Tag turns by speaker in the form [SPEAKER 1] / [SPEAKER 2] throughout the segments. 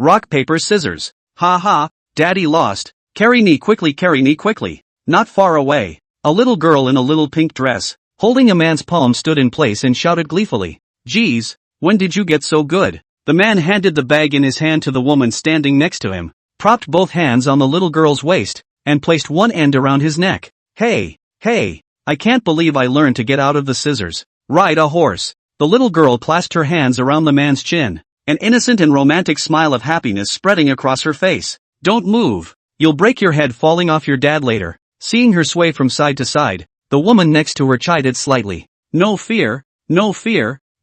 [SPEAKER 1] Rock, paper, scissors. Ha ha, Daddy lost. Carry me quickly, carry me quickly. Not far away. A little girl in a little pink dress, holding a man's palm, stood in place and shouted gleefully. Geez, when did you get so good? The man handed the bag in his hand to the woman standing next to him, propped both hands on the little girl's waist, and placed one end around his neck. Hey, I can't believe I learned to get out of the scissors. Ride a horse. The little girl clasped her hands around the man's chin, an innocent and romantic smile of happiness spreading across her face. Don't move. You'll break your head falling off your dad later. Seeing her sway from side to side, the woman next to her chided slightly. No fear,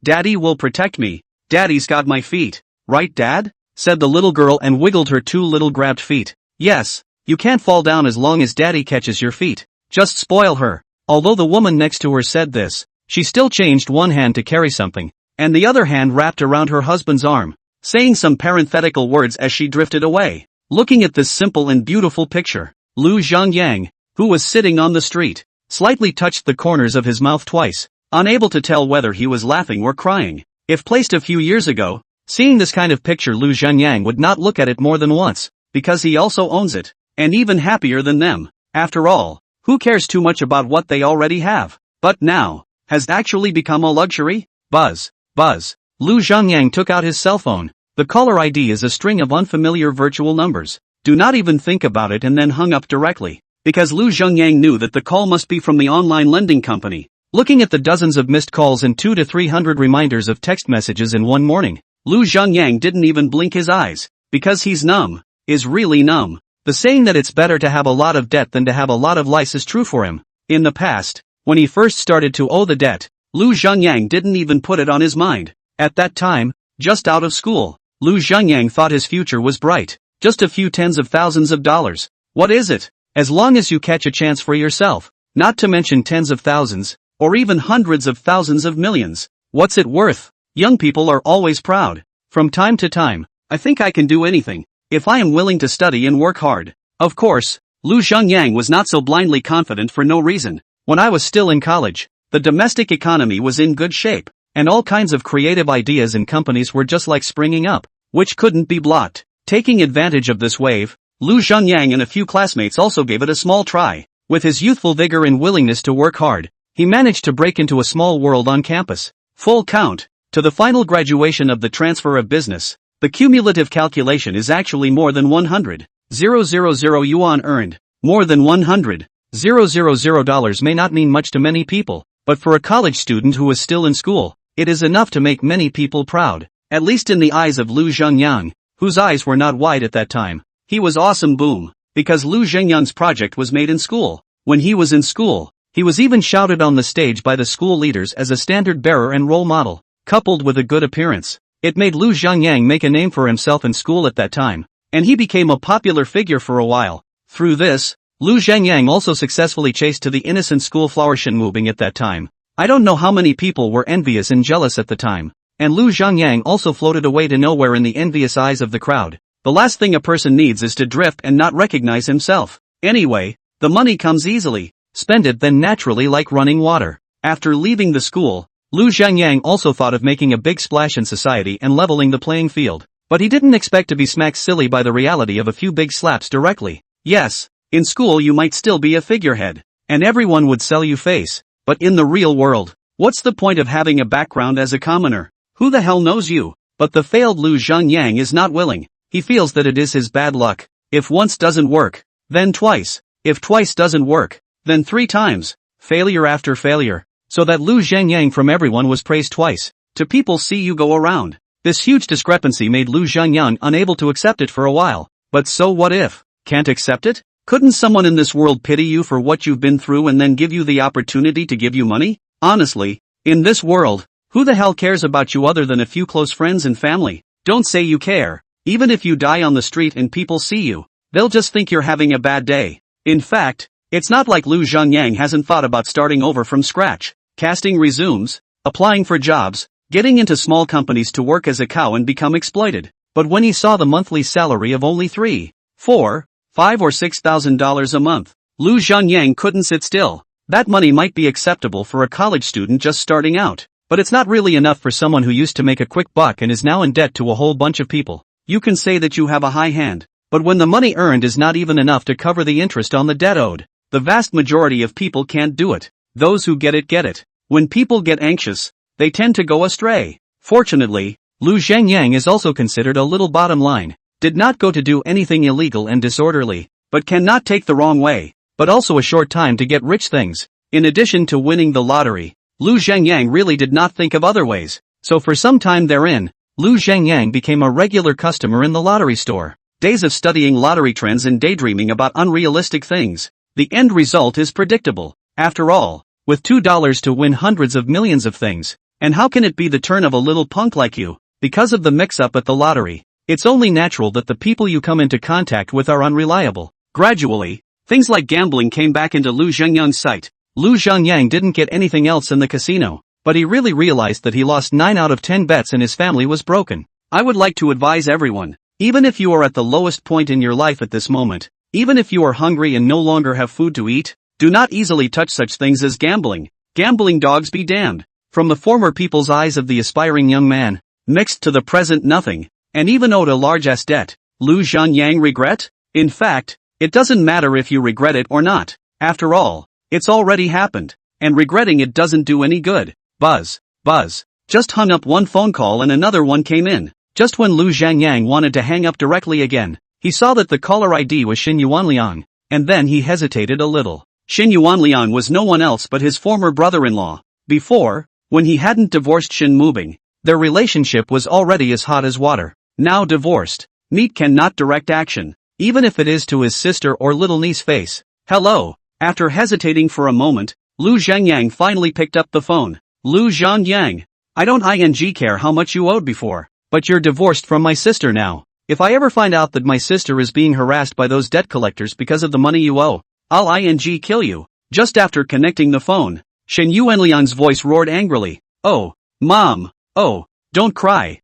[SPEAKER 1] Daddy will protect me. Daddy's got my feet. Right, Dad? Said the little girl and wiggled her two little grabbed feet. Yes, you can't fall down as long as Daddy catches your feet. Just spoil her. Although the woman next to her said this, she still changed one hand to carry something, and the other hand wrapped around her husband's arm, saying some parenthetical words as she drifted away. Looking at this simple and beautiful picture, Lu Zhongyang, who was sitting on the street, slightly touched the corners of his mouth twice, unable to tell whether he was laughing or crying. If placed a few years ago, seeing this kind of picture, Lu Zhongyang would not look at it more than once, because he also owns it, and even happier than them. After all, who cares too much about what they already have? But now, has actually become a luxury? Buzz. Lu Zhongyang took out his cell phone. The caller ID is a string of unfamiliar virtual numbers. Do not even think about it, and then hung up directly, because Lu Zhongyang knew that the call must be from the online lending company. Looking at the dozens of missed calls and 200 to 300 reminders of text messages in one morning, Lu Zhongyang didn't even blink his eyes, because he's numb, is really numb. The saying that it's better to have a lot of debt than to have a lot of lice is true for him. In the past, when he first started to owe the debt, Lu Zhongyang didn't even put it on his mind. At that time, just out of school, Lu Zhongyang thought his future was bright. Just a few tens of thousands of dollars. What is it? As long as you catch a chance for yourself, not to mention tens of thousands, or even hundreds of thousands of millions. What's it worth? Young people are always proud. From time to time, I think I can do anything, if I am willing to study and work hard. Of course, Lu Zhongyang was not so blindly confident for no reason. When I was still in college, the domestic economy was in good shape, and all kinds of creative ideas and companies were just like springing up, which couldn't be blocked. Taking advantage of this wave, Lu Zhongyang and a few classmates also gave it a small try. With his youthful vigor and willingness to work hard, he managed to break into a small world on campus. Full count. To the final graduation of the transfer of business, the cumulative calculation is actually more than 100,000 yuan earned. More than $100,000 may not mean much to many people, but for a college student who is still in school, it is enough to make many people proud. At least in the eyes of Lu Zhongyang, whose eyes were not wide at that time. He was awesome, boom, because Lu Zhongyang's project was made in school. When he was in school, he was even shouted on the stage by the school leaders as a standard bearer and role model. Coupled with a good appearance, it made Lu Zhongyang make a name for himself in school at that time, and he became a popular figure for a while. Through this, Lu Zhongyang also successfully chased to the innocent school flower moving at that time. I don't know how many people were envious and jealous at the time, and Lu Zhongyang also floated away to nowhere in the envious eyes of the crowd. The last thing a person needs is to drift and not recognize himself. Anyway, the money comes easily. Spend it then naturally like running water. After leaving the school, Lu Zhongyang also thought of making a big splash in society and leveling the playing field. But he didn't expect to be smacked silly by the reality of a few big slaps directly. Yes, in school you might still be a figurehead, and everyone would sell you face. But in the real world, what's the point of having a background as a commoner? Who the hell knows you? But the failed Lu Zhongyang is not willing. He feels that it is his bad luck. If once doesn't work, then twice. If twice doesn't work, then 3 times. Failure after failure. So that Lu Zhongyang from everyone was praised twice. To people see you go around. This huge discrepancy made Lu Zhongyang unable to accept it for a while. But so what if? Can't accept it? Couldn't someone in this world pity you for what you've been through and then give you the opportunity to give you money? Honestly, in this world, who the hell cares about you other than a few close friends and family? Don't say you care. Even if you die on the street and people see you, they'll just think you're having a bad day. In fact, it's not like Lu Zhongyang hasn't thought about starting over from scratch. Casting resumes, applying for jobs, getting into small companies to work as a cow and become exploited. But when he saw the monthly salary of only $3, $4, $5 or $6,000 a month, Lu Zhongyang couldn't sit still. That money might be acceptable for a college student just starting out, but it's not really enough for someone who used to make a quick buck and is now in debt to a whole bunch of people. you can say that you have a high hand. But when the money earned is not even enough to cover the interest on the debt owed, the vast majority of people can't do it. Those who get it get it. When people get anxious, they tend to go astray. Fortunately, Lu Zhengyang is also considered a little bottom line. Did not go to do anything illegal and disorderly, but cannot take the wrong way, but also a short time to get rich things. In addition to winning the lottery, Lu Zhengyang really did not think of other ways, so for some time therein, Lu Zhengyang became a regular customer in the lottery store. Days of studying lottery trends and daydreaming about unrealistic things. The end result is predictable. After all, with $2 to win hundreds of millions of things, and how can it be the turn of a little punk like you? Because of the mix-up at the lottery, it's only natural that the people you come into contact with are unreliable. Gradually, things like gambling came back into Lu Zhengyang's sight. Lu Zhengyang didn't get anything else in the casino, but he really realized that he lost 9 out of 10 bets and his family was broken. I would like to advise everyone, even if you are at the lowest point in your life at this moment, even if you are hungry and no longer have food to eat, do not easily touch such things as gambling. Gambling dogs be damned. From the former people's eyes of the aspiring young man, mixed to the present nothing, and even owed a large-ass debt, Lu Zhengyang regret? In fact, it doesn't matter if you regret it or not. After all, it's already happened, and regretting it doesn't do any good. Buzz. Just hung up one phone call and another one came in. Just when Lu Zhengyang wanted to hang up directly again, he saw that the caller ID was Xin Yuanliang, and then he hesitated a little. Xin Yuanliang was no one else but his former brother-in-law. Before, when he hadn't divorced Xin Mubing, their relationship was already as hot as water. Now divorced, Meat cannot direct action, even if it is to his sister or little niece face. Hello. After hesitating for a moment, Lu Zhengyang finally picked up the phone. Lu Zhengyang, I don't care how much you owed before, but you're divorced from my sister now. If I ever find out that my sister is being harassed by those debt collectors because of the money you owe, I'll kill you. Just after connecting the phone, Shen Yuanliang's voice roared angrily. Oh, Mom. Oh, don't cry.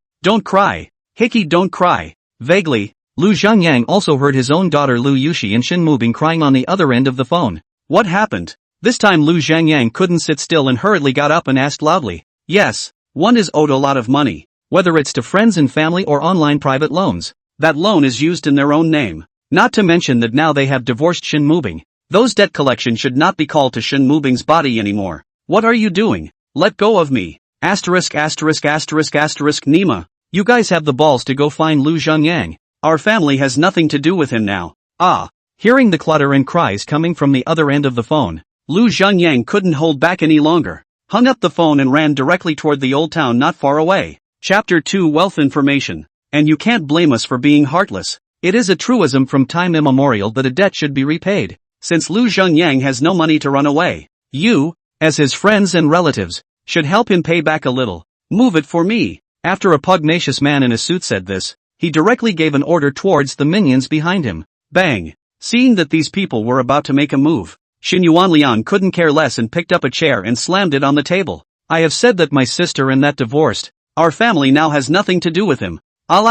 [SPEAKER 1] Hickey, don't cry. Vaguely, Lu Zhengyang also heard his own daughter Lu Yushi and Shin Mubing crying on the other end of the phone. What happened? This time Lu Zhengyang couldn't sit still and hurriedly got up and asked loudly. Yes, one is owed a lot of money, whether it's to friends and family or online private loans. That loan is used in their own name. Not to mention that now they have divorced Shin Mubing. Those debt collection should not be called to Shin Mubing's body anymore. What are you doing? Let go of me. Nima. You guys have the balls to go find Lu Zhengyang. Our family has nothing to do with him now. Hearing the clutter and cries coming from the other end of the phone, Lu Zhengyang couldn't hold back any longer, hung up the phone and ran directly toward the old town not far away. Chapter 2 Wealth Information. And you can't blame us for being heartless. It is a truism from time immemorial that a debt should be repaid. Since Lu Zhengyang has no money to run away, you, as his friends and relatives, should help him pay back a little. Move it for me. After a pugnacious man in a suit said this, he directly gave an order towards the minions behind him. Bang! Seeing that these people were about to make a move, Xin Yuanliang couldn't care less and picked up a chair and slammed it on the table. I have said that my sister and that divorced. Our family now has nothing to do with him. I'll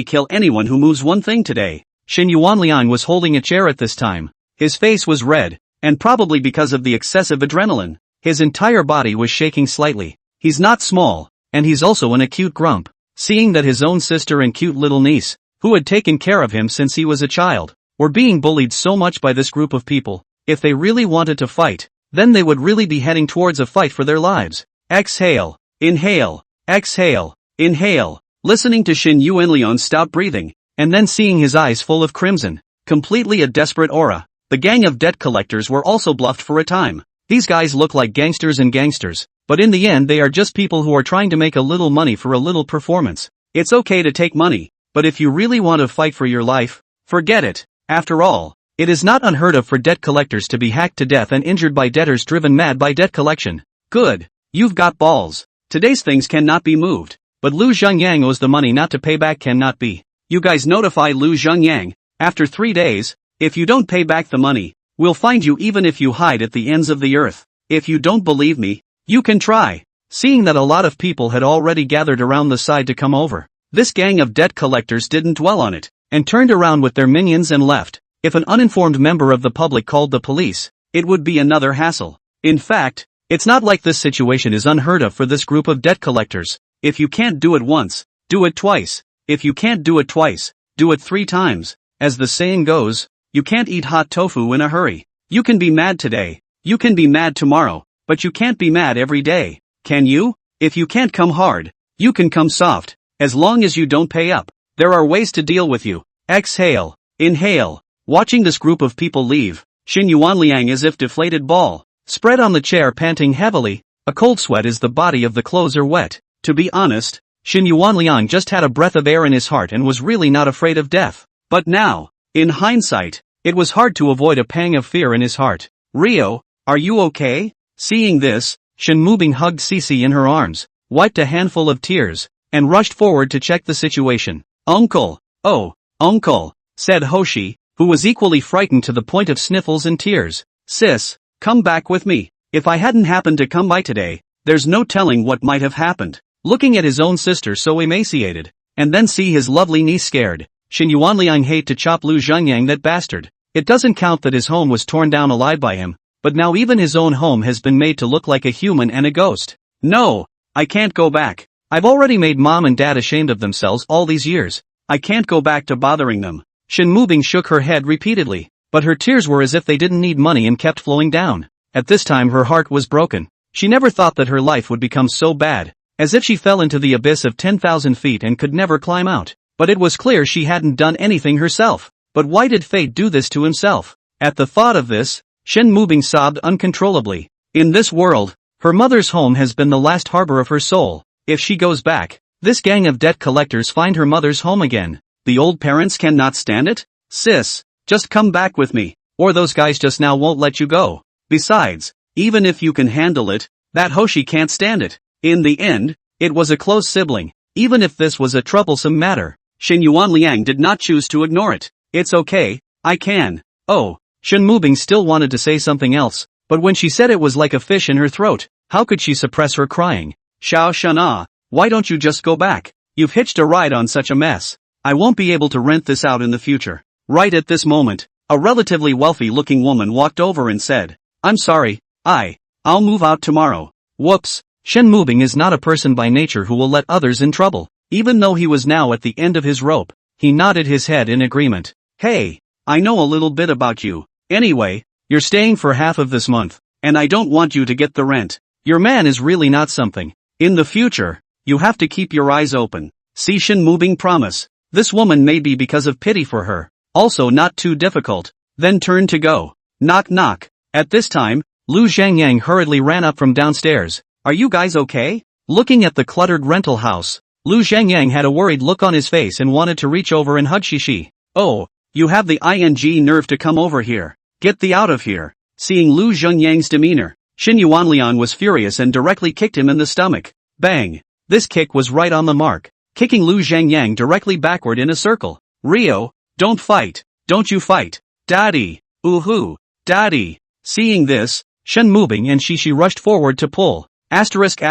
[SPEAKER 1] kill anyone who moves one thing today. Xin Yuanliang was holding a chair at this time. His face was red, and probably because of the excessive adrenaline, his entire body was shaking slightly. He's not small, and he's also an acute grump. Seeing that his own sister and cute little niece, who had taken care of him since he was a child, were being bullied so much by this group of people, if they really wanted to fight, then they would really be heading towards a fight for their lives. Exhale, inhale, exhale, inhale. Listening to Xin Yuanliang stop breathing, and then seeing his eyes full of crimson, completely a desperate aura, the gang of debt collectors were also bluffed for a time. These guys look like gangsters, but in the end they are just people who are trying to make a little money for a little performance. It's okay to take money, but if you really want to fight for your life, forget it. After all, it is not unheard of for debt collectors to be hacked to death and injured by debtors driven mad by debt collection. Good. You've got balls. Today's things cannot be moved. But Lu Zhengyang owes the money not to pay back cannot be. You guys notify Lu Zhengyang. After 3 days, if you don't pay back the money, we'll find you even if you hide at the ends of the earth. If you don't believe me, you can try. Seeing that a lot of people had already gathered around the side to come over, this gang of debt collectors didn't dwell on it, and turned around with their minions and left. If an uninformed member of the public called the police, it would be another hassle. In fact, it's not like this situation is unheard of for this group of debt collectors. If you can't do it once, do it twice. If you can't do it twice, do it 3 times. As the saying goes, you can't eat hot tofu in a hurry. You can be mad today, you can be mad tomorrow, but you can't be mad every day. Can you? If you can't come hard, you can come soft. As long as you don't pay up, there are ways to deal with you. Exhale. Inhale. Watching this group of people leave, Xin Yuanliang as if deflated ball, spread on the chair panting heavily, a cold sweat as the body of the clothes are wet. To be honest, Xin Yuanliang just had a breath of air in his heart and was really not afraid of death. But now, in hindsight, it was hard to avoid a pang of fear in his heart. Rio, are you okay? Seeing this, Shen Mubing hugged Cici in her arms, wiped a handful of tears, and rushed forward to check the situation. Uncle! Oh, uncle! Said Hoshi, who was equally frightened to the point of sniffles and tears. Sis, come back with me. If I hadn't happened to come by today, there's no telling what might have happened. Looking at his own sister so emaciated, and then see his lovely niece scared, Xin Yuanliang hate to chop Lu Zhengyang that bastard. It doesn't count that his home was torn down alive by him, but now even his own home has been made to look like a human and a ghost. No, I can't go back. I've already made mom and dad ashamed of themselves all these years. I can't go back to bothering them. Shen Mubing shook her head repeatedly, but her tears were as if they didn't need money and kept flowing down. At this time her heart was broken. She never thought that her life would become so bad, as if she fell into the abyss of 10,000 feet and could never climb out. But it was clear she hadn't done anything herself. But why did fate do this to himself? At the thought of this, Shen Mubing sobbed uncontrollably. In this world, her mother's home has been the last harbor of her soul. If she goes back, this gang of debt collectors find her mother's home again. The old parents cannot stand it? Sis, just come back with me, or those guys just now won't let you go. Besides, even if you can handle it, that Hoshi can't stand it. In the end, it was a close sibling. Even if this was a troublesome matter, Xin Yuanliang did not choose to ignore it. It's okay, I can. Oh, Shen Mubing still wanted to say something else, but when she said it was like a fish in her throat, how could she suppress her crying? Xiao Shana, why don't you just go back? You've hitched a ride on such a mess. I won't be able to rent this out in the future. Right at this moment, a relatively wealthy-looking woman walked over and said, I'm sorry, I'll move out tomorrow. Whoops, Shen Mubing is not a person by nature who will let others in trouble. Even though he was now at the end of his rope, he nodded his head in agreement. Hey, I know a little bit about you. Anyway, you're staying for half of this month, and I don't want you to get the rent. Your man is really not something. In the future, you have to keep your eyes open. See Shen Mubing promise. This woman may be because of pity for her, also not too difficult, then turned to go. Knock knock. At this time, Lu Zhengyang hurriedly ran up from downstairs. Are you guys okay? Looking at the cluttered rental house, Lu Zhengyang had a worried look on his face and wanted to reach over and hug Shishi. Oh, you have the ing nerve to come over here. Get thee out of here. Seeing Lu Zhengyang's demeanor, Xin Yuanliang was furious and directly kicked him in the stomach. Bang! This kick was right on the mark, kicking Lu Zhengyang directly backward in a circle. Rio, don't fight. Don't you fight. Daddy. Ooh-hoo. Daddy. Seeing this, Shen Mubing and Shishi rushed forward to pull. Asterisk.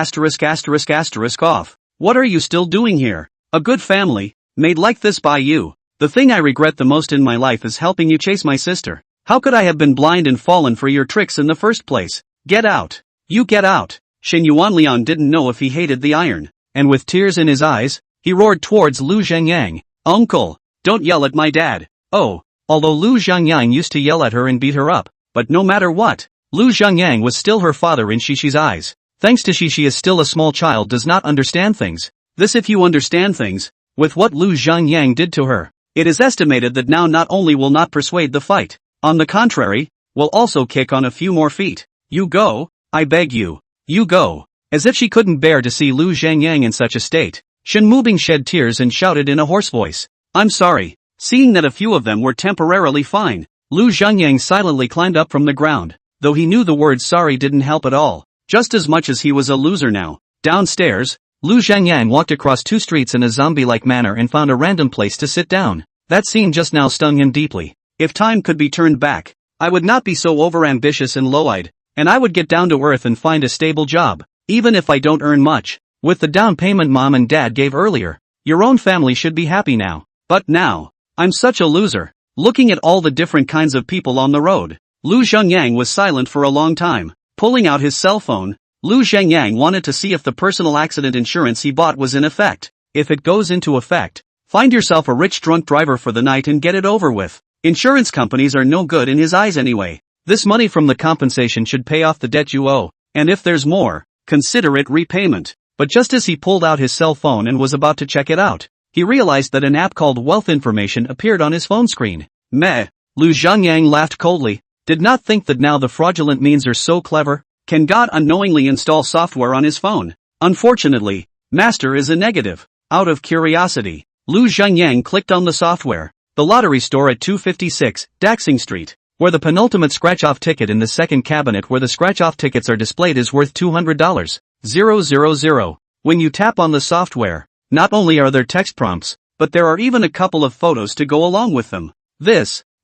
[SPEAKER 1] Off. What are you still doing here? A good family, made like this by you. The thing I regret the most in my life is helping you chase my sister. How could I have been blind and fallen for your tricks in the first place? Get out. You get out. Shen Yuanliang didn't know if he hated the iron, and with tears in his eyes, he roared towards Lu Zhengyang. Uncle, don't yell at my dad. Oh, although Lu Zhengyang used to yell at her and beat her up, but no matter what, Lu Zhengyang was still her father in Shishi's eyes. Thanks to Shishi is still a small child does not understand things. This if you understand things, with what Lu Zhengyang did to her, it is estimated that now not only will not persuade the fight, on the contrary, will also kick on a few more feet. You go, I beg you. You go. As if she couldn't bear to see Lu Zhengyang in such a state, Shen Mubing shed tears and shouted in a hoarse voice. I'm sorry. Seeing that a few of them were temporarily fine, Lu Zhengyang silently climbed up from the ground, though he knew the word sorry didn't help at all, just as much as he was a loser now. Downstairs, Lu Zhengyang walked across 2 streets in a zombie-like manner and found a random place to sit down. That scene just now stung him deeply. If time could be turned back, I would not be so overambitious and low-eyed, and I would get down to earth and find a stable job, even if I don't earn much. With the down payment mom and dad gave earlier, your own family should be happy now. But now, I'm such a loser. Looking at all the different kinds of people on the road, Lu Zhengyang was silent for a long time. Pulling out his cell phone, Lu Zhengyang wanted to see if the personal accident insurance he bought was in effect. If it goes into effect, Find yourself a rich drunk driver for the night and get it over with. Insurance companies are no good in his eyes anyway. This money from the compensation should pay off the debt you owe, and if there's more, consider it repayment. But just as he pulled out his cell phone and was about to check it out, he realized that an app called Wealth Information appeared on his phone screen. Meh. Lu Zhengyang laughed coldly. Did not think that now the fraudulent means are so clever. Can God unknowingly install software on his phone? Unfortunately, master is a negative. Out of curiosity, Lu Zhengyang clicked on the software. The lottery store at 256, Daxing Street, where the penultimate scratch-off ticket in the second cabinet where the scratch-off tickets are displayed is worth $200. 000. When you tap on the software, not only are there text prompts, but there are even a couple of photos to go along with them.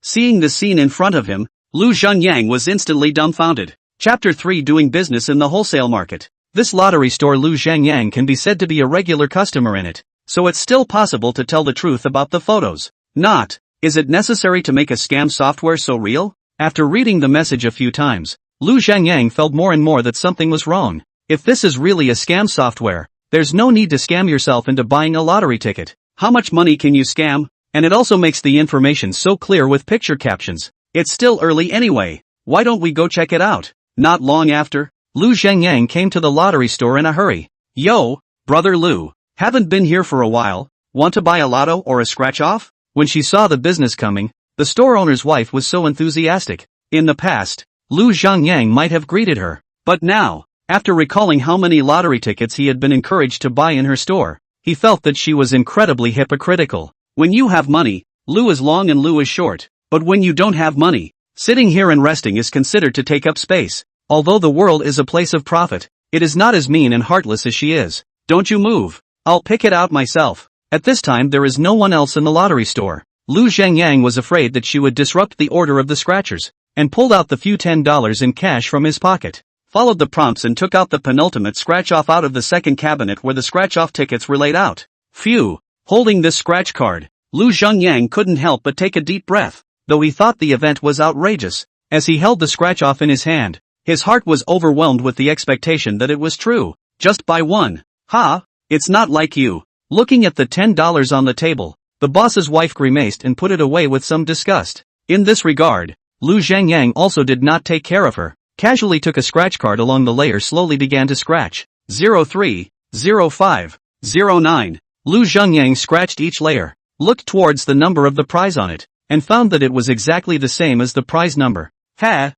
[SPEAKER 1] Seeing the scene in front of him, Lu Zhengyang was instantly dumbfounded. Chapter 3 Doing Business in the Wholesale Market. This lottery store Lu Zhengyang can be said to be a regular customer in it, so it's still possible to tell the truth about the photos. Is it necessary to make a scam software so real? After reading the message a few times, Lu Zhengyang felt more and more that something was wrong. If this is really a scam software, there's no need to scam yourself into buying a lottery ticket. How much money can you scam? And it also makes the information so clear with picture captions. It's still early anyway. Why don't we go check it out? Not long after, Lu Zhengyang came to the lottery store in a hurry. Yo, brother Lu, haven't been here for a while. Want to buy a lotto or a scratch-off? When she saw the business coming, the store owner's wife was so enthusiastic. In the past, Lu Zhengyang might have greeted her. But now, after recalling how many lottery tickets he had been encouraged to buy in her store, he felt that she was incredibly hypocritical. When you have money, Lu is long and Lu is short. But when you don't have money, sitting here and resting is considered to take up space. Although the world is a place of profit, it is not as mean and heartless as she is. Don't you move. I'll pick it out myself. At this time there is no one else in the lottery store. Lu Zhengyang was afraid that she would disrupt the order of the scratchers, and pulled out the few $10 in cash from his pocket, followed the prompts and took out the penultimate scratch-off out of the second cabinet where the scratch-off tickets were laid out. Phew! Holding this scratch card, Lu Zhengyang couldn't help but take a deep breath, though he thought the event was outrageous. As he held the scratch-off in his hand, his heart was overwhelmed with the expectation that it was true. Just buy one. Ha! It's not like you. Looking at the $10 on the table, the boss's wife grimaced and put it away with some disgust. In this regard, Lu Zhengyang also did not take care of her, casually took a scratch card along the layer, slowly began to scratch. 03, 05, 09. Lu Zhengyang scratched each layer, looked towards the number of the prize on it, and found that it was exactly the same as the prize number. Ha!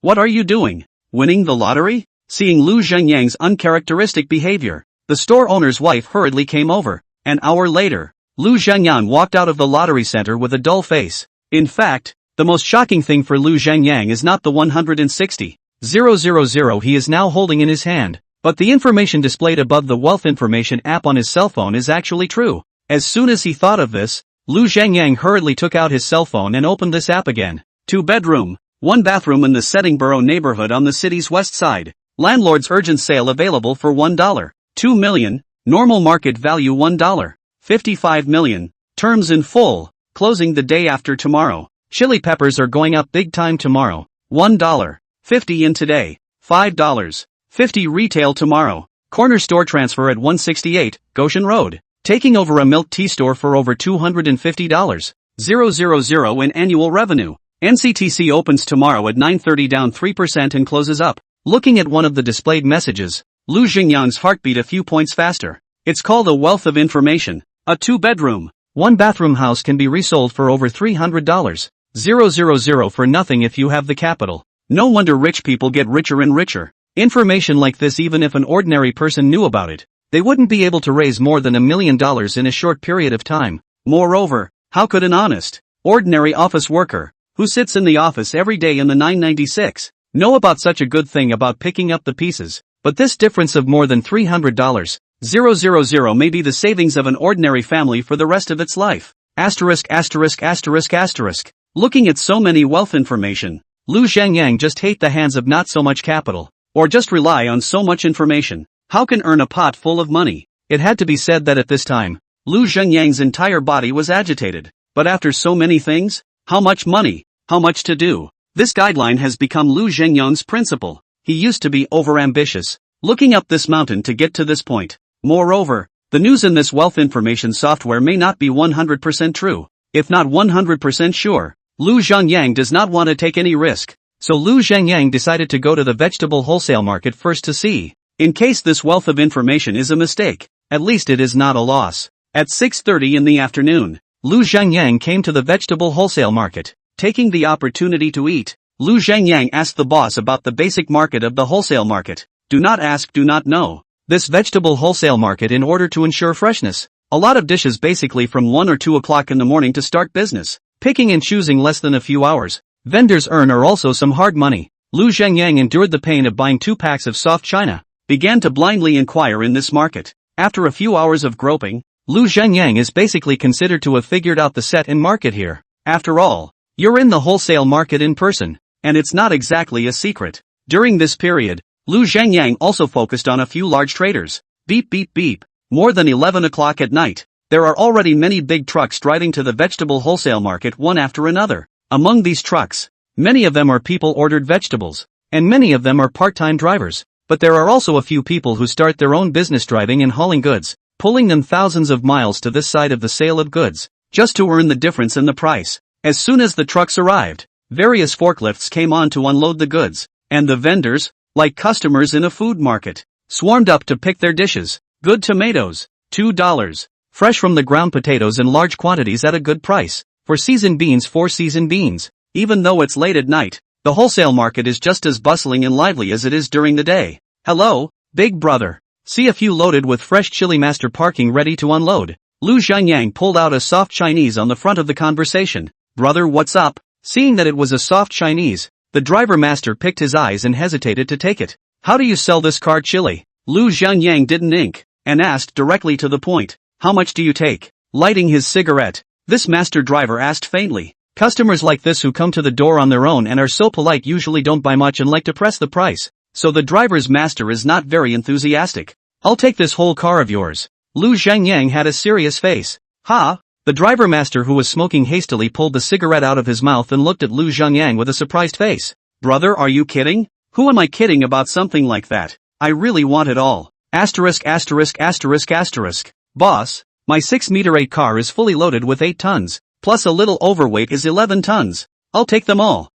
[SPEAKER 1] What are you doing? Winning the lottery? Seeing Lu Zhengyang's uncharacteristic behavior, the store owner's wife hurriedly came over. An hour later, Lu Zhengyang walked out of the lottery center with a dull face. In fact, the most shocking thing for Lu Zhengyang is not the 160,000 he is now holding in his hand, but the information displayed above the Wealth Information app on his cell phone is actually true. As soon as he thought of this, Lu Zhengyang hurriedly took out his cell phone and opened this app again. 2-bedroom, 1-bathroom in the Settingborough neighborhood on the city's west side. Landlord's urgent sale available for $1. 2 million, normal market value $1. 55 million, terms in full, closing the day after tomorrow. Chili peppers are going up big time tomorrow. $1.50 in today, $5.50 retail tomorrow. Corner store transfer at 168, Goshen Road. Taking over a milk tea store for over $250. 000 in annual revenue. NCTC opens tomorrow at 9:30 down 3% and closes up. Looking at one of the displayed messages, Lu Zhengyang's heart beat a few points faster. It's called a Wealth of Information. A 2-bedroom, 1-bathroom house can be resold for over $300. 000 for nothing if you have the capital. No wonder rich people get richer and richer. Information like this, even if an ordinary person knew about it, they wouldn't be able to raise more than $1 million in a short period of time. Moreover, how could an honest, ordinary office worker, who sits in the office every day in the 996, know about such a good thing about picking up the pieces? But this difference of more than $300, 000 may be the savings of an ordinary family for the rest of its life. ********. Looking at so many wealth information, Lu Zhengyang just hate the hands of not so much capital, or just rely on so much information. How can earn a pot full of money? It had to be said that at this time, Lu Zhengyang's entire body was agitated. But after so many things, how much money, how much to do? This guideline has become Lu Zhengyang's principle. He used to be overambitious, looking up this mountain to get to this point. Moreover, The news in this wealth information software may not be 100% true. If not 100% sure, Lu Zhengyang does not want to take any risk. So Lu Zhengyang decided to go to the vegetable wholesale market first to see. In case this wealth of information is a mistake, at least it is not a loss. At 6:30 in the afternoon, Lu Zhengyang came to the vegetable wholesale market. Taking the opportunity to eat, Lu Zhengyang asked the boss about the basic market of the wholesale market. Do not ask, do not know. This vegetable wholesale market in order to ensure freshness. A lot of dishes basically from 1 or 2 o'clock in the morning to start business. Picking and choosing less than a few hours. Vendors earn or also some hard money. Lu Zhengyang endured the pain of buying 2 packs of soft china. Began to blindly inquire in this market. After a few hours of groping, Lu Zhengyang is basically considered to have figured out the set and market here. After all, you're in the wholesale market in person, and it's not exactly a secret. During this period, Lu Zhengyang also focused on a few large traders. Beep beep beep. More than 11 o'clock at night. There are already many big trucks driving to the vegetable wholesale market one after another. Among these trucks, many of them are people ordered vegetables, and many of them are part-time drivers. But there are also a few people who start their own business driving and hauling goods, pulling them thousands of miles to this side of the sale of goods, just to earn the difference in the price. As soon as the trucks arrived, various forklifts came on to unload the goods, and the vendors, like customers in a food market, swarmed up to pick their dishes. Good tomatoes, $2. Fresh from the ground potatoes in large quantities at a good price. For seasoned beans, 4 seasoned beans. Even though it's late at night, the wholesale market is just as bustling and lively as it is during the day. Hello, big brother. See a few loaded with fresh chili master parking ready to unload. Lu Zhengyang pulled out a soft Chinese on the front of the conversation. Brother, what's up? Seeing that it was a soft Chinese, the driver master picked his eyes and hesitated to take it. How do you sell this car chili? Lu Zhengyang didn't ink, and asked directly to the point. How much do you take? Lighting his cigarette, this master driver asked faintly. Customers like this who come to the door on their own and are so polite usually don't buy much and like to press the price. So the driver's master is not very enthusiastic. I'll take this whole car of yours. Lu Zhengyang had a serious face. Ha! The driver master who was smoking hastily pulled the cigarette out of his mouth and looked at Lu Zhengyang with a surprised face. Brother, are you kidding? Who am I kidding about something like that? I really want it all. Asterisk asterisk asterisk asterisk. Boss, my 6-meter-8 car is fully loaded with 8 tons, plus a little overweight is 11 tons. I'll take them all.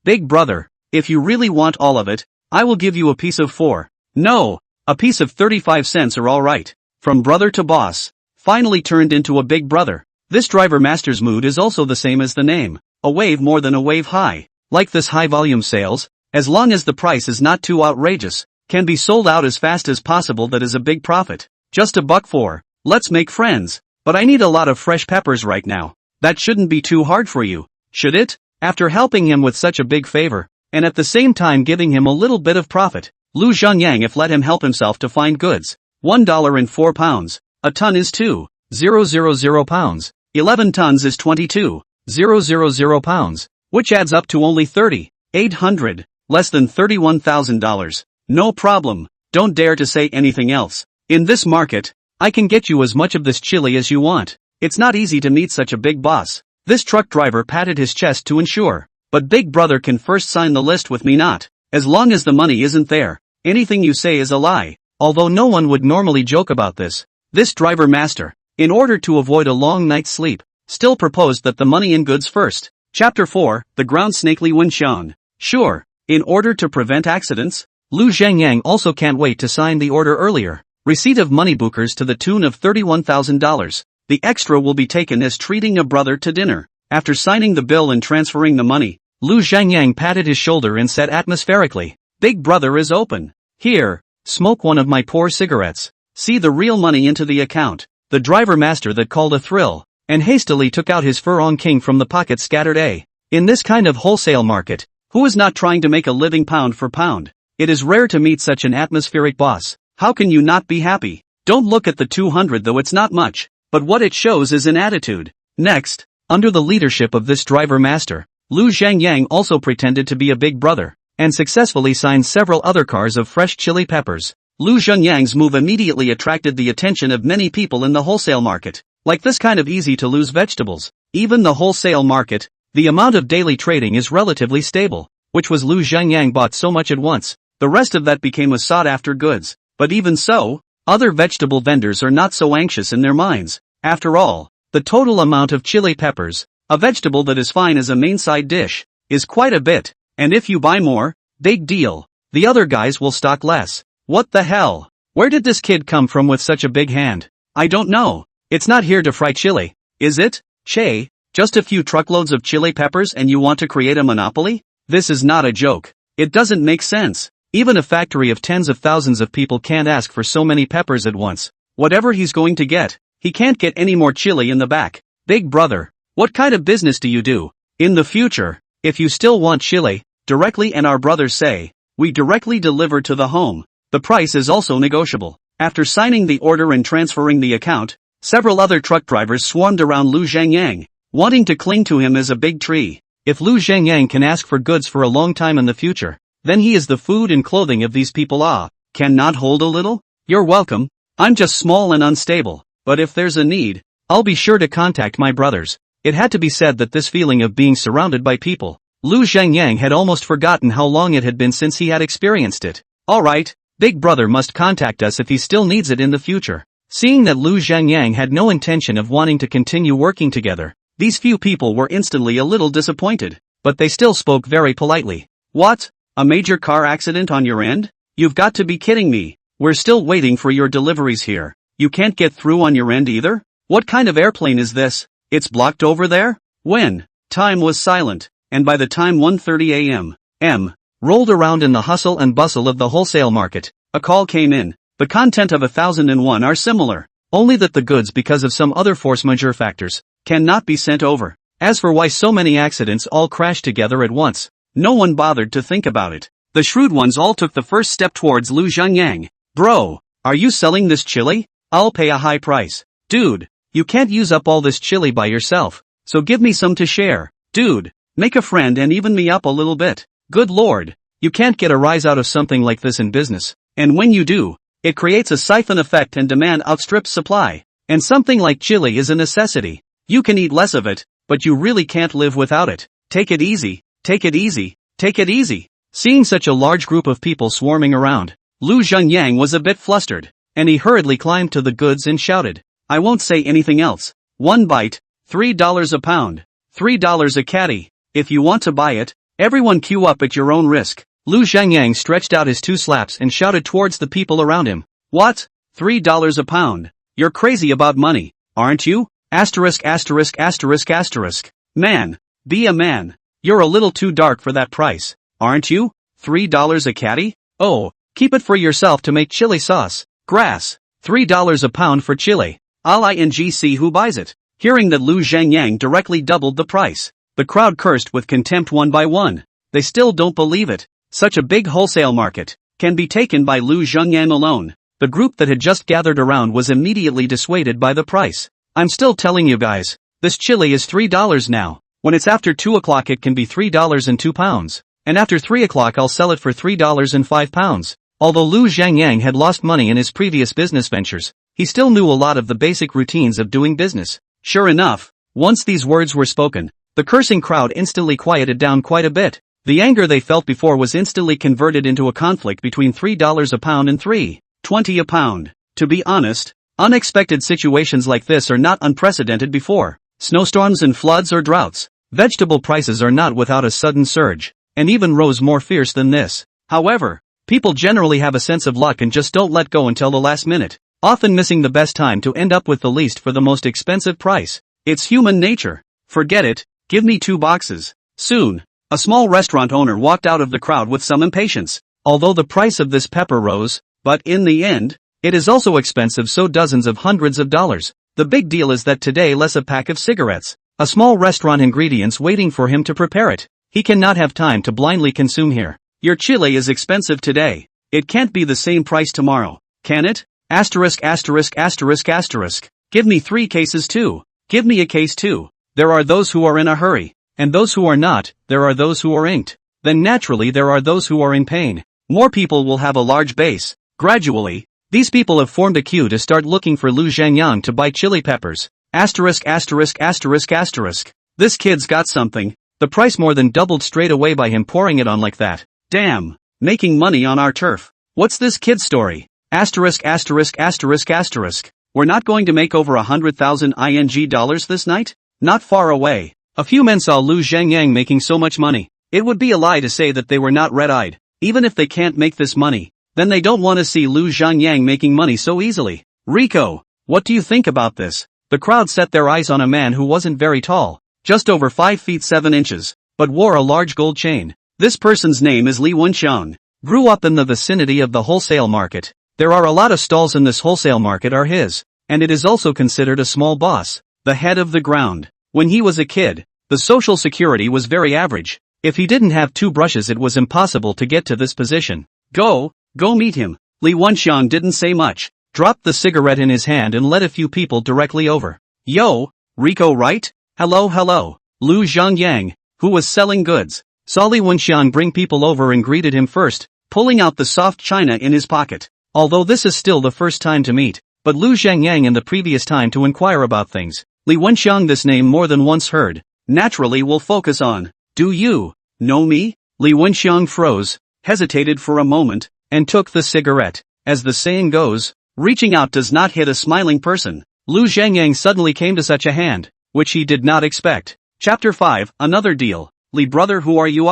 [SPEAKER 1] Big brother, if you really want all of it, I will give you a piece of 4. No, a piece of 35 cents are alright. From brother to boss, finally turned into a big brother. This driver master's mood is also the same as the name, a wave more than a wave high. Like this high volume sales, as long as the price is not too outrageous, can be sold out as fast as possible, that is a big profit. Just $1.04. Let's make friends. But I need a lot of fresh peppers right now. That shouldn't be too hard for you, should it? After helping him with such a big favor, and at the same time giving him a little bit of profit, Lu Zhengyang let him help himself to find goods. $1.04. A ton is 2,000 pounds. 11 tons is 22,000 pounds, which adds up to only 3,800, less than $31,000. No problem, don't dare to say anything else. In this market, I can get you as much of this chili as you want. It's not easy to meet such a big boss. This truck driver patted his chest to ensure. But big brother can first sign the list with me, not as long as the money isn't there. Anything you say is a lie. Although no one would normally joke about this, this driver master, in order to avoid a long night's sleep, still proposed that the money and goods first. Chapter 4, The Ground Snakely Wenxiang. Sure, in order to prevent accidents, Lu Zhengyang also can't wait to sign the order earlier. Receipt of money bookers to the tune of $31,000. The extra will be taken as treating a brother to dinner. After signing the bill and transferring the money, Lu Zhengyang patted his shoulder and said atmospherically, Big brother is open. Here, smoke one of my poor cigarettes. See the real money into the account. The driver master that called a thrill, and hastily took out his furong king from the pocket scattered a. In this kind of wholesale market, who is not trying to make a living pound for pound? It is rare to meet such an atmospheric boss. How can you not be happy? Don't look at the 200 though, it's not much, but what it shows is an attitude. Next, under the leadership of this driver master, Lu Zhengyang also pretended to be a big brother, and successfully signed several other cars of fresh chili peppers. Lu Zhengyang's move immediately attracted the attention of many people in the wholesale market. Like this kind of easy to lose vegetables, even the wholesale market, the amount of daily trading is relatively stable, which was Lu Zhengyang bought so much at once. The rest of that became a sought after goods. But even so, Other vegetable vendors are not so anxious in their minds. After all, the total amount of chili peppers, a vegetable that is fine as a main side dish, is quite a bit, and if you buy more, big deal, the other guys will stock less. What the hell? Where did this kid come from with such a big hand? I don't know. It's not here to fry chili, is it? Che, just a few truckloads of chili peppers and you want to create a monopoly? This is not a joke. It doesn't make sense. Even a factory of tens of thousands of people can't ask for so many peppers at once. Whatever he's going to get, he can't get any more chili in the back. Big brother, what kind of business do you do? In the future, if you still want chili, directly and our brothers say, we directly deliver to the home. The price is also negotiable. After signing the order and transferring the account, several other truck drivers swarmed around Lu Zhangyang, wanting to cling to him as a big tree. If Lu Zhangyang can ask for goods for a long time in the future, then he is the food and clothing of these people. Cannot hold a little? You're welcome. I'm just small and unstable, but if there's a need, I'll be sure to contact my brothers. It had to be said that this feeling of being surrounded by people, Lu Zhangyang had almost forgotten how long it had been since he had experienced it. Alright, Big Brother must contact us if he still needs it in the future. Seeing that Lu Zhangyang had no intention of wanting to continue working together, these few people were instantly a little disappointed, but they still spoke very politely. What? A major car accident on your end? You've got to be kidding me. We're still waiting for your deliveries here. You can't get through on your end either? What kind of airplane is this? It's blocked over there? When? Time was silent, and by the time 1:30 a.m. rolled around in the hustle and bustle of the wholesale market, a call came in. The content of 1001 are similar, only that the goods, because of some other force majeure factors, cannot be sent over. As for why so many accidents all crashed together at once, no one bothered to think about it. The shrewd ones all took the first step towards Lu Zhangyang. Bro, are you selling this chili? I'll pay a high price. Dude, you can't use up all this chili by yourself, so give me some to share. Dude, make a friend and even me up a little bit. Good lord, you can't get a rise out of something like this in business, and when you do, it creates a siphon effect and demand outstrips supply. And something like chili is a necessity. You can eat less of it, but you really can't live without it. Take it easy, take it easy, take it easy. Seeing such a large group of people swarming around, Lu Zhangyang was a bit flustered, and he hurriedly climbed to the goods and shouted, I won't say anything else. 1 bite, $3 a pound, $3 a caddy. If you want to buy it, everyone queue up at your own risk. Lu Zhangyang stretched out his 2 slaps and shouted towards the people around him. What? $3 a pound? You're crazy about money, aren't you? Asterisk asterisk asterisk asterisk. Man, be a man. You're a little too dark for that price, aren't you? $3 a caddy? Oh, keep it for yourself to make chili sauce. Grass. $3 a pound for chili. I'll see who buys it. Hearing that Lu Zhangyang directly doubled the price, the crowd cursed with contempt one by one. They still don't believe it. Such a big wholesale market can be taken by Lu Zhangyang alone. The group that had just gathered around was immediately dissuaded by the price. I'm still telling you guys, this chili is $3 now. When it's after 2 o'clock it can be $3.02, and after 3 o'clock I'll sell it for $3.05. Although Lu Zhangyang had lost money in his previous business ventures, he still knew a lot of the basic routines of doing business. Sure enough, once these words were spoken, the cursing crowd instantly quieted down quite a bit. The anger they felt before was instantly converted into a conflict between $3 a pound and $3.20 a pound. To be honest, unexpected situations like this are not unprecedented before. Snowstorms and floods or droughts. Vegetable prices are not without a sudden surge, and even rose more fierce than this. However, people generally have a sense of luck and just don't let go until the last minute, often missing the best time to end up with the least for the most expensive price. It's human nature. Forget it, give me 2 boxes. Soon, a small restaurant owner walked out of the crowd with some impatience. Although the price of this pepper rose, but in the end, it is also expensive, so dozens of hundreds of dollars. The big deal is that today less a pack of cigarettes, a small restaurant ingredients waiting for him to prepare it. He cannot have time to blindly consume here. Your chili is expensive today. It can't be the same price tomorrow, can it? Asterisk asterisk asterisk asterisk. Give me 3 cases too. Give me a case too. There are those who are in a hurry, and those who are not. There are those who are inked. Then naturally there are those who are in pain. More people will have a large base. Gradually, these people have formed a queue to start looking for Lu Zhangyang to buy chili peppers. Asterisk asterisk asterisk asterisk. This kid's got something. The price more than doubled straight away by him pouring it on like that. Damn, making money on our turf. What's this kid's story? Asterisk asterisk asterisk asterisk. We're not going to make over 100,000 ING this night? Not far away. A few men saw Lu Zhengyang making so much money. It would be a lie to say that they were not red-eyed. Even if they can't make this money, then they don't want to see Lu Zhengyang making money so easily. Rico, what do you think about this? The crowd set their eyes on a man who wasn't very tall, just over 5 feet 7 inches, but wore a large gold chain. This person's name is Li Wenxiang. Grew up in the vicinity of the wholesale market. There are a lot of stalls in this wholesale market are his, and it is also considered a small boss, the head of the ground. When he was a kid, the social security was very average. If he didn't have 2 brushes it was impossible to get to this position. Go meet him. Li Wenxiang didn't say much, dropped the cigarette in his hand and led a few people directly over. Yo, Rico right? Hello. Lu Zhengyang, who was selling goods, saw Li Wenxiang bring people over and greeted him first, pulling out the soft china in his pocket. Although this is still the first time to meet, but Lu Zhengyang in the previous time to inquire about things. Li Wenxiang, this name more than once heard, naturally will focus on. Do you know me? Li Wenxiang froze, hesitated for a moment, and took the cigarette. As the saying goes, reaching out does not hit a smiling person. Lu Zhengyang suddenly came to such a hand, which he did not expect. Chapter 5, Another Deal. Li brother, who are you?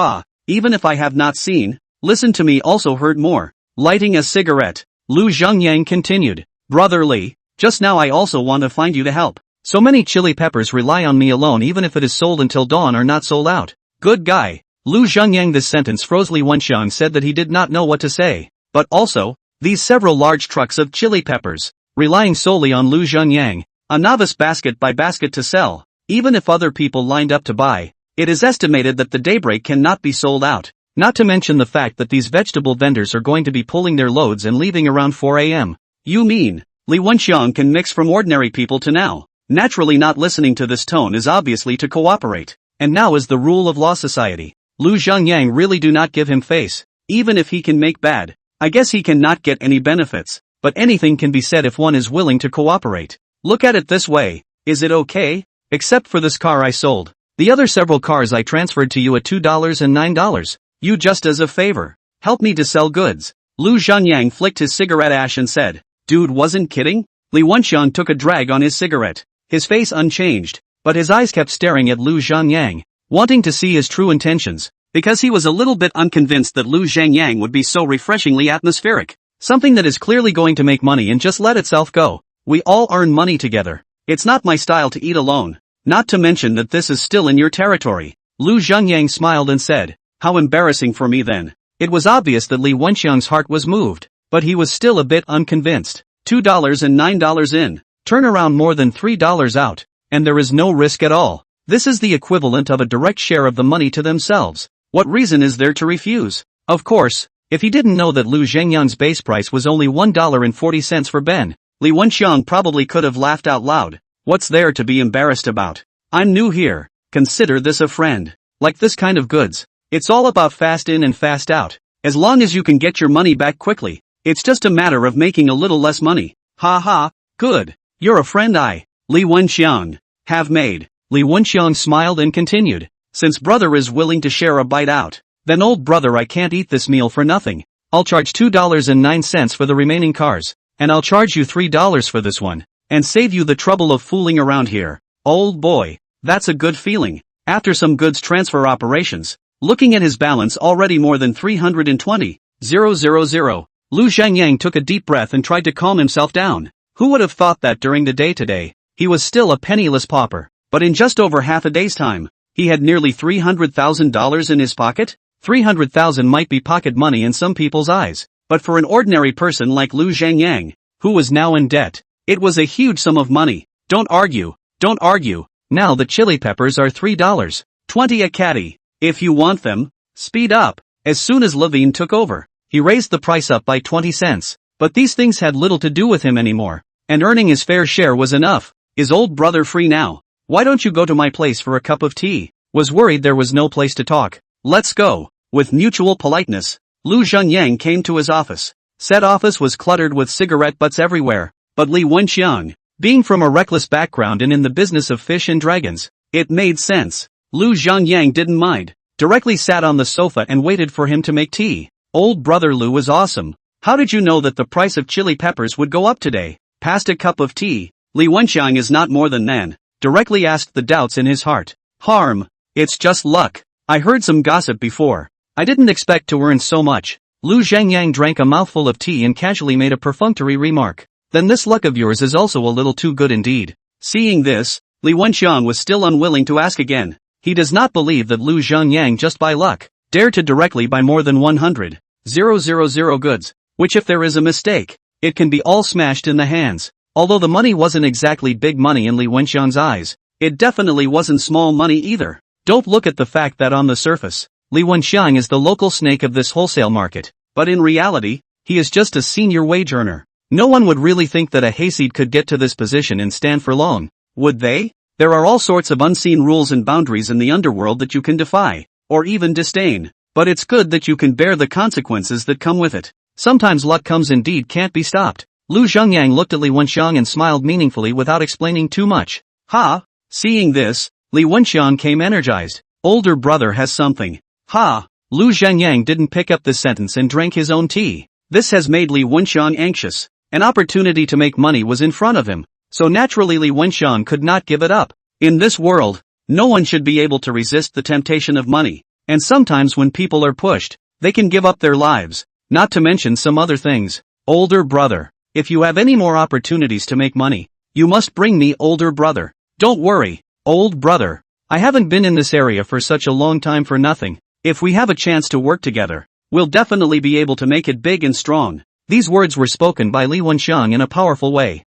[SPEAKER 1] Even if I have not seen, listen to me, also heard more. Lighting a cigarette, Lu Zhengyang continued. Brother Li, just now I also want to find you to help. So many chili peppers rely on me alone, even if it is sold until dawn or not sold out. Good guy. Lu Zhengyang, this sentence froze. Li Wenxiang said that he did not know what to say. But also, these several large trucks of chili peppers, relying solely on Lu Zhengyang, a novice basket by basket to sell, even if other people lined up to buy, it is estimated that the daybreak cannot be sold out. Not to mention the fact that these vegetable vendors are going to be pulling their loads and leaving around 4 a.m. You mean, Li Wenxiang can mix from ordinary people to now? Naturally, not listening to this tone is obviously to cooperate. And now is the rule of law society. Lu Zhengyang really do not give him face. Even if he can make bad, I guess he cannot get any benefits. But anything can be said if one is willing to cooperate. Look at it this way, is it okay? Except for this car I sold. The other several cars I transferred to you at $2 and $9. You just as a favor, help me to sell goods. Lu Zhengyang flicked his cigarette ash and said, dude wasn't kidding? Li Wenxiang took a drag on his cigarette, his face unchanged, but his eyes kept staring at Lu Zhengyang, wanting to see his true intentions, because he was a little bit unconvinced that Lu Zhengyang would be so refreshingly atmospheric. Something that is clearly going to make money and just let itself go. We all earn money together. It's not my style to eat alone. Not to mention that this is still in your territory. Lu Zhengyang smiled and said, how embarrassing for me then. It was obvious that Li Wenxiang's heart was moved, but he was still a bit unconvinced. $2 and $9 in, turn around more than $3 out, and there is no risk at all. This is the equivalent of a direct share of the money to themselves. What reason is there to refuse? Of course, if he didn't know that Lu Zhengyang's base price was only $1.40 for Ben, Li Wenxiang probably could have laughed out loud. What's there to be embarrassed about? I'm new here, consider this a friend. Like this kind of goods, it's all about fast in and fast out. As long as you can get your money back quickly, it's just a matter of making a little less money. Ha ha, good. You're a friend I, Li Wenxiang, have made. Li Wenxiang smiled and continued. Since brother is willing to share a bite out, then old brother, I can't eat this meal for nothing. I'll charge $2.09 for the remaining cars, and I'll charge you $3 for this one, and save you the trouble of fooling around here. Old boy, that's a good feeling. After some goods transfer operations, looking at his balance already more than 320,000, Lu Zhengyang took a deep breath and tried to calm himself down. Who would have thought that during the day today, he was still a penniless pauper, but in just over half a day's time, he had nearly $300,000 in his pocket? 300,000 might be pocket money in some people's eyes, but for an ordinary person like Lu Zhengyang, who was now in debt, it was a huge sum of money. Don't argue. Now the chili peppers are $3.20 a caddy. If you want them, speed up. As soon as Levine took over, he raised the price up by 20 cents. But these things had little to do with him anymore, and earning his fair share was enough. Is old brother free now? Why don't you go to my place for a cup of tea? Was worried there was no place to talk. Let's go. With mutual politeness, Lu Zhengyang came to his office. Said office was cluttered with cigarette butts everywhere, but Li Wenxiang, being from a reckless background and in the business of fish and dragons, it made sense. Lu Zhengyang didn't mind, directly sat on the sofa and waited for him to make tea. Old brother Lu was awesome. How did you know that the price of chili peppers would go up today? Past a cup of tea, Li Wenxiang is not more than man, directly asked the doubts in his heart. Harm. It's just luck. I heard some gossip before. I didn't expect to earn so much. Lu Zhangyang drank a mouthful of tea and casually made a perfunctory remark. Then this luck of yours is also a little too good indeed. Seeing this, Li Wenxiang was still unwilling to ask again. He does not believe that Lu Zhangyang just by luck dared to directly buy more than 100,000 goods, which if there is a mistake, it can be all smashed in the hands. Although the money wasn't exactly big money in Li Wenxiang's eyes, it definitely wasn't small money either. Don't look at the fact that on the surface, Li Wenxiang is the local snake of this wholesale market, but in reality, he is just a senior wage earner. No one would really think that a hayseed could get to this position and stand for long, would they? There are all sorts of unseen rules and boundaries in the underworld that you can defy, or even disdain, but it's good that you can bear the consequences that come with it. Sometimes luck comes indeed can't be stopped. Lu Zhangyang looked at Li Wenxiang and smiled meaningfully without explaining too much. Ha! Seeing this, Li Wenxiang came energized. Older brother has something. Ha! Lu Zhangyang didn't pick up this sentence and drank his own tea. This has made Li Wenxiang anxious. An opportunity to make money was in front of him, so naturally Li Wenxiang could not give it up. In this world, no one should be able to resist the temptation of money, and sometimes when people are pushed, they can give up their lives, not to mention some other things. Older brother. If you have any more opportunities to make money, you must bring me older brother. Don't worry, old brother. I haven't been in this area for such a long time for nothing. If we have a chance to work together, we'll definitely be able to make it big and strong. These words were spoken by Li Wenxiang in a powerful way.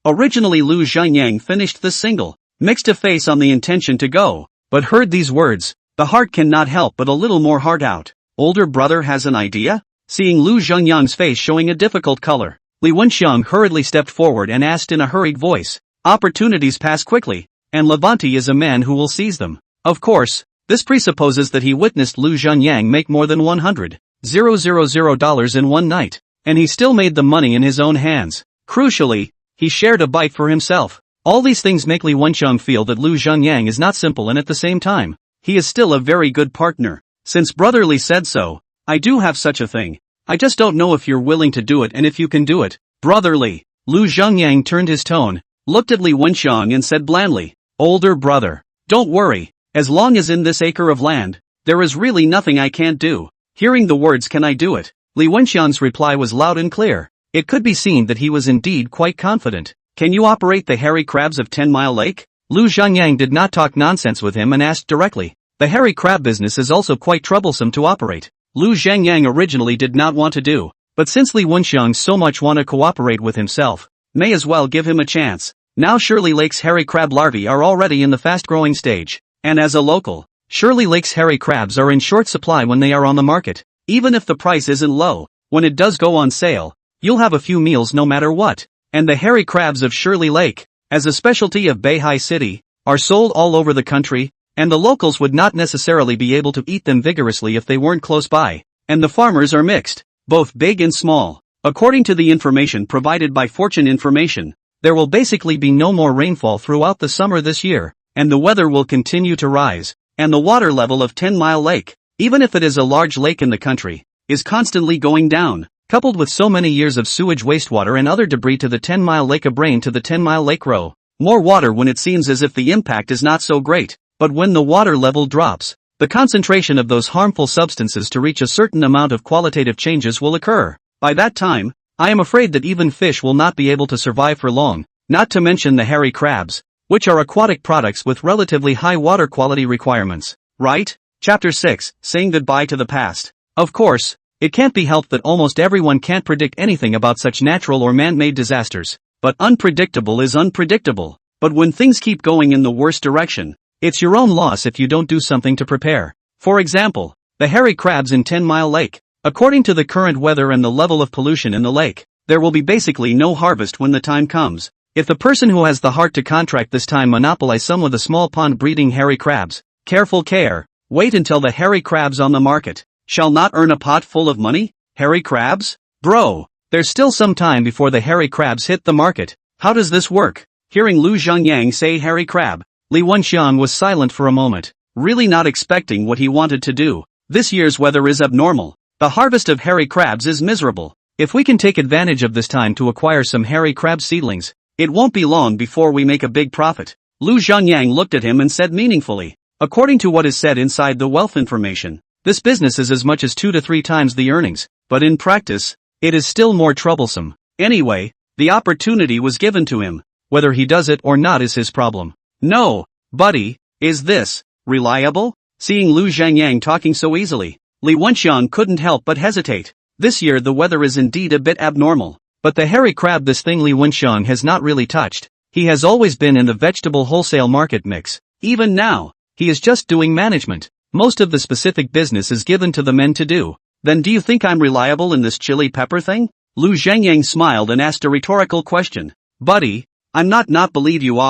[SPEAKER 1] Originally Lu Zhangyang finished the single, mixed a face on the intention to go, but heard these words, the heart cannot help but a little more heart out. Older brother has an idea? Seeing Lu Zhangyang's face showing a difficult color, Li Wenxiang hurriedly stepped forward and asked in a hurried voice, opportunities pass quickly, and Levanti is a man who will seize them. Of course, this presupposes that he witnessed Lu Zhangyang make more than $100,000 in one night, and he still made the money in his own hands. Crucially, he shared a bite for himself. All these things make Li Wenxiang feel that Lu Zhangyang is not simple and at the same time, he is still a very good partner. Since Brother Li said so, I do have such a thing. I just don't know if you're willing to do it and if you can do it. Brother Li. Lu Zhangyang turned his tone, looked at Li Wenxiang and said blandly, older brother, don't worry, as long as in this acre of land, there is really nothing I can't do. Hearing the words can I do it, Li Wenxiang's reply was loud and clear. It could be seen that he was indeed quite confident. Can you operate the hairy crabs of 10 Mile Lake? Lu Zhangyang did not talk nonsense with him and asked directly. The hairy crab business is also quite troublesome to operate. Lu Zhangyang originally did not want to do, but since Li Wenxiang so much want to cooperate with himself, may as well give him a chance. Now Shirley Lake's hairy crab larvae are already in the fast-growing stage, and as a local, Shirley Lake's hairy crabs are in short supply when they are on the market. Even if the price isn't low, when it does go on sale, you'll have a few meals no matter what. And the hairy crabs of Shirley Lake, as a specialty of Beihai City, are sold all over the country, and the locals would not necessarily be able to eat them vigorously if they weren't close by. And the farmers are mixed, both big and small. According to the information provided by Fortune Information, there will basically be no more rainfall throughout the summer this year, and the weather will continue to rise, and the water level of 10 Mile Lake, even if it is a large lake in the country, is constantly going down. Coupled with so many years of sewage wastewater and other debris to the 10 Mile Lake of brain to the 10 Mile Lake row, more water when it seems as if the impact is not so great, but when the water level drops, the concentration of those harmful substances to reach a certain amount of qualitative changes will occur. By that time, I am afraid that even fish will not be able to survive for long, not to mention the hairy crabs, which are aquatic products with relatively high water quality requirements. Right? Chapter 6, Saying Goodbye to the Past. Of course, it can't be helped that almost everyone can't predict anything about such natural or man-made disasters, but unpredictable is unpredictable. But when things keep going in the worst direction, it's your own loss if you don't do something to prepare. For example, the hairy crabs in 10 Mile Lake. According to the current weather and the level of pollution in the lake, there will be basically no harvest when the time comes. If the person who has the heart to contract this time monopolize some of the small pond breeding hairy crabs, careful care, wait until the hairy crabs on the market shall not earn a pot full of money? Hairy crabs? Bro, there's still some time before the hairy crabs hit the market. How does this work? Hearing Lu Zhangyang say hairy crab, Li Wenxiang was silent for a moment, really not expecting what he wanted to do. This year's weather is abnormal. The harvest of hairy crabs is miserable. If we can take advantage of this time to acquire some hairy crab seedlings, it won't be long before we make a big profit. Lu Zhangyang looked at him and said meaningfully, according to what is said inside the wealth information, this business is as much as 2 to 3 times the earnings, but in practice, it is still more troublesome. Anyway, the opportunity was given to him. Whether he does it or not is his problem. No, buddy, is this reliable? Seeing Lu Zhangyang talking so easily, Li Wenxiang couldn't help but hesitate. This year the weather is indeed a bit abnormal, but the hairy crab, this thing Li Wenxiang has not really touched. He has always been in the vegetable wholesale market mix. Even now, he is just doing management. Most of the specific business is given to the men to do. Then do you think I'm reliable in this chili pepper thing? Lu Zhangyang smiled and asked a rhetorical question. Buddy, I'm not believe you.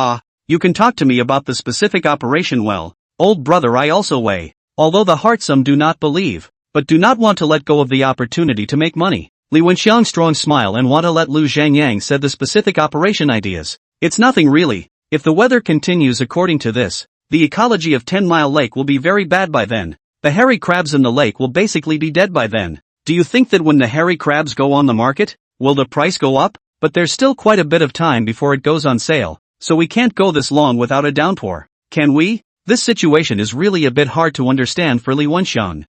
[SPEAKER 1] You can talk to me about the specific operation well. Old brother, I also weigh. Although the heart some do not believe, but do not want to let go of the opportunity to make money. Li Wenxiang strong smile and want to let Lu Zhangyang said the specific operation ideas. It's nothing really. If the weather continues according to this, the ecology of 10 Mile Lake will be very bad by then. The hairy crabs in the lake will basically be dead by then. Do you think that when the hairy crabs go on the market, will the price go up? But there's still quite a bit of time before it goes on sale, so we can't go this long without a downpour. Can we? This situation is really a bit hard to understand for Li Wenxiang.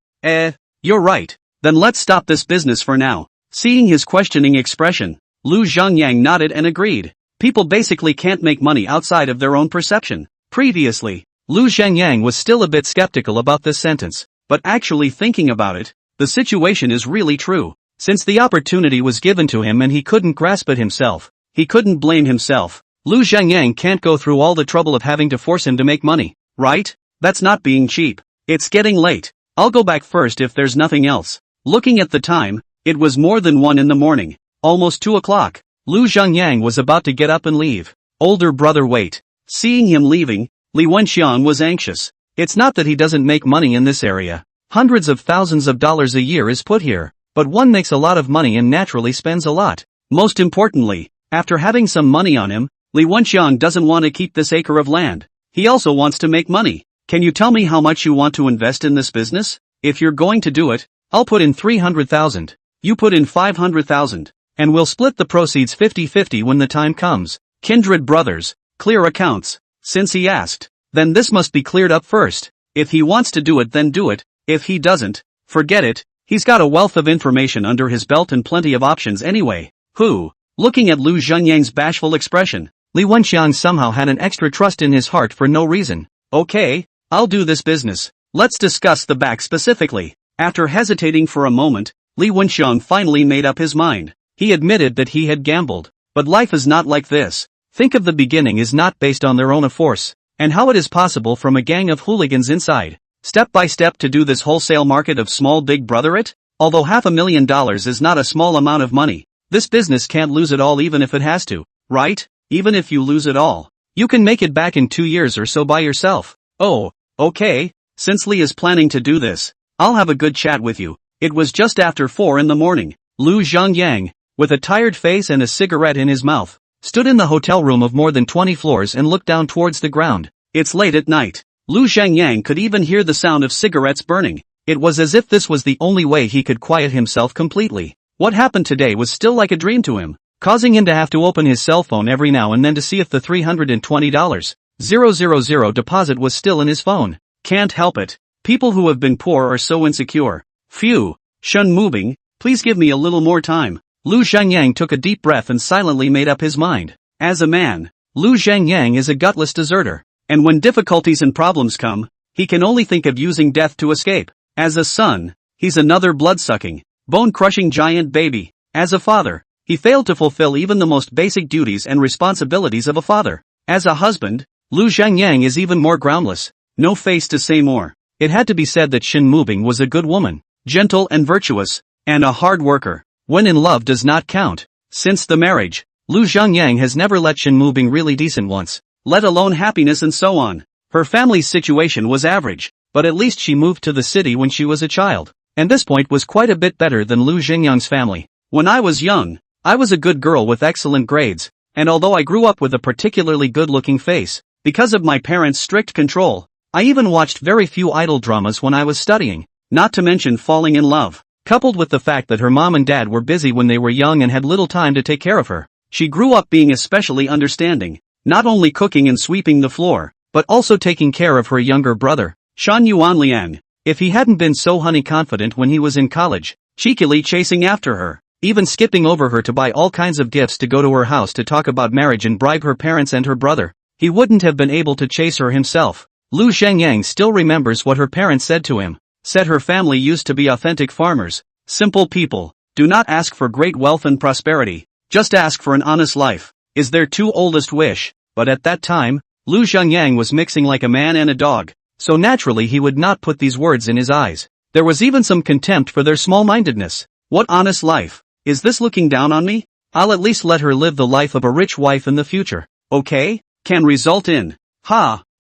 [SPEAKER 1] You're right. Then let's stop this business for now. Seeing his questioning expression, Lu Zhangyang nodded and agreed. People basically can't make money outside of their own perception. Previously, Lu Zhangyang was still a bit skeptical about this sentence, but actually thinking about it, the situation is really true. Since the opportunity was given to him and he couldn't grasp it himself, he couldn't blame himself. Lu Zhangyang can't go through all the trouble of having to force him to make money, right? That's not being cheap. It's getting late. I'll go back first if there's nothing else. Looking at the time, it was more than 1 in the morning, almost 2 o'clock. Lu Zhangyang was about to get up and leave. Older brother wait. Seeing him leaving, Li Wenxiang was anxious. It's not that he doesn't make money in this area. Hundreds of thousands of dollars a year is put here, but one makes a lot of money and naturally spends a lot. Most importantly, after having some money on him, Li Wenxiang doesn't want to keep this acre of land. He also wants to make money. Can you tell me how much you want to invest in this business? If you're going to do it, I'll put in 300,000. You put in 500,000. And we'll split the proceeds 50-50 when the time comes. Kindred brothers, clear accounts. Since he asked, then this must be cleared up first. If he wants to do it, then do it. If he doesn't, forget it. He's got a wealth of information under his belt and plenty of options anyway. Looking at Lu Zhangyang's bashful expression, Li Wenxiang somehow had an extra trust in his heart for no reason. Okay, I'll do this business. Let's discuss the back specifically. After hesitating for a moment, Li Wenxiang finally made up his mind. He admitted that he had gambled. But life is not like this. Think of the beginning is not based on their own force, and how it is possible from a gang of hooligans inside, step by step to do this wholesale market of small big brother it? Although $500,000 is not a small amount of money, this business can't lose it all even if it has to, right? Even if you lose it all, you can make it back in 2 years or so by yourself. Oh, okay, since Li is planning to do this, I'll have a good chat with you. It was just after 4 in the morning. Lu Zhangyang, with a tired face and a cigarette in his mouth, stood in the hotel room of more than 20 floors and looked down towards the ground. It's late at night. Lu Zhangyang could even hear the sound of cigarettes burning. It was as if this was the only way he could quiet himself completely. What happened today was still like a dream to him, causing him to have to open his cell phone every now and then to see if the $320,000 deposit was still in his phone. Can't help it. People who have been poor are so insecure. Phew. Shen Mubing, please give me a little more time. Lu Zhangyang took a deep breath and silently made up his mind. As a man, Lu Zhangyang is a gutless deserter, and when difficulties and problems come, he can only think of using death to escape. As a son, he's another blood-sucking, bone-crushing giant baby. As a father, he failed to fulfill even the most basic duties and responsibilities of a father. As a husband, Lu Zhangyang is even more groundless. No face to say more. It had to be said that Shen Mubing was a good woman, gentle and virtuous, and a hard worker. When in love does not count. Since the marriage, Lu Zhangyang has never let Shen Mubing really decent once, let alone happiness and so on. Her family's situation was average, but at least she moved to the city when she was a child, and this point was quite a bit better than Lu Zhangyang's family. When I was young, I was a good girl with excellent grades, and although I grew up with a particularly good-looking face, because of my parents' strict control, I even watched very few idol dramas when I was studying, not to mention falling in love. Coupled with the fact that her mom and dad were busy when they were young and had little time to take care of her, she grew up being especially understanding, not only cooking and sweeping the floor, but also taking care of her younger brother, Shan Yuanliang. If he hadn't been so honey-confident when he was in college, cheekily chasing after her, even skipping over her to buy all kinds of gifts to go to her house to talk about marriage and bribe her parents and her brother, he wouldn't have been able to chase her himself. Lu Zhengyang still remembers what her parents said to him. Said her family used to be authentic farmers, simple people, do not ask for great wealth and prosperity, just ask for an honest life, is their two oldest wish. But at that time, Lu Zhengyang was mixing like a man and a dog, so naturally he would not put these words in his eyes. There was even some contempt for their small-mindedness. What honest life? Is this looking down on me? I'll at least let her live the life of a rich wife in the future, okay? Can result in.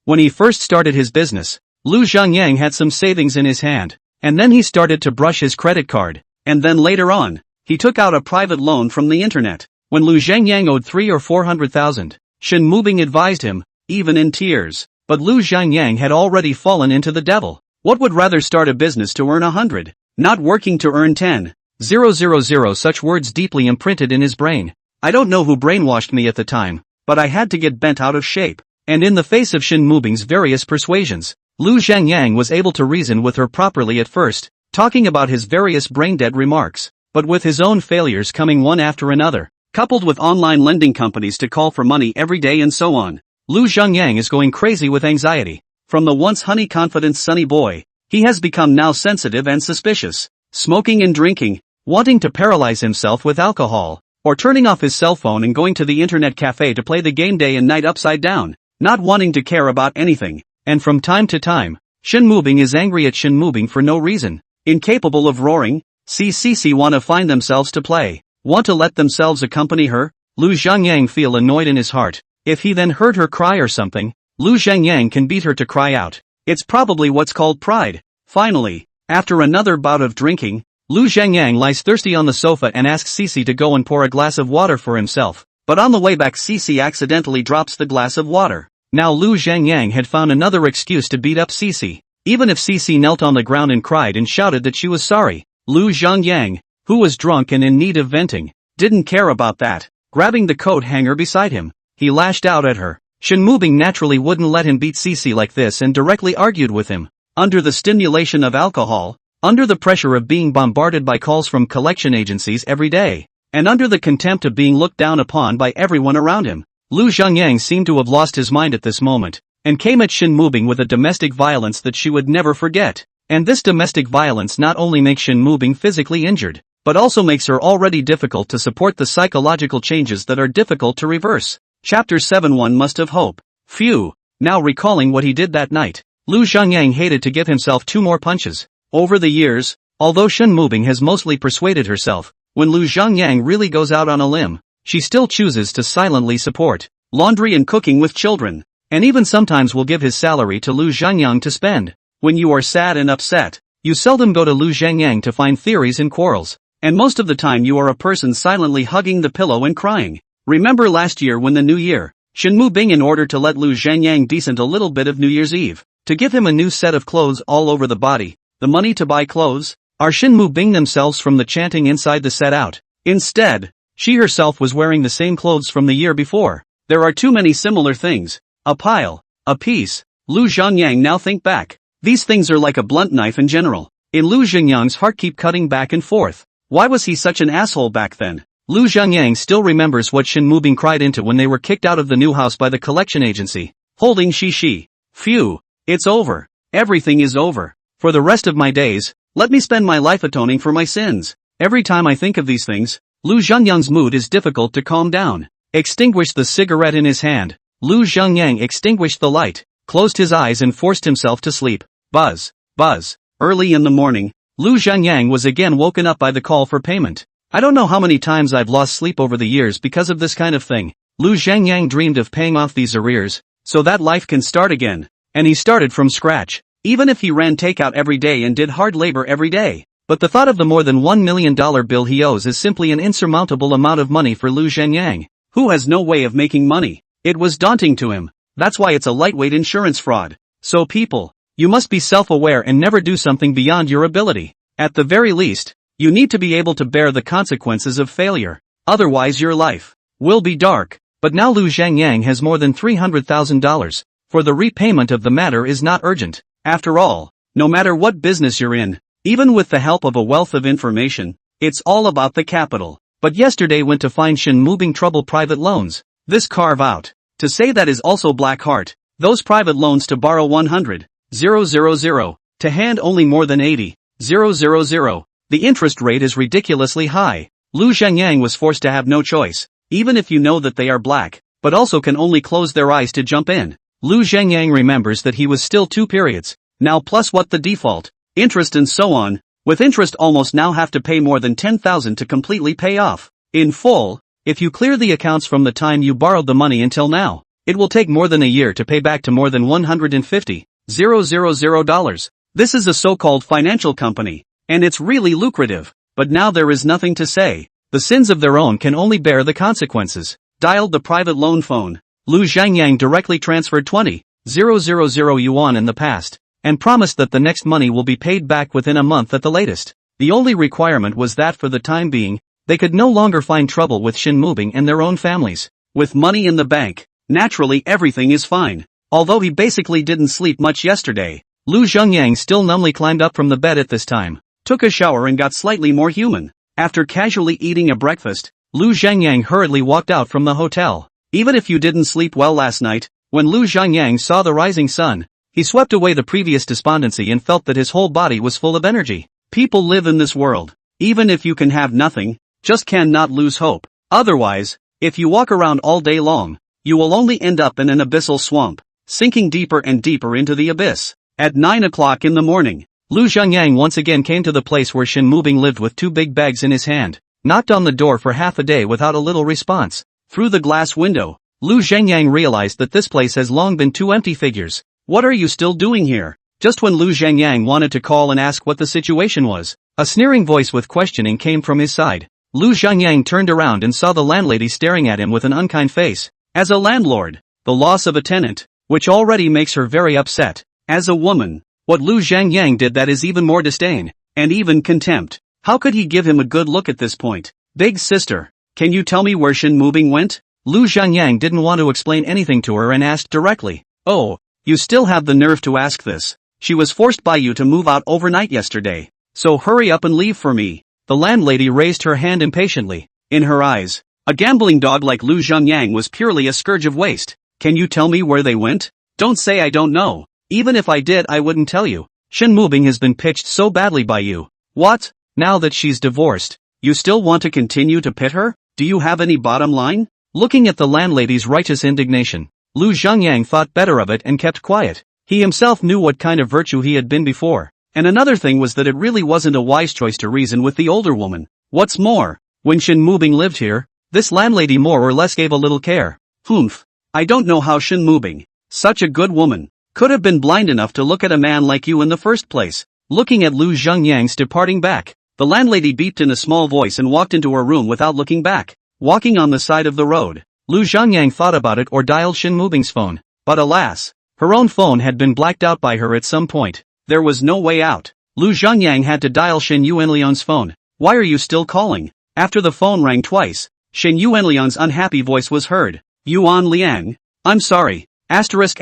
[SPEAKER 1] When he first started his business, Lu Zhengyang had some savings in his hand, and then he started to brush his credit card, and then later on, he took out a private loan from the internet. When Lu Zhengyang owed 3 or 400,000, Shen Mubing advised him, even in tears, but Lu Zhengyang had already fallen into the devil. What would rather start a business to earn 100, not working to earn 10? 000 such words deeply imprinted in his brain. I don't know who brainwashed me at the time, but I had to get bent out of shape. And in the face of Shen Mubing's various persuasions, Lu Zhengyang was able to reason with her properly at first, talking about his various brain-dead remarks, but with his own failures coming one after another, coupled with online lending companies to call for money every day and so on, Lu Zhengyang is going crazy with anxiety. From the once honey-confident sunny boy, he has become now sensitive and suspicious, smoking and drinking, wanting to paralyze himself with alcohol, or turning off his cell phone and going to the internet cafe to play the game day and night upside down, not wanting to care about anything. And from time to time, Shen Mubing is angry at Shen Mubing for no reason, incapable of roaring. CCC want to find themselves to play, want to let themselves accompany her. Lu Zhengyang feel annoyed in his heart. If he then heard her cry or something, Lu Zhengyang can beat her to cry out. It's probably what's called pride. Finally, after another bout of drinking, Lu Zhengyang lies thirsty on the sofa and asks Cici to go and pour a glass of water for himself, but on the way back Cici accidentally drops the glass of water. Now Lu Zhengyang had found another excuse to beat up Cici, even if Cici knelt on the ground and cried and shouted that she was sorry. Lu Zhengyang, who was drunk and in need of venting, didn't care about that. Grabbing the coat hanger beside him, he lashed out at her. Shen Mubing naturally wouldn't let him beat Cici like this and directly argued with him. Under the stimulation of alcohol, under the pressure of being bombarded by calls from collection agencies every day, and under the contempt of being looked down upon by everyone around him, Lu Zhengyang seemed to have lost his mind at this moment, and came at Shen Mubing with a domestic violence that she would never forget. And this domestic violence not only makes Shen Mubing physically injured, but also makes her already difficult to support the psychological changes that are difficult to reverse. Chapter 7. One must have hope. Phew. Now recalling what he did that night, Lu Zhengyang hated to give himself 2 more punches. Over the years, although Shen Mubing has mostly persuaded herself, when Lu Zhengyang really goes out on a limb, she still chooses to silently support laundry and cooking with children, and even sometimes will give his salary to Lu Zhengyang to spend. When you are sad and upset, you seldom go to Lu Zhengyang to find theories and quarrels, and most of the time you are a person silently hugging the pillow and crying. Remember last year when the New Year, Shen Mubing in order to let Lu Zhengyang decent a little bit of New Year's Eve, to give him a new set of clothes all over the body, the money to buy clothes, are Shen Mubing themselves from the chanting inside the set out. Instead, she herself was wearing the same clothes from the year before. There are too many similar things. A pile, a piece. Lu Zhengyang now think back. These things are like a blunt knife in general. In Lu Zhengyang's heart keep cutting back and forth. Why was he such an asshole back then? Lu Zhengyang still remembers what Shen Mubing cried into when they were kicked out of the new house by the collection agency. Holding Shishi. Phew. It's over. Everything is over. For the rest of my days, let me spend my life atoning for my sins. Every time I think of these things, Lu Zhengyang's mood is difficult to calm down. Extinguished the cigarette in his hand, Lu Zhengyang extinguished the light, closed his eyes and forced himself to sleep. Buzz, buzz. Early in the morning, Lu Zhengyang was again woken up by the call for payment. I don't know how many times I've lost sleep over the years because of this kind of thing. Lu Zhengyang dreamed of paying off these arrears, so that life can start again. And he started from scratch, even if he ran takeout every day and did hard labor every day. But the thought of the more than $1 million bill he owes is simply an insurmountable amount of money for Lu Zhengyang, who has no way of making money. It was daunting to him. That's why it's a lightweight insurance fraud. So people, you must be self-aware and never do something beyond your ability. At the very least, You need to be able to bear the consequences of failure. Otherwise your life will be dark. But now Lu Zhangyang has more than $300,000. For the repayment of the matter is not urgent. After all, no matter what business you're in, even with the help of a wealth of information, it's all about the capital. But yesterday went to find Shin moving trouble private loans. This carve out. To say that is also black heart. Those private loans to borrow 100,000 to hand only more than 80,000. The interest rate is ridiculously high. Lu Zhangyang was forced to have no choice, even if you know that they are black, but also can only close their eyes to jump in. Lu Zhangyang remembers that he was still 2 periods, now plus what the default, interest and so on, with interest almost now have to pay more than 10,000 to completely pay off. In full, if you clear the accounts from the time you borrowed the money until now, it will take more than a year to pay back to more than $150,000. This is a so-called financial company, and it's really lucrative, but now there is nothing to say. The sins of their own can only bear the consequences. Dialed the private loan phone. Lu Zhangyang directly transferred 20,000 yuan in the past, and promised that the next money will be paid back within a month at the latest. The only requirement was that for the time being, they could no longer find trouble with Shin Mubing and their own families. With money in the bank, naturally everything is fine. Although he basically didn't sleep much yesterday, Lu Zhangyang still numbly climbed up from the bed at this time, took a shower and got slightly more human. After casually eating a breakfast, Lu Zhangyang hurriedly walked out from the hotel. Even if you didn't sleep well last night, when Lu Zhangyang saw the rising sun, he swept away the previous despondency and felt that his whole body was full of energy. People live in this world. Even if you can have nothing, just cannot lose hope. Otherwise, if you walk around all day long, you will only end up in an abyssal swamp, sinking deeper and deeper into the abyss. At 9 o'clock in the morning, Lu Zhangyang once again came to the place where Shin Mubing lived with 2 big bags in his hand, knocked on the door for half a day without a little response. Through the glass window, Lu Zhangyang realized that this place has long been 2 empty figures. What are you still doing here? Just when Lu Zhangyang wanted to call and ask what the situation was, a sneering voice with questioning came from his side. Lu Zhangyang turned around and saw the landlady staring at him with an unkind face. As a landlord, the loss of a tenant, which already makes her very upset. As a woman, what Lu Zhangyang did that is even more disdain, and even contempt. How could he give him a good look at this point? Big sister, can you tell me where Shin Mubing went? Lu Zhangyang didn't want to explain anything to her and asked directly. Oh, you still have the nerve to ask this. She was forced by you to move out overnight yesterday. So hurry up and leave for me. The landlady raised her hand impatiently. In her eyes, a gambling dog like Lu Zhangyang was purely a scourge of waste. Can you tell me where they went? Don't say I don't know. Even if I did I wouldn't tell you. Shin Mubing has been pitched so badly by you. What? Now that she's divorced, you still want to continue to pit her? Do you have any bottom line? Looking at the landlady's righteous indignation, Lu Zhangyang thought better of it and kept quiet. He himself knew what kind of virtue he had been before. And another thing was that it really wasn't a wise choice to reason with the older woman. What's more, when Shin Mubing lived here, this landlady more or less gave a little care. Humph. I don't know how Shin Mubing, such a good woman, could have been blind enough to look at a man like you in the first place. Looking at Lu Zhangyang's departing back, the landlady beeped in a small voice and walked into her room without looking back. Walking on the side of the road, Lu Zhangyang thought about it or dialed Shin Mubing's phone. But alas, her own phone had been blacked out by her at some point. There was no way out. Lu Zhangyang had to dial Shin Yuanliang's phone. Why are you still calling? After the phone rang twice, Shin Yuanliang's unhappy voice was heard. Yuan Liang? I'm sorry. Asterisk.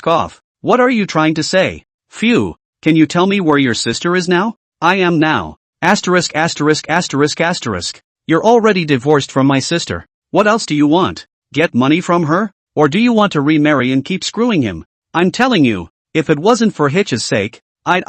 [SPEAKER 1] Off. What are you trying to say? Phew. Can you tell me where your sister is now? I am now. Asterisk. You're already divorced from my sister. What else do you want? Get money from her? Or do you want to remarry and keep screwing him? I'm telling you, if it wasn't for Hitch's sake, I'd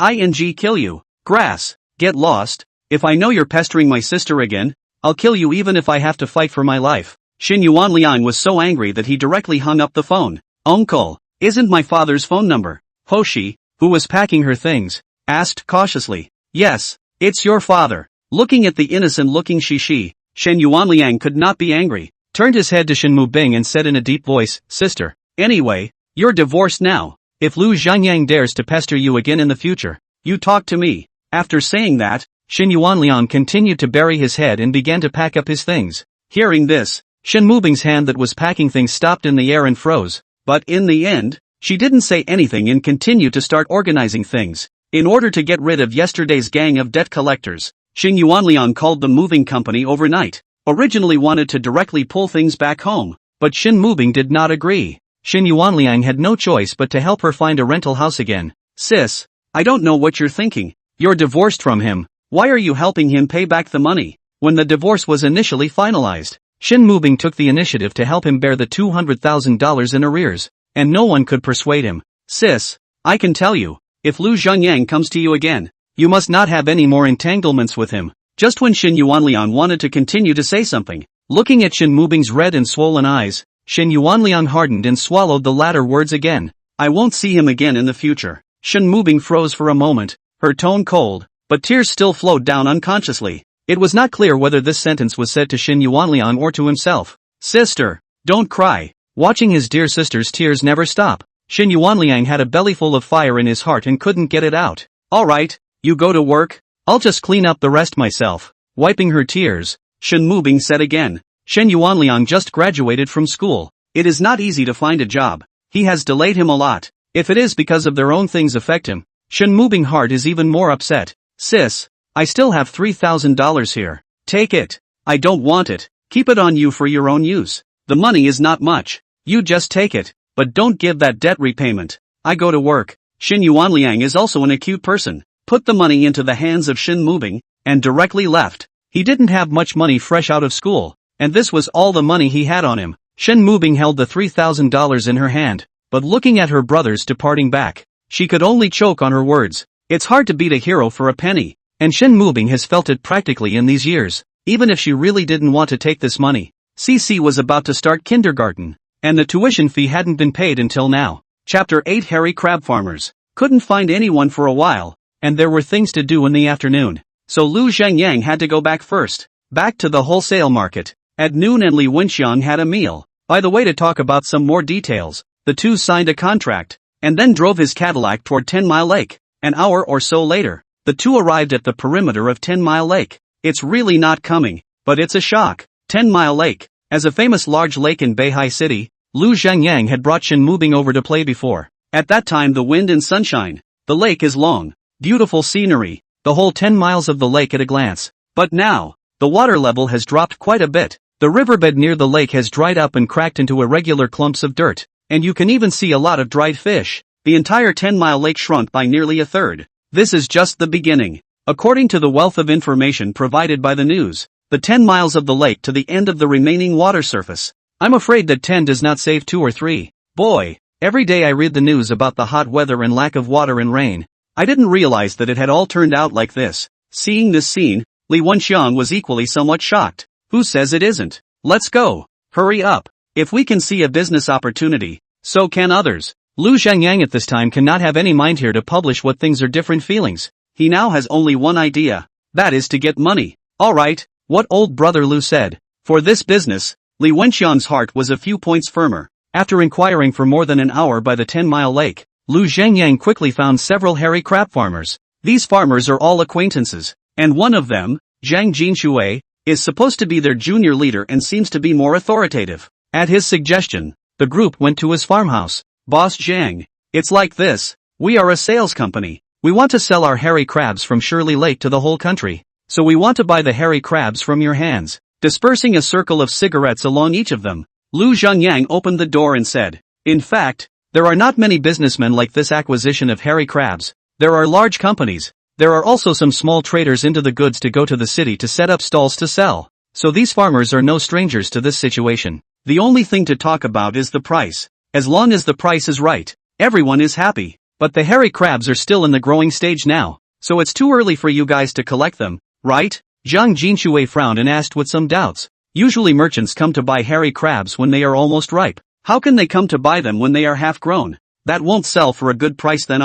[SPEAKER 1] kill you. Grass. Get lost. If I know you're pestering my sister again, I'll kill you even if I have to fight for my life. Shin Yuanliang was so angry that he directly hung up the phone. Uncle, isn't my father's phone number? Hoshi, who was packing her things, asked cautiously. Yes, it's your father. Looking at the innocent-looking Shishi, Shin Yuanliang could not be angry, turned his head to Shin Mubing and said in a deep voice, Sister, anyway, you're divorced now. If Lu Zhangyang dares to pester you again in the future, you talk to me. After saying that, Shin Yuanliang continued to bury his head and began to pack up his things. Hearing this, Shin Mubing's hand that was packing things stopped in the air and froze, but in the end, she didn't say anything and continued to start organizing things. In order to get rid of yesterday's gang of debt collectors, Xing Yuanliang called the moving company overnight. Originally wanted to directly pull things back home, but Shin Mubing did not agree. Xing Yuanliang had no choice but to help her find a rental house again. Sis, I don't know what you're thinking. You're divorced from him. Why are you helping him pay back the money? When the divorce was initially finalized, Shin Mubing took the initiative to help him bear the $200,000 in arrears, and no one could persuade him. Sis, I can tell you, if Lu Zhengyang comes to you again, you must not have any more entanglements with him. Just when Shin Yuanliang wanted to continue to say something, looking at Shin Mubing's red and swollen eyes, Shin Yuanliang hardened and swallowed the latter words again. I won't see him again in the future. Shin Mubing froze for a moment, her tone cold, but tears still flowed down unconsciously. It was not clear whether this sentence was said to Shin Yuanliang or to himself. Sister, don't cry. Watching his dear sister's tears never stop, Shin Yuanliang had a bellyful of fire in his heart and couldn't get it out. Alright, you go to work, I'll just clean up the rest myself. Wiping her tears, Shin Mubing said again. Shin Yuanliang just graduated from school. It is not easy to find a job. He has delayed him a lot. If it is because of their own things affect him, Shin Mubing's heart is even more upset. Sis, I still have $3,000 here. Take it. I don't want it. Keep it on you for your own use. The money is not much. You just take it, but don't give that debt repayment. I go to work. Shin Yuanliang is also an acute person. Put the money into the hands of Shin Mubing, and directly left. He didn't have much money fresh out of school, and this was all the money he had on him. Shin Mubing held the $3,000 in her hand, but looking at her brothers departing back, she could only choke on her words. It's hard to beat a hero for a penny, and Shin Mubing has felt it practically in these years. Even if she really didn't want to take this money, CC was about to start kindergarten, and the tuition fee hadn't been paid until now. Chapter 8 Hairy Crab Farmers. Couldn't find anyone for a while, and there were things to do in the afternoon, so Lu Zhengyang had to go back first, back to the wholesale market. At noon and Li Wenxiang had a meal. By the way, to talk about some more details, the two signed a contract, and then drove his Cadillac toward 10 Mile Lake. An hour or so later, the two arrived at the perimeter of 10 Mile Lake. It's really not coming, but it's a shock. 10 Mile Lake, as a famous large lake in Beihai City, Lu Zhengyang had brought Shin Mubing over to play before. At that time the wind and sunshine, the lake is long, beautiful scenery, the whole 10 miles of the lake at a glance. But now, the water level has dropped quite a bit. The riverbed near the lake has dried up and cracked into irregular clumps of dirt, and you can even see a lot of dried fish. The entire 10 Mile Lake shrunk by nearly a third. This is just the beginning. According to the wealth of information provided by the news, the 10 miles of the lake to the end of the remaining water surface. I'm afraid that 10 does not save 2 or 3. Boy, every day I read the news about the hot weather and lack of water and rain. I didn't realize that it had all turned out like this. Seeing this scene, Li Wenxiang was equally somewhat shocked. Who says it isn't? Let's go. Hurry up. If we can see a business opportunity, so can others. Lu Zhengyang at this time cannot have any mind here to publish what things are different feelings. He now has only one idea. That is to get money. Alright, what old brother Lu said. For this business, Li Wenxiang's heart was a few points firmer. After inquiring for more than an hour by the 10 Mile Lake, Lu Zhengyang quickly found several hairy crab farmers. These farmers are all acquaintances, and one of them, Zhang Jinshui, is supposed to be their junior leader and seems to be more authoritative. At his suggestion, the group went to his farmhouse. Boss Zhang, it's like this. We are a sales company. We want to sell our hairy crabs from Shirley Lake to the whole country. So we want to buy the hairy crabs from your hands. Dispersing a circle of cigarettes along each of them, Lu Zhengyang opened the door and said, in fact, there are not many businessmen like this acquisition of hairy crabs. There are large companies. There are also some small traders into the goods to go to the city to set up stalls to sell. So these farmers are no strangers to this situation. The only thing to talk about is the price. As long as the price is right, everyone is happy. But the hairy crabs are still in the growing stage now, so it's too early for you guys to collect them, right? Zhang Jinshui frowned and asked with some doubts. Usually merchants come to buy hairy crabs when they are almost ripe. How can they come to buy them when they are half grown? That won't sell for a good price then.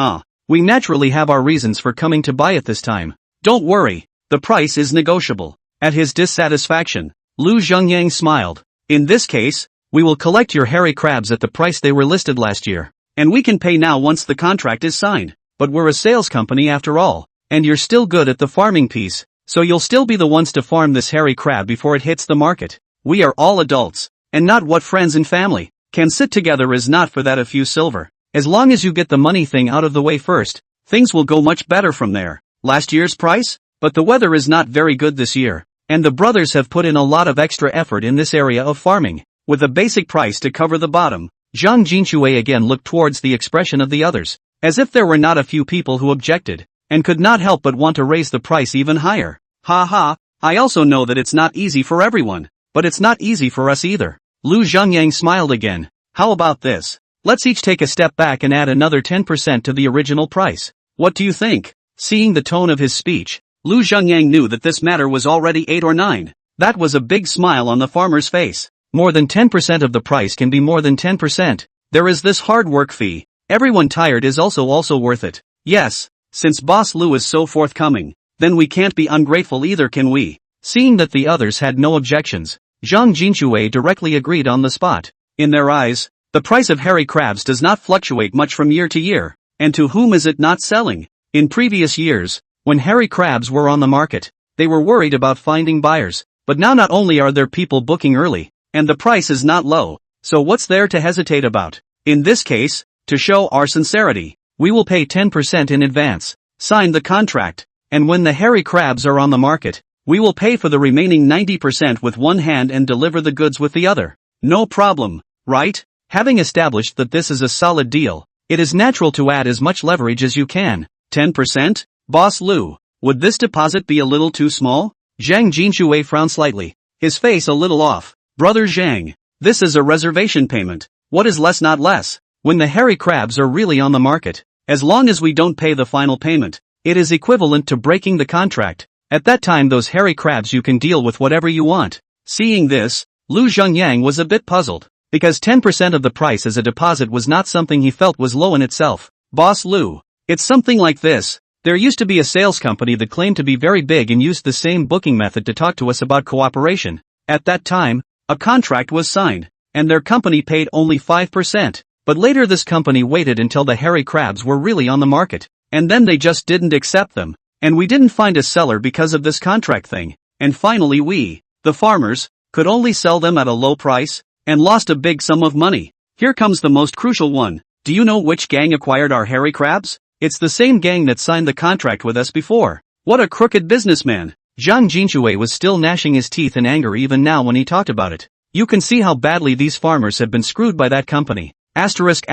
[SPEAKER 1] We naturally have our reasons for coming to buy it this time. Don't worry, the price is negotiable. At his dissatisfaction, Lu Zhengyang smiled. In this case, we will collect your hairy crabs at the price they were listed last year. And we can pay now once the contract is signed. But we're a sales company after all. And you're still good at the farming piece, so you'll still be the ones to farm this hairy crab before it hits the market. We are all adults, and not what friends and family can sit together is not for that a few silver. As long as you get the money thing out of the way first, Things will go much better from there. Last year's price? But the weather is not very good this year. And the brothers have put in a lot of extra effort in this area of farming. With a basic price to cover the bottom, Zhang Jinxue again looked towards the expression of the others, as if there were not a few people who objected, and could not help but want to raise the price even higher. Ha ha, I also know that it's not easy for everyone, but it's not easy for us either. Lu Zhengyang smiled again. How about this? Let's each take a step back and add another 10% to the original price. What do you think? Seeing the tone of his speech, Lu Zhengyang knew that this matter was already 8 or 9. That was a big smile on the farmer's face. More than 10% of the price can be more than 10%. There is this hard work fee. Everyone tired is also worth it. Yes, since Boss Lu is so forthcoming, then we can't be ungrateful either, can we? Seeing that the others had no objections, Zhang Jinxue directly agreed on the spot. In their eyes, the price of hairy crabs does not fluctuate much from year to year, and to whom is it not selling? In previous years, when hairy crabs were on the market, they were worried about finding buyers, but now not only are there people booking early, and the price is not low, so what's there to hesitate about? In this case, to show our sincerity, we will pay 10% in advance, sign the contract, and when the hairy crabs are on the market, we will pay for the remaining 90% with one hand and deliver the goods with the other. No problem, right? Having established that this is a solid deal, it is natural to add as much leverage as you can. 10%? Boss Lu, would this deposit be a little too small? Zhang Jinxue frowned slightly, his face a little off. Brother Zhang, this is a reservation payment. What is less not less? When the hairy crabs are really on the market, as long as we don't pay the final payment, it is equivalent to breaking the contract. At that time those hairy crabs you can deal with whatever you want. Seeing this, Lu Zhengyang was a bit puzzled, because 10% of the price as a deposit was not something he felt was low in itself. Boss Lu, it's something like this. There used to be a sales company that claimed to be very big and used the same booking method to talk to us about cooperation. At that time, a contract was signed, and their company paid only 5%. But later this company waited until the hairy crabs were really on the market, and then they just didn't accept them, and we didn't find a seller because of this contract thing, and finally we, the farmers, could only sell them at a low price, and lost a big sum of money. Here comes the most crucial one. Do you know which gang acquired our hairy crabs? It's the same gang that signed the contract with us before. What a crooked businessman. Zhang Jinxue was still gnashing his teeth in anger even now when he talked about it. You can see how badly these farmers have been screwed by that company. Asterisk.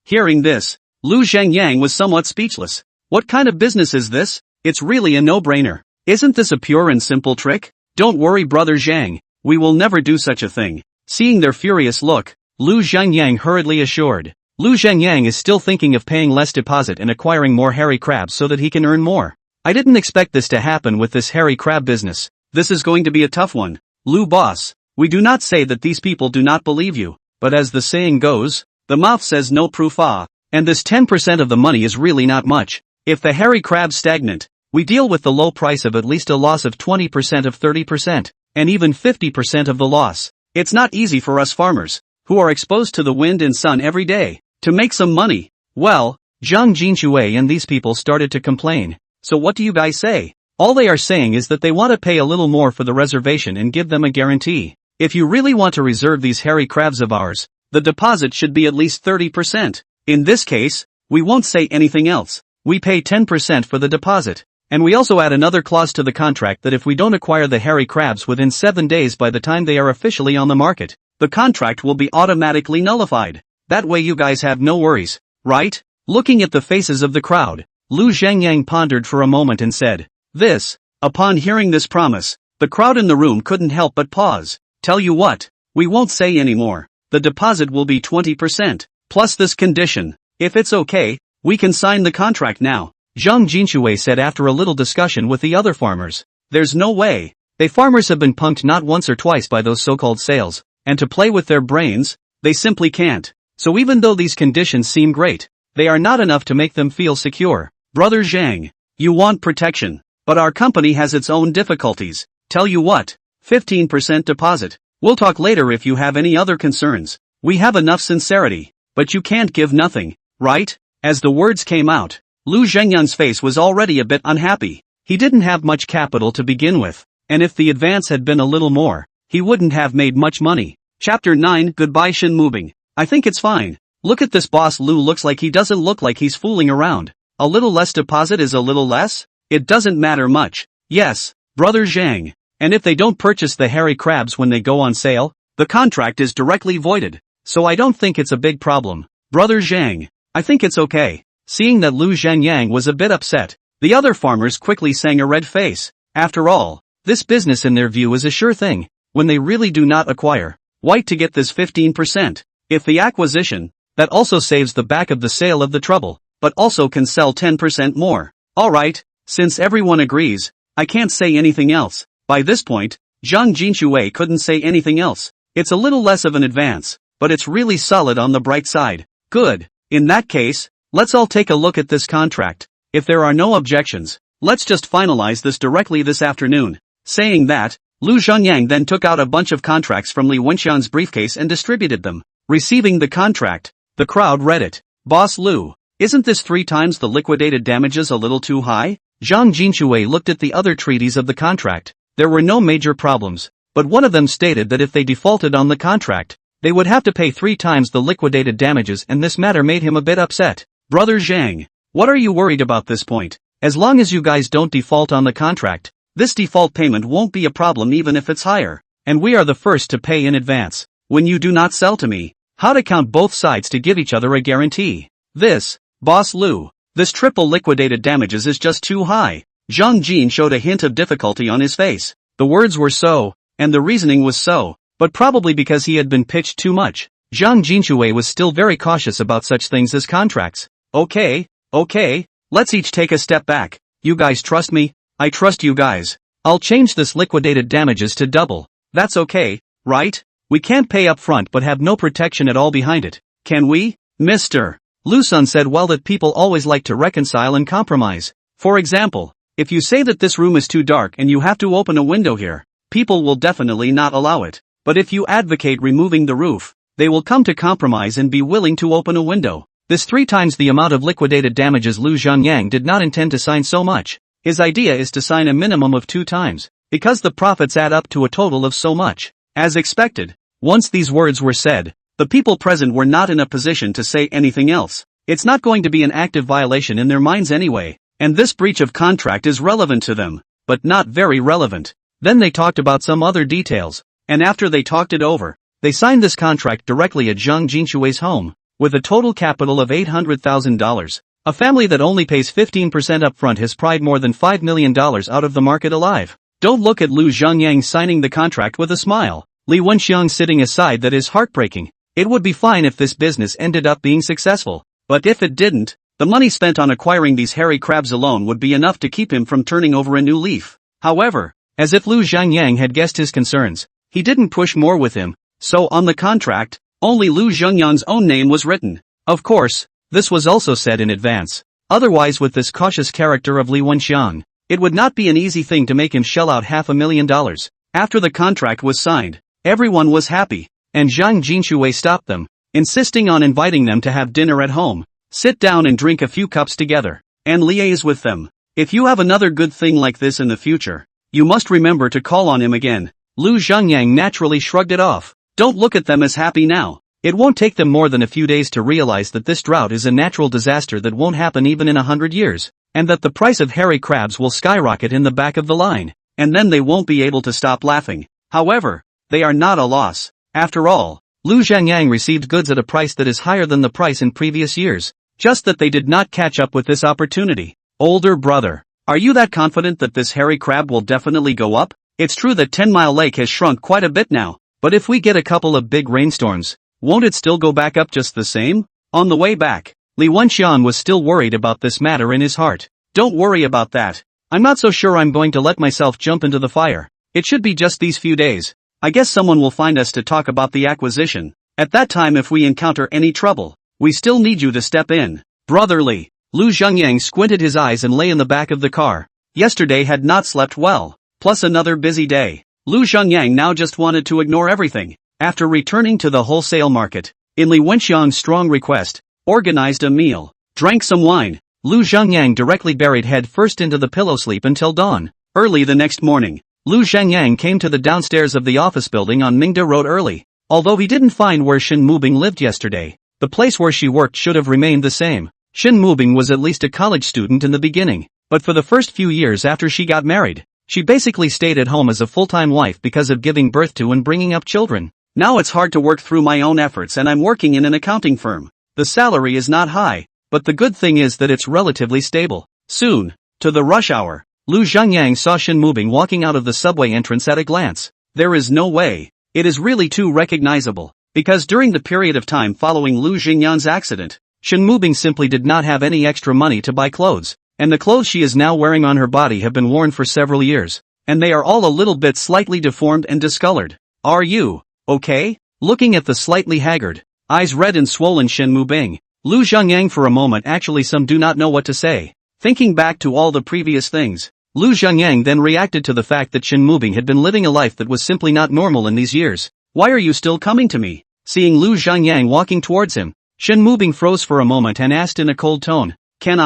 [SPEAKER 1] Hearing this, Lu Zhengyang was somewhat speechless. What kind of business is this? It's really a no-brainer. Isn't this a pure and simple trick? Don't worry, brother Zhang, we will never do such a thing. Seeing their furious look, Lu Zhengyang hurriedly assured. Lu Zhengyang is still thinking of paying less deposit and acquiring more hairy crabs so that he can earn more. I didn't expect this to happen with this hairy crab business. This is going to be a tough one. Lu boss, we do not say that these people do not believe you, but as the saying goes, the mouth says no proof and this 10% of the money is really not much. If the hairy crab's stagnant, we deal with the low price of at least a loss of 20% of 30%, and even 50% of the loss. It's not easy for us farmers, who are exposed to the wind and sun every day, to make some money. Well, Zhang Jinxue and these people started to complain. So what do you guys say? All they are saying is that they want to pay a little more for the reservation and give them a guarantee. If you really want to reserve these hairy crabs of ours, the deposit should be at least 30%. In this case, we won't say anything else. We pay 10% for the deposit. And we also add another clause to the contract that if we don't acquire the hairy crabs within 7 days by the time they are officially on the market, the contract will be automatically nullified. That way you guys have no worries, right? Looking at the faces of the crowd, Lu Zhengyang pondered for a moment and said, this. Upon hearing this promise, the crowd in the room couldn't help but pause. Tell you what, we won't say anymore. The deposit will be 20%, plus this condition. If it's okay, we can sign the contract now. Zhang Jinxue said after a little discussion with the other farmers. There's no way. They farmers have been punked not once or twice by those so-called sales, and to play with their brains, they simply can't. So even though these conditions seem great, they are not enough to make them feel secure. Brother Zhang, you want protection, but our company has its own difficulties. Tell you what, 15% deposit. We'll talk later if you have any other concerns. We have enough sincerity, but you can't give nothing, right? As the words came out, Lu Zhengyang's face was already a bit unhappy. He didn't have much capital to begin with, and if the advance had been a little more, he wouldn't have made much money. Chapter 9 Goodbye Shin Moving. I think it's fine. Look at this boss Lu, looks like he doesn't look like he's fooling around. A little less deposit is a little less? It doesn't matter much. Yes, brother Zhang. And if they don't purchase the hairy crabs when they go on sale, the contract is directly voided. So I don't think it's a big problem. Brother Zhang, I think it's okay. Seeing that Lu Zhanyang was a bit upset, the other farmers quickly sang a red face. After all, this business in their view is a sure thing, when they really do not acquire white to get this 15%. If the acquisition, that also saves the back of the sale of the trouble, but also can sell 10% more. Alright, since everyone agrees, I can't say anything else. By this point, Zhang Jinxue couldn't say anything else. It's a little less of an advance, but it's really solid on the bright side. Good. In that case, let's all take a look at this contract. If there are no objections, let's just finalize this directly this afternoon. Saying that, Lu Zhanyang then took out a bunch of contracts from Li Wenxian's briefcase and distributed them. Receiving the contract, the crowd read it. Boss Lu, isn't this 3 times the liquidated damages a little too high? Zhang Jinxue looked at the other treaties of the contract. There were no major problems, but one of them stated that if they defaulted on the contract, they would have to pay 3 times the liquidated damages, and this matter made him a bit upset. Brother Zhang, what are you worried about this point? As long as you guys don't default on the contract, this default payment won't be a problem even if it's higher, and we are the first to pay in advance. When you do not sell to me, how to count both sides to give each other a guarantee? This, Boss Lu, this triple liquidated damages is just too high. Zhang Jin showed a hint of difficulty on his face. The words were so, and the reasoning was so, but probably because he had been pitched too much. Zhang Jinxue was still very cautious about such things as contracts. Okay, let's each take a step back. You guys trust me? I trust you guys. I'll change this liquidated damages to double. That's okay, right? We can't pay up front but have no protection at all behind it. Can we? Mr. Lu Sun said well that people always like to reconcile and compromise. For example, if you say that this room is too dark and you have to open a window here, people will definitely not allow it. But if you advocate removing the roof, they will come to compromise and be willing to open a window. This 3 times the amount of liquidated damages. Lu Zhanyang did not intend to sign so much. His idea is to sign a minimum of 2 times, because the profits add up to a total of so much. As expected, once these words were said, the people present were not in a position to say anything else. It's not going to be an active violation in their minds anyway, and this breach of contract is relevant to them, but not very relevant. Then they talked about some other details, and after they talked it over, they signed this contract directly at Zhang Jinxue's home, with a total capital of $800,000. A family that only pays 15% upfront has pried more than $5 million out of the market alive. Don't look at Lu Zhanyang signing the contract with a smile. Li Wenxiang sitting aside, that is heartbreaking. It would be fine if this business ended up being successful, but if it didn't, the money spent on acquiring these hairy crabs alone would be enough to keep him from turning over a new leaf. However, as if Lu Zhanyang had guessed his concerns, he didn't push more with him, so on the contract, only Lu Zhanyang's own name was written. Of course, this was also said in advance. Otherwise, with this cautious character of Li Wenxiang, it would not be an easy thing to make him shell out $500,000. After the contract was signed, everyone was happy, and Zhang Jinxue stopped them, insisting on inviting them to have dinner at home, sit down and drink a few cups together, and liaise with them. If you have another good thing like this in the future, you must remember to call on him again. Lu Zhanyang naturally shrugged it off. Don't look at them as happy now. It won't take them more than a few days to realize that this drought is a natural disaster that won't happen even in 100 years, and that the price of hairy crabs will skyrocket in the back of the line, and then they won't be able to stop laughing. However, they are not a loss. After all, Lu Zhanyang received goods at a price that is higher than the price in previous years, just that they did not catch up with this opportunity. Older brother, are you that confident that this hairy crab will definitely go up? It's true that 10 Mile Lake has shrunk quite a bit now, but if we get a couple of big rainstorms, won't it still go back up just the same? On the way back, Li Wenxian was still worried about this matter in his heart. Don't worry about that. I'm not so sure I'm going to let myself jump into the fire. It should be just these few days. I guess someone will find us to talk about the acquisition. At that time, if we encounter any trouble, we still need you to step in. Brotherly. Lu Zhanyang squinted his eyes and lay in the back of the car. Yesterday had not slept well, plus another busy day. Lu Zhanyang now just wanted to ignore everything. After returning to the wholesale market, in Li Wenxiang's strong request, organized a meal, drank some wine. Lu Zhanyang directly buried head first into the pillow sleep until dawn. Early the next morning, Lu Zhanyang came to the downstairs of the office building on Mingda Road early. Although he didn't find where Shin Mubing lived yesterday, The place where she worked should have remained the same. Shin Mubing was at least a college student in the beginning, but for the first few years after she got married, she basically stayed at home as a full-time wife because of giving birth to and bringing up children. Now it's hard to work through my own efforts and I'm working in an accounting firm. The salary is not high, but the good thing is that it's relatively stable. Soon, to the rush hour, Lu Zhengyang saw Shin Mubing walking out of the subway entrance at a glance. There is no way. It is really too recognizable. Because during the period of time following Lu Zhengyang's accident, Shin Mubing simply did not have any extra money to buy clothes, and the clothes she is now wearing on her body have been worn for several years, and they are all a little bit slightly deformed and discolored. Are you okay? Looking at the slightly haggard, eyes red and swollen Shin Mubing, Lu Zhengyang for a moment actually some do not know what to say. Thinking back to all the previous things, Lu Zhengyang then reacted to the fact that Shin Mubing had been living a life that was simply not normal in these years. Why are you still coming to me? Seeing Lu Zhengyang walking towards him, Shin Mubing froze for a moment and asked in a cold tone, "Can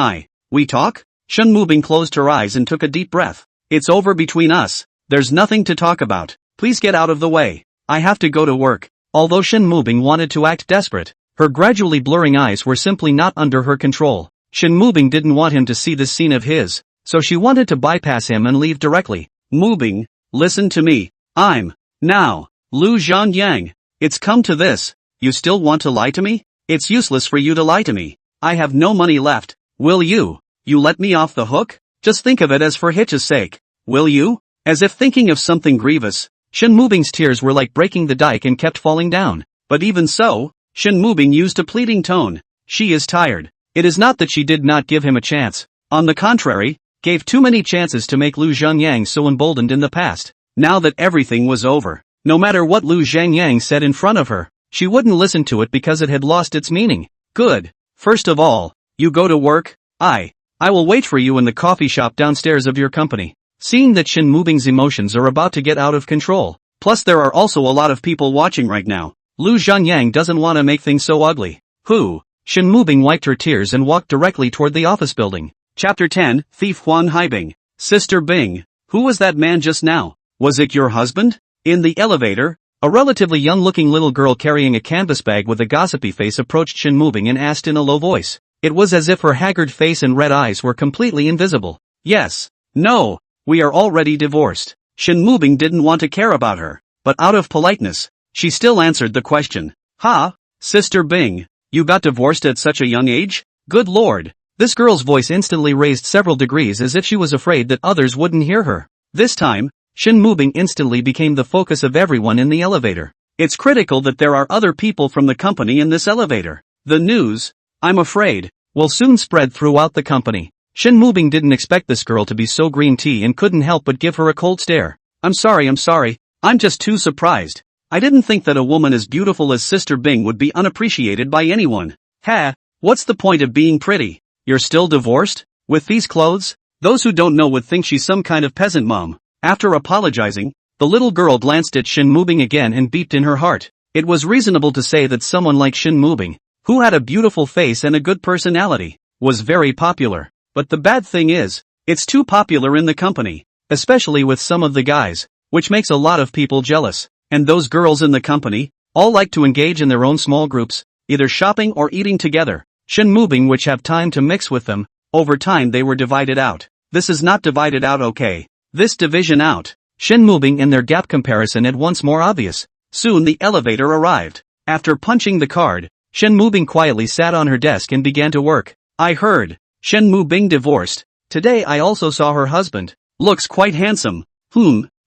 [SPEAKER 1] we talk?" Shin Mubing closed her eyes and took a deep breath. "It's over between us. There's nothing to talk about. Please get out of the way. I have to go to work." Although Shin Mubing wanted to act desperate, her gradually blurring eyes were simply not under her control. Shin Mubing didn't want him to see this scene of his, so she wanted to bypass him and leave directly. "Mubing, listen to me. I'm now Lu Zhengyang. It's come to this. You still want to lie to me? It's useless for you to lie to me. I have no money left. Will you let me off the hook? Just think of it as for Hitch's sake. Will you?" As if thinking of something grievous, Shin Mubing's tears were like breaking the dike and kept falling down. But even so, Shin Mubing used a pleading tone. She is tired. It is not that she did not give him a chance. On the contrary, gave too many chances to make Lu Zhengyang so emboldened in the past. Now that everything was over, no matter what Lu Zhengyang said in front of her, she wouldn't listen to it because it had lost its meaning. "Good. First of all, you go to work. I will wait for you in the coffee shop downstairs of your company." Seeing that Shin Mubing's emotions are about to get out of control, plus there are also a lot of people watching right now, Lu Zhengyang doesn't want to make things so ugly. Shin Mubing wiped her tears and walked directly toward the office building. Chapter 10, Thief Huan Haibing. Sister Bing, who was that man just now? Was it your husband? In the elevator, a relatively young-looking little girl carrying a canvas bag with a gossipy face approached Shin Mubing and asked in a low voice. It was as if her haggard face and red eyes were completely invisible. "Yes. No. We are already divorced." Shin Mubing didn't want to care about her, but out of politeness, she still answered the question. "Ha? Sister Bing, you got divorced at such a young age? Good lord." This girl's voice instantly raised several degrees as if she was afraid that others wouldn't hear her. This time, Shin Mubing instantly became the focus of everyone in the elevator. It's critical that there are other people from the company in this elevator. The news, I'm afraid, will soon spread throughout the company. Shin Mubing didn't expect this girl to be so green tea and couldn't help but give her a cold stare. I'm sorry. I'm just too surprised. I didn't think that a woman as beautiful as Sister Bing would be unappreciated by anyone." What's the point of being pretty? You're still divorced? With these clothes? Those who don't know would think she's some kind of peasant mom. After apologizing, the little girl glanced at Shin Mubing again and beeped in her heart. It was reasonable to say that someone like Shin Mubing, who had a beautiful face and a good personality, was very popular. But the bad thing is, it's too popular in the company, especially with some of the guys, which makes a lot of people jealous. And those girls in the company, all like to engage in their own small groups, either shopping or eating together. Shin Mubing which have time to mix with them. Over time they were divided out. This is not divided out, okay? This division out. Shin Mubing and their gap comparison at once more obvious. Soon the elevator arrived. After punching the card, Shin Mubing quietly sat on her desk and began to work. I heard Shin Mubing divorced. Today I also saw her husband. Looks quite handsome.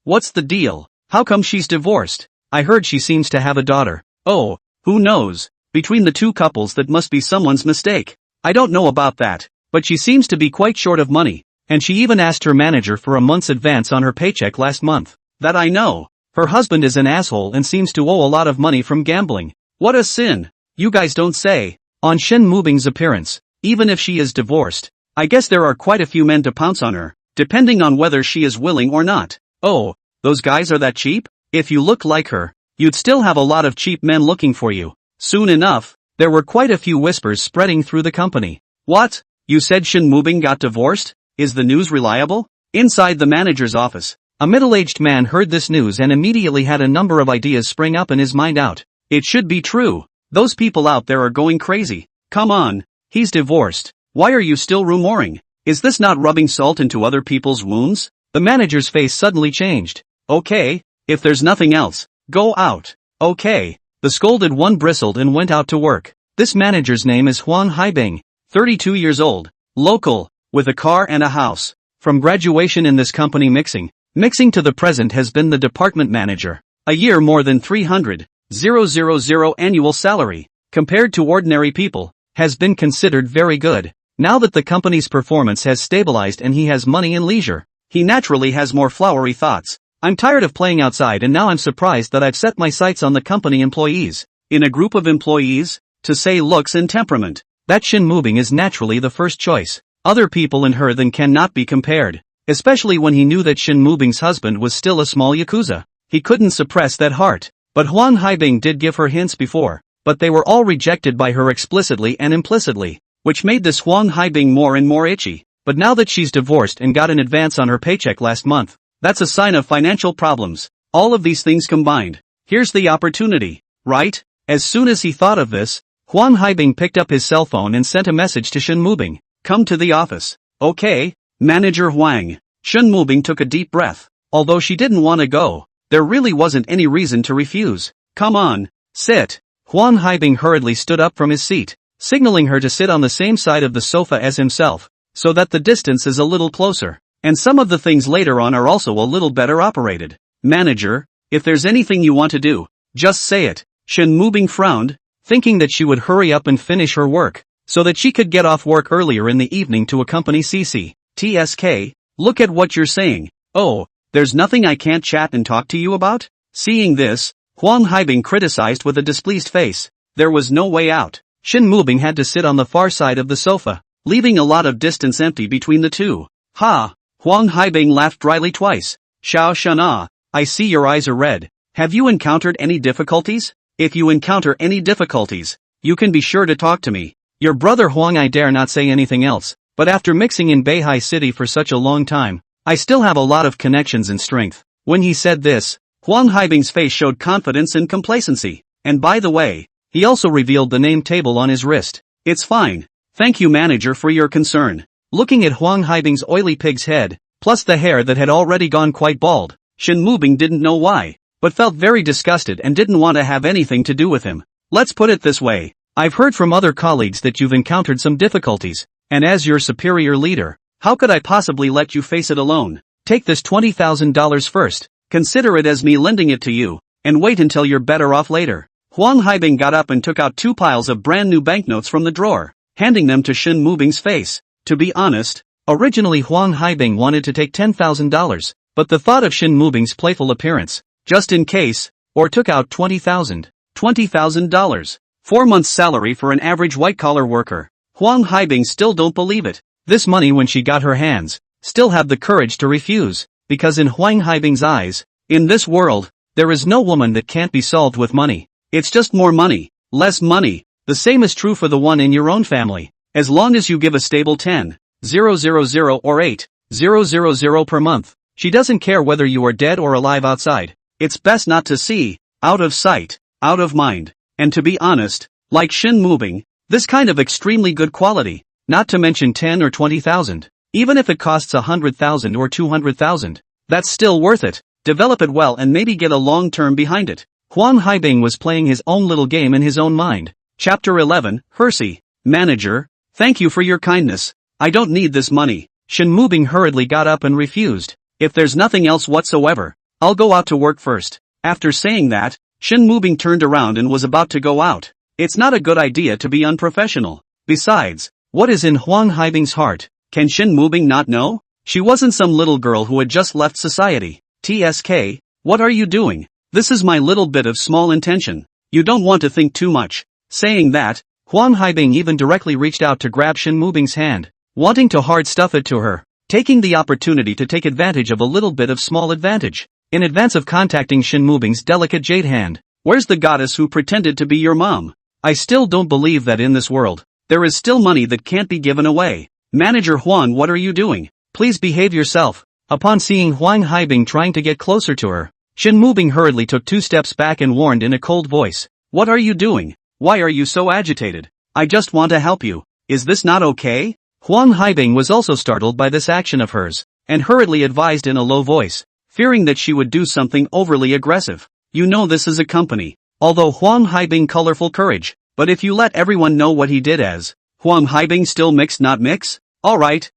[SPEAKER 1] What's the deal? How come she's divorced? I heard she seems to have a daughter. Oh, who knows? Between the two couples that must be someone's mistake. I don't know about that, but she seems to be quite short of money, and she even asked her manager for a month's advance on her paycheck last month. That I know. Her husband is an asshole and seems to owe a lot of money from gambling. What a sin. You guys don't say. On Shin Mubing's appearance, even if she is divorced, I guess there are quite a few men to pounce on her, depending on whether she is willing or not. Oh, those guys are that cheap? If you looked like her, you'd still have a lot of cheap men looking for you. Soon enough, there were quite a few whispers spreading through the company. What? You said Shin Mubing got divorced? Is the news reliable? Inside the manager's office, a middle-aged man heard this news and immediately had a number of ideas spring up in his mind out. It should be true. Those people out there are going crazy. Come on, he's divorced. Why are you still rumoring? Is this not rubbing salt into other people's wounds? The manager's face suddenly changed. Okay, if there's nothing else, go out. Okay. The scolded one bristled and went out to work. This manager's name is Huang Haibing, 32 years old, local, with a car and a house. From graduation in this company mixing to the present has been the department manager. A year more than 300,000 annual salary, compared to ordinary people, has been considered very good. Now that the company's performance has stabilized and he has money and leisure, he naturally has more flowery thoughts. I'm tired of playing outside and now I'm surprised that I've set my sights on the company employees. In a group of employees, to say looks and temperament, that Shin Mubing is naturally the first choice. Other people and her then cannot be compared. Especially when he knew that Shin Mubing's husband was still a small yakuza. He couldn't suppress that heart. But Huang Haibing did give her hints before, but they were all rejected by her explicitly and implicitly, which made this Huang Haibing more and more itchy. But now that she's divorced and got an advance on her paycheck last month, that's a sign of financial problems. All of these things combined. Here's the opportunity, right? As soon as he thought of this, Huang Haibing picked up his cell phone and sent a message to Shin Mubing. Come to the office. Okay, Manager Huang. Shin Mubing took a deep breath. Although she didn't want to go, there really wasn't any reason to refuse. Come on, sit. Huang Haibing hurriedly stood up from his seat, signaling her to sit on the same side of the sofa as himself, so that the distance is a little closer. And some of the things later on are also a little better operated. Manager, if there's anything you want to do, just say it. Shin Mubing frowned, thinking that she would hurry up and finish her work, so that she could get off work earlier in the evening to accompany Cece. TSK, look at what you're saying. Oh, there's nothing I can't chat and talk to you about? Seeing this, Huang Haibing criticized with a displeased face. There was no way out. Shin Mubing had to sit on the far side of the sofa, leaving a lot of distance empty between the two. Ha! Huang Haibing laughed dryly twice. Xiao Shana, I see your eyes are red. Have you encountered any difficulties? If you encounter any difficulties, you can be sure to talk to me. Your brother Huang. I dare not say anything else, but after mixing in Beihai City for such a long time, I still have a lot of connections and strength. When he said this, Huang Haibing's face showed confidence and complacency. And by the way, he also revealed the name table on his wrist. It's fine. Thank you, manager, for your concern. Looking at Huang Haibing's oily pig's head, plus the hair that had already gone quite bald, Shin Mubing didn't know why, but felt very disgusted and didn't want to have anything to do with him. Let's put it this way. I've heard from other colleagues that you've encountered some difficulties, and as your superior leader, how could I possibly let you face it alone? Take this $20,000 first, consider it as me lending it to you, and wait until you're better off later. Huang Haibing got up and took out 2 piles of brand new banknotes from the drawer, handing them to Shin Mubing's face. To be honest, originally Huang Haibing wanted to take $10,000, but the thought of Shin Mubing's playful appearance, just in case, or took out $20,000. 4 months' salary for an average white-collar worker. Huang Haibing still don't believe it. This money, when she got her hands, still had the courage to refuse, because in Huang Haibing's eyes, in this world, there is no woman that can't be solved with money. It's just more money, less money. The same is true for the one in your own family. As long as you give a stable 10,000 or 8,000 per month, she doesn't care whether you are dead or alive outside. It's best not to see, out of sight, out of mind. And to be honest, like Shin Mubing, this kind of extremely good quality, not to mention 10 or 20,000, even if it costs 100,000 or 200,000, that's still worth it. Develop it well and maybe get a long term behind it. Huang Haibing was playing his own little game in his own mind. Chapter 11, Hersey. Manager, thank you for your kindness. I don't need this money. Shin Mubing hurriedly got up and refused. If there's nothing else whatsoever, I'll go out to work first. After saying that, Shin Mubing turned around and was about to go out. It's not a good idea to be unprofessional. Besides, what is in Huang Haibing's heart? Can Shin Mubing not know? She wasn't some little girl who had just left society. TSK, what are you doing? This is my little bit of small intention. You don't want to think too much. Saying that, Huang Haibing even directly reached out to grab Shin Mubing's hand, wanting to hard stuff it to her, taking the opportunity to take advantage of a little bit of small advantage, in advance of contacting Shin Mubing's delicate jade hand. Where's the goddess who pretended to be your mom? I still don't believe that in this world, there is still money that can't be given away. Manager Huang, what are you doing? Please behave yourself. Upon seeing Huang Haibing trying to get closer to her, Shin Mubing hurriedly took 2 steps back and warned in a cold voice. What are you doing? Why are you so agitated? I just want to help you. Is this not okay? Huang Haibing was also startled by this action of hers, and hurriedly advised in a low voice, fearing that she would do something overly aggressive. You know this is a company. Although Huang Haibing colorful courage, but if you let everyone know what he did as, Huang Haibing still mix not mix? Alright,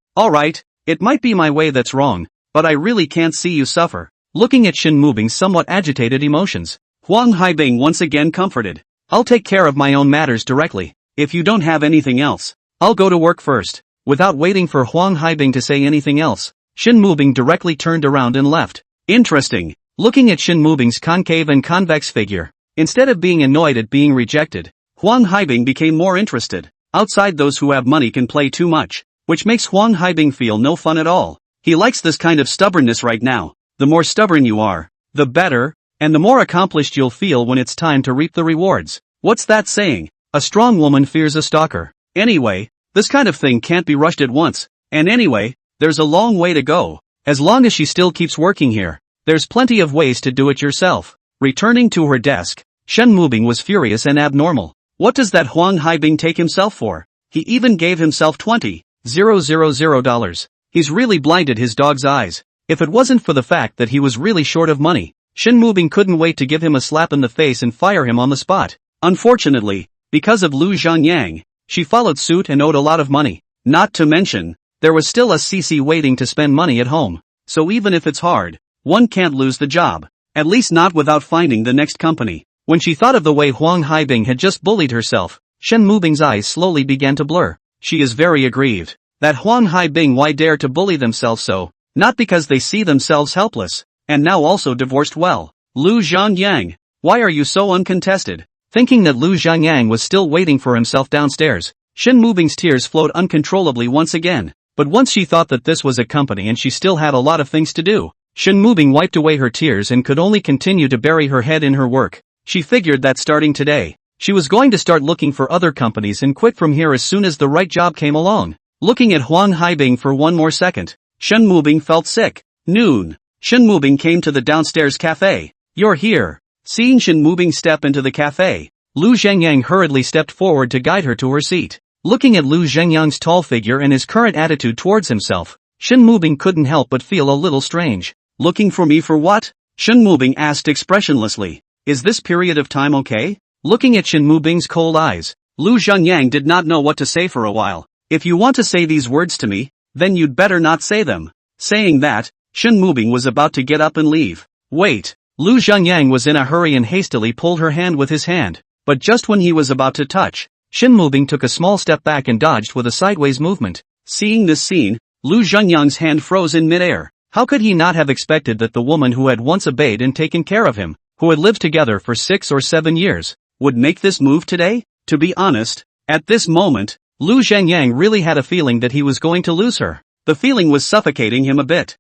[SPEAKER 1] it might be my way that's wrong, but I really can't see you suffer. Looking at Shin Mubing's somewhat agitated emotions, Huang Haibing once again comforted. I'll take care of my own matters directly. If you don't have anything else, I'll go to work first. Without waiting for Huang Haibing to say anything else, Shin Mubing directly turned around and left. Interesting. Looking at Shin Mubing's concave and convex figure, instead of being annoyed at being rejected, Huang Haibing became more interested. Outside, those who have money can play too much, which makes Huang Haibing feel no fun at all. He likes this kind of stubbornness right now. The more stubborn you are, the better, and the more accomplished you'll feel when it's time to reap the rewards. What's that saying? A strong woman fears a stalker. Anyway, this kind of thing can't be rushed at once, and anyway, there's a long way to go. As long as she still keeps working here, there's plenty of ways to do it yourself. Returning to her desk, Shen Mubing was furious and abnormal. What does that Huang Haibing take himself for? He even gave himself $20,000. He's really blinded his dog's eyes. If it wasn't for the fact that he was really short of money, Shen Mubing couldn't wait to give him a slap in the face and fire him on the spot. Unfortunately, because of Lu Zhangyang, she followed suit and owed a lot of money. Not to mention, there was still a CC waiting to spend money at home. So even if it's hard, one can't lose the job. At least not without finding the next company. When she thought of the way Huang Haibing had just bullied herself, Shen Mubing's eyes slowly began to blur. She is very aggrieved that Huang Haibing why dare to bully themselves so, not because they see themselves helpless, and now also divorced well. Lu Zhangyang, why are you so uncontested? Thinking that Lu Zhangyang was still waiting for himself downstairs, Shen Mubing's tears flowed uncontrollably once again. But once she thought that this was a company and she still had a lot of things to do, Shen Mubing wiped away her tears and could only continue to bury her head in her work. She figured that starting today, she was going to start looking for other companies and quit from here as soon as the right job came along. Looking at Huang Haibing for one more second, Shen Mubing felt sick. Noon. Shen Mubing came to the downstairs cafe. You're here. Seeing Shen Mubing step into the cafe, Lu Zhangyang hurriedly stepped forward to guide her to her seat. Looking at Lu Zhangyang's tall figure and his current attitude towards himself, Shen Mubing couldn't help but feel a little strange. Looking for me for what? Shen Mubing asked expressionlessly. Is this period of time okay? Looking at Shen Mubing's cold eyes, Lu Zhangyang did not know what to say for a while. If you want to say these words to me, then you'd better not say them. Saying that, Shen Mubing was about to get up and leave. Wait. Lu Zhangyang was in a hurry and hastily pulled her hand with his hand, but just when he was about to touch, Shen Mubing took a small step back and dodged with a sideways movement. Seeing this scene, Lu Zhangyang's hand froze in midair. How could he not have expected that the woman who had once obeyed and taken care of him, who had lived together for 6 or 7 years, would make this move today? To be honest, at this moment, Lu Zhangyang really had a feeling that he was going to lose her. The feeling was suffocating him a bit.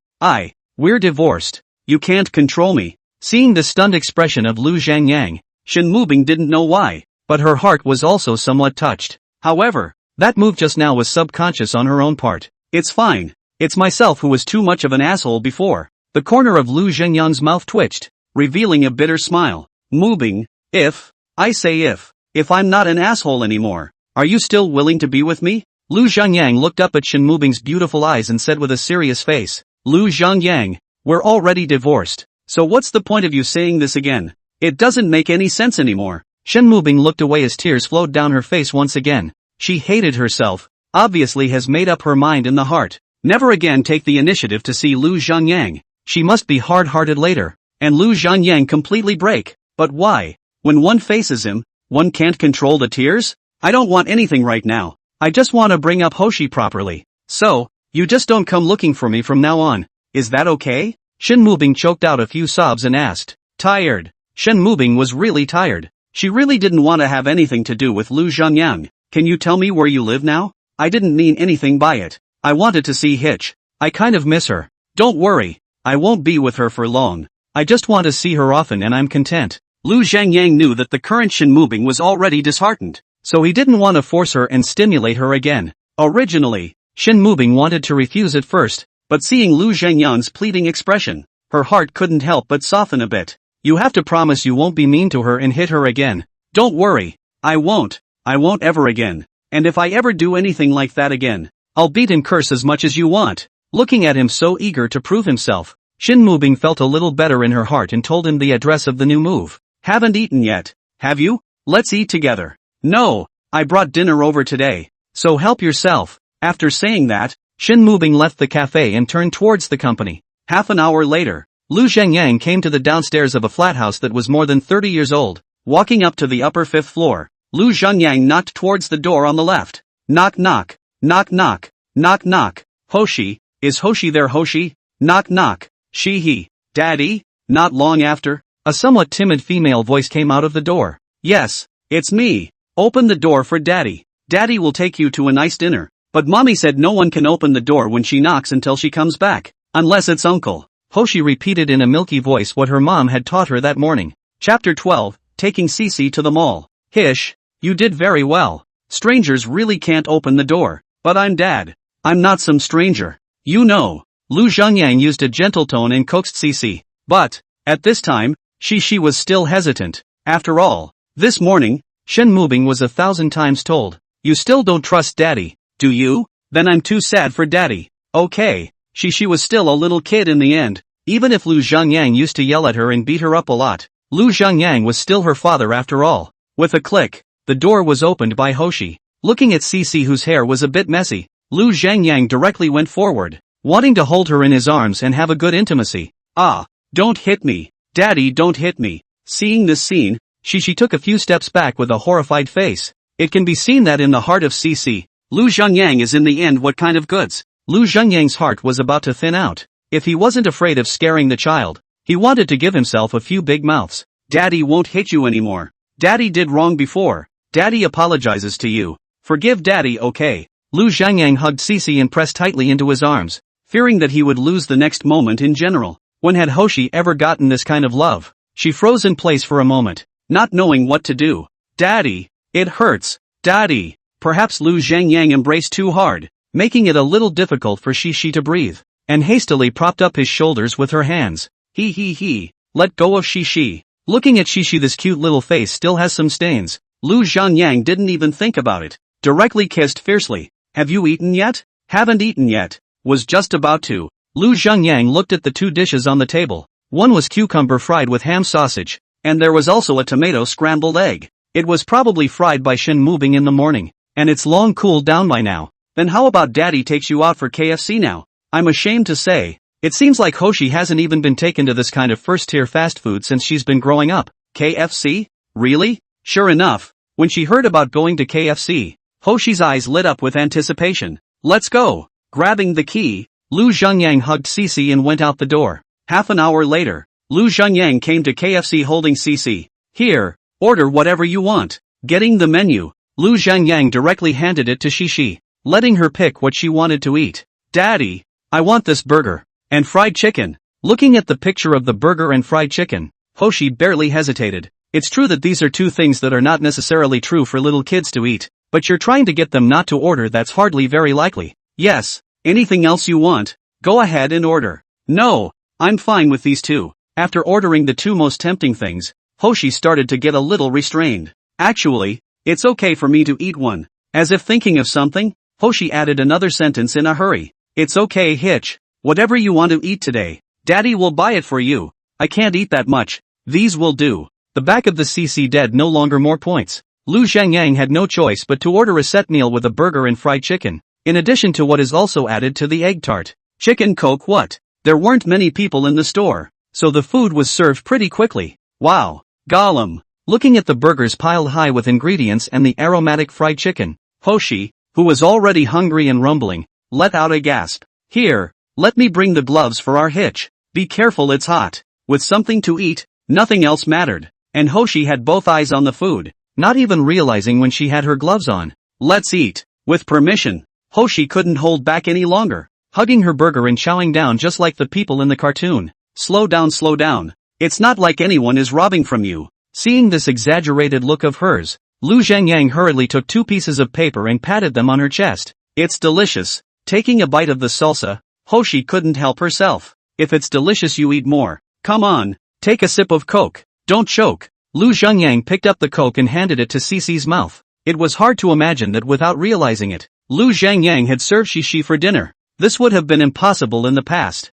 [SPEAKER 1] We're divorced. You can't control me. Seeing the stunned expression of Lu Zhangyang, Shen Mubing didn't know why, but her heart was also somewhat touched. However, that move just now was subconscious on her own part. It's fine. It's myself who was too much of an asshole before. The corner of Lu Zhangyang's mouth twitched, revealing a bitter smile. Mubing, if I'm not an asshole anymore, are you still willing to be with me? Lu Zhangyang looked up at Shen Mubing's beautiful eyes and said with a serious face, Lu Zhangyang, we're already divorced, so what's the point of you saying this again? It doesn't make any sense anymore. Shen Mubing looked away as tears flowed down her face once again. She hated herself, obviously has made up her mind in the heart. Never again take the initiative to see Lu Zhangyang. She must be hard-hearted later, and Lu Zhangyang completely break. But why? When one faces him, one can't control the tears? I don't want anything right now. I just want to bring up Hoshi properly. So, you just don't come looking for me from now on. Is that okay? Shen Mubing choked out a few sobs and asked. Tired. Shen Mubing was really tired. She really didn't want to have anything to do with Lu Zhangyang. Can you tell me where you live now? I didn't mean anything by it. I wanted to see Hitch. I kind of miss her. Don't worry. I won't be with her for long. I just want to see her often and I'm content. Lu Zhangyang knew that the current Shen Mubing was already disheartened, so he didn't want to force her and stimulate her again. Originally, Shen Mubing wanted to refuse at first, but seeing Lu Zhangyang's pleading expression, her heart couldn't help but soften a bit. You have to promise you won't be mean to her and hit her again. Don't worry. I won't ever again. And if I ever do anything like that again, I'll beat and curse as much as you want. Looking at him so eager to prove himself, Shin Mubing felt a little better in her heart and told him the address of the new move. Haven't eaten yet, have you? Let's eat together. No, I brought dinner over today, so help yourself. After saying that, Shin Mubing left the cafe and turned towards the company. Half an hour later, Lu Zhengyang came to the downstairs of a flat house that was more than 30 years old. Walking up to the upper 5th floor, Lu Zhengyang knocked towards the door on the left. Knock knock, knock knock, knock knock. Hoshi, is Hoshi there? Hoshi? Knock knock. He. Daddy? Not long after, a somewhat timid female voice came out of the door. Yes, it's me. Open the door for Daddy. Daddy will take you to a nice dinner. But Mommy said no one can open the door when she knocks until she comes back. Unless it's Uncle. Hoshi repeated in a milky voice what her mom had taught her that morning. Chapter 12, Taking Cece to the mall. Hish, you did very well. Strangers really can't open the door. But I'm Dad. I'm not some stranger. You know. Lu Zhengyang used a gentle tone and coaxed Cece. But, at this time, she was still hesitant. After all, this morning, Shen Mubing was 1,000 times told, you still don't trust Daddy, do you? Then I'm too sad for Daddy. Okay, she was still a little kid in the end. Even if Lu Zhengyang used to yell at her and beat her up a lot, Lu Zhengyang was still her father after all. With a click, the door was opened by Hoshi. Looking at Cece, whose hair was a bit messy, Lu Zhengyang directly went forward, wanting to hold her in his arms and have a good intimacy. Ah, don't hit me. Daddy, don't hit me. Seeing this scene, she took a few steps back with a horrified face. It can be seen that in the heart of Cece, Lu Zhengyang is in the end what kind of goods. Lu Zhengyang's heart was about to thin out. If he wasn't afraid of scaring the child, he wanted to give himself a few big mouths. Daddy won't hit you anymore. Daddy did wrong before. Daddy apologizes to you. Forgive Daddy, okay? Lu Zhengyang hugged Cece and pressed tightly into his arms, fearing that he would lose the next moment in general. When had Hoshi ever gotten this kind of love? She froze in place for a moment, not knowing what to do. Daddy, it hurts. Daddy. Perhaps Lu Zhengyang embraced too hard, making it a little difficult for Shishi to breathe, and hastily propped up his shoulders with her hands. He. Let go of Shishi. Looking at Shishi, this cute little face still has some stains. Lu Zhengyang didn't even think about it. Directly kissed fiercely. Have you eaten yet? Haven't eaten yet. Was just about to. Lu Zhengyang looked at the two dishes on the table. One was cucumber fried with ham sausage, and there was also a tomato scrambled egg. It was probably fried by Shin Mubing in the morning, and it's long cooled down by now. Then how about Daddy takes you out for KFC now? I'm ashamed to say, it seems like Hoshi hasn't even been taken to this kind of first-tier fast food since she's been growing up. KFC? Really? Sure enough, when she heard about going to KFC, Hoshi's eyes lit up with anticipation. Let's go. Grabbing the key, Lu Zhengyang hugged Cece and went out the door. Half an hour later, Lu Zhengyang came to KFC holding Cece. Here, order whatever you want. Getting the menu, Lu Zhengyang directly handed it to Shishi, letting her pick what she wanted to eat. Daddy, I want this burger and fried chicken. Looking at the picture of the burger and fried chicken, Hoshi barely hesitated. It's true that these are two things that are not necessarily true for little kids to eat, but you're trying to get them not to order. That's hardly very likely. Yes, anything else you want, go ahead and order. No, I'm fine with these two. After ordering the two most tempting things, Hoshi started to get a little restrained. Actually, it's okay for me to eat one. As if thinking of something, Hoshi added another sentence in a hurry. It's okay, Hitch. Whatever you want to eat today, Daddy will buy it for you. I can't eat that much. These will do. The back of the CC dead no longer more points. Lu Zhengyang had no choice but to order a set meal with a burger and fried chicken, in addition to what is also added to the egg tart. Chicken Coke what? There weren't many people in the store, so the food was served pretty quickly. Wow. Gollum. Looking at the burgers piled high with ingredients and the aromatic fried chicken, Hoshi, who was already hungry and rumbling, let out a gasp. Here, let me bring the gloves for our Hitch. Be careful, it's hot. With something to eat, nothing else mattered, and Hoshi had both eyes on the food, not even realizing when she had her gloves on. Let's eat. With permission, Hoshi couldn't hold back any longer, hugging her burger and chowing down just like the people in the cartoon. Slow down, slow down. It's not like anyone is robbing from you. Seeing this exaggerated look of hers, Lu Zhengyang hurriedly took two pieces of paper and patted them on her chest. It's delicious. Taking a bite of the salsa, Hoshi couldn't help herself. If it's delicious, you eat more. Come on, take a sip of Coke. Don't choke. Lu Zhengyang picked up the coke and handed it to Cece's mouth. It was hard to imagine that without realizing it, Lu Zhengyang had served Shishi for dinner. This would have been impossible in the past.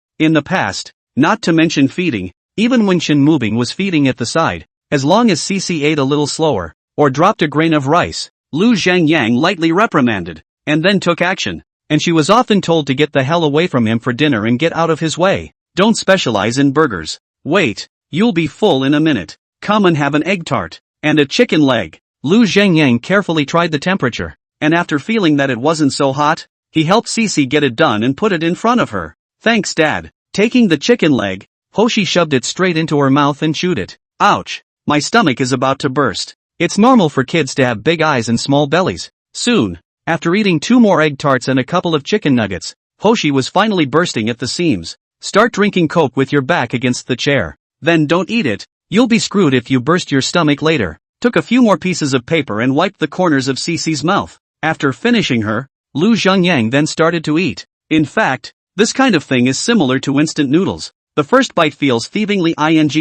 [SPEAKER 1] Not to mention feeding, even when Shen Mubing was feeding at the side, as long as Cece ate a little slower, or dropped a grain of rice, Lu Zhengyang lightly reprimanded, and then took action. And she was often told to get the hell away from him for dinner and get out of his way. Don't specialize in burgers. Wait, you'll be full in a minute. Come and have an egg tart, and a chicken leg. Lu Zhengyang carefully tried the temperature, and after feeling that it wasn't so hot, he helped Cece get it done and put it in front of her. Thanks, Dad. Taking the chicken leg, Hoshi shoved it straight into her mouth and chewed it. Ouch, my stomach is about to burst. It's normal for kids to have big eyes and small bellies. Soon, after eating 2 more egg tarts and a couple of chicken nuggets, Hoshi was finally bursting at the seams. Start drinking coke with your back against the chair. Then don't eat it, you'll be screwed if you burst your stomach later. Took a few more pieces of paper and wiped the corners of Cece's mouth. After finishing her, Lu Zhengyang then started to eat. In fact, this kind of thing is similar to instant noodles. The first bite feels thievingly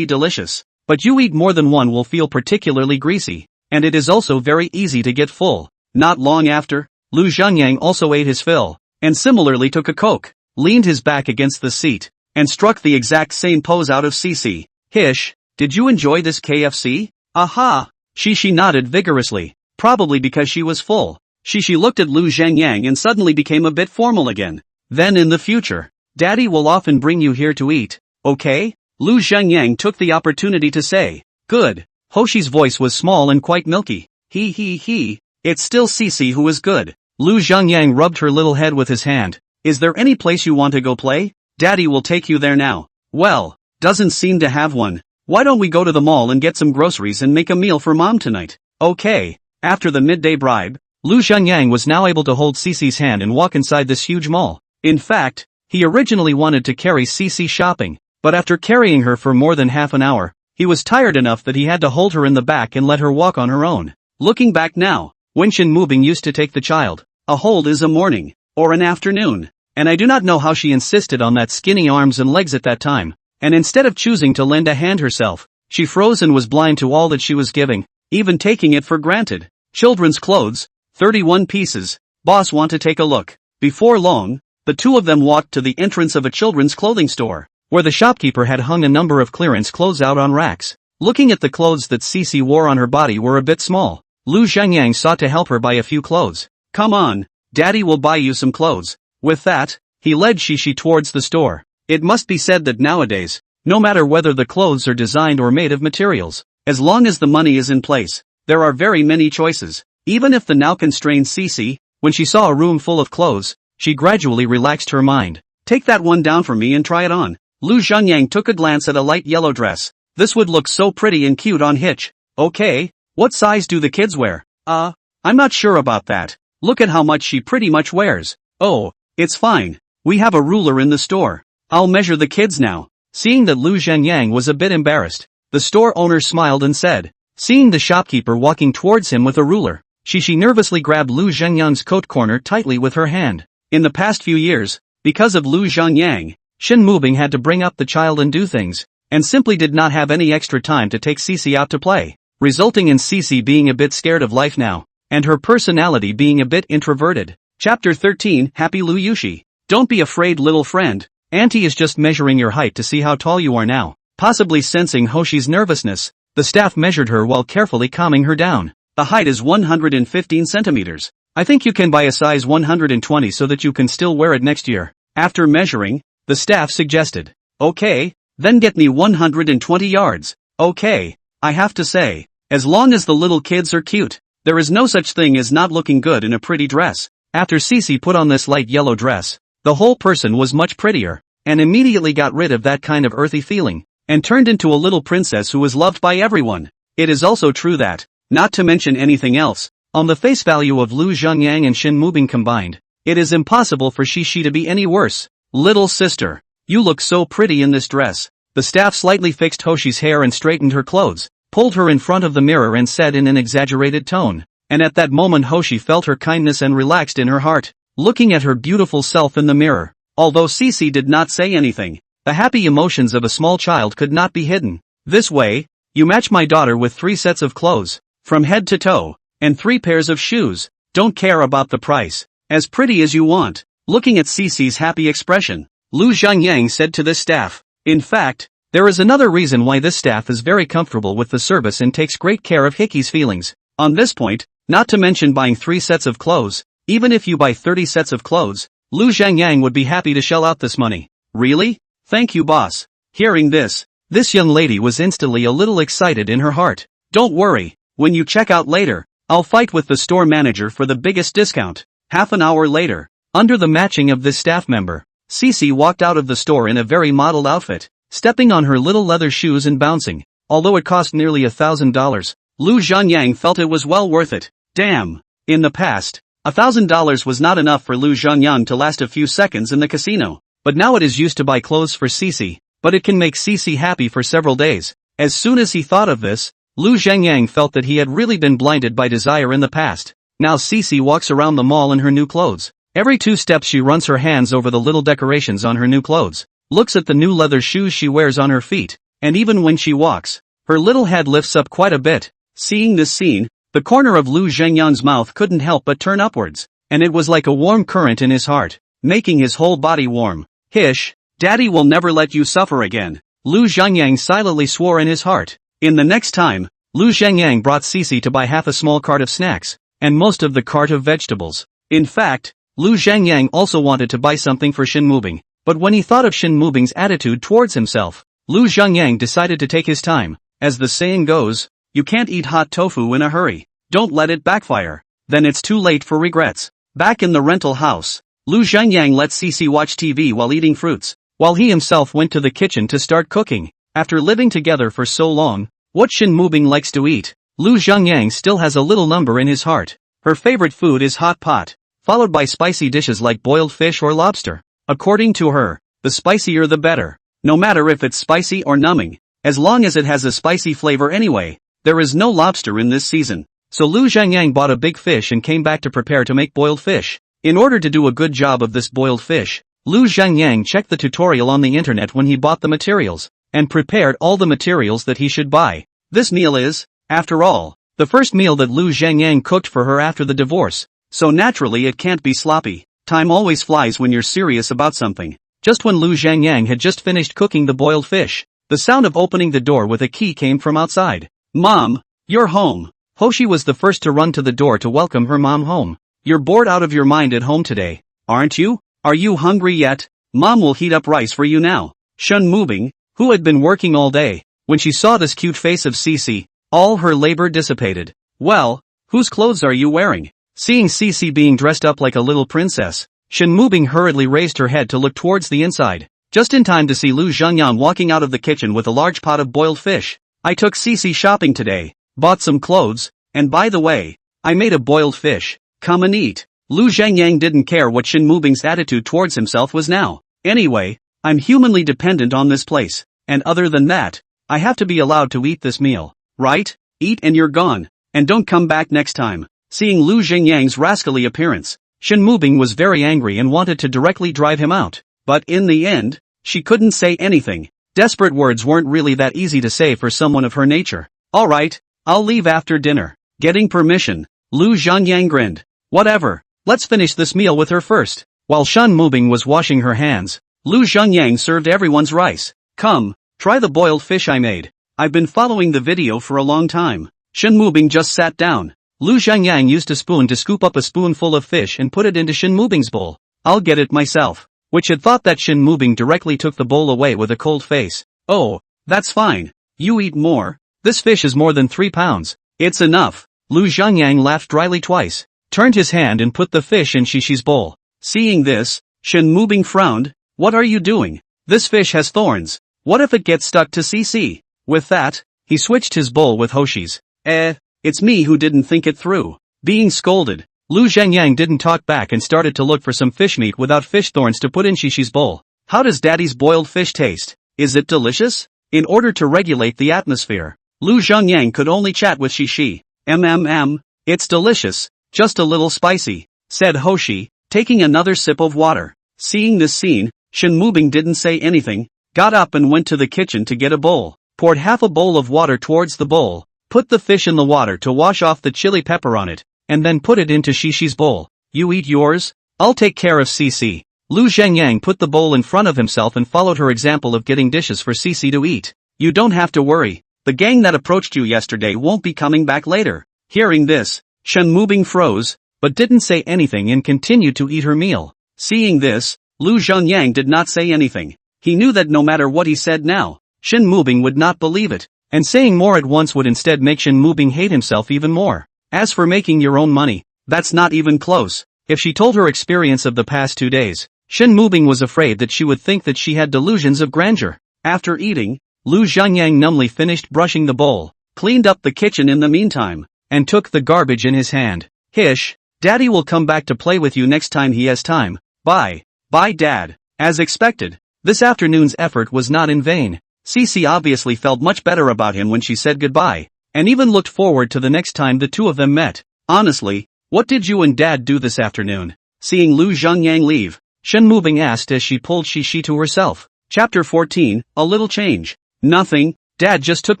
[SPEAKER 1] delicious, but you eat more than one will feel particularly greasy, and it is also very easy to get full. Not long after, Lu Zhengyang also ate his fill, and similarly took a coke, leaned his back against the seat, and struck the exact same pose out of Cece. Hish, did you enjoy this KFC? Aha! Shishi nodded vigorously, probably because she was full. Shishi looked at Lu Zhengyang and suddenly became a bit formal again. Then in the future, Daddy will often bring you here to eat, okay? Lu Zhengyang took the opportunity to say. Good. Hoshi's voice was small and quite milky. He. It's still Cece who is good. Lu Zhengyang rubbed her little head with his hand. Is there any place you want to go play? Daddy will take you there now. Well, doesn't seem to have one. Why don't we go to the mall and get some groceries and make a meal for Mom tonight? Okay. After the midday bribe, Lu Zhengyang was now able to hold Cece's hand and walk inside this huge mall. In fact, he originally wanted to carry Cece shopping, but after carrying her for more than half an hour, he was tired enough that he had to hold her in the back and let her walk on her own. Looking back now, when Shen Mubing used to take the child, a hold is a morning, or an afternoon, and I do not know how she insisted on that skinny arms and legs at that time, and instead of choosing to lend a hand herself, she froze and was blind to all that she was giving, even taking it for granted. Children's clothes, 31 pieces, boss want to take a look. Before long, the two of them walked to the entrance of a children's clothing store, where the shopkeeper had hung a number of clearance clothes out on racks. Looking at the clothes that Cece wore on her body were a bit small, Lu Zhengyang sought to help her buy a few clothes. Come on, Daddy will buy you some clothes. With that, he led Shishi towards the store. It must be said that nowadays, no matter whether the clothes are designed or made of materials, as long as the money is in place, there are very many choices. Even if the now constrained Cece, when she saw a room full of clothes, she gradually relaxed her mind. Take that one down for me and try it on. Lu Zhengyang took a glance at a light yellow dress. This would look so pretty and cute on Hitch. Okay, what size do the kids wear? I'm not sure about that. Look at how much she pretty much wears. Oh, it's fine. We have a ruler in the store. I'll measure the kids now. Seeing that Lu Zhengyang was a bit embarrassed, the store owner smiled and said. Seeing the shopkeeper walking towards him with a ruler, Shishi nervously grabbed Lu Zhengyang's coat corner tightly with her hand. In the past few years, because of Lu Zhengyang, Shen Mubing had to bring up the child and do things, and simply did not have any extra time to take Cece out to play, resulting in Cece being a bit scared of life now, and her personality being a bit introverted. Chapter 13 Happy Lu Yushi. Don't be afraid, little friend. Auntie is just measuring your height to see how tall you are now. Possibly sensing Hoshi's nervousness, the staff measured her while carefully calming her down. The height is 115 centimeters. I think you can buy a size 120 so that you can still wear it next year. After measuring, the staff suggested. Okay, then get me 120 yards. Okay, I have to say, as long as the little kids are cute, there is no such thing as not looking good in a pretty dress. After Cece put on this light yellow dress, the whole person was much prettier, and immediately got rid of that kind of earthy feeling, and turned into a little princess who was loved by everyone. It is also true that, not to mention anything else, on the face value of Lu Zhengyang and Shen Mubing combined, it is impossible for Shishi to be any worse. Little sister, you look so pretty in this dress. The staff slightly fixed Hoshi's hair and straightened her clothes, pulled her in front of the mirror and said in an exaggerated tone, and at that moment Hoshi felt her kindness and relaxed in her heart, looking at her beautiful self in the mirror. Although Cece did not say anything, the happy emotions of a small child could not be hidden. This way, You match my daughter with 3 sets of clothes, from head to toe, and 3 pairs of shoes. Don't care about the price. As pretty as you want. Looking at Cece's happy expression, Lu Zhangyang said to this staff. In fact, there is another reason why this staff is very comfortable with the service and takes great care of Hickey's feelings. On this point, not to mention buying 3 sets of clothes, even if you buy 30 sets of clothes, Lu Zhangyang would be happy to shell out this money. Really? Thank you, boss. Hearing this young lady was instantly a little excited in her heart. Don't worry, when you check out later, I'll fight with the store manager for the biggest discount. Half an hour later, under the matching of this staff member, Cece walked out of the store in a very modeled outfit, stepping on her little leather shoes and bouncing. Although it cost nearly $1,000, Lu Zhangyang felt it was well worth it. Damn. In the past, $1,000 was not enough for Lu Zhangyang to last a few seconds in the casino, but now it is used to buy clothes for Cece, but it can make Cece happy for several days. As soon as he thought of this, Lu Zhangyang felt that he had really been blinded by desire in the past. Now Cece walks around the mall in her new clothes. Every 2 steps she runs her hands over the little decorations on her new clothes, looks at the new leather shoes she wears on her feet, and even when she walks, her little head lifts up quite a bit. Seeing this scene, the corner of Lu Zhangyang's mouth couldn't help but turn upwards, and it was like a warm current in his heart, making his whole body warm. Hish, Daddy will never let you suffer again, Lu Zhangyang silently swore in his heart. In the next time, Lu Zhangyang brought Cece to buy half a small cart of snacks, and most of the cart of vegetables. In fact, Lu Zhangyang also wanted to buy something for Shin Mubing, but when he thought of Shin Mubing's attitude towards himself, Lu Zhangyang decided to take his time. As the saying goes, you can't eat hot tofu in a hurry. Don't let it backfire. Then it's too late for regrets. Back in the rental house, Lu Zhangyang let Cece watch TV while eating fruits, while he himself went to the kitchen to start cooking. After living together for so long, what Shin Mubing likes to eat, Lu Zhangyang still has a little number in his heart. Her favorite food is hot pot, followed by spicy dishes like boiled fish or lobster. According to her, the spicier the better. No matter if it's spicy or numbing, as long as it has a spicy flavor anyway. There is no lobster in this season, so Lu Zhangyang bought a big fish and came back to prepare to make boiled fish. In order to do a good job of this boiled fish, Lu Zhangyang checked the tutorial on the internet when he bought the materials, and prepared all the materials that he should buy. This meal is, after all, the first meal that Lu Zhangyang cooked for her after the divorce, so naturally it can't be sloppy. Time always flies when you're serious about something. Just when Lu Zhangyang had just finished cooking the boiled fish, the sound of opening the door with a key came from outside. Mom, you're home. Hoshi was the first to run to the door to welcome her mom home. You're bored out of your mind at home today, aren't you? Are you hungry yet? Mom will heat up rice for you now. Shin Mubing, who had been working all day, when she saw this cute face of Cece, all her labor dissipated. Well, whose clothes are you wearing? Seeing Cece being dressed up like a little princess, Shin Mubing hurriedly raised her head to look towards the inside, just in time to see Lu Zhangyang walking out of the kitchen with a large pot of boiled fish. I took Cece shopping today, bought some clothes, and by the way, I made a boiled fish. Come and eat. Lu Zhangyang didn't care what Shin Mubing's attitude towards himself was now. Anyway, I'm humanly dependent on this place, and other than that, I have to be allowed to eat this meal, right? Eat and you're gone, and don't come back next time. Seeing Lu Zhangyang's rascally appearance, Shin Mubing was very angry and wanted to directly drive him out, but in the end, she couldn't say anything. Desperate words weren't really that easy to say for someone of her nature. Alright, I'll leave after dinner. Getting permission, Lu Zhangyang grinned. Whatever, let's finish this meal with her first. While Shin Mubing was washing her hands, Lu Zhangyang served everyone's rice. Come, try the boiled fish I made. I've been following the video for a long time. Shin Mubing just sat down. Lu Zhangyang used a spoon to scoop up a spoonful of fish and put it into Shin Mubing's bowl. I'll get it myself. Which had thought that Shin Mubing directly took the bowl away with a cold face. Oh, that's fine. You eat more. This fish is more than 3 pounds. It's enough. Lu Zhangyang laughed dryly twice, turned his hand and put the fish in Shishi's bowl. Seeing this, Shin Mubing frowned. What are you doing? This fish has thorns. What if it gets stuck to CC? With that, he switched his bowl with Hoshi's. It's me who didn't think it through. Being scolded, Lu Zhangyang didn't talk back and started to look for some fish meat without fish thorns to put in Shishi's bowl. How does Daddy's boiled fish taste? Is it delicious? In order to regulate the atmosphere, Lu Zhangyang could only chat with Shishi. It's delicious, just a little spicy, said Hoshi, taking another sip of water. Seeing this scene, Shin Mubing didn't say anything, got up and went to the kitchen to get a bowl. poured half a bowl of water towards the bowl, put the fish in the water to wash off the chili pepper on it, and then put it into Shishi's bowl. You eat yours? I'll take care of Cici. Lu Zhengyang put the bowl in front of himself and followed her example of getting dishes for Cici to eat. You don't have to worry. The gang that approached you yesterday won't be coming back later. Hearing this, Shen Mubing froze, but didn't say anything and continued to eat her meal. Seeing this, Lu Zhengyang did not say anything. He knew that no matter what he said now, Shen Mubing would not believe it, and saying more at once would instead make Shen Mubing hate himself even more. As for making your own money, that's not even close. If she told her experience of the past 2 days, Shen Mubing was afraid that she would think that she had delusions of grandeur. After eating, Lu Zhengyang numbly finished brushing the bowl, cleaned up the kitchen in the meantime, and took the garbage in his hand. Hish, Daddy will come back to play with you next time he has time. Bye. Bye Dad. As expected, this afternoon's effort was not in vain. Cici obviously felt much better about him when she said goodbye, and even looked forward to the next time the two of them met. Honestly, what did you and Dad do this afternoon? Seeing Lu Zhengyang leave, Shen Mubing asked as she pulled Shishi to herself. Chapter 14, A Little Change. Nothing, Dad just took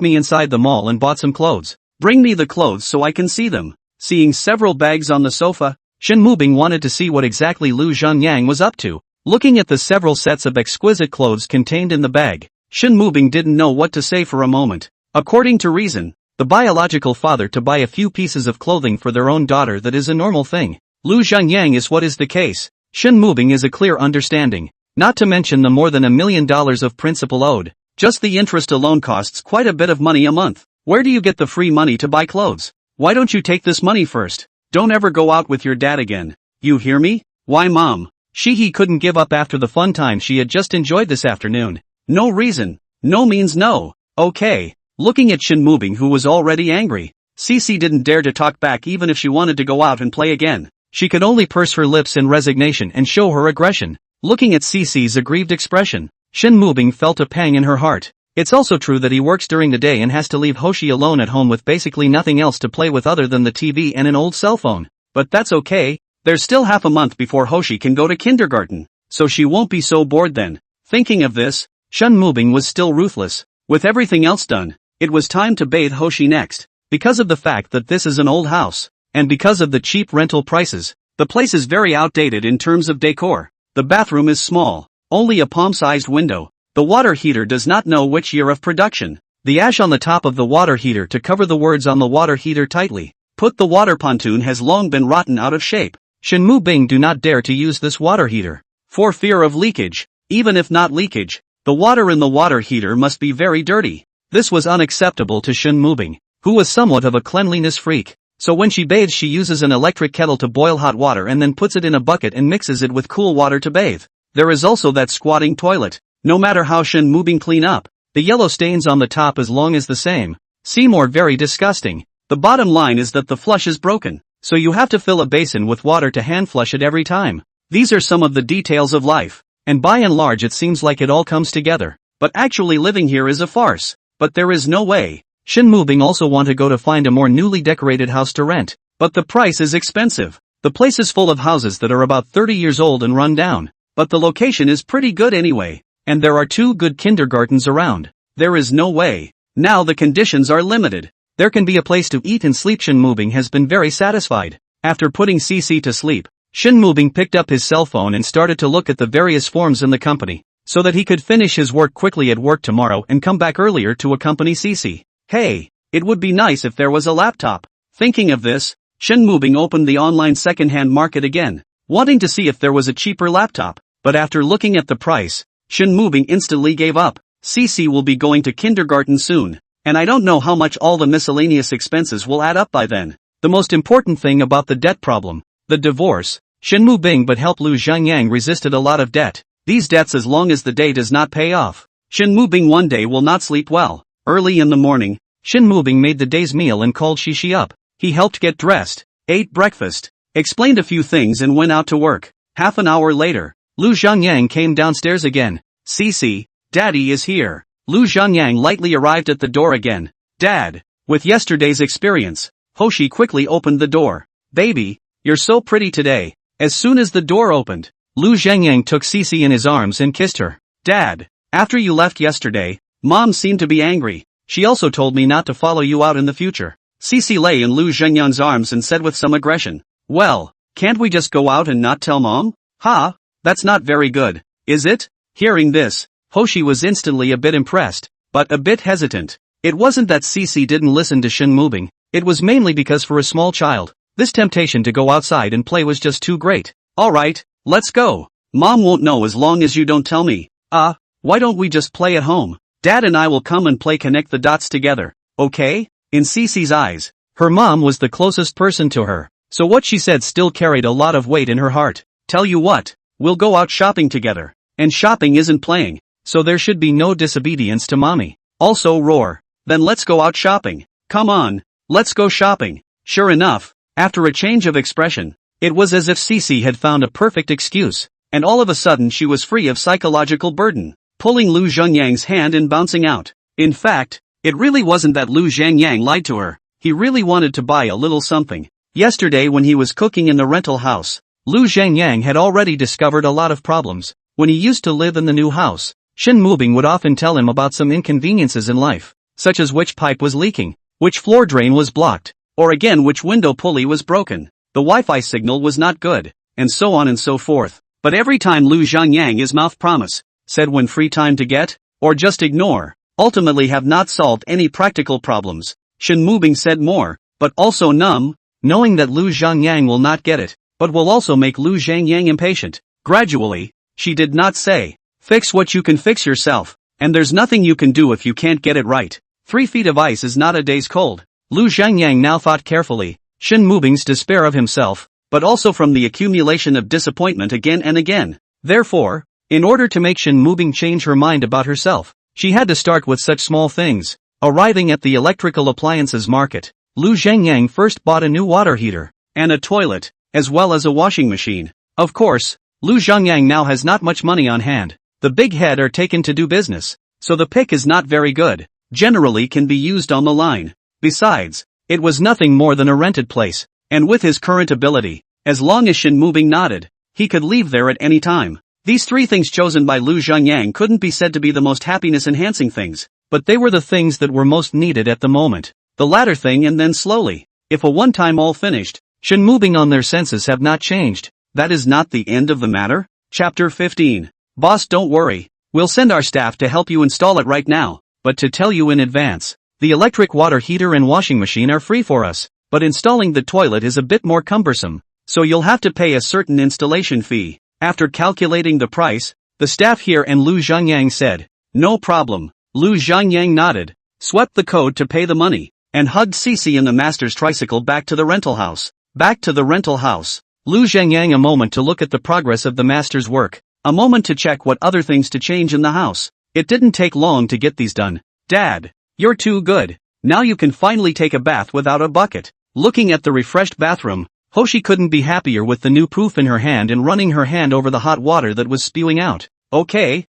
[SPEAKER 1] me inside the mall and bought some clothes. Bring me the clothes so I can see them. Seeing several bags on the sofa, Shen Mubing wanted to see what exactly Lu Zhengyang was up to. Looking at the several sets of exquisite clothes contained in the bag, Shen Mubing didn't know what to say for a moment. According to reason, the biological father to buy a few pieces of clothing for their own daughter, that is a normal thing. Lu Zhengyang is what is the case. Shen Mubing is a clear understanding, not to mention the more than $1 million of principal owed. Just the interest alone costs quite a bit of money a month. Where do you get the free money to buy clothes? Why don't you take this money first? Don't ever go out with your dad again. You hear me? Why Mom? He couldn't give up after the fun time she had just enjoyed this afternoon. No reason. No means no. Okay. Looking at Shen Mubing, who was already angry, Cici didn't dare to talk back even if she wanted to go out and play again. She could only purse her lips in resignation and show her aggression. Looking at Cici's aggrieved expression, Shen Mubing felt a pang in her heart. It's also true that he works during the day and has to leave Hoshi alone at home with basically nothing else to play with other than the TV and an old cell phone. But that's okay. There's still half a month before Hoshi can go to kindergarten, so she won't be so bored then. Thinking of this, Shen Mubing was still ruthless. With everything else done, it was time to bathe Hoshi next. Because of the fact that this is an old house, and because of the cheap rental prices, the place is very outdated in terms of decor. The bathroom is small, only a palm-sized window. The water heater does not know which year of production. The ash on the top of the water heater to cover the words on the water heater tightly. Put the water pontoon has long been rotten out of shape. Shen Mubing do not dare to use this water heater, for fear of leakage. Even if not leakage, the water in the water heater must be very dirty. This was unacceptable to Shen Mubing, who was somewhat of a cleanliness freak. So when she bathes, she uses an electric kettle to boil hot water and then puts it in a bucket and mixes it with cool water to bathe. There is also that squatting toilet. No matter how Shen Mubing clean up, the yellow stains on the top as long as the same. Seymour very disgusting. The bottom line is that the flush is broken, so you have to fill a basin with water to hand flush it every time. These are some of the details of life, and by and large it seems like it all comes together. But actually living here is a farce. But there is no way. Shen Mubing also want to go to find a more newly decorated house to rent, but the price is expensive. The place is full of houses that are about 30 years old and run down, but the location is pretty good anyway, and there are 2 good kindergartens around. There is no way. Now the conditions are limited. There can be a place to eat and sleep. Shen Mubing has been very satisfied. After putting Cici to sleep, Shen Mubing picked up his cell phone and started to look at the various forms in the company, so that he could finish his work quickly at work tomorrow and come back earlier to accompany Cici. Hey, it would be nice if there was a laptop. Thinking of this, Shen Mubing opened the online second-hand market again, wanting to see if there was a cheaper laptop, but after looking at the price, Shen Mubing instantly gave up. Cici will be going to kindergarten soon, and I don't know how much all the miscellaneous expenses will add up by then. The most important thing about the debt problem, the divorce, Shen Mubing but helped Lu Zhengyang resisted a lot of debt. These debts, as long as the day does not pay off, Shen Mubing one day will not sleep well. Early in the morning, Shen Mubing made the day's meal and called Shishi up. He helped get dressed, ate breakfast, explained a few things and went out to work. Half an hour later, Lu Zhengyang came downstairs again. Cici, Daddy is here. Lu Zhengyang lightly arrived at the door again. Dad, with yesterday's experience, Hoshi quickly opened the door. Baby, you're so pretty today. As soon as the door opened, Lu Zhengyang took Cici in his arms and kissed her. Dad, after you left yesterday, Mom seemed to be angry. She also told me not to follow you out in the future. Cece lay in Lu Zhengyang's arms and said with some aggression, well, can't we just go out and not tell Mom? Ha, that's not very good, is it? Hearing this, Hoshi was instantly a bit impressed, but a bit hesitant. It wasn't that Cece didn't listen to Shin Mubing, it was mainly because for a small child, this temptation to go outside and play was just too great. Alright, let's go. Mom won't know as long as you don't tell me. Why don't we just play at home? Dad and I will come and play connect the dots together, okay? In Cece's eyes, her mom was the closest person to her, so what she said still carried a lot of weight in her heart. Tell you what, we'll go out shopping together. And shopping isn't playing, so there should be no disobedience to mommy. Also roar. Then let's go out shopping. Come on, let's go shopping. Sure enough, after a change of expression, it was as if Cece had found a perfect excuse, and all of a sudden she was free of psychological burden, pulling Lu Zhengyang's hand and bouncing out. In fact, it really wasn't that Lu Zhengyang lied to her, he really wanted to buy a little something. Yesterday when he was cooking in the rental house, Lu Zhengyang had already discovered a lot of problems. When he used to live in the new house, Shin Mubing would often tell him about some inconveniences in life, such as which pipe was leaking, which floor drain was blocked, or again which window pulley was broken, the Wi-Fi signal was not good, and so on and so forth. But every time Lu Zhengyang his mouth promise, said when free time to get, or just ignore, ultimately have not solved any practical problems. Shin Mubing said more, but also numb, knowing that Lu Zhengyang will not get it, but will also make Lu Zhengyang impatient. Gradually, she did not say, fix what you can fix yourself, and there's nothing you can do if you can't get it right. 3 feet of ice is not a day's cold. Lu Zhengyang now thought carefully, Shin Mubing's despair of himself, but also from the accumulation of disappointment again and again. Therefore, in order to make Shin Mubing change her mind about herself, she had to start with such small things. Arriving at the electrical appliances market, Lu Zhengyang first bought a new water heater, and a toilet, as well as a washing machine. Of course, Lu Zhengyang now has not much money on hand. The big head are taken to do business, so the pick is not very good, generally can be used on the line. Besides, it was nothing more than a rented place, and with his current ability, as long as Shin Mubing nodded, he could leave there at any time. These 3 things chosen by Lu Zhengyang couldn't be said to be the most happiness-enhancing things, but they were the things that were most needed at the moment. The latter thing and then slowly, if a one-time all finished, Shin Mubing on their senses have not changed. That is not the end of the matter. Chapter 15. Boss, don't worry, we'll send our staff to help you install it right now, but to tell you in advance, the electric water heater and washing machine are free for us, but installing the toilet is a bit more cumbersome, so you'll have to pay a certain installation fee. After calculating the price, the staff here and Lu Zhengyang said, no problem. Lu Zhengyang nodded, swept the code to pay the money, and hugged Cece and the master's tricycle back to the rental house. Back to the rental house. Lu Zhengyang a moment to look at the progress of the master's work, a moment to check what other things to change in the house. It didn't take long to get these done. Dad, you're too good. Now you can finally take a bath without a bucket. Looking at the refreshed bathroom, Hoshi couldn't be happier with the new proof in her hand and running her hand over the hot water that was spewing out. Okay,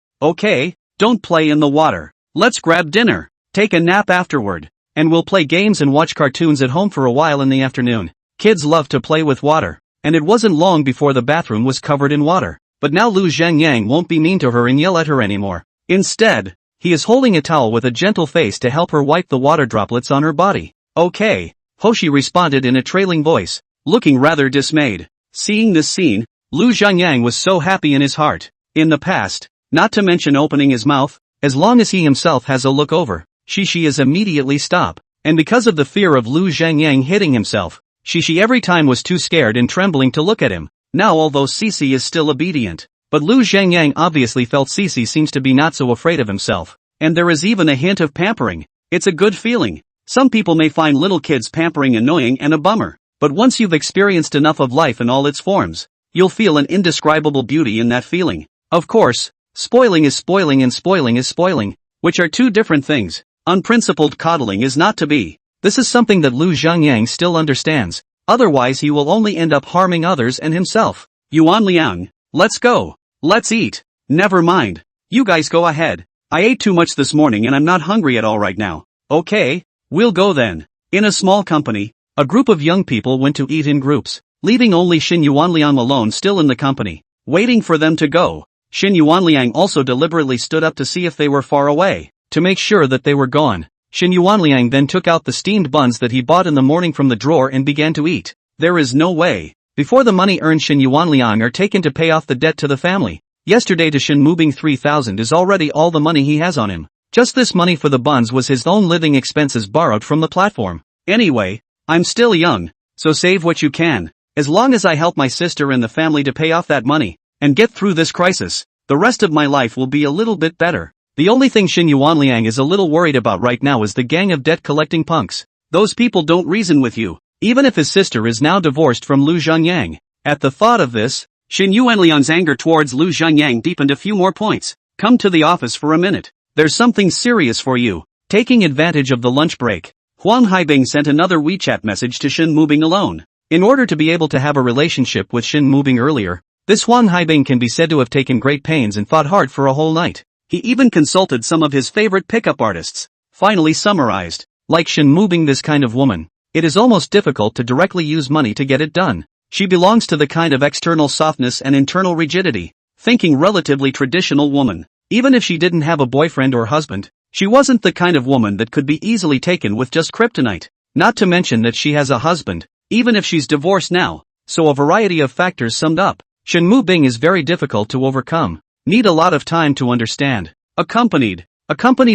[SPEAKER 1] don't play in the water. Let's grab dinner, take a nap afterward, and we'll play games and watch cartoons at home for a while in the afternoon. Kids love to play with water. And it wasn't long before the bathroom was covered in water. But now Lu Zhengyang won't be mean to her and yell at her anymore. Instead, he is holding a towel with a gentle face to help her wipe the water droplets on her body. Okay, Hoshi responded in a trailing voice, looking rather dismayed. Seeing this scene, Lu Zhengyang was so happy in his heart. In the past, not to mention opening his mouth, as long as he himself has a look over, she is immediately stop. And because of the fear of Lu Zhengyang hitting himself, she every time was too scared and trembling to look at him. Now although Cece is still obedient, but Lu Zhengyang obviously felt Cece seems to be not so afraid of himself, and there is even a hint of pampering. It's a good feeling. Some people may find little kids pampering annoying and a bummer, but once you've experienced enough of life in all its forms, you'll feel an indescribable beauty in that feeling. Of course, spoiling is spoiling and spoiling is spoiling, which are 2 different things. Unprincipled coddling is not to be. This is something that Lu Zhengyang still understands, otherwise he will only end up harming others and himself. Yuan Liang, let's go. Let's eat. Never mind. You guys go ahead. I ate too much this morning and I'm not hungry at all right now. Okay, we'll go then. In a small company, a group of young people went to eat in groups, leaving only Xin Yuanliang alone still in the company. Waiting for them to go, Xin Yuanliang also deliberately stood up to see if they were far away. to make sure that they were gone. Shin Yuanliang then took out the steamed buns that he bought in the morning from the drawer and began to eat. There is no way. Before the money earned Shin Yuanliang are taken to pay off the debt to the family. Yesterday to Shin Mubing 3,000 is already all the money he has on him. Just this money for the buns was his own living expenses borrowed from the platform. Anyway, I'm still young, so save what you can. As long as I help my sister and the family to pay off that money, and get through this crisis, the rest of my life will be a little bit better. The only thing Shin Yuanliang is a little worried about right now is the gang of debt-collecting punks. Those people don't reason with you, even if his sister is now divorced from Lu Zhanyang. At the thought of this, Shin Yuanliang's anger towards Lu Zhanyang deepened a few more points. Come to the office for a minute. There's something serious for you. Taking advantage of the lunch break, Huang Haibing sent another WeChat message to Shin Mubing alone. In order to be able to have a relationship with Shin Mubing earlier, this Huang Haibing can be said to have taken great pains and fought hard for a whole night. He even consulted some of his favorite pickup artists. Finally summarized, like Shin Mubing, this kind of woman, it is almost difficult to directly use money to get it done. She belongs to the kind of external softness and internal rigidity, thinking relatively traditional woman. Even if she didn't have a boyfriend or husband, she wasn't the kind of woman that could be easily taken with just kryptonite. Not to mention that she has a husband, even if she's divorced now. So a variety of factors summed up, Shin Mubing is very difficult to overcome. Need a lot of time to understand. Accompanied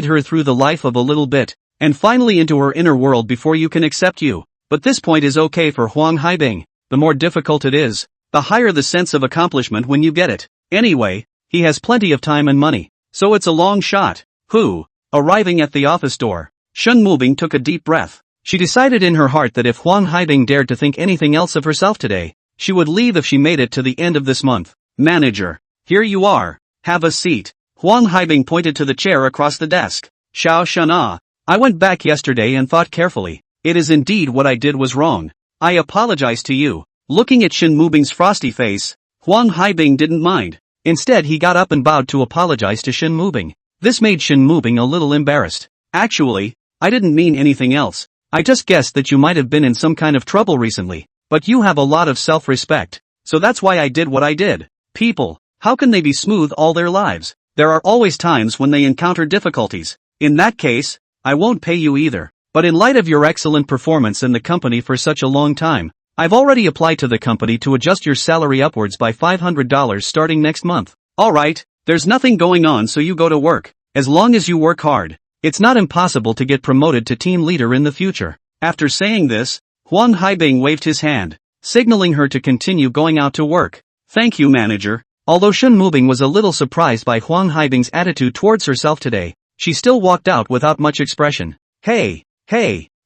[SPEAKER 1] her through the life of a little bit, and finally into her inner world before you can accept you. But this point is okay for Huang Haibing. The more difficult it is, the higher the sense of accomplishment when you get it. Anyway, he has plenty of time and money, so it's a long shot. Arriving at the office door, Shin Mubing took a deep breath. She decided in her heart that if Huang Haibing dared to think anything else of herself today, she would leave if she made it to the end of this month. Manager, here you are. Have a seat. Huang Haibing pointed to the chair across the desk. Xiao Shana, I went back yesterday and thought carefully. It is indeed what I did was wrong. I apologize to you. Looking at Shin Mubing's frosty face, Huang Haibing didn't mind. Instead he got up and bowed to apologize to Shin Mubing. This made Shin Mubing a little embarrassed. Actually, I didn't mean anything else. I just guessed that you might have been in some kind of trouble recently. But you have a lot of self-respect, so that's why I did what I did. People, how can they be smooth all their lives? There are always times when they encounter difficulties. In that case, I won't pay you either. But in light of your excellent performance in the company for such a long time, I've already applied to the company to adjust your salary upwards by $500 starting next month. Alright, there's nothing going on, so you go to work. As long as you work hard, it's not impossible to get promoted to team leader in the future. After saying this, Huang Haibing waved his hand, signaling her to continue going out to work. Thank you, manager. Although Shin Mubing was a little surprised by Huang Haibing's attitude towards herself today, she still walked out without much expression. Hey,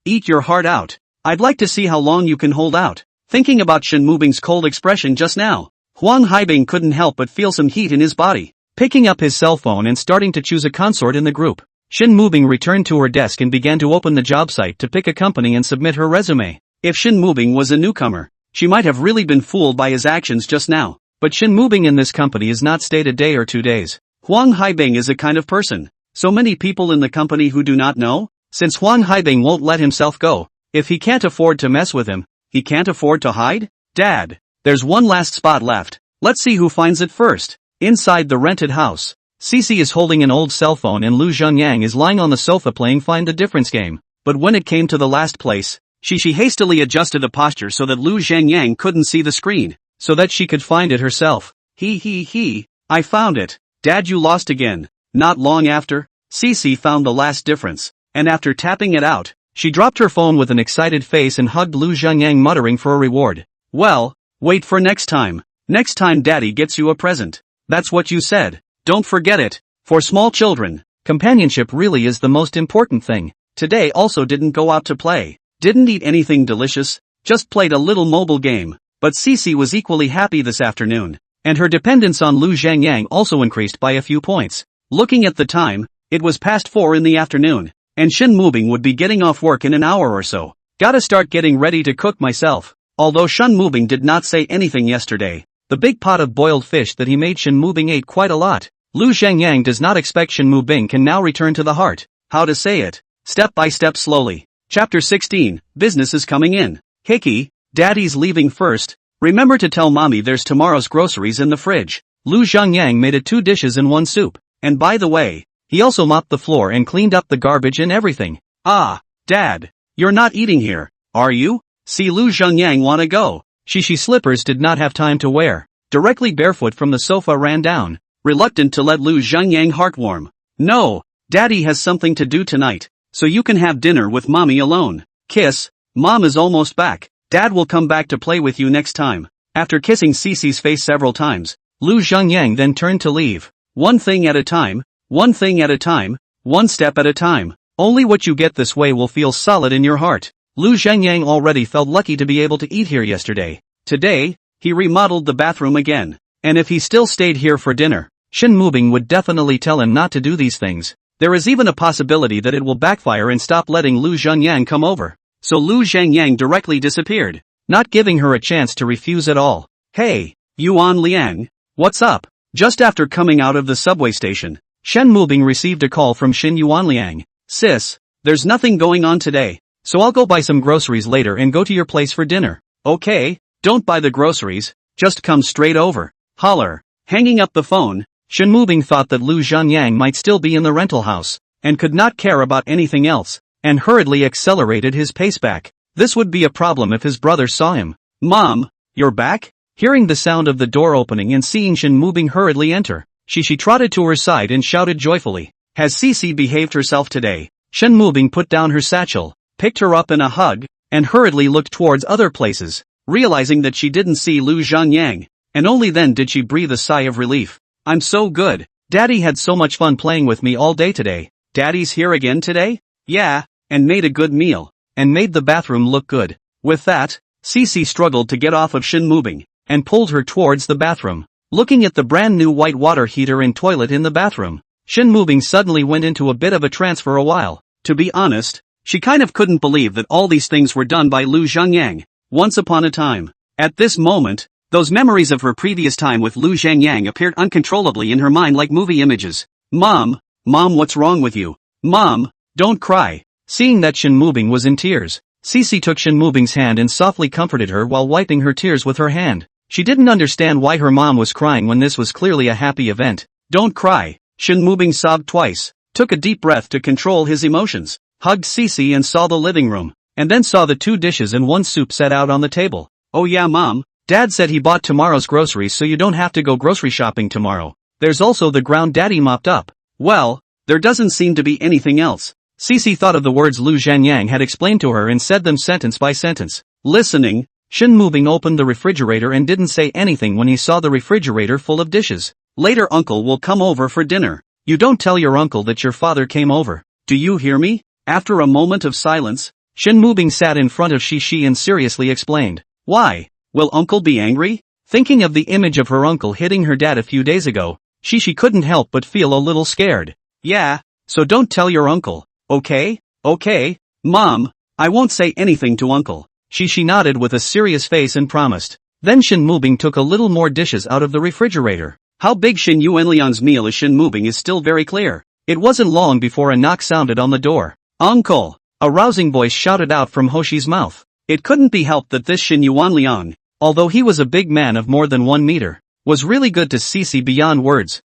[SPEAKER 1] eat your heart out. I'd like to see how long you can hold out. Thinking about Shin Mubing's cold expression just now, Huang Haibing couldn't help but feel some heat in his body. Picking up his cell phone and starting to choose a consort in the group, Shin Mubing returned to her desk and began to open the job site to pick a company and submit her resume. If Shin Mubing was a newcomer, she might have really been fooled by his actions just now. But Shin Mubing in this company is not stayed a day or 2 days. Huang Haibing is a kind of person. So many people in the company who do not know? Since Huang Haibing won't let himself go, if he can't afford to mess with him, he can't afford to hide? Dad, there's one last spot left. Let's see who finds it first. Inside the rented house, Cici is holding an old cell phone and Lu Zhanyang is lying on the sofa playing Find the Difference game. But when it came to the last place, she hastily adjusted a posture so that Lu Zhanyang couldn't see the screen, so that she could find it herself. I found it. Dad, you lost again. Not long after, Cici found the last difference, and after tapping it out, she dropped her phone with an excited face and hugged Lu Zhanyang, muttering for a reward. Well, wait for next time. Next time Daddy gets you a present. That's what you said. Don't forget it. For small children, companionship really is the most important thing. Today also didn't go out to play. Didn't eat anything delicious. Just played a little mobile game. But Cici was equally happy this afternoon, and her dependence on Lu Zhanyang also increased by a few points. Looking at the time, it was past 4 in the afternoon, and Shin Mubing would be getting off work in an hour or so. Gotta start getting ready to cook myself. Although Shin Mubing did not say anything yesterday, the big pot of boiled fish that he made Shin Mubing ate quite a lot. Lu Zhanyang does not expect Shin Mubing can now return to the heart. How to say it? Step by step slowly. Chapter 16, Business is coming in. Hickey, Daddy's leaving first. Remember to tell Mommy there's tomorrow's groceries in the fridge. Lu Zhanyang made it 2 dishes and 1 soup. And by the way, He also mopped the floor and cleaned up the garbage and everything. Ah, Dad. You're not eating here, are you? See, Lu Zhengyang wanna go. She slippers did not have time to wear. Directly barefoot from the sofa ran down, reluctant to let Lu Zhengyang heartwarm. No, Daddy has something to do tonight, so you can have dinner with Mommy alone. Kiss, Mom is almost back. Dad will come back to play with you next time. After kissing Cece's face several times, Lu Zhengyang then turned to leave. One thing at a time, one thing at a time, one step at a time. Only what you get this way will feel solid in your heart. Lu Zhengyang already felt lucky to be able to eat here yesterday. Today, he remodeled the bathroom again. And if he still stayed here for dinner, Shin Mubing would definitely tell him not to do these things. There is even a possibility that it will backfire and stop letting Lu Zhengyang come over. So Lu Zhengyang directly disappeared, not giving her a chance to refuse at all. Hey, Yuan Liang, what's up? Just after coming out of the subway station, Shen Mubing received a call from Shin Yuan Liang. Sis, there's nothing going on today, so I'll go buy some groceries later and go to your place for dinner. Okay, don't buy the groceries, just come straight over. Holler. Hanging up the phone, Shin Mubing thought that Lu Zhengyang might still be in the rental house, and could not care about anything else, and hurriedly accelerated his pace back. This would be a problem if his brother saw him. Mom, you're back? Hearing the sound of the door opening and seeing Shin Mubing hurriedly enter, she trotted to her side and shouted joyfully. Has Cece behaved herself today? Shin Mubing put down her satchel, picked her up in a hug, and hurriedly looked towards other places, realizing that she didn't see Lu Zhengyang, and only then did she breathe a sigh of relief. I'm so good. Daddy had so much fun playing with me all day today. Daddy's here again today? Yeah, and made a good meal, and made the bathroom look good. With that, Cece struggled to get off of Shin Mubing, and pulled her towards the bathroom. Looking at the brand new white water heater and toilet in the bathroom, Shin Mubing suddenly went into a bit of a trance for a while. To be honest, she kind of couldn't believe that all these things were done by Lu Zhengyang, once upon a time. At this moment, those memories of her previous time with Lu Zhengyang appeared uncontrollably in her mind like movie images. Mom, what's wrong with you? Mom, don't cry. Seeing that Shin Mubing was in tears, Cece took Shin Mubing's hand and softly comforted her while wiping her tears with her hand. She didn't understand why her mom was crying when this was clearly a happy event. Don't cry. Shin Mubing sobbed twice, took a deep breath to control his emotions, hugged Cece and saw the living room, and then saw the 2 dishes and 1 soup set out on the table. Oh yeah, Mom, Dad said he bought tomorrow's groceries so you don't have to go grocery shopping tomorrow. There's also the ground Daddy mopped up. Well, there doesn't seem to be anything else. Cece thought of the words Lu Zhengyang had explained to her and said them sentence by sentence. Listening, Shin Mubing opened the refrigerator and didn't say anything when he saw the refrigerator full of dishes. Later Uncle will come over for dinner. You don't tell your uncle that your father came over. Do you hear me? After a moment of silence, Shin Mubing sat in front of Shi and seriously explained. Why? Will Uncle be angry? Thinking of the image of her uncle hitting her dad a few days ago, Shi couldn't help but feel a little scared. Yeah, so don't tell your uncle, okay? Okay, Mom, I won't say anything to Uncle. Shi nodded with a serious face and promised. Then Shin Mubing took a little more dishes out of the refrigerator. How big Shin Yuanliang's meal is Shin Mubing is still very clear. It wasn't long before a knock sounded on the door. Uncle! A rousing voice shouted out from Hoshi's mouth. It couldn't be helped that this Shin Yuanliang, although he was a big man of more than 1 meter, was really good to Cece beyond words.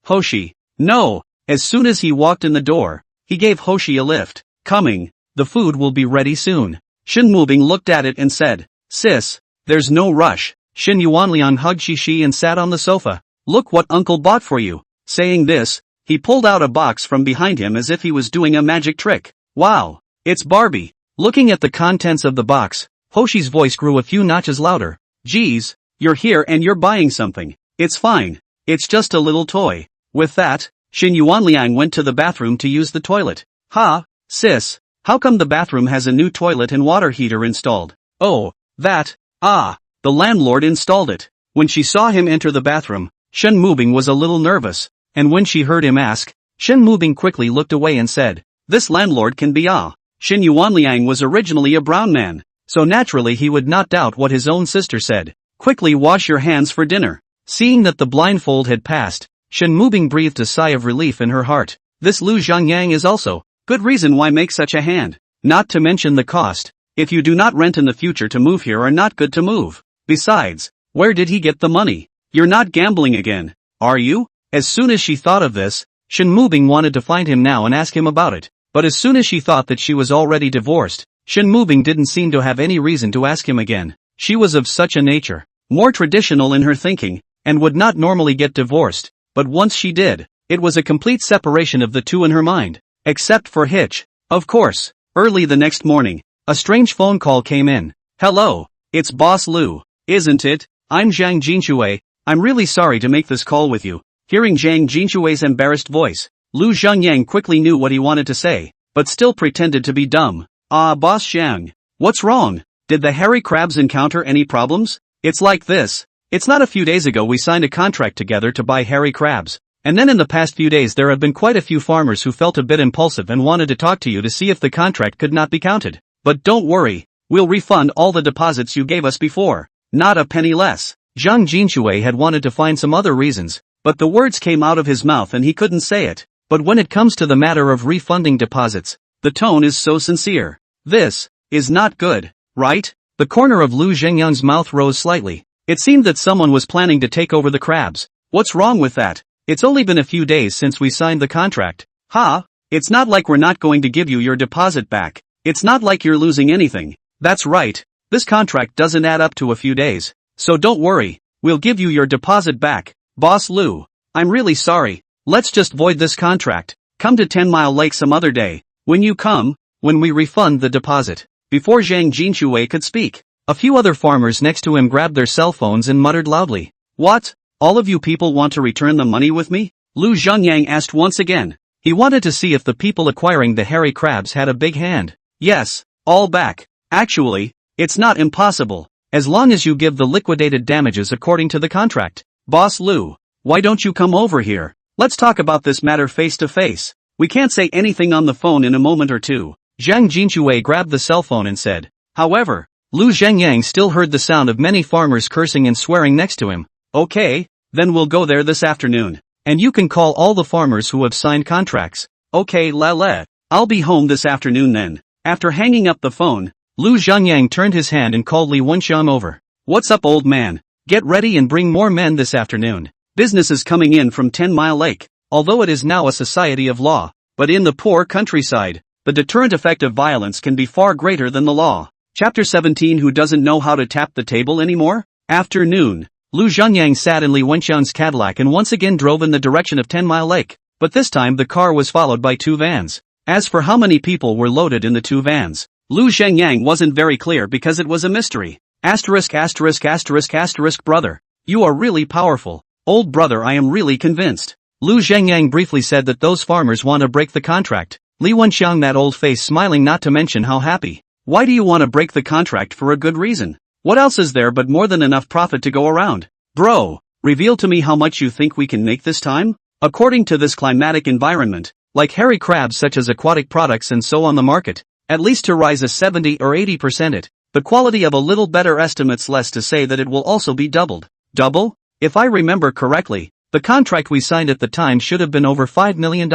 [SPEAKER 1] Hoshi. No. As soon as he walked in the door, he gave Hoshi a lift. Coming. The food will be ready soon. Shin Mubing looked at it and said, Sis, there's no rush. Shin Yuanliang hugged Shi and sat on the sofa. Look what Uncle bought for you. Saying this, he pulled out a box from behind him as if he was doing a magic trick. Wow, it's Barbie. Looking at the contents of the box, Hoshi's voice grew a few notches louder. Geez, you're here and you're buying something. It's fine. It's just a little toy. With that, Shin Yuanliang went to the bathroom to use the toilet. Ha, sis, how come the bathroom has a new toilet and water heater installed? Oh, that, the landlord installed it. When she saw him enter the bathroom, Shin Mubing was a little nervous, and when she heard him ask, Shin Mubing quickly looked away and said, This landlord can be Shin Yuanliang was originally a brown man, so naturally he would not doubt what his own sister said. Quickly wash your hands for dinner. Seeing that the blindfold had passed, Shin Mubing breathed a sigh of relief in her heart. This Lu Zhengyang is also good reason why make such a hand. Not to mention the cost. If you do not rent in the future to move here are not good to move. Besides, where did he get the money? You're not gambling again, are you? As soon as she thought of this, Shen Mubing wanted to find him now and ask him about it, but as soon as she thought that she was already divorced, Shen Mubing didn't seem to have any reason to ask him again. She was of such a nature, more traditional in her thinking, and would not normally get divorced, but once she did, it was a complete separation of the two in her mind, except for Hitch. Of course, early the next morning, a strange phone call came in. Hello, it's Boss Lu, isn't it? I'm Zhang Jinshui. I'm really sorry to make this call with you. Hearing Zhang Jinshui's embarrassed voice, Lu Zhengyang quickly knew what he wanted to say, but still pretended to be dumb. Boss Zhang. What's wrong? Did the hairy crabs encounter any problems? It's like this. It's not a few days ago we signed a contract together to buy hairy crabs, and then in the past few days there have been quite a few farmers who felt a bit impulsive and wanted to talk to you to see if the contract could not be counted. But don't worry, we'll refund all the deposits you gave us before. Not a penny less. Zhang Jinshui had wanted to find some other reasons, but the words came out of his mouth and he couldn't say it. But when it comes to the matter of refunding deposits, the tone is so sincere. This is not good, right? The corner of Lu Zhengyang's mouth rose slightly. It seemed that someone was planning to take over the crabs. What's wrong with that? It's only been a few days since we signed the contract. It's not like we're not going to give you your deposit back. It's not like you're losing anything. That's right. This contract doesn't add up to a few days. So don't worry. We'll give you your deposit back. Boss Lu, I'm really sorry. Let's just void this contract. Come to 10 Mile Lake some other day. When we refund the deposit. Before Zhang Jinshui could speak, a few other farmers next to him grabbed their cell phones and muttered loudly. What? All of you people want to return the money with me? Lu Zhengyang asked once again. He wanted to see if the people acquiring the hairy crabs had a big hand. Yes, all back. Actually, it's not impossible, as long as you give the liquidated damages according to the contract. Boss Lu, why don't you come over here? Let's talk about this matter face to face. We can't say anything on the phone in a moment or two. Zhang Jinshui grabbed the cell phone and said. However, Lu Zhengyang still heard the sound of many farmers cursing and swearing next to him. Okay, then we'll go there this afternoon. And you can call all the farmers who have signed contracts. Okay, Lele. I'll be home this afternoon then. After hanging up the phone, Lu Zhengyang turned his hand and called Li Wenxiang over. What's up, old man? Get ready and bring more men this afternoon. Business is coming in from 10 Mile Lake, although it is now a society of law. But in the poor countryside, the deterrent effect of violence can be far greater than the law. Chapter 17. Who doesn't know how to tap the table anymore? Afternoon. Lu Zhengyang sat in Li Wenxiang's Cadillac and once again drove in the direction of 10 Mile Lake, but this time the car was followed by two vans. As for how many people were loaded in the two vans, Lu Zhengyang wasn't very clear because it was a mystery. Brother. You are really powerful. Old brother, I am really convinced. Lu Zhengyang briefly said that those farmers want to break the contract. Li Wenxiang, that old face, smiling, not to mention how happy. Why do you want to break the contract? For a good reason. What else is there but more than enough profit to go around? Bro, reveal to me how much you think we can make this time? According to this climatic environment, like hairy crabs such as aquatic products and so on the market, at least to rise a 70 or 80% it, the quality of a little better estimates less to say that it will also be doubled. Double? If I remember correctly, the contract we signed at the time should have been over $5 million,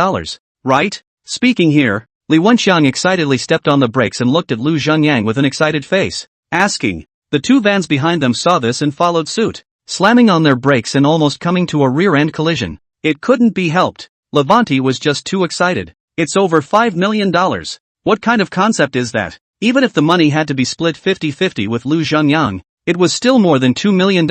[SPEAKER 1] right? Speaking here, Li Wenxiang excitedly stepped on the brakes and looked at Lu Zhengyang with an excited face, asking. The two vans behind them saw this and followed suit, slamming on their brakes and almost coming to a rear-end collision. It couldn't be helped. Levanti was just too excited. It's over $5 million. What kind of concept is that? Even if the money had to be split 50-50 with Lu Zhengyang, it was still more than $2 million.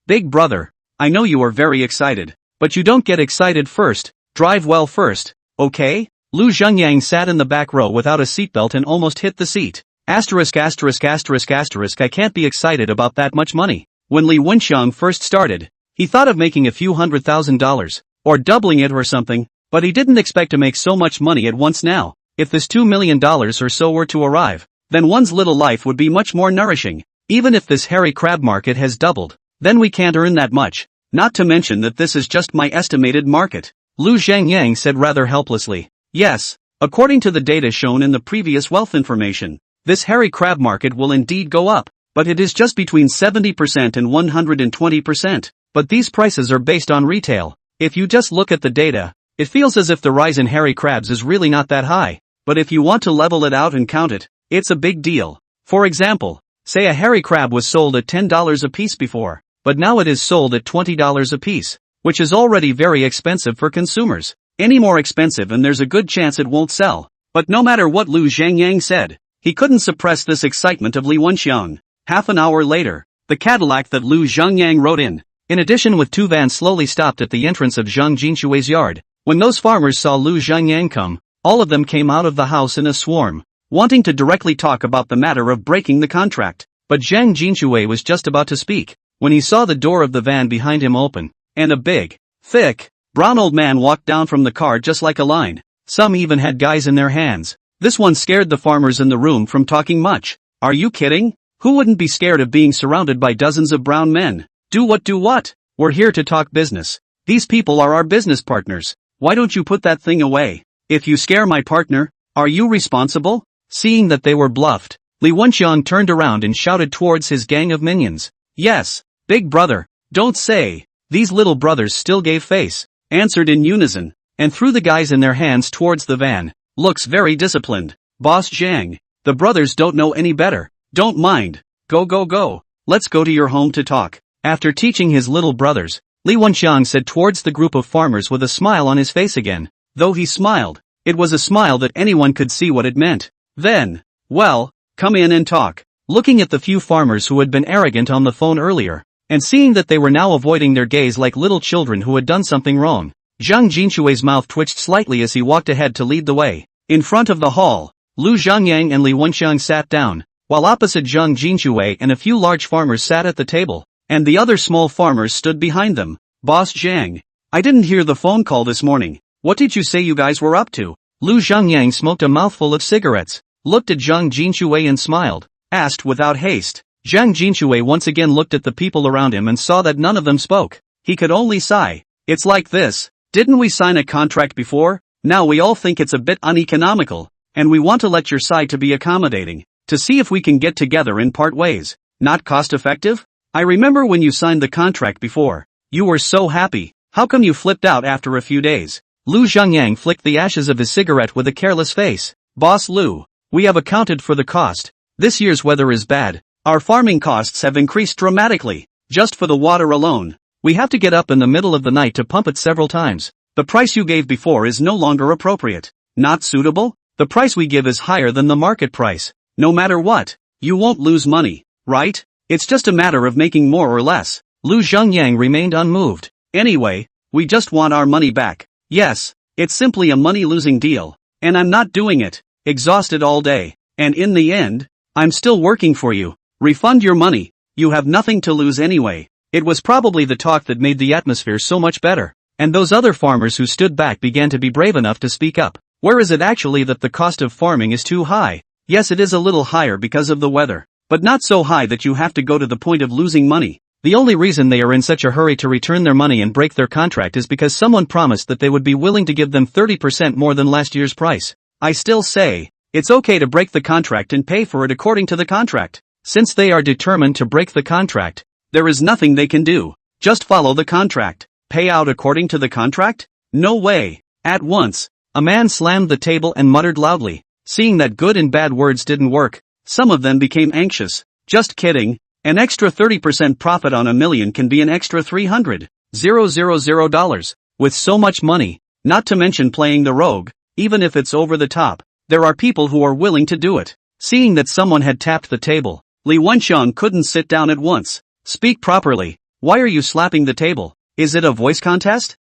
[SPEAKER 1] Big brother, I know you are very excited, but you don't get excited first. Drive well first, okay? Lu Zhengyang sat in the back row without a seatbelt and almost hit the seat. I can't be excited about that much money. When Li Wenxiang first started, he thought of making a few $100,000, or doubling it or something, but he didn't expect to make so much money at once now. If this $2 million or so were to arrive, then one's little life would be much more nourishing. Even if this hairy crab market has doubled, then we can't earn that much. Not to mention that this is just my estimated market. Lu Zhengyang said rather helplessly. Yes, according to the data shown in the previous wealth information, this hairy crab market will indeed go up, but it is just between 70% and 120%. But these prices are based on retail. If you just look at the data, it feels as if the rise in hairy crabs is really not that high. But if you want to level it out and count it, it's a big deal. For example, say a hairy crab was sold at $10 a piece before, but now it is sold at $20 a piece. which is already very expensive for consumers. Any more expensive and there's a good chance it won't sell. But no matter what Lu Zhangyang said, he couldn't suppress this excitement of Li Wenxiang. Half an hour later, the Cadillac that Lu Zhangyang rode in addition with 2 vans slowly stopped at the entrance of Zhang Jinshui's yard. When those farmers saw Lu Zhangyang come, all of them came out of the house in a swarm, wanting to directly talk about the matter of breaking the contract. But Zhang Jinshui was just about to speak, when he saw the door of the van behind him open, and a big, thick, brown old man walked down from the car just like a line. Some even had guys in their hands. This one scared the farmers in the room from talking much. Are you kidding? Who wouldn't be scared of being surrounded by dozens of brown men? Do what? We're here to talk business. These people are our business partners. Why don't you put that thing away? If you scare my partner, are you responsible? Seeing that they were bluffed, Li Wenxiang turned around and shouted towards his gang of minions. Yes, big brother, don't say. These little brothers still gave face, answered in unison, and threw the guys in their hands towards the van. Looks very disciplined. Boss Zhang, the brothers don't know any better. Don't mind. Go. Let's go to your home to talk. After teaching his little brothers, Li Wenxiang said towards the group of farmers with a smile on his face again. Though he smiled, it was a smile that anyone could see what it meant. Then, well, come in and talk. Looking at the few farmers who had been arrogant on the phone earlier, and seeing that they were now avoiding their gaze like little children who had done something wrong, Zhang Jinshui's mouth twitched slightly as he walked ahead to lead the way. In front of the hall, Lu Zhangyang and Li Wenxiang sat down, while opposite Zhang Jinshui and a few large farmers sat at the table, and the other small farmers stood behind them. Boss Zhang, I didn't hear the phone call this morning. What did you say you guys were up to? Lu Zhangyang smoked a mouthful of cigarettes, looked at Zhang Jinshui and smiled, asked without haste. Zhang Jinshui once again looked at the people around him and saw that none of them spoke. He could only sigh. It's like this. Didn't we sign a contract before? Now we all think it's a bit uneconomical, and we want to let your side to be accommodating, to see if we can get together and part ways. Not cost effective? I remember when you signed the contract before. You were so happy. How come you flipped out after a few days? Lu Zhangyang flicked the ashes of his cigarette with a careless face. Boss Lu, we have accounted for the cost. This year's weather is bad. Our farming costs have increased dramatically. Just for the water alone, we have to get up in the middle of the night to pump it several times. The price you gave before is no longer appropriate. Not suitable? The price we give is higher than the market price. No matter what, you won't lose money, right? It's just a matter of making more or less. Lu Zhangyang remained unmoved. Anyway, we just want our money back. Yes, it's simply a money-losing deal. And I'm not doing it. Exhausted all day. And in the end, I'm still working for you. Refund your money. You have nothing to lose anyway. It was probably the talk that made the atmosphere so much better. And those other farmers who stood back began to be brave enough to speak up. Where is it actually that the cost of farming is too high? Yes, it is a little higher because of the weather. But not so high that you have to go to the point of losing money. The only reason they are in such a hurry to return their money and break their contract is because someone promised that they would be willing to give them 30% more than last year's price. I still say, it's okay to break the contract and pay for it according to the contract. Since they are determined to break the contract, there is nothing they can do. Just follow the contract. Pay out according to the contract? No way. At once, a man slammed the table and muttered loudly. Seeing that good and bad words didn't work, some of them became anxious. Just kidding. An extra 30% profit on $1 million can be an extra $300,000. With so much money, not to mention playing the rogue, even if it's over the top, there are people who are willing to do it. Seeing that someone had tapped the table, Li Wenxiang couldn't sit down at once. Speak properly. Why are you slapping the table? Is it a voice contest?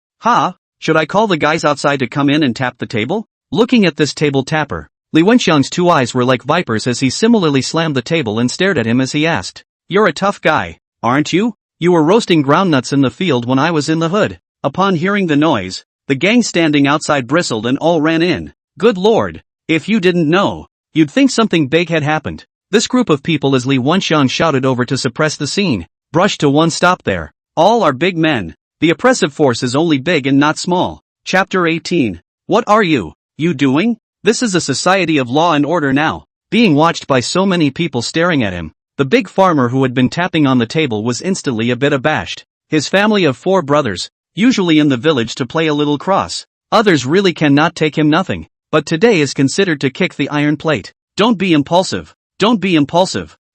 [SPEAKER 1] Should I call the guys outside to come in and tap the table? Looking at this table tapper, Li Wenxiang's 2 eyes were like vipers as he similarly slammed the table and stared at him as he asked. You're a tough guy, aren't you? You were roasting groundnuts in the field when I was in the hood. Upon hearing the noise, the gang standing outside bristled and all ran in. Good lord, if you didn't know, you'd think something big had happened. This group of people, as Li Wenxiang shouted over to suppress the scene, brushed to one stop there. All are big men. The oppressive force is only big and not small. Chapter 18. What are you doing? This is a society of law and order now. Being watched by so many people staring at him, the big farmer who had been tapping on the table was instantly a bit abashed. His family of 4 brothers, usually in the village to play a little cross. Others really cannot take him nothing, but today is considered to kick the iron plate. Don't be impulsive.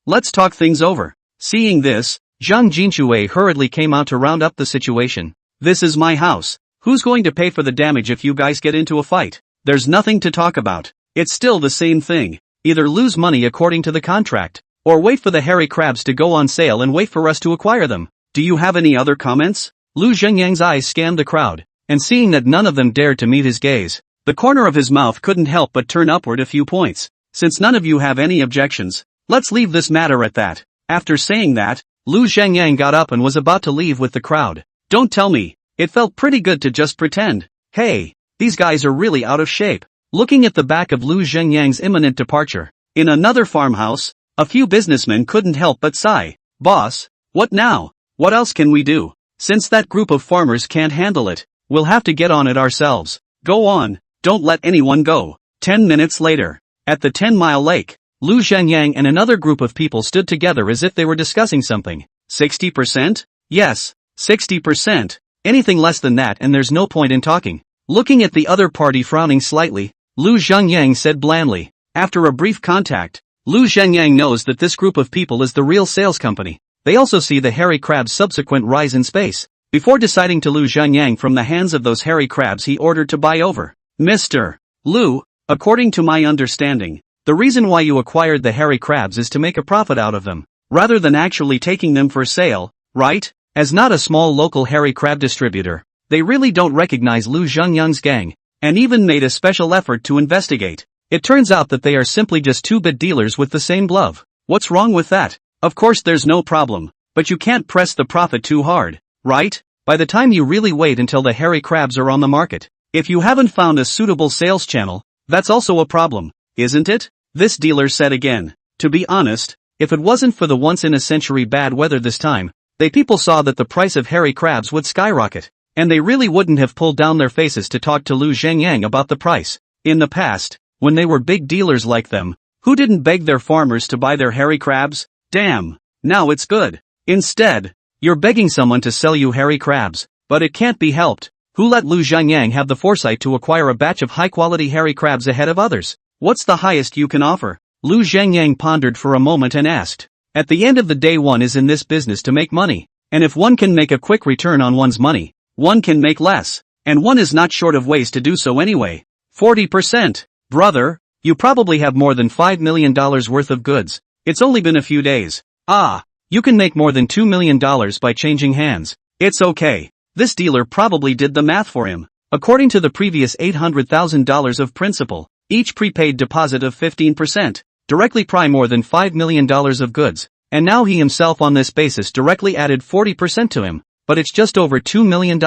[SPEAKER 1] Let's talk things over. Seeing this, Zhang Jinshui hurriedly came out to round up the situation. This is my house. Who's going to pay for the damage if you guys get into a fight? There's nothing to talk about. It's still the same thing. Either lose money according to the contract, or wait for the hairy crabs to go on sale and wait for us to acquire them. Do you have any other comments? Lu Zhengyang's eyes scanned the crowd, and seeing that none of them dared to meet his gaze, the corner of his mouth couldn't help but turn upward a few points. Since none of you have any objections, let's leave this matter at that. After saying that, Lu Zhengyang got up and was about to leave with the crowd. Don't tell me, it felt pretty good to just pretend. Hey, these guys are really out of shape. Looking at the back of Lu Zhengyang's imminent departure, in another farmhouse, a few businessmen couldn't help but sigh. Boss, what now? What else can we do? Since that group of farmers can't handle it, we'll have to get on it ourselves. Go on, don't let anyone go. 10 minutes later, at the 10-mile lake, Lu Zhengyang and another group of people stood together as if they were discussing something. 60%? Yes, 60%. Anything less than that and there's no point in talking. Looking at the other party frowning slightly, Lu Zhengyang said blandly. After a brief contact, Lu Zhengyang knows that this group of people is the real sales company. They also see the hairy crab's subsequent rise in space. Before deciding to Lu Zhengyang from the hands of those hairy crabs, he ordered to buy over. Mr. Lu, according to my understanding, the reason why you acquired the hairy crabs is to make a profit out of them, rather than actually taking them for sale, right? As not a small local hairy crab distributor, they really don't recognize Lu Zhengyang's gang, and even made a special effort to investigate. It turns out that they are simply just two-bit dealers with the same glove. What's wrong with that? Of course there's no problem, but you can't press the profit too hard, right? By the time you really wait until the hairy crabs are on the market, if you haven't found a suitable sales channel, that's also a problem, isn't it? This dealer said again. To be honest, if it wasn't for the once-in-a-century bad weather this time, people saw that the price of hairy crabs would skyrocket, and they really wouldn't have pulled down their faces to talk to Lu Zhengyang about the price. In the past, when they were big dealers like them, who didn't beg their farmers to buy their hairy crabs? Damn, now it's good. Instead, you're begging someone to sell you hairy crabs, but it can't be helped. Who let Lu Zhengyang have the foresight to acquire a batch of high-quality hairy crabs ahead of others? What's the highest you can offer? Lu Zhengyang pondered for a moment and asked. At the end of the day, one is in this business to make money, and if one can make a quick return on one's money, one can make less, and one is not short of ways to do so anyway. 40%. Brother, you probably have more than $5 million worth of goods. It's only been a few days. Ah, you can make more than $2 million by changing hands. It's okay. This dealer probably did the math for him. According to the previous $800,000 of principal, each prepaid deposit of 15%, directly pry more than $5 million of goods, and now he himself on this basis directly added 40% to him, but it's just over $2 million.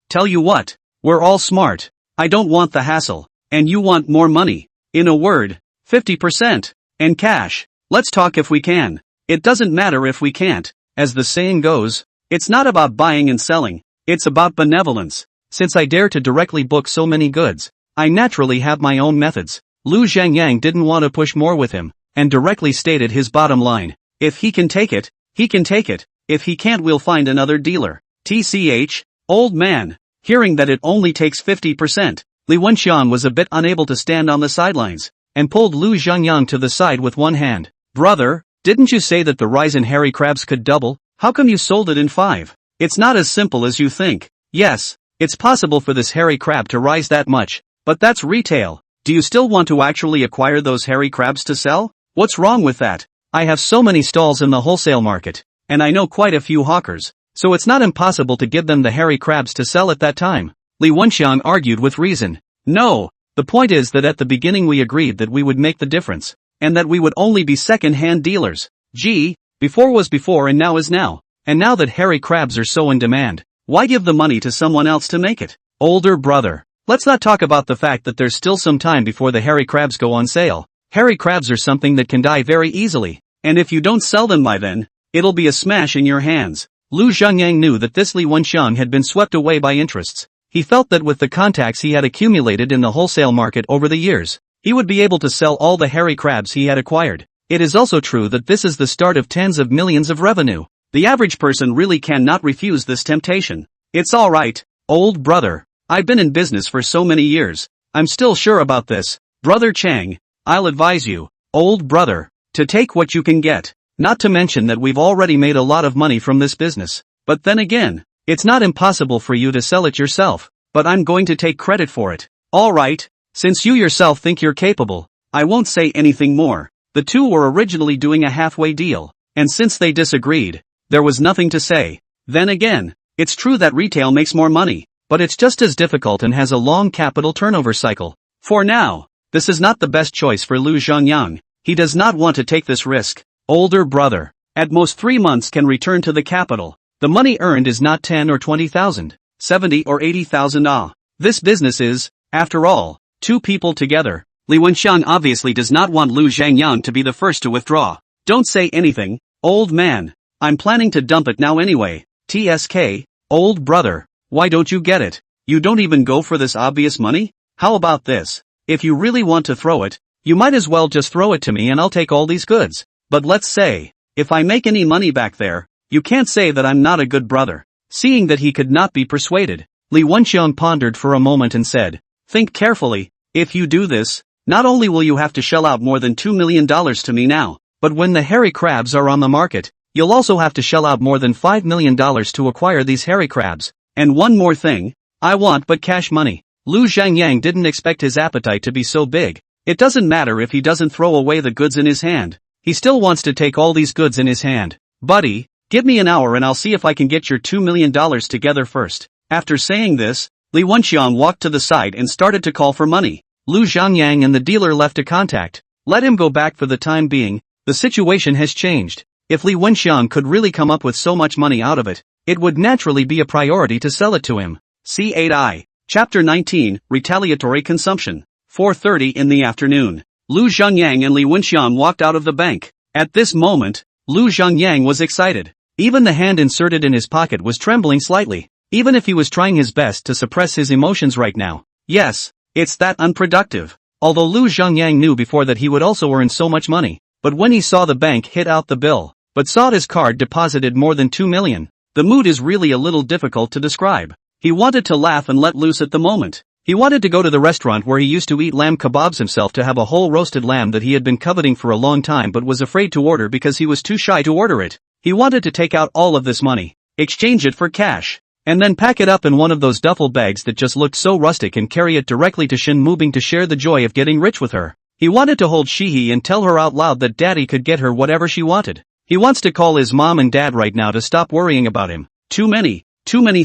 [SPEAKER 1] Tell you what, we're all smart. I don't want the hassle, and you want more money. In a word, 50%. And cash. Let's talk if we can. It doesn't matter if we can't. As the saying goes, it's not about buying and selling, it's about benevolence. Since I dare to directly book so many goods, I naturally have my own methods. Lu Zhengyang didn't want to push more with him, and directly stated his bottom line. If he can take it, he can take it. If he can't, we'll find another dealer. TCH, old man. Hearing that it only takes 50%, Li Wenxian was a bit unable to stand on the sidelines, and pulled Lu Zhengyang to the side with one hand. Brother, didn't you say that the rise in hairy crabs could double? How come you sold it in 5? It's not as simple as you think. Yes, it's possible for this hairy crab to rise that much, but that's retail. Do you still want to actually acquire those hairy crabs to sell? What's wrong with that? I have so many stalls in the wholesale market, and I know quite a few hawkers, so it's not impossible to give them the hairy crabs to sell at that time. Li Wenxian argued with reason. No, the point is that at the beginning we agreed that we would make the difference, and that we would only be second-hand dealers. Gee, before was before and now is now, and now that hairy crabs are so in demand, why give the money to someone else to make it? Older brother, let's not talk about the fact that there's still some time before the hairy crabs go on sale. Hairy crabs are something that can die very easily, and if you don't sell them by then, it'll be a smash in your hands. Lu Zhengyang knew that this Li Wenxian had been swept away by interests. He felt that with the contacts he had accumulated in the wholesale market over the years, he would be able to sell all the hairy crabs he had acquired. It is also true that this is the start of tens of millions of revenue. The average person really cannot refuse this temptation. It's alright, old brother. I've been in business for so many years. I'm still sure about this. Brother Chang, I'll advise you, old brother, to take what you can get. Not to mention that we've already made a lot of money from this business. But then again, It's not impossible for you to sell it yourself, but I'm going to take credit for it. Alright, since you yourself think you're capable, I won't say anything more. The two were originally doing a halfway deal, and since they disagreed, there was nothing to say. Then again, it's true that retail makes more money, but it's just as difficult and has a long capital turnover cycle. For now, this is not the best choice for Lu Zhangyang. He does not want to take this risk. Older brother, at most 3 months can return to the capital. The money earned is not 10 or 20,000, 70 or 80,000 ah. This business is, after all, two people together. Li Wenxiang obviously does not want Lu Zhangyang to be the first to withdraw. Don't say anything, old man. I'm planning to dump it now anyway. TSK, old brother, why don't you get it? You don't even go for this obvious money? How about this? If you really want to throw it, you might as well just throw it to me and I'll take all these goods. But let's say, if I make any money back there, you can't say that I'm not a good brother. Seeing that he could not be persuaded, Li Wenxiang pondered for a moment and said, think carefully. If you do this, not only will you have to shell out more than $2 million to me now, but when the hairy crabs are on the market, you'll also have to shell out more than $5 million to acquire these hairy crabs. And one more thing, I want but cash money. Lu Zhangyang didn't expect his appetite to be so big. It doesn't matter if he doesn't throw away the goods in his hand. He still wants to take all these goods in his hand. Buddy, give me an hour and I'll see if I can get your $2 million together first. After saying this, Li Wenxiang walked to the side and started to call for money. Lu Zhangyang and the dealer left a contact. Let him go back for the time being. The situation has changed. If Li Wenxiang could really come up with so much money out of it, it would naturally be a priority to sell it to him. C8I. Chapter 19, Retaliatory Consumption. 4:30 in the afternoon. Lu Zhangyang and Li Wenxiang walked out of the bank. At this moment, Lu Zhangyang was excited. Even the hand inserted in his pocket was trembling slightly, even if he was trying his best to suppress his emotions right now. Yes, it's that unproductive. Although Lu Zhangyang knew before that he would also earn so much money, but when he saw the bank hit out the bill, but saw his card deposited more than 2 million, the mood is really a little difficult to describe. He wanted to laugh and let loose at the moment. He wanted to go to the restaurant where he used to eat lamb kebabs himself to have a whole roasted lamb that he had been coveting for a long time but was afraid to order because he was too shy to order it. He wanted to take out all of this money, exchange it for cash, and then pack it up in one of those duffel bags that just looked so rustic and carry it directly to Shin Mubing to share the joy of getting rich with her. He wanted to hold Shihi and tell her out loud that daddy could get her whatever she wanted. He wants to call his mom and dad right now to stop worrying about him. Too many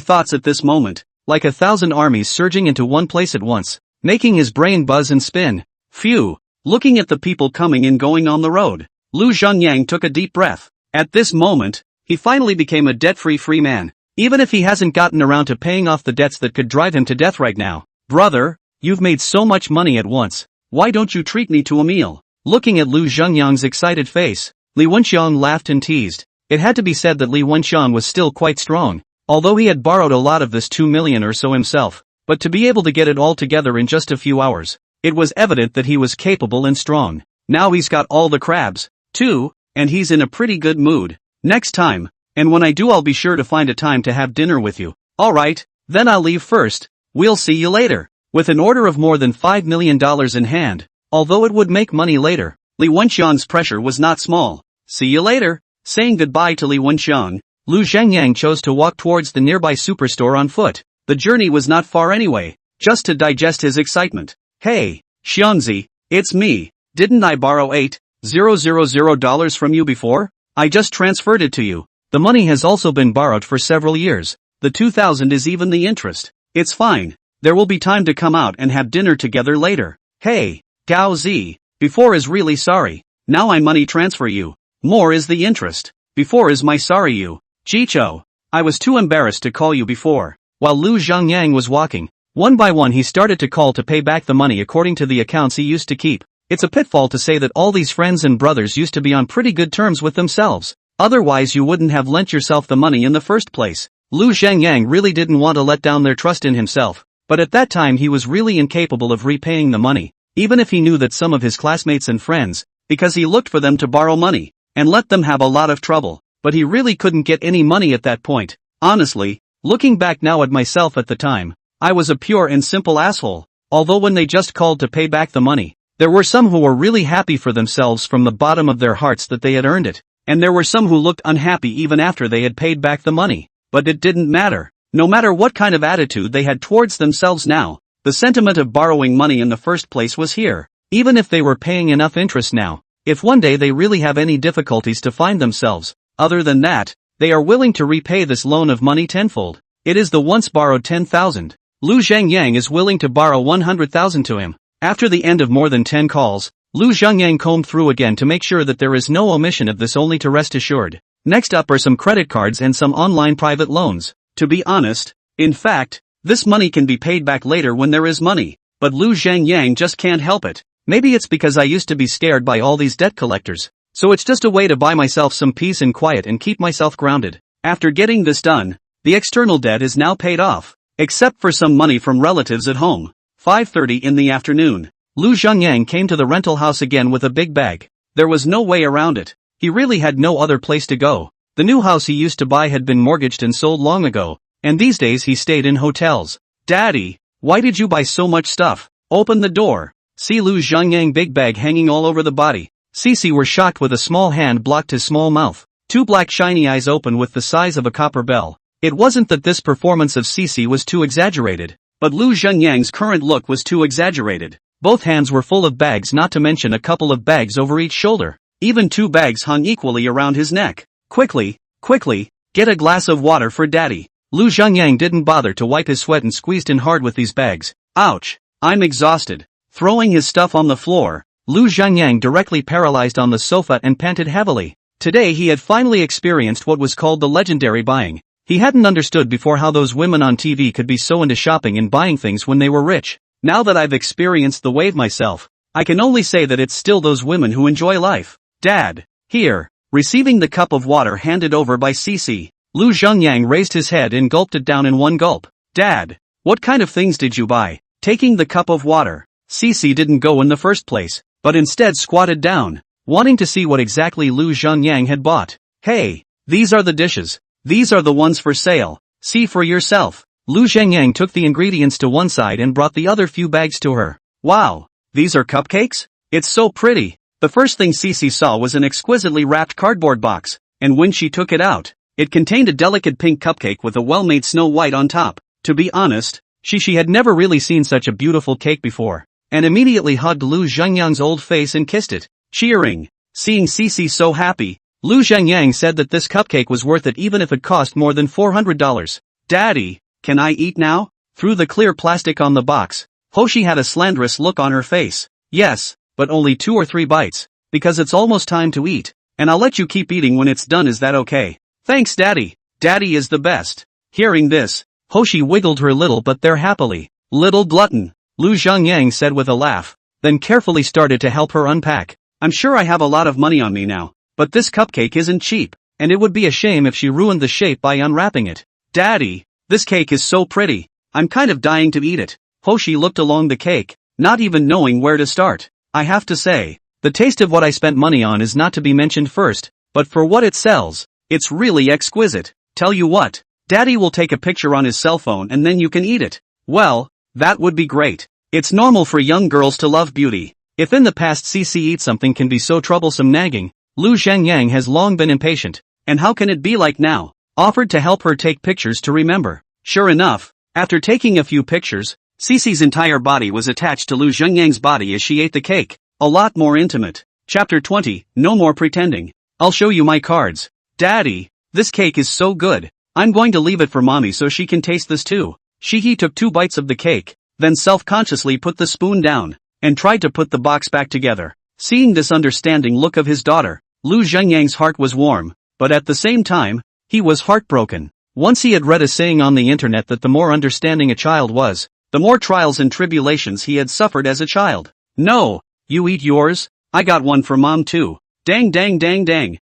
[SPEAKER 1] thoughts at this moment, like 1,000 armies surging into one place at once, making his brain buzz and spin. Phew, looking at the people coming and going on the road, Lu Zhangyang took a deep breath. At this moment, he finally became a debt-free free man, even if he hasn't gotten around to paying off the debts that could drive him to death right now. Brother, you've made so much money at once, why don't you treat me to a meal? Looking at Lu Zhangyang's excited face, Li Wenxiang laughed and teased. It had to be said that Li Wenxiang was still quite strong, although he had borrowed a lot of this 2 million or so himself, but to be able to get it all together in just a few hours, it was evident that he was capable and strong. Now he's got all the crabs, too, and he's in a pretty good mood. Next time, and when I do I'll be sure to find a time to have dinner with you. Alright, then I'll leave first. We'll see you later. With an order of more than $5 million in hand, although it would make money later, Li Wenxiang's pressure was not small. See you later. Saying goodbye to Li Wenxiang, Lu Zhangyang chose to walk towards the nearby superstore on foot. The journey was not far anyway, just to digest his excitement. Hey, Xianzi, it's me. Didn't I borrow $8,000 from you before? I just transferred it to you. The money has also been borrowed for several years. The 2,000 is even the interest. It's fine. There will be time to come out and have dinner together later. Hey, Gao Zi, before is really sorry. Now I money transfer you. More is the interest. Before is my sorry you. Jicho, I was too embarrassed to call you before. While Lu Zhangyang was walking, one by one he started to call to pay back the money according to the accounts he used to keep. It's a pitfall to say that all these friends and brothers used to be on pretty good terms with themselves. Otherwise you wouldn't have lent yourself the money in the first place. Lu Zhangyang really didn't want to let down their trust in himself, but at that time he was really incapable of repaying the money, even if he knew that some of his classmates and friends, because he looked for them to borrow money, and let them have a lot of trouble, but he really couldn't get any money at that point. Honestly, looking back now at myself at the time, I was a pure and simple asshole. Although when they just called to pay back the money, there were some who were really happy for themselves from the bottom of their hearts that they had earned it, and there were some who looked unhappy even after they had paid back the money. But it didn't matter. No matter what kind of attitude they had towards themselves now, the sentiment of borrowing money in the first place was here, even if they were paying enough interest now. If one day they really have any difficulties to find themselves, other than that, they are willing to repay this loan of money tenfold. It is the once borrowed 10,000. Lu Zhengyang is willing to borrow 100,000 to him. After the end of more than 10 calls, Lu Zhengyang combed through again to make sure that there is no omission of this, only to rest assured. Next up are some credit cards and some online private loans. To be honest, in fact, this money can be paid back later when there is money, but Lu Zhengyang just can't help it. Maybe it's because I used to be scared by all these debt collectors. So it's just a way to buy myself some peace and quiet and keep myself grounded. After getting this done, the external debt is now paid off, except for some money from relatives at home. 5:30 in the afternoon. Lu Zhengyang came to the rental house again with a big bag. There was no way around it. He really had no other place to go. The new house he used to buy had been mortgaged and sold long ago, and these days he stayed in hotels. Daddy, why did you buy so much stuff? Open the door. See Lu Zhengyang big bag hanging all over the body. Cece were shocked with a small hand blocked his small mouth. Two black shiny eyes open with the size of a copper bell. It wasn't that this performance of Cece was too exaggerated, but Lu Zhengyang's current look was too exaggerated. Both hands were full of bags, not to mention a couple of bags over each shoulder. Even 2 bags hung equally around his neck. Quickly, get a glass of water for Daddy. Lu Zhengyang didn't bother to wipe his sweat and squeezed in hard with these bags. Ouch, I'm exhausted. Throwing his stuff on the floor, Lu Zhengyang directly paralyzed on the sofa and panted heavily. Today he had finally experienced what was called the legendary buying. He hadn't understood before how those women on TV could be so into shopping and buying things when they were rich. Now that I've experienced the wave myself, I can only say that it's still those women who enjoy life. Dad, here. Receiving the cup of water handed over by Cece, Lu Zhengyang raised his head and gulped it down in one gulp. Dad, what kind of things did you buy? Taking the cup of water, Cece didn't go in the first place, but instead squatted down, wanting to see what exactly Lu Zhengyang had bought. Hey, these are the dishes. These are the ones for sale. See for yourself. Lu Zhengyang took the ingredients to one side and brought the other few bags to her. Wow, these are cupcakes? It's so pretty. The first thing Cece saw was an exquisitely wrapped cardboard box, and when she took it out, it contained a delicate pink cupcake with a well-made Snow White on top. To be honest, she had never really seen such a beautiful cake before, and immediately hugged Lu Zhengyang's old face and kissed it, cheering. Seeing Cece so happy, Lu Zhengyang said that this cupcake was worth it even if it cost more than $400. Daddy, can I eat now? Through the clear plastic on the box, Hoshi had a slanderous look on her face. Yes, but only 2 or 3 bites, because it's almost time to eat, and I'll let you keep eating when it's done. Is that okay? Thanks, Daddy. Daddy is the best. Hearing this, Hoshi wiggled her little butt there happily. Little glutton, Lu Zhengyang said with a laugh, then carefully started to help her unpack. I'm sure I have a lot of money on me now, but this cupcake isn't cheap, and it would be a shame if she ruined the shape by unwrapping it. Daddy, this cake is so pretty, I'm kind of dying to eat it. Hoshi looked along the cake, not even knowing where to start. I have to say, the taste of what I spent money on is not to be mentioned first, but for what it sells, it's really exquisite. Tell you what, Daddy will take a picture on his cell phone and then you can eat it. Well, that would be great. It's normal for young girls to love beauty. If in the past Cece eat something can be so troublesome nagging, Lu Zhengyang has long been impatient, and how can it be like now? Offered to help her take pictures to remember. Sure enough, after taking a few pictures, Cece's entire body was attached to Lu Zhengyang's body as she ate the cake. A lot more intimate. Chapter 20, No More Pretending. I'll show you my cards. Daddy, this cake is so good. I'm going to leave it for Mommy so she can taste this too. He took 2 bites of the cake, then self-consciously put the spoon down, and tried to put the box back together. Seeing this understanding look of his daughter, Lu Zhengyang's heart was warm, but at the same time, he was heartbroken. Once he had read a saying on the internet that the more understanding a child was, the more trials and tribulations he had suffered as a child. No, you eat yours, I got one for Mom too. Dang,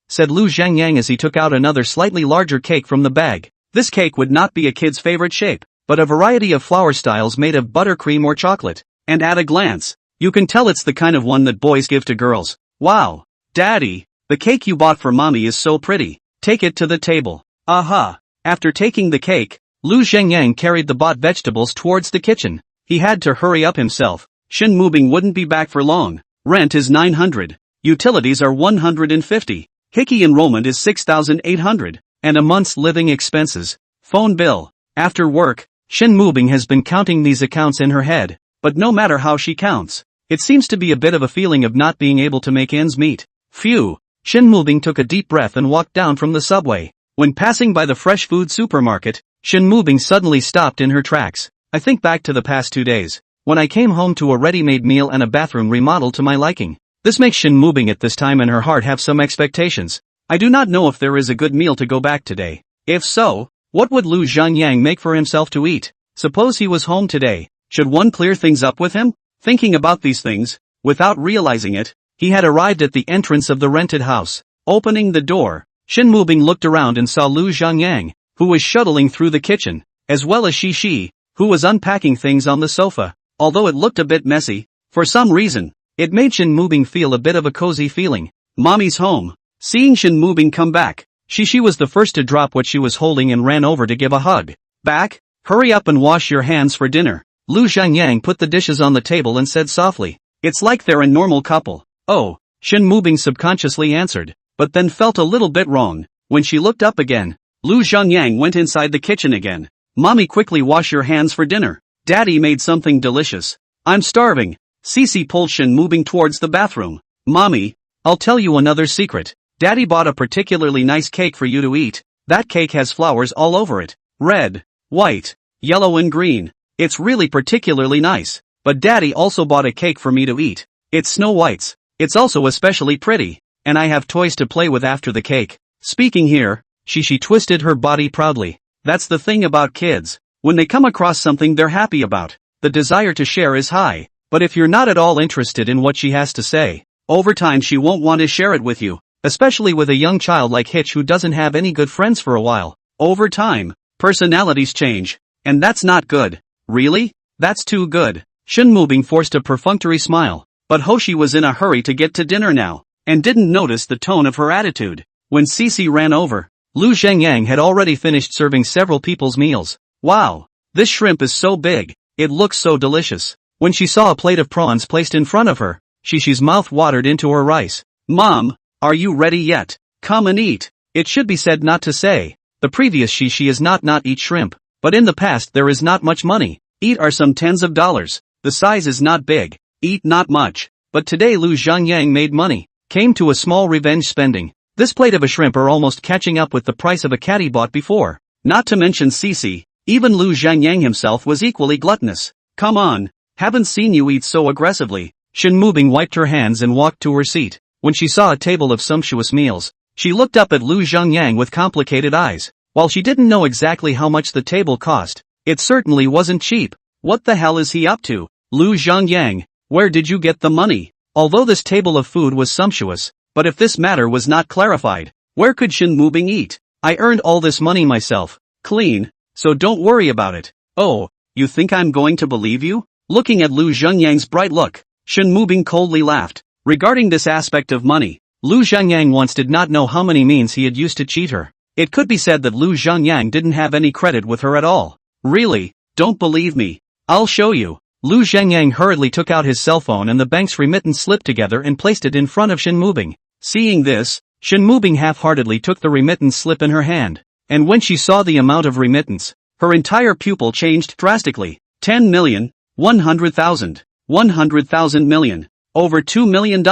[SPEAKER 1] said Lu Zhengyang as he took out another slightly larger cake from the bag. This cake would not be a kid's favorite shape, but a variety of flower styles made of buttercream or chocolate, and at a glance, you can tell it's the kind of one that boys give to girls. Wow, Daddy, the cake you bought for Mommy is so pretty. Take it to the table. Aha. After taking the cake, Lu Zhengyang carried the bought vegetables towards the kitchen. He had to hurry up himself. Shin Mubing wouldn't be back for long. Rent is 900. Utilities are 150. Hickey enrollment is 6,800. And a month's living expenses. Phone bill. After work, Shin Mubing has been counting these accounts in her head, but no matter how she counts, it seems to be a bit of a feeling of not being able to make ends meet. Phew! Shin Mubing took a deep breath and walked down from the subway. When passing by the fresh food supermarket, Shin Mubing suddenly stopped in her tracks. I think back to the past 2 days, when I came home to a ready-made meal and a bathroom remodeled to my liking. This makes Shin Mubing at this time in her heart have some expectations. I do not know if there is a good meal to go back today. If so, what would Lu Zhanyang make for himself to eat? Suppose he was home today, should one clear things up with him? Thinking about these things, without realizing it, he had arrived at the entrance of the rented house. Opening the door, Shin Mubing looked around and saw Lu Zhanyang, who was shuttling through the kitchen, as well as Shi, who was unpacking things on the sofa. Although it looked a bit messy, for some reason, it made Shin Mubing feel a bit of a cozy feeling. Mommy's home. Seeing Shin Mubing come back, Shi was the first to drop what she was holding and ran over to give a hug. Back? Hurry up and wash your hands for dinner. Lu Zhanyang put the dishes on the table and said softly. It's like they're a normal couple. Oh, Shin Mubing subconsciously answered, but then felt a little bit wrong. When she looked up again, Lu Zhanyang went inside the kitchen again. Mommy, quickly wash your hands for dinner. Daddy made something delicious. I'm starving. Cici pulled Shin Mubing towards the bathroom. Mommy, I'll tell you another secret. Daddy bought a particularly nice cake for you to eat. That cake has flowers all over it. Red, white, yellow and green. It's really particularly nice. But Daddy also bought a cake for me to eat. It's Snow White's. It's also especially pretty. And I have toys to play with after the cake. Speaking here, she twisted her body proudly. That's the thing about kids. When they come across something they're happy about, the desire to share is high. But if you're not at all interested in what she has to say, over time she won't want to share it with you. Especially with a young child like Hitch who doesn't have any good friends for a while. Over time, personalities change. And that's not good. Really? That's too good. Shin Mubing forced a perfunctory smile. But Hoshi was in a hurry to get to dinner now, and didn't notice the tone of her attitude. When Cici ran over, Lu Zhanyang had already finished serving several people's meals. Wow! This shrimp is so big, it looks so delicious. When she saw a plate of prawns placed in front of her, Shishi's mouth watered into her rice. Mom, are you ready yet? Come and eat. It should be said not to say. The previous Shishi is not eat shrimp, but in the past there is not much money. Eat are some tens of dollars. The size is not big. Eat not much. But today Lu Zhanyang made money. Came to a small revenge spending. This plate of a shrimp are almost catching up with the price of a cat he bought before. Not to mention Cici, even Lu Zhanyang himself was equally gluttonous. Come on, haven't seen you eat so aggressively. Shin Mubing wiped her hands and walked to her seat. When she saw a table of sumptuous meals, she looked up at Lu Zhanyang with complicated eyes. While she didn't know exactly how much the table cost, it certainly wasn't cheap. What the hell is he up to? Lu Zhanyang, where did you get the money? Although this table of food was sumptuous, but if this matter was not clarified, where could Shin Mubing eat? I earned all this money myself. Clean, so don't worry about it. Oh, you think I'm going to believe you? Looking at Lu Zhanyang's bright look, Shin Mubing coldly laughed. Regarding this aspect of money, Lu Zhanyang once did not know how many means he had used to cheat her. It could be said that Lu Zhanyang didn't have any credit with her at all. Really? Don't believe me? I'll show you. Lu Zhanyang hurriedly took out his cell phone and the bank's remittance slip together and placed it in front of Shin Mubing. Seeing this, Shin Mubing half-heartedly took the remittance slip in her hand. And when she saw the amount of remittance, her entire pupil changed drastically. 10 million, 100,000, 100,000 million. Over $2 million.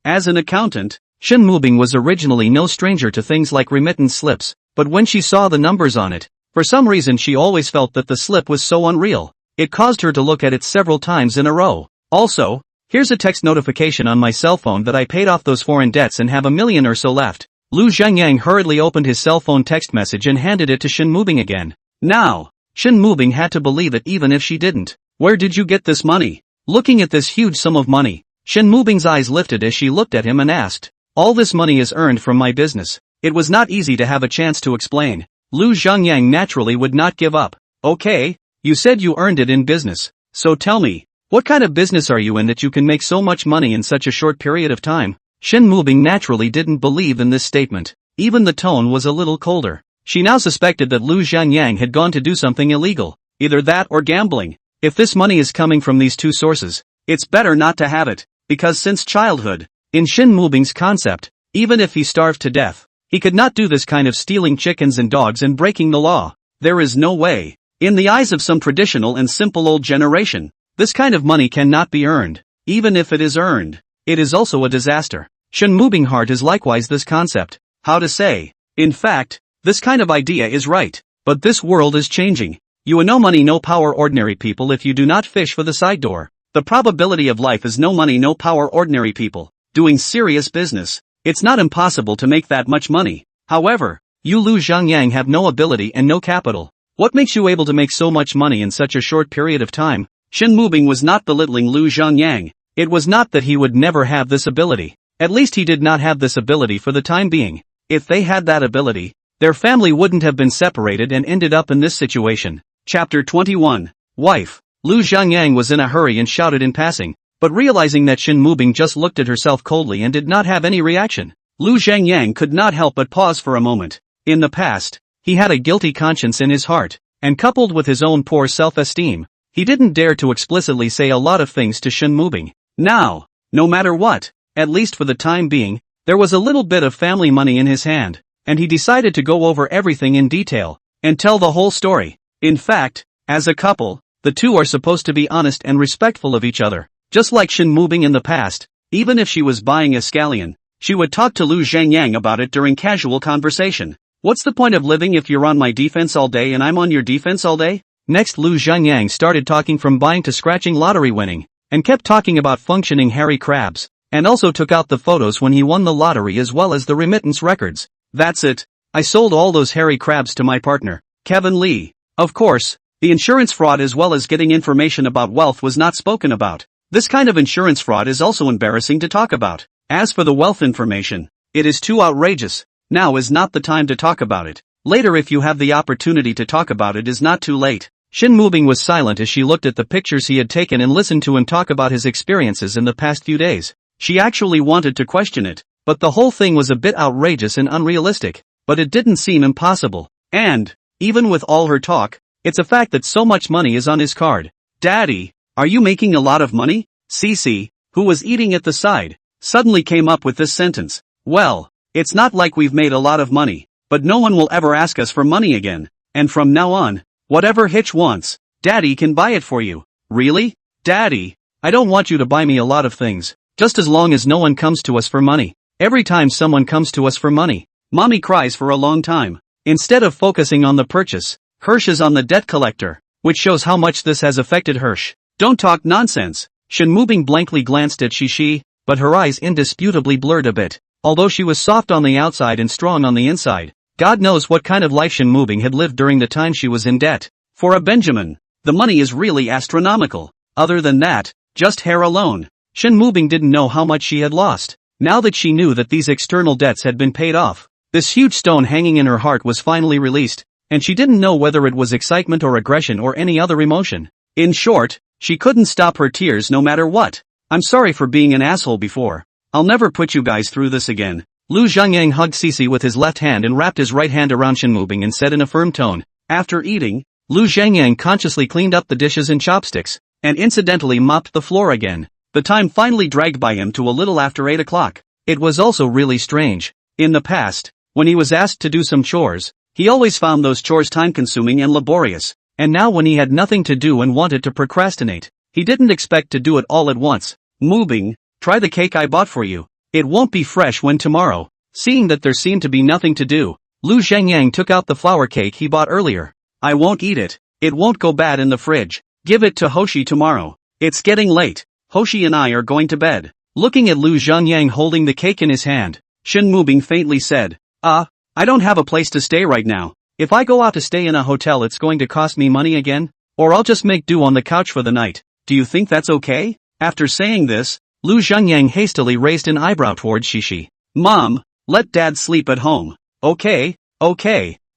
[SPEAKER 1] As an accountant, Shin Mubing was originally no stranger to things like remittance slips, but when she saw the numbers on it, for some reason she always felt that the slip was so unreal, it caused her to look at it several times in a row. Also, here's a text notification on my cell phone that I paid off those foreign debts and have $1 million or so left. Lu Zhanyang hurriedly opened his cell phone text message and handed it to Shin Mubing again. Now, Shin Mubing had to believe it even if she didn't. Where did you get this money? Looking at this huge sum of money, Shin Mubing's eyes lifted as she looked at him and asked, all this money is earned from my business. It was not easy to have a chance to explain. Lu Zhanyang naturally would not give up. Okay, you said you earned it in business, so tell me, what kind of business are you in that you can make so much money in such a short period of time? Shin Mubing naturally didn't believe in this statement. Even the tone was a little colder. She now suspected that Lu Zhanyang had gone to do something illegal, either that or gambling. If this money is coming from these two sources, it's better not to have it. Because since childhood, in Shin Mubing's concept, even if he starved to death, he could not do this kind of stealing chickens and dogs and breaking the law. There is no way. In the eyes of some traditional and simple old generation, this kind of money cannot be earned. Even if it is earned, it is also a disaster. Shin Moving Heart is likewise this concept. How to say? In fact, this kind of idea is right. But this world is changing. You are no money no power ordinary people if you do not fish for the side door. The probability of life is no money no power ordinary people. Doing serious business. It's not impossible to make that much money. However, you Lu Zhangyang have no ability and no capital. What makes you able to make so much money in such a short period of time? Shin Mubing was not belittling Lu Zhangyang. It was not that he would never have this ability. At least he did not have this ability for the time being. If they had that ability, their family wouldn't have been separated and ended up in this situation. Chapter 21. Wife. Lu Zhangyang was in a hurry and shouted in passing, but realizing that Shin Mubing just looked at herself coldly and did not have any reaction, Lu Zhangyang could not help but pause for a moment. In the past, he had a guilty conscience in his heart, and coupled with his own poor self-esteem, he didn't dare to explicitly say a lot of things to Shin Mubing. Now, no matter what, at least for the time being, there was a little bit of family money in his hand, and he decided to go over everything in detail, and tell the whole story. In fact, as a couple, the two are supposed to be honest and respectful of each other. Just like Shin Mubing in the past, even if she was buying a scallion, she would talk to Lu Zhangyang about it during casual conversation. What's the point of living if you're on my defense all day and I'm on your defense all day? Next Lu Zhangyang started talking from buying to scratching lottery winning, and kept talking about functioning hairy crabs, and also took out the photos when he won the lottery as well as the remittance records. That's it. I sold all those hairy crabs to my partner, Kevin Lee. Of course, the insurance fraud as well as getting information about wealth was not spoken about. This kind of insurance fraud is also embarrassing to talk about. As for the wealth information, it is too outrageous. Now is not the time to talk about it. Later if you have the opportunity to talk about it is not too late. Shin Mubing was silent as she looked at the pictures he had taken and listened to him talk about his experiences in the past few days. She actually wanted to question it, but the whole thing was a bit outrageous and unrealistic, but it didn't seem impossible. And, even with all her talk, it's a fact that so much money is on his card. Daddy, are you making a lot of money? Cece, who was eating at the side, suddenly came up with this sentence. Well, it's not like we've made a lot of money, but no one will ever ask us for money again, and from now on, whatever Hitch wants, Daddy can buy it for you. Really? Daddy, I don't want you to buy me a lot of things, just as long as no one comes to us for money. Every time someone comes to us for money, Mommy cries for a long time. Instead of focusing on the purchase, Hirsch is on the debt collector, which shows how much this has affected Hirsch. Don't talk nonsense. Shin Mubing blankly glanced at Shishi, but her eyes indisputably blurred a bit. Although she was soft on the outside and strong on the inside, God knows what kind of life Shin Mubing had lived during the time she was in debt. For a Benjamin, the money is really astronomical. Other than that, just hair alone, Shin Mubing didn't know how much she had lost. Now that she knew that these external debts had been paid off, this huge stone hanging in her heart was finally released, and she didn't know whether it was excitement or aggression or any other emotion. In short, she couldn't stop her tears no matter what. I'm sorry for being an asshole before. I'll never put you guys through this again. Lu Zhangyang hugged Cece with his left hand and wrapped his right hand around Shin Mubing and said in a firm tone. After eating, Lu Zhangyang consciously cleaned up the dishes and chopsticks, and incidentally mopped the floor again. The time finally dragged by him to a little after 8 o'clock. It was also really strange. In the past, when he was asked to do some chores, he always found those chores time-consuming and laborious, and now when he had nothing to do and wanted to procrastinate, he didn't expect to do it all at once. Mubing, try the cake I bought for you. It won't be fresh when tomorrow. Seeing that there seemed to be nothing to do, Lu Zhangyang took out the flour cake he bought earlier. I won't eat it. It won't go bad in the fridge. Give it to Hoshi tomorrow. It's getting late. Hoshi and I are going to bed. Looking at Lu Zhangyang holding the cake in his hand, Shin Mubing faintly said, I don't have a place to stay right now. If I go out to stay in a hotel it's going to cost me money again, or I'll just make do on the couch for the night. Do you think that's okay? After saying this, Lu Zhangyang hastily raised an eyebrow towards Shishi. Mom, let Dad sleep at home. Okay.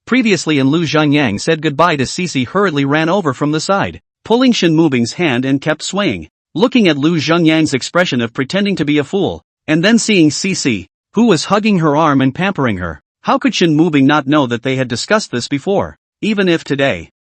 [SPEAKER 1] Previously and Lu Zhangyang said goodbye to Cece hurriedly ran over from the side, pulling Shin Mubing's hand and kept swaying. Looking at Lu Zhangyang's expression of pretending to be a fool, and then seeing Cece, who was hugging her arm and pampering her, how could Shin Mubing not know that they had discussed this before? Even if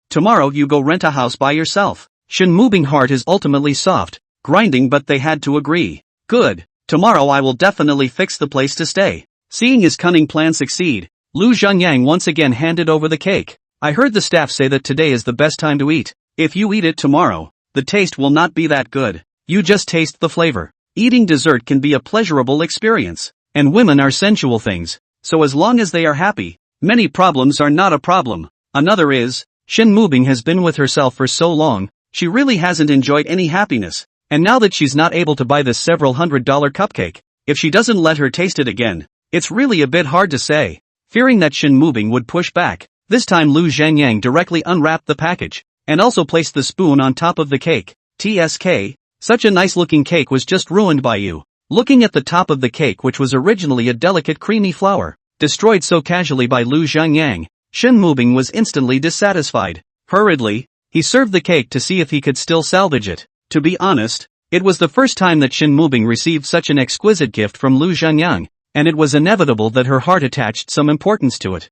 [SPEAKER 1] tomorrow you go rent a house by yourself. Shin Mubing's heart is ultimately soft, grinding but they had to agree. Good, tomorrow I will definitely fix the place to stay. Seeing his cunning plan succeed, Lu Zhangyang once again handed over the cake. I heard the staff say that today is the best time to eat. If you eat it tomorrow, the taste will not be that good. You just taste the flavor. Eating dessert can be a pleasurable experience. And women are sensual things. So as long as they are happy, many problems are not a problem. Another is, Shin Mubing has been with herself for so long, she really hasn't enjoyed any happiness. And now that she's not able to buy this several $100 cupcake, if she doesn't let her taste it again, it's really a bit hard to say. Fearing that Shin Mubing would push back, this time Lu Zhangyang directly unwrapped the package, and also placed the spoon on top of the cake. TSK, such a nice looking cake was just ruined by you. Looking at the top of the cake, which was originally a delicate creamy flower, destroyed so casually by Lu Zhangyang, Shin Mubing was instantly dissatisfied. Hurriedly, he served the cake to see if he could still salvage it. To be honest, it was the first time that Shin Mubing received such an exquisite gift from Lu Zhangyang, and it was inevitable that her heart attached some importance to it.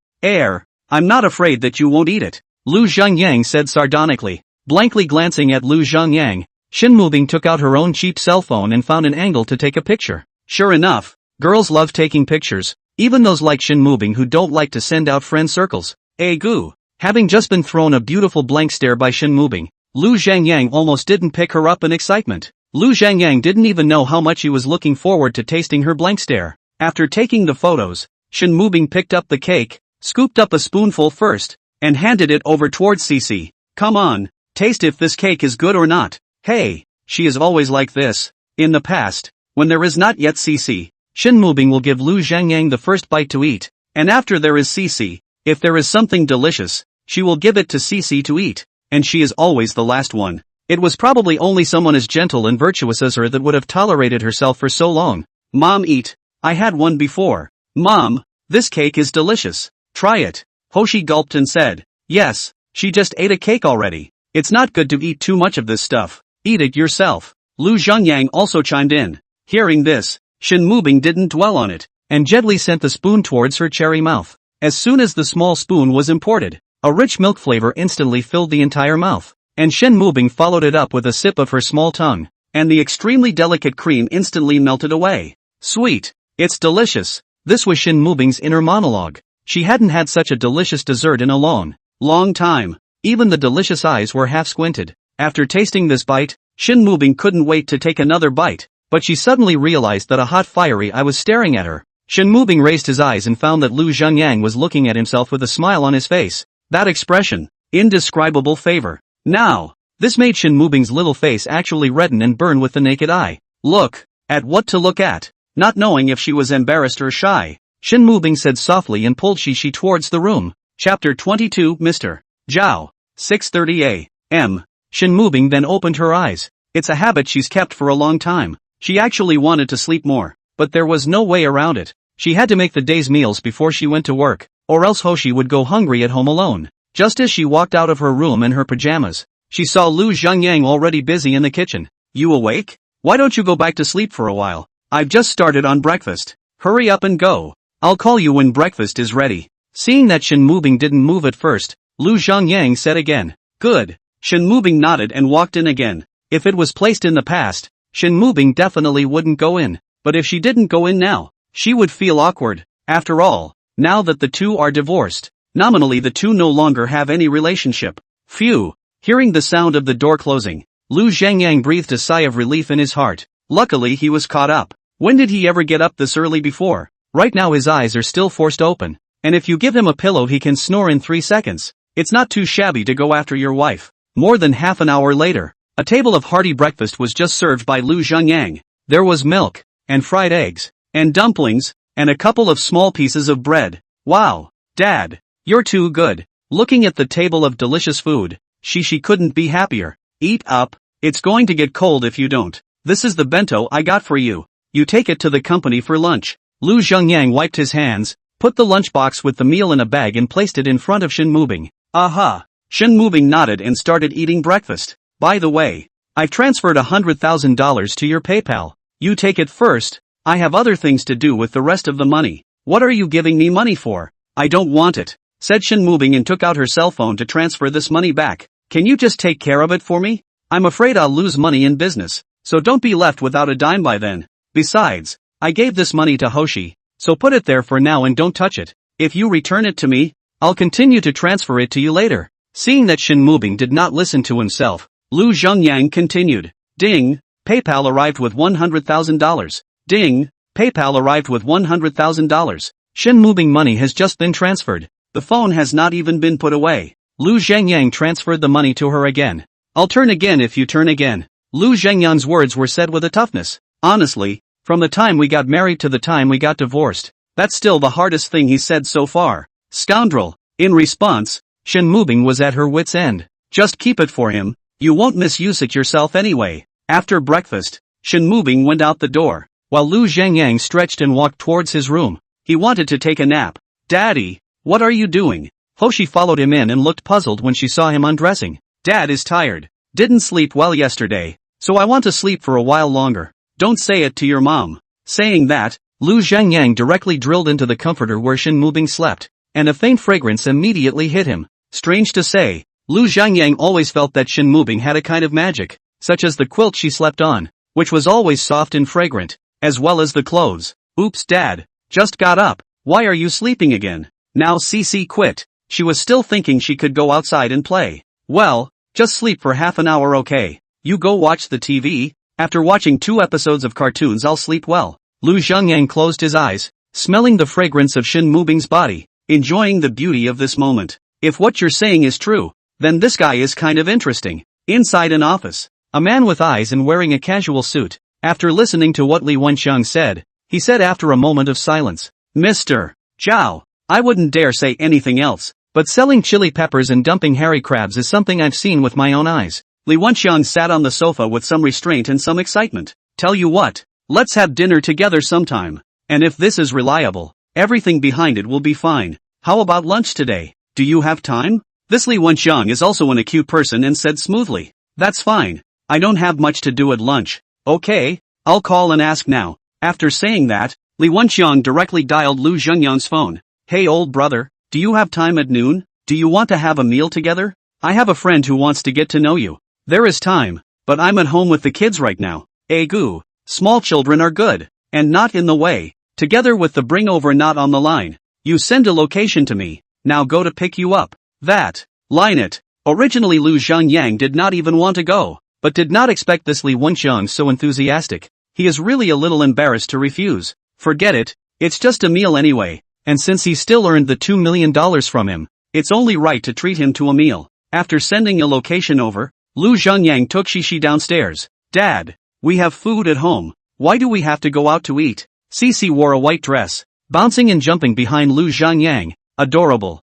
[SPEAKER 1] I'm not afraid that you won't eat it, Lu Zhangyang said sardonically. Blankly glancing at Lu Zhangyang, Shin Mubing took out her own cheap cell phone and found an angle to take a picture. Sure enough, girls love taking pictures, even those like Shin Mubing who don't like to send out friend circles. Goo. Having just been thrown a beautiful blank stare by Shin Mubing, Lu Zhangyang almost didn't pick her up in excitement. Lu Zhangyang didn't even know how much he was looking forward to tasting her blank stare. After taking the photos, Shin Mubing picked up the cake, scooped up a spoonful first, and handed it over towards Cece. Come on, taste if this cake is good or not. Hey, she is always like this. In the past, when there is not yet Cece, Shin Mubing will give Lu Zhangyang the first bite to eat, and after there is Cece, if there is something delicious, she will give it to Cece to eat, and she is always the last one. It was probably only someone as gentle and virtuous as her that would have tolerated herself for so long. Mom, eat. I had one before. Mom, this cake is delicious. Try it. Hoshi gulped and said, yes, she just ate a cake already. It's not good to eat too much of this stuff. Eat it yourself. Lu Zhangyang also chimed in. Hearing this, Shin Mubing didn't dwell on it, and gently sent the spoon towards her cherry mouth. As soon as the small spoon was imported, a rich milk flavor instantly filled the entire mouth, and Shin Mubing followed it up with a sip of her small tongue, and the extremely delicate cream instantly melted away. Sweet. It's delicious. This was Shin Mubing's inner monologue. She hadn't had such a delicious dessert in a long time. Even the delicious eyes were half squinted. After tasting this bite, Shin Mubing couldn't wait to take another bite, but she suddenly realized that a hot fiery eye was staring at her. Shin Mubing raised his eyes and found that Lu Zhangyang was looking at himself with a smile on his face. That expression, indescribable favor. Now, this made Shin Mubing's little face actually redden and burn with the naked eye. Look at what to look at. Not knowing if she was embarrassed or shy, Shin Mubing said softly and pulled Shishi towards the room. Chapter 22 Mr. Zhao. 6:30 a.m. Shin Mubing then opened her eyes. It's a habit she's kept for a long time. She actually wanted to sleep more, but there was no way around it. She had to make the day's meals before she went to work, or else Hoshi would go hungry at home alone. Just as she walked out of her room in her pajamas, she saw Lu Zhangyang already busy in the kitchen. You awake? Why don't you go back to sleep for a while? I've just started on breakfast. Hurry up and go. I'll call you when breakfast is ready. Seeing that Shin Mubing didn't move at first, Lu Zhangyang said again. Good. Shin Mubing nodded and walked in again. If it was placed in the past, Shin Mubing definitely wouldn't go in. But if she didn't go in now, she would feel awkward. After all, now that the two are divorced, nominally the two no longer have any relationship. Phew. Hearing the sound of the door closing, Lu Zhangyang breathed a sigh of relief in his heart. Luckily he was caught up. When did he ever get up this early before? Right now his eyes are still forced open, and if you give him a pillow he can snore in 3 seconds. It's not too shabby to go after your wife. More than half an hour later, a table of hearty breakfast was just served by Lu Zhangyang. There was milk, and fried eggs, and dumplings, and a couple of small pieces of bread. Wow, Dad, you're too good. Looking at the table of delicious food, Shishi couldn't be happier. Eat up, it's going to get cold if you don't. This is the bento I got for you. You take it to the company for lunch. Lu Zhangyang wiped his hands, put the lunchbox with the meal in a bag and placed it in front of Shin Mubing. Aha! Shin Mubing nodded and started eating breakfast. By the way, I've transferred $100,000 to your PayPal. You take it first. I have other things to do with the rest of the money. What are you giving me money for? I don't want it, said Shin Mubing and took out her cell phone to transfer this money back. Can you just take care of it for me? I'm afraid I'll lose money in business, so don't be left without a dime by then. Besides, I gave this money to Hoshi, so put it there for now and don't touch it. If you return it to me, I'll continue to transfer it to you later. Seeing that Shin Mubing did not listen to himself, Lu Zhengyang continued. Ding, PayPal arrived with $100,000. Ding, PayPal arrived with $100,000. Shin Mubing money has just been transferred. The phone has not even been put away. Lu Zhengyang transferred the money to her again. I'll turn again if you turn again. Lu Zhengyang's words were said with a toughness. Honestly, from the time we got married to the time we got divorced, that's still the hardest thing he said so far. Scoundrel. In response, Shin Mubing was at her wit's end. Just keep it for him, you won't misuse it yourself anyway. After breakfast, Shin Mubing went out the door, while Lu Zhengyang stretched and walked towards his room. He wanted to take a nap. Daddy, what are you doing? Hoshi followed him in and looked puzzled when she saw him undressing. Dad is tired. Didn't sleep well yesterday, so I want to sleep for a while longer. Don't say it to your mom. Saying that, Lu Zhengyang directly drilled into the comforter where Shin Mubing slept, and a faint fragrance immediately hit him. Strange to say, Lu Zhengyang always felt that Shin Mubing had a kind of magic, such as the quilt she slept on, which was always soft and fragrant, as well as the clothes. Oops, Dad, just got up. Why are you sleeping again? Now CC quit. She was still thinking she could go outside and play. Well, just sleep for half an hour, okay? You go watch the TV. After watching 2 episodes of cartoons I'll sleep well. Lu Zhengyang closed his eyes, smelling the fragrance of Shin Mubing's body, enjoying the beauty of this moment. If what you're saying is true, then this guy is kind of interesting. Inside an office, a man with eyes and wearing a casual suit, after listening to what Li Wenxiang said, he said after a moment of silence, Mr. Zhao, I wouldn't dare say anything else, but selling chili peppers and dumping hairy crabs is something I've seen with my own eyes. Li Wenxiang sat on the sofa with some restraint and some excitement. Tell you what, let's have dinner together sometime. And if this is reliable, everything behind it will be fine. How about lunch today? Do you have time? This Li Wenxiang is also an acute person and said smoothly. That's fine. I don't have much to do at lunch. Okay, I'll call and ask now. After saying that, Li Wenxiang directly dialed Lu Zhengyang's phone. Hey old brother, do you have time at noon? Do you want to have a meal together? I have a friend who wants to get to know you. There is time, but I'm at home with the kids right now. Gu, small children are good, and not in the way. Together with the bring over not on the line. You send a location to me, now go to pick you up. That, line it. Originally Lu Zhengyang did not even want to go, but did not expect this Li Wenxiang so enthusiastic. He is really a little embarrassed to refuse. Forget it, it's just a meal anyway, and since he still earned the $2 million from him, it's only right to treat him to a meal. After sending a location over, Lu Zhengyang took Shishi downstairs. Dad, we have food at home. Why do we have to go out to eat? Cici wore a white dress, bouncing and jumping behind Lu Zhengyang. Adorable.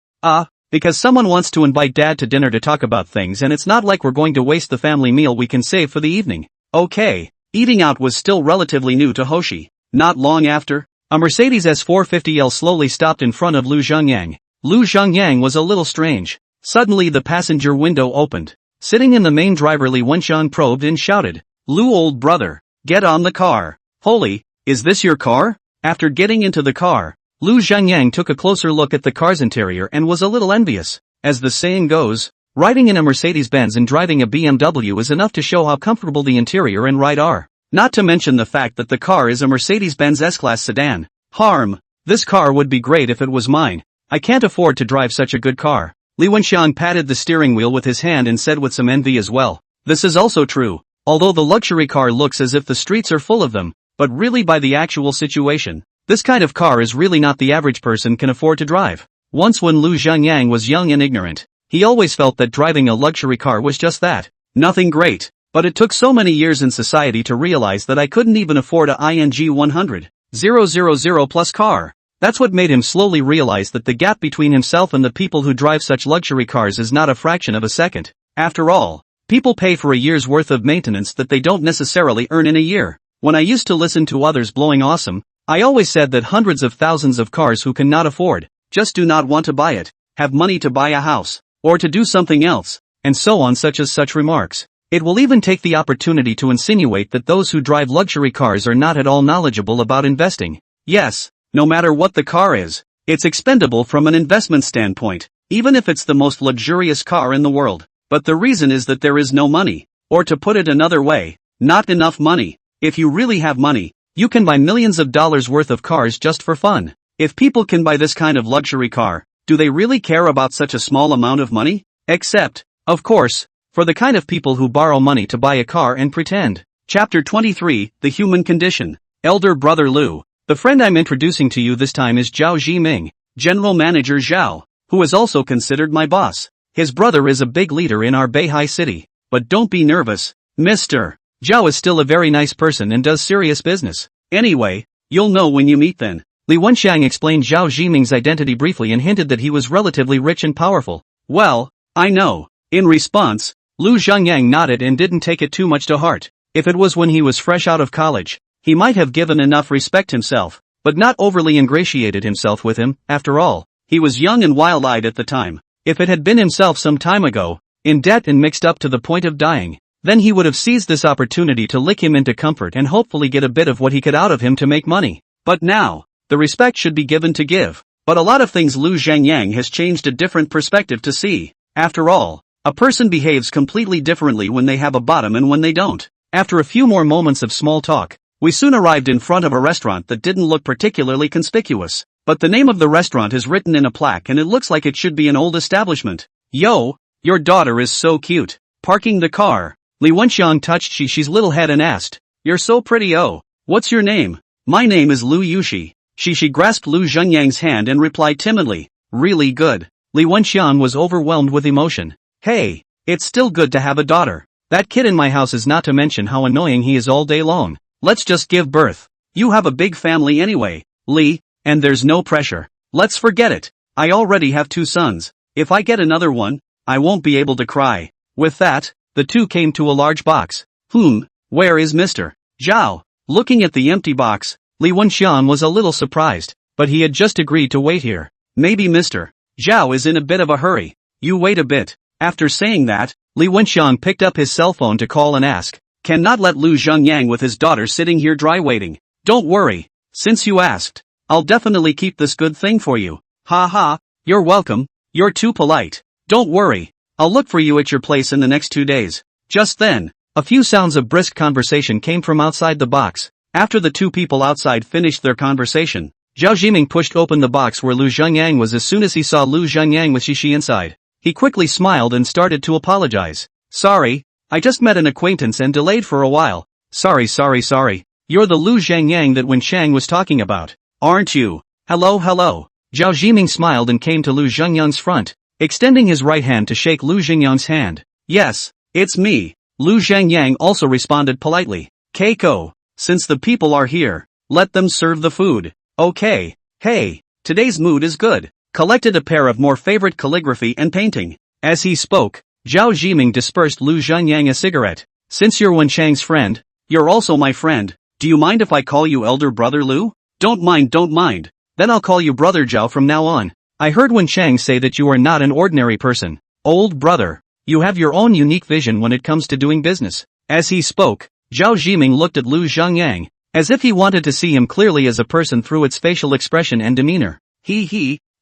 [SPEAKER 1] Because someone wants to invite Dad to dinner to talk about things and it's not like we're going to waste the family meal we can save for the evening. Okay. Eating out was still relatively new to Hoshi. Not long after, a Mercedes S450L slowly stopped in front of Lu Zhengyang. Lu Zhengyang was a little strange. Suddenly the passenger window opened. Sitting in the main driver Li Wenxiang probed and shouted, Lu old brother, get on the car. Holy, is this your car? After getting into the car, Lu Zhengyang took a closer look at the car's interior and was a little envious. As the saying goes, riding in a Mercedes-Benz and driving a BMW is enough to show how comfortable the interior and ride are. Not to mention the fact that the car is a Mercedes-Benz S-Class sedan. This car would be great if it was mine. I can't afford to drive such a good car. Li Wenxiang patted the steering wheel with his hand and said with some envy as well. This is also true. Although the luxury car looks as if the streets are full of them, but really by the actual situation, this kind of car is really not the average person can afford to drive. Once when Lu Zhengyang was young and ignorant, he always felt that driving a luxury car was just that. Nothing great. But it took so many years in society to realize that I couldn't even afford a ING 100,000 plus car. That's what made him slowly realize that the gap between himself and the people who drive such luxury cars is not a fraction of a second. After all, people pay for a year's worth of maintenance that they don't necessarily earn in a year. When I used to listen to others blowing awesome, I always said that hundreds of thousands of cars who cannot afford, just do not want to buy it, have money to buy a house, or to do something else, and so on such remarks. It will even take the opportunity to insinuate that those who drive luxury cars are not at all knowledgeable about investing. Yes, no matter what the car is, it's expendable from an investment standpoint, even if it's the most luxurious car in the world. But the reason is that there is no money, or to put it another way, not enough money. If you really have money, you can buy millions of dollars worth of cars just for fun. If people can buy this kind of luxury car, Do they really care about such a small amount of money? Except, of course, for the kind of people who borrow money to buy a car and pretend. Chapter 23, The Human Condition. Elder Brother Lu. The friend I'm introducing to you this time is Zhao Zhiming, General Manager Zhao, who is also considered my boss. His brother is a big leader in our Beihai city. But don't be nervous, Mr. Zhao is still a very nice person and does serious business. Anyway, you'll know when you meet then. Li Wenxiang explained Zhao Zhiming's identity briefly and hinted that he was relatively rich and powerful. Well, I know. In response, Lu Zhengyang nodded and didn't take it too much to heart. If it was when he was fresh out of college, he might have given enough respect himself, but not overly ingratiated himself with him. After all, he was young and wild-eyed at the time. If it had been himself some time ago, in debt and mixed up to the point of dying, then he would have seized this opportunity to lick him into comfort and hopefully get a bit of what he could out of him to make money. But now, the respect should be given to give. But a lot of things Lu Zhengyang has changed a different perspective to see. After all, a person behaves completely differently when they have a bottom and when they don't. After a few more moments of small talk, we soon arrived in front of a restaurant that didn't look particularly conspicuous. But the name of the restaurant is written in a plaque and it looks like it should be an old establishment. Yo, your daughter is so cute. Parking the car, Li Wenxiang touched Xishi's little head and asked, "You're so pretty, oh. What's your name?" "My name is Lu Yushi." Xishi grasped Lu Zhengyang's hand and replied timidly, "Really good." Li Wenxiang was overwhelmed with emotion. "Hey, it's still good to have a daughter. That kid in my house is not to mention how annoying he is all day long. Let's just give birth. You have a big family anyway, Li, and there's no pressure. Let's forget it. I already have 2 sons. If I get another one, I won't be able to cry." With that, the two came to a large box. Where is Mr. Zhao? Looking at the empty box, Li Wenxiang was a little surprised, but he had just agreed to wait here. Maybe Mr. Zhao is in a bit of a hurry. You wait a bit. After saying that, Li Wenxiang picked up his cell phone to call and ask, "Cannot let Lu Zhengyang with his daughter sitting here dry waiting." "Don't worry. Since you asked, I'll definitely keep this good thing for you." "Ha ha, you're welcome. You're too polite. Don't worry. I'll look for you at your place in the next 2 days. Just then, a few sounds of brisk conversation came from outside the box. After the two people outside finished their conversation, Zhao Zhiming pushed open the box where Lu Zhengyang was as soon as he saw Lu Zhengyang with Xishi inside. He quickly smiled and started to apologize. "Sorry, I just met an acquaintance and delayed for a while. Sorry. You're the Lu Zhengyang that Wenxiang was talking about, aren't you?" Hello. Zhao Zhiming smiled and came to Lu Zhengyang's front, extending his right hand to shake Lu Zhengyang's hand. "Yes, it's me." Lu Zhengyang also responded politely. "Keiko, since the people are here, let them serve the food." "Okay. Hey, today's mood is good." Collected a pair of more favorite calligraphy and painting. As he spoke, Zhao Zhiming dispersed Lu Zhengyang a cigarette. "Since you're Wenxiang's friend, you're also my friend. Do you mind if I call you Elder Brother Lu?" Don't mind. Then I'll call you Brother Zhao from now on. I heard Wenxiang say that you are not an ordinary person. Old brother, you have your own unique vision when it comes to doing business." As he spoke, Zhao Zhiming looked at Lu Zhengyang, as if he wanted to see him clearly as a person through its facial expression and demeanor.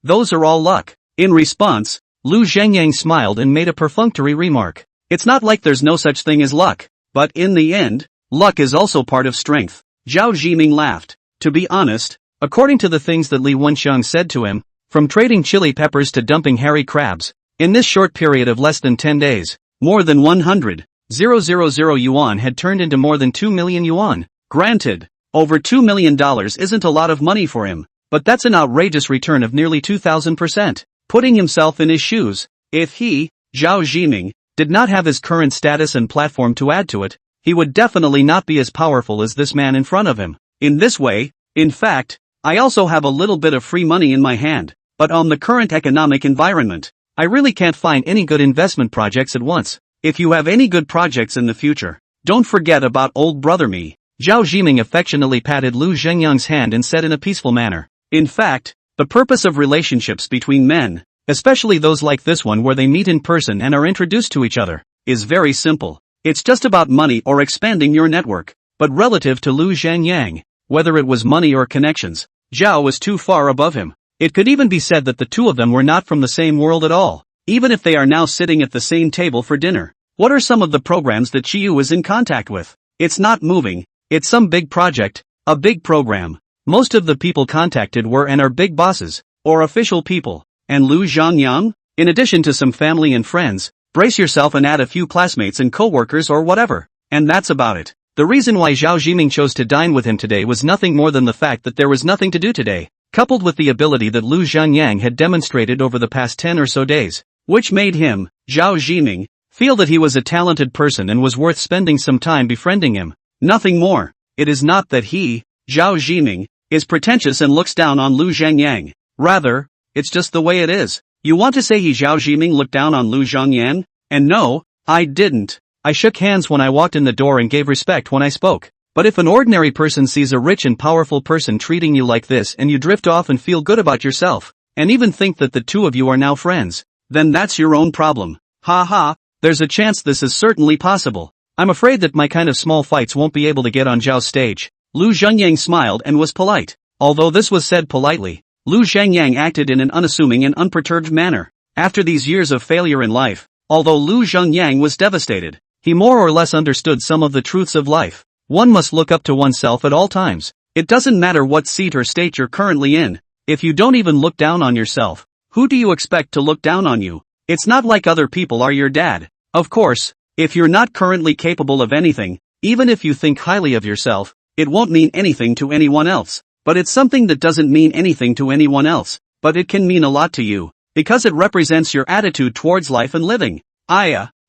[SPEAKER 1] Those are all luck." In response, Lu Zhengyang smiled and made a perfunctory remark. "It's not like there's no such thing as luck, but in the end, luck is also part of strength." Zhao Zhiming laughed. To be honest, according to the things that Li Wenxiang said to him, from trading chili peppers to dumping hairy crabs, in this short period of less than 10 days, more than 100,000 yuan had turned into more than 2 million yuan. Granted, over $2 million isn't a lot of money for him, but that's an outrageous return of nearly 2,000%. Putting himself in his shoes, if he, Zhao Zhiming, did not have his current status and platform to add to it, he would definitely not be as powerful as this man in front of him. In this way, in fact, I also have a little bit of free money in my hand, but on the current economic environment, I really can't find any good investment projects at once. If you have any good projects in the future, don't forget about old brother me." Zhao Zhiming affectionately patted Lu Zhengyang's hand and said in a peaceful manner. In fact, the purpose of relationships between men, especially those like this one where they meet in person and are introduced to each other, is very simple. It's just about money or expanding your network. But relative to Lu Zhengyang, whether it was money or connections, Zhao was too far above him. It could even be said that the two of them were not from the same world at all, even if they are now sitting at the same table for dinner. What are some of the programs that Chiyu is in contact with? It's not moving, it's some big project, a big program. Most of the people contacted were and are big bosses, or official people. And Lu Zhangyang? In addition to some family and friends, brace yourself and add a few classmates and co-workers or whatever. And that's about it. The reason why Zhao Jiming chose to dine with him today was nothing more than the fact that there was nothing to do today, coupled with the ability that Lu Zhanyang had demonstrated over the past 10 or so days, which made him, Zhao Jiming, feel that he was a talented person and was worth spending some time befriending him. Nothing more. It is not that he, Zhao Jiming, is pretentious and looks down on Lu Zhangyang. Rather, it's just the way it is. You want to say he Zhao Jiming looked down on Lu Zhangyan? And no, I didn't. I shook hands when I walked in the door and gave respect when I spoke. But if an ordinary person sees a rich and powerful person treating you like this and you drift off and feel good about yourself, and even think that the two of you are now friends, then that's your own problem. Ha ha, there's a chance this is certainly possible. I'm afraid that my kind of small fights won't be able to get on Zhao's stage. Lu Zhangyang smiled and was polite. Although this was said politely, Lu Zhangyang acted in an unassuming and unperturbed manner. After these years of failure in life, although Lu Zhangyang was devastated, he more or less understood some of the truths of life. One must look up to oneself at all times. It doesn't matter what seat or state you're currently in. If you don't even look down on yourself, who do you expect to look down on you? It's not like other people are your dad. Of course, if you're not currently capable of anything, even if you think highly of yourself, it won't mean anything to anyone else. But it's something that doesn't mean anything to anyone else, but it can mean a lot to you, because it represents your attitude towards life and living.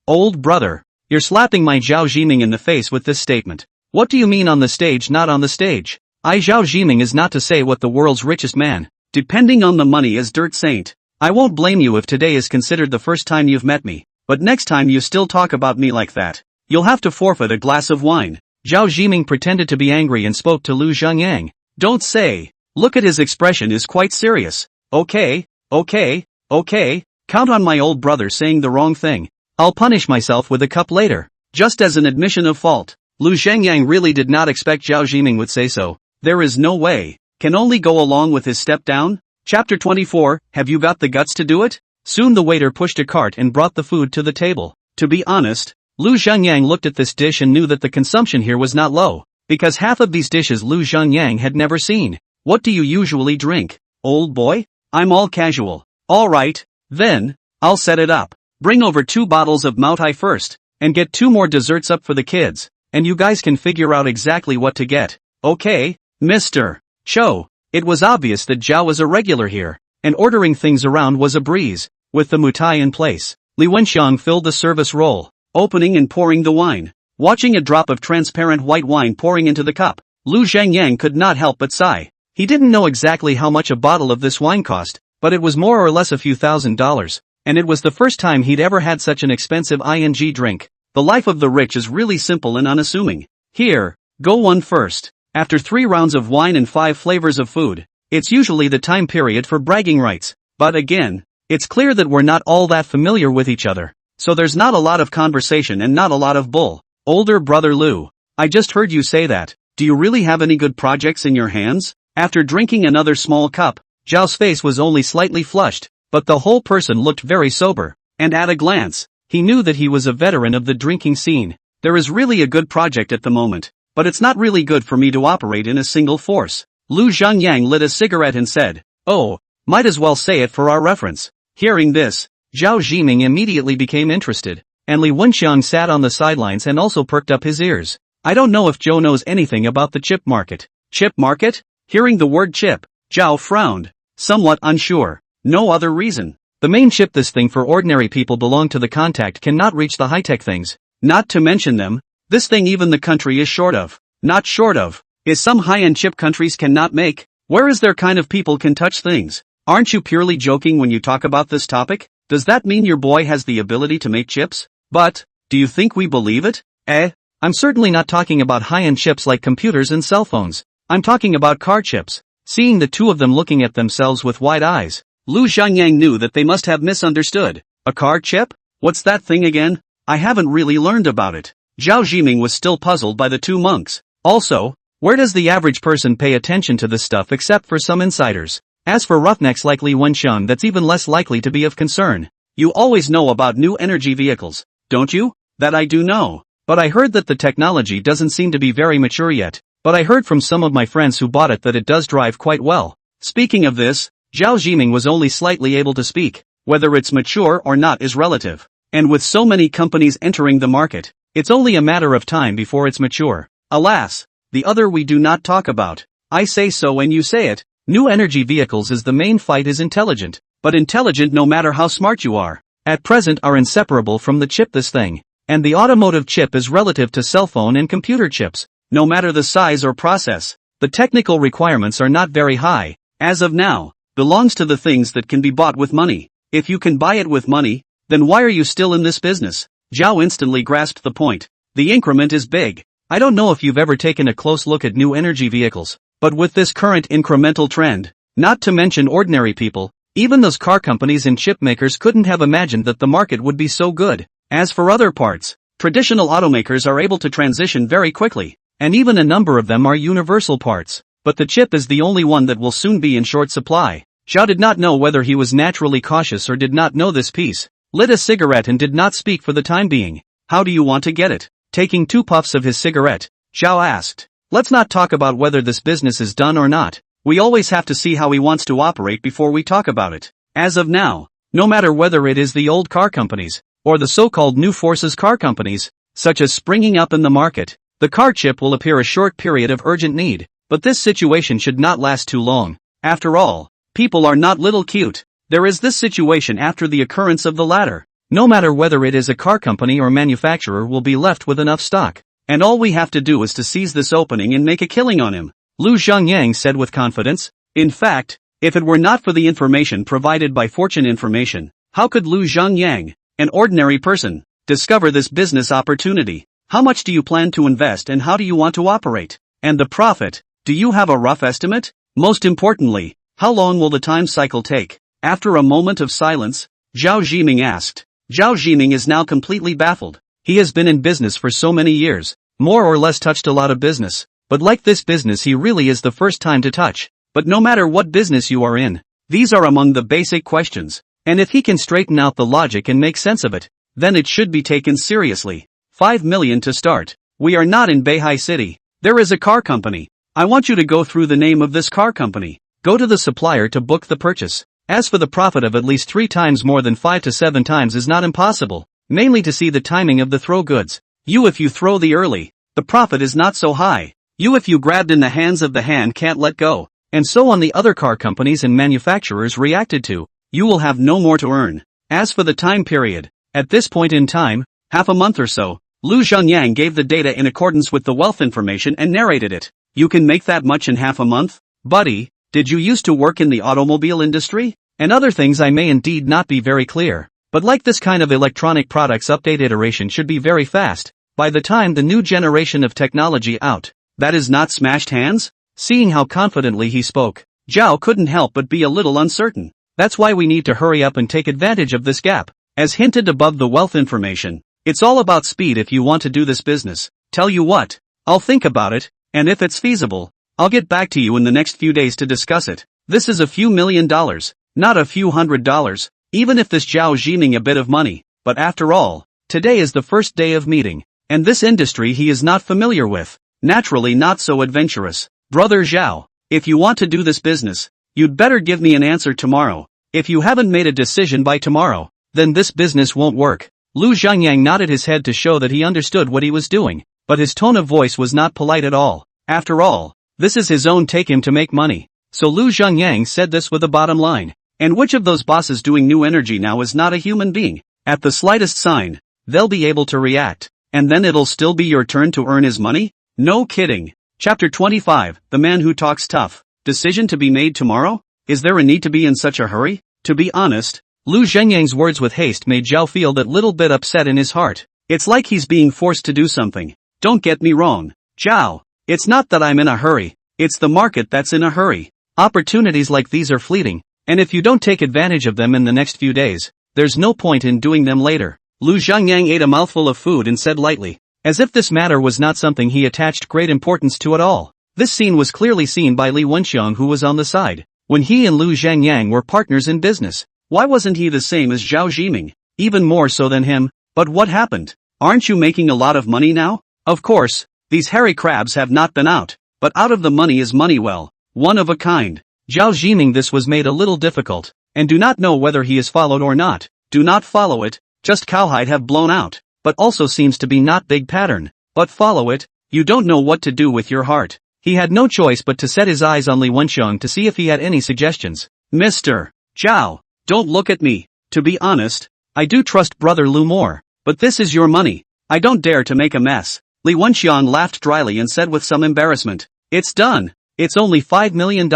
[SPEAKER 1] Old brother, you're slapping my Zhao Jiming in the face with this statement. What do you mean on the stage, not on the stage? Zhao Jiming is not to say what the world's richest man, depending on the money, is dirt saint. I won't blame you if today is considered the first time you've met me, but next time you still talk about me like that, you'll have to forfeit a glass of wine. Zhao Jiming pretended to be angry and spoke to Lu Zhangyang. Don't say. Look at his expression is quite serious. Okay, count on my old brother saying the wrong thing. I'll punish myself with a cup later. Just as an admission of fault. Lu Zhangyang really did not expect Zhao Jiming would say so. There is no way. Can only go along with his step down? Chapter 24, have you got the guts to do it? Soon the waiter pushed a cart and brought the food to the table. To be honest, Lu Zhangyang looked at this dish and knew that the consumption here was not low, because half of these dishes Lu Zhangyang had never seen. What do you usually drink, old boy? I'm all casual. Alright, then, I'll set it up. Bring over 2 bottles of Moutai first, and get 2 more desserts up for the kids, and you guys can figure out exactly what to get. Okay, Mr. Cho. It was obvious that Zhao was a regular here, and ordering things around was a breeze. With the mutai in place, Li Wenxiang filled the service roll, opening and pouring the wine. Watching a drop of transparent white wine pouring into the cup, Lu Zhangyang could not help but sigh. He didn't know exactly how much a bottle of this wine cost, but it was more or less a few $1,000s, and it was the first time he'd ever had such an expensive drink. The life of the rich is really simple and unassuming. Here, go one first. After 3 rounds of wine and 5 flavors of food, it's usually the time period for bragging rights. But again, it's clear that we're not all that familiar with each other, so there's not a lot of conversation and not a lot of bull. Older brother Lu, I just heard you say that. Do you really have any good projects in your hands? After drinking another small cup, Zhao's face was only slightly flushed, but the whole person looked very sober, and at a glance, he knew that he was a veteran of the drinking scene. There is really a good project at the moment, but it's not really good for me to operate in a single force. Lu Zhangyang lit a cigarette and said, oh, might as well say it for our reference. Hearing this, Zhao Jiming immediately became interested, and Li Wenxiang sat on the sidelines and also perked up his ears. I don't know if Zhou knows anything about the chip market. Chip market? Hearing the word chip, Zhao frowned, somewhat unsure. No other reason. The main chip this thing for ordinary people belong to the contact cannot reach the high-tech things. Not to mention them, this thing even the country is short of. Not short of. Is some high-end chip countries cannot make. Where is there kind of people can touch things? Aren't you purely joking when you talk about this topic? Does that mean your boy has the ability to make chips? But, do you think we believe it? I'm certainly not talking about high-end chips like computers and cell phones. I'm talking about car chips. Seeing the two of them looking at themselves with wide eyes, Lu Zhangyang knew that they must have misunderstood. A car chip? What's that thing again? I haven't really learned about it. Zhao Jiming was still puzzled by the two monks. Also, where does the average person pay attention to this stuff except for some insiders? As for roughnecks like Li Wenxiang, that's even less likely to be of concern. You always know about new energy vehicles, don't you? That I do know. But I heard that the technology doesn't seem to be very mature yet. But I heard from some of my friends who bought it that it does drive quite well. Speaking of this, Zhao Jiming was only slightly able to speak. Whether it's mature or not is relative. And with so many companies entering the market, it's only a matter of time before it's mature. Alas, the other we do not talk about. I say so and you say it. New energy vehicles is the main fight is intelligent, but intelligent no matter how smart you are, at present are inseparable from the chip this thing. And the automotive chip is relative to cell phone and computer chips. No matter the size or process, the technical requirements are not very high. As of now, belongs to the things that can be bought with money. If you can buy it with money, then why are you still in this business? Zhao instantly grasped the point. The increment is big. I don't know if you've ever taken a close look at new energy vehicles, but with this current incremental trend, not to mention ordinary people, even those car companies and chip makers couldn't have imagined that the market would be so good. As for other parts, traditional automakers are able to transition very quickly, and even a number of them are universal parts, but the chip is the only one that will soon be in short supply. Zhao did not know whether he was naturally cautious or did not know this piece, lit a cigarette and did not speak for the time being. How do you want to get it? Taking 2 puffs of his cigarette, Zhao asked. Let's not talk about whether this business is done or not. We always have to see how he wants to operate before we talk about it. As of now, no matter whether it is the old car companies, or the so-called new forces car companies, such as springing up in the market, the car chip will appear a short period of urgent need, but this situation should not last too long. After all, people are not little cute. There is this situation after the occurrence of the latter. No matter whether it is a car company or manufacturer will be left with enough stock, and all we have to do is to seize this opening and make a killing on him, Lu Zhengyang said with confidence. In fact, if it were not for the information provided by Fortune Information, how could Lu Zhengyang, an ordinary person, discover this business opportunity? How much do you plan to invest and how do you want to operate? And the profit, do you have a rough estimate? Most importantly, how long will the time cycle take? After a moment of silence, Zhao Jiming asked. Zhao Jiming is now completely baffled. He has been in business for so many years, more or less touched a lot of business, but like this business he really is the first time to touch. But no matter what business you are in, these are among the basic questions, and if he can straighten out the logic and make sense of it, then it should be taken seriously. 5 million to start. We are not in Beihai City. There is a car company. I want you to go through the name of this car company. Go to the supplier to book the purchase. As for the profit of at least 3 times more than 5 to 7 times is not impossible, mainly to see the timing of the throw goods. You if you throw the early, the profit is not so high. You if you grabbed in the hands of the hand can't let go. And so on the other car companies and manufacturers reacted to, you will have no more to earn. As for the time period, at this point in time, half a month or so, Lu Zhengyang gave the data in accordance with the wealth information and narrated it. You can make that much in half a month? Buddy, did you used to work in the automobile industry? And other things I may indeed not be very clear, but like this kind of electronic products update iteration should be very fast, by the time the new generation of technology out. That is not smashed hands? Seeing how confidently he spoke, Zhao couldn't help but be a little uncertain. That's why we need to hurry up and take advantage of this gap. As hinted above the wealth information, it's all about speed if you want to do this business. Tell you what, I'll think about it, and if it's feasible, I'll get back to you in the next few days to discuss it. This is a few $1,000,000, not a few $100, even if this Zhao Jiming a bit of money, but after all, today is the first day of meeting, and this industry he is not familiar with, naturally not so adventurous. Brother Zhao, if you want to do this business, you'd better give me an answer tomorrow. If you haven't made a decision by tomorrow, then this business won't work. Lu Zhengyang nodded his head to show that he understood what he was doing, but his tone of voice was not polite at all. After all, this is his own take him to make money. So Lu Zhengyang said this with a bottom line. And which of those bosses doing new energy now is not a human being? At the slightest sign, they'll be able to react, and then it'll still be your turn to earn his money? No kidding. Chapter 25, The Man Who Talks Tough. Decision to be made tomorrow? Is there a need to be in such a hurry? To be honest, Lu Zhengyang's words with haste made Zhao feel that little bit upset in his heart. It's like he's being forced to do something. Don't get me wrong, Zhao. It's not that I'm in a hurry. It's the market that's in a hurry. Opportunities like these are fleeting, and if you don't take advantage of them in the next few days, there's no point in doing them later. Lu Zhengyang ate a mouthful of food and said lightly, as if this matter was not something he attached great importance to at all. This scene was clearly seen by Li Wenxiang, who was on the side. When he and Lu Zhengyang were partners in business, why wasn't he the same as Zhao Jiming? Even more so than him. But what happened? Aren't you making a lot of money now? Of course, these hairy crabs have not been out, but out of the money is money, well, one of a kind. Zhao Jiming this was made a little difficult, and do not know whether he is followed or not. Do not follow it, just cowhide have blown out, but also seems to be not big pattern, but follow it, you don't know what to do with your heart. He had no choice but to set his eyes on Li Wenxiang to see if he had any suggestions. Mr. Zhao, don't look at me. To be honest, I do trust brother Lu more, but this is your money. I don't dare to make a mess. Li Wenxiang laughed dryly and said with some embarrassment, it's done. It's only $5 million.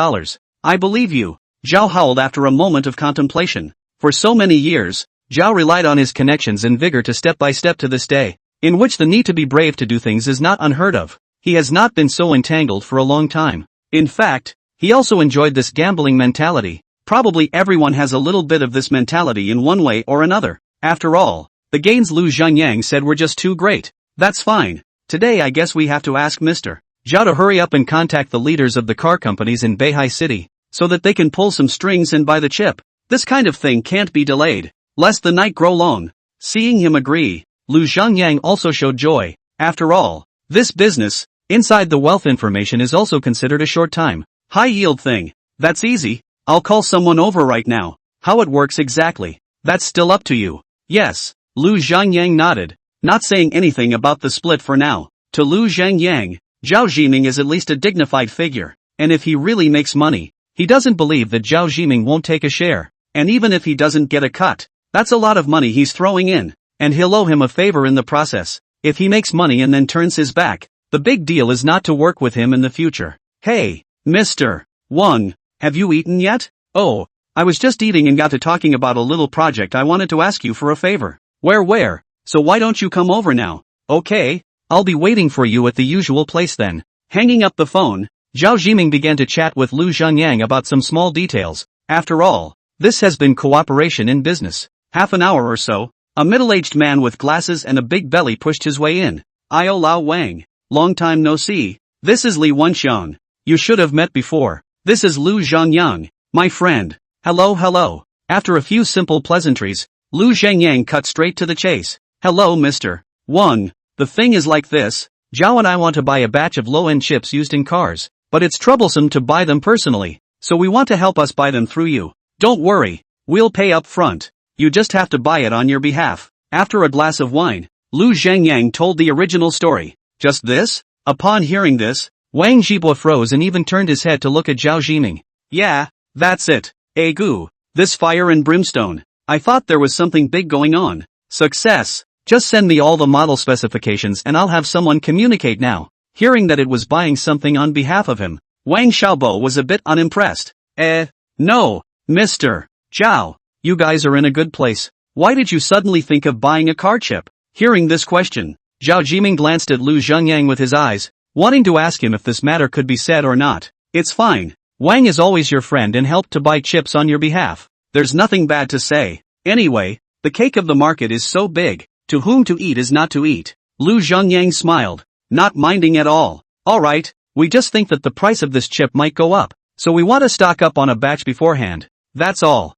[SPEAKER 1] I believe you. Zhao howled after a moment of contemplation. For so many years, Zhao relied on his connections and vigor to step by step to this day, in which the need to be brave to do things is not unheard of. He has not been so entangled for a long time. In fact, he also enjoyed this gambling mentality. Probably everyone has a little bit of this mentality in one way or another. After all, the gains Lu Zhangyang said were just too great. That's fine. Today I guess we have to ask Mr. Zhao to hurry up and contact the leaders of the car companies in Beihai City, so that they can pull some strings and buy the chip. This kind of thing can't be delayed, lest the night grow long. Seeing him agree, Lu Zhangyang also showed joy. After all, this business, inside the wealth information is also considered a short time, high yield thing. That's easy. I'll call someone over right now. How it works exactly, that's still up to you. Yes, Lu Zhangyang nodded, not saying anything about the split for now. To Lu Zhangyang, Zhao Jiming is at least a dignified figure, and if he really makes money, he doesn't believe that Zhao Jiming won't take a share, and even if he doesn't get a cut, that's a lot of money he's throwing in, and he'll owe him a favor in the process. If he makes money and then turns his back, the big deal is not to work with him in the future. Hey, Mr. Wang, have you eaten yet? Oh, I was just eating and got to talking about a little project I wanted to ask you for a favor. Where? So why don't you come over now? Okay, I'll be waiting for you at the usual place then. Hanging up the phone, Zhao Jiming began to chat with Lu Zhangyang about some small details. After all, this has been cooperation in business. Half an hour or so, a middle-aged man with glasses and a big belly pushed his way in. Io Lao Wang, long time no see. This is Li Wenxiang. You should have met before. This is Lu Zhangyang, my friend. Hello. After a few simple pleasantries, Lu Zhangyang cut straight to the chase. Hello Mr. Wang, the thing is like this, Zhao and I want to buy a batch of low-end chips used in cars, but it's troublesome to buy them personally, so we want to help us buy them through you. Don't worry, we'll pay up front. You just have to buy it on your behalf. After a glass of wine, Lu Zhangyang told the original story. Just this? Upon hearing this, Wang Zhibo froze and even turned his head to look at Zhao Jiming. Yeah, that's it. Goo, this fire and brimstone. I thought there was something big going on. Success. Just send me all the model specifications and I'll have someone communicate now. Hearing that it was buying something on behalf of him, Wang Xiaobo was a bit unimpressed. No, Mr. Zhao, you guys are in a good place. Why did you suddenly think of buying a car chip? Hearing this question, Zhao Jiming glanced at Lu Zhangyang with his eyes, wanting to ask him if this matter could be said or not. It's fine. Wang is always your friend and helped to buy chips on your behalf. There's nothing bad to say. Anyway, the cake of the market is so big, to whom to eat is not to eat. Lu Zhangyang smiled, not minding at all. Alright, we just think that the price of this chip might go up, so we want to stock up on a batch beforehand. That's all.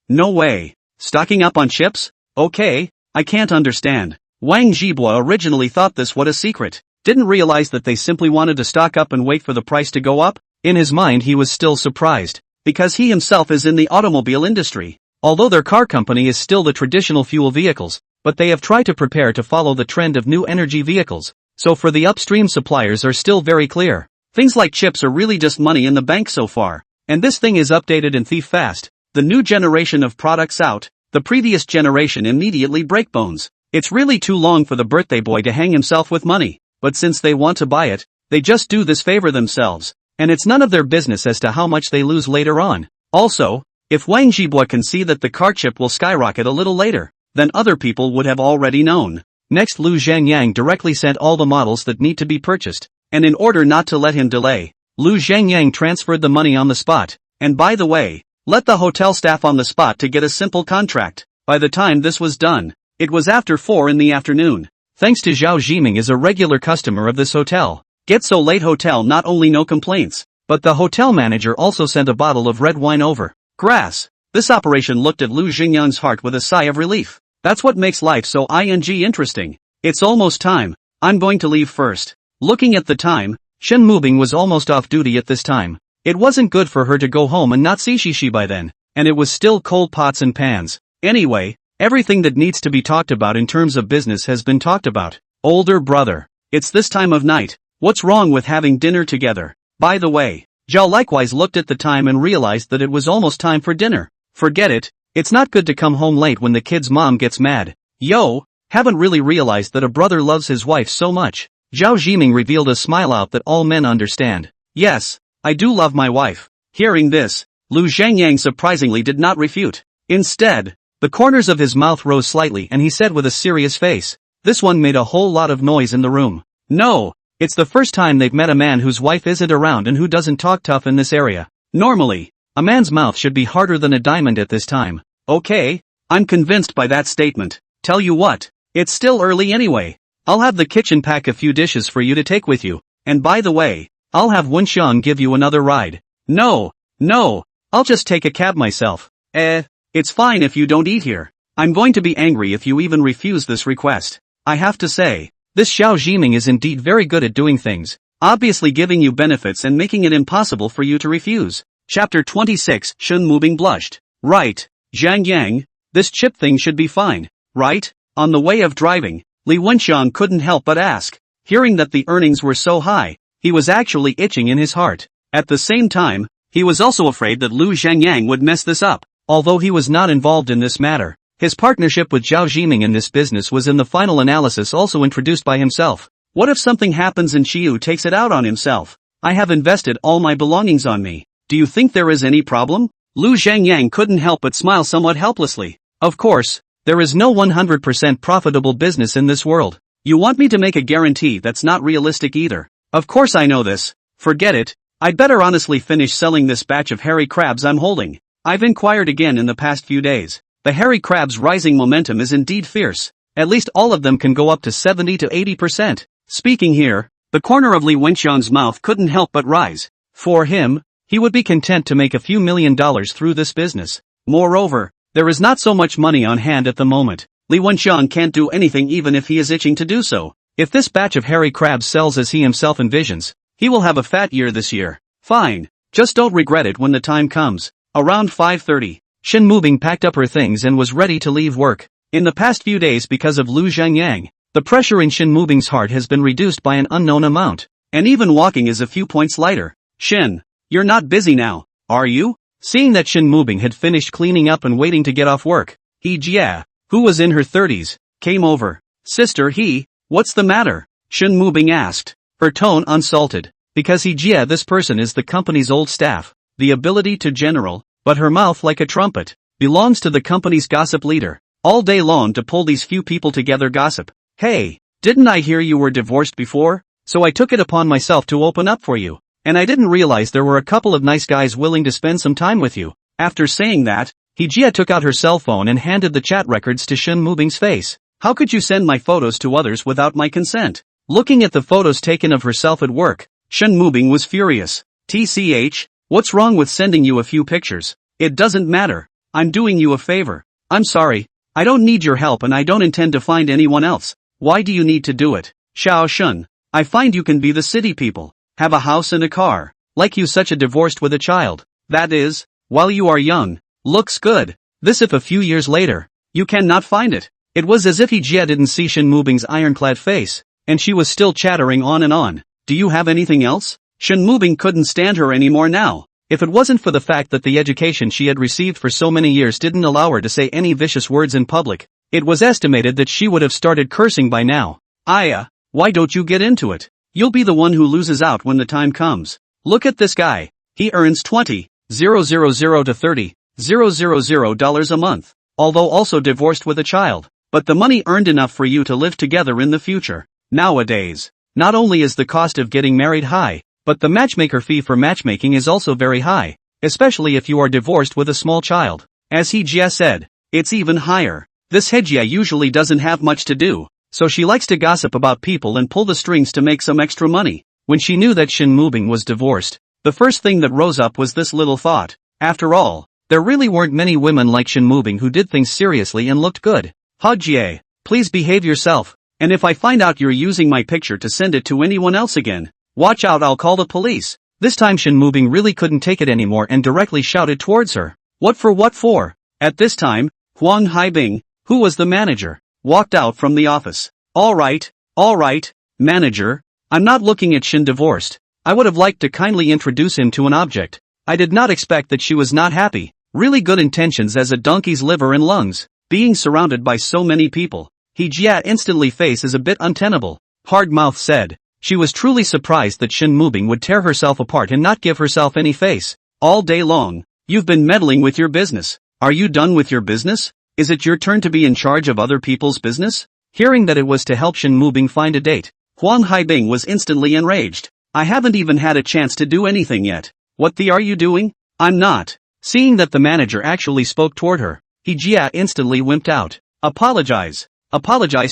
[SPEAKER 1] No way. Stocking up on chips? Okay, I can't understand. Wang Zhibo originally thought this was a secret, didn't realize that they simply wanted to stock up and wait for the price to go up. In his mind he was still surprised, because he himself is in the automobile industry. Although their car company is still the traditional fuel vehicles, but they have tried to prepare to follow the trend of new energy vehicles, so for the upstream suppliers are still very clear. Things like chips are really just money in the bank so far, and this thing is updated and thief fast. The new generation of products out, the previous generation immediately break bones. It's really too long for the birthday boy to hang himself with money, but since they want to buy it, they just do this favor themselves. And it's none of their business as to how much they lose later on. Also, if Wang Zhibo can see that the car chip will skyrocket a little later, then other people would have already known. Next Lu Zhangyang directly sent all the models that need to be purchased, and in order not to let him delay, Lu Zhangyang transferred the money on the spot, and by the way, let the hotel staff on the spot to get a simple contract. By the time this was done, it was after 4 in the afternoon. Thanks to Zhao Jiming is a regular customer of this hotel. Get so late hotel not only no complaints, but the hotel manager also sent a bottle of red wine over. Grass. This operation looked at Lu Zhangyang's heart with a sigh of relief. That's what makes life so interesting. It's almost time. I'm going to leave first. Looking at the time, Shen Mubing was almost off duty at this time. It wasn't good for her to go home and not see Shishi by then, and it was still cold pots and pans. Anyway, everything that needs to be talked about in terms of business has been talked about. Older brother, it's this time of night, what's wrong with having dinner together? By the way, Zhao likewise looked at the time and realized that it was almost time for dinner. Forget it, it's not good to come home late when the kid's mom gets mad. Yo, haven't really realized that a brother loves his wife so much. Zhao Jiming revealed a smile out that all men understand. Yes, I do love my wife. Hearing this, Lu Zhangyang surprisingly did not refute. Instead, the corners of his mouth rose slightly and he said with a serious face. This one made a whole lot of noise in the room. No, it's the first time they've met a man whose wife isn't around and who doesn't talk tough in this area. Normally, a man's mouth should be harder than a diamond at this time. Okay, I'm convinced by that statement. Tell you what, it's still early anyway. I'll have the kitchen pack a few dishes for you to take with you, and by the way, I'll have Wenxiang give you another ride. No, I'll just take a cab myself. It's fine if you don't eat here. I'm going to be angry if you even refuse this request. I have to say, this Xiao Jiming is indeed very good at doing things, obviously giving you benefits and making it impossible for you to refuse. Chapter 26 Shen Mubing blushed. Right, Zhang Yang, this chip thing should be fine, right? On the way of driving, Li Wenxiang couldn't help but ask. Hearing that the earnings were so high, he was actually itching in his heart. At the same time, he was also afraid that Lu Zhangyang would mess this up. Although he was not involved in this matter, his partnership with Zhao Jiming in this business was in the final analysis also introduced by himself. What if something happens and Xiu takes it out on himself? I have invested all my belongings on me. Do you think there is any problem? Lu Zhangyang couldn't help but smile somewhat helplessly. Of course, there is no 100% profitable business in this world. You want me to make a guarantee that's not realistic either. Of course I know this. Forget it. I'd better honestly finish selling this batch of hairy crabs I'm holding. I've inquired again in the past few days. The hairy crab's rising momentum is indeed fierce. At least all of them can go up to 70 to 80%. Speaking here, the corner of Li Wenxiang's mouth couldn't help but rise. For him, he would be content to make a few $1 million through this business. Moreover, there is not so much money on hand at the moment. Li Wenxiang can't do anything even if he is itching to do so. If this batch of hairy crabs sells as he himself envisions, he will have a fat year this year. Fine, just don't regret it when the time comes. Around 5:30, Shen Mubing packed up her things and was ready to leave work. In the past few days because of Lu Zhangyang, the pressure in Shen Mubing's heart has been reduced by an unknown amount, and even walking is a few points lighter. Shen, you're not busy now, are you? Seeing that Shen Mubing had finished cleaning up and waiting to get off work, He Jia, who was in her 30s, came over. Sister what's the matter? Shen Mubing asked, her tone unsalted. Because He Jia, this person is the company's old staff, the ability to general, but her mouth like a trumpet, belongs to the company's gossip leader. All day long to pull these few people together gossip. Hey, didn't I hear you were divorced before? So I took it upon myself to open up for you. And I didn't realize there were a couple of nice guys willing to spend some time with you. After saying that, He Jia took out her cell phone and handed the chat records to Shen Mubing's face. How could you send my photos to others without my consent? Looking at the photos taken of herself at work, Shen Mubing was furious. TCH, what's wrong with sending you a few pictures? It doesn't matter. I'm doing you a favor. I'm sorry. I don't need your help and I don't intend to find anyone else. Why do you need to do it? Xiao Shun, I find you can be the city people. Have a house and a car. Like you such a divorced with a child. That is, while you are young. Looks good. This if a few years later, you cannot find it. It was as if He Jia didn't see Shen Mubing's ironclad face, and she was still chattering on and on. Do you have anything else? Shen Mubing couldn't stand her anymore now. If it wasn't for the fact that the education she had received for so many years didn't allow her to say any vicious words in public, it was estimated that she would have started cursing by now. Aya, why don't you get into it? You'll be the one who loses out when the time comes. Look at this guy. He earns $20,000 to $30,000 a month, although also divorced with a child, but the money earned enough for you to live together in the future. Nowadays, not only is the cost of getting married high, but the matchmaker fee for matchmaking is also very high, especially if you are divorced with a small child. As He Jia said, it's even higher. This He Jia usually doesn't have much to do, so she likes to gossip about people and pull the strings to make some extra money. When she knew that Shen Mubing was divorced, the first thing that rose up was this little thought. After all, there really weren't many women like Shen Mubing who did things seriously and looked good. Ha Jie, please behave yourself, and if I find out you're using my picture to send it to anyone else again, watch out, I'll call the police. This time Shin Mubing really couldn't take it anymore and directly shouted towards her. What for? At this time, Huang Haibing, who was the manager, walked out from the office. Alright, manager, I'm not looking at Shin divorced. I would have liked to kindly introduce him to an object. I did not expect that she was not happy. Really good intentions as a donkey's liver and lungs. Being surrounded by so many people. He Jia instantly face is a bit untenable. Hard mouth said. She was truly surprised that Shin Mubing would tear herself apart and not give herself any face. All day long. You've been meddling with your business. Are you done with your business? Is it your turn to be in charge of other people's business? Hearing that it was to help Shin Mubing find a date, Huang Haibing was instantly enraged. I haven't even had a chance to do anything yet. What the are you doing? I'm not. Seeing that the manager actually spoke toward her, He Jia instantly wimped out. Apologize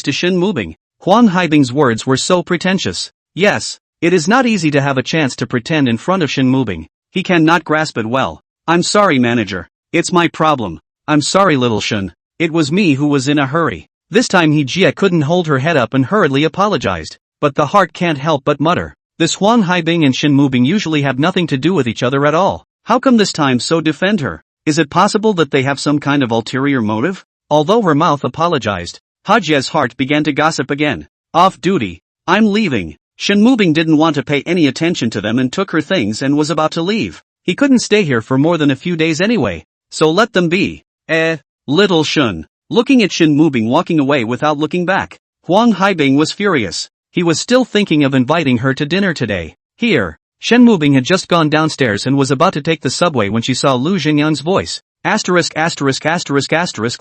[SPEAKER 1] to Shin Mubing. Huang Haibing's words were so pretentious. Yes, it is not easy to have a chance to pretend in front of Shin Mubing. He cannot grasp it well. I'm sorry manager. It's my problem. I'm sorry little Shin. It was me who was in a hurry. This time He Jia couldn't hold her head up and hurriedly apologized. But the heart can't help but mutter. This Huang Haibing and Shin Mubing usually have nothing to do with each other at all. How come this time so defend her? Is it possible that they have some kind of ulterior motive? Although her mouth apologized, Hajia's heart began to gossip again. Off duty. I'm leaving. Shin Mubing didn't want to pay any attention to them and took her things and was about to leave. He couldn't stay here for more than a few days anyway. So let them be. Little Shun. Looking at Shin Mubing walking away without looking back, Huang Haibing was furious. He was still thinking of inviting her to dinner today. Here. Shin Mubing had just gone downstairs and was about to take the subway when she saw Lu Xingyang's voice.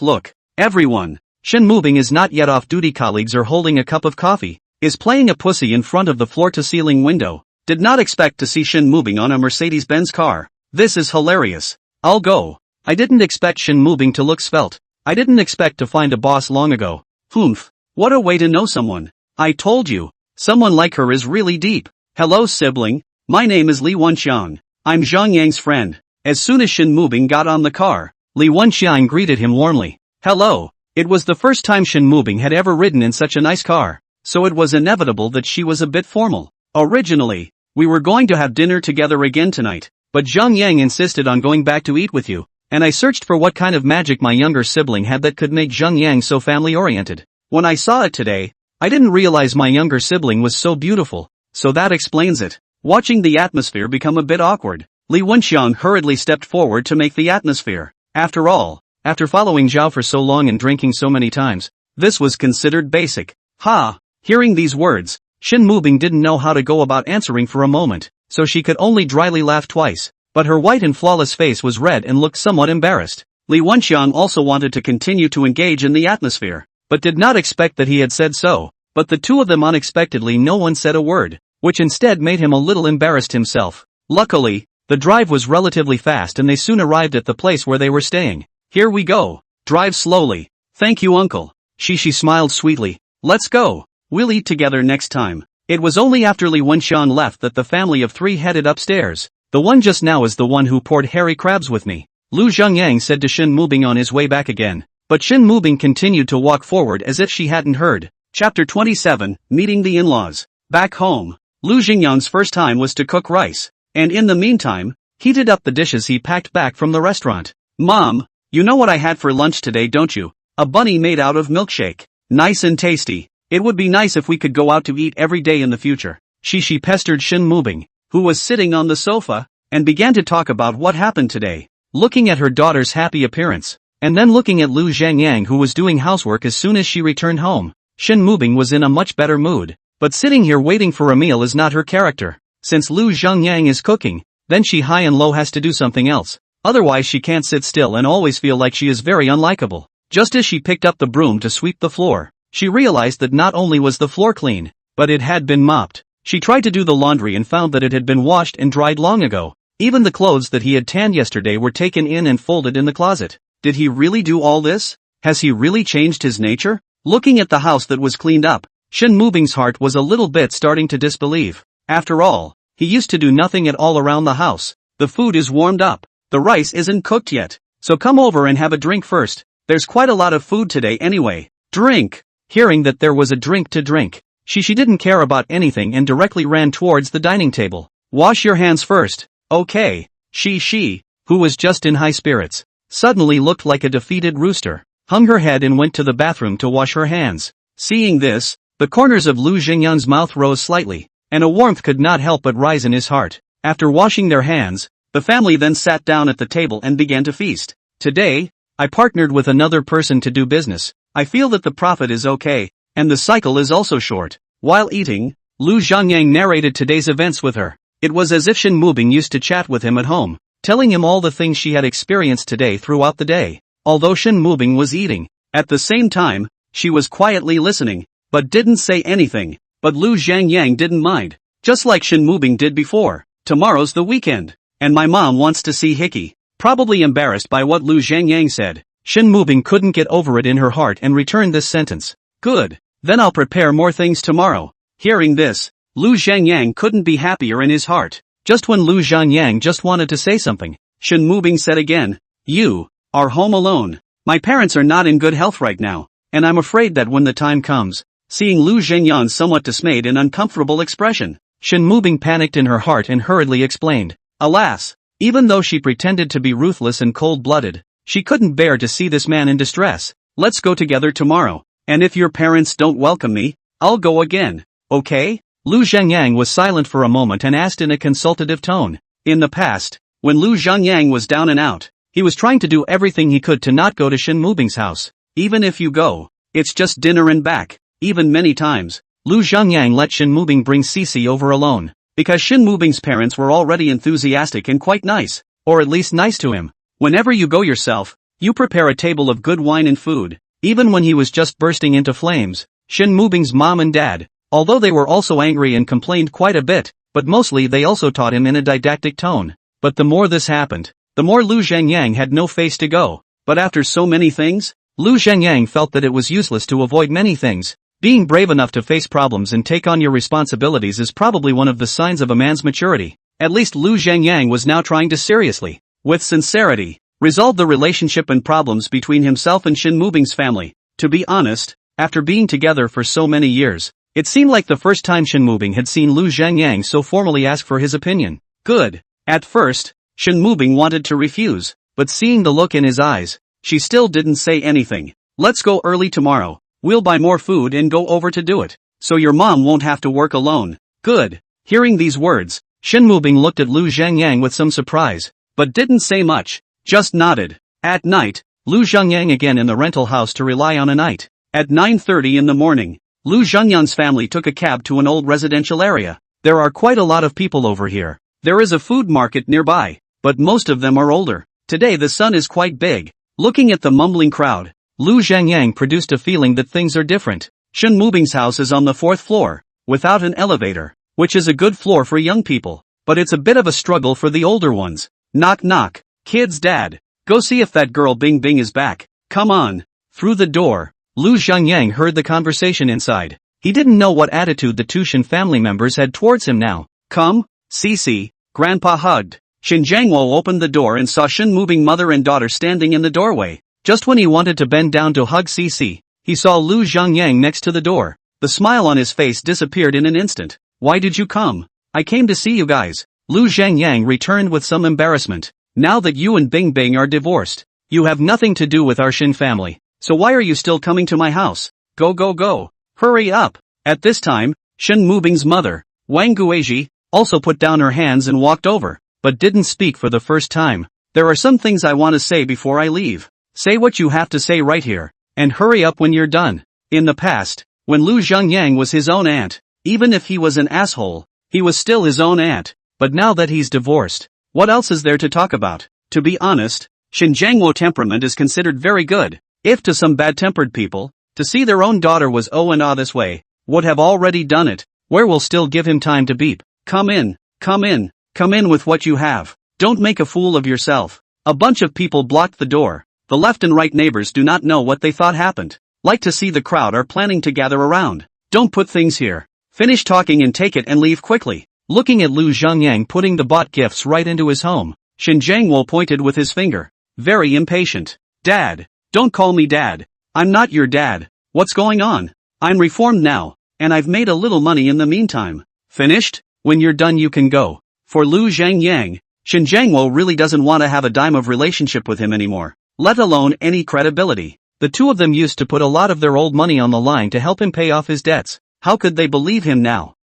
[SPEAKER 1] Look. Everyone. Shin Mubing is not yet off duty. Colleagues are holding a cup of coffee. Is playing a pussy in front of the floor-to-ceiling window. Did not expect to see Shin Mubing on a Mercedes-Benz car. This is hilarious. I'll go. I didn't expect Shin Mubing to look svelte. I didn't expect to find a boss long ago. Humph. What a way to know someone. I told you. Someone like her is really deep. Hello sibling. My name is Li Wenxiang. I'm Zhang Yang's friend. As soon as Shin Mubing got on the car, Li Wenxiang greeted him warmly. Hello. It was the first time Shin Mubing had ever ridden in such a nice car, so it was inevitable that she was a bit formal. Originally, we were going to have dinner together again tonight, but Zhang Yang insisted on going back to eat with you, and I searched for what kind of magic my younger sibling had that could make Zhang Yang so family-oriented. When I saw it today, I didn't realize my younger sibling was so beautiful, so that explains it. Watching the atmosphere become a bit awkward, Li Wenxiang hurriedly stepped forward to make the atmosphere. After all, after following Zhao for so long and drinking so many times, this was considered basic. Ha! Hearing these words, Shin Mubing didn't know how to go about answering for a moment, so she could only dryly laugh twice. But her white and flawless face was red and looked somewhat embarrassed. Li Wenxiang also wanted to continue to engage in the atmosphere, but did not expect that he had said so. But the two of them unexpectedly no one said a word, which instead made him a little embarrassed himself. Luckily, the drive was relatively fast and they soon arrived at the place where they were staying. Here we go. Drive slowly. Thank you uncle. She smiled sweetly. Let's go. We'll eat together next time. It was only after Li Wenxiang left that the family of three headed upstairs. The one just now is the one who poured hairy crabs with me, Lu Zhengyang said to Shin Mubing on his way back again. But Shin Mubing continued to walk forward as if she hadn't heard. Chapter 27, Meeting the In-Laws. Back home, Lu Xingyang's first time was to cook rice, and in the meantime, heated up the dishes he packed back from the restaurant. Mom, you know what I had for lunch today don't you? A bunny made out of milkshake. Nice and tasty. It would be nice if we could go out to eat every day in the future. She pestered Shin Mubing, who was sitting on the sofa, and began to talk about what happened today. Looking at her daughter's happy appearance, and then looking at Lu Zhengyang who was doing housework as soon as she returned home, Shin Mubing was in a much better mood. But sitting here waiting for a meal is not her character. Since Lu Zhengyang is cooking, then she high and low has to do something else. Otherwise she can't sit still and always feel like she is very unlikable. Just as she picked up the broom to sweep the floor, she realized that not only was the floor clean, but it had been mopped. She tried to do the laundry and found that it had been washed and dried long ago. Even the clothes that he had tanned yesterday were taken in and folded in the closet. Did he really do all this? Has he really changed his nature? Looking at the house that was cleaned up, Shin Mubing's heart was a little bit starting to disbelieve. After all, he used to do nothing at all around the house. The food is warmed up. The rice isn't cooked yet. So come over and have a drink first. There's quite a lot of food today anyway. Drink! Hearing that there was a drink to drink, she didn't care about anything and directly ran towards the dining table. Wash your hands first, okay? She, who was just in high spirits, suddenly looked like a defeated rooster, hung her head and went to the bathroom to wash her hands. Seeing this, the corners of Lu Xingyan's mouth rose slightly, and a warmth could not help but rise in his heart. After washing their hands, the family then sat down at the table and began to feast. Today, I partnered with another person to do business. I feel that the profit is okay, and the cycle is also short. While eating, Lu Zhangyang narrated today's events with her. It was as if Shen Mubing used to chat with him at home, telling him all the things she had experienced today throughout the day. Although Shen Mubing was eating, at the same time, she was quietly listening, but didn't say anything. But Lu Zhangyang didn't mind, just like Shen Mubing did before. Tomorrow's the weekend, and my mom wants to see Hickey. Probably embarrassed by what Lu Zhangyang said, Shen Mubing couldn't get over it in her heart and returned this sentence. Good, then I'll prepare more things tomorrow. Hearing this, Lu Zhangyang couldn't be happier in his heart. Just when Lu Zhangyang just wanted to say something, Shen Mubing said again, "You are home alone. My parents are not in good health right now, and I'm afraid that when the time comes." Seeing Lu Zhangyang's somewhat dismayed and uncomfortable expression, Shen Mubing panicked in her heart and hurriedly explained. Alas, even though she pretended to be ruthless and cold-blooded, she couldn't bear to see this man in distress. Let's go together tomorrow, and if your parents don't welcome me, I'll go again, okay? Lu Zhangyang was silent for a moment and asked in a consultative tone. In the past, when Lu Zhangyang was down and out, he was trying to do everything he could to not go to Shen Mubing's house. Even if you go, it's just dinner and back. Even many times, Lu Zhangyang let Shen Mubing bring Cici over alone, because Shen Mubing's parents were already enthusiastic and quite nice, or at least nice to him. Whenever you go yourself, you prepare a table of good wine and food. Even when he was just bursting into flames, Shen Mubing's mom and dad, although they were also angry and complained quite a bit, but mostly they also taught him in a didactic tone. But the more this happened, the more Lu Zhangyang had no face to go. But after so many things, Lu Zhangyang felt that it was useless to avoid many things. Being brave enough to face problems and take on your responsibilities is probably one of the signs of a man's maturity. At least Lu Zhangyang was now trying to seriously, with sincerity, resolve the relationship and problems between himself and Shen Mubing's family. To be honest, after being together for so many years, it seemed like the first time Shen Mubing had seen Lu Zhangyang so formally ask for his opinion. Good. At first, Shen Mubing wanted to refuse, but seeing the look in his eyes, she still didn't say anything. Let's go early tomorrow. We'll buy more food and go over to do it, so your mom won't have to work alone. Good. Hearing these words, Shen Mubing looked at Lu Zhangyang with some surprise, but didn't say much, just nodded. At night, Lu Zhangyang again in the rental house to rely on a night. At 9:30 in the morning, Lu Zhangyang's family took a cab to an old residential area. There are quite a lot of people over here. There is a food market nearby, but most of them are older. Today the sun is quite big. Looking at the mumbling crowd, Lu Zhangyang produced a feeling that things are different. Shen Mubing's house is on the 4th floor, without an elevator, which is a good floor for young people, but it's a bit of a struggle for the older ones. Knock knock. Kid's dad. Go see if that girl Bing Bing is back. Come on. Through the door, Lu Zhangyang heard the conversation inside. He didn't know what attitude the two Shen family members had towards him now. Come, Cici, Grandpa hugged. Shen Jiangwo opened the door and saw Shen Mubing mother and daughter standing in the doorway. Just when he wanted to bend down to hug Cici, he saw Lu Zhangyang next to the door. The smile on his face disappeared in an instant. Why did you come? I came to see you guys. Lu Zhangyang returned with some embarrassment. Now that you and Bing Bing are divorced, you have nothing to do with our Shen family. So why are you still coming to my house? Go go go. Hurry up. At this time, Shen Mubing's mother, Wang Guizhi, also put down her hands and walked over, but didn't speak for the first time. There are some things I want to say before I leave. Say what you have to say right here, and hurry up when you're done. In the past, when Lu Zhangyang was his own aunt, even if he was an asshole, he was still his own aunt. But now that he's divorced, what else is there to talk about? To be honest, Shen Jiangwo temperament is considered very good. If to some bad-tempered people, to see their own daughter was oh and ah this way, would have already done it, where will still give him time to beep. Come in, come in, come in with what you have. Don't make a fool of yourself. A bunch of people blocked the door. The left and right neighbors do not know what they thought happened. Like to see the crowd are planning to gather around. Don't put things here. Finish talking and take it and leave quickly. Looking at Lu Zhangyang putting the bought gifts right into his home, Shen Jiangwo pointed with his finger. Very impatient. Dad. Don't call me dad. I'm not your dad. What's going on? I'm reformed now, and I've made a little money in the meantime. Finished? When you're done you can go. For Lu Zhangyang, Shen Jiangwo really doesn't want to have a dime of relationship with him anymore, let alone any credibility. The two of them used to put a lot of their old money on the line to help him pay off his debts. How could they believe him now?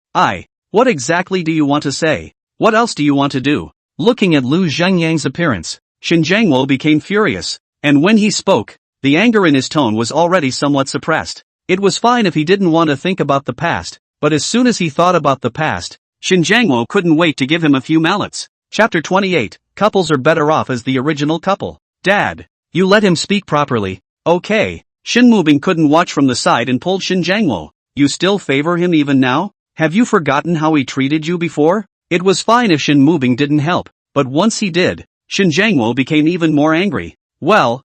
[SPEAKER 1] What exactly do you want to say? What else do you want to do? Looking at Lu Zhangyang's appearance, Shen Jiangwo became furious, and when he spoke, the anger in his tone was already somewhat suppressed. It was fine if he didn't want to think about the past, but as soon as he thought about the past, Shen Jiangwo couldn't wait to give him a few mallets. Chapter 28, Couples are better off as the original couple. Dad, you let him speak properly, okay? Shen Mubing couldn't watch from the side and pulled Shen Jiangwo. You still favor him even now? Have you forgotten how he treated you before? It was fine if Shen Mubing didn't help, but once he did, Shen Jiangwo became even more angry. Well,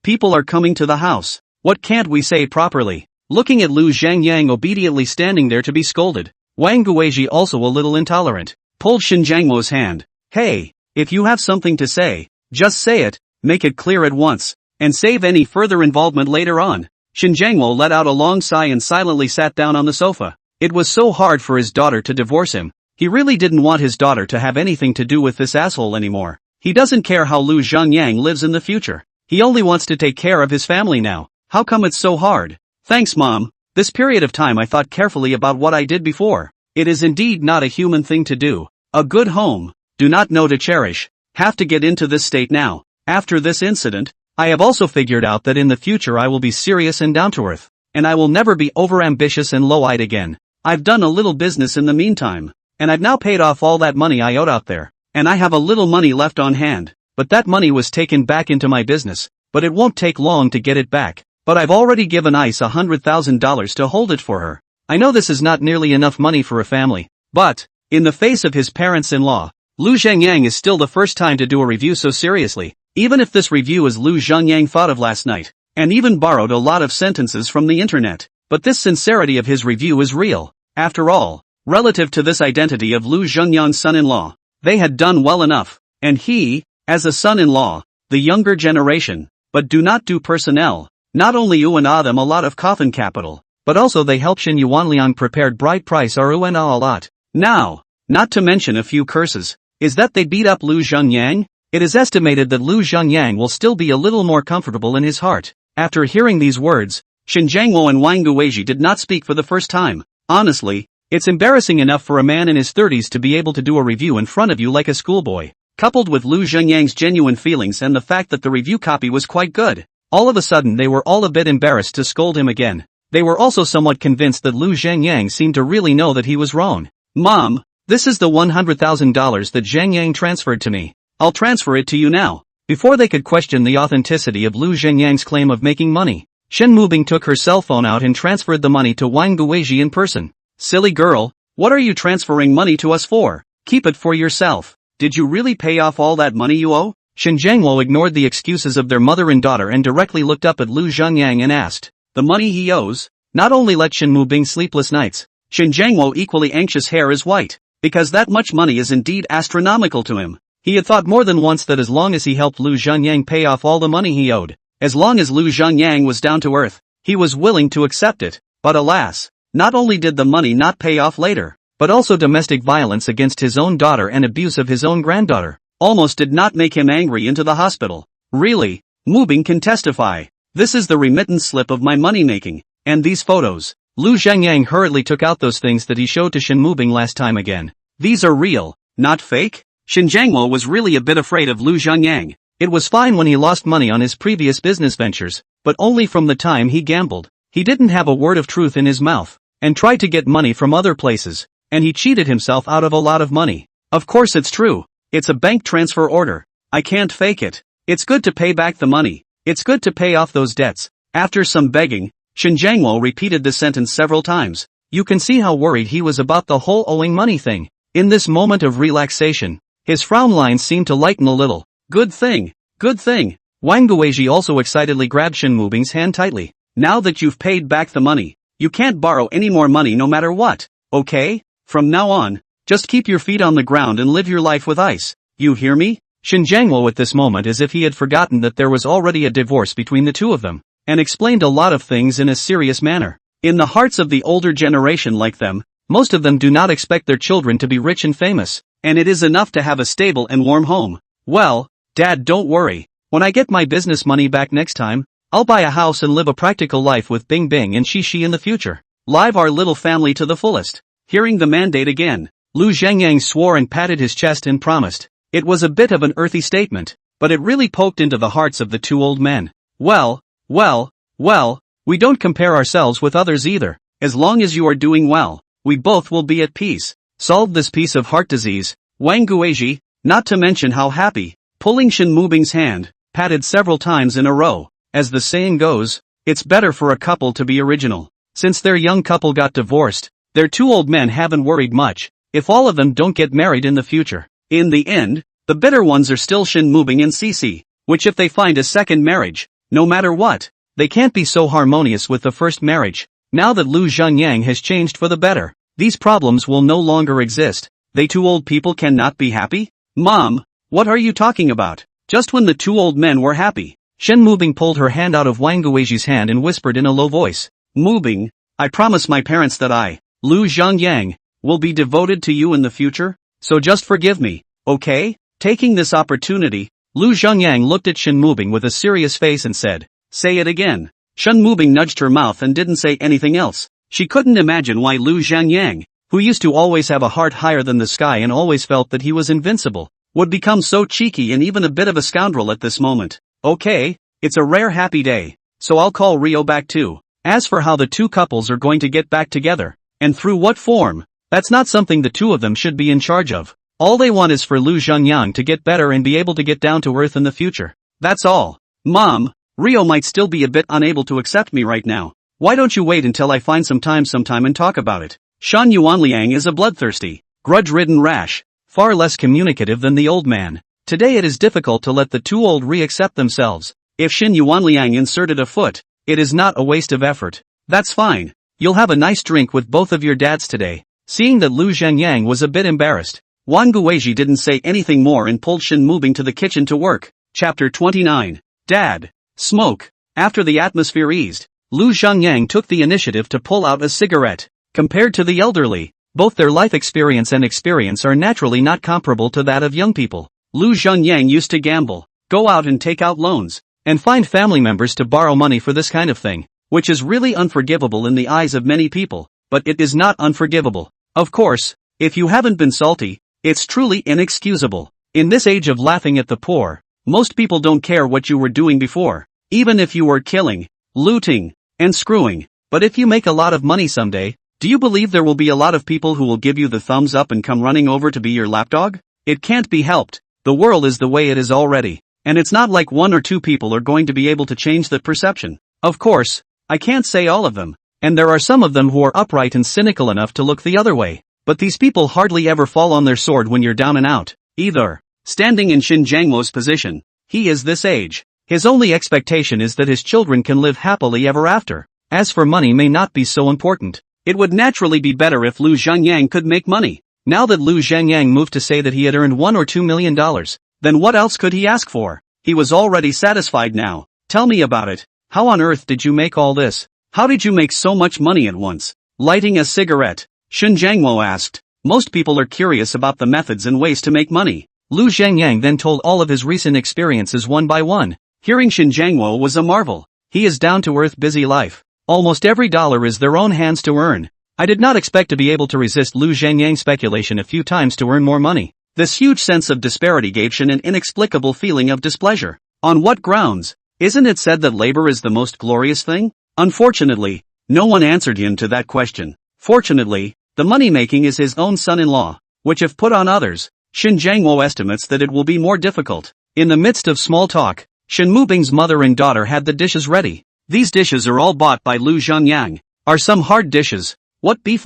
[SPEAKER 1] people are coming to the house. What can't we say properly? Looking at Lu Zhangyang obediently standing there to be scolded, Wang Guizhi, also a little intolerant, pulled Shen Jiangwo's hand. Hey, if you have something to say, just say it, make it clear at once, and save any further involvement later on. Shen Jiangwo let out a long sigh and silently sat down on the sofa. It was so hard for his daughter to divorce him. He really didn't want his daughter to have anything to do with this asshole anymore. He doesn't care how Lu Zhangyang lives in the future. He only wants to take care of his family now. How come it's so hard? Thanks, Mom. This period of time I thought carefully about what I did before. It is indeed not a human thing to do. A good home. Do not know to cherish. Have to get into this state now. After this incident, I have also figured out that in the future I will be serious and down to earth. And I will never be overambitious and low-eyed again. I've done a little business in the meantime. And I've now paid off all that money I owed out there. And I have a little money left on hand. But that money was taken back into my business. But it won't take long to get it back. But I've already given Ice $100,000 to hold it for her. I know this is not nearly enough money for a family. But, in the face of his parents-in-law, Lu Zhangyang is still the first time to do a review so seriously. Even if this review is Lu Zhangyang thought of last night, and even borrowed a lot of sentences from the internet. But this sincerity of his review is real. After all, relative to this identity of Lu Zhangyang's son-in-law, they had done well enough. And he, as a son-in-law, the younger generation, but do not do personnel. Not only UNA them a lot of coffin capital, but also they help Shin Yuanliang prepared bright price or UNA a lot. Now, not to mention a few curses, is that they beat up Lu Zhangyang? It is estimated that Lu Zhangyang will still be a little more comfortable in his heart. After hearing these words, Shen Jiangwo and Wang Guizhi did not speak for the first time. Honestly, it's embarrassing enough for a man in his 30s to be able to do a review in front of you like a schoolboy. Coupled with Lu Zhangyang's genuine feelings and the fact that the review copy was quite good. All of a sudden they were all a bit embarrassed to scold him again. They were also somewhat convinced that Lu Zhangyang seemed to really know that he was wrong. Mom, this is the $100,000 that Zhangyang transferred to me. I'll transfer it to you now. Before they could question the authenticity of Lu Zhangyang's claim of making money, Shen Mubing took her cell phone out and transferred the money to Wang Guizhi in person. Silly girl, what are you transferring money to us for? Keep it for yourself. Did you really pay off all that money you owe? Shen Jiangwo ignored the excuses of their mother and daughter and directly looked up at Lu Zhangyang and asked, the money he owes? Not only let Shen Mubing sleepless nights, Shen Jiangwo equally anxious hair is white, because that much money is indeed astronomical to him. He had thought more than once that as long as he helped Lu Zhangyang pay off all the money he owed, as long as Lu Zhangyang was down to earth, he was willing to accept it. But alas, not only did the money not pay off later, but also domestic violence against his own daughter and abuse of his own granddaughter almost did not make him angry into the hospital. Really, Mubing can testify. This is the remittance slip of my money making, and these photos. Lu Zhangyang hurriedly took out those things that he showed to Shen Mubing last time again. These are real, not fake? Shen Jiangwo was really a bit afraid of Lu Zhangyang. It was fine when he lost money on his previous business ventures, but only from the time he gambled. He didn't have a word of truth in his mouth, and tried to get money from other places, and he cheated himself out of a lot of money. Of course it's true. It's a bank transfer order. I can't fake it. It's good to pay back the money. It's good to pay off those debts. After some begging, Shen Jiangwo repeated the sentence several times. You can see how worried he was about the whole owing money thing. In this moment of relaxation, his frown lines seemed to lighten a little. Good thing. Good thing. Wang Guizhi also excitedly grabbed Shen Mubing's hand tightly. Now that you've paid back the money, you can't borrow any more money no matter what, okay? From now on, just keep your feet on the ground and live your life with Ice. You hear me? Shen Jiangwo at this moment as if he had forgotten that there was already a divorce between the two of them, and explained a lot of things in a serious manner. In the hearts of the older generation like them, Most of them do not expect their children to be rich and famous, and it is enough to have a stable and warm home. Well, Dad, don't worry. When I get my business money back next time, I'll buy a house and live a practical life with Bing Bing and Shi in the future. Live our little family to the fullest. Hearing the mandate again, Lu Zhengyang swore and patted his chest and promised. It was a bit of an earthy statement, but it really poked into the hearts of the two old men. Well, we don't compare ourselves with others either. As long as you are doing well, we both will be at peace. Solve this piece of heart disease, Wang Guizhi, not to mention how happy, pulling Shen Mubing's hand, patted several times in a row. As the saying goes, it's better for a couple to be original. Since their young couple got divorced, their two old men haven't worried much, if all of them don't get married in the future. In the end, the bitter ones are still Shen Mubing and Cici, which if they find a second marriage, no matter what, they can't be so harmonious with the first marriage. Now that Lu Zhengyang has changed for the better, these problems will no longer exist. They two old people cannot be happy? Mom, what are you talking about? Just when the two old men were happy, Shen Mubing pulled her hand out of Wang Guizhi's hand and whispered in a low voice, Mubing, I promise my parents that I, Lu Zhengyang, will be devoted to you in the future, so just forgive me, okay? Taking this opportunity, Lu Zhengyang looked at Shen Mubing with a serious face and said, say it again. Shen Mubing nudged her mouth and didn't say anything else. She couldn't imagine why Lu Zhengyang, who used to always have a heart higher than the sky and always felt that he was invincible, would become so cheeky and even a bit of a scoundrel at this moment. Okay, it's a rare happy day, so I'll call Rio back too. As for how the two couples are going to get back together, and through what form, that's not something the two of them should be in charge of. All they want is for Lu Zhengyang to get better and be able to get down to earth in the future. That's all. Mom, Rio might still be a bit unable to accept me right now. Why don't you wait until I find some time and talk about it? Shan Yuanliang is a bloodthirsty, grudge-ridden rash, far less communicative than the old man. Today it is difficult to let the two old re-accept themselves. If Shin Yuanliang inserted a foot, it is not a waste of effort. That's fine. You'll have a nice drink with both of your dads today. Seeing that Lu Zhengyang was a bit embarrassed, Wang Guizhi didn't say anything more and pulled Shen Mubing to the kitchen to work. Chapter 29. Dad. Smoke. After the atmosphere eased, Lu Zhengyang took the initiative to pull out a cigarette. Compared to the elderly, both their life experience are naturally not comparable to that of young people. Lu Zhengyang used to gamble, go out and take out loans, and find family members to borrow money for this kind of thing, which is really unforgivable in the eyes of many people, but it is not unforgivable. Of course, if you haven't been salty, it's truly inexcusable. In this age of laughing at the poor, most people don't care what you were doing before, even if you were killing, looting, and screwing. But if you make a lot of money someday, do you believe there will be a lot of people who will give you the thumbs up and come running over to be your lapdog? It can't be helped. The world is the way it is already, and it's not like one or two people are going to be able to change that perception. Of course, I can't say all of them, and there are some of them who are upright and cynical enough to look the other way, but these people hardly ever fall on their sword when you're down and out, either. Standing in Shin Jiangmo's position, he is this age. His only expectation is that his children can live happily ever after. As for money may not be so important. It would naturally be better if Lu Zhengyang could make money. Now that Lu Zhengyang moved to say that he had earned $1 or $2 million, then what else could he ask for? He was already satisfied now. Tell me about it. How on earth did you make all this? How did you make so much money at once? Lighting a cigarette, Shin Jiangmo asked. Most people are curious about the methods and ways to make money. Lu Zhengyang then told all of his recent experiences one by one. Hearing Shin Jiangmo was a marvel. He is down-to-earth busy life. Almost every dollar is their own hands to earn. I did not expect to be able to resist Lu Zhengyang's speculation a few times to earn more money. This huge sense of disparity gave Shin an inexplicable feeling of displeasure. On what grounds? Isn't it said that labor is the most glorious thing? Unfortunately, no one answered him to that question. Fortunately, the money-making is his own son-in-law, which if put on others, Shin Jiangmo estimates that it will be more difficult. In the midst of small talk, Shen Mubing's mother and daughter had the dishes ready. These dishes are all bought by Lu Zhengyang. Are some hard dishes. What beef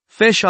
[SPEAKER 1] fish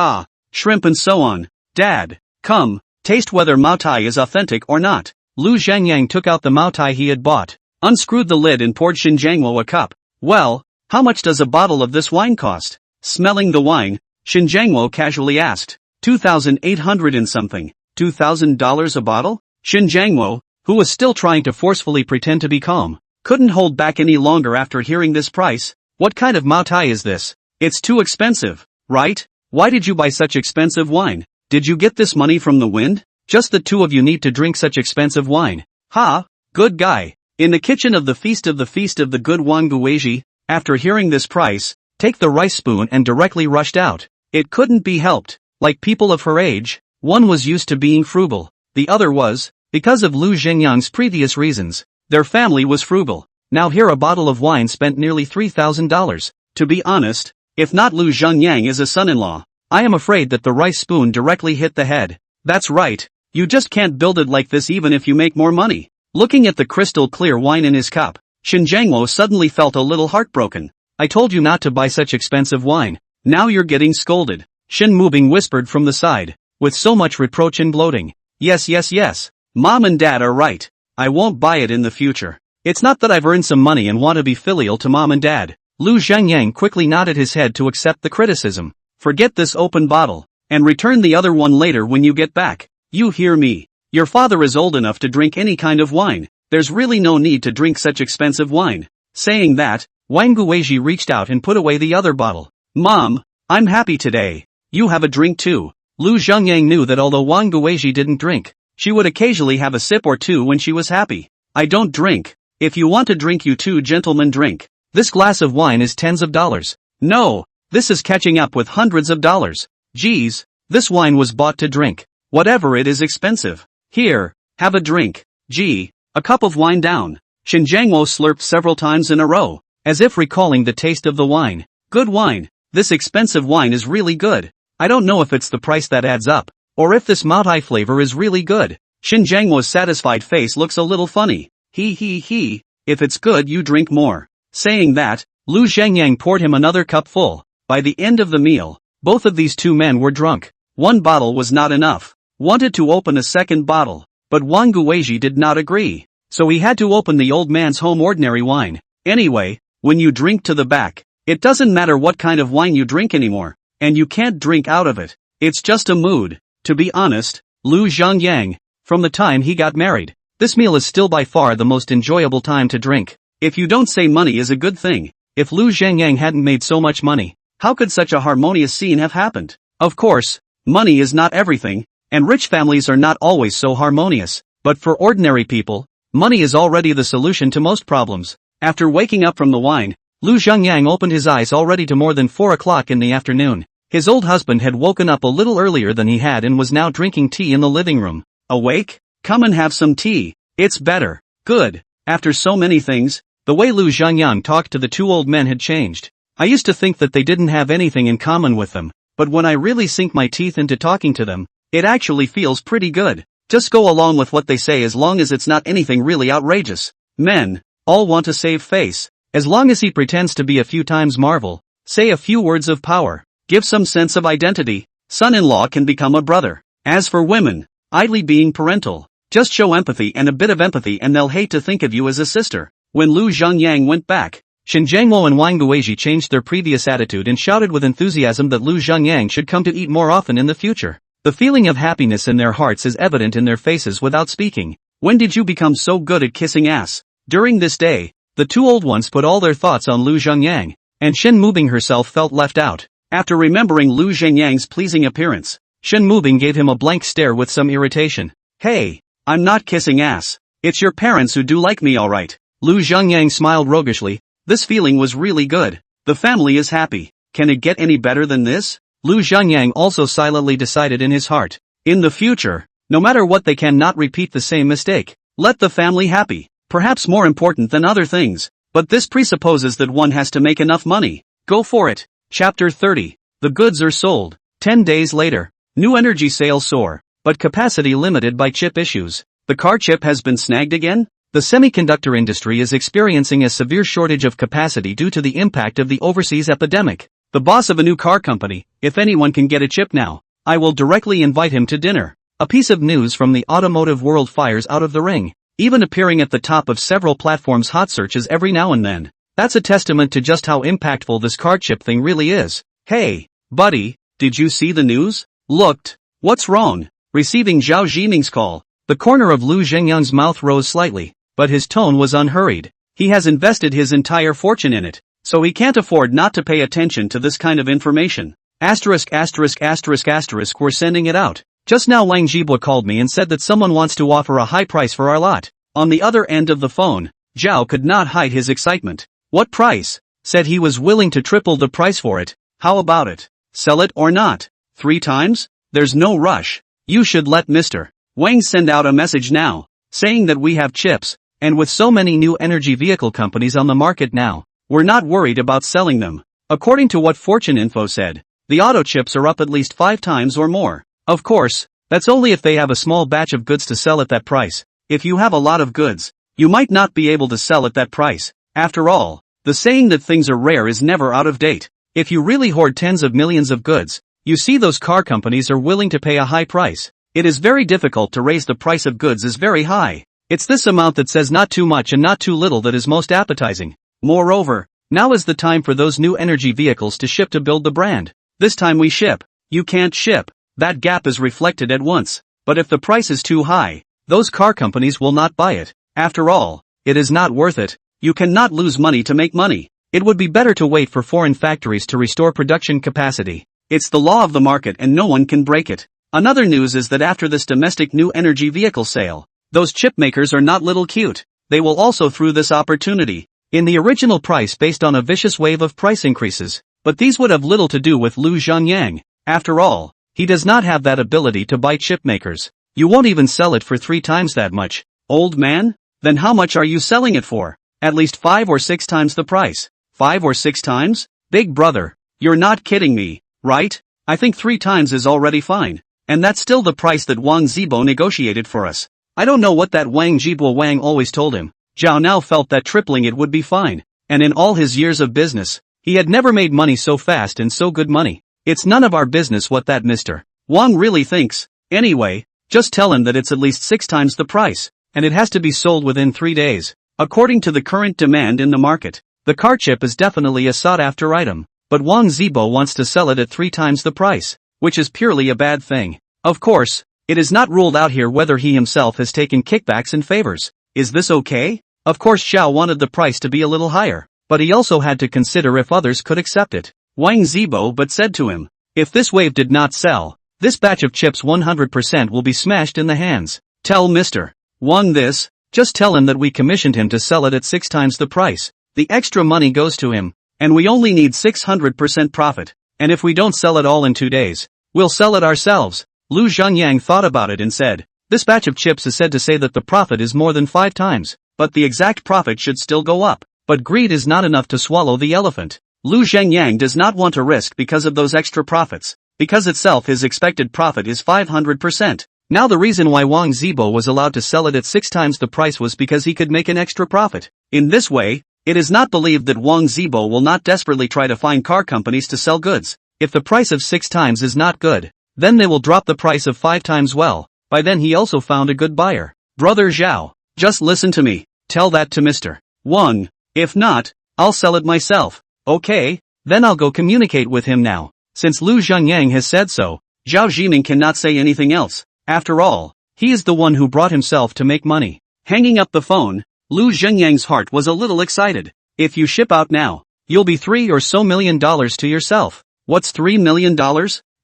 [SPEAKER 1] shrimp and so on. Dad, come, taste whether Maotai is authentic or not. Lu Zhengyang took out the Maotai he had bought, unscrewed the lid and poured Shin Jiangmo a cup. Well, how much does a bottle of this wine cost? Smelling the wine, Shin Jiangmo casually asked. 2,800 and something. $2,000 a bottle? Shin Jiangmo, who was still trying to forcefully pretend to be calm, couldn't hold back any longer after hearing this price. What kind of Maotai is this? It's too expensive, right? Why did you buy such expensive wine? Did you get this money from the wind? Just the two of you need to drink such expensive wine. Ha! Good guy. In the kitchen of the feast of the good Wanguweji, after hearing this price, take the rice spoon and directly rushed out. It couldn't be helped. Like people of her age, one was used to being frugal. The other was, because of Lu Zhengyang's previous reasons, their family was frugal. Now here a bottle of wine spent nearly $3,000. To be honest, if not Lu Zhengyang is a son-in-law, I am afraid that the rice spoon directly hit the head. That's right, you just can't build it like this even if you make more money. Looking at the crystal clear wine in his cup, Shin Jiangwo suddenly felt a little heartbroken. I told you not to buy such expensive wine. Now you're getting scolded. Shin Mubing whispered from the side, with so much reproach and gloating. Yes. Mom and Dad are right. I won't buy it in the future. It's not that I've earned some money and want to be filial to Mom and Dad. Lu Zhengyang quickly nodded his head to accept the criticism. Forget this open bottle, and return the other one later when you get back. You hear me? Your father is old enough to drink any kind of wine. There's really no need to drink such expensive wine. Saying that, Wang Guizhi reached out and put away the other bottle. Mom, I'm happy today. You have a drink too. Lu Zhengyang knew that although Wang Guizhi didn't drink, she would occasionally have a sip or two when she was happy. I don't drink. If you want to drink, you two gentlemen drink. This glass of wine is tens of dollars. No, this is catching up with hundreds of dollars. Geez, this wine was bought to drink. Whatever it is expensive. Here, have a drink. Gee, a cup of wine down. Shin Jiangwo slurped several times in a row, as if recalling the taste of the wine. Good wine. This expensive wine is really good. I don't know if it's the price that adds up, or if this Maotai flavor is really good. Shin Jiangwo's satisfied face looks a little funny. He. If it's good, you drink more. Saying that, Lu Zhengyang poured him another cup full. By the end of the meal, both of these two men were drunk. One bottle was not enough. Wanted to open a second bottle, but Wang Guizhi did not agree. So he had to open the old man's home ordinary wine. Anyway, when you drink to the back, it doesn't matter what kind of wine you drink anymore, and you can't drink out of it. It's just a mood. To be honest, Lu Zhengyang, from the time he got married, this meal is still by far the most enjoyable time to drink. If you don't say money is a good thing, if Lu Zhengyang hadn't made so much money, how could such a harmonious scene have happened? Of course, money is not everything, and rich families are not always so harmonious, but for ordinary people, money is already the solution to most problems. After waking up from the wine, Lu Zhengyang opened his eyes already to more than 4 o'clock in the afternoon. His old husband had woken up a little earlier than he had and was now drinking tea in the living room. Awake? Come and have some tea. It's better. Good. After so many things, the way Lu Zhengyang talked to the two old men had changed. I used to think that they didn't have anything in common with them, but when I really sink my teeth into talking to them, it actually feels pretty good. Just go along with what they say as long as it's not anything really outrageous. Men all want to save face. As long as he pretends to be a few times Marvel, say a few words of power, give some sense of identity, son-in-law can become a brother. As for women, idly being parental, just show empathy and a bit of empathy and they'll hate to think of you as a sister. When Lu Zhengyang went back, Shin Jiangwo and Wang Guizhi changed their previous attitude and shouted with enthusiasm that Lu Zhengyang should come to eat more often in the future. The feeling of happiness in their hearts is evident in their faces without speaking. When did you become so good at kissing ass? During this day, the two old ones put all their thoughts on Lu Zhengyang, and Shin Mubing herself felt left out. After remembering Lu Zhengyang's pleasing appearance, Shin Mubing gave him a blank stare with some irritation. Hey, I'm not kissing ass. It's your parents who do like me alright. Lu Zhengyang smiled roguishly. This feeling was really good. The family is happy. Can it get any better than this? Lu Zhengyang also silently decided in his heart. In the future, no matter what, they cannot repeat the same mistake. Let the family happy. Perhaps more important than other things. But this presupposes that one has to make enough money. Go for it. Chapter 30. The goods are sold. 10 days later. New energy sales soar, but capacity limited by chip issues. The car chip has been snagged again? The semiconductor industry is experiencing a severe shortage of capacity due to the impact of the overseas epidemic. The boss of a new car company, if anyone can get a chip now, I will directly invite him to dinner. A piece of news from the automotive world fires out of the ring, even appearing at the top of several platforms' hot searches every now and then. That's a testament to just how impactful this car chip thing really is. Hey, buddy, did you see the news? Looked. What's wrong? Receiving Zhao Jiming's call. The corner of Lu Zhengyang's mouth rose slightly, but his tone was unhurried. He has invested his entire fortune in it, so he can't afford not to pay attention to this kind of information. Asterisk asterisk asterisk asterisk we're sending it out. Just now Wang Zhibua called me and said that someone wants to offer a high price for our lot. On the other end of the phone, Zhao could not hide his excitement. What price? Said he was willing to triple the price for it. How about it? Sell it or not? 3 times? There's no rush. You should let Mr. Wang send out a message now, saying that we have chips, and with so many new energy vehicle companies on the market now, we're not worried about selling them. According to what Fortune Info said, the auto chips are up at least 5 times or more. Of course, that's only if they have a small batch of goods to sell at that price. If you have a lot of goods, you might not be able to sell at that price. After all, the saying that things are rare is never out of date. If you really hoard tens of millions of goods, you see those car companies are willing to pay a high price. It is very difficult to raise the price of goods is very high. It's this amount that says not too much and not too little that is most appetizing. Moreover, now is the time for those new energy vehicles to ship to build the brand. This time we ship. You can't ship. That gap is reflected at once. But if the price is too high, those car companies will not buy it. After all, it is not worth it. You cannot lose money to make money. It would be better to wait for foreign factories to restore production capacity. It's the law of the market and no one can break it. Another news is that after this domestic new energy vehicle sale, those chip makers are not little cute. They will also through this opportunity in the original price based on a vicious wave of price increases. But these would have little to do with Lu Zhanyang. After all, he does not have that ability to buy chip makers. You won't even sell it for 3 times that much. Old man? Then how much are you selling it for? At least 5 or 6 times the price. 5 or 6 times? Big brother, you're not kidding me, right? I think 3 times is already fine. And that's still the price that Wang Zibo negotiated for us. I don't know what that Wang Zhibua Wang always told him. Zhao now felt that tripling it would be fine. And in all his years of business, he had never made money so fast and so good money. It's none of our business what that Mr. Wang really thinks. Anyway, just tell him that it's at least 6 times the price, and it has to be sold within 3 days. According to the current demand in the market, the car chip is definitely a sought-after item, but Wang Zibo wants to sell it at 3 times the price, which is purely a bad thing. Of course, it is not ruled out here whether he himself has taken kickbacks and favors. Is this okay? Of course Xiao wanted the price to be a little higher, but he also had to consider if others could accept it. Wang Zibo but said to him, if this wave did not sell, this batch of chips 100% will be smashed in the hands. Tell Mr. Wang this, just tell him that we commissioned him to sell it at 6 times the price. The extra money goes to him, and we only need 600% profit, and if we don't sell it all in 2 days, we'll sell it ourselves. Lu Zhanyang thought about it and said, this batch of chips is said to say that the profit is more than 5 times, but the exact profit should still go up. But greed is not enough to swallow the elephant. Lu Zhanyang does not want to risk because of those extra profits, because itself his expected profit is 500%. Now the reason why Wang Zibo was allowed to sell it at 6 times the price was because he could make an extra profit. In this way, it is not believed that Wang Zibo will not desperately try to find car companies to sell goods. If the price of 6 times is not good, then they will drop the price of 5 times well. By then he also found a good buyer. Brother Zhao, just listen to me. Tell that to Mr. Wang. If not, I'll sell it myself. Okay, then I'll go communicate with him now. Since Lu Zhanyang has said so, Zhao Zhiming cannot say anything else. After all, he is the one who brought himself to make money. Hanging up the phone, Lu Zhanyang's heart was a little excited. If you ship out now, you'll be $3 or so million to yourself. What's $3 million?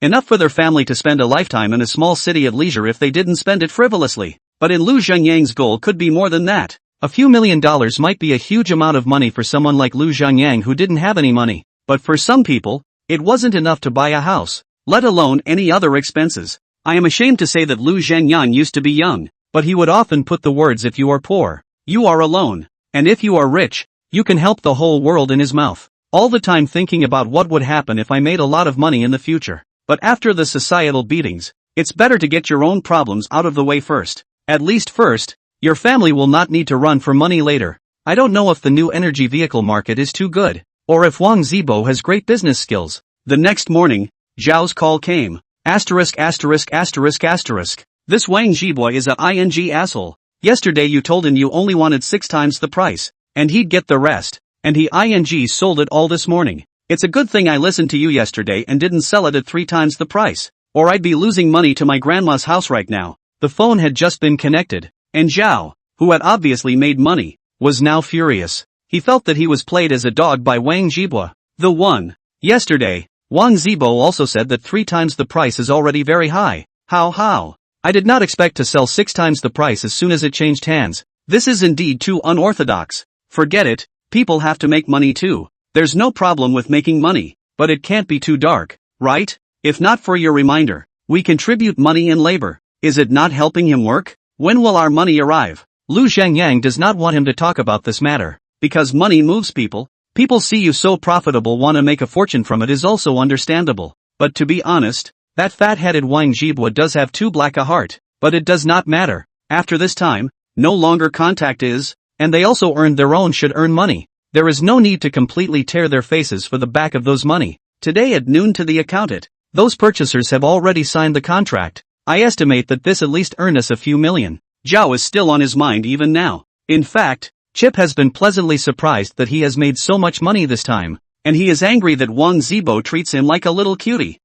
[SPEAKER 1] Enough for their family to spend a lifetime in a small city at leisure if they didn't spend it frivolously. But in Lu Zhanyang's goal could be more than that. A few $1,000,000 might be a huge amount of money for someone like Lu Zhanyang who didn't have any money. But for some people, it wasn't enough to buy a house, let alone any other expenses. I am ashamed to say that Lu Zhanyang used to be young, but he would often put the words if you are poor, you are alone, and if you are rich, you can help the whole world in his mouth. All the time thinking about what would happen if I made a lot of money in the future. But after the societal beatings, it's better to get your own problems out of the way first. At least first, your family will not need to run for money later. I don't know if the new energy vehicle market is too good, or if Wang Zibo has great business skills. The next morning, Zhao's call came. Asterisk asterisk asterisk asterisk. This Wang Zhibua is a ing asshole. Yesterday you told him you only wanted 6 times the price, and he'd get the rest, and he sold it all this morning. It's a good thing I listened to you yesterday and didn't sell it at 3 times the price, or I'd be losing money to my grandma's house right now. The phone had just been connected, and Zhao, who had obviously made money, was now furious. He felt that he was played as a dog by Wang Zhibua. The one. Yesterday, Wang Zibo also said that 3 times the price is already very high. How? I did not expect to sell 6 times the price as soon as it changed hands. This is indeed too unorthodox. Forget it, people have to make money too. There's no problem with making money, but it can't be too dark, right? If not for your reminder, we contribute money and labor. Is it not helping him work? When will our money arrive? Lu Zhangyang does not want him to talk about this matter, because money moves people. People see you so profitable, want to make a fortune from it is also understandable. But to be honest, that fat-headed Wang Zhibwa does have too black a heart, but it does not matter. After this time, no longer contact is, and they also earned their own should earn money. There is no need to completely tear their faces for the back of those money. Today at noon to the accountant, those purchasers have already signed the contract. I estimate that this at least earned us a few million. Zhao is still on his mind even now. In fact, Chip has been pleasantly surprised that he has made so much money this time, and he is angry that Wang Zibo treats him like a little cutie.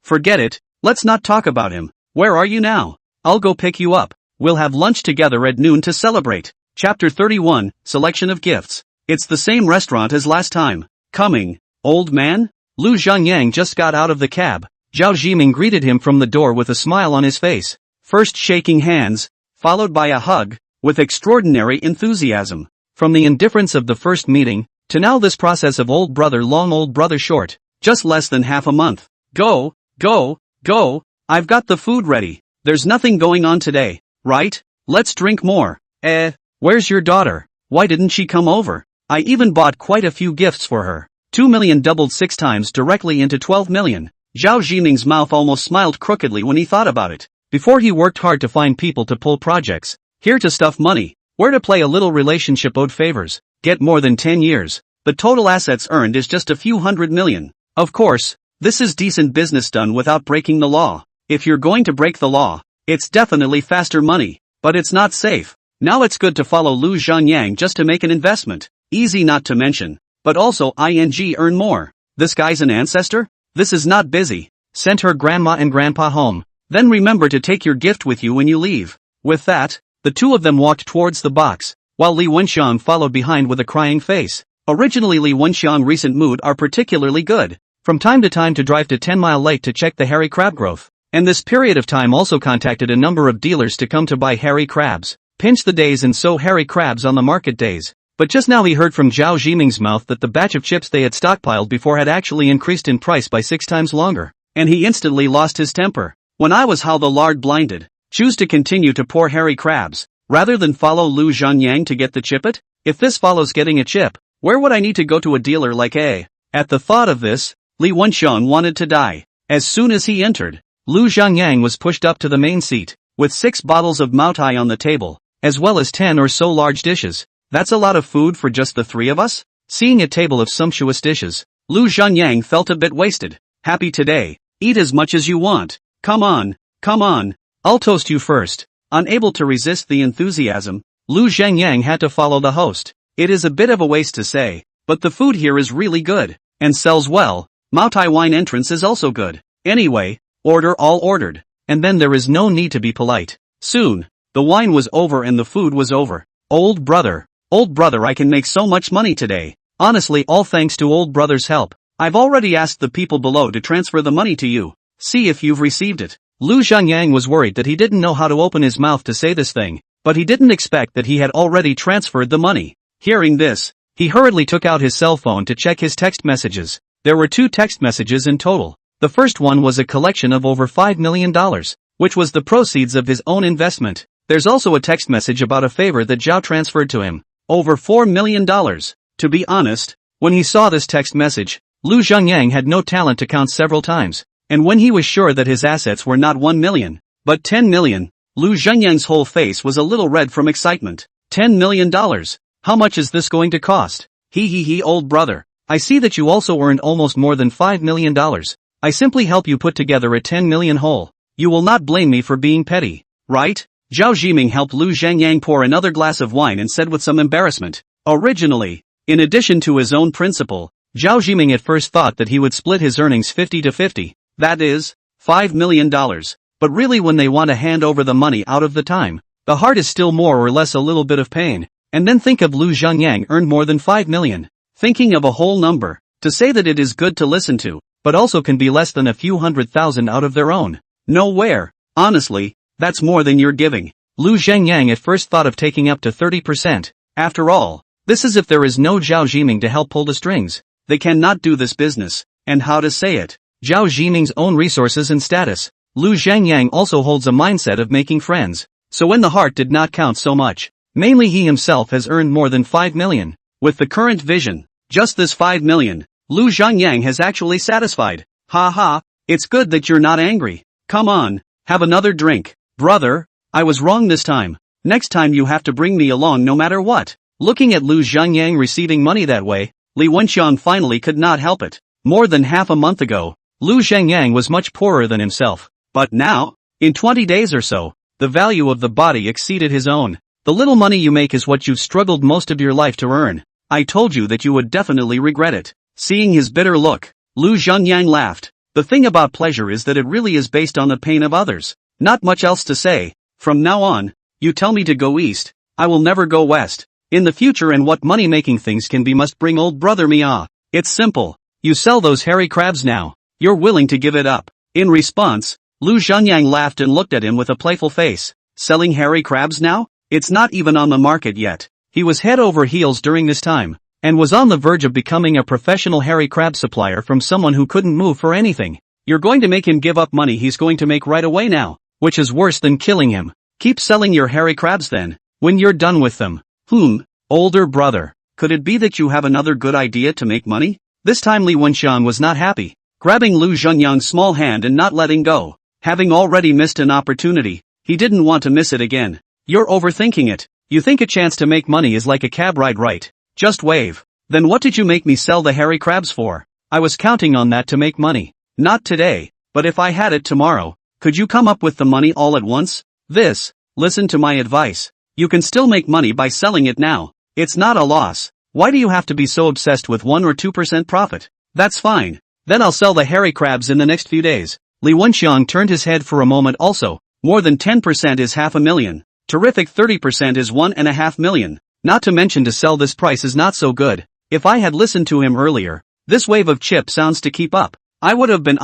[SPEAKER 1] Forget it, let's not talk about him. Where are you now? I'll go pick you up. We'll have lunch together at noon to celebrate. Chapter 31, Selection of Gifts. It's the same restaurant as last time. Coming, old man? Lu Zhangyang just got out of the cab. Zhao Zhiming greeted him from the door with a smile on his face. First shaking hands, followed by a hug, with extraordinary enthusiasm. From the indifference of the first meeting, to now this process of old brother long old brother short, just less than half a month. Go, I've got the food ready. There's nothing going on today, right? Let's drink more. Where's your daughter? Why didn't she come over? I even bought quite a few gifts for her. 2 million doubled 6 times directly into 12 million. Zhao Zhiming's mouth almost smiled crookedly when he thought about it. Before he worked hard to find people to pull projects, here to stuff money, where to play a little relationship owed favors, get more than 10 years. The total assets earned is just a few hundred million. Of course, this is decent business done without breaking the law. If you're going to break the law, it's definitely faster money, but it's not safe. Now it's good to follow Lu Zhangyang just to make an investment. Easy not to mention, but also earn more. This guy's an ancestor? This is not busy. Send her grandma and grandpa home. Then remember to take your gift with you when you leave. With that, the two of them walked towards the box, while Li Wenxiang followed behind with a crying face. Originally Li Wenxiang's recent mood are particularly good. From time to time to drive to 10 Mile Lake to check the hairy crab growth. And this period of time also contacted a number of dealers to come to buy hairy crabs. Pinch the days and sow hairy crabs on the market days. But just now he heard from Zhao Zhiming's mouth that the batch of chips they had stockpiled before had actually increased in price by 6 times longer. And he instantly lost his temper. When I was how the lard blinded. Choose to continue to pour hairy crabs, rather than follow Lu Zhangyang to get the chipet? If this follows getting a chip, where would I need to go to a dealer like A? At the thought of this, Li Wenxiang wanted to die. As soon as he entered, Lu Zhangyang was pushed up to the main seat, with 6 bottles of Maotai on the table, as well as 10 or so large dishes. That's a lot of food for just the 3 of us? Seeing a table of sumptuous dishes, Lu Zhangyang felt a bit wasted. Happy today. Eat as much as you want. Come on. I'll toast you first. Unable to resist the enthusiasm, Lu Zhangyang had to follow the host. It is a bit of a waste to say, but the food here is really good, and sells well. Maotai wine entrance is also good. Anyway, order all ordered, and then there is no need to be polite. Soon, the wine was over and the food was over. Old brother, I can make so much money today. Honestly, all thanks to old brother's help. I've already asked the people below to transfer the money to you. See if you've received it. Lu Zhangyang was worried that he didn't know how to open his mouth to say this thing, but he didn't expect that he had already transferred the money. Hearing this, he hurriedly took out his cell phone to check his text messages. There were 2 text messages in total. The first one was a collection of over $5 million, which was the proceeds of his own investment. There's also a text message about a favor that Zhao transferred to him. Over $4 million. To be honest, when he saw this text message, Lu Zhangyang had no talent to count several times. And when he was sure that his assets were not 1 million, but 10 million, Lu Zhangyang's whole face was a little red from excitement. $10 million? How much is this going to cost? He, old brother. I see that you also earned almost more than $5 million. I simply help you put together a 10 million whole. You will not blame me for being petty, right? Zhao Zhiming helped Lu Zhangyang pour another glass of wine and said with some embarrassment. Originally, in addition to his own principal, Zhao Zhiming at first thought that he would split his earnings 50-50. That is, $5 million. But really when they want to hand over the money out of the time, the heart is still more or less a little bit of pain. And then think of Lu Zhangyang earned more than $5 million. Thinking of a whole number, to say that it is good to listen to, but also can be less than a few 100,000 out of their own. Nowhere. Honestly, that's more than you're giving. Lu Zhengyang at first thought of taking up to 30%. After all, this is if there is no Zhao Zhiming to help pull the strings. They cannot do this business. And how to say it? Zhao Zhiming's own resources and status. Lu Zhengyang also holds a mindset of making friends. So when the heart did not count so much, mainly he himself has earned more than 5 million. With the current vision, just this 5 million, Lu Zhengyang has actually satisfied. Ha ha, it's good that you're not angry. Come on, have another drink. Brother, I was wrong this time. Next time you have to bring me along no matter what. Looking at Lu Zhengyang receiving money that way, Li Wenxian finally could not help it. More than half a month ago, Lu Zhengyang was much poorer than himself. But now, in 20 days or so, the value of the body exceeded his own. The little money you make is what you've struggled most of your life to earn. I told you that you would definitely regret it. Seeing his bitter look, Lu Zhengyang laughed. The thing about pleasure is that it really is based on the pain of others. Not much else to say. From now on, you tell me to go east, I will never go west. In the future and what money-making things can be must bring old brother Mia. It's simple. You sell those hairy crabs now. You're willing to give it up. In response, Lu Zhengyang laughed and looked at him with a playful face. Selling hairy crabs now? It's not even on the market yet. He was head over heels during this time, and was on the verge of becoming a professional hairy crab supplier from someone who couldn't move for anything. You're going to make him give up money he's going to make right away now, which is worse than killing him. Keep selling your hairy crabs then, when you're done with them. Older brother, could it be that you have another good idea to make money? This time Li Wenxian was not happy, grabbing Lu Zhengyang's small hand and not letting go. Having already missed an opportunity, he didn't want to miss it again. You're overthinking it. You think a chance to make money is like a cab ride, right? Just wave. Then what did you make me sell the hairy crabs for? I was counting on that to make money. Not today, but if I had it tomorrow, could you come up with the money all at once? Listen to my advice. You can still make money by selling it now. It's not a loss. Why do you have to be so obsessed with 1 or 2% profit? That's fine. Then I'll sell the hairy crabs in the next few days. Li Wenxian turned his head for a moment also. More than 10% is 500,000. Terrific 30% is 1.5 million. Not to mention to sell this price is not so good. If I had listened to him earlier, this wave of chip sounds to keep up, I would have been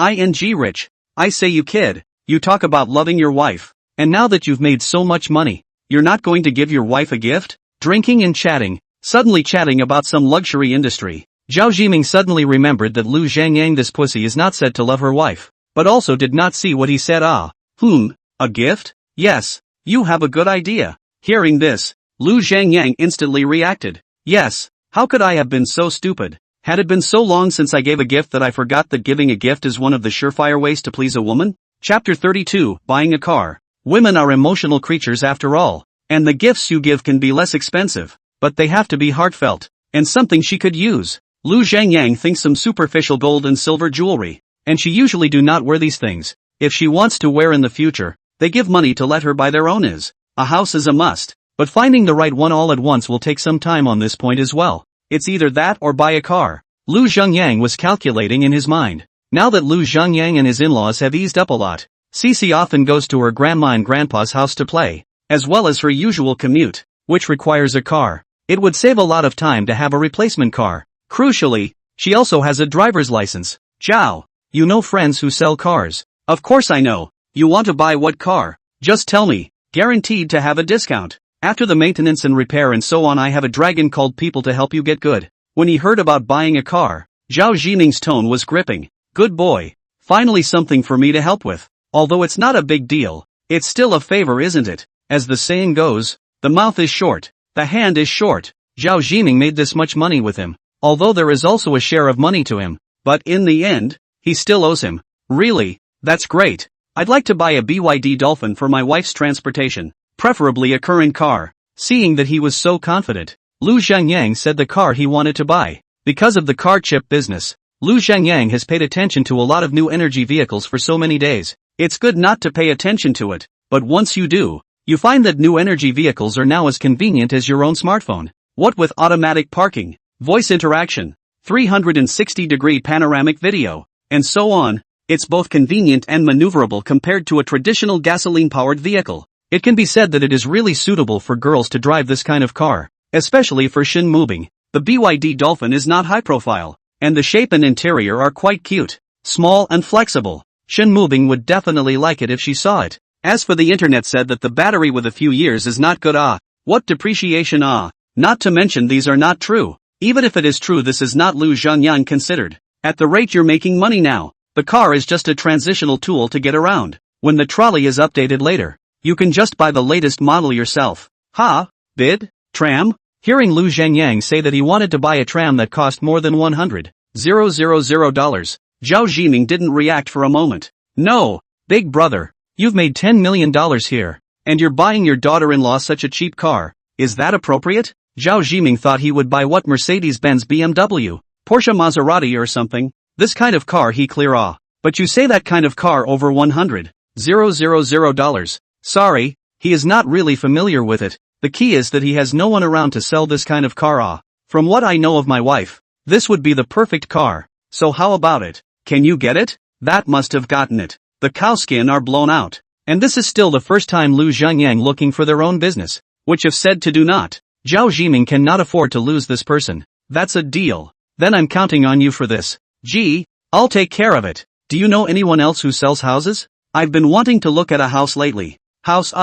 [SPEAKER 1] rich. I say you kid, you talk about loving your wife. And now that you've made so much money, you're not going to give your wife a gift? Drinking and chatting, suddenly chatting about some luxury industry. Zhao Zhiming suddenly remembered that Lu Zhengyang, this pussy, is not said to love her wife, but also did not see what he said. A gift? Yes, you have a good idea. Hearing this, Lu Zhengyang instantly reacted. Yes, how could I have been so stupid? Had it been so long since I gave a gift that I forgot that giving a gift is one of the surefire ways to please a woman? Chapter 32, Buying a Car. Women are emotional creatures after all, and the gifts you give can be less expensive, but they have to be heartfelt, and something she could use. Lu Zhengyang thinks some superficial gold and silver jewelry, and she usually do not wear these things. If she wants to wear in the future, they give money to let her buy their own. A house is a must, but finding the right one all at once will take some time on this point as well. It's either that or buy a car. Lu Zhengyang was calculating in his mind. Now that Lu Zhengyang and his in-laws have eased up a lot, Cici often goes to her grandma and grandpa's house to play, as well as her usual commute, which requires a car. It would save a lot of time to have a replacement car. Crucially, she also has a driver's license. Zhao, you know friends who sell cars? Of course I know. You want to buy what car? Just tell me. Guaranteed to have a discount. After the maintenance and repair and so on, I have a dragon called people to help you get good. When he heard about buying a car, Zhao Zhiming's tone was gripping. Good boy. Finally something for me to help with. Although it's not a big deal, it's still a favor, isn't it? As the saying goes, the mouth is short, the hand is short. Zhao Zhiming made this much money with him, although there is also a share of money to him, but in the end, he still owes him. Really? That's great. I'd like to buy a BYD Dolphin for my wife's transportation, preferably a current car. Seeing that he was so confident, Lu Zhengyang said the car he wanted to buy. Because of the car chip business, Lu Zhengyang has paid attention to a lot of new energy vehicles for so many days. It's good not to pay attention to it, but once you do, you find that new energy vehicles are now as convenient as your own smartphone. What with automatic parking, voice interaction, 360-degree panoramic video, and so on, it's both convenient and maneuverable compared to a traditional gasoline-powered vehicle. It can be said that it is really suitable for girls to drive this kind of car, especially for shin moving. The BYD Dolphin is not high profile, and the shape and interior are quite cute. small and flexible. Shen Mubing would definitely like it if she saw it. As for the internet said that the battery with a few years is not good. What depreciation? Not to mention these are not true. Even if it is true, this is not Lu Zhanyang considered. At the rate you're making money now, the car is just a transitional tool to get around. When the trolley is updated later, you can just buy the latest model yourself. Bid? Tram? Hearing Lu Zhanyang say that he wanted to buy a tram that cost more than $100,000, Zhao Jiming didn't react for a moment. No, big brother, you've made $10 million here, and you're buying your daughter-in-law such a cheap car. Is that appropriate? Zhao Jiming thought he would buy what, Mercedes-Benz, BMW, Porsche, Maserati or something. This kind of car he clear. But you say that kind of car over $100,000. Sorry, he is not really familiar with it. The key is that he has no one around to sell this kind of car. From what I know of my wife, this would be the perfect car. So how about it? Can you get it? That must have gotten it. The cowskin are blown out. And this is still the first time Lu Zhanyang looking for their own business, which if said to do not, Zhao Jiming cannot afford to lose this person. That's a deal. Then I'm counting on you for this. Gee, I'll take care of it. Do you know anyone else who sells houses? I've been wanting to look at a house lately. House?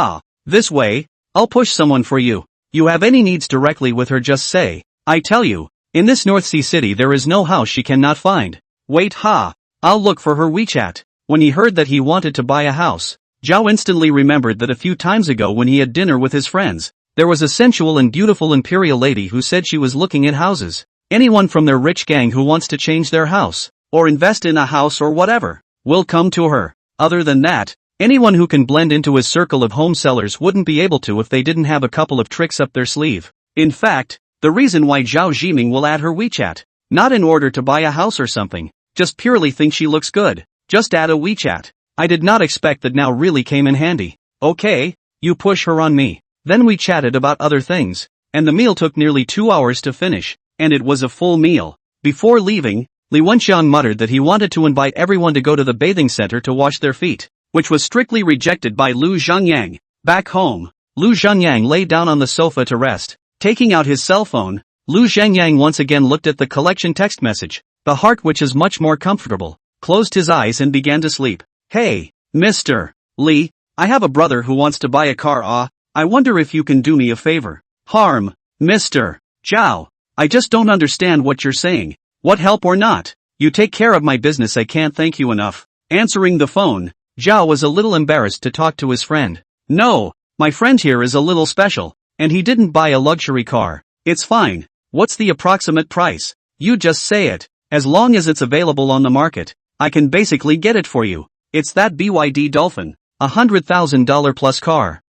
[SPEAKER 1] This way. I'll push someone for you. You have any needs directly with her, just say. I tell you, in this North Sea city there is no house she cannot find. Wait, I'll look for her WeChat. When he heard that he wanted to buy a house, Zhao instantly remembered that a few times ago when he had dinner with his friends, there was a sensual and beautiful imperial lady who said she was looking at houses. Anyone from their rich gang who wants to change their house, or invest in a house or whatever, will come to her. Other than that, anyone who can blend into his circle of home sellers wouldn't be able to if they didn't have a couple of tricks up their sleeve. In fact, the reason why Zhao Jiming will add her WeChat, not in order to buy a house or something, just purely think she looks good, just add a WeChat. I did not expect that now really came in handy. Okay, you push her on me. Then we chatted about other things, and the meal took nearly 2 hours to finish, and it was a full meal. Before leaving, Li Wenxiang muttered that he wanted to invite everyone to go to the bathing center to wash their feet, which was strictly rejected by Lu Zhanyang. Back home, Lu Zhanyang lay down on the sofa to rest. Taking out his cell phone, Lu Zhanyang once again looked at the collection text message, the heart, which is much more comfortable, closed his eyes and began to sleep. Hey, Mr. Li, I have a brother who wants to buy a car. I wonder if you can do me a favor. Harm, Mr. Zhao. I just don't understand what you're saying. What, help or not? You take care of my business, I can't thank you enough. Answering the phone, Zhao was a little embarrassed to talk to his friend. No, my friend here is a little special, and he didn't buy a luxury car. It's fine. What's the approximate price? You just say it. As long as it's available on the market, I can basically get it for you. It's that BYD Dolphin, $100,000 plus car.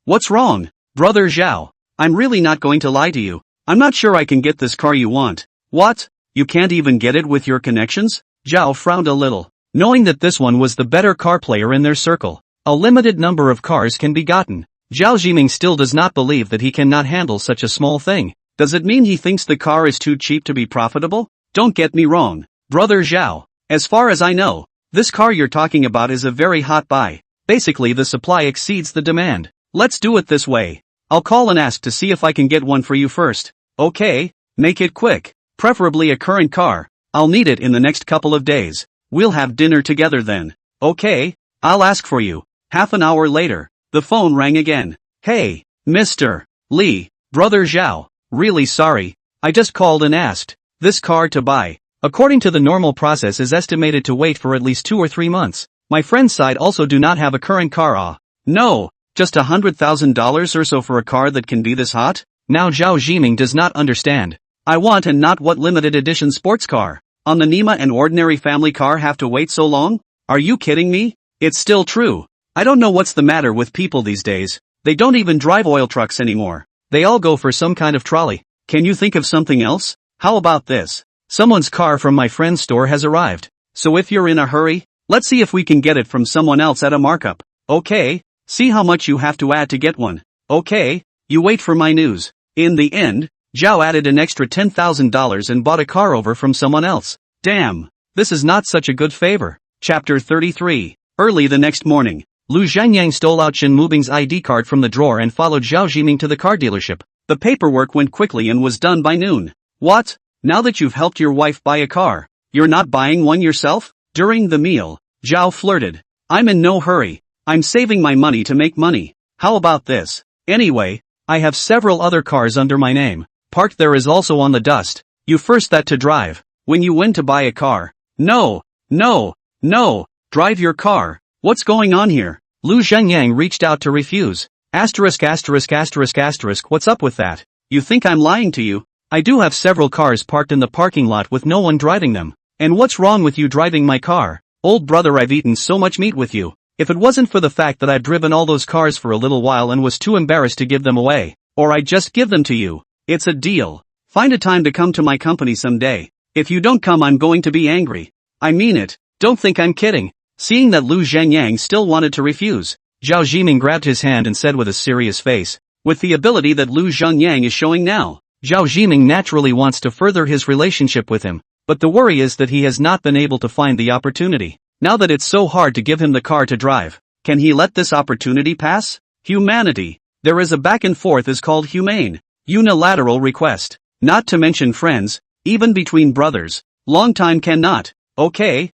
[SPEAKER 1] What's wrong, brother Zhao? I'm really not going to lie to you. I'm not sure I can get this car you want. What? You can't even get it with your connections? Zhao frowned a little, knowing that this one was the better car player in their circle. A limited number of cars can be gotten. Zhao Jiming still does not believe that he cannot handle such a small thing. Does it mean he thinks the car is too cheap to be profitable? Don't get me wrong, brother Zhao. As far as I know, this car you're talking about is a very hot buy. Basically the supply exceeds the demand. Let's do it this way. I'll call and ask to see if I can get one for you first. Okay, make it quick. Preferably a current car. I'll need it in the next couple of days. We'll have dinner together then. Okay, I'll ask for you. Half an hour later, the phone rang again. Hey, Mr. Li, brother Zhao. Really sorry. I just called and asked. This car to buy, according to the normal process, is estimated to wait for at least 2 or 3 months. My friend's side also do not have a current car. No. Just $100,000 or so for a car that can be this hot? Now Zhao Jiming does not understand. I want, and not what limited edition sports car. On the Nima, an ordinary family car have to wait so long? Are you kidding me? It's still true. I don't know what's the matter with people these days. They don't even drive oil trucks anymore. They all go for some kind of trolley. Can you think of something else? How about this? Someone's car from my friend's store has arrived. So if you're in a hurry, let's see if we can get it from someone else at a markup. Okay? See how much you have to add to get one. Okay, you wait for my news. In the end, Zhao added an extra $10,000 and bought a car over from someone else. Damn, this is not such a good favor. Chapter 33. Early the next morning, Lu Zhanyang stole out Shen Mubing's ID card from the drawer and followed Zhao Jiming to the car dealership. The paperwork went quickly and was done by noon. What? Now that you've helped your wife buy a car, you're not buying one yourself? During the meal, Zhao flirted. I'm in no hurry. I'm saving my money to make money. How about this? Anyway, I have several other cars under my name. Parked there is also on the dust. You first that to drive. When you win to buy a car. No. Drive your car. What's going on here? Lu Zhengyang reached out to refuse. What's up with that? You think I'm lying to you? I do have several cars parked in the parking lot with no one driving them. And what's wrong with you driving my car? Old brother, I've eaten so much meat with you. If it wasn't for the fact that I've driven all those cars for a little while and was too embarrassed to give them away, or I'd just give them to you. It's a deal. Find a time to come to my company someday. If you don't come, I'm going to be angry. I mean it. Don't think I'm kidding. Seeing that Lu Zhengyang still wanted to refuse, Zhao Zhiming grabbed his hand and said with a serious face, with the ability that Lu Zhengyang is showing now, Zhao Zhiming naturally wants to further his relationship with him, but the worry is that he has not been able to find the opportunity. Now that it's so hard to give him the car to drive, can he let this opportunity pass? Humanity. There is a back and forth is called humane. Unilateral request. Not to mention friends, even between brothers. Long time cannot. Okay.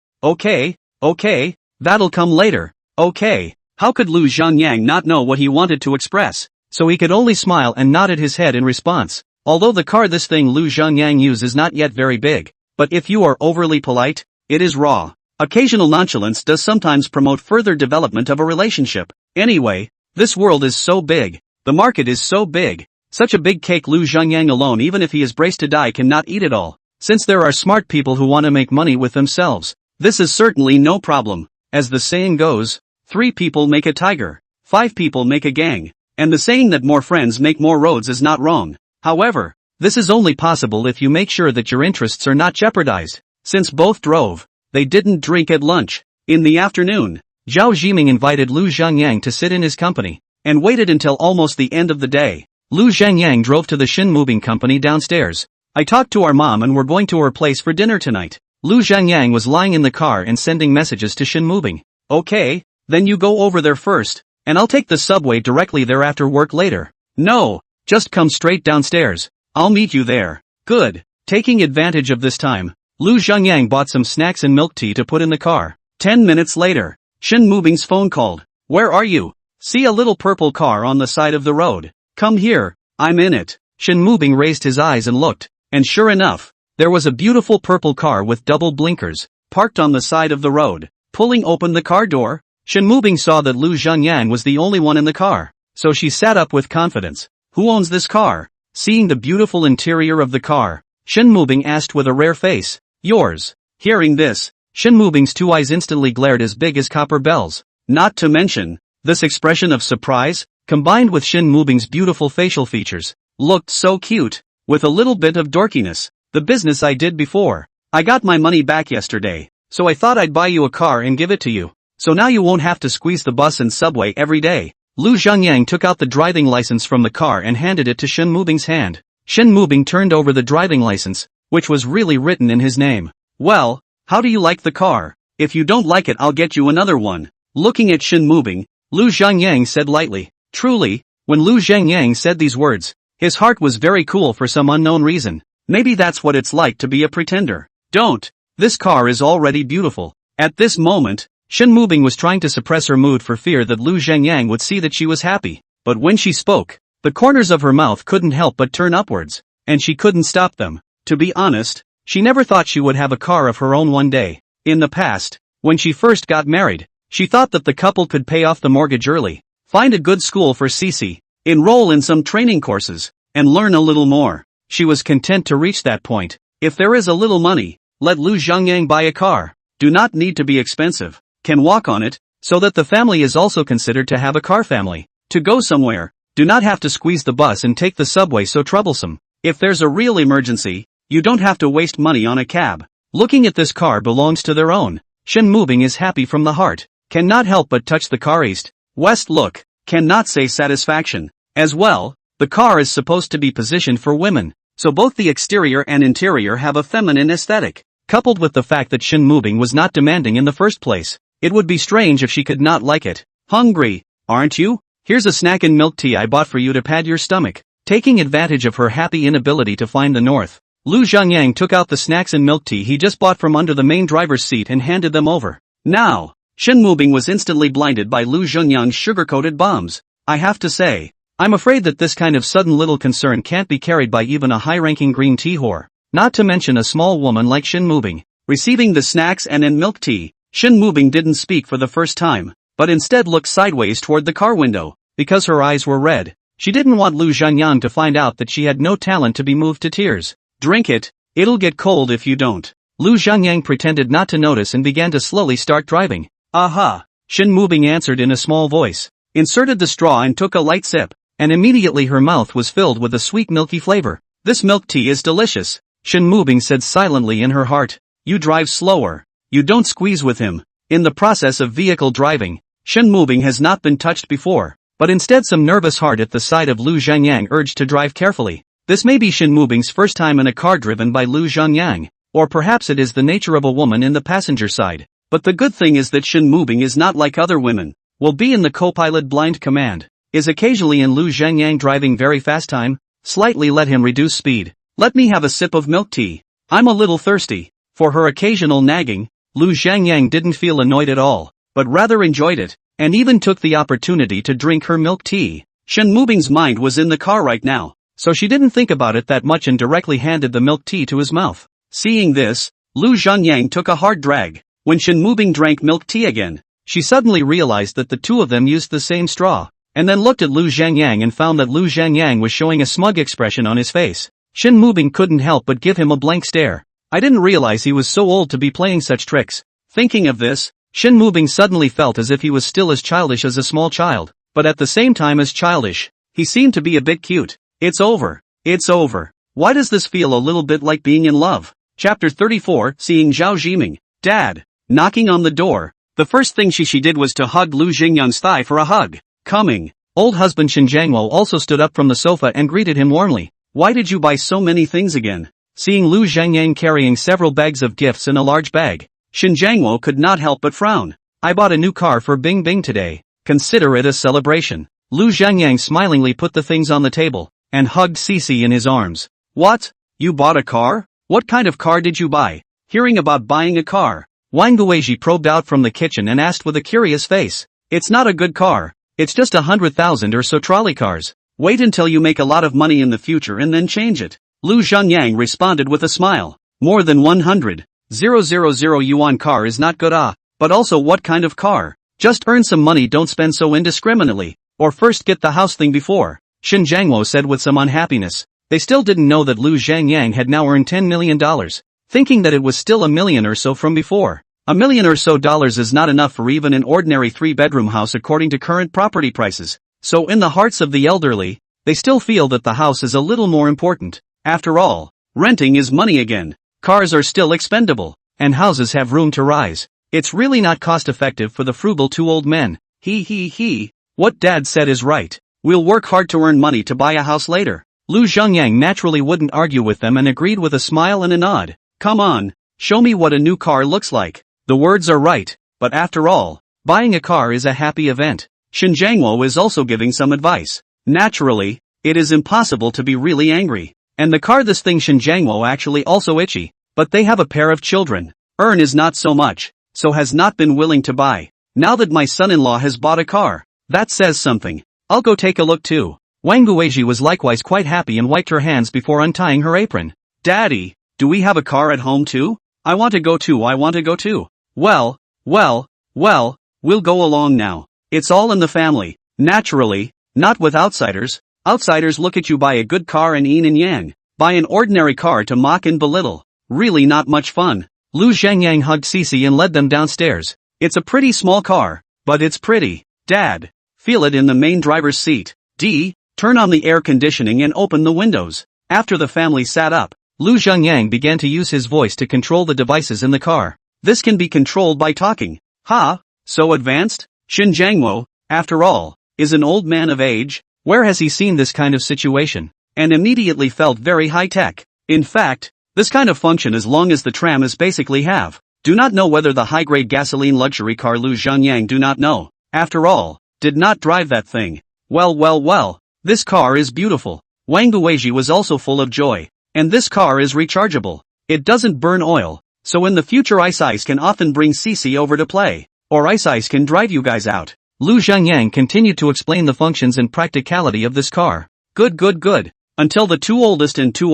[SPEAKER 1] That'll come later. Okay. How could Lu Zhengyang not know what he wanted to express? So he could only smile and nodded his head in response. Although the car this thing Lu Zhengyang uses is not yet very big. But if you are overly polite, it is raw. Occasional nonchalance does sometimes promote further development of a relationship. Anyway, this world is so big. The market is so big. Such a big cake Lu Zhengyang alone, even if he is braced to die, cannot eat it all. Since there are smart people who want to make money with themselves, this is certainly no problem. As the saying goes, 3 people make a tiger, 5 people make a gang. And the saying that more friends make more roads is not wrong. However, this is only possible if you make sure that your interests are not jeopardized. Since both drove, they didn't drink at lunch. In the afternoon, Zhao Zhiming invited Lu Zhengyang to sit in his company, and waited until almost the end of the day. Lu Zhengyang drove to the Shin Moving Company downstairs. I talked to our mom and we're going to her place for dinner tonight. Lu Zhengyang was lying in the car and sending messages to Shin Moving. Okay, then you go over there first, and I'll take the subway directly there after work later. No, just come straight downstairs. I'll meet you there. Good. Taking advantage of this time, Lu Zhengyang bought some snacks and milk tea to put in the car. 10 minutes later, Shin Moving's phone called. Where are you? See a little purple car on the side of the road. Come here, I'm in it. Shin Moving raised his eyes and looked, and sure enough, there was a beautiful purple car with double blinkers, parked on the side of the road. Pulling open the car door, Shin Moving saw that Lu Zhengyang was the only one in the car, so she sat up with confidence. Who owns this car? Seeing the beautiful interior of the car, Shin Moving asked with a rare face. Yours. Hearing this, Shin Moving's 2 eyes instantly glared as big as copper bells. Not to mention, this expression of surprise, combined with Shin Moving's beautiful facial features, looked so cute, with a little bit of dorkiness. The business I did before. I got my money back yesterday, so I thought I'd buy you a car and give it to you. So now you won't have to squeeze the bus and subway every day. Lu Zhengyang took out the driving license from the car and handed it to Shin Moving's hand. Shin Moving turned over the driving license, which was really written in his name. Well, how do you like the car? If you don't like it, I'll get you another one. Looking at Shin Moving, Lu Zhengyang said lightly. Truly, when Lu Zhengyang said these words, his heart was very cool for some unknown reason. Maybe that's what it's like to be a pretender. Don't. This car is already beautiful. At this moment, Shin Moving was trying to suppress her mood for fear that Lu Zhengyang would see that she was happy. But when she spoke, the corners of her mouth couldn't help but turn upwards, and she couldn't stop them. To be honest, she never thought she would have a car of her own one day. In the past, when she first got married, she thought that the couple could pay off the mortgage early, find a good school for Cece, enroll in some training courses, and learn a little more. She was content to reach that point. If there is a little money, let Lu Zhengyang buy a car. Do not need to be expensive. Can walk on it, so that the family is also considered to have a car family. To go somewhere, do not have to squeeze the bus and take the subway so troublesome. If there's a real emergency, you don't have to waste money on a cab. Looking at this car belongs to their own. Shin Moving is happy from the heart. Cannot help but touch the car east, west look. Cannot say satisfaction. As well, the car is supposed to be positioned for women, so both the exterior and interior have a feminine aesthetic. Coupled with the fact that Shin Moving was not demanding in the first place, it would be strange if she could not like it. Hungry, aren't you? Here's a snack and milk tea I bought for you to pad your stomach. Taking advantage of her happy inability to find the north, Lu Zhanyang took out the snacks and milk tea he just bought from under the main driver's seat and handed them over. Now, Shen Mubing was instantly blinded by Lu Zhanyang's sugar-coated bombs. I have to say, I'm afraid that this kind of sudden little concern can't be carried by even a high-ranking green tea whore. Not to mention a small woman like Shen Mubing. Receiving the snacks and milk tea, Shen Mubing didn't speak for the first time, but instead looked sideways toward the car window, because her eyes were red. She didn't want Lu Zhanyang to find out that she had no talent to be moved to tears. Drink it, it'll get cold if you don't. Lu Zhanyang pretended not to notice and began to slowly start driving. Aha! Shen Mubing answered in a small voice, inserted the straw and took a light sip, and immediately her mouth was filled with a sweet milky flavor. This milk tea is delicious, Shen Mubing said silently in her heart. You drive slower. You don't squeeze with him. In the process of vehicle driving, Shen Mubing has not been touched before, but instead some nervous heart at the sight of Lu Zhanyang urged to drive carefully. This may be Shen Mubing's first time in a car driven by Lu Zhanyang, or perhaps it is the nature of a woman in the passenger side. But the good thing is that Shen Mubing is not like other women. Will be in the co-pilot blind command. Is occasionally in Lu Zhanyang driving very fast time? Slightly let him reduce speed. Let me have a sip of milk tea. I'm a little thirsty. For her occasional nagging, Lu Zhanyang didn't feel annoyed at all, but rather enjoyed it, and even took the opportunity to drink her milk tea. Shen Mubing's mind was in the car right now, so she didn't think about it that much and directly handed the milk tea to his mouth. Seeing this, Lu Zhanyang took a hard drag. When Shen Mubing drank milk tea again, she suddenly realized that the two of them used the same straw, and then looked at Lu Zhanyang and found that Lu Zhanyang was showing a smug expression on his face. Shen Mubing couldn't help but give him a blank stare. I didn't realize he was so old to be playing such tricks. Thinking of this, Shen Mubing suddenly felt as if he was still as childish as a small child, but at the same time as childish. He seemed to be a bit cute. It's over. It's over. Why does this feel a little bit like being in love? Chapter 34, Seeing Zhao Zhiming. Dad. Knocking on the door. The first thing she did was to hug Lu Xingyang's thigh for a hug. Coming. Old husband Shen Jiangwo also stood up from the sofa and greeted him warmly. Why did you buy so many things again? Seeing Lu Zhangyang carrying several bags of gifts in a large bag, Shen Jiangwo could not help but frown. I bought a new car for Bing Bing today. Consider it a celebration. Lu Zhangyang smilingly put the things on the table, and hugged Cici in his arms. What? You bought a car? What kind of car did you buy? Hearing about buying a car, Wang Guizhi probed out from the kitchen and asked with a curious face. It's not a good car. It's just 100,000 or so trolley cars. Wait until you make a lot of money in the future and then change it. Lu Zhanyang responded with a smile. More than 100,000 yuan car is not good but also what kind of car? Just earn some money, don't spend so indiscriminately, or first get the house thing before, Shen Jiangwo said with some unhappiness. They still didn't know that Lu Zhanyang had now earned $10 million, thinking that it was still $1 million or so from before. $1 million or so is not enough for even an ordinary 3-bedroom house according to current property prices. So in the hearts of the elderly, they still feel that the house is a little more important. After all, renting is money again. Cars are still expendable, and houses have room to rise. It's really not cost-effective for the frugal two old men. What Dad said is right. We'll work hard to earn money to buy a house later. Lu Zhangyang naturally wouldn't argue with them and agreed with a smile and a nod. Come on, show me what a new car looks like. The words are right, but after all, buying a car is a happy event. Shen Jiangwo is also giving some advice. Naturally, it is impossible to be really angry. And the car this thing Shen Jiangwo actually also itchy, but they have a pair of children. Earn is not so much, so has not been willing to buy. Now that my son-in-law has bought a car, that says something. I'll go take a look too. Wang Guizhi was likewise quite happy and wiped her hands before untying her apron. Daddy, do we have a car at home too? I want to go too. Well, we'll go along now. It's all in the family. Naturally, not with outsiders. Outsiders look at you buy a good car and yin and yang. Buy an ordinary car to mock and belittle. Really not much fun. Lu Zhangyang hugged Cici and led them downstairs. It's a pretty small car, but it's pretty. Dad, feel it in the main driver's seat. Turn on the air conditioning and open the windows. After the family sat up, Lu Zhangyang began to use his voice to control the devices in the car. This can be controlled by talking. So advanced? Shen Jiangwo, after all, is an old man of age. Where has he seen this kind of situation? And immediately felt very high-tech. In fact, this kind of function as long as the tram is basically have. Do not know whether the high-grade gasoline luxury car Lu Zhanyang do not know. After all, did not drive that thing. Well, this car is beautiful. Wang Guizhi was also full of joy. And this car is rechargeable. It doesn't burn oil, so in the future Ice can often bring Cece over to play. Or Ice can drive you guys out. Lu Zhangyang continued to explain the functions and practicality of this car. Good. Until the two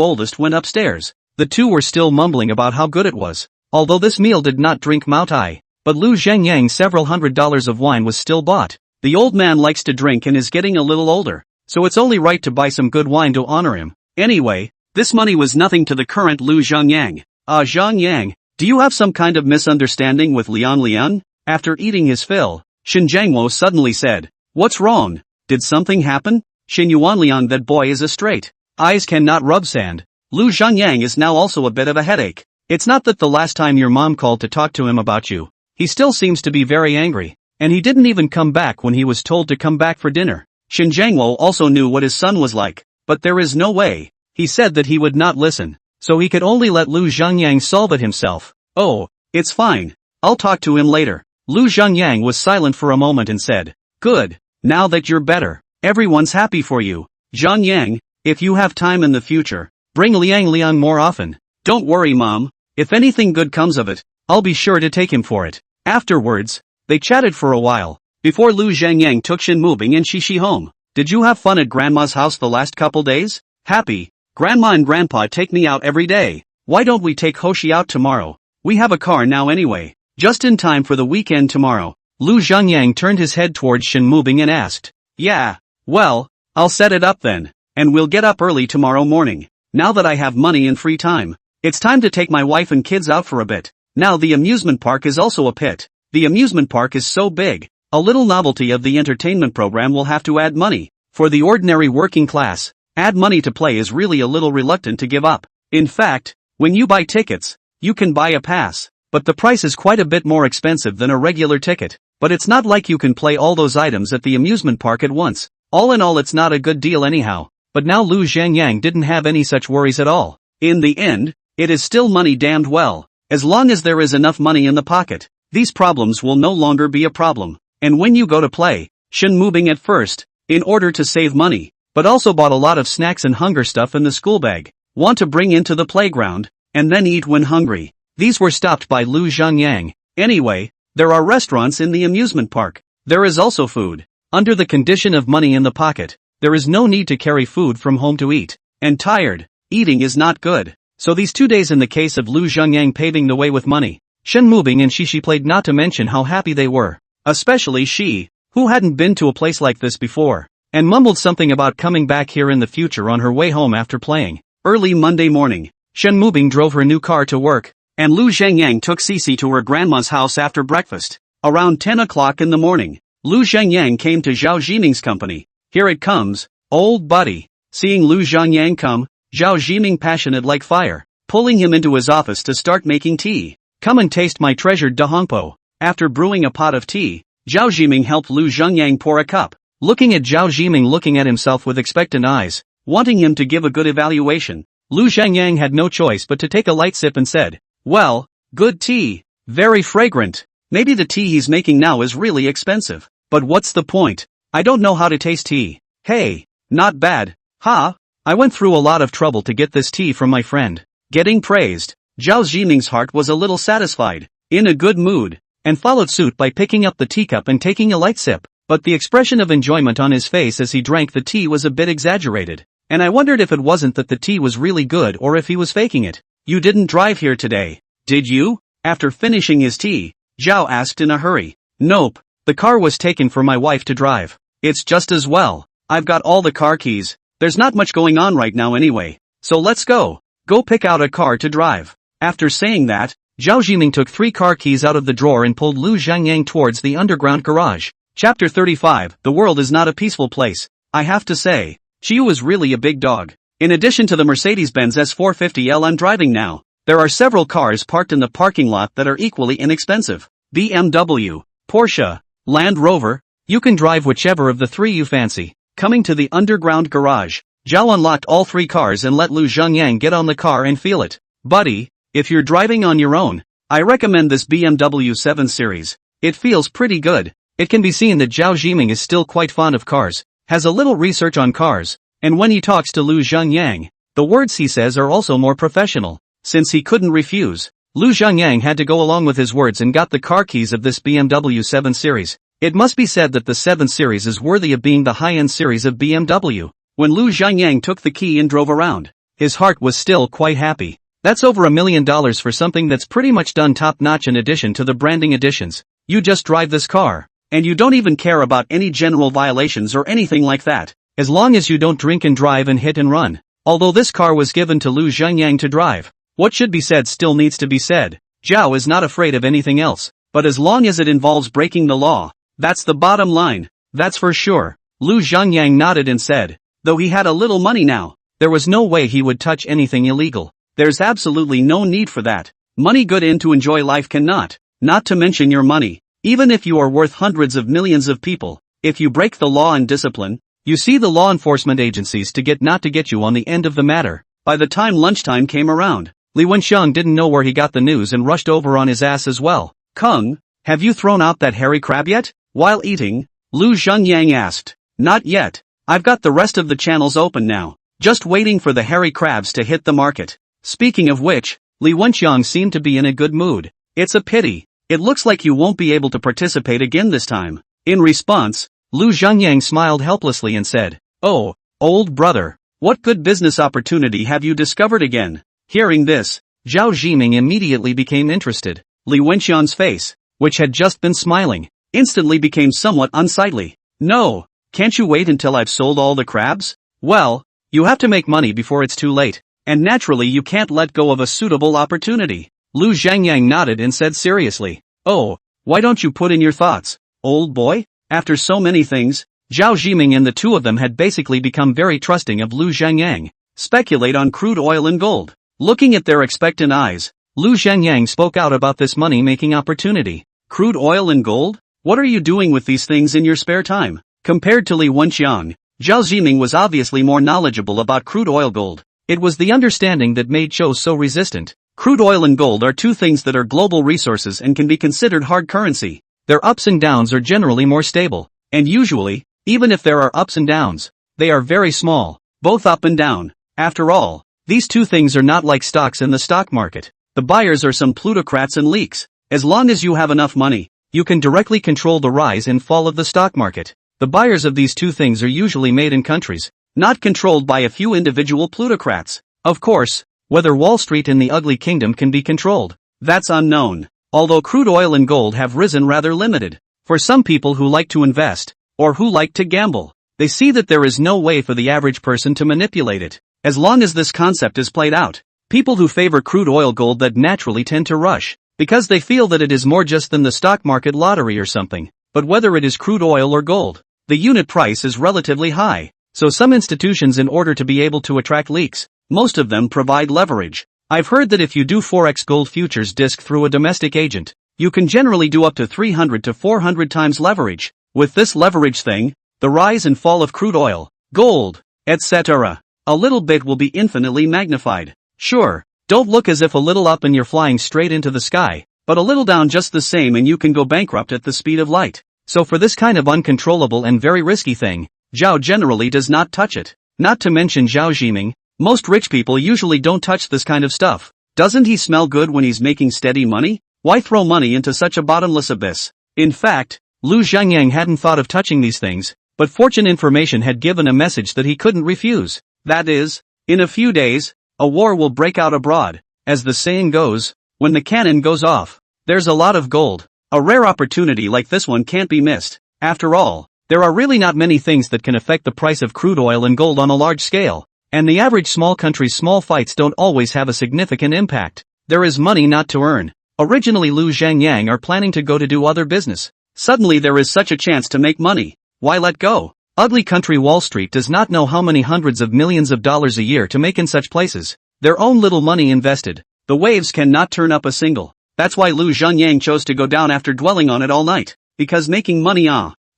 [SPEAKER 1] oldest went upstairs. The two were still mumbling about how good it was. Although this meal did not drink Mao Tai, but Lu Zhangyang's several $100s of wine was still bought. The old man likes to drink and is getting a little older, so it's only right to buy some good wine to honor him. Anyway, this money was nothing to the current Lu Zhangyang. Zhangyang, do you have some kind of misunderstanding with Lian? After eating his fill, Shin Jiangwo suddenly said, "What's wrong? Did something happen?" Shin Yuanliang, that boy is a straight. Eyes cannot rub sand. Lu Zhangyang is now also a bit of a headache. It's not that the last time your mom called to talk to him about you, he still seems to be very angry, and he didn't even come back when he was told to come back for dinner. Shin Jiangwo also knew what his son was like, but there is no way. He said that he would not listen, so he could only let Lu Zhangyang solve it himself. "Oh, it's fine. I'll talk to him later." Lu Zhangyang was silent for a moment and said, "Good, now that you're better, everyone's happy for you. Zhangyang, if you have time in the future, bring Liang more often." "Don't worry, Mom. If anything good comes of it, I'll be sure to take him for it." Afterwards, they chatted for a while, before Lu Zhangyang took Shin Mubing and Shishi home. "Did you have fun at Grandma's house the last couple days?" "Happy. Grandma and Grandpa take me out every day. Why don't we take Hoshi out tomorrow? We have a car now anyway. Just in time for the weekend tomorrow." Lu Zhangyang turned his head towards Shin Mubing and asked, "Yeah, well, I'll set it up then, and we'll get up early tomorrow morning. Now that I have money and free time, it's time to take my wife and kids out for a bit." Now the amusement park is also a pit. The amusement park is so big, a little novelty of the entertainment program will have to add money. For the ordinary working class, add money to play is really a little reluctant to give up. In fact, when you buy tickets, you can buy a pass, but the price is quite a bit more expensive than a regular ticket. But it's not like you can play all those items at the amusement park at once. All in all, it's not a good deal anyhow. But now Lu Zhangyang didn't have any such worries at all. In the end, it is still money damned well. As long as there is enough money in the pocket, these problems will no longer be a problem. And when you go to play, Shin Mubing at first, in order to save money, but also bought a lot of snacks and hunger stuff in the school bag, want to bring into the playground, and then eat when hungry. These were stopped by Lu Zhangyang. Anyway, there are restaurants in the amusement park. There is also food. Under the condition of money in the pocket, there is no need to carry food from home to eat. And tired eating is not good. So these 2 days in the case of Lu Zhangyang paving the way with money, Shen Mubing and Shishi played, not to mention how happy they were. Especially she, who hadn't been to a place like this before, and mumbled something about coming back here in the future on her way home after playing. Early Monday morning, Shen Mubing drove her new car to work, and Lu Zhangyang took Cece to her grandma's house after breakfast. Around 10 o'clock in the morning, Lu Zhangyang came to Zhao Jiming's company. "Here it comes, old buddy." Seeing Lu Zhangyang come, Zhao Jiming passionate like fire, pulling him into his office to start making tea. "Come and taste my treasured dahongpo." After brewing a pot of tea, Zhao Jiming helped Lu Zhangyang pour a cup. Looking at Zhao Jiming looking at himself with expectant eyes, wanting him to give a good evaluation, Lu Zhangyang had no choice but to take a light sip and said, "Well, good tea. Very fragrant. Maybe the tea he's making now is really expensive. But what's the point? I don't know how to taste tea." "Hey, not bad. Ha! I went through a lot of trouble to get this tea from my friend." Getting praised, Zhao Jiming's heart was a little satisfied, in a good mood, and followed suit by picking up the teacup and taking a light sip. But the expression of enjoyment on his face as he drank the tea was a bit exaggerated, and I wondered if it wasn't that the tea was really good or if he was faking it. "You didn't drive here today, did you?" After finishing his tea, Zhao asked in a hurry. "Nope, the car was taken for my wife to drive." "It's just as well. I've got all the car keys. There's not much going on right now anyway, so let's go. Go pick out a car to drive." After saying that, Zhao Jiming took 3 car keys out of the drawer and pulled Lu Zhangyang towards the underground garage. Chapter 35. The world is not a peaceful place. I have to say, Chiu is really a big dog. In addition to the Mercedes-Benz S450L I'm driving now, there are several cars parked in the parking lot that are equally inexpensive. BMW, Porsche, Land Rover, you can drive whichever of the 3 you fancy. Coming to the underground garage, Zhao unlocked all 3 cars and let Lu Zhangyang get on the car and feel it. "Buddy, if you're driving on your own, I recommend this BMW 7 Series. It feels pretty good." It can be seen that Zhao Jiming is still quite fond of cars, has a little research on cars, and when he talks to Lu Zhangyang, The words he says are also more professional. Since he couldn't refuse, Lu Zhangyang had to go along with his words and got the car keys of this BMW 7 Series. It must be said that the 7 Series is worthy of being the high-end series of BMW. When Lu Zhangyang took the key and drove around, his heart was still quite happy. That's over $1 million for something that's pretty much done top-notch in addition to the branding additions. You just drive this car, and you don't even care about any general violations or anything like that, as long as you don't drink and drive and hit and run. Although this car was given to Lu Zhangyang to drive, what should be said still needs to be said. Zhao is not afraid of anything else, but as long as it involves breaking the law, that's the bottom line, that's for sure. Lu Zhangyang nodded and said, though he had a little money now, there was no way he would touch anything illegal. There's absolutely no need for that. Money good in to enjoy life cannot, not to mention your money, even if you are worth hundreds of millions of people, if you break the law and discipline, you see the law enforcement agencies to get you on the end of the matter. By the time lunchtime came around, Li Wenxiang didn't know where he got the news and rushed over on his ass as well. Kung, have you thrown out that hairy crab yet? While eating, Lu Zhangyang asked. Not yet. I've got the rest of the channels open now, just waiting for the hairy crabs to hit the market. Speaking of which, Li Wenxiang seemed to be in a good mood. It's a pity. It looks like you won't be able to participate again this time. In response, Lu Zhangyang smiled helplessly and said, oh, old brother, what good business opportunity have you discovered again? Hearing this, Zhao Zhiming immediately became interested. Li Wenxiang's face, which had just been smiling, instantly became somewhat unsightly. No, can't you wait until I've sold all the crabs? Well, you have to make money before it's too late, and naturally you can't let go of a suitable opportunity. Lu Zhangyang nodded and said seriously, oh, why don't you put in your thoughts, old boy? After so many things, Zhao Zhiming and the two of them had basically become very trusting of Lu Zhangyang. Speculate on crude oil and gold. Looking at their expectant eyes, Lu Zhangyang spoke out about this money-making opportunity. Crude oil and gold? What are you doing with these things in your spare time? Compared to Li Wenxiang, Zhao Zhiming was obviously more knowledgeable about crude oil gold. It was the understanding that made Zhou so resistant. Crude oil and gold are two things that are global resources and can be considered hard currency. Their ups and downs are generally more stable, and usually, even if there are ups and downs, they are very small, both up and down. After all, these two things are not like stocks in the stock market. The buyers are some plutocrats and leaks. As long as you have enough money, you can directly control the rise and fall of the stock market. The buyers of these two things are usually made in countries, not controlled by a few individual plutocrats. Of course, whether Wall Street in the ugly kingdom can be controlled, that's unknown. Although crude oil and gold have risen rather limited. For some people who like to invest, or who like to gamble, they see that there is no way for the average person to manipulate it. As long as this concept is played out, people who favor crude oil gold that naturally tend to rush, because they feel that it is more just than the stock market lottery or something. But whether it is crude oil or gold, the unit price is relatively high. So some institutions, in order to be able to attract leaks, most of them provide leverage. I've heard that if you do Forex gold futures disc through a domestic agent, you can generally do up to 300 to 400 times leverage. With this leverage thing, the rise and fall of crude oil, gold, etc., a little bit will be infinitely magnified. Sure, don't look as if a little up and you're flying straight into the sky, but a little down just the same and you can go bankrupt at the speed of light. So for this kind of uncontrollable and very risky thing, Zhao generally does not touch it. Not to mention Zhao Zhiming, most rich people usually don't touch this kind of stuff. Doesn't he smell good when he's making steady money? Why throw money into such a bottomless abyss? In fact, Lu Zhangyang hadn't thought of touching these things, but Fortune Information had given a message that he couldn't refuse. That is, in a few days, a war will break out abroad. As the saying goes, when the cannon goes off, there's a lot of gold. A rare opportunity like this one can't be missed. After all, there are really not many things that can affect the price of crude oil and gold on a large scale, and the average small country's small fights don't always have a significant impact. There is money not to earn. Originally Lu Zhangyang are planning to go to do other business. Suddenly there is such a chance to make money. Why let go? Ugly country Wall Street does not know how many hundreds of millions of dollars a year to make in such places. Their own little money invested. The waves cannot turn up a single. That's why Lu Zhangyang chose to go down after dwelling on it all night. Because making money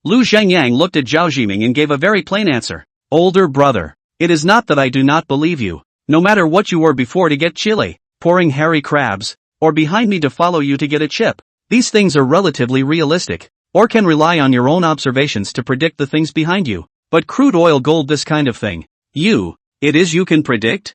[SPEAKER 1] Lu Zhangyang looked at Zhao Zhiming and gave a very plain answer. Older brother. It is not that I do not believe you. No matter what you were before to get chili, pouring hairy crabs, or behind me to follow you to get a chip. These things are relatively realistic, or can rely on your own observations to predict the things behind you. But crude oil gold, this kind of thing, it is you can predict?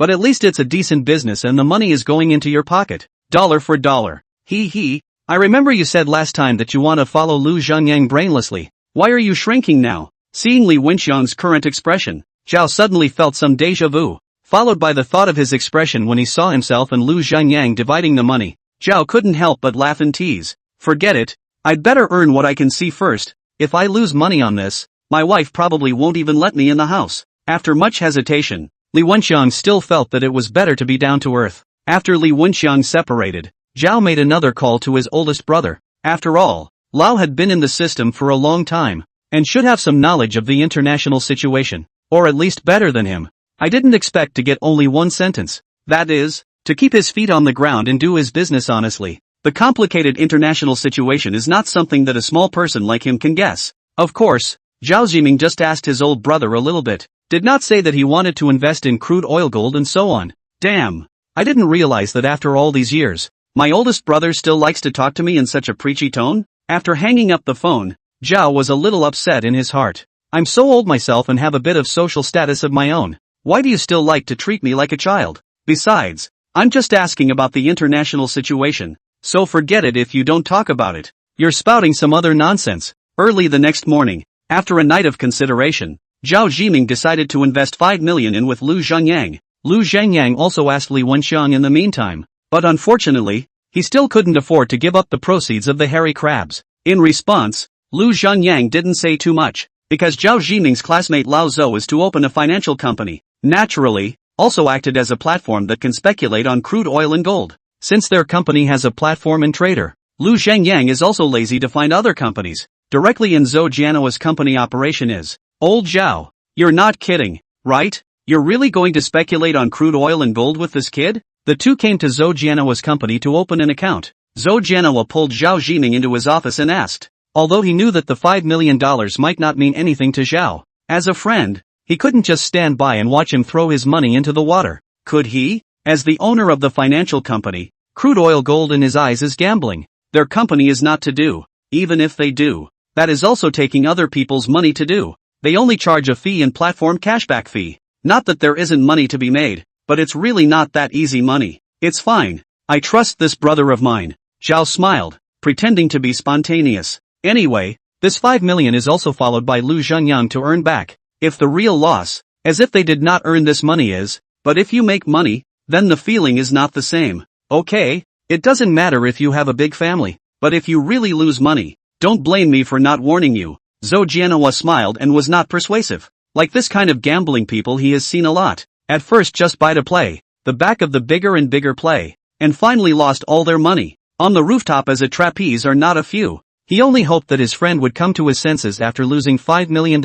[SPEAKER 1] but at least it's a decent business and the money is going into your pocket. Dollar for dollar. He. I remember you said last time that you want to follow Lu Zhengyang brainlessly. Why are you shrinking now? Seeing Li Wenxiang's current expression, Zhao suddenly felt some déjà vu, followed by the thought of his expression when he saw himself and Lu Zhengyang dividing the money. Zhao couldn't help but laugh and tease. Forget it. I'd better earn what I can see first. If I lose money on this, my wife probably won't even let me in the house. After much hesitation, Li Wenxiang still felt that it was better to be down to earth. After Li Wenxiang separated, Zhao made another call to his oldest brother. After all, Lao had been in the system for a long time, and should have some knowledge of the international situation, or at least better than him. I didn't expect to get only one sentence. That is, to keep his feet on the ground and do his business honestly. The complicated international situation is not something that a small person like him can guess. Of course, Zhao Ziming just asked his old brother a little bit. Did not say that he wanted to invest in crude oil, gold and so on. Damn. I didn't realize that after all these years, my oldest brother still likes to talk to me in such a preachy tone. After hanging up the phone, Zhao was a little upset in his heart. I'm so old myself and have a bit of social status of my own. Why do you still like to treat me like a child? Besides, I'm just asking about the international situation, so forget it if you don't talk about it. You're spouting some other nonsense. Early the next morning, after a night of consideration, Zhao Ziming decided to invest 5 million in with Lu Zhengyang. Lu Zhengyang also asked Li Wenxiang in the meantime, but unfortunately, he still couldn't afford to give up the proceeds of the hairy crabs. In response, Lu Zhengyang didn't say too much, because Zhao Ziming's classmate Lao Zhou is to open a financial company, naturally, also acted as a platform that can speculate on crude oil and gold. Since their company has a platform and trader, Lu Zhengyang is also lazy to find other companies. Directly in Zhou Jianhua's company operation is, old Zhao, you're not kidding, right? You're really going to speculate on crude oil and gold with this kid? The two came to Zhou Jianhua's company to open an account. Zhou Jianhua pulled Zhao Ziming into his office and asked, although he knew that the $5 million might not mean anything to Zhao, as a friend, he couldn't just stand by and watch him throw his money into the water. Could he? As the owner of the financial company, crude oil gold in his eyes is gambling. Their company is not to do. Even if they do, that is also taking other people's money to do. They only charge a fee and platform cashback fee. Not that there isn't money to be made, but it's really not that easy money. It's fine. I trust this brother of mine. Zhao smiled, pretending to be spontaneous. Anyway, this 5 million is also followed by Lu Zhengyang to earn back. If the real loss, as if they did not earn this money is, but if you make money, then the feeling is not the same. Okay, it doesn't matter if you have a big family, but if you really lose money, don't blame me for not warning you. Zhou Jianhua smiled and was not persuasive. Like this kind of gambling people he has seen a lot. At first just buy to play, the back of the bigger and bigger play, and finally lost all their money. On the rooftop as a trapeze are not a few. He only hoped that his friend would come to his senses after losing $5 million.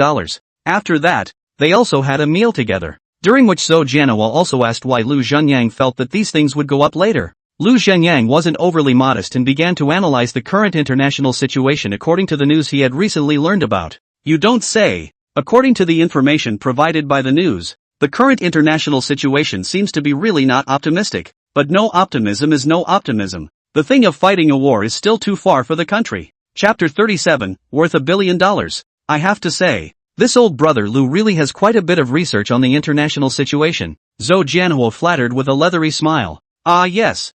[SPEAKER 1] After that, they also had a meal together, during which Zhou Jianhua also asked why Lu Zhengyang felt that these things would go up later. Lu Zhengyang wasn't overly modest and began to analyze the current international situation according to the news he had recently learned about. You don't say. According to the information provided by the news, the current international situation seems to be really not optimistic. But no optimism is no optimism. The thing of fighting a war is still too far for the country. Chapter 37, worth $1 billion. I have to say, this old brother Lu really has quite a bit of research on the international situation. Zhou Jianhua flattered with a leathery smile. Ah yes,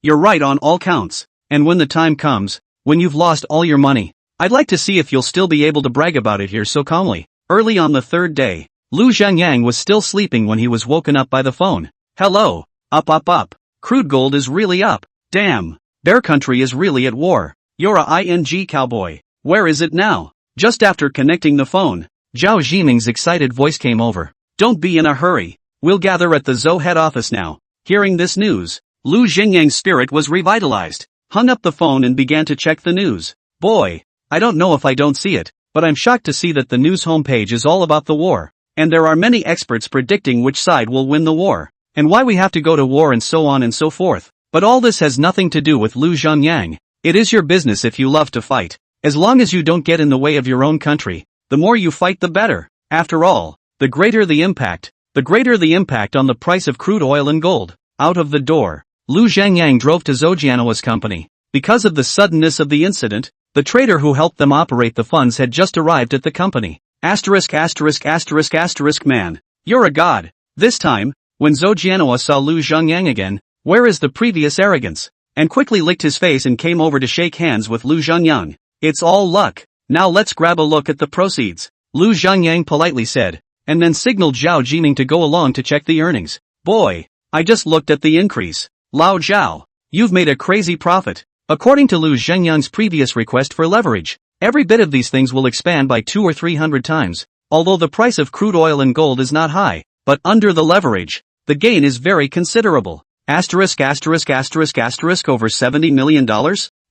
[SPEAKER 1] you're right on all counts. And when the time comes, when you've lost all your money, I'd like to see if you'll still be able to brag about it here so calmly. Early on the third day, Lu Zhengyang was still sleeping when he was woken up by the phone. Hello, up. Crude gold is really up. Damn, Bear Country is really at war. You're a ing cowboy. Where is it now? Just after connecting the phone, Zhao Ziming's excited voice came over. Don't be in a hurry. We'll gather at the Zhou head office now. Hearing this news, Lu Zhengyang's spirit was revitalized. Hung up the phone and began to check the news. Boy, I don't know if I don't see it, but I'm shocked to see that the news homepage is all about the war. And there are many experts predicting which side will win the war, and why we have to go to war and so on and so forth. But all this has nothing to do with Lu Zhengyang. It is your business if you love to fight. As long as you don't get in the way of your own country, the more you fight the better. After all, the greater the impact on the price of crude oil and gold. Out of the door, Lu Zhengyang drove to Zhou Jianhua's company. Because of the suddenness of the incident, the trader who helped them operate the funds had just arrived at the company. *******, man. You're a god. This time, when Zhou Jianhua saw Lu Zhengyang again, where is the previous arrogance? And quickly licked his face and came over to shake hands with Lu Zhengyang. It's all luck. Now let's grab a look at the proceeds, Lu Zhengyang politely said, and then signaled Zhao Jiming to go along to check the earnings. Boy, I just looked at the increase. Lao Zhao, you've made a crazy profit. According to Lu Zhengyang's previous request for leverage, every bit of these things will expand by 200 or 300 times, although the price of crude oil and gold is not high, but under the leverage, the gain is very considerable. Asterisk asterisk asterisk asterisk over $70 million?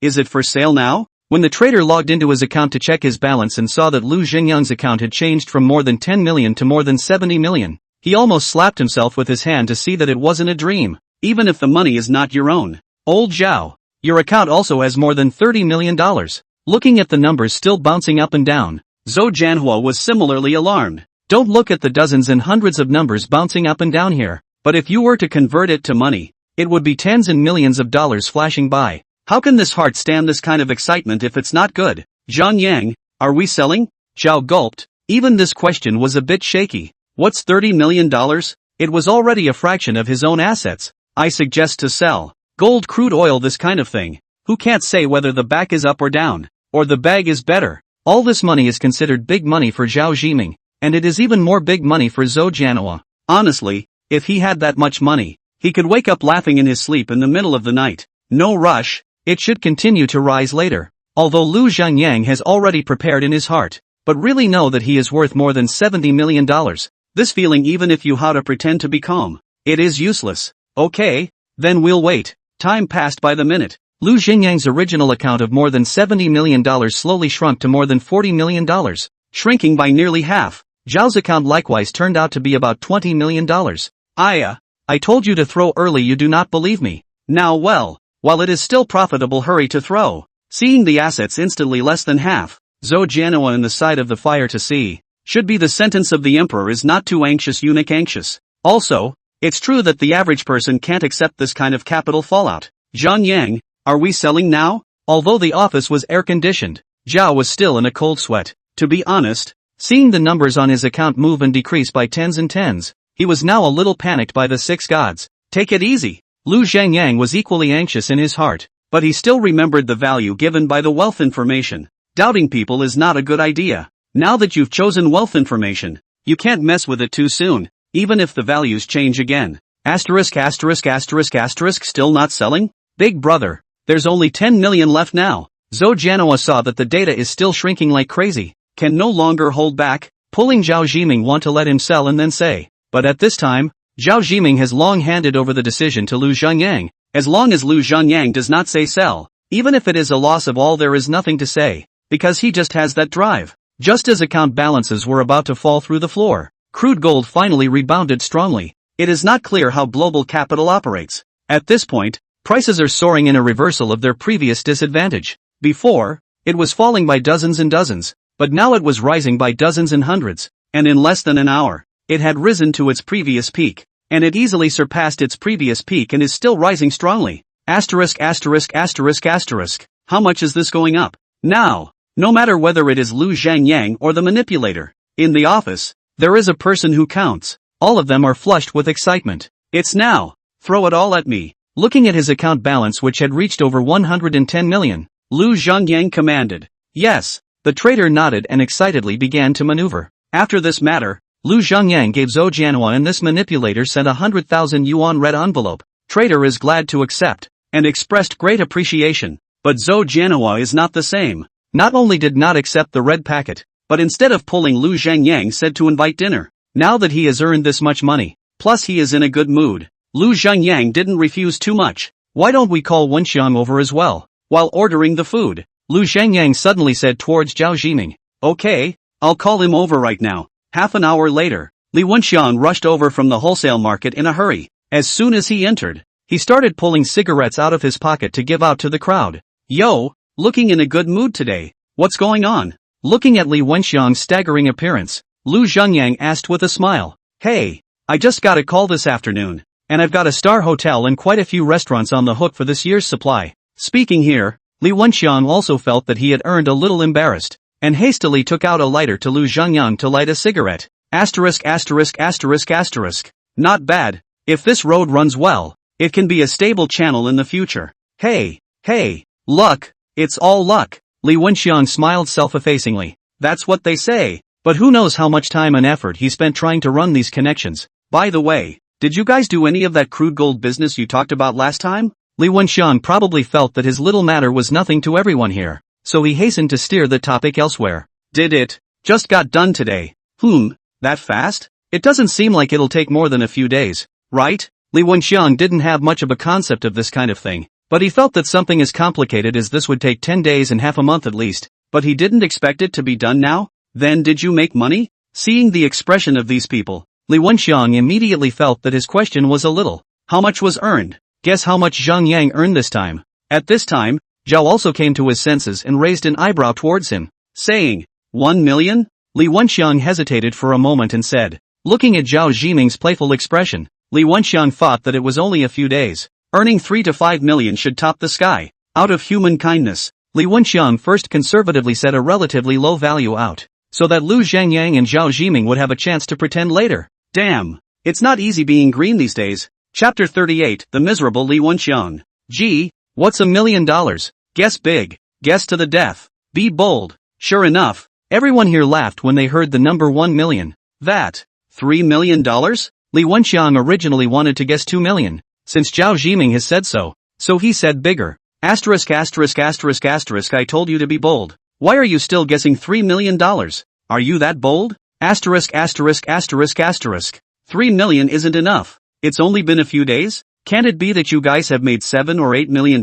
[SPEAKER 1] Is it for sale now? When the trader logged into his account to check his balance and saw that Lu Zhengyang's account had changed from more than 10 million to more than 70 million, he almost slapped himself with his hand to see that it wasn't a dream. Even if the money is not your own, old Zhao, your account also has more than $30 million. Looking at the numbers still bouncing up and down, Zhou Jianhua was similarly alarmed. Don't look at the dozens and hundreds of numbers bouncing up and down here, but if you were to convert it to money, it would be tens and millions of dollars flashing by. How can this heart stand this kind of excitement if it's not good? Zhang Yang, are we selling? Zhao gulped. Even this question was a bit shaky. What's $30 million? It was already a fraction of his own assets. I suggest to sell. Gold, crude oil, this kind of thing. Who can't say whether the back is up or down, or the bag is better? All this money is considered big money for Zhao Jiming, and it is even more big money for Zhou Jianhua. Honestly, if he had that much money, he could wake up laughing in his sleep in the middle of the night. No rush. It should continue to rise later. Although Lu Zhengyang has already prepared in his heart, but really know that he is worth more than $70 million. This feeling, even if you how to pretend to be calm, it is useless. Okay, then we'll wait. Time passed by the minute. Lu Zhengyang's original account of more than $70 million slowly shrunk to more than $40 million, shrinking by nearly half. Zhao's account likewise turned out to be about $20 million. I told you to throw early, you do not believe me. Now well, while it is still profitable, hurry to throw. Seeing the assets instantly less than half, Zhou Jianhua in the side of the fire to see. Should be the sentence of the emperor is not too anxious, eunuch anxious. Also, it's true that the average person can't accept this kind of capital fallout. Zhang Yang, are we selling now? Although the office was air-conditioned, Zhao was still in a cold sweat. To be honest, seeing the numbers on his account move and decrease by tens and tens, he was now a little panicked by the six gods. Take it easy. Lu Zhengyang was equally anxious in his heart, but he still remembered the value given by the wealth information. Doubting people is not a good idea. Now that you've chosen wealth information, you can't mess with it too soon, even if the values change again. Asterisk asterisk asterisk asterisk still not selling? Big brother, there's only 10 million left now. Zhou Jianhua saw that the data is still shrinking like crazy, can no longer hold back, pulling Zhao Jiming want to let him sell and then say. But at this time, Zhao Jiming has long handed over the decision to Lu Zhengyang. As long as Lu Zhengyang does not say sell, even if it is a loss of all, there is nothing to say, because he just has that drive. Just as account balances were about to fall through the floor, crude gold finally rebounded strongly. It is not clear how global capital operates. At this point, prices are soaring in a reversal of their previous disadvantage. Before, it was falling by dozens and dozens, but now it was rising by dozens and hundreds, and in less than an hour, it had risen to its previous peak, and it easily surpassed its previous peak and is still rising strongly. Asterisk asterisk asterisk asterisk. How much is this going up? Now, no matter whether it is Lu Zhengyang or the manipulator, in the office, there is a person who counts. All of them are flushed with excitement. It's now. Throw it all at me. Looking at his account balance, which had reached over 110 million, Lu Zhengyang commanded. Yes. The trader nodded and excitedly began to maneuver. After this matter, Lu Zhengyang gave Zhou Jianhua and this manipulator sent 100,000 yuan red envelope. Trader is glad to accept, and expressed great appreciation. But Zhou Jianhua is not the same. Not only did not accept the red packet, but instead of pulling, Lu Zhengyang said to invite dinner. Now that he has earned this much money, plus he is in a good mood, Lu Zhengyang didn't refuse too much. Why don't we call Wenxiang over as well? While ordering the food, Lu Zhengyang suddenly said towards Zhao Jiming. Okay, I'll call him over right now. Half an hour later, Li Wenxiang rushed over from the wholesale market in a hurry. As soon as he entered, he started pulling cigarettes out of his pocket to give out to the crowd. Yo, looking in a good mood today. What's going on? Looking at Li Wenxiang's staggering appearance, Lu Zhengyang asked with a smile. Hey, I just got a call this afternoon, and I've got a star hotel and quite a few restaurants on the hook for this year's supply. Speaking here, Li Wenxiang also felt that he had earned a little embarrassed, and hastily took out a lighter to Lu Zhengyang to light a cigarette. Asterisk asterisk asterisk asterisk. Not bad. If this road runs well, it can be a stable channel in the future. Hey, luck, it's all luck. Li Wenxiang smiled self-effacingly. That's what they say. But who knows how much time and effort he spent trying to run these connections. By the way, did you guys do any of that crude gold business you talked about last time? Li Wenxiang probably felt that his little matter was nothing to everyone here, so he hastened to steer the topic elsewhere. Did it? Just got done today. That fast? It doesn't seem like it'll take more than a few days, right? Li Wenxiang didn't have much of a concept of this kind of thing, but he felt that something as complicated as this would take 10 days and half a month at least, but he didn't expect it to be done now? Then did you make money? Seeing the expression of these people, Li Wenxiang immediately felt that his question was a little. How much was earned? Guess how much Zhang Yang earned this time? At this time, Zhao also came to his senses and raised an eyebrow towards him, saying, 1 million? Li Wenxiang hesitated for a moment and said, looking at Zhao Zhiming's playful expression, Li Wenxiang thought that it was only a few days. Earning 3 to 5 million should top the sky. Out of human kindness, Li Wenxiang first conservatively set a relatively low value out, so that Lu Zhangyang and Zhao Zhiming would have a chance to pretend later. Damn, it's not easy being green these days. Chapter 38, The Miserable Li Wenxiang. Gee, what's $1 million? Guess big. Guess to the death. Be bold. Sure enough, everyone here laughed when they heard the number 1 million. That, $3 million? Li Wenxiang originally wanted to guess 2 million, since Zhao Zhiming has said so he said bigger. I told you to be bold. Why are you still guessing $3 million? Are you that bold? $3 million isn't enough. It's only been a few days? Can't it be that you guys have made $7 or $8 million?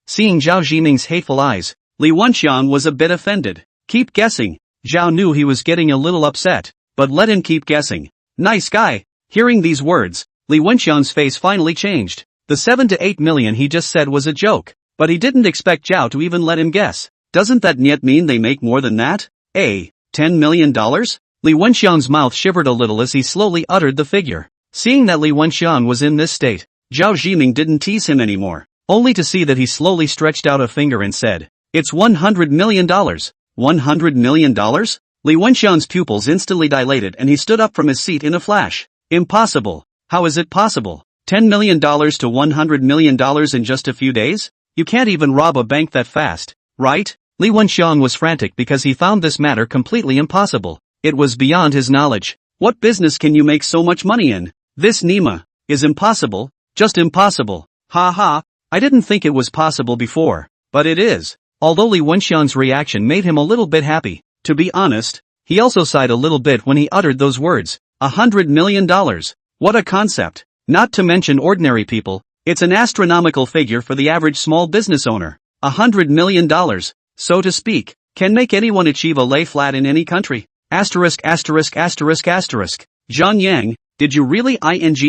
[SPEAKER 1] Seeing Zhao Zhiming's hateful eyes, Li Wenxiang was a bit offended. Keep guessing. Zhao knew he was getting a little upset, but let him keep guessing. Nice guy. Hearing these words, Li Wenxiang's face finally changed. The 7 to 8 million he just said was a joke, but he didn't expect Zhao to even let him guess. Doesn't that yet mean they make more than that? $10 million? Li Wenxiang's mouth shivered a little as he slowly uttered the figure. Seeing that Li Wenxiang was in this state, Zhao Zhiming didn't tease him anymore, only to see that he slowly stretched out a finger and said, it's $100 million. $100 million? Li Wenxiang's pupils instantly dilated and he stood up from his seat in a flash. Impossible. How is it possible? $10 million to $100 million in just a few days? You can't even rob a bank that fast, right? Li Wenxiang was frantic because he found this matter completely impossible. It was beyond his knowledge. What business can you make so much money in? This Nima is impossible, just impossible. Ha, I didn't think it was possible before, but it is. Although Li Wenxiang's reaction made him a little bit happy, to be honest, he also sighed a little bit when he uttered those words. $100 million. What a concept. Not to mention ordinary people, it's an astronomical figure for the average small business owner. $100 million, so to speak, can make anyone achieve a lay flat in any country. Zhang Yang, did you really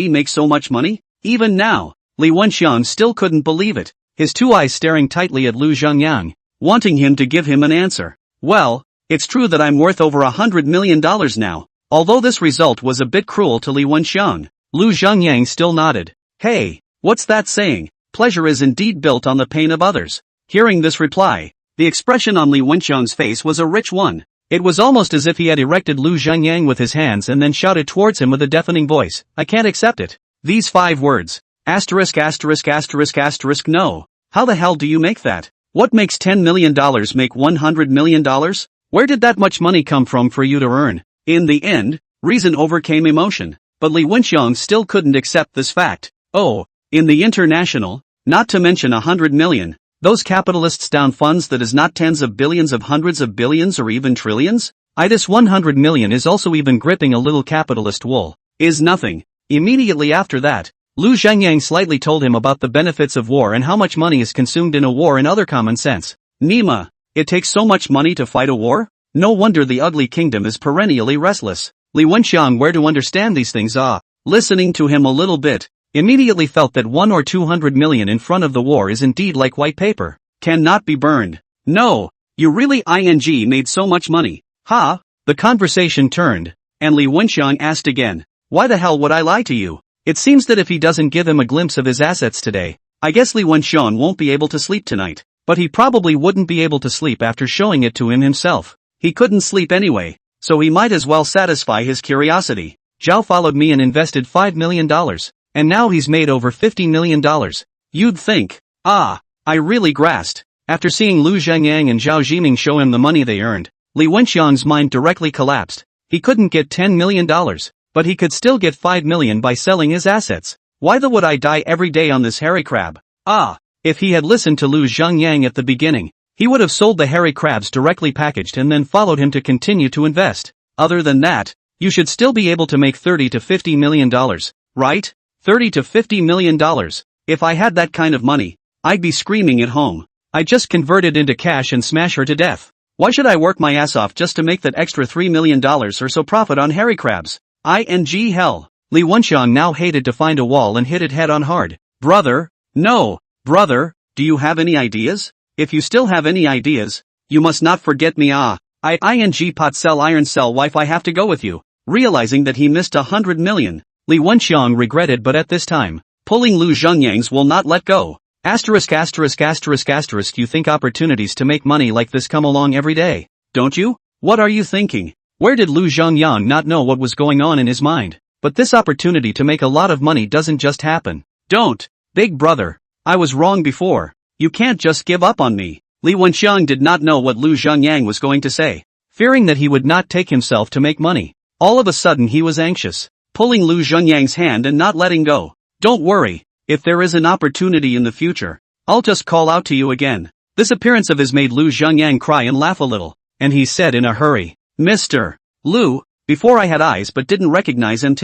[SPEAKER 1] make so much money? Even now, Li Wenxiang still couldn't believe it, his two eyes staring tightly at Lu Zhangyang, wanting him to give him an answer. Well, it's true that I'm worth over $100 million now. Although this result was a bit cruel to Li Wenxiang, Lu Zhangyang still nodded. Hey, what's that saying? Pleasure is indeed built on the pain of others. Hearing this reply, the expression on Li Wenxiang's face was a rich one. It was almost as if he had erected Lu Zhangyang with his hands and then shouted towards him with a deafening voice, I can't accept it. These 5 words. No. How the hell do you make that? What makes $10 million make $100 million? Where did that much money come from for you to earn? In the end, reason overcame emotion, but Li Wenxiang still couldn't accept this fact. Oh, in the international, not to mention 100 million. Those capitalists down funds that is not tens of billions of hundreds of billions or even trillions? This 100 million is also even gripping a little capitalist wool. Is nothing. Immediately after that, Lu Zhangyang slightly told him about the benefits of war and how much money is consumed in a war and other common sense. Nima, it takes so much money to fight a war? No wonder the ugly kingdom is perennially restless. Li Wenxiang, where to understand these things, listening to him a little bit, immediately felt that 1 or 200 million in front of the war is indeed like white paper. Cannot be burned. No, you really made so much money. Ha? The conversation turned, and Li Wenxiang asked again, why the hell would I lie to you? It seems that if he doesn't give him a glimpse of his assets today, I guess Li Wenxiang won't be able to sleep tonight. But he probably wouldn't be able to sleep after showing it to him himself. He couldn't sleep anyway, so he might as well satisfy his curiosity. Zhao followed me and invested $5 million. And now he's made over $50 million. You'd think. I really grasped. After seeing Lu Zhengyang and Zhao Zhiming show him the money they earned, Li Wenxiang's mind directly collapsed. He couldn't get $10 million, but he could still get $5 million by selling his assets. Why the would I die every day on this hairy crab? If he had listened to Lu Zhengyang at the beginning, he would have sold the hairy crabs directly packaged and then followed him to continue to invest. Other than that, you should still be able to make $30 to $50 million, right? $30 to $50 million. If I had that kind of money, I'd be screaming at home. I just convert it into cash and smash her to death. Why should I work my ass off just to make that extra $3 million or so profit on hairy crabs? Hell. Li Wenxiang now hated to find a wall and hit it head on hard. Brother, no. Brother, do you have any ideas? If you still have any ideas, you must not forget me. Pot cell iron cell wife, I have to go with you. Realizing that he missed $100 million, Li Wenxiang regretted, but at this time, pulling Lu Zhengyang's will not let go. You think opportunities to make money like this come along every day, don't you? What are you thinking? Where did Lu Zhengyang not know what was going on in his mind? But this opportunity to make a lot of money doesn't just happen. Don't. Big brother. I was wrong before. You can't just give up on me. Li Wenxiang did not know what Lu Zhengyang was going to say. Fearing that he would not take himself to make money, all of a sudden he was anxious, pulling Lu Zhengyang's hand and not letting go. Don't worry. If there is an opportunity in the future, I'll just call out to you again. This appearance of his made Lu Zhengyang cry and laugh a little, and he said in a hurry, Mr. Lu, before I had eyes but didn't recognize him.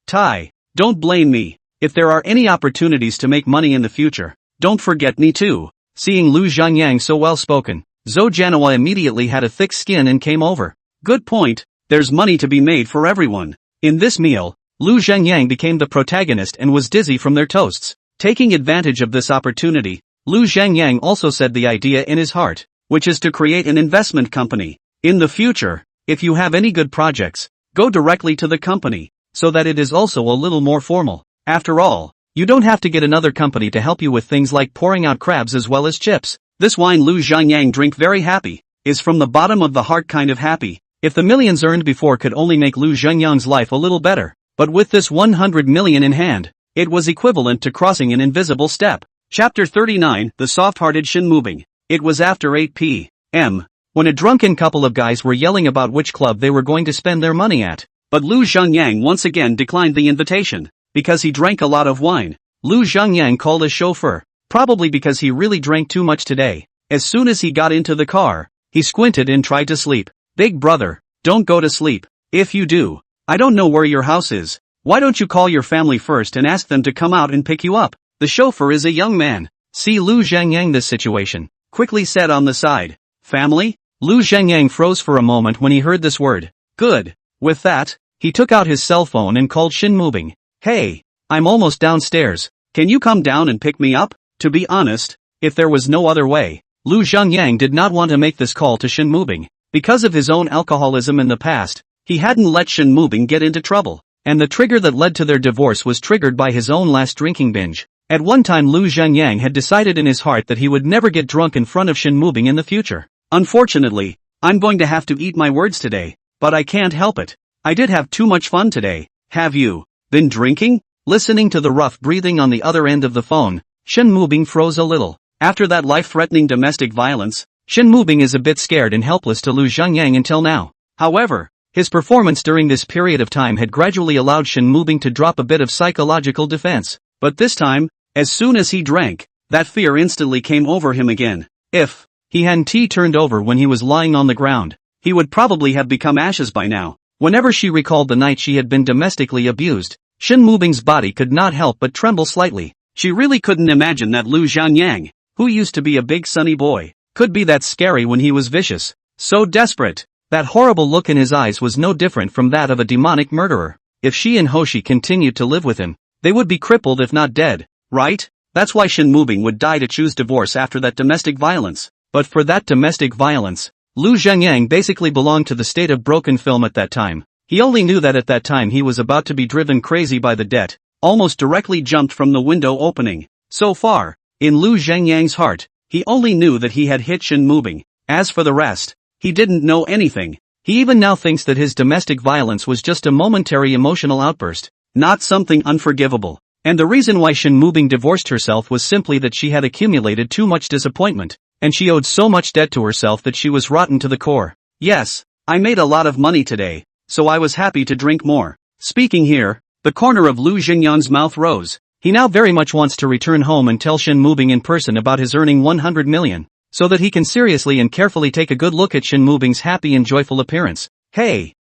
[SPEAKER 1] Tai, don't blame me. If there are any opportunities to make money in the future, don't forget me too. Seeing Lu Zhengyang so well spoken, Zhou Jianhua immediately had a thick skin and came over. Good point, there's money to be made for everyone. In this meal, Lu Zhengyang became the protagonist and was dizzy from their toasts. Taking advantage of this opportunity, Lu Zhengyang also said the idea in his heart, which is to create an investment company. In the future, if you have any good projects, go directly to the company, so that it is also a little more formal. After all, you don't have to get another company to help you with things like pouring out crabs as well as chips. This wine Lu Zhengyang drink very happy, is from the bottom of the heart kind of happy. If the millions earned before could only make Lu Zhengyang's life a little better, but with this 100 million in hand, it was equivalent to crossing an invisible step. Chapter 39, The Soft-Hearted Shin Moving. It was after 8 p.m. when a drunken couple of guys were yelling about which club they were going to spend their money at. But Lu Zhengyang once again declined the invitation, because he drank a lot of wine. Lu Zhengyang called his chauffeur, probably because he really drank too much today. As soon as he got into the car, he squinted and tried to sleep. Big brother, don't go to sleep. If you do, I don't know where your house is. Why don't you call your family first and ask them to come out and pick you up? The chauffeur is a young man. See Lu Zhengyang this situation, quickly said on the side. Family? Lu Zhengyang froze for a moment when he heard this word. Good. With that, he took out his cell phone and called Shin Moving. Hey, I'm almost downstairs. Can you come down and pick me up? To be honest, if there was no other way, Lu Zhengyang did not want to make this call to Shin Moving. Because of his own alcoholism in the past, he hadn't let Shin Moving get into trouble, and the trigger that led to their divorce was triggered by his own last drinking binge. At one time Lu Zhengyang had decided in his heart that he would never get drunk in front of Shin Moving in the future. Unfortunately, I'm going to have to eat my words today, but I can't help it. I did have too much fun today. Have you been drinking? Listening to the rough breathing on the other end of the phone, Shin Moving froze a little. After that life-threatening domestic violence, Shin Moving is a bit scared and helpless to Lu Zhengyang until now. However, his performance during this period of time had gradually allowed Shin Moving to drop a bit of psychological defense. But this time, as soon as he drank, that fear instantly came over him again. If he hadn't turned over when he was lying on the ground, he would probably have become ashes by now. Whenever she recalled the night she had been domestically abused, Shin Moving's body could not help but tremble slightly. She really couldn't imagine that Lu Zhengyang, who used to be a big sunny boy, could be that scary when he was vicious, so desperate. That horrible look in his eyes was no different from that of a demonic murderer. If she and Hoshi continued to live with him, they would be crippled if not dead, right? That's why Shin Moving would die to choose divorce after that domestic violence. But for that domestic violence, Lu Zhengyang basically belonged to the state of broken film at that time. He only knew that at that time he was about to be driven crazy by the debt, almost directly jumped from the window opening. So far, in Lu Zhengyang's heart, he only knew that he had hit Shin Moving. As for the rest, he didn't know anything. He even now thinks that his domestic violence was just a momentary emotional outburst, not something unforgivable. And the reason why Shin Mubing divorced herself was simply that she had accumulated too much disappointment, and she owed so much debt to herself that she was rotten to the core. Yes, I made a lot of money today, so I was happy to drink more. Speaking here, the corner of Lu Xinyan's mouth rose. He now very much wants to return home and tell Shin Mubing in person about his earning 100 million, so that he can seriously and carefully take a good look at Shin Mubing's happy and joyful appearance. Hey,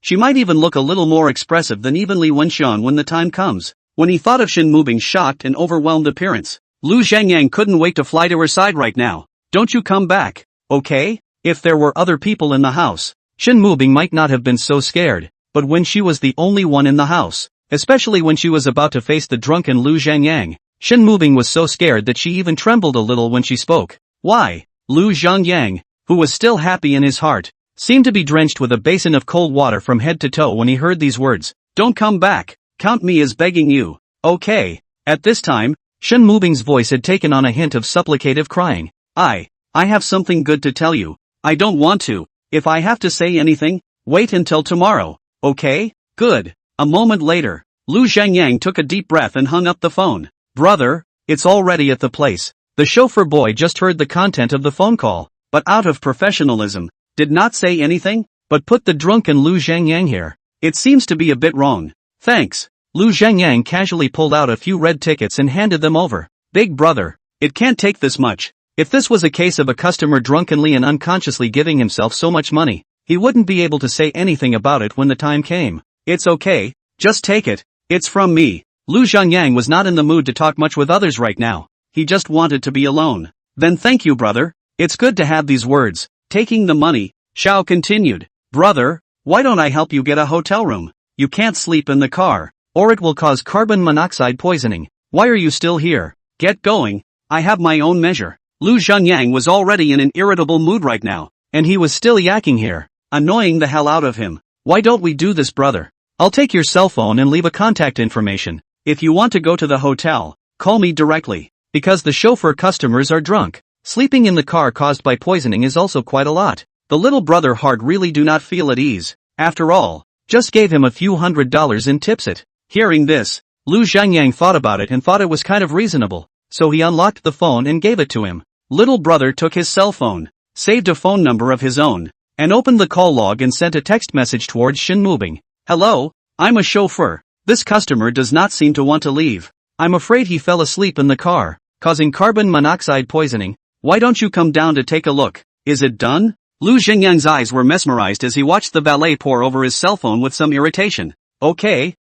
[SPEAKER 1] she might even look a little more expressive than even Li Wenxian when the time comes. When he thought of Shin Mubing's shocked and overwhelmed appearance, Lu Zhangyang couldn't wait to fly to her side right now. Don't you come back, okay? If there were other people in the house, Shin Mubing might not have been so scared, but when she was the only one in the house, especially when she was about to face the drunken Lu Zhangyang, Shin Mubing was so scared that she even trembled a little when she spoke. Why? Lu Zhangyang, who was still happy in his heart, seemed to be drenched with a basin of cold water from head to toe when he heard these words. Don't come back. Count me as begging you. Okay. At this time, Shin Mubing's voice had taken on a hint of supplicative crying. I have something good to tell you. I don't want to. If I have to say anything, wait until tomorrow. Okay? Good. A moment later, Lu Zhangyang took a deep breath and hung up the phone. Brother, it's already at the place. The chauffeur boy just heard the content of the phone call, but out of professionalism, did not say anything, but put the drunken Lu Zhangyang here. It seems to be a bit wrong. Thanks. Lu Zhangyang casually pulled out a few red tickets and handed them over. Big brother, it can't take this much. If this was a case of a customer drunkenly and unconsciously giving himself so much money, he wouldn't be able to say anything about it when the time came. It's okay, just take it. It's from me. Lu Zhangyang was not in the mood to talk much with others right now. He just wanted to be alone. Then thank you, brother. It's good to have these words. Taking the money, Xiao continued. Brother, why don't I help you get a hotel room? You can't sleep in the car, or it will cause carbon monoxide poisoning. Why are you still here? Get going. I have my own measure. Lu Zhangyang was already in an irritable mood right now, and he was still yakking here, annoying the hell out of him. Why don't we do this, brother? I'll take your cell phone and leave a contact information. If you want to go to the hotel, call me directly, because the chauffeur customers are drunk. Sleeping in the car caused by poisoning is also quite a lot. The little brother heart really do not feel at ease. After all, just gave him a few $100s in tips it. Hearing this, Lu Zhangyang thought about it and thought it was kind of reasonable, so he unlocked the phone and gave it to him. Little brother took his cell phone, saved a phone number of his own, and opened the call log and sent a text message towards Shin Mubing. Hello, I'm a chauffeur. This customer does not seem to want to leave. I'm afraid he fell asleep in the car, causing carbon monoxide poisoning. Why don't you come down to take a look? Is it done? Lu Zhangyang's eyes were mesmerized as he watched the valet pore over his cell phone with some irritation. Okay,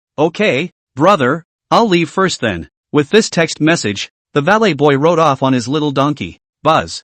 [SPEAKER 1] brother, I'll leave first then. With this text message, the valet boy rode off on his little donkey. Buzz.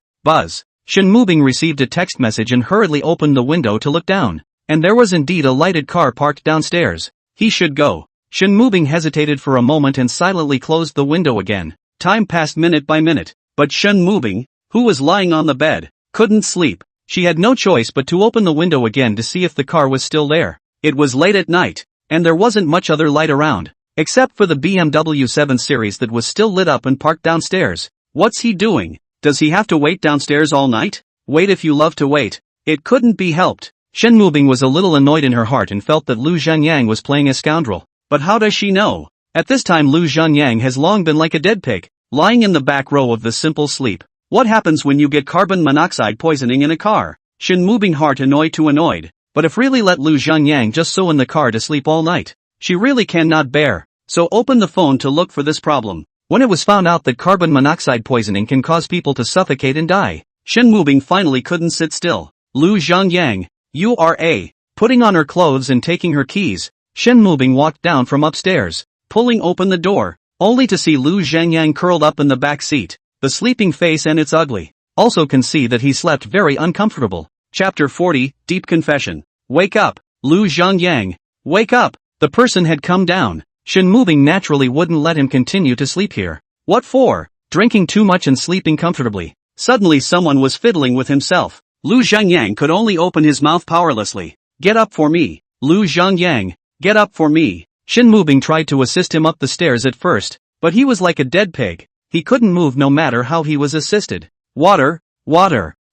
[SPEAKER 1] Shin Mubing received a text message and hurriedly opened the window to look down. And there was indeed a lighted car parked downstairs. He should go. Shin Mubing hesitated for a moment and silently closed the window again. Time passed minute by minute, but Shin Mubing, who was lying on the bed, couldn't sleep. She had no choice but to open the window again to see if the car was still there. It was late at night, and there wasn't much other light around, except for the BMW 7 Series that was still lit up and parked downstairs. What's he doing? Does he have to wait downstairs all night? Wait if you love to wait. It couldn't be helped. Shin Mubing was a little annoyed in her heart and felt that Lu Zhangyang was playing a scoundrel. But how does she know? At this time Lu Zhangyang has long been like a dead pig, lying in the back row of the simple sleep. What happens when you get carbon monoxide poisoning in a car? Shin Mubing heart annoyed. But if really let Lu Zhangyang just so in the car to sleep all night, she really cannot bear. So open the phone to look for this problem. When it was found out that carbon monoxide poisoning can cause people to suffocate and die, Shin Mubing finally couldn't sit still. Lu Zhangyang, you are a. Putting on her clothes and taking her keys, Shin Mubing walked down from upstairs, pulling open the door, only to see Lu Zhangyang curled up in the back seat. The sleeping face and it's ugly. Also can see that he slept very uncomfortable. Chapter 40, Deep Confession. Wake up, Lu Zhangyang. Wake up. The person had come down. Shin Mubing naturally wouldn't let him continue to sleep here. What for? Drinking too much and sleeping comfortably. Suddenly someone was fiddling with himself. Lu Zhangyang could only open his mouth powerlessly. Get up for me. Lu Zhangyang. Get up for me. Shin Mubing tried to assist him up the stairs at first, but he was like a dead pig. He couldn't move no matter how he was assisted. Water.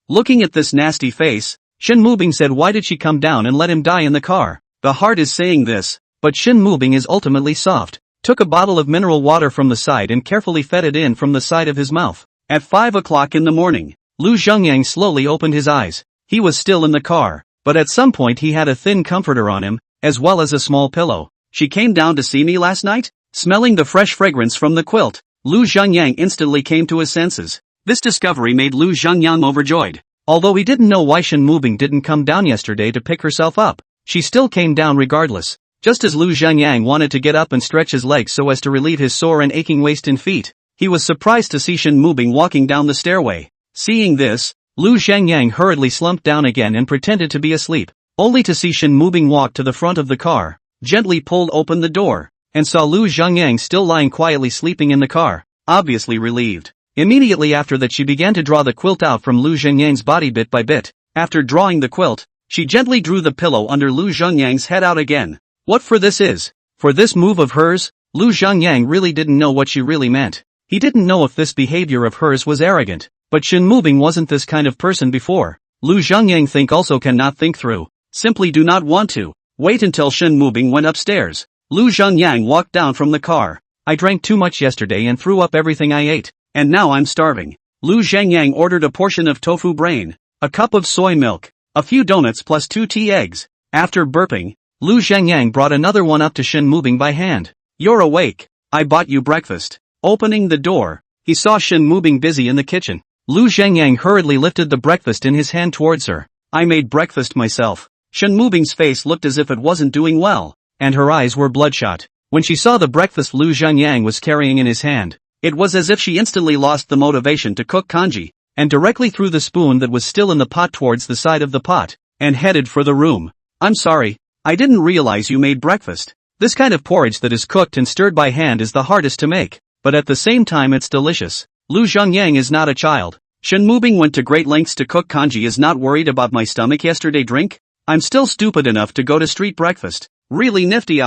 [SPEAKER 1] Looking at this nasty face, Shin Mubing said, why did she come down and let him die in the car? The heart is saying this, but Shin Mubing is ultimately soft. Took a bottle of mineral water from the side and carefully fed it in from the side of his mouth. At 5 o'clock in the morning, Lu Zhengyang slowly opened his eyes. He was still in the car, but at some point he had a thin comforter on him, as well as a small pillow. She came down to see me last night? Smelling the fresh fragrance from the quilt, Lu Zhengyang instantly came to his senses. This discovery made Lu Zhengyang overjoyed. Although he didn't know why Shin Mubing didn't come down yesterday to pick herself up, she still came down regardless. Just as Lu Zhengyang wanted to get up and stretch his legs so as to relieve his sore and aching waist and feet, he was surprised to see Shin Mubing walking down the stairway. Seeing this, Lu Zhengyang hurriedly slumped down again and pretended to be asleep, only to see Shin Mubing walk to the front of the car, gently pulled open the door, and saw Lu Zhengyang still lying quietly sleeping in the car, obviously relieved. Immediately after that she began to draw the quilt out from Lu Zhengyang's body bit by bit. After drawing the quilt, she gently drew the pillow under Lu Zhengyang's head out again. What for this is? For this move of hers, Lu Zhengyang really didn't know what she really meant. He didn't know if this behavior of hers was arrogant, but Shin Mubing wasn't this kind of person before. Lu Zhengyang also cannot think through. Simply do not want to. Wait until Shin Mubing went upstairs. Lu Zhengyang walked down from the car. I drank too much yesterday and threw up everything I ate, and now I'm starving. Lu Zhengyang ordered a portion of tofu brain, a cup of soy milk, a few donuts plus 2 tea eggs. After burping, Lu Zhengyang brought another one up to Shin Mubing by hand. You're awake. I bought you breakfast. Opening the door, he saw Shin Mubing busy in the kitchen. Lu Zhengyang hurriedly lifted the breakfast in his hand towards her. I made breakfast myself. Shin Mubing's face looked as if it wasn't doing well, and her eyes were bloodshot. When she saw the breakfast Lu Zhengyang was carrying in his hand, it was as if she instantly lost the motivation to cook congee, and directly threw the spoon that was still in the pot towards the side of the pot, and headed for the room. I'm sorry, I didn't realize you made breakfast. This kind of porridge that is cooked and stirred by hand is the hardest to make, but at the same time it's delicious. Lu Zhengyang is not a child. Shin Mubing went to great lengths to cook congee. Is not worried about my stomach yesterday drink? I'm still stupid enough to go to street breakfast. Really nifty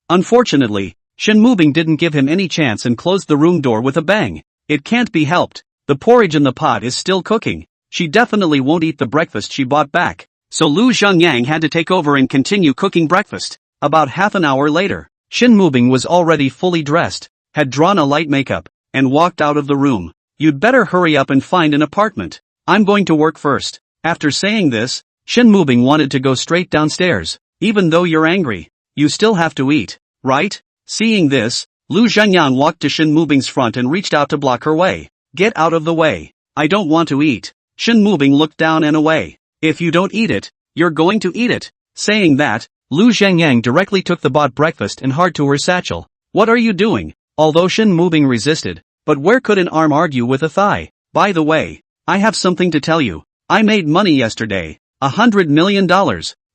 [SPEAKER 1] Unfortunately, Shin Mubing didn't give him any chance and closed the room door with a bang. It can't be helped. The porridge in the pot is still cooking. She definitely won't eat the breakfast she bought back. So Lu Zhengyang had to take over and continue cooking breakfast. About half an hour later, Shin Mubing was already fully dressed, had drawn a light makeup, and walked out of the room. You'd better hurry up and find an apartment. I'm going to work first. After saying this, Shin Mubing wanted to go straight downstairs. Even though you're angry, you still have to eat, right? Seeing this, Lu Zhengyang walked to Shin Mubing's front and reached out to block her way. Get out of the way. I don't want to eat. Shin Mubing looked down and away. If you don't eat it, you're going to eat it. Saying that, Lu Zhengyang directly took the bought breakfast and hard to her satchel. What are you doing? Although Shin Mubing resisted, but where could an arm argue with a thigh? By the way, I have something to tell you. I made money yesterday. $100 million.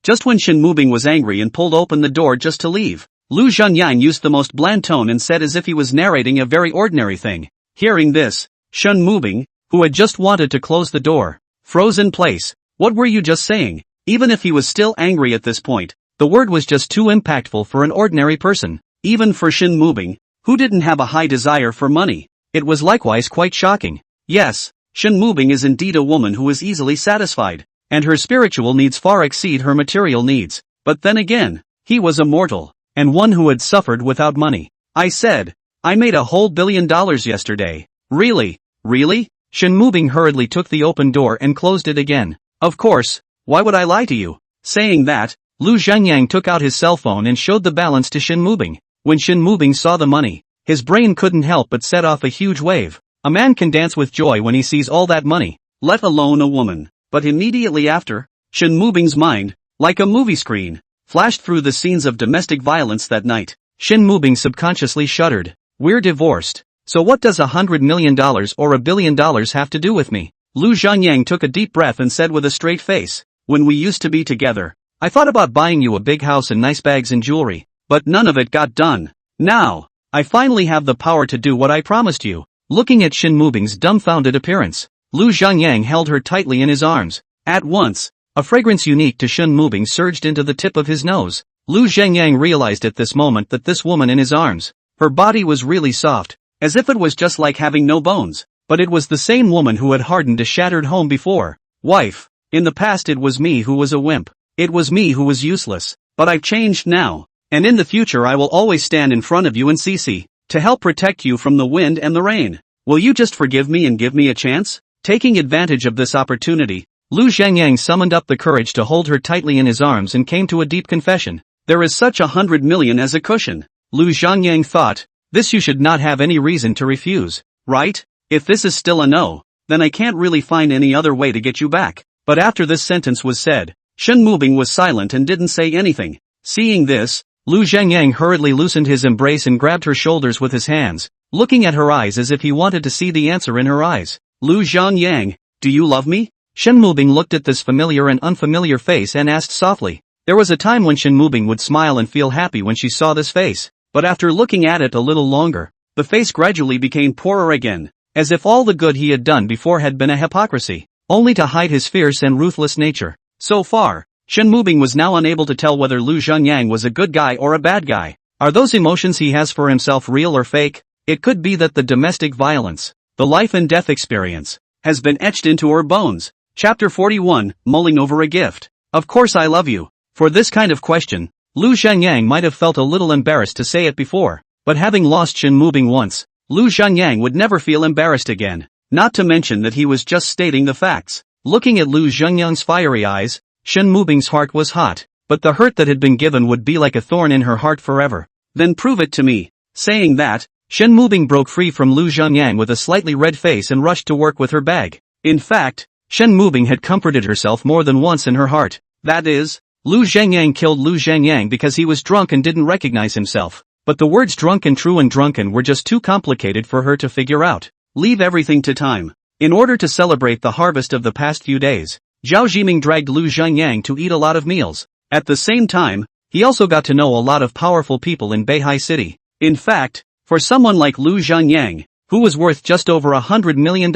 [SPEAKER 1] Just when Shin Mubing was angry and pulled open the door just to leave, Lu Zhengyang used the most bland tone and said as if he was narrating a very ordinary thing. Hearing this, Shin Mubing, who had just wanted to close the door, froze in place. What were you just saying? Even if he was still angry at this point, the word was just too impactful for an ordinary person. Even for Shin Mubing, who didn't have a high desire for money, it was likewise quite shocking. Yes, Shin Mubing is indeed a woman who is easily satisfied, and her spiritual needs far exceed her material needs. But then again, he was a mortal, and one who had suffered without money. I said, I made a whole $1 billion yesterday. Really? Really? Shin Mubing hurriedly took the open door and closed it again. Of course, why would I lie to you? Saying that, Lu Zhengyang took out his cell phone and showed the balance to Shin Mubing. When Shin Mubing saw the money, his brain couldn't help but set off a huge wave. A man can dance with joy when he sees all that money, let alone a woman. But immediately after, Shin Mubing's mind, like a movie screen, flashed through the scenes of domestic violence that night. Shin Mubing subconsciously shuddered. We're divorced. So what does $100 million or $1 billion have to do with me? Lu Zhengyang took a deep breath and said with a straight face, when we used to be together, I thought about buying you a big house and nice bags and jewelry, but none of it got done. Now, I finally have the power to do what I promised you. Looking at Shin Mubing's dumbfounded appearance, Lu Zhengyang held her tightly in his arms. At once, a fragrance unique to Shin Mubing surged into the tip of his nose. Lu Zhengyang realized at this moment that this woman in his arms, her body was really soft, as if it was just like having no bones, but it was the same woman who had hardened a shattered home before. Wife, In the past it was me who was a wimp. It was me who was useless. But I've changed now. And in the future I will always stand in front of you and CC, to help protect you from the wind and the rain. Will you just forgive me and give me a chance? Taking advantage of this opportunity, Lu Zhangyang summoned up the courage to hold her tightly in his arms and came to a deep confession. There is such 100 million as a cushion. Lu Zhangyang thought, this you should not have any reason to refuse, right? If this is still a no, then I can't really find any other way to get you back. But after this sentence was said, Shen Mubing was silent and didn't say anything. Seeing this, Lu Zhangyang hurriedly loosened his embrace and grabbed her shoulders with his hands, looking at her eyes as if he wanted to see the answer in her eyes. Lu Zhangyang, do you love me? Shen Mubing looked at this familiar and unfamiliar face and asked softly. There was a time when Shen Mubing would smile and feel happy when she saw this face, but after looking at it a little longer, the face gradually became poorer again, as if all the good he had done before had been a hypocrisy, only to hide his fierce and ruthless nature. So far, Shen Mubing was now unable to tell whether Lu Zhangyang was a good guy or a bad guy. Are those emotions he has for himself real or fake? It could be that the domestic violence, the life and death experience, has been etched into her bones. Chapter 41, Mulling Over a Gift. Of course I love you. For this kind of question, Lu Zhangyang might have felt a little embarrassed to say it before, but having lost Shen Mubing once, Lu Zhangyang would never feel embarrassed again, not to mention that he was just stating the facts. Looking at Lu Zhangyang's fiery eyes, Shen Mubing's heart was hot, but the hurt that had been given would be like a thorn in her heart forever. Then prove it to me. Saying that, Shen Mubing broke free from Lu Zhangyang with a slightly red face and rushed to work with her bag. In fact, Shen Mubing had comforted herself more than once in her heart. That is, Lu Zhangyang killed Lu Zhangyang because he was drunk and didn't recognize himself. But the words drunk and true and drunken were just too complicated for her to figure out. Leave everything to time. In order to celebrate the harvest of the past few days, Zhao Zhiming dragged Lu Zhangyang to eat a lot of meals. At the same time, he also got to know a lot of powerful people in Beihai City. In fact, for someone like Lu Zhangyang, who was worth just over $100 million,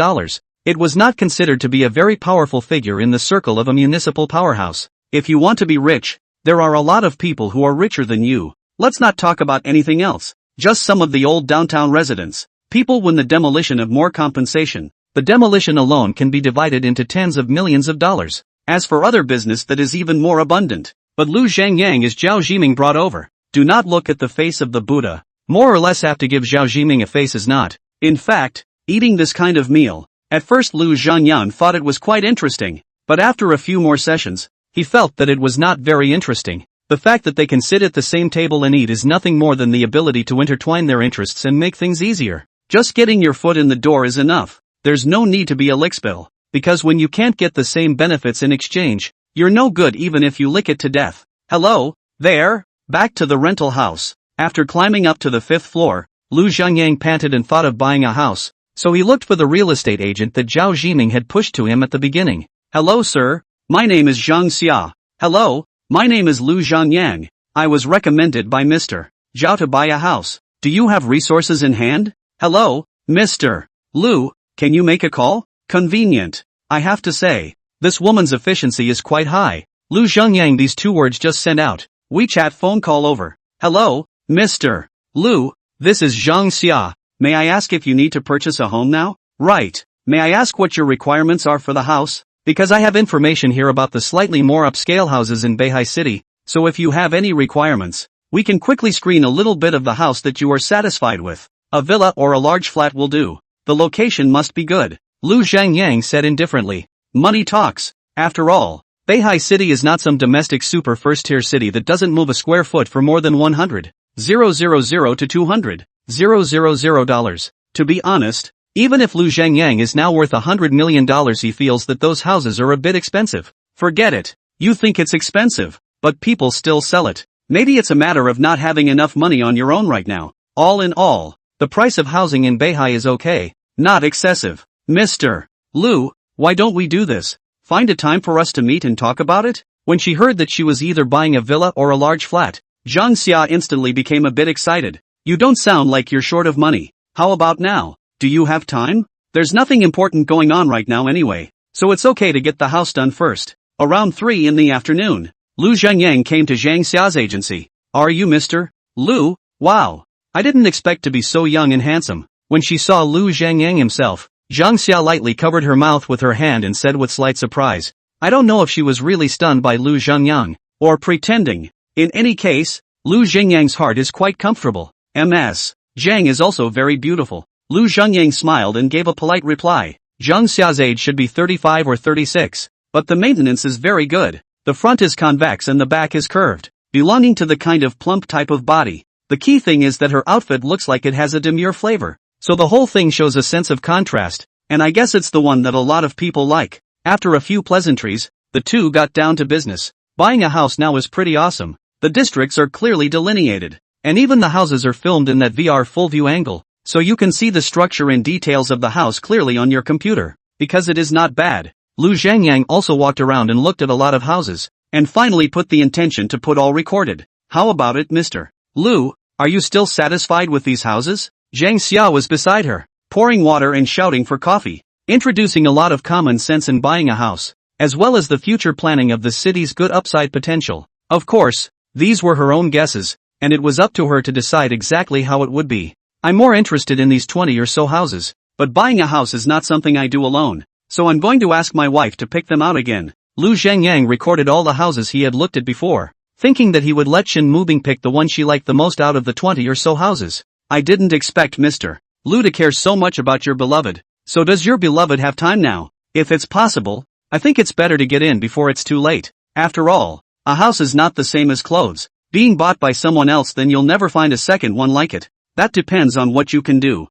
[SPEAKER 1] it was not considered to be a very powerful figure in the circle of a municipal powerhouse. If you want to be rich, there are a lot of people who are richer than you. Let's not talk about anything else. Just some of the old downtown residents. People win the demolition of more compensation. The demolition alone can be divided into tens of millions of dollars. As for other business that is even more abundant. But Lu Zhangyang is Zhao Zhiming brought over. Do not look at the face of the Buddha. More or less have to give Zhao Zhiming a face is not. In fact, eating this kind of meal, at first Lu Zhangyang thought it was quite interesting, but after a few more sessions, he felt that it was not very interesting. The fact that they can sit at the same table and eat is nothing more than the ability to intertwine their interests and make things easier. Just getting your foot in the door is enough. There's no need to be a lickspill, because when you can't get the same benefits in exchange, you're no good even if you lick it to death. Hello, there, back to the rental house. After climbing up to the 5th floor, Lu Zhangyang panted and thought of buying a house, so he looked for the real estate agent that Zhao Zhiming had pushed to him at the beginning. Hello sir, my name is Zhang Xia. Hello, my name is Lu Zhangyang. I was recommended by Mr. Zhao to buy a house. Do you have resources in hand? Hello, Mr. Lu, can you make a call? Convenient. I have to say, this woman's efficiency is quite high. Lu Zhangyang, these two words just sent out. WeChat phone call over. Hello, Mr. Lu, this is Zhang Xia. May I ask if you need to purchase a home now? Right. May I ask what your requirements are for the house? Because I have information here about the slightly more upscale houses in Beihai City, so if you have any requirements, we can quickly screen a little bit of the house that you are satisfied with. A villa or a large flat will do. The location must be good. Lu Zhangyang said indifferently. Money talks. After all, Beihai City is not some domestic super first-tier city that doesn't move a square foot for more than 100,000 to $200,000. To be honest, even if Lu Zhangyang is now worth $100 million, he feels that those houses are a bit expensive. Forget it. You think it's expensive, but people still sell it. Maybe it's a matter of not having enough money on your own right now. All in all, the price of housing in Beihai is okay, not excessive. Mr. Lu, why don't we do this? Find a time for us to meet and talk about it? When she heard that she was either buying a villa or a large flat, Zhang Xia instantly became a bit excited. You don't sound like you're short of money. How about now? Do you have time? There's nothing important going on right now anyway, so it's okay to get the house done first. Around 3 in the afternoon, Lu Zhangyang came to Zhang Xia's agency. Are you Mr. Lu? Wow. I didn't expect to be so young and handsome. When she saw Lu Zhangyang himself, Zhang Xia lightly covered her mouth with her hand and said with slight surprise, I don't know if she was really stunned by Lu Zhengyang, or pretending. In any case, Lu Zhengyang's heart is quite comfortable. Ms. Zhang is also very beautiful. Lu Zhengyang smiled and gave a polite reply. Zhang Xia's age should be 35 or 36, but the maintenance is very good. The front is convex and the back is curved, belonging to the kind of plump type of body. The key thing is that her outfit looks like it has a demure flavor, so the whole thing shows a sense of contrast, and I guess it's the one that a lot of people like. After a few pleasantries, the two got down to business. Buying a house now is pretty awesome. The districts are clearly delineated, and even the houses are filmed in that VR full view angle, so you can see the structure and details of the house clearly on your computer, because it is not bad. Lu Zhengyang also walked around and looked at a lot of houses, and finally put the intention to put all recorded. How about it, Mr. Lu, are you still satisfied with these houses? Zhang Xia was beside her, pouring water and shouting for coffee, introducing a lot of common sense in buying a house, as well as the future planning of the city's good upside potential. Of course, these were her own guesses, and it was up to her to decide exactly how it would be. I'm more interested in these 20 or so houses, but buying a house is not something I do alone, so I'm going to ask my wife to pick them out again. Lu Zhengyang recorded all the houses he had looked at before, thinking that he would let Shin Mubing pick the one she liked the most out of the 20 or so houses. I didn't expect Mr. Lu to care so much about your beloved. So does your beloved have time now? If it's possible, I think it's better to get in before it's too late. After all, a house is not the same as clothes. Being bought by someone else, then you'll never find a second one like it. That depends on what you can do.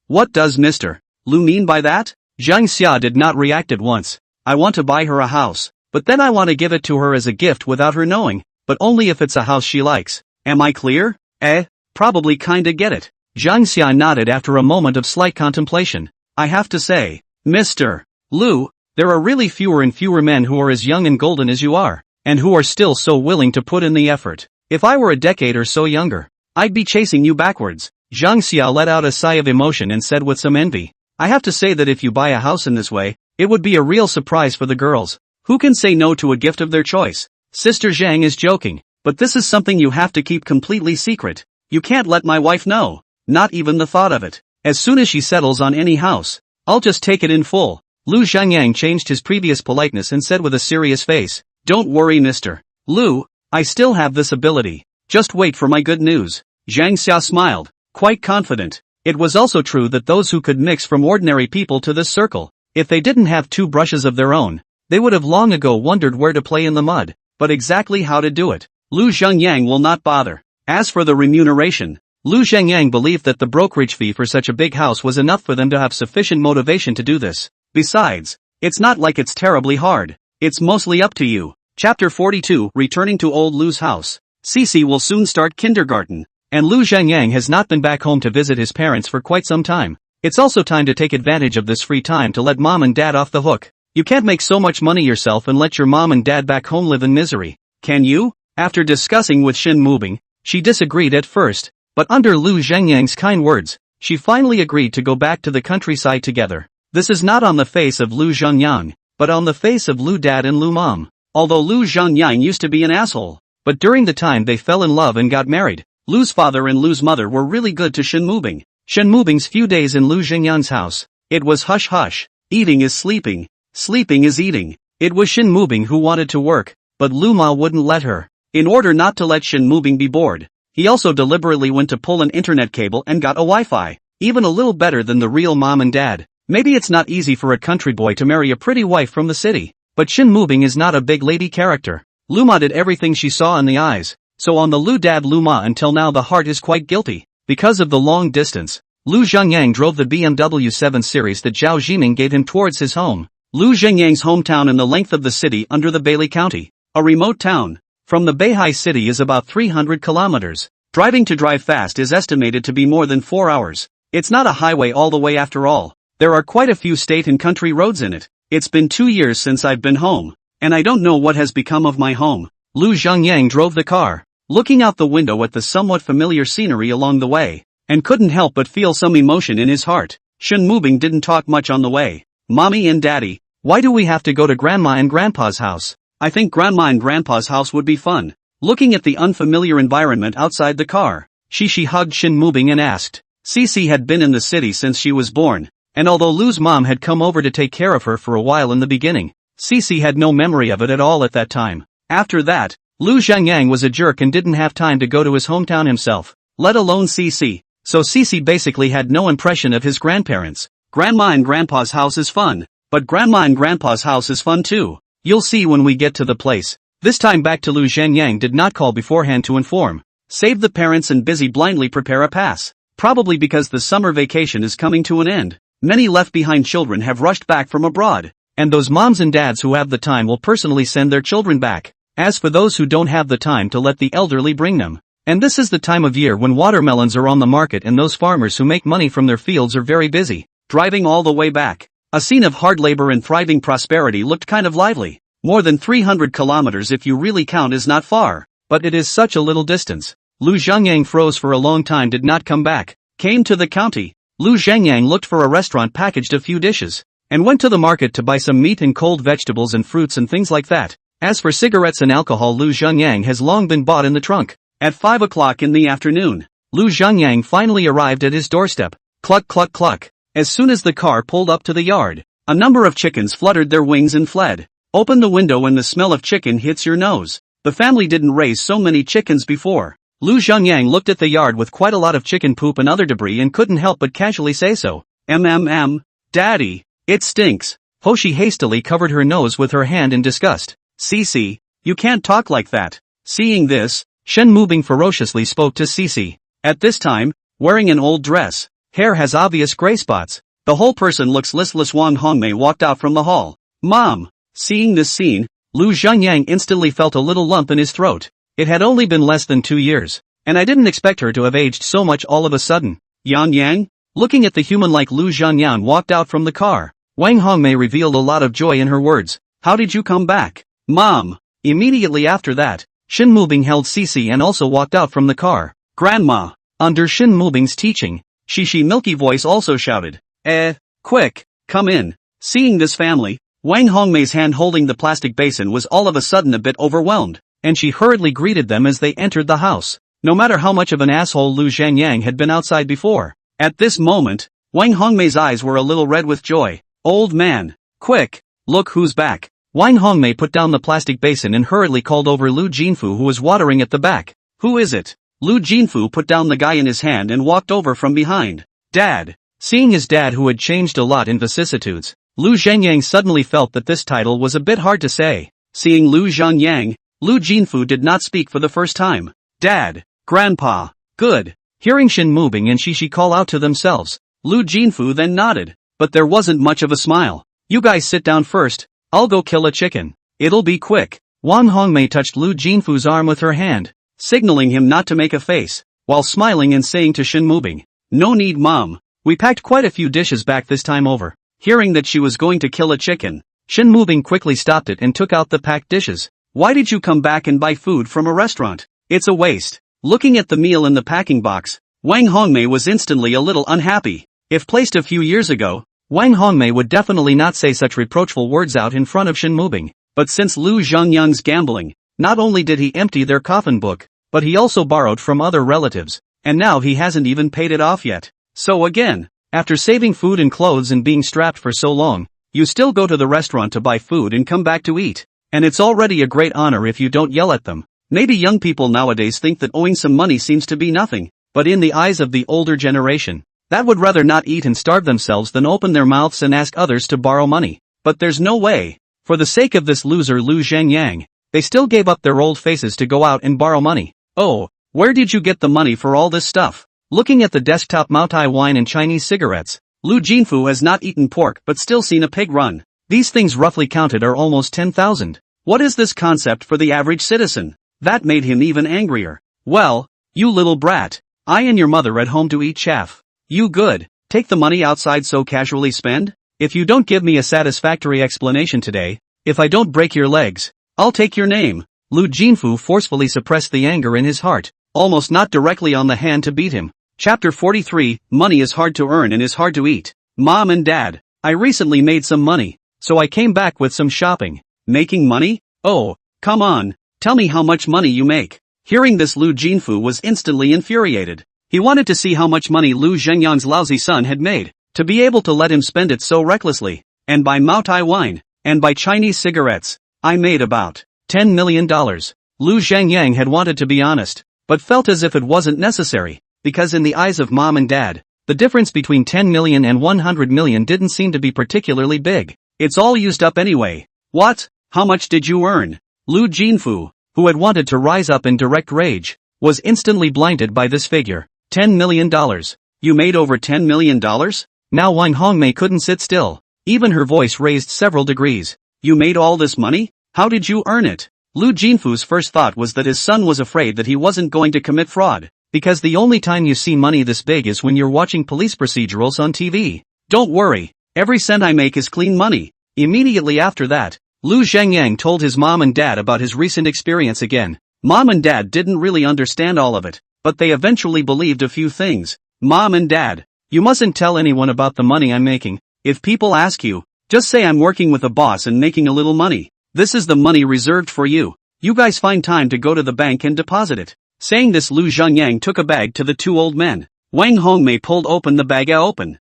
[SPEAKER 1] What does Mr. Lu mean by that? Zhang Xia did not react at once. I want to buy her a house, but then I want to give it to her as a gift without her knowing, but only if it's a house she likes. Am I clear? Probably kinda get it. Zhang Xia nodded after a moment of slight contemplation. I have to say, Mr. Lu, there are really fewer and fewer men who are as young and golden as you are, and who are still so willing to put in the effort. If I were a decade or so younger, I'd be chasing you backwards. Zhang Xia let out a sigh of emotion and said with some envy, I have to say that if you buy a house in this way, it would be a real surprise for the girls. Who can say no to a gift of their choice? Sister Zhang is joking, but this is something you have to keep completely secret. You can't let my wife know, not even the thought of it. As soon as she settles on any house, I'll just take it in full. Lu Zhengyang changed his previous politeness and said with a serious face, Don't worry, Mr. Lu, I still have this ability. Just wait for my good news. Zhang Xia smiled, quite confident. It was also true that those who could mix from ordinary people to this circle, if they didn't have two brushes of their own, they would have long ago wondered where to play in the mud, but exactly how to do it, Lu Zhengyang will not bother. As for the remuneration, Lu Zhengyang believed that the brokerage fee for such a big house was enough for them to have sufficient motivation to do this. Besides, it's not like it's terribly hard. It's mostly up to you. Chapter 42, Returning to Old Lu's house. Cici will soon start kindergarten, and Lu Zhengyang has not been back home to visit his parents for quite some time. It's also time to take advantage of this free time to let mom and dad off the hook. You can't make so much money yourself and let your mom and dad back home live in misery, can you? After discussing with Shin Mubing, she disagreed at first, but under Lu Zhengyang's kind words, she finally agreed to go back to the countryside together. This is not on the face of Lu Zhengyang, but on the face of Lu Dad and Lu Mom. Although Lu Zhengyang used to be an asshole, but during the time they fell in love and got married, Lu's father and Lu's mother were really good to Shin Mubing. Shin Mubing's few days in Lu Zhengyang's house, it was hush hush, eating is sleeping, sleeping is eating. It was Shin Mubing who wanted to work, but Lu Ma wouldn't let her. In order not to let Shin Mubing be bored, he also deliberately went to pull an internet cable and got a Wi-Fi, even a little better than the real mom and dad. Maybe it's not easy for a country boy to marry a pretty wife from the city, but Shin Mubing is not a big lady character. Lu Ma did everything she saw in the eyes, so on the Lu Dad Lu Ma until now the heart is quite guilty. Because of the long distance, Lu Zhengyang drove the BMW 7 Series that Zhao Jiming gave him towards his home. Lu Zhengyang's hometown in the length of the city under the Bailey County, a remote town. From the Beihai city is about 300 kilometers. Driving to drive fast is estimated to be more than 4 hours. It's not a highway all the way after all. There are quite a few state and country roads in it. It's been 2 years since I've been home, and I don't know what has become of my home. Lu Zhengyang drove the car, looking out the window at the somewhat familiar scenery along the way, and couldn't help but feel some emotion in his heart. Shin Mubing didn't talk much on the way. Mommy and Daddy, why do we have to go to Grandma and Grandpa's house? I think Grandma and Grandpa's house would be fun. Looking at the unfamiliar environment outside the car, Shishi hugged Shin Mubing and asked. Cici had been in the city since she was born, and although Lu's mom had come over to take care of her for a while in the beginning, Cece had no memory of it at all at that time. After that, Lu Zhangyang was a jerk and didn't have time to go to his hometown himself, let alone Cece. So Cece basically had no impression of his grandparents. Grandma and Grandpa's house is fun, but Grandma and Grandpa's house is fun too. You'll see when we get to the place. This time back to Lu Zhangyang did not call beforehand to inform. Save the parents and busy blindly prepare a pass. Probably because the summer vacation is coming to an end. Many left behind children have rushed back from abroad. And those moms and dads who have the time will personally send their children back. As for those who don't have the time to let the elderly bring them. And this is the time of year when watermelons are on the market and those farmers who make money from their fields are very busy, driving all the way back. A scene of hard labor and thriving prosperity looked kind of lively. More than 300 kilometers if you really count is not far, but it is such a little distance. Lu Zhangyang froze for a long time, did not come back. Came to the county. Lu Zhangyang looked for a restaurant, packaged a few dishes, and went to the market to buy some meat and cold vegetables and fruits and things like that. As for cigarettes and alcohol, Lu Zhangyang has long been bought in the trunk. At 5 o'clock in the afternoon, Lu Zhangyang finally arrived at his doorstep. Cluck cluck cluck. As soon as the car pulled up to the yard, a number of chickens fluttered their wings and fled. Open the window and the smell of chicken hits your nose. The family didn't raise so many chickens before. Lu Zhangyang looked at the yard with quite a lot of chicken poop and other debris and couldn't help but casually say so. Daddy, it stinks. Hoshi hastily covered her nose with her hand in disgust. Cece, you can't talk like that. Seeing this, Shen Mubing ferociously spoke to Cece. At this time, wearing an old dress, hair has obvious gray spots. The whole person looks listless. Wang Hongmei walked out from the hall. Mom! Seeing this scene, Lu Zhangyang instantly felt a little lump in his throat. It had only been less than 2 years, and I didn't expect her to have aged so much all of a sudden. Yang? Looking at the human-like Lu Zhangyang walked out from the car. Wang Hongmei revealed a lot of joy in her words. How did you come back? Mom! Immediately after that, Shen Mubing held Cece and also walked out from the car. Grandma! Under Shen Mubing's teaching, Shishi milky voice also shouted. Quick, come in. Seeing this family, Wang Hongmei's hand holding the plastic basin was all of a sudden a bit overwhelmed, and she hurriedly greeted them as they entered the house. No matter how much of an asshole Lu Zhangyang had been outside before, at this moment, Wang Hongmei's eyes were a little red with joy. Old man, quick, look who's back. Wang Hongmei put down the plastic basin and hurriedly called over Lu Jinfu, who was watering at the back. Who is it? Lu Jinfu put down the guy in his hand and walked over from behind. Dad. Seeing his dad, who had changed a lot in vicissitudes, Lu Zhangyang suddenly felt that this title was a bit hard to say. Seeing Lu Zhangyang, Lu Jinfu did not speak for the first time. Dad. Grandpa. Good. Hearing Shen Mubing and Shishi call out to themselves, Lu Jinfu then nodded, but there wasn't much of a smile. You guys sit down first, I'll go kill a chicken. It'll be quick. Wang Hongmei touched Lu Jinfu's arm with her hand, signaling him not to make a face, while smiling and saying to Shen Mubing, no need, Mom. We packed quite a few dishes back this time over. Hearing that she was going to kill a chicken, Shen Mubing quickly stopped it and took out the packed dishes. Why did you come back and buy food from a restaurant? It's a waste. Looking at the meal in the packing box, Wang Hongmei was instantly a little unhappy. If placed a few years ago, Wang Hongmei would definitely not say such reproachful words out in front of Shen Mubing. But since Lu Zhangyang's gambling, not only did he empty their coffin book, but he also borrowed from other relatives, and now he hasn't even paid it off yet. So again, after saving food and clothes and being strapped for so long, you still go to the restaurant to buy food and come back to eat. And it's already a great honor if you don't yell at them. Maybe young people nowadays think that owing some money seems to be nothing, but in the eyes of the older generation, that would rather not eat and starve themselves than open their mouths and ask others to borrow money. But there's no way. For the sake of this loser Lu Zhangyang, they still gave up their old faces to go out and borrow money. Oh, where did you get the money for all this stuff? Looking at the desktop Maotai wine and Chinese cigarettes, Lu Jinfu has not eaten pork but still seen a pig run. These things roughly counted are almost 10,000. What is this concept for the average citizen? That made him even angrier. Well, you little brat. I and your mother at home to eat chaff. You good, take the money outside so casually spend? If you don't give me a satisfactory explanation today, if I don't break your legs, I'll take your name. Lu Jinfu forcefully suppressed the anger in his heart, almost not directly on the hand to beat him. Chapter 43, Money is hard to earn and is hard to eat. Mom and Dad, I recently made some money, so I came back with some shopping. Making money? Oh, come on, tell me how much money you make. Hearing this, Lu Jinfu was instantly infuriated. He wanted to see how much money Lu Zhangyang's lousy son had made, to be able to let him spend it so recklessly, and buy Maotai wine, and buy Chinese cigarettes. I made about $10 million. Lu Zhangyang had wanted to be honest, but felt as if it wasn't necessary, because in the eyes of mom and dad, the difference between 10 million and 100 million didn't seem to be particularly big. It's all used up anyway. What? How much did you earn? Lu Jinfu, who had wanted to rise up in direct rage, was instantly blinded by this figure. $10 million. You made over $10 million? Now Wang Hongmei couldn't sit still. Even her voice raised several degrees. You made all this money? How did you earn it? Lu Jinfu's first thought was that his son was afraid that he wasn't going to commit fraud, because the only time you see money this big is when you're watching police procedurals on TV. Don't worry, every cent I make is clean money. Immediately after that, Lu Zhangyang told his mom and dad about his recent experience again. Mom and dad didn't really understand all of it, but they eventually believed a few things. Mom and dad, you mustn't tell anyone about the money I'm making. If people ask you, just say I'm working with a boss and making a little money. This is the money reserved for you. You guys find time to go to the bank and deposit it. Saying this, Lu Zhangyang took a bag to the two old men. Wang Hongmei pulled open the bag,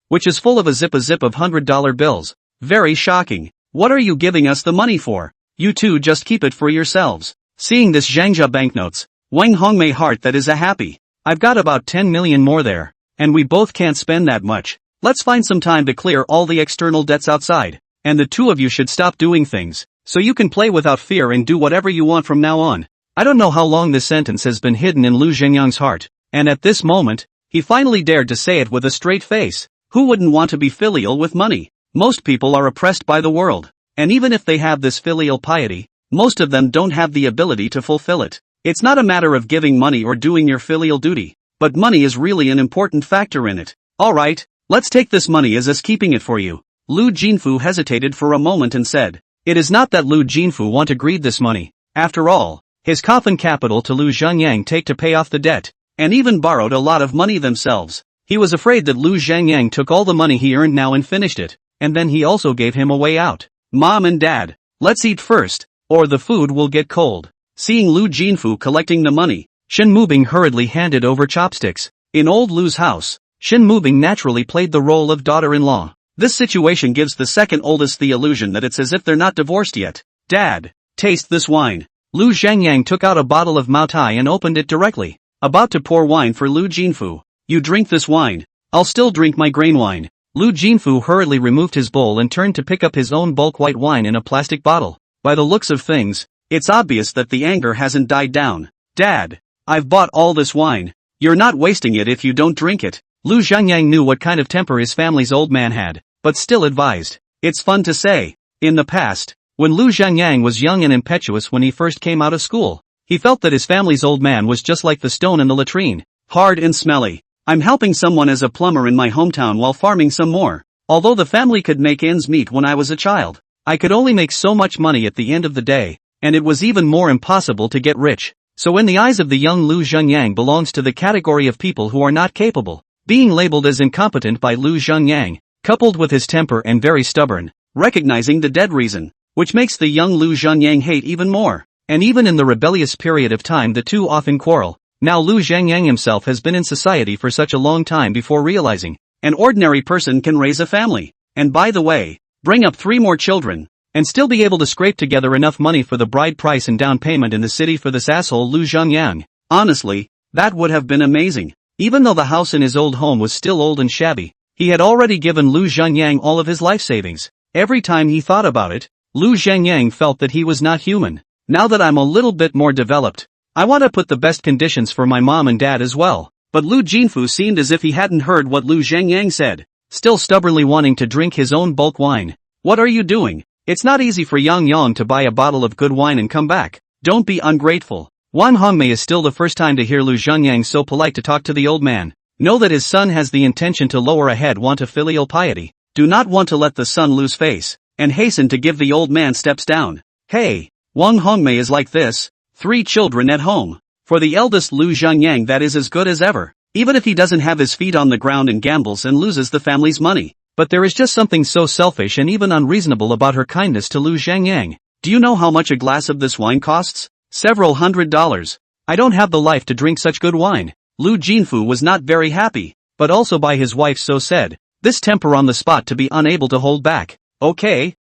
[SPEAKER 1] which is full of a zip of $100 bills. Very shocking. What are you giving us the money for? You two just keep it for yourselves. Seeing this Zhangzhou banknotes, Wang Hongmei heart that is a happy. I've got about 10 million more there, and we both can't spend that much. Let's find some time to clear all the external debts outside, and the two of you should stop doing things, so you can play without fear and do whatever you want from now on. I don't know how long this sentence has been hidden in Lu Zhangyang's heart, and at this moment, he finally dared to say it with a straight face. Who wouldn't want to be filial with money? Most people are oppressed by the world, and even if they have this filial piety, most of them don't have the ability to fulfill it. It's not a matter of giving money or doing your filial duty, but money is really an important factor in it. Alright, let's take this money as us keeping it for you. Lu Jinfu hesitated for a moment and said, it is not that Lu Jinfu want to greed this money. After all, his coffin capital to Lu Zhangyang take to pay off the debt, and even borrowed a lot of money themselves. He was afraid that Lu Zhangyang took all the money he earned now and finished it, and then he also gave him a way out. Mom and dad, let's eat first, or the food will get cold. Seeing Lu Jinfu collecting the money, Shen Mubing hurriedly handed over chopsticks. In old Lu's house, Shen Mubing naturally played the role of daughter-in-law. This situation gives the second oldest the illusion that it's as if they're not divorced yet. Dad, taste this wine. Lu Zhangyang took out a bottle of Maotai and opened it directly, about to pour wine for Lu Jinfu. You drink this wine. I'll still drink my grain wine. Lu Jinfu hurriedly removed his bowl and turned to pick up his own bulk white wine in a plastic bottle. By the looks of things, it's obvious that the anger hasn't died down. Dad, I've bought all this wine. You're not wasting it if you don't drink it. Lu Zhangyang knew what kind of temper his family's old man had, but still advised. It's fun to say. In the past, when Lu Zhangyang was young and impetuous when he first came out of school, he felt that his family's old man was just like the stone in the latrine, hard and smelly. I'm helping someone as a plumber in my hometown while farming some more. Although the family could make ends meet when I was a child, I could only make so much money at the end of the day, and it was even more impossible to get rich. So in the eyes of the young Lu Zhangyang belongs to the category of people who are not capable. Being labeled as incompetent by Lu Zhangyang, coupled with his temper and very stubborn, recognizing the dead reason, which makes the young Lu Zhangyang hate even more. And even in the rebellious period of time the two often quarrel. Now Lu Zhangyang himself has been in society for such a long time before realizing, an ordinary person can raise a family, and by the way, bring up 3 more children, and still be able to scrape together enough money for the bride price and down payment in the city for this asshole Lu Zhangyang. Honestly, that would have been amazing. Even though the house in his old home was still old and shabby, he had already given Lu Zhangyang all of his life savings. Every time he thought about it, Lu Zhangyang felt that he was not human. Now that I'm a little bit more developed, I want to put the best conditions for my mom and dad as well. But Lu Jinfu seemed as if he hadn't heard what Lu Zhangyang said, still stubbornly wanting to drink his own bulk wine. What are you doing? It's not easy for Yang Yang to buy a bottle of good wine and come back. Don't be ungrateful. Wang Hongmei is still the first time to hear Lu Zhangyang so polite to talk to the old man. Know that his son has the intention to lower a head, want a filial piety, do not want to let the son lose face, and hasten to give the old man steps down. Hey, Wang Hongmei is like this. 3 children at home. For the eldest Lu Zhangyang that is as good as ever, even if he doesn't have his feet on the ground and gambles and loses the family's money. But there is just something so selfish and even unreasonable about her kindness to Lu Zhangyang. Do you know how much a glass of this wine costs? Several $100s. I don't have the life to drink such good wine. Lu Jinfu was not very happy, but also by his wife so said, this temper on the spot to be unable to hold back. Okay,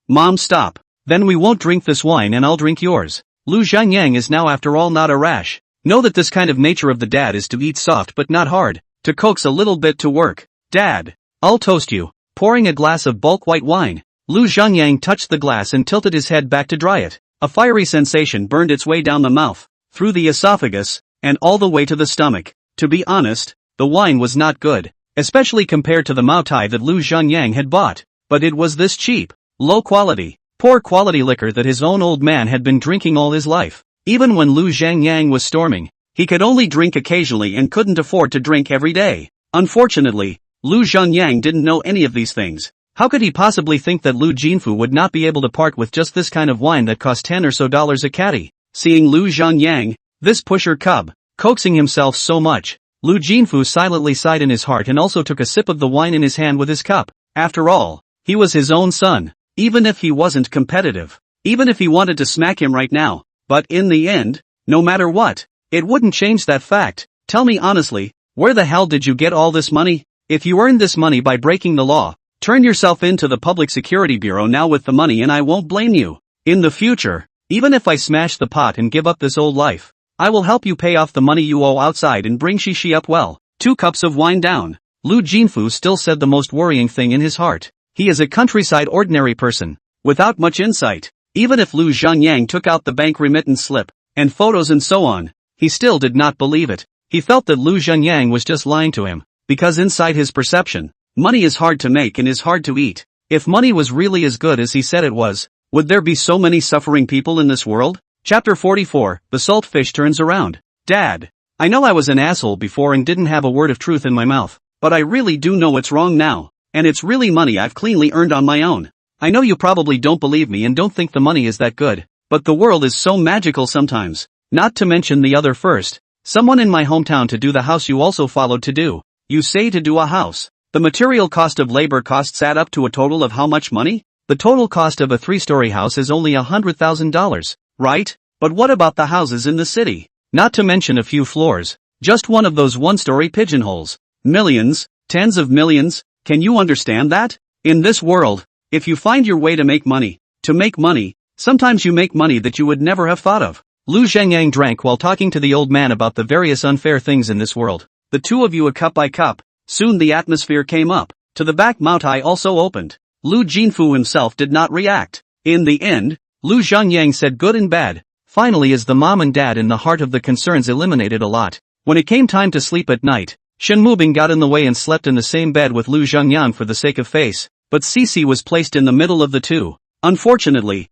[SPEAKER 1] Mom, stop. Then we won't drink this wine and I'll drink yours. Lu Zhangyang is now after all not a rash. Know that this kind of nature of the dad is to eat soft but not hard, to coax a little bit to work. Dad, I'll toast you. Pouring a glass of bulk white wine. Lu Zhangyang touched the glass and tilted his head back to dry it. A fiery sensation burned its way down the mouth, through the esophagus, and all the way to the stomach. To be honest, the wine was not good, especially compared to the Mao Tai that Lu Zhangyang had bought. But it was this cheap, low quality, poor quality liquor that his own old man had been drinking all his life. Even when Lu Zhangyang was storming, he could only drink occasionally and couldn't afford to drink every day. Unfortunately, Lu Zhangyang didn't know any of these things. How could he possibly think that Lu Jinfu would not be able to part with just this kind of wine that cost $10 or so a caddy? Seeing Lu Zhangyang, this pusher cub, coaxing himself so much, Lu Jinfu silently sighed in his heart and also took a sip of the wine in his hand with his cup. After all, he was his own son, even if he wasn't competitive, even if he wanted to smack him right now. But in the end, no matter what, it wouldn't change that fact. Tell me honestly, where the hell did you get all this money? If you earned this money by breaking the law, turn yourself into the Public Security Bureau now with the money and I won't blame you. In the future, even if I smash the pot and give up this old life, I will help you pay off the money you owe outside and bring Shishi up well. 2 cups of wine down. Lu Jinfu still said the most worrying thing in his heart. He is a countryside ordinary person, without much insight. Even if Lu Zhangyang took out the bank remittance slip, and photos and so on, he still did not believe it. He felt that Lu Zhangyang was just lying to him, because inside his perception, money is hard to make and is hard to eat. If money was really as good as he said it was, would there be so many suffering people in this world? Chapter 44, The Saltfish Turns Around. Dad, I know I was an asshole before and didn't have a word of truth in my mouth, but I really do know it's wrong now, and it's really money I've cleanly earned on my own. I know you probably don't believe me and don't think the money is that good, but the world is so magical sometimes. Not to mention the other first, someone in my hometown to do the house you also followed to do. You say to do a house. The material cost of labor costs add up to a total of how much money? The total cost of a 3-story house is only $100,000, right? But what about the houses in the city? Not to mention a few floors, just one of those 1-story pigeonholes. Millions, tens of millions, can you understand that? In this world, if you find your way to make money, sometimes you make money that you would never have thought of. Lu Zhangyang drank while talking to the old man about the various unfair things in this world. The two of you a cup by cup. Soon the atmosphere came up. To the back Mao Tai also opened. Lu Jinfu himself did not react. In the end, Lu Zhangyang said good and bad. Finally, as the mom and dad in the heart of the concerns eliminated a lot. When it came time to sleep at night, Shen Mubing got in the way and slept in the same bed with Lu Zhangyang for the sake of face. But Cici was placed in the middle of the two. Unfortunately,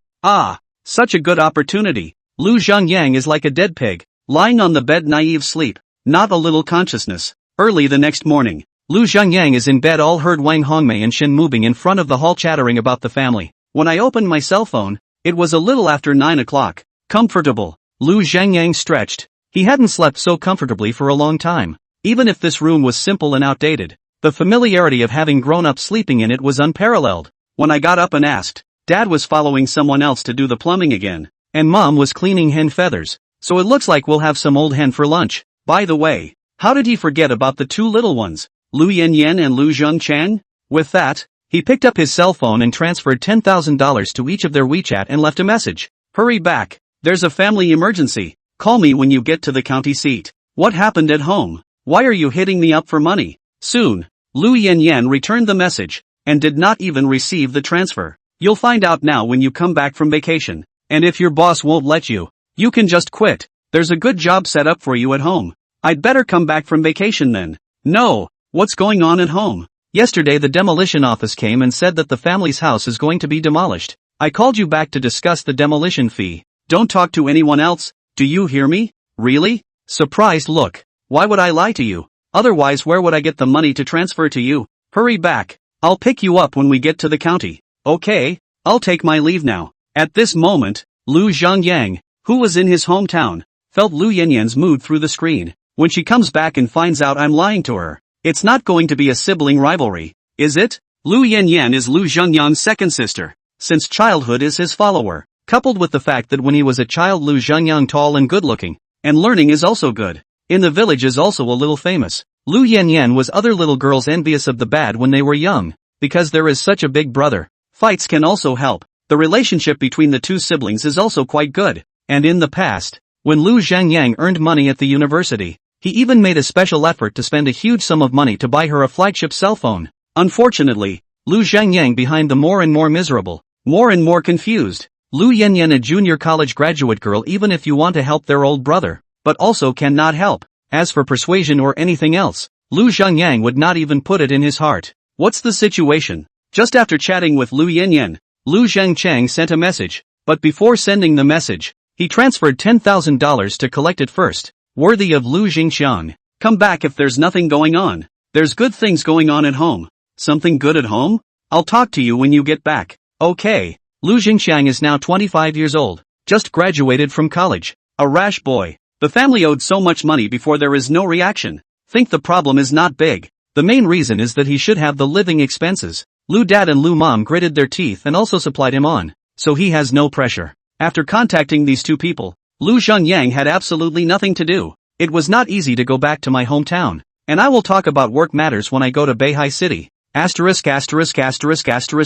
[SPEAKER 1] such a good opportunity. Lu Zhangyang is like a dead pig, lying on the bed naive sleep, not a little consciousness. Early the next morning, Lu Zhangyang is in bed all heard Wang Hongmei and Shen Mubing in front of the hall chattering about the family. When I opened my cell phone, it was a little after 9 o'clock. Comfortable. Lu Zhangyang stretched. He hadn't slept so comfortably for a long time. Even if this room was simple and outdated, the familiarity of having grown up sleeping in it was unparalleled. When I got up and asked, Dad was following someone else to do the plumbing again, and Mom was cleaning hen feathers, so it looks like we'll have some old hen for lunch. By the way, how did he forget about the 2 little ones, Lu Yanyan and Lu Zhengchang? With that, he picked up his cell phone and transferred $10,000 to each of their WeChat and left a message. Hurry back, there's a family emergency. Call me when you get to the county seat. What happened at home? Why are you hitting me up for money? Soon, Lu Yanyan returned the message, and did not even receive the transfer. You'll find out now when you come back from vacation, and if your boss won't let you, you can just quit. There's a good job set up for you at home. I'd better come back from vacation then. No, what's going on at home? Yesterday the demolition office came and said that the family's house is going to be demolished. I called you back to discuss the demolition fee. Don't talk to anyone else, do you hear me? Really? Surprised look. Why would I lie to you? Otherwise where would I get the money to transfer to you? Hurry back. I'll pick you up when we get to the county. Okay, I'll take my leave now. At this moment, Lu Zhangyang, who was in his hometown, felt Lu Yanyan's mood through the screen. When she comes back and finds out I'm lying to her, it's not going to be a sibling rivalry, is it? Lu Yanyan is Lu Zhangyang's second sister, since childhood is his follower, coupled with the fact that when he was a child Lu Zhangyang tall and good looking, and learning is also good. In the village is also a little famous. Lu Yanyan was other little girls envious of the bad when they were young, because there is such a big brother. Fights can also help. The relationship between the two siblings is also quite good, and in the past, when Lu Zhangyang earned money at the university, he even made a special effort to spend a huge sum of money to buy her a flagship cell phone. Unfortunately, Lu Zhangyang behind the more and more miserable, more and more confused, Lu Yanyan, a junior college graduate girl, even if you want to help their old brother, but also cannot help. As for persuasion or anything else, Lu Zhangyang would not even put it in his heart. What's the situation? Just after chatting with Lu Yanyan, Lu Zhangchang sent a message, but before sending the message, he transferred $10,000 to collect it first. Worthy of Lu Jingxiang. Come back if there's nothing going on. There's good things going on at home. Something good at home? I'll talk to you when you get back. Okay. Lu Jingxiang is now 25 years old, just graduated from college. A rash boy. The family owed so much money before there is no reaction. Think the problem is not big. The main reason is that he should have the living expenses. Lu Dad and Lu Mom gritted their teeth and also supplied him on, so he has no pressure. After contacting these two people, Lu Zhangyang had absolutely nothing to do. It was not easy to go back to my hometown, and I will talk about work matters when I go to Beihai City.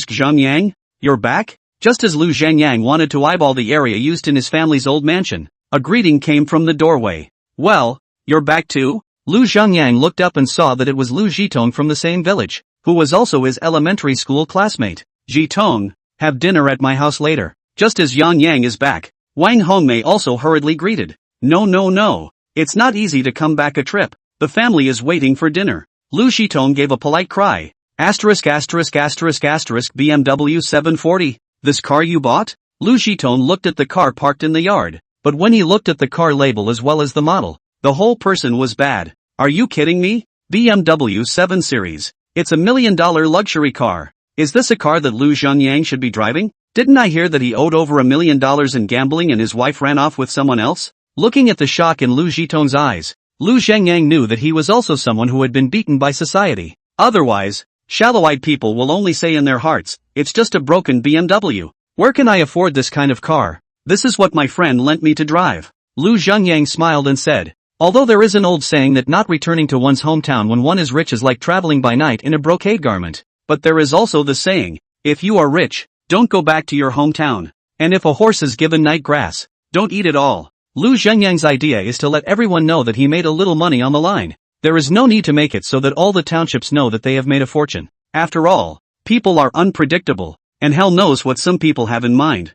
[SPEAKER 1] Zhangyang? You're back? Just as Lu Zhangyang wanted to eyeball the area used in his family's old mansion, a greeting came from the doorway. Well, you're back too? Lu Zhangyang looked up and saw that it was Lu Zhitong from the same village, who was also his elementary school classmate. Zhitong, have dinner at my house later. Just as Yang Yang is back, Wang Hongmei also hurriedly greeted. No. It's not easy to come back a trip. The family is waiting for dinner. Lu Zhitong gave a polite cry. BMW 740. This car you bought? Lu Zhitong looked at the car parked in the yard, but when he looked at the car label as well as the model, the whole person was bad. Are you kidding me? BMW 7 Series. It's $1 million luxury car. Is this a car that Lu Zhangyang should be driving? Didn't I hear that he owed over $1 million in gambling and his wife ran off with someone else? Looking at the shock in Lu Zhitong's eyes, Lu Zhangyang knew that he was also someone who had been beaten by society. Otherwise, shallow-eyed people will only say in their hearts, it's just a broken BMW. Where can I afford this kind of car? This is what my friend lent me to drive. Lu Zhangyang smiled and said, although there is an old saying that not returning to one's hometown when one is rich is like traveling by night in a brocade garment, but there is also the saying, if you are rich, don't go back to your hometown. And if a horse is given night grass, don't eat it all. Lu Zhangyang's idea is to let everyone know that he made a little money on the line. There is no need to make it so that all the townships know that they have made a fortune. After all, people are unpredictable, and hell knows what some people have in mind.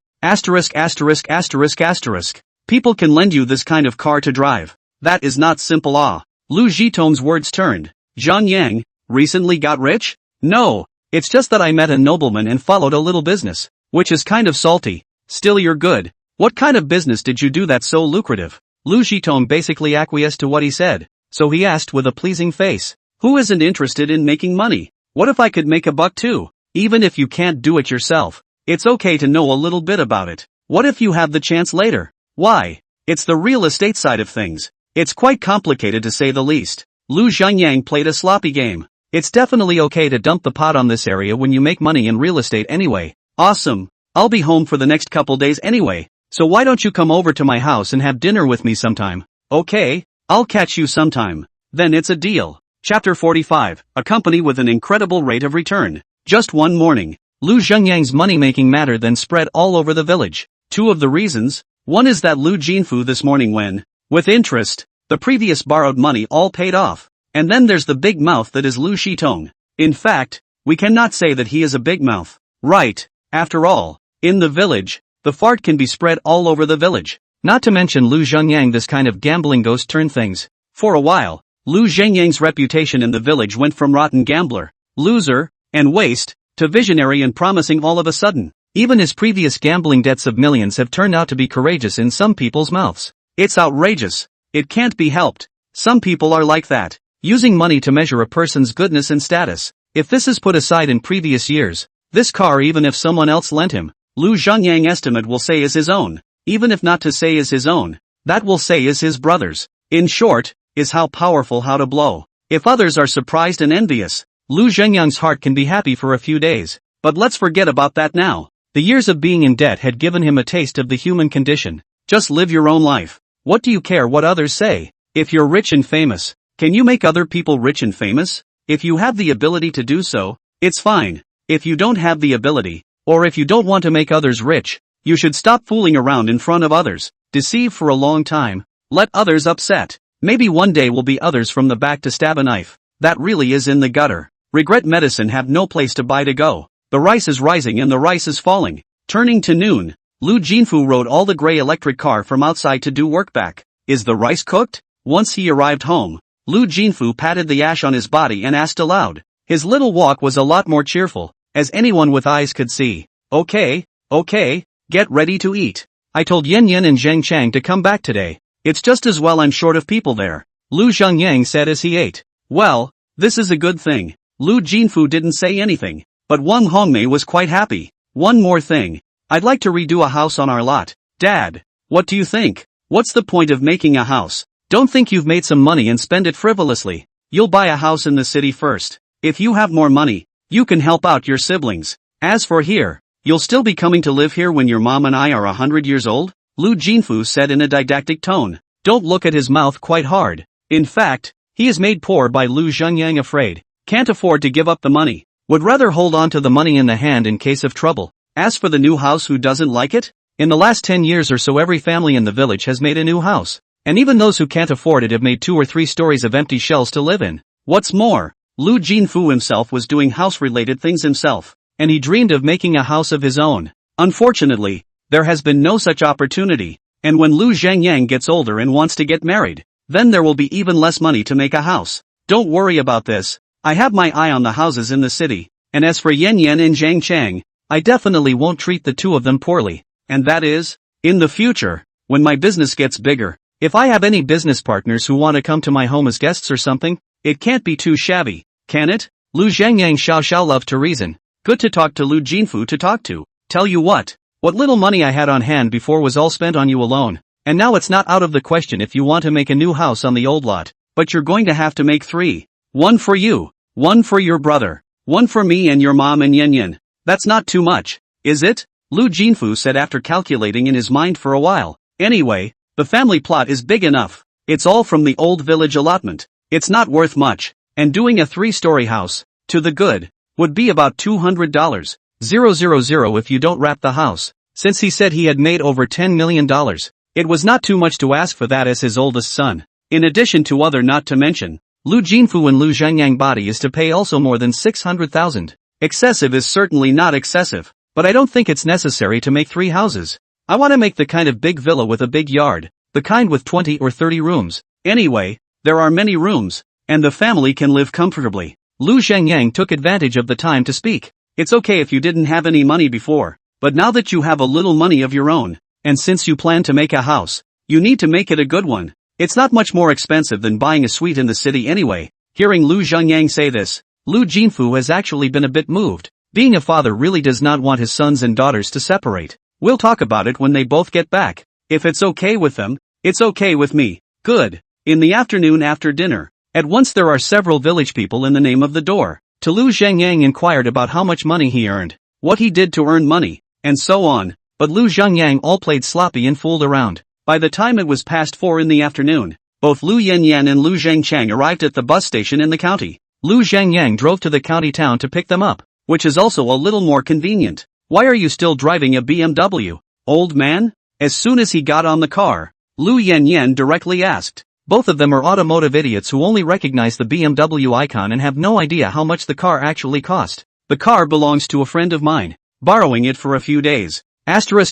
[SPEAKER 1] People can lend you this kind of car to drive. That is not simple. Lu Zhitong's words turned. Zhang Yang, recently got rich? No, it's just that I met a nobleman and followed a little business, which is kind of salty. Still you're good. What kind of business did you do that's so lucrative? Lu Zhitong basically acquiesced to what he said, so he asked with a pleasing face. Who isn't interested in making money? What if I could make a buck too? Even if you can't do it yourself, it's okay to know a little bit about it. What if you have the chance later? Why? It's the real estate side of things. It's quite complicated to say the least. Lu Zhangyang played a sloppy game. It's definitely okay to dump the pot on this area when you make money in real estate anyway. Awesome. I'll be home for the next couple days anyway, so why don't you come over to my house and have dinner with me sometime? Okay, I'll catch you sometime. Then it's a deal. Chapter 45, a company with an incredible rate of return. Just one morning, Lu Zhangyang's money-making matter then spread all over the village. Two of the reasons. One is that Lu Jinfu this morning when, with interest, the previous borrowed money all paid off. And then there's the big mouth that is Lu Zhitong. In fact, we cannot say that he is a big mouth. Right, after all, in the village, the fart can be spread all over the village. Not to mention Lu Zhangyang, this kind of gambling ghost turn things. For a while, Lu Zhangyang's reputation in the village went from rotten gambler, loser, and waste, to visionary and promising all of a sudden. Even his previous gambling debts of millions have turned out to be courageous in some people's mouths. It's outrageous. It can't be helped. Some people are like that, using money to measure a person's goodness and status. If this is put aside in previous years, this car, even if someone else lent him, Lu Zhangyang estimate will say is his own. Even if not to say is his own, that will say is his brother's. In short, is how powerful how to blow. If others are surprised and envious, Lu Zhangyang's heart can be happy for a few days. But let's forget about that now. The years of being in debt had given him a taste of the human condition. Just live your own life. What do you care what others say? If you're rich and famous, can you make other people rich and famous? If you have the ability to do so, it's fine. If you don't have the ability, Or if you don't want to make others rich, you should stop fooling around in front of others, deceive for a long time, let others upset. Maybe one day will be others from the back to stab a knife. That really is in the gutter. Regret medicine have no place to buy to go. The rice is rising and the rice is falling. Turning to noon, Lu Jinfu rode all the gray electric car from outside to do work back. Is the rice cooked? Once he arrived home, Lu Jinfu patted the ash on his body and asked aloud. His little walk was a lot more cheerful, as anyone with eyes could see. Okay, get ready to eat. I told Yen Yen and Zheng Chang to come back today. It's just as well I'm short of people there, Lu Zhengyang said as he ate. Well, this is a good thing. Lu Jinfu didn't say anything, but Wang Hongmei was quite happy. One more thing. I'd like to redo a house on our lot. Dad, what do you think? What's the point of making a house? Don't think you've made some money and spend it frivolously. You'll buy a house in the city first. If you have more money, you can help out your siblings. As for here, you'll still be coming to live here when your mom and I are 100 years old? Lu Jinfu said in a didactic tone. Don't look at his mouth quite hard. In fact, he is made poor by Lu Zhengyang afraid. Can't afford to give up the money. Would rather hold on to the money in the hand in case of trouble. As for the new house, who doesn't like it? In the last 10 years or so every family in the village has made a new house. And even those who can't afford it have made 2 or 3 stories of empty shells to live in. What's more, Lu Jinfu himself was doing house-related things himself, and he dreamed of making a house of his own. Unfortunately, there has been no such opportunity, and when Lu Zhengyang gets older and wants to get married, then there will be even less money to make a house. Don't worry about this. I have my eye on the houses in the city, and as for Yen Yen and Zhang Chang, I definitely won't treat the 2 of them poorly. And that is, in the future, when my business gets bigger, if I have any business partners who want to come to my home as guests or something, it can't be too shabby, can it? Lu Zhengyang Xiao loved to reason. Good to talk to Lu Jinfu to talk to. Tell you what little money I had on hand before was all spent on you alone, and now it's not out of the question if you want to make a new house on the old lot, but you're going to have to make 3. 1 for you, 1 for your brother, 1 for me and your mom and Yen Yen. That's not too much, is it? Lu Jinfu said after calculating in his mind for a while. Anyway, the family plot is big enough. It's all from the old village allotment. It's not worth much, and doing a 3-story house, to the good, would be about $200. 000 if you don't wrap the house. Since he said he had made over $10 million, it was not too much to ask for that as his oldest son. In addition to other not to mention, Lu Jinfu and Lu Zhengyang body is to pay also more than 600,000. Excessive is certainly not excessive, but I don't think it's necessary to make 3 houses. I want to make the kind of big villa with a big yard, the kind with 20 or 30 rooms. Anyway, there are many rooms, and the family can live comfortably. Lu Zhengyang took advantage of the time to speak. It's okay if you didn't have any money before, but now that you have a little money of your own, and since you plan to make a house, you need to make it a good one. It's not much more expensive than buying a suite in the city anyway. Hearing Lu Zhengyang say this, Lu Jinfu has actually been a bit moved. Being a father really does not want his sons and daughters to separate. We'll talk about it when they both get back. If it's okay with them, it's okay with me. Good. In the afternoon after dinner, at once there are several village people in the name of the door. To Lu Zhengyang inquired about how much money he earned, what he did to earn money, and so on, but Lu Zhengyang all played sloppy and fooled around. By the time it was past 4 in the afternoon, both Lu Yanyan and Lu Zhengchang arrived at the bus station in the county. Lu Zhengyang drove to the county town to pick them up, which is also a little more convenient. Why are you still driving a BMW, old man? As soon as he got on the car, Lu Yanyan directly asked. Both of them are automotive idiots who only recognize the BMW icon and have no idea how much the car actually cost. The car belongs to a friend of mine, borrowing it for a few days. Your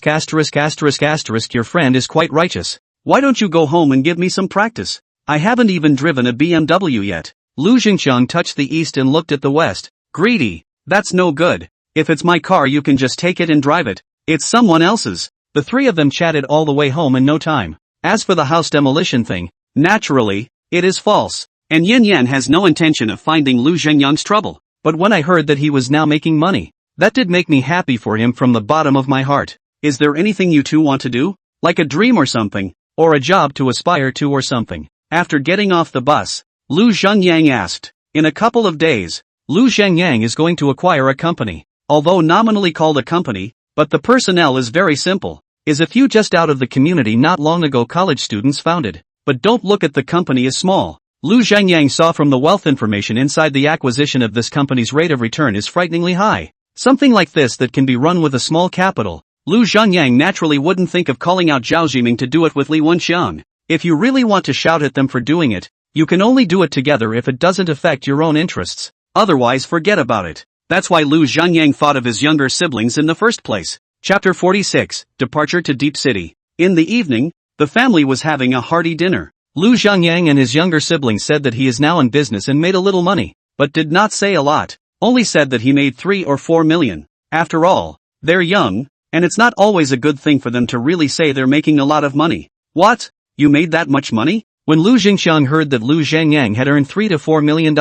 [SPEAKER 1] friend is quite righteous. Why don't you go home and give me some practice? I haven't even driven a BMW yet. Lu Jingchang touched the east and looked at the west. Greedy. That's no good. If it's my car you can just take it and drive it. It's someone else's. The 3 of them chatted all the way home in no time. As for the house demolition thing, naturally, it is false. And Yin Yan has no intention of finding Lu Zhengyang's trouble. But when I heard that he was now making money, that did make me happy for him from the bottom of my heart. Is there anything you two want to do? Like a dream or something? Or a job to aspire to or something? After getting off the bus, Lu Zhengyang asked. In a couple of days, Lu Zhengyang is going to acquire a company. Although nominally called a company, but the personnel is very simple. Is a few just out of the community not long ago college students founded. But don't look at the company as small. Lu Zhengyang saw from the wealth information inside the acquisition of this company's rate of return is frighteningly high. Something like this that can be run with a small capital. Lu Zhanyang naturally wouldn't think of calling out Zhao Zhiming to do it with Li Wenxiang. If you really want to shout at them for doing it, you can only do it together if it doesn't affect your own interests. Otherwise forget about it. That's why Lu Zhanyang thought of his younger siblings in the first place. Chapter 46, Departure to Deep City. In the evening, the family was having a hearty dinner. Lu Zhanyang and his younger siblings said that he is now in business and made a little money, but did not say a lot, only said that he made 3 or 4 million. After all, they're young, and it's not always a good thing for them to really say they're making a lot of money. What? You made that much money? When Lu Jingxiang heard that Lu Zhanyang had earned $3 to $4 million,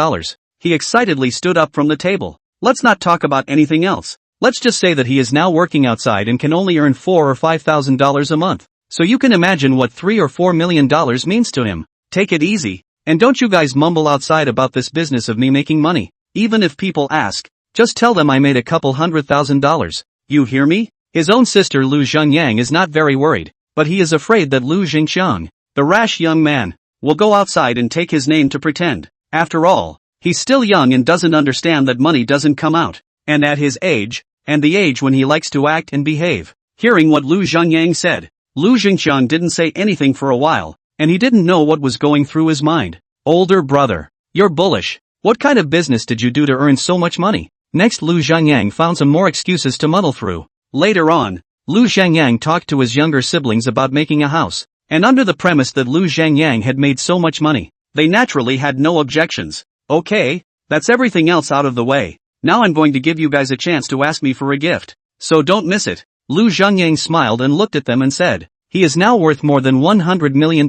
[SPEAKER 1] he excitedly stood up from the table. Let's not talk about anything else. Let's just say that he is now working outside and can only earn $4,000 or $5,000 a month. So you can imagine what $3 or $4 million means to him. Take it easy, and don't you guys mumble outside about this business of me making money. Even if people ask, just tell them I made a couple $100,000. You hear me? His own sister Lu Zhanyang is not very worried, but he is afraid that Lu Jingxiang, the rash young man, will go outside and take his name to pretend. After all, he's still young and doesn't understand that money doesn't come out, and at his age, and the age when he likes to act and behave. Hearing what Lu Zhanyang said, Lu Jingxiang didn't say anything for a while, and he didn't know what was going through his mind. Older brother, you're bullish. What kind of business did you do to earn so much money? Next Lu Zhanyang found some more excuses to muddle through. Later on, Lu Zhanyang talked to his younger siblings about making a house, and under the premise that Lu Zhanyang had made so much money, they naturally had no objections. Okay, that's everything else out of the way. Now I'm going to give you guys a chance to ask me for a gift. So don't miss it. Lu Zhanyang smiled and looked at them and said, he is now worth more than $100 million.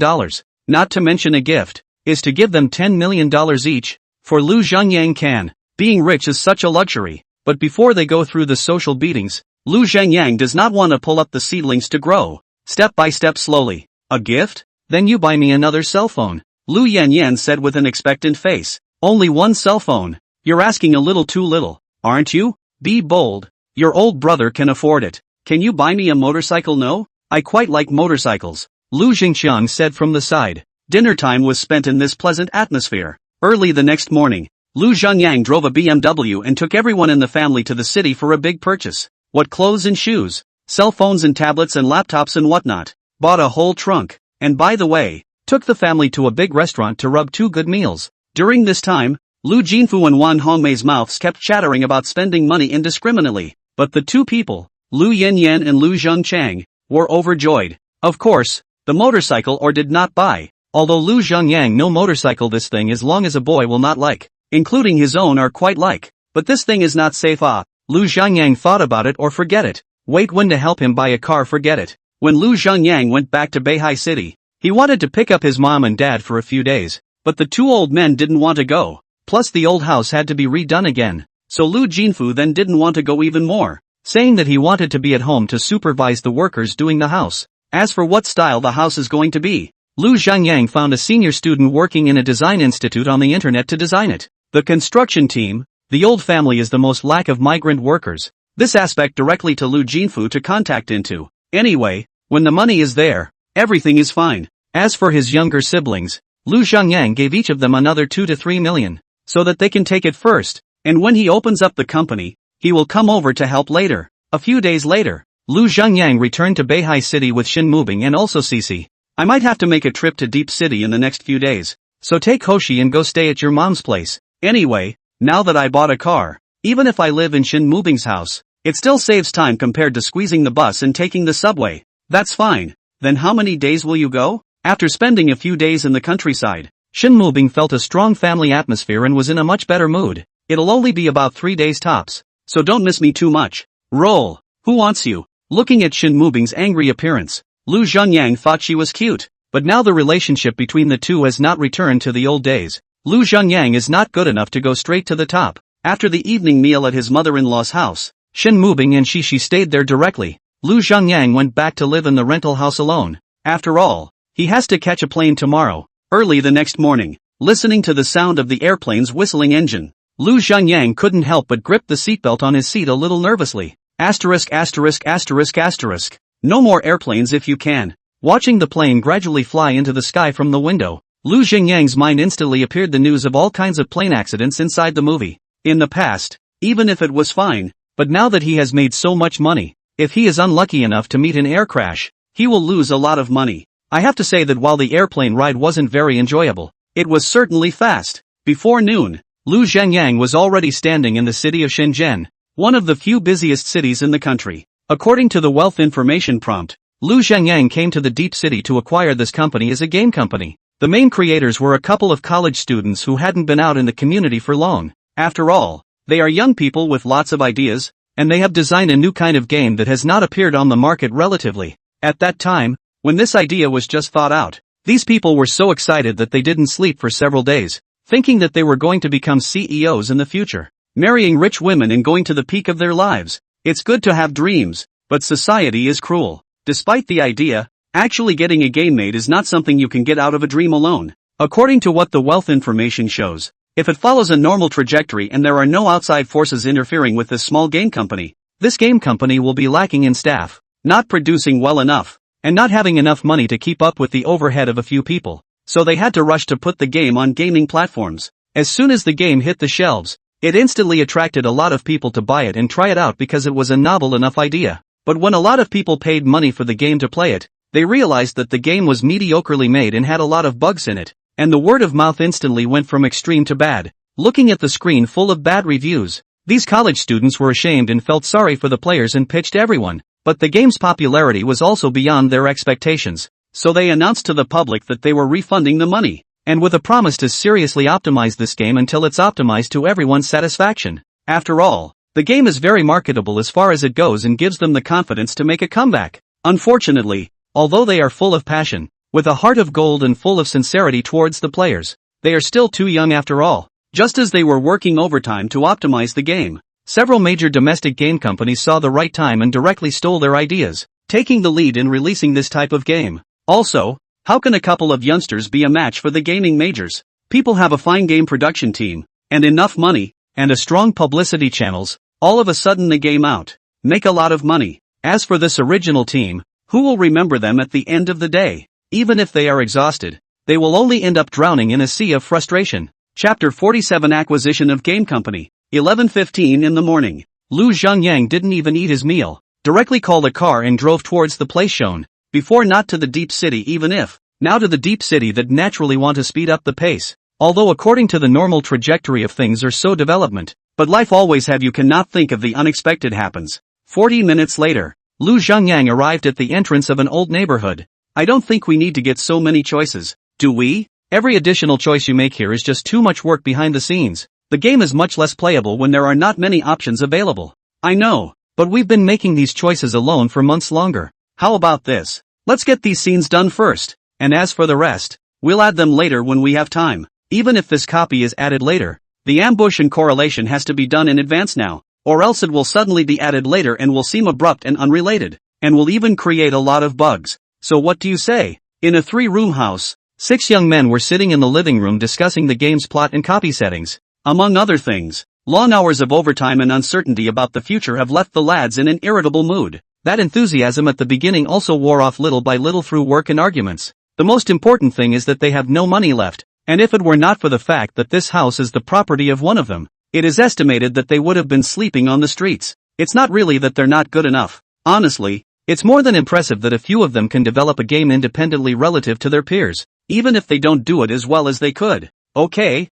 [SPEAKER 1] Not to mention a gift, is to give them $10 million each. For Lu Zhanyang being rich is such a luxury. But before they go through the social beatings, Lu Zhanyang does not want to pull up the seedlings to grow. Step by step slowly. A gift? Then you buy me another cell phone. Lu Yanyan said with an expectant face. Only one cell phone? You're asking a little too little, aren't you? Be bold. Your old brother can afford it. Can you buy me a motorcycle? No? I quite like motorcycles. Lu Jingxiang said from the side. Dinner time was spent in this pleasant atmosphere. Early the next morning, Lu Zhanyang drove a BMW and took everyone in the family to the city for a big purchase. What clothes and shoes, cell phones and tablets and laptops and whatnot. Bought a whole trunk, and by the way, took the family to a big restaurant to rub 2 good meals. During this time, Lu Jinfu and Wan Hongmei's mouths kept chattering about spending money indiscriminately, but the two people, Lu Yanyan and Lu Zhengchang, were overjoyed. Of course, the motorcycle or did not buy, although Lu Zhengyang no motorcycle this thing as long as a boy will not like, including his own are quite like, but this thing is not safe. Lu Zhengyang thought about it or forget it. Wait, when to help him buy a car, forget it. When Lu Zhengyang went back to Beihai City, he wanted to pick up his mom and dad for a few days, but the 2 old men didn't want to go, plus the old house had to be redone again, so Lu Jinfu then didn't want to go even more, saying that he wanted to be at home to supervise the workers doing the house. As for what style the house is going to be, Lu Zhengyang found a senior student working in a design institute on the internet to design it. The construction team, the old family is the most lack of migrant workers. This aspect directly to Lu Jinfu to contact into. Anyway, when the money is there, everything is fine. As for his younger siblings, Lu Zhengyang gave each of them another 2 to 3 million, so that they can take it first, and when he opens up the company, he will come over to help later. A few days later, Lu Zhengyang returned to Beihai City with Shin Mubing and also Cici. I might have to make a trip to Deep City in the next few days, so take Hoshi and go stay at your mom's place. Anyway, now that I bought a car, even if I live in Shin Mubing's house, it still saves time compared to squeezing the bus and taking the subway. That's fine. Then how many days will you go? After spending a few days in the countryside, Shin Mubing felt a strong family atmosphere and was in a much better mood. It'll only be about 3 days tops, so don't miss me too much. Roll. Who wants you? Looking at Shin Mubing's angry appearance, Lu Zhenyang thought she was cute, but now the relationship between the two has not returned to the old days. Lu Zhenyang is not good enough to go straight to the top. After the evening meal at his mother-in-law's house, Shin Mubing and Shishi stayed there directly. Lu Zhenyang went back to live in the rental house alone. After all, he has to catch a plane tomorrow. Early the next morning, listening to the sound of the airplane's whistling engine, Lu Zhenyang couldn't help but grip the seatbelt on his seat a little nervously. Asterisk asterisk asterisk asterisk. No more airplanes if you can. Watching the plane gradually fly into the sky from the window, Lu Zhengyang's mind instantly appeared the news of all kinds of plane accidents inside the movie. In the past, even if it was fine, but now that he has made so much money, if he is unlucky enough to meet an air crash, he will lose a lot of money. I have to say that while the airplane ride wasn't very enjoyable, it was certainly fast. Before noon, Lu Zhengyang was already standing in the city of Shenzhen, one of the few busiest cities in the country. According to the wealth information prompt, Lu Zhengyang came to the deep city to acquire this company as a game company. The main creators were a couple of college students who hadn't been out in the community for long. After all, they are young people with lots of ideas, and they have designed a new kind of game that has not appeared on the market relatively. At that time, when this idea was just thought out, these people were so excited that they didn't sleep for several days, thinking that they were going to become CEOs in the future, marrying rich women and going to the peak of their lives. It's good to have dreams, but society is cruel. Despite the idea, actually getting a game made is not something you can get out of a dream alone. According to what the wealth information shows, if it follows a normal trajectory and there are no outside forces interfering with this small game company, this game company will be lacking in staff, not producing well enough, and not having enough money to keep up with the overhead of a few people. So they had to rush to put the game on gaming platforms. As soon as the game hit the shelves, it instantly attracted a lot of people to buy it and try it out because it was a novel enough idea. But when a lot of people paid money for the game to play it, they realized that the game was mediocrely made and had a lot of bugs in it, and the word of mouth instantly went from extreme to bad. Looking at the screen full of bad reviews, these college students were ashamed and felt sorry for the players and pitched everyone. But the game's popularity was also beyond their expectations, so they announced to the public that they were refunding the money, and with a promise to seriously optimize this game until it's optimized to everyone's satisfaction. After all, the game is very marketable as far as it goes and gives them the confidence to make a comeback. Unfortunately, although they are full of passion, with a heart of gold and full of sincerity towards the players, they are still too young after all. Just as they were working overtime to optimize the game, several major domestic game companies saw the right time and directly stole their ideas, taking the lead in releasing this type of game. Also, how can a couple of youngsters be a match for the gaming majors? People have a fine game production team, and enough money, and a strong publicity channels. All of a sudden the game out, make a lot of money. As for this original team, who will remember them at the end of the day? Even if they are exhausted, they will only end up drowning in a sea of frustration. Chapter 47 Acquisition of Game Company. 11:15 in the morning. Lu Zhengyang didn't even eat his meal, directly called a car and drove towards the place shown. Before, not to the deep city even if, now to the deep city that naturally want to speed up the pace. Although according to the normal trajectory of things are so development, but life always have you cannot think of the unexpected happens. 40 minutes later, Lu Zhengyang arrived at the entrance of an old neighborhood. I don't think we need to get so many choices, do we? Every additional choice you make here is just too much work behind the scenes. The game is much less playable when there are not many options available. I know, but we've been making these choices alone for months longer. How about this? Let's get these scenes done first, and as for the rest, we'll add them later when we have time. Even if this copy is added later, the ambush and correlation has to be done in advance now, or else it will suddenly be added later and will seem abrupt and unrelated, and will even create a lot of bugs. So what do you say? In a 3-room house, 6 young men were sitting in the living room discussing the game's plot and copy settings. Among other things, long hours of overtime and uncertainty about the future have left the lads in an irritable mood. That enthusiasm at the beginning also wore off little by little through work and arguments. The most important thing is that they have no money left, and if it were not for the fact that this house is the property of one of them, it is estimated that they would have been sleeping on the streets. It's not really that they're not good enough. Honestly, it's more than impressive that a few of them can develop a game independently relative to their peers, even if they don't do it as well as they could. Okay,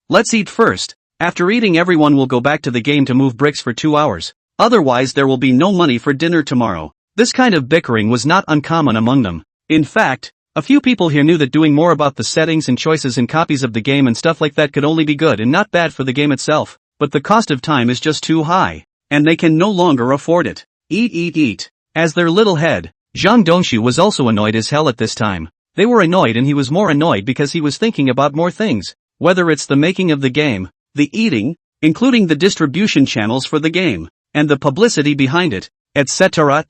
[SPEAKER 1] let's eat first. After eating, everyone will go back to the game to move bricks for 2 hours. Otherwise there will be no money for dinner tomorrow. This kind of bickering was not uncommon among them. In fact, a few people here knew that doing more about the settings and choices and copies of the game and stuff like that could only be good and not bad for the game itself, but the cost of time is just too high, and they can no longer afford it. Eat. As their little head, Zhang Dongshu was also annoyed as hell at this time. They were annoyed and he was more annoyed because he was thinking about more things, whether it's the making of the game, the eating, including the distribution channels for the game, and the publicity behind it, etc.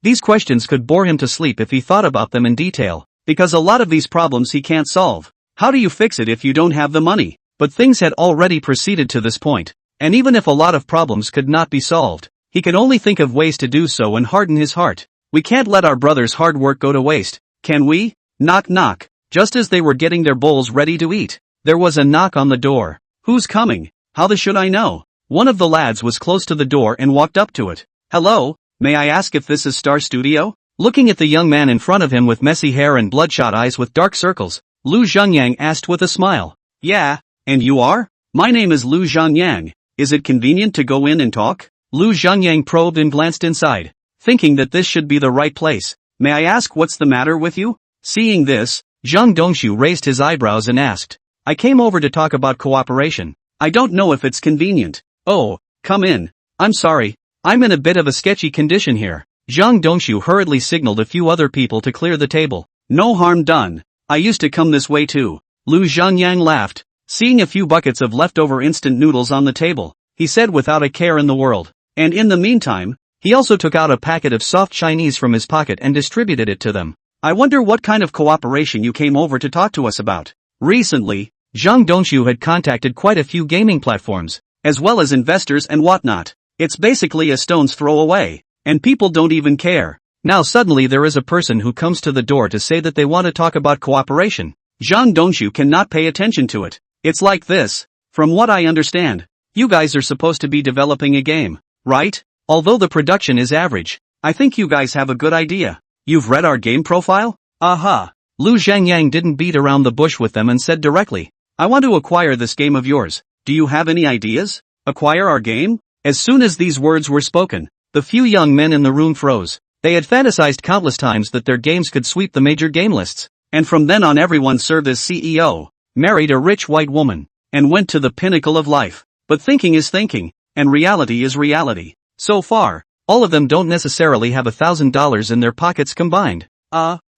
[SPEAKER 1] These questions could bore him to sleep if he thought about them in detail, because a lot of these problems he can't solve. How do you fix it if you don't have the money? But things had already proceeded to this point, and even if a lot of problems could not be solved, he could only think of ways to do so and harden his heart. We can't let our brother's hard work go to waste, can we? Knock. Just as they were getting their bowls ready to eat, there was a knock on the door. Who's coming? How the should I know? One of the lads was close to the door and walked up to it. "Hello, may I ask if this is Star Studio?" Looking at the young man in front of him with messy hair and bloodshot eyes with dark circles, Lu Zhengyang asked with a smile. "Yeah, and you are? My name is Lu Zhengyang. Is it convenient to go in and talk?" Lu Zhengyang probed and glanced inside, thinking that this should be the right place. "May I ask what's the matter with you?" Seeing this, Zhang Dongshu raised his eyebrows and asked, "I came over to talk about cooperation. I don't know if it's convenient." "Oh, come in. I'm sorry, I'm in a bit of a sketchy condition here." Zhang Dongshu hurriedly signaled a few other people to clear the table. "No harm done. I used to come this way too." Lu Zhengyang laughed, seeing a few buckets of leftover instant noodles on the table. He said without a care in the world. And in the meantime, he also took out a packet of soft Chinese from his pocket and distributed it to them. "I wonder what kind of cooperation you came over to talk to us about." Recently, Zhang Dongshu had contacted quite a few gaming platforms, as well as investors and whatnot. It's basically a stone's throw away, and people don't even care. Now suddenly there is a person who comes to the door to say that they want to talk about cooperation. Zhang Dongshu cannot pay attention to it. It's like this. From what I understand, you guys are supposed to be developing a game, right? Although the production is average, I think you guys have a good idea. You've read our game profile? Aha. Lu Zhengyang didn't beat around the bush with them and said directly, "I want to acquire this game of yours. Do you have any ideas? Acquire our game?" As soon as these words were spoken, the few young men in the room froze. They had fantasized countless times that their games could sweep the major game lists, and from then on everyone served as CEO, married a rich white woman, and went to the pinnacle of life. But thinking is thinking, and reality is reality. So far, all of them don't necessarily have $1,000 in their pockets combined.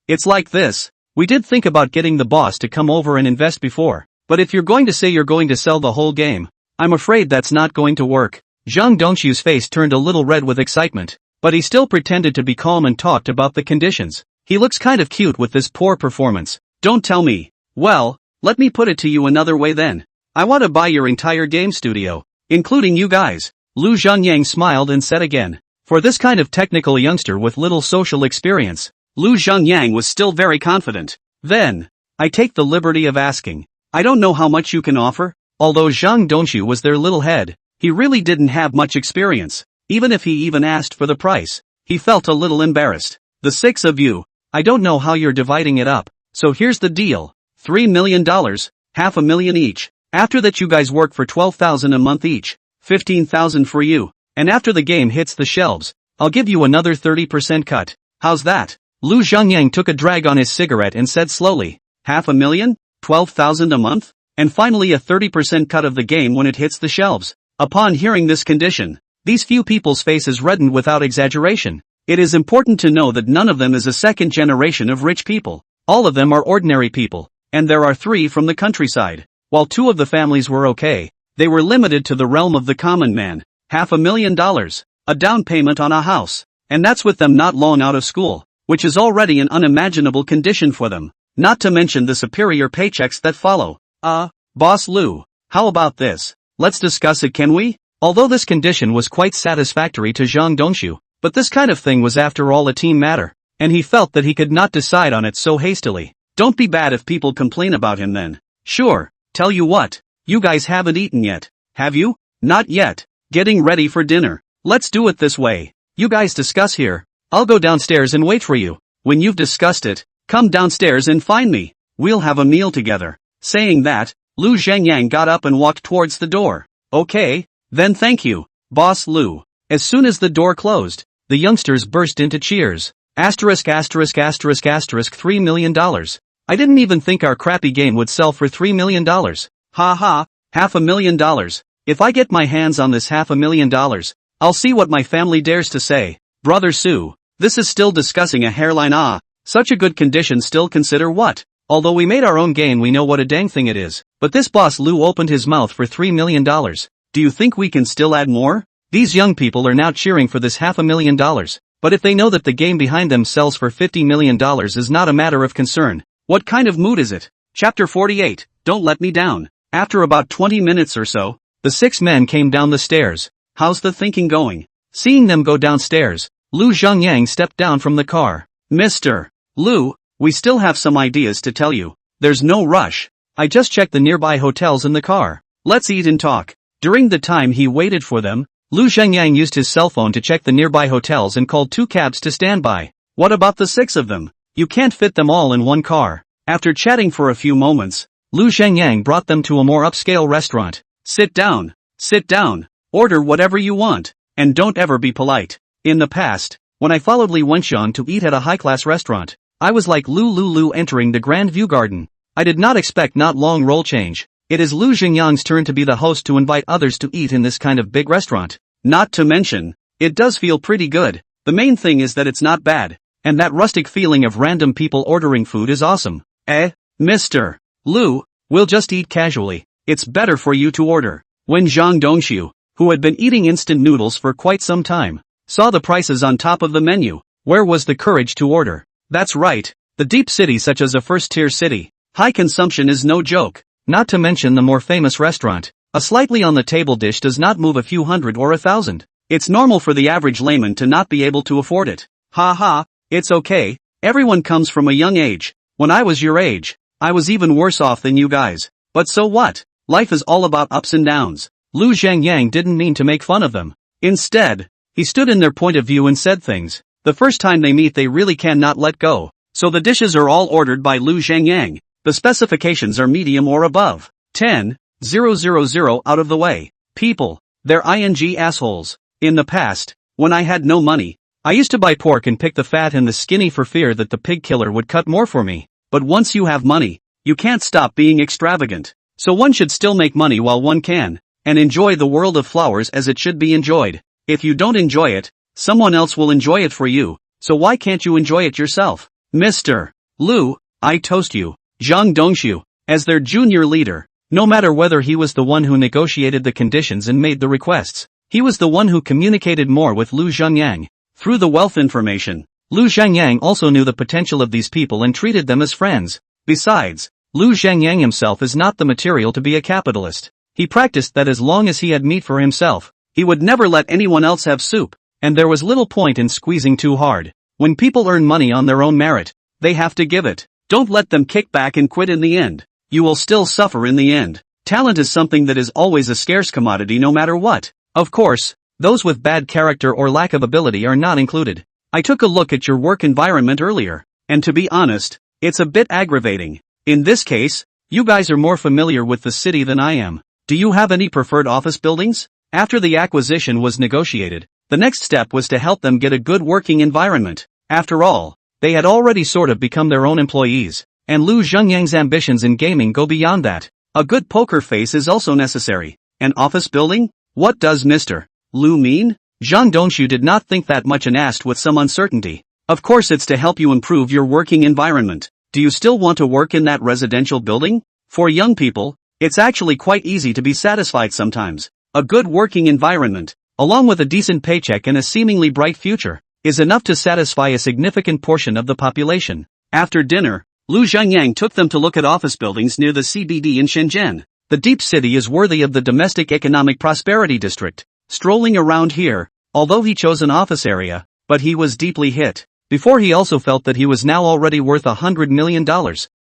[SPEAKER 1] It's like this. We did think about getting the boss to come over and invest before, but if you're going to say you're going to sell the whole game, I'm afraid that's not going to work. Zhang Dongshu's face turned a little red with excitement, but he still pretended to be calm and talked about the conditions. He looks kind of cute with this poor performance. Don't tell me. Well, let me put it to you another way then. I want to buy your entire game studio, including you guys. Lu Zhengyang smiled and said again. For this kind of technical youngster with little social experience, Lu Zhengyang was still very confident. Then, I take the liberty of asking. I don't know how much you can offer. Although Zhang Dongshu was their little head, he really didn't have much experience. Even if he even asked for the price, he felt a little embarrassed. The six of you, I don't know how you're dividing it up, so here's the deal. $3 million, $500,000 each. After that you guys work for $12,000 a month each, $15,000 for you, and after the game hits the shelves, I'll give you another 30% cut. How's that? Lu Zhengyang took a drag on his cigarette and said slowly, $500,000, $12,000 a month, and finally a 30% cut of the game when it hits the shelves. Upon hearing this condition, these few people's faces reddened without exaggeration. It is important to know that none of them is a second generation of rich people. All of them are ordinary people, and there are 3 from the countryside. While 2 of the families were okay, they were limited to the realm of the common man. $500,000, a down payment on a house, and that's with them not long out of school, which is already an unimaginable condition for them, not to mention the superior paychecks that follow. Boss Lu, how about this? Let's discuss it, can we? Although this condition was quite satisfactory to Zhang Dongshu, but this kind of thing was after all a team matter, and he felt that he could not decide on it so hastily. Don't be bad if people complain about him then. Sure, tell you what, you guys haven't eaten yet, have you? Not yet. Getting ready for dinner. Let's do it this way. You guys discuss here. I'll go downstairs and wait for you. When you've discussed it, come downstairs and find me. We'll have a meal together. Saying that, Lu Zhengyang got up and walked towards the door. Okay, then thank you, Boss Lu. As soon as the door closed, the youngsters burst into cheers. $3 million. I didn't even think our crappy game would sell for $3 million. Ha, $500,000. If I get my hands on this $500,000, I'll see what my family dares to say. Brother Sue, this is still discussing a hairline. Such a good condition, still consider what? Although we made our own game, we know what a dang thing it is. But this Boss Lu opened his mouth for $3 million. Do you think we can still add more? These young people are now cheering for this $500,000. But if they know that the game behind them sells for $50 million is not a matter of concern. What kind of mood is it? Chapter 48, Don't Let Me Down. After about 20 minutes or so, the 6 men came down the stairs. How's the thinking going? Seeing them go downstairs, Lu Zhengyang stepped down from the car. Mr. Lu, we still have some ideas to tell you. There's no rush. I just checked the nearby hotels in the car. Let's eat and talk. During the time he waited for them, Lu Zhengyang used his cell phone to check the nearby hotels and called 2 cabs to stand by. What about the 6 of them? You can't fit them all in one car. After chatting for a few moments, Lu Zhengyang brought them to a more upscale restaurant. Sit down. Sit down. Order whatever you want. And don't ever be polite. In the past, when I followed Li Wenxian to eat at a high-class restaurant, I was like Lu entering the Grand View Garden. I did not expect not long role change. It is Lu Zhengyang's turn to be the host to invite others to eat in this kind of big restaurant. Not to mention, it does feel pretty good. The main thing is that it's not bad. And that rustic feeling of random people ordering food is awesome. Mr. Lu, we'll just eat casually. It's better for you to order. When Zhang Dongxiu, who had been eating instant noodles for quite some time, saw the prices on top of the menu, where was the courage to order? That's right, the deep city such as a first-tier city. High consumption is no joke. Not to mention the more famous restaurant. A slightly on the table dish does not move a few hundred or 1,000. It's normal for the average layman to not be able to afford it. Ha, it's okay, everyone comes from a young age. When I was your age, I was even worse off than you guys. But so what? Life is all about ups and downs. Lu Zhengyang didn't mean to make fun of them. Instead, he stood in their point of view and said things. The first time they meet they really cannot let go. So the dishes are all ordered by Lu Zhengyang. The specifications are medium or above. 10,000 out of the way. People, they're ing assholes. In the past, when I had no money, I used to buy pork and pick the fat and the skinny for fear that the pig killer would cut more for me. But once you have money, you can't stop being extravagant. So one should still make money while one can, and enjoy the world of flowers as it should be enjoyed. If you don't enjoy it, someone else will enjoy it for you, so why can't you enjoy it yourself? Mr. Lu, I toast you, Zhang Dongxiu, as their junior leader. No matter whether he was the one who negotiated the conditions and made the requests, he was the one who communicated more with Lu Zhengyang. Through the wealth information, Lu Zhengyang also knew the potential of these people and treated them as friends. Besides, Lu Zhengyang himself is not the material to be a capitalist. He practiced that as long as he had meat for himself, he would never let anyone else have soup, and there was little point in squeezing too hard. When people earn money on their own merit, they have to give it. Don't let them kick back and quit in the end. You will still suffer in the end. Talent is something that is always a scarce commodity no matter what. Of course, those with bad character or lack of ability are not included. I took a look at your work environment earlier, and to be honest, it's a bit aggravating. In this case, you guys are more familiar with the city than I am. Do you have any preferred office buildings? After the acquisition was negotiated, the next step was to help them get a good working environment. After all, they had already sort of become their own employees, and Lu Zhengyang's ambitions in gaming go beyond that. A good poker face is also necessary. An office building? What does Mr. Lu mean? Zhang Dongxiu did not think that much and asked with some uncertainty. Of course it's to help you improve your working environment. Do you still want to work in that residential building? For young people, it's actually quite easy to be satisfied sometimes. A good working environment, along with a decent paycheck and a seemingly bright future, is enough to satisfy a significant portion of the population. After dinner, Lu Zhengyang took them to look at office buildings near the CBD in Shenzhen. The deep city is worthy of the domestic economic prosperity district. Strolling around here, although he chose an office area, but he was deeply hit. Before he also felt that he was now already worth $100 million,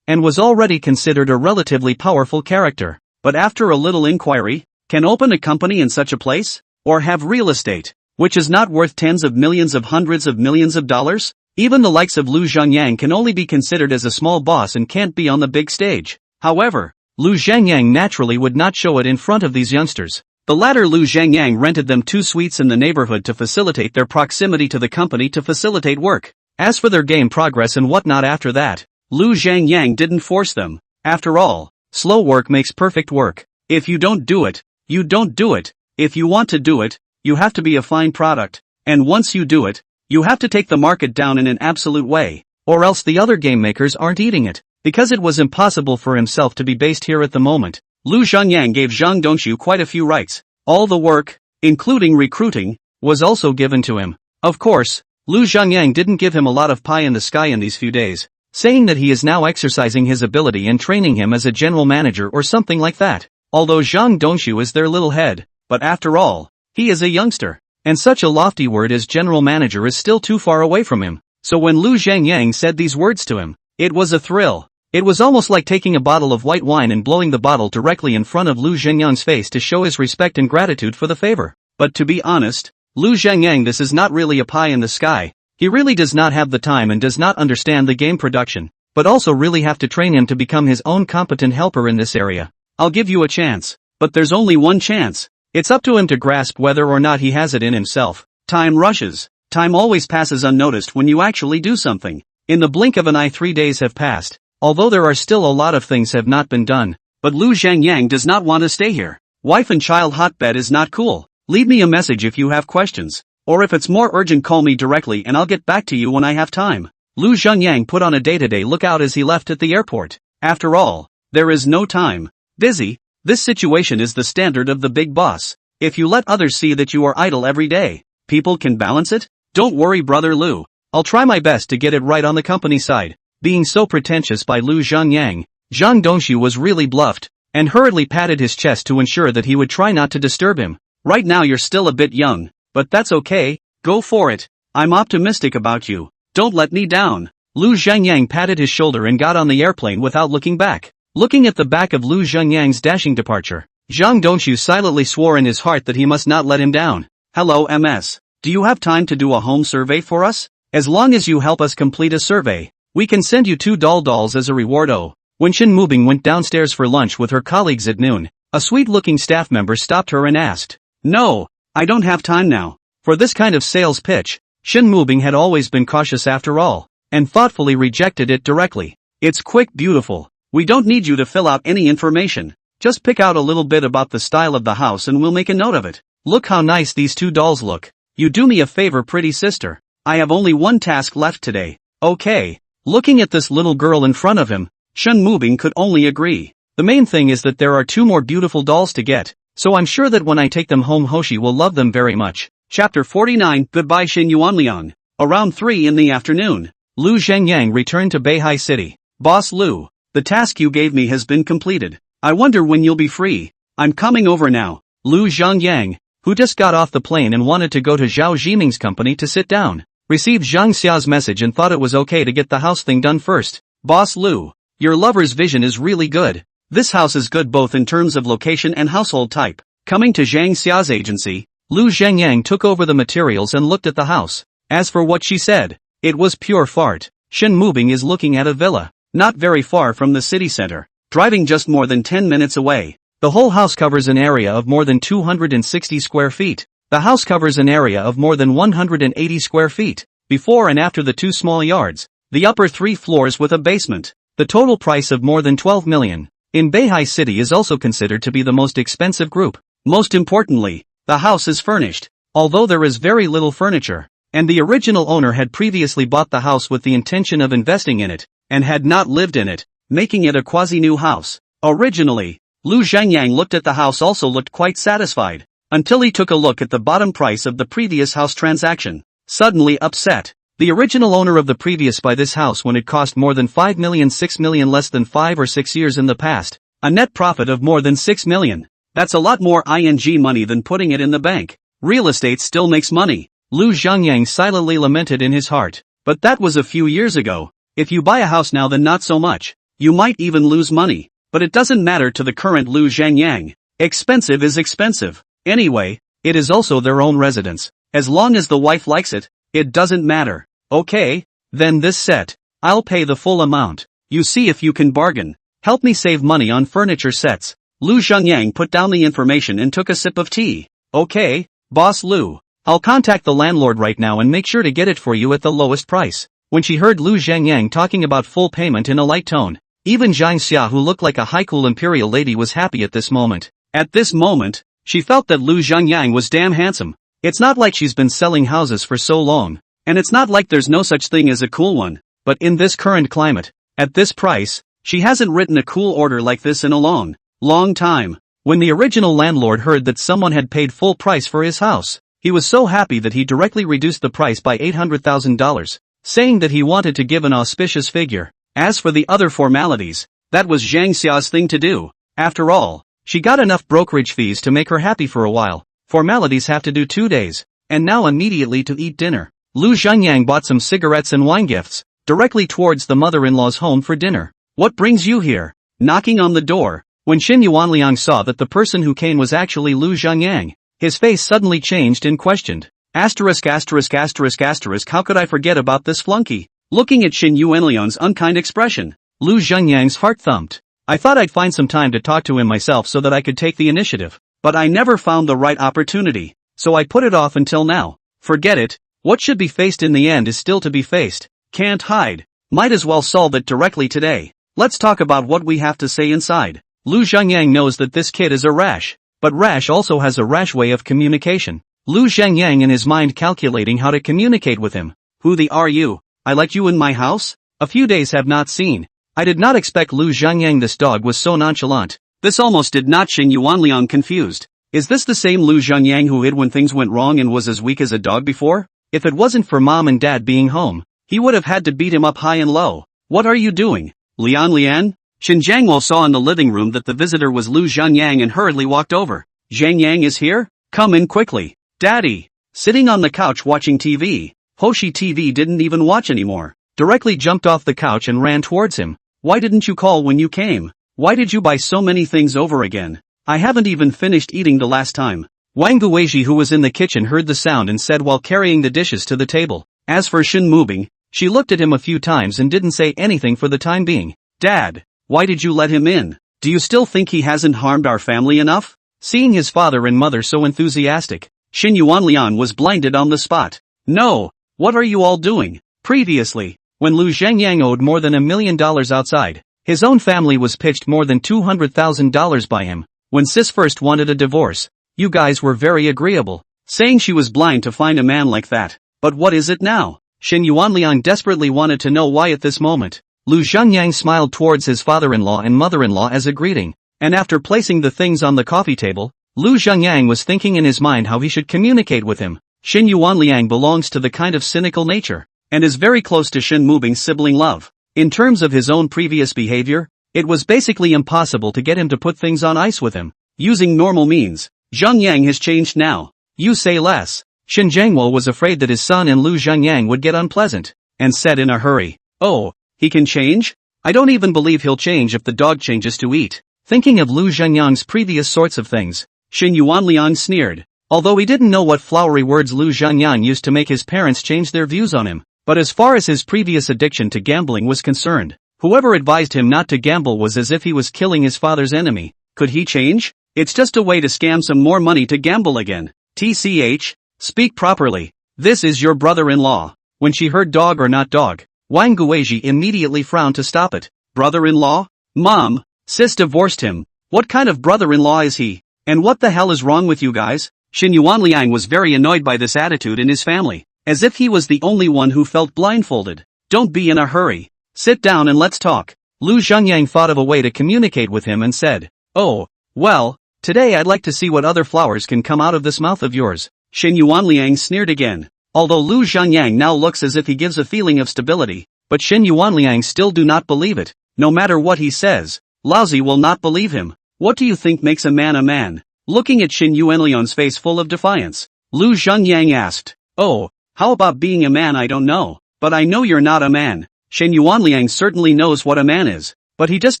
[SPEAKER 1] and was already considered a relatively powerful character. But after a little inquiry, can open a company in such a place? Or have real estate, which is not worth tens of millions of hundreds of millions of dollars? Even the likes of Lu Zhengyang can only be considered as a small boss and can't be on the big stage. However, Lu Zhengyang naturally would not show it in front of these youngsters. The latter Lu Zhengyang rented them 2 suites in the neighborhood to facilitate their proximity to the company to facilitate work. As for their game progress and whatnot after that, Lu Zhengyang didn't force them. After all, slow work makes perfect work. If you don't do it, you don't do it. If you want to do it, you have to be a fine product. And once you do it, you have to take the market down in an absolute way, or else the other game makers aren't eating it. Because it was impossible for himself to be based here at the moment, Lu Zhengyang gave Zhang Dongxiu quite a few rights. All the work, including recruiting, was also given to him. Of course, Lu Zhengyang didn't give him a lot of pie in the sky in these few days, saying that he is now exercising his ability and training him as a general manager or something like that. Although Zhang Dongxiu is their little head, but after all, he is a youngster, and such a lofty word as general manager is still too far away from him. So when Lu Zhengyang said these words to him, it was a thrill. It was almost like taking a bottle of white wine and blowing the bottle directly in front of Lu Zhengyang's face to show his respect and gratitude for the favor. But to be honest, Lu Zhengyang, this is not really a pie in the sky. He really does not have the time and does not understand the game production, but also really have to train him to become his own competent helper in this area. I'll give you a chance, but there's only one chance. It's up to him to grasp whether or not he has it in himself. Time rushes. Time always passes unnoticed when you actually do something. In the blink of an eye 3 days have passed, although there are still a lot of things have not been done, but Lu Zhengyang does not want to stay here. Wife and child hotbed is not cool. Leave me a message if you have questions, or if it's more urgent call me directly and I'll get back to you when I have time. Lu Zhengyang put on a day-to-day lookout as he left at the airport. After all, there is no time. Busy. This situation is the standard of the big boss. If you let others see that you are idle every day, people can balance it? Don't worry, brother Lu. I'll try my best to get it right on the company side. Being so pretentious by Lu Zhengyang, Zhang Dongxu was really bluffed, and hurriedly patted his chest to ensure that he would try not to disturb him. Right now you're still a bit young, but that's okay, go for it. I'm optimistic about you. Don't let me down. Lu Zhengyang patted his shoulder and got on the airplane without looking back. Looking at the back of Lu Zhengyang's dashing departure, Zhang Dongxu silently swore in his heart that he must not let him down. Hello MS. Do you have time to do a home survey for us? As long as you help us complete a survey, we can send you 2 dolls as a reward. Oh. When Shen Mubing went downstairs for lunch with her colleagues at noon, a sweet-looking staff member stopped her and asked, "No, I don't have time now." For this kind of sales pitch, Shen Mubing had always been cautious after all, and thoughtfully rejected it directly. It's quick, beautiful. We don't need you to fill out any information. Just pick out a little bit about the style of the house and we'll make a note of it. Look how nice these 2 dolls look. You do me a favor, pretty sister. I have only one task left today. Okay. Looking at this little girl in front of him, Shen Mubing could only agree. The main thing is that there are 2 more beautiful dolls to get, so I'm sure that when I take them home Hoshi will love them very much. Chapter 49. Goodbye Xin Yuanliang. Around 3 in the afternoon, Lu Zhengyang returned to Beihai City. Boss Lu, the task you gave me has been completed. I wonder when you'll be free. I'm coming over now. Lu Zhengyang, who just got off the plane and wanted to go to Zhao Zhiming's company to sit down, received Zhang Xia's message and thought it was okay to get the house thing done first. Boss Lu, your lover's vision is really good. This house is good both in terms of location and household type. Coming to Zhang Xia's agency, Lu Zhengyang took over the materials and looked at the house. As for what she said, it was pure fart. Shen Mubing is looking at a villa, not very far from the city center, driving just more than 10 minutes away. The whole house covers an area of more than 260 square feet. The house covers an area of more than 180 square feet, before and after the 2 small yards, the upper 3 floors with a basement. The total price of more than 12 million. In Beihai City is also considered to be the most expensive group. Most importantly, the house is furnished, although there is very little furniture, and the original owner had previously bought the house with the intention of investing in it, and had not lived in it, making it a quasi-new house. Originally, Lu Zhengyang looked at the house also looked quite satisfied, until he took a look at the bottom price of the previous house transaction. Suddenly upset. The original owner of the previous buy this house when it cost more than 5 million 6 million less than 5 or 6 years in the past, a net profit of more than 6 million. That's a lot more ing money than putting it in the bank. Real estate still makes money. Lu Zhengyang silently lamented in his heart. But that was a few years ago. If you buy a house now then not so much. You might even lose money. But it doesn't matter to the current Lu Zhengyang. Expensive is expensive. Anyway, it is also their own residence. As long as the wife likes it, it doesn't matter. Okay, then this set. I'll pay the full amount. You see if you can bargain. Help me save money on furniture sets. Lu Zhengyang put down the information and took a sip of tea. Okay, Boss Lu. I'll contact the landlord right now and make sure to get it for you at the lowest price. When she heard Lu Zhengyang talking about full payment in a light tone, even Zhang Xia, who looked like a high-cool imperial lady, was happy at this moment. At this moment, she felt that Lu Zhengyang was damn handsome. It's not like she's been selling houses for so long, and it's not like there's no such thing as a cool one, but in this current climate, at this price, she hasn't written a cool order like this in a long time. When the original landlord heard that someone had paid full price for his house, he was so happy that he directly reduced the price by $800,000, saying that he wanted to give an auspicious figure. As for the other formalities, that was Zhang Xia's thing to do. After all, she got enough brokerage fees to make her happy for a while. Formalities have to do 2 days, and now immediately to eat dinner. Lu Zhengyang bought some cigarettes and wine gifts, directly towards the mother-in-law's home for dinner. What brings you here? Knocking on the door. When Xin Yuanliang saw that the person who came was actually Lu Zhengyang, his face suddenly changed and questioned. Asterisk asterisk asterisk asterisk, how could I forget about this flunky? Looking at Xin Yuanliang's unkind expression, Lu Zhengyang's heart thumped. I thought I'd find some time to talk to him myself so that I could take the initiative, but I never found the right opportunity, so I put it off until now. Forget it, what should be faced in the end is still to be faced. Can't hide. Might as well solve it directly today. Let's talk about what we have to say inside. Lu Zhengyang knows that this kid is a rash, but rash also has a rash way of communication. Lu Zhengyang in his mind calculating how to communicate with him. Who the are you? I let you in my house? A few days have not seen. I did not expect Lu Zhengyang. This dog was so nonchalant. This almost did not Xin Yuanliang confused. Is this the same Lu Zhengyang who hid when things went wrong and was as weak as a dog before? If it wasn't for mom and dad being home, he would have had to beat him up high and low. What are you doing? Lian? Xin Jiangwo saw in the living room that the visitor was Lu Zhengyang and hurriedly walked over. Zhengyang is here? Come in quickly. Daddy. Sitting on the couch watching TV. Hoshi TV didn't even watch anymore. Directly jumped off the couch and ran towards him. Why didn't you call when you came? Why did you buy so many things over again? I haven't even finished eating the last time. Wang Guizhi, who was in the kitchen, heard the sound and said while carrying the dishes to the table. As for Xin Mubing, she looked at him a few times and didn't say anything for the time being. Dad. Why did you let him in? Do you still think he hasn't harmed our family enough? Seeing his father and mother so enthusiastic, Xin Yuanliang was blinded on the spot. No, what are you all doing? Previously, when Lu Zhengyang owed more than $1 million outside, his own family was pitched more than $200,000 by him. When Sis first wanted a divorce, you guys were very agreeable, saying she was blind to find a man like that. But what is it now? Xin Yuanliang desperately wanted to know why at this moment. Lu Zhengyang smiled towards his father-in-law and mother-in-law as a greeting, and after placing the things on the coffee table, Lu Zhengyang was thinking in his mind how he should communicate with him. Xin Yuanliang belongs to the kind of cynical nature, and is very close to Xin Mubing's sibling love. In terms of his own previous behavior, it was basically impossible to get him to put things on ice with him, using normal means. Zhengyang has changed now. You say less. Xin Jiangwo was afraid that his son and Lu Zhengyang would get unpleasant, and said in a hurry, oh, he can change? I don't even believe he'll change if the dog changes to eat. Thinking of Lu Zhengyang's previous sorts of things, Xin Yuanliang sneered. Although he didn't know what flowery words Lu Zhengyang used to make his parents change their views on him, but as far as his previous addiction to gambling was concerned, whoever advised him not to gamble was as if he was killing his father's enemy. Could he change? It's just a way to scam some more money to gamble again. TCH, speak properly. This is your brother-in-law. When she heard dog or not dog, Wang Guizhi immediately frowned to stop it. Brother-in-law? Mom, Sis divorced him. What kind of brother-in-law is he? And what the hell is wrong with you guys? Xin Yuanliang was very annoyed by this attitude in his family, as if he was the only one who felt blindfolded. Don't be in a hurry. Sit down and let's talk. Lu Zhengyang thought of a way to communicate with him and said, oh, well, today I'd like to see what other flowers can come out of this mouth of yours. Xin Yuanliang sneered again. Although Lu Zhengyang now looks as if he gives a feeling of stability, but Xin Yuanliang still do not believe it. No matter what he says, Laozi will not believe him. What do you think makes a man a man? Looking at Xin Yuanliang's face full of defiance, Lu Zhengyang asked, oh, how about being a man? I don't know, but I know you're not a man. Xin Yuanliang certainly knows what a man is, but he just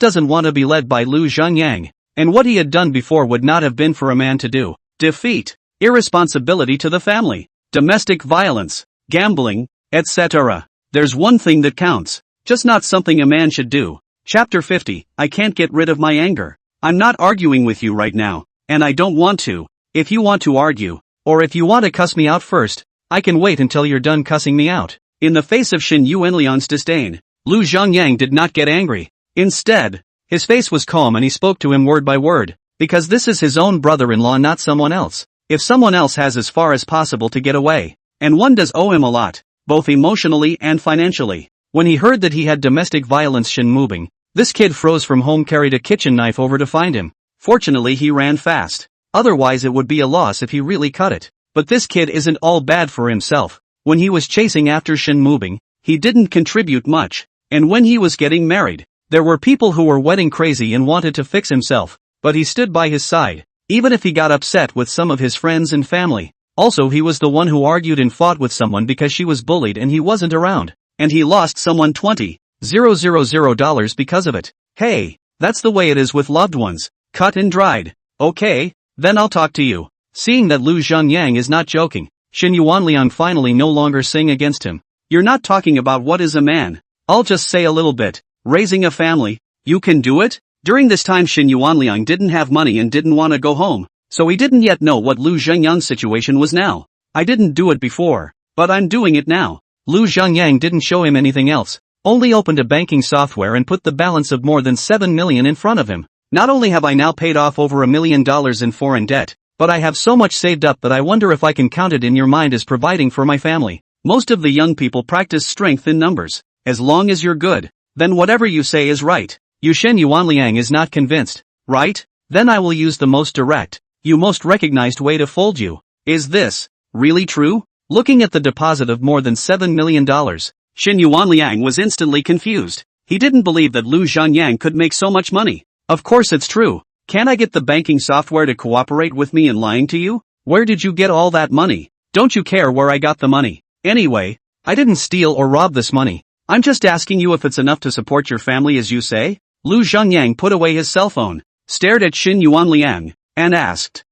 [SPEAKER 1] doesn't want to be led by Lu Zhengyang, and what he had done before would not have been for a man to do. Defeat, irresponsibility to the family, domestic violence, gambling, etc. There's one thing that counts, just not something a man should do. Chapter 50, I can't get rid of my anger. I'm not arguing with you right now, and I don't want to. If you want to argue, or if you want to cuss me out first, I can wait until you're done cussing me out. In the face of Xin Yuanliang's disdain, Lu Zhengyang did not get angry. Instead, his face was calm and he spoke to him word by word, because this is his own brother-in-law, not someone else. If someone else has as far as possible to get away, and one does owe him a lot, both emotionally and financially. When he heard that he had domestic violence Xin Mubing, this kid froze from home, carried a kitchen knife over to find him. Fortunately he ran fast. Otherwise it would be a loss if he really cut it. But this kid isn't all bad for himself. When he was chasing after Xin Mubing, he didn't contribute much. And when he was getting married, there were people who were wedding crazy and wanted to fix himself, but he stood by his side, even if he got upset with some of his friends and family. Also he was the one who argued and fought with someone because she was bullied and he wasn't around. And he lost someone 20-0 $000 because of it. Hey, that's the way it is with loved ones. Cut and dried. Okay, then I'll talk to you. Seeing that Lu Zhengyang is not joking, Xin Yuanliang finally no longer sang against him. You're not talking about what is a man. I'll just say a little bit. Raising a family. You can do it? During this time Xin Yuanliang didn't have money and didn't want to go home, so he didn't yet know what Lu Zhengyang's situation was now. I didn't do it before, but I'm doing it now. Lu Zhengyang didn't show him anything else, only opened a banking software and put the balance of more than 7 million in front of him. Not only have I now paid off over $1 million in foreign debt, but I have so much saved up that I wonder if I can count it in your mind as providing for my family. Most of the young people practice strength in numbers. As long as you're good, then whatever you say is right. Xin Yuanliang is not convinced, right? Then I will use the most direct, you most recognized way to fold you. Is this really true? Looking at the deposit of more than $7 million, Xin Yuanliang was instantly confused. He didn't believe that Lu Zhengyang could make so much money. Of course it's true. Can I get the banking software to cooperate with me in lying to you? Where did you get all that money? Don't you care where I got the money? Anyway, I didn't steal or rob this money. I'm just asking you if it's enough to support your family as you say? Lu Zhengyang put away his cell phone, stared at Xin Yuanliang, and asked,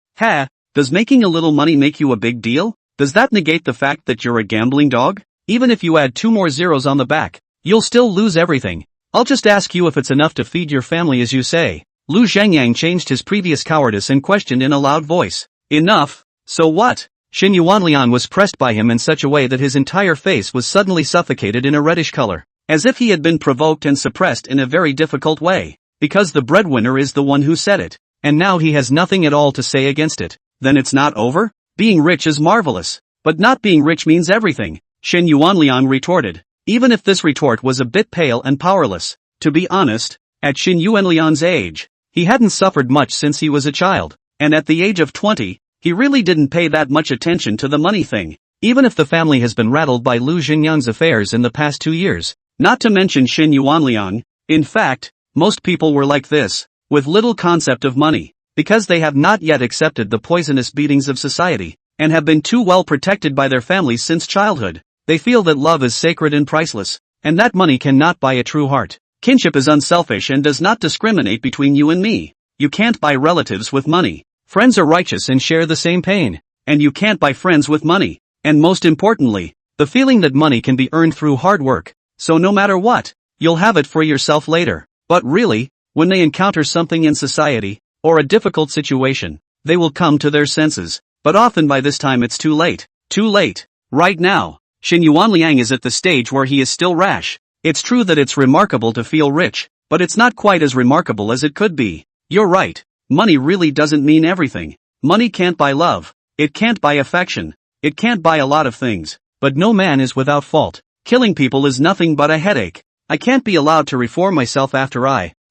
[SPEAKER 1] does making a little money make you a big deal? Does that negate the fact that you're a gambling dog? Even if you add 2 more zeros on the back, you'll still lose everything. I'll just ask you if it's enough to feed your family as you say. Lu Zhengyang changed his previous cowardice and questioned in a loud voice. Enough? So what? Xin Yuanliang was pressed by him in such a way that his entire face was suddenly suffocated in a reddish color, as if he had been provoked and suppressed in a very difficult way, because the breadwinner is the one who said it, and now he has nothing at all to say against it. Then it's not over? Being rich is marvelous, but not being rich means everything, Xin Yuanliang retorted, even if this retort was a bit pale and powerless. To be honest, at Xin Yuanliang's age, he hadn't suffered much since he was a child, and at the age of 20, he really didn't pay that much attention to the money thing, even if the family has been rattled by Lu Zhengyang's affairs in the past 2 years. Not to mention Xin Yuanliang. In fact, most people were like this, with little concept of money, because they have not yet accepted the poisonous beatings of society, and have been too well protected by their families since childhood. They feel that love is sacred and priceless, and that money cannot buy a true heart. Kinship is unselfish and does not discriminate between you and me. You can't buy relatives with money. Friends are righteous and share the same pain. And you can't buy friends with money. And most importantly, the feeling that money can be earned through hard work. So no matter what, you'll have it for yourself later. But really, when they encounter something in society, or a difficult situation, they will come to their senses. But often by this time it's too late. Too late. Right now, Xin Yuanliang is at the stage where he is still rash. It's true that it's remarkable to feel rich, but it's not quite as remarkable as it could be. You're right. Money really doesn't mean everything. Money can't buy love. It can't buy affection. It can't buy a lot of things. But no man is without fault. Killing people is nothing but a headache. I can't be allowed to reform myself after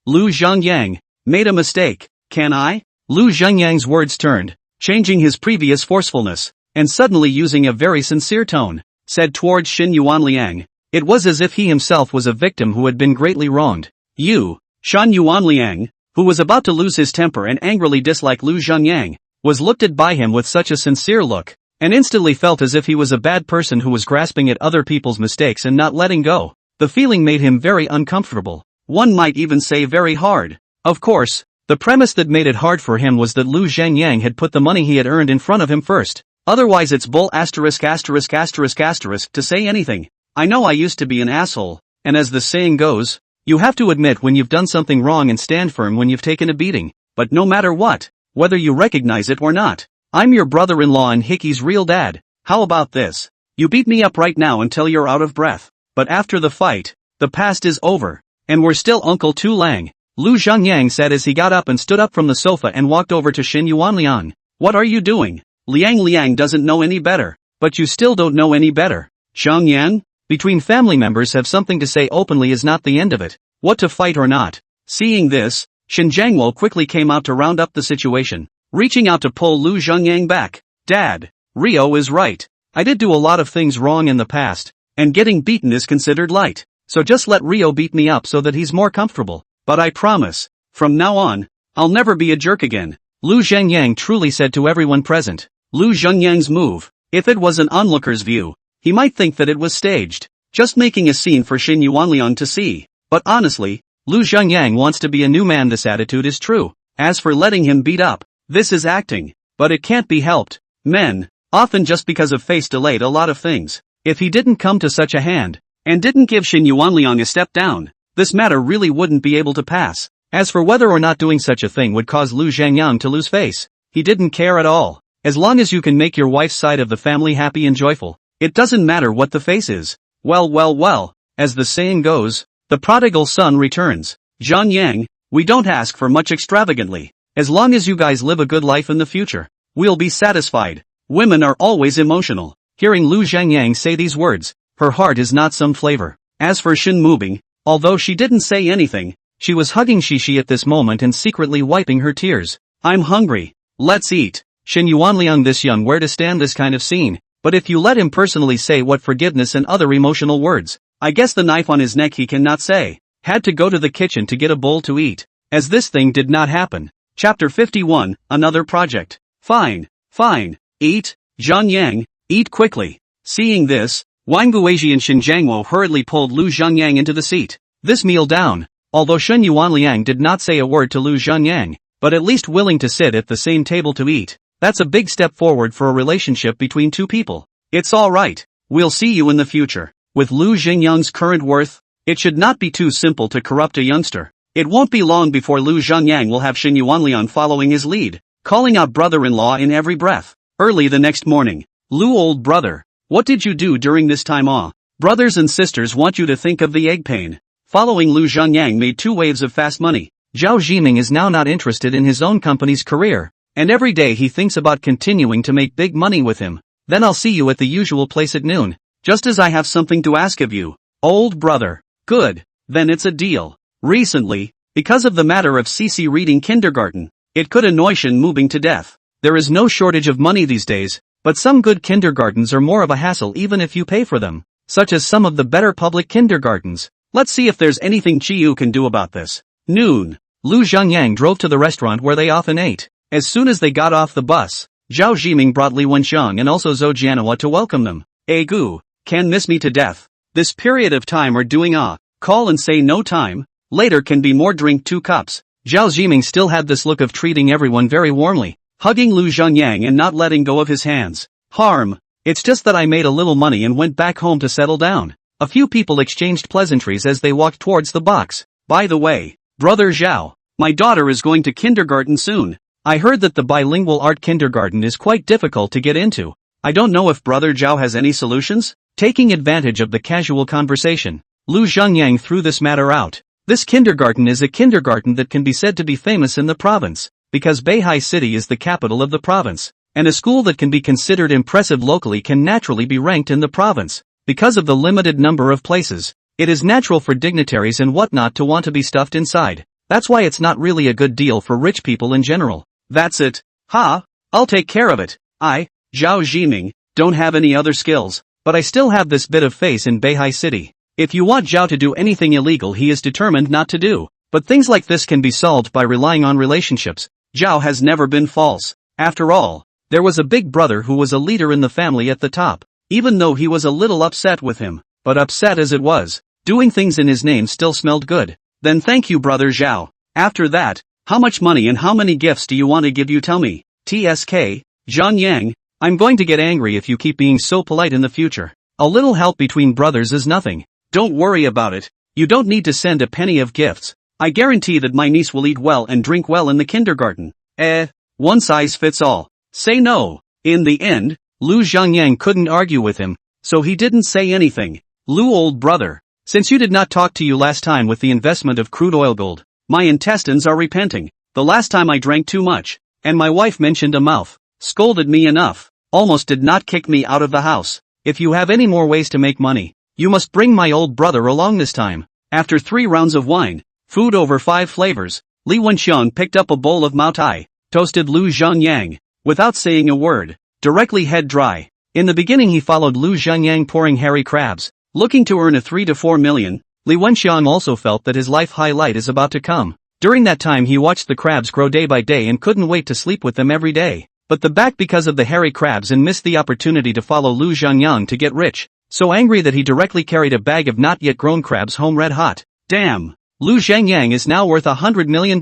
[SPEAKER 1] Lu Zhengyang, made a mistake, can I? Lu Zhengyang's words turned, changing his previous forcefulness, and suddenly using a very sincere tone, said towards Xin Yuanliang. It was as if he himself was a victim who had been greatly wronged. You, Xin Yuanliang, who was about to lose his temper and angrily dislike Lu Zhengyang, was looked at by him with such a sincere look, and instantly felt as if he was a bad person who was grasping at other people's mistakes and not letting go. The feeling made him very uncomfortable. One might even say very hard. Of course, the premise that made it hard for him was that Lu Zhengyang had put the money he had earned in front of him first. Otherwise it's bull ***** to say anything. I know I used to be an asshole, and as the saying goes, you have to admit when you've done something wrong and stand firm when you've taken a beating. But no matter what, whether you recognize it or not, I'm your brother-in-law and Hickey's real dad. How about this? You beat me up right now until you're out of breath. But after the fight, the past is over, and we're still Uncle Tu Lang. Lu Zhengyang said as he got up and stood up from the sofa and walked over to Xin Yuanliang. What are you doing? Liang doesn't know any better. But you still don't know any better. Zhengyang? Between family members have something to say openly is not the end of it. What to fight or not? Seeing this, Xin Jiangwo quickly came out to round up the situation, reaching out to pull Lu Zhengyang back. Dad, Rio is right. I did do a lot of things wrong in the past, and getting beaten is considered light. So just let Rio beat me up so that he's more comfortable. But I promise, from now on, I'll never be a jerk again. Lu Zhengyang truly said to everyone present. Lu Zhengyang's move, if it was an onlooker's view, he might think that it was staged, just making a scene for Xin Yuanliang to see. But honestly, Lu Zhengyang wants to be a new man. This attitude is true. As for letting him beat up, this is acting. But it can't be helped. Men, often just because of face, delayed a lot of things. If he didn't come to such a hand, and didn't give Xin Yuanliang a step down, this matter really wouldn't be able to pass. As for whether or not doing such a thing would cause Lu Zhengyang to lose face, he didn't care at all. As long as you can make your wife's side of the family happy and joyful, it doesn't matter what the face is. Well, as the saying goes, the prodigal son returns. Zhang Yang, we don't ask for much extravagantly. As long as you guys live a good life in the future, we'll be satisfied. Women are always emotional. Hearing Lu Zhengyang say these words, her heart is not some flavor. As for Shin Mubing, although she didn't say anything, she was hugging Shishi at this moment and secretly wiping her tears. I'm hungry. Let's eat. Xin Yuanliang, this young, where to stand this kind of scene, but if you let him personally say what forgiveness and other emotional words, I guess the knife on his neck he cannot say. Had to go to the kitchen to get a bowl to eat. As this thing did not happen. Chapter 51, another project. Fine. Eat, Zhang Yang, eat quickly. Seeing this, Wang Guizhi and Shin Jiangwo hurriedly pulled Lu Zhengyang into the seat. This meal down. Although Shen Yuanliang did not say a word to Lu Zhengyang, but at least willing to sit at the same table to eat. That's a big step forward for a relationship between two people. It's alright. We'll see you in the future. With Lu Zhengyang's current worth, it should not be too simple to corrupt a youngster. It won't be long before Lu Zhengyang will have Shin Yuanliang following his lead, calling out brother-in-law in every breath. Early the next morning. Lu, old brother, what did you do during this time off? Brothers and sisters want you to think of the egg pain. Following Lu Zhengyang made 2 waves of fast money. Zhao Zhiming is now not interested in his own company's career, and every day he thinks about continuing to make big money with him. Then I'll see you at the usual place at noon, just as I have something to ask of you. Old brother. Good. Then it's a deal. Recently, because of the matter of Cici reading kindergarten, it could annoy Shin Mubing to death. There is no shortage of money these days, but some good kindergartens are more of a hassle even if you pay for them, such as some of the better public kindergartens. Let's see if there's anything Chiyu can do about this. Noon. Lu Zhengyang drove to the restaurant where they often ate. As soon as they got off the bus, Zhao Zhiming brought Li Wenxiang and also Zhou Jianhua to welcome them. Gu, can miss me to death. This period of time are doing call and say no time. Later can be more, drink 2 cups. Zhao Zhiming still had this look of treating everyone very warmly, hugging Lu Zhengyang and not letting go of his hands. Harm. It's just that I made a little money and went back home to settle down. A few people exchanged pleasantries as they walked towards the box. By the way, brother Zhao, my daughter is going to kindergarten soon. I heard that the bilingual art kindergarten is quite difficult to get into. I don't know if brother Zhao has any solutions? Taking advantage of the casual conversation, Lu Zhengyang threw this matter out. This kindergarten is a kindergarten that can be said to be famous in the province, because Beihai City is the capital of the province, and a school that can be considered impressive locally can naturally be ranked in the province. Because of the limited number of places, it is natural for dignitaries and whatnot to want to be stuffed inside. That's why it's not really a good deal for rich people in general. That's it. I'll take care of it. I, Zhao Zhiming, don't have any other skills, but I still have this bit of face in Beihai City. If you want Zhao to do anything illegal, he is determined not to do. But things like this can be solved by relying on relationships. Zhao has never been false. After all, there was a big brother who was a leader in the family at the top. Even though he was a little upset with him, but upset as it was, doing things in his name still smelled good. Then thank you, brother Zhao. After that, how much money and how many gifts do you want to give? You tell me. TSK, Zhang Yang, I'm going to get angry if you keep being so polite in the future. A little help between brothers is nothing. Don't worry about it. You don't need to send a penny of gifts. I guarantee that my niece will eat well and drink well in the kindergarten. One size fits all. Say no. In the end, Lu Zhengyang couldn't argue with him, so he didn't say anything. Lu, old brother, since you did not talk to you last time with the investment of crude oil gold, my intestines are repenting. The last time I drank too much, and my wife mentioned a mouth, scolded me enough, almost did not kick me out of the house. If you have any more ways to make money, you must bring my old brother along this time. After 3 rounds of wine, food over 5 flavors, Li Wenxiang picked up a bowl of Mao Tai, toasted Lu Zhengyang, without saying a word, directly head dry. In the beginning he followed Lu Zhengyang pouring hairy crabs, looking to earn a 3 to 4 million. Li Wenxiang also felt that his life highlight is about to come. During that time he watched the crabs grow day by day and couldn't wait to sleep with them every day. But the back because of the hairy crabs and missed the opportunity to follow Lu Zhengyang to get rich. So angry that he directly carried a bag of not yet grown crabs home red hot. Damn! Lu Zhengyang is now worth $100 million.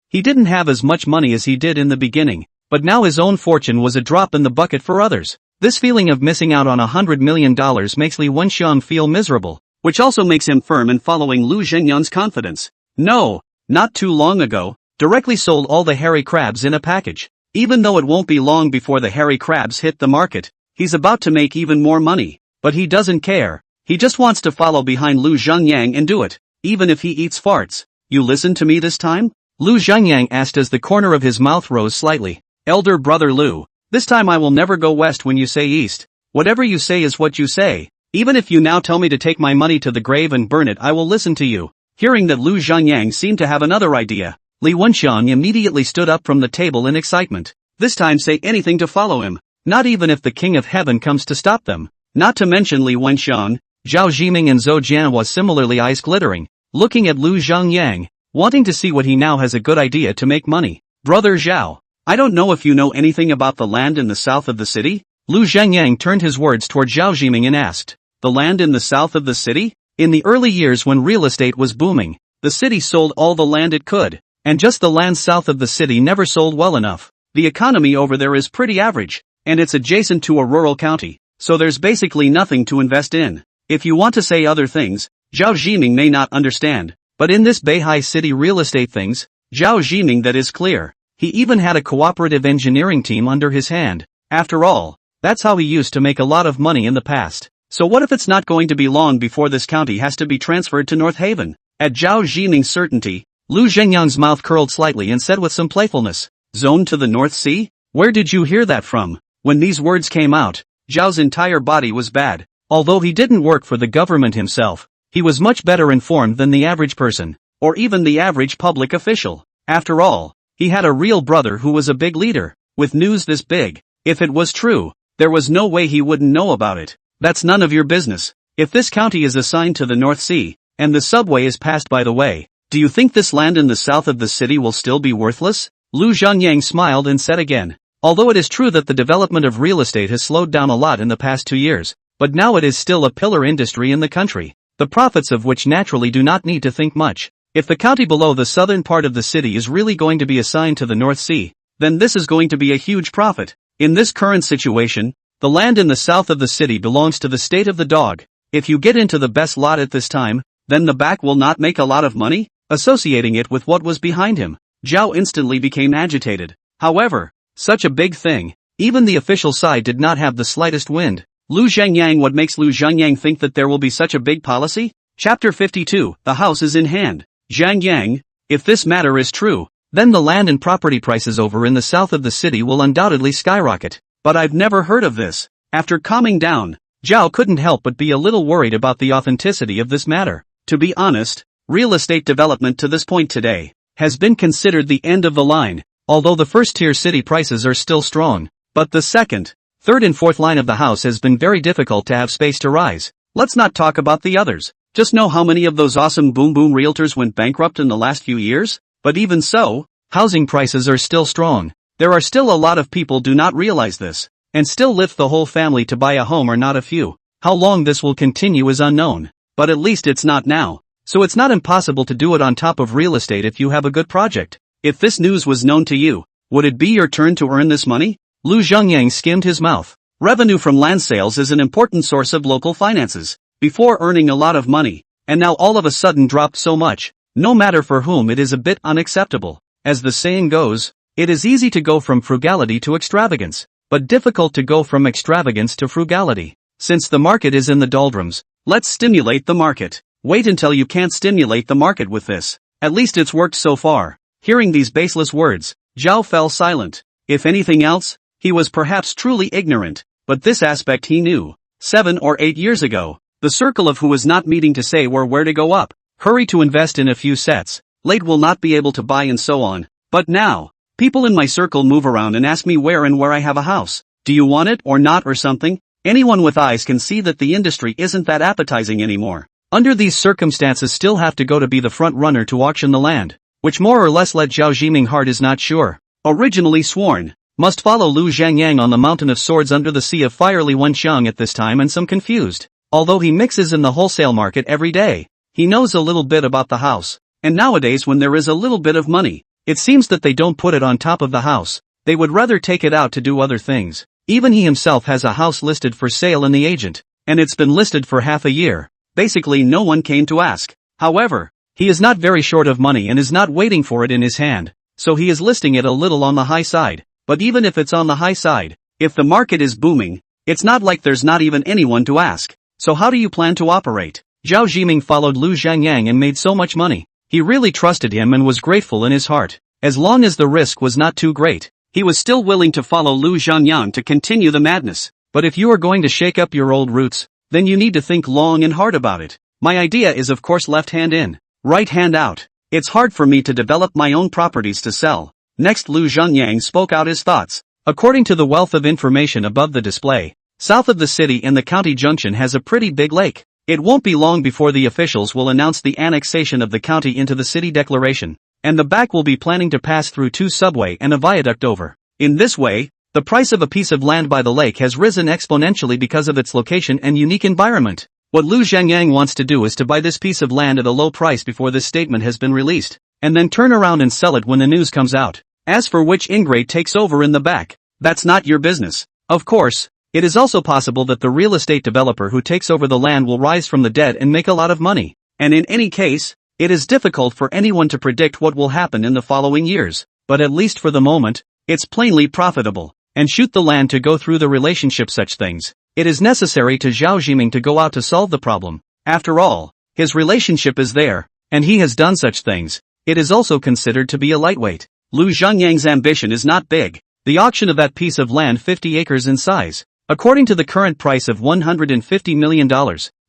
[SPEAKER 1] He didn't have as much money as he did in the beginning, but now his own fortune was a drop in the bucket for others. This feeling of missing out on $100 million makes Li Wenxiang feel miserable, which also makes him firm in following Lu Zhengyang's confidence. No, not too long ago, directly sold all the hairy crabs in a package. Even though it won't be long before the hairy crabs hit the market, he's about to make even more money. But he doesn't care. He just wants to follow behind Lu Zhengyang and do it, even if he eats farts. You listen to me this time? Lu Zhengyang asked as the corner of his mouth rose slightly. Elder brother Lu, this time I will never go west when you say east. Whatever you say is what you say. Even if you now tell me to take my money to the grave and burn it, I will listen to you. Hearing that Lu Zhengyang seemed to have another idea, Li Wenxiang immediately stood up from the table in excitement. This time say anything to follow him, not even if the King of Heaven comes to stop them. Not to mention Li Wenxiang, Zhao Zhiming and Zhou Jian was similarly eyes glittering, looking at Lu Zhengyang, wanting to see what he now has a good idea to make money. Brother Zhao, I don't know if you know anything about the land in the south of the city? Lu Zhengyang turned his words toward Zhao Zhiming and asked, the land in the south of the city? In the early years when real estate was booming, the city sold all the land it could, and just the land south of the city never sold well enough. The economy over there is pretty average, and it's adjacent to a rural county, so there's basically nothing to invest in. If you want to say other things, Zhao Zhiming may not understand, but in this Beihai city real estate things, Zhao Zhiming that is clear. He even had a cooperative engineering team under his hand. After all, that's how he used to make a lot of money in the past. So what if it's not going to be long before this county has to be transferred to North Haven? At Zhao Zhiming's certainty, Lu Zhengyang's mouth curled slightly and said with some playfulness, Zone to the North Sea? Where did you hear that from? When these words came out, Zhao's entire body was bad. Although he didn't work for the government himself, he was much better informed than the average person, or even the average public official. After all, he had a real brother who was a big leader, with news this big. If it was true, there was no way he wouldn't know about it. That's none of your business. If this county is assigned to the North Sea, and the subway is passed by the way, do you think this land in the south of the city will still be worthless? Lu Zhengyang smiled and said again, although it is true that the development of real estate has slowed down a lot in the past 2 years, but now it is still a pillar industry in the country, the profits of which naturally do not need to think much. If the county below the southern part of the city is really going to be assigned to the North Sea, then this is going to be a huge profit. In this current situation, the land in the south of the city belongs to the state of the dog. If you get into the best lot at this time, then the back will not make a lot of money? Associating it with what was behind him, Zhao instantly became agitated. However, such a big thing, even the official side did not have the slightest wind. Lu Zhengyang, what makes Lu Zhengyang think that there will be such a big policy? Chapter 52, the house is in hand. Zhengyang, if this matter is true, then the land and property prices over in the south of the city will undoubtedly skyrocket. But I've never heard of this. After calming down, Zhao couldn't help but be a little worried about the authenticity of this matter. To be honest, real estate development to this point today has been considered the end of the line, although the first-tier city prices are still strong. But the second, third and fourth line of the house has been very difficult to have space to rise. Let's not talk about the others. Just know how many of those awesome boom realtors went bankrupt in the last few years? But even so, housing prices are still strong. There are still a lot of people do not realize this, and still lift the whole family to buy a home or not a few. How long this will continue is unknown, but at least it's not now. So it's not impossible to do it on top of real estate if you have a good project. If this news was known to you, would it be your turn to earn this money? Lu Zhengyang skimmed his mouth. Revenue from land sales is an important source of local finances. Before earning a lot of money, and now all of a sudden dropped so much, no matter for whom it is a bit unacceptable. As the saying goes, it is easy to go from frugality to extravagance, but difficult to go from extravagance to frugality. Since the market is in the doldrums, let's stimulate the market. Wait until you can't stimulate the market with this. At least it's worked so far. Hearing these baseless words, Zhao fell silent. If anything else, he was perhaps truly ignorant, but this aspect he knew. 7 or 8 years ago, the circle of who was not meeting to say where to go up, hurry to invest in a few sets, late will not be able to buy and so on. But now, people in my circle move around and ask me where I have a house. Do you want it or not or something? Anyone with eyes can see that the industry isn't that appetizing anymore. Under these circumstances still have to go to be the front runner to auction the land, which more or less let Zhao Zhiming heart is not sure. Originally sworn, must follow Lu Zhengyang on the mountain of swords under the sea of fire Li Wenxiang at this time and some confused. Although he mixes in the wholesale market every day, He knows a little bit about the house. And nowadays when there is a little bit of money, it seems that they don't put it on top of the house. They would rather take it out to do other things. Even he himself has a house listed for sale in the agent. And it's been listed for half a year. Basically no one came to ask. However, he is not very short of money and is not waiting for it in his hand. So he is listing it a little on the high side. But even if it's on the high side, if the market is booming, it's not like there's not even anyone to ask. So how do you plan to operate? Zhao Zhiming followed Lu Zhangyang and made so much money. He really trusted him and was grateful in his heart. As long as the risk was not too great, he was still willing to follow Lu Zhangyang to continue the madness. But if you are going to shake up your old roots, then you need to think long and hard about it. My idea is of course left hand in, right hand out. It's hard for me to develop my own properties to sell. Next Lu Zhangyang spoke out his thoughts. According to the wealth of information above the display, south of the city and the county junction has a pretty big lake. It won't be long before the officials will announce the annexation of the county into the city declaration. And the back will be planning to pass through 2 subway and a viaduct over. In this way, the price of a piece of land by the lake has risen exponentially because of its location and unique environment. What Lu Zhangyang wants to do is to buy this piece of land at a low price before this statement has been released, and then turn around and sell it when the news comes out. As for which ingrate takes over in the back, that's not your business. Of course, it is also possible that the real estate developer who takes over the land will rise from the dead and make a lot of money. And in any case, it is difficult for anyone to predict what will happen in the following years, but at least for the moment, it's plainly profitable. And shoot the land to go through the relationship such things. It is necessary to Zhao Zhiming to go out to solve the problem. After all, his relationship is there, and he has done such things. It is also considered to be a lightweight. Lu Zhangyang's ambition is not big. The auction of that piece of land 50 acres in size, according to the current price of $150 million,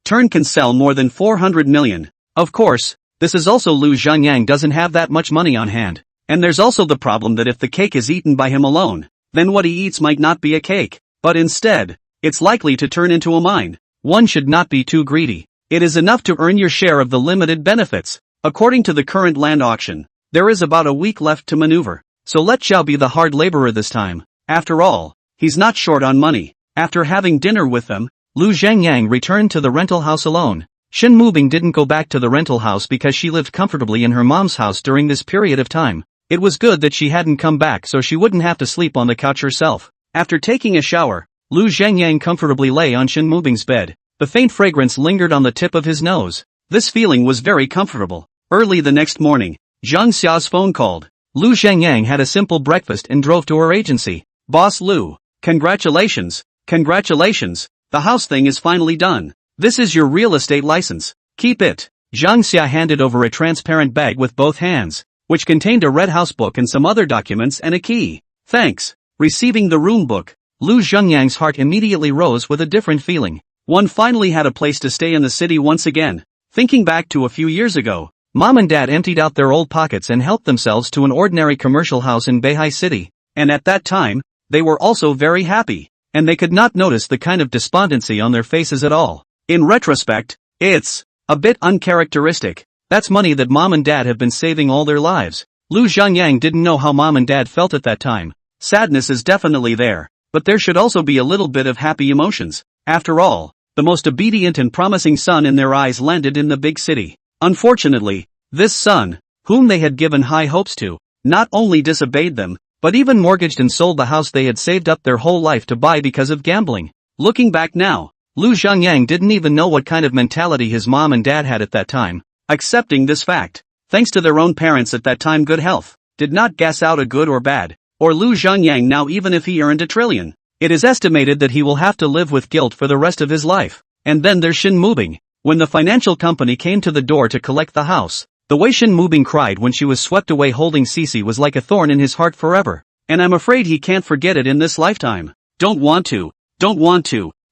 [SPEAKER 1] Turn can sell more than 400 million. Of course, this is also Lu Zhangyang doesn't have that much money on hand. And there's also the problem that if the cake is eaten by him alone, then what he eats might not be a cake, but instead, it's likely to turn into a mine. One should not be too greedy. It is enough to earn your share of the limited benefits. According to the current land auction, there is about a week left to maneuver. So let Zhao be the hard laborer this time. After all, he's not short on money. After having dinner with them, Lu Zhangyang returned to the rental house alone. Shin Mubing didn't go back to the rental house because she lived comfortably in her mom's house during this period of time. It was good that she hadn't come back so she wouldn't have to sleep on the couch herself. After taking a shower, Lu Zhangyang comfortably lay on Shin Mubing's bed. The faint fragrance lingered on the tip of his nose. This feeling was very comfortable. Early the next morning, Zhang Xiao's phone called. Lu Zhangyang had a simple breakfast and drove to her agency. Boss Lu, congratulations, congratulations, the house thing is finally done. This is your real estate license. Keep it. Zhang Xia handed over a transparent bag with both hands, which contained a red house book and some other documents and a key. Thanks. Receiving the room book, Lu Zhangyang's heart immediately rose with a different feeling. One finally had a place to stay in the city once again. Thinking back to a few years ago, Mom and Dad emptied out their old pockets and helped themselves to an ordinary commercial house in Beihai City. And at that time, they were also very happy, and they could not notice the kind of despondency on their faces at all. In retrospect, it's a bit uncharacteristic. That's money that Mom and Dad have been saving all their lives. Lu Zhangyang didn't know how Mom and Dad felt at that time. Sadness is definitely there, but there should also be a little bit of happy emotions. After all, the most obedient and promising son in their eyes landed in the big city. Unfortunately, this son, whom they had given high hopes to, not only disobeyed them, but even mortgaged and sold the house they had saved up their whole life to buy because of gambling. Looking back now, Lu Zhangyang didn't even know what kind of mentality his mom and dad had at that time. Accepting this fact, thanks to their own parents at that time good health, did not gas out a good or bad, or Lu Zhangyang now even if he earned $1 trillion. It is estimated that he will have to live with guilt for the rest of his life. And then there's Shin Mubing. When the financial company came to the door to collect the house, the way Shin Mubing cried when she was swept away holding Cece was like a thorn in his heart forever. And I'm afraid he can't forget it in this lifetime. Don't want to.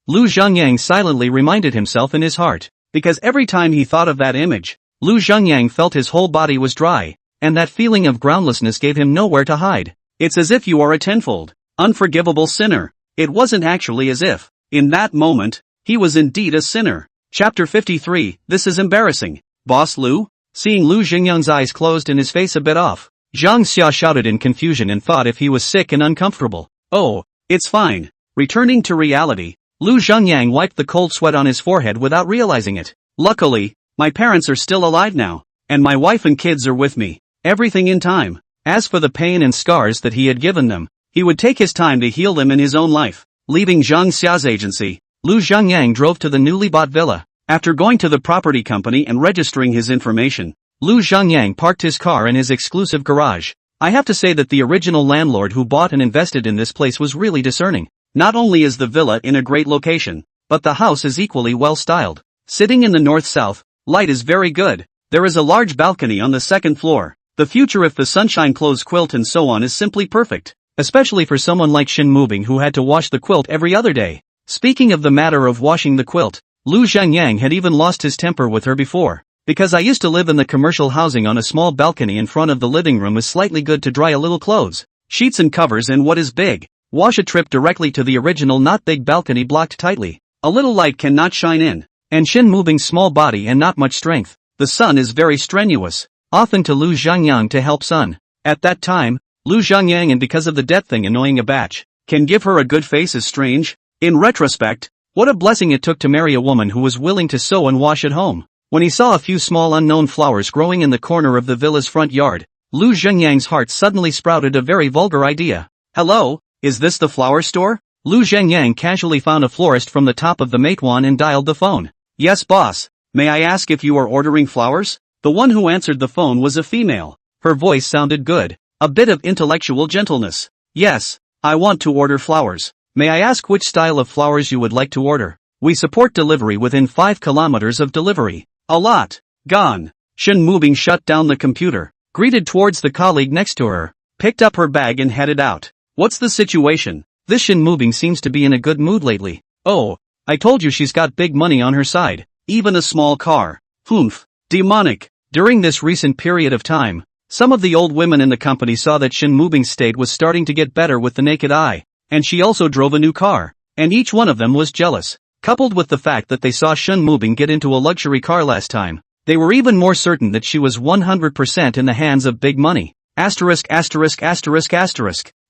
[SPEAKER 1] Lu Zhangyang silently reminded himself in his heart. Because every time he thought of that image, Lu Zhangyang felt his whole body was dry, and that feeling of groundlessness gave him nowhere to hide. It's as if you are a tenfold, unforgivable sinner. It wasn't actually as if, in that moment, he was indeed a sinner. Chapter 53, This is embarrassing. Boss Lu? Seeing Lu Zhangyang's eyes closed and his face a bit off, Zhang Xia shouted in confusion and thought if he was sick and uncomfortable. Oh, it's fine. Returning to reality, Lu Zhangyang wiped the cold sweat on his forehead without realizing it. Luckily, My parents are still alive now, and my wife and kids are with me. Everything in time. As for the pain and scars that he had given them, he would take his time to heal them in his own life. Leaving Zhang Xia's agency, Lu Zhangyang drove to the newly bought villa. After going to the property company and registering his information, Lu Zhangyang parked his car in his exclusive garage. I have to say that the original landlord who bought and invested in this place was really discerning. Not only is the villa in a great location, but the house is equally well styled. Sitting in the north-south, light is very good. There is a large balcony on the second floor. The future if the sunshine clothes quilt and so on is simply perfect. Especially for someone like Shin Mubing who had to wash the quilt every other day. Speaking of the matter of washing the quilt, Lu Zhangyang had even lost his temper with her before. Because I used to live in the commercial housing on a small balcony in front of the living room is slightly good to dry a little clothes, sheets and covers and what is big. Wash a trip directly to the original not big balcony blocked tightly. A little light cannot shine in. And Shin Mubing's small body and not much strength. The sun is very strenuous. Often to Lu Zhangyang to help sun. At that time, Lu Zhangyang and because of the debt thing annoying a batch, can give her a good face is strange. In retrospect, what a blessing it took to marry a woman who was willing to sew and wash at home. When he saw a few small unknown flowers growing in the corner of the villa's front yard, Lu Zhangyang's heart suddenly sprouted a very vulgar idea. Hello, is this the flower store? Lu Zhangyang casually found a florist from the top of the Matewan and dialed the phone. Yes boss, may I ask if you are ordering flowers? The one who answered the phone was a female. Her voice sounded good. A bit of intellectual gentleness. Yes, I want to order flowers. May I ask which style of flowers you would like to order? We support delivery within 5 kilometers of delivery. A lot. Gone. Shin Mubing shut down the computer, greeted towards the colleague next to her, picked up her bag and headed out. What's the situation? This Shin Mubing seems to be in a good mood lately. Oh, I told you she's got big money on her side. Even a small car. Humph. Demonic. During this recent period of time, some of the old women in the company saw that Shin Mubing's state was starting to get better with the naked eye, and she also drove a new car, and each one of them was jealous. Coupled with the fact that they saw Shin Mubing get into a luxury car last time, they were even more certain that she was 100% in the hands of big money. Asterisk.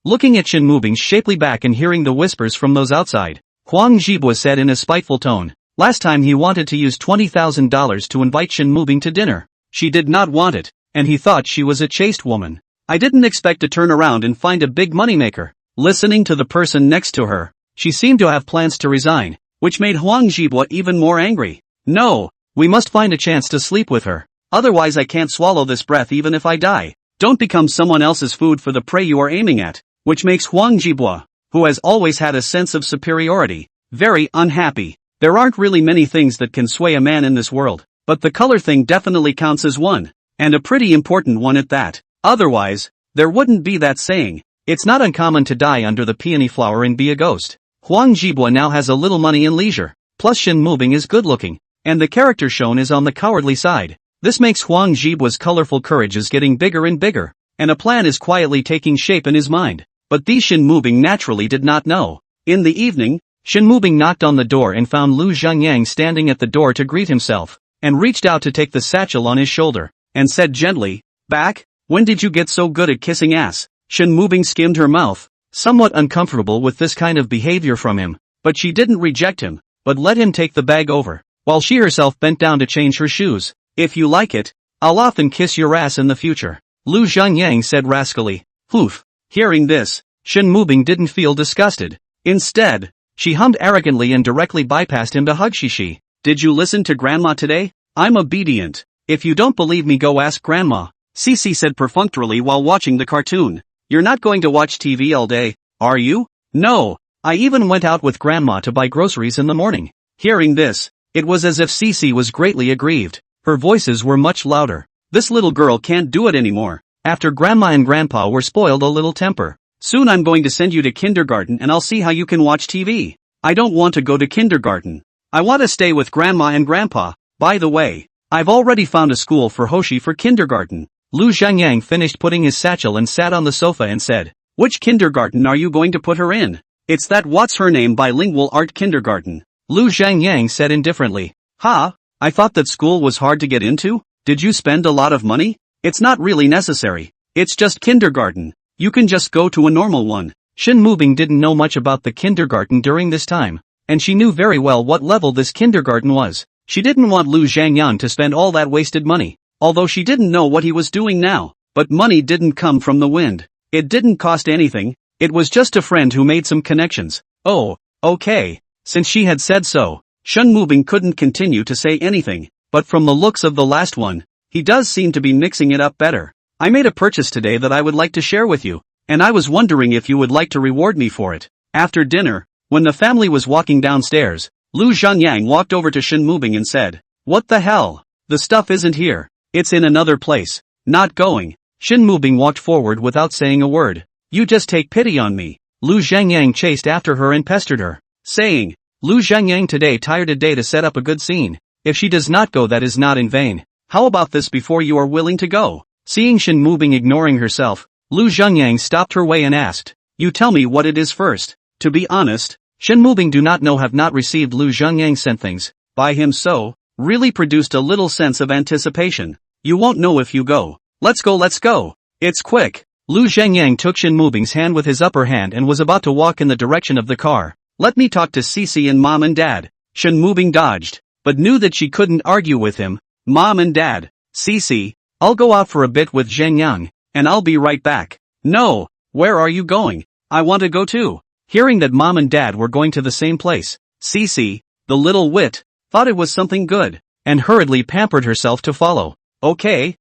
[SPEAKER 1] Looking at Shin Mubing's shapely back and hearing the whispers from those outside, Huang Zhibua said in a spiteful tone, last time he wanted to use $20,000 to invite Shin Mubing to dinner. She did not want it, and he thought she was a chaste woman. I didn't expect to turn around and find a big moneymaker. Listening to the person next to her, she seemed to have plans to resign, which made Huang Zhibua even more angry. No, we must find a chance to sleep with her. Otherwise I can't swallow this breath even if I die. Don't become someone else's food for the prey you are aiming at. Which makes Huang Zhibua, who has always had a sense of superiority, very unhappy. There aren't really many things that can sway a man in this world, but the color thing definitely counts as one, and a pretty important one at that. Otherwise, there wouldn't be that saying, it's not uncommon to die under the peony flower and be a ghost. Huang Zhibua now has a little money and leisure, plus Shin Mubing is good looking, and the character shown is on the cowardly side. This makes Huang Zhibua's colorful courage is getting bigger and bigger, and a plan is quietly taking shape in his mind. But these Shin Mubing naturally did not know. In the evening, Shin Mubing knocked on the door and found Lu Zhangyang standing at the door to greet himself, and reached out to take the satchel on his shoulder, and said gently, back, when did you get so good at kissing ass? Shin Mubing skimmed her mouth, somewhat uncomfortable with this kind of behavior from him, but she didn't reject him, but let him take the bag over, while she herself bent down to change her shoes. If you like it, I'll often kiss your ass in the future, Lu Zhangyang said rascally. Poof. Hearing this, Shin Mubing didn't feel disgusted. Instead, she hummed arrogantly and directly bypassed him to hug Shishi. Did you listen to Grandma today? I'm obedient. If you don't believe me go ask Grandma, Cece said perfunctorily while watching the cartoon. You're not going to watch TV all day, are you? No, I even went out with Grandma to buy groceries in the morning. Hearing this, it was as if Cece was greatly aggrieved. Her voices were much louder. This little girl can't do it anymore. After Grandma and Grandpa were spoiled a little temper. Soon I'm going to send you to kindergarten and I'll see how you can watch TV. I don't want to go to kindergarten. I want to stay with Grandma and Grandpa. By the way, I've already found a school for Hoshi for kindergarten. Lu Zhangyang finished putting his satchel and sat on the sofa and said, which kindergarten are you going to put her in? It's that what's her name bilingual art kindergarten. Lu Zhangyang said indifferently. Ha, I thought that school was hard to get into? Did you spend a lot of money? It's not really necessary. It's just kindergarten. You can just go to a normal one. Shin Mubing didn't know much about the kindergarten during this time, and she knew very well what level this kindergarten was. She didn't want Lu Zhangyan to spend all that wasted money, although she didn't know what he was doing now. But money didn't come from the wind. It didn't cost anything, it was just a friend who made some connections. Oh, okay. Since she had said so, Shen Mubing couldn't continue to say anything, but from the looks of the last one, he does seem to be mixing it up better. I made a purchase today that I would like to share with you, and I was wondering if you would like to reward me for it. After dinner, when the family was walking downstairs, Lu Zhanyang walked over to Shen Mubing and said, "What the hell? The stuff isn't here. It's in another place. Not going." Shen Mubing walked forward without saying a word. "You just take pity on me." Lu Zhanyang chased after her and pestered her, saying, "Lu Zhanyang today tired a day to set up a good scene. If she does not go, that is not in vain. How about this before you are willing to go?" Seeing Shen Mubing ignoring herself, Lu Zhanyang stopped her way and asked, "You tell me what it is first." To be honest, Shen Mubing do not know have not received Lu Zhanyang sent things by him, so really produced a little sense of anticipation. "You won't know if you go. Let's go, let's go. It's quick." Lu Zhanyang took Shen Mubing's hand with his upper hand and was about to walk in the direction of the car. "Let me talk to Cici and Mom and Dad." Shen Mubing dodged, but knew that she couldn't argue with him. "Mom and Dad, Cici, I'll go out for a bit with Zhengyang, and I'll be right back." "No, where are you going? I want to go too." Hearing that Mom and Dad were going to the same place, Cici, the little wit, thought it was something good, and hurriedly pampered herself to follow. Okay,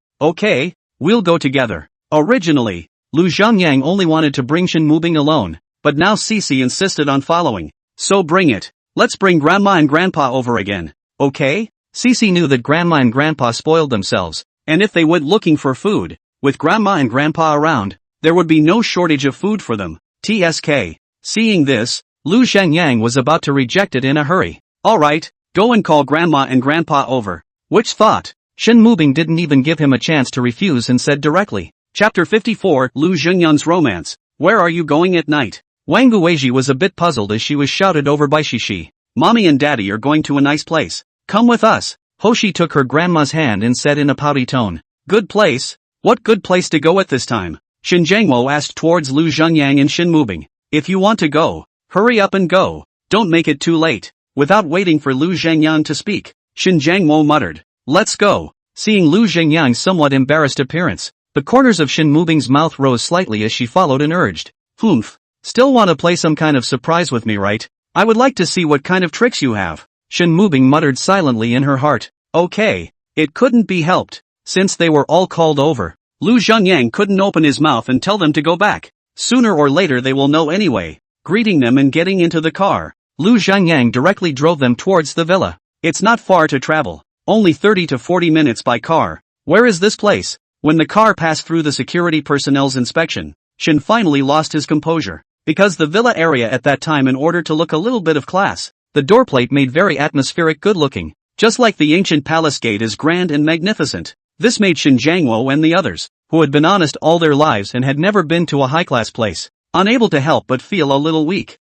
[SPEAKER 1] we'll go together." Originally, Lu Zhanyang only wanted to bring Shen Mubing alone, but now Cici insisted on following. "So bring it. Let's bring Grandma and Grandpa over again, okay?" Cici knew that Grandma and Grandpa spoiled themselves, and if they went looking for food, with Grandma and Grandpa around, there would be no shortage of food for them. TSK. Seeing this, Lu Zhanyang was about to reject it in a hurry. "Alright, go and call Grandma and Grandpa over." Which thought, Shen Mubing didn't even give him a chance to refuse and said directly. Chapter 54, Lu Zhengyan's Romance. "Where are you going at night?" Wang Guizhi was a bit puzzled as she was shouted over by Shishi. "Mommy and Daddy are going to a nice place. Come with us." Hoshi took her grandma's hand and said in a pouty tone, "Good place? What good place to go at this time?" Shen Zhangwo asked towards Lu Zhengyang and Shen Mubing. "If you want to go, hurry up and go. Don't make it too late." Without waiting for Lu Zhengyang to speak, Shen Zhangwo muttered, "Let's go." Seeing Lu Zhengyang's somewhat embarrassed appearance, the corners of Shen Mubing's mouth rose slightly as she followed and urged, "Humph. Still want to play some kind of surprise with me, right? I would like to see what kind of tricks you have." Shen Mubing muttered silently in her heart. Okay, it couldn't be helped. Since they were all called over, Lu Zhengyang couldn't open his mouth and tell them to go back. Sooner or later they will know anyway. Greeting them and getting into the car, Lu Zhengyang directly drove them towards the villa. It's not far to travel, only 30 to 40 minutes by car. Where is this place? When the car passed through the security personnel's inspection, Shen finally lost his composure. Because the villa area at that time, in order to look a little bit of class, the doorplate made very atmospheric good looking. Just like the ancient palace gate is grand and magnificent. This made Shen Zhangwo and the others, who had been honest all their lives and had never been to a high-class place, unable to help but feel a little weak.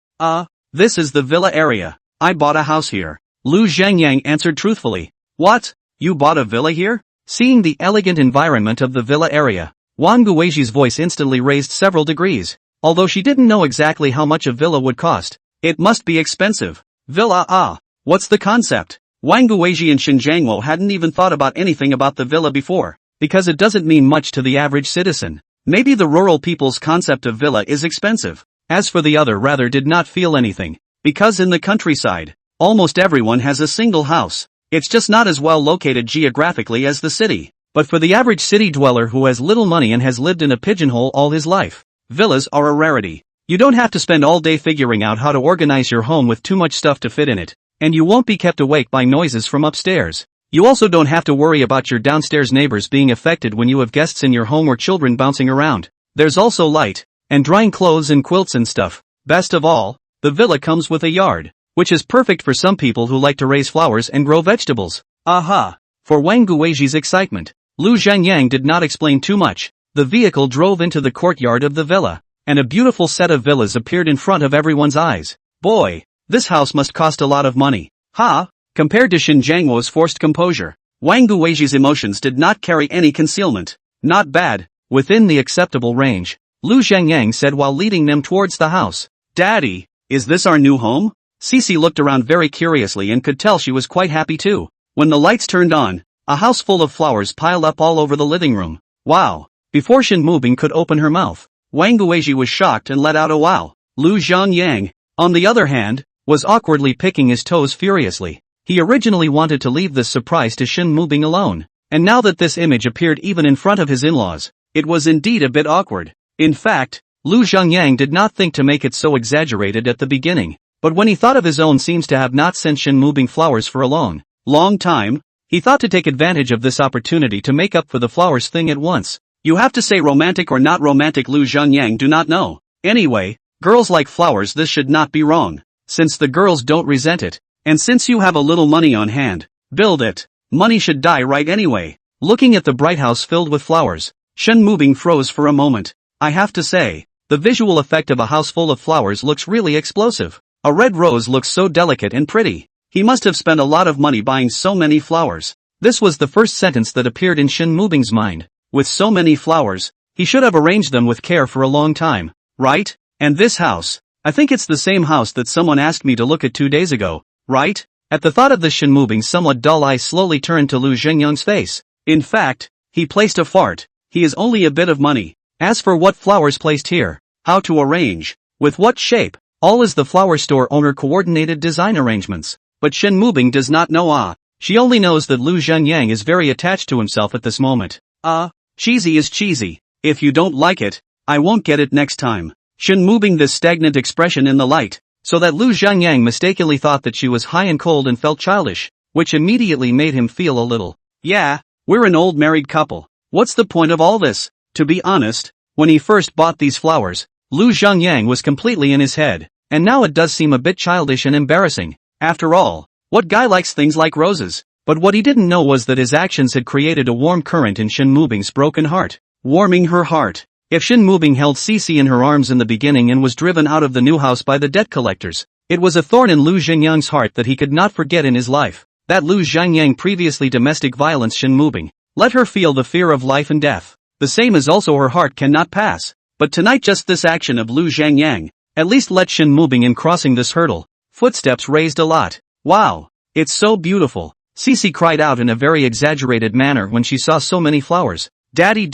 [SPEAKER 1] This is the villa area. I bought a house here." Lu Zhengyang answered truthfully. "What? You bought a villa here?" Seeing the elegant environment of the villa area, Wang Guizhi's voice instantly raised several degrees. Although she didn't know exactly how much a villa would cost, it must be expensive. Villa, what's the concept? Wang Guizhi and Shen Zhangwo hadn't even thought about anything about the villa before, because it doesn't mean much to the average citizen. Maybe the rural people's concept of villa is expensive. As for the other, rather did not feel anything, because in the countryside, almost everyone has a single house. It's just not as well located geographically as the city. But for the average city dweller who has little money and has lived in a pigeonhole all his life, villas are a rarity. You don't have to spend all day figuring out how to organize your home with too much stuff to fit in it, and you won't be kept awake by noises from upstairs. You also don't have to worry about your downstairs neighbors being affected when you have guests in your home or children bouncing around. There's also light, and drying clothes and quilts and stuff. Best of all, the villa comes with a yard, which is perfect for some people who like to raise flowers and grow vegetables. Aha! For Wang Guizhi's excitement, Lu Zhengyang did not explain too much. The vehicle drove into the courtyard of the villa, and a beautiful set of villas appeared in front of everyone's eyes. Boy, this house must cost a lot of money. Compared to Shen Zhangwo's forced composure, Wang Guizhi's emotions did not carry any concealment. Not bad, within the acceptable range, Lu Zhengyang said while leading them towards the house. "Daddy, is this our new home?" Cici looked around very curiously and could tell she was quite happy too. When the lights turned on, a house full of flowers piled up all over the living room. Wow! Before Shin Mubing could open her mouth, Wang Guizhi was shocked and let out a wow. Lu Zhangyang, on the other hand, was awkwardly picking his toes furiously. He originally wanted to leave this surprise to Shin Mubing alone, and now that this image appeared even in front of his in-laws, it was indeed a bit awkward. In fact, Lu Zhangyang did not think to make it so exaggerated at the beginning, but when he thought of his own seems to have not sent Shin Mubing flowers for a long time, he thought to take advantage of this opportunity to make up for the flowers thing at once. You have to say romantic or not romantic, Lu Zhangyang do not know. Anyway, girls like flowers, this should not be wrong. Since the girls don't resent it, and since you have a little money on hand, build it. Money should die right anyway. Looking at the bright house filled with flowers, Shin Mubing froze for a moment. I have to say, the visual effect of a house full of flowers looks really explosive. A red rose looks so delicate and pretty. He must have spent a lot of money buying so many flowers. This was the first sentence that appeared in Shin Mubing's mind. With so many flowers, he should have arranged them with care for a long time, right? And this house, I think it's the same house that someone asked me to look at 2 days ago, right? At the thought of this, Shin Mubing's somewhat dull eyes slowly turned to Lu Zhangyang's face. In fact, he placed a fart. He is only a bit of money. As for what flowers placed here, how to arrange, with what shape, all is the flower store owner coordinated design arrangements. But Shin Mubing does not know. She only knows that Lu Zhangyang is very attached to himself at this moment. Cheesy is cheesy. If you don't like it, I won't get it next time. Shin Mubing this stagnant expression in the light, so that Lu Zhangyang mistakenly thought that she was high and cold and felt childish, which immediately made him feel a little. Yeah, we're an old married couple. What's the point of all this? To be honest, when he first bought these flowers, Lu Zhangyang was completely in his head, and now it does seem a bit childish and embarrassing. After all, what guy likes things like roses? But what he didn't know was that his actions had created a warm current in Shin Mubing's broken heart, warming her heart. If Shin Mubing held Cece in her arms in the beginning and was driven out of the new house by the debt collectors, it was a thorn in Lu Zhangyang's heart that he could not forget in his life. That Lu Zhangyang previously domestic violence Shin Mubing, let her feel the fear of life and death. The same as also her heart cannot pass. But tonight just this action of Lu Zhangyang, at least let Shin Mubing in crossing this hurdle. Footsteps raised a lot. Wow, it's so beautiful. Cece cried out in a very exaggerated manner when she saw so many flowers. Daddy,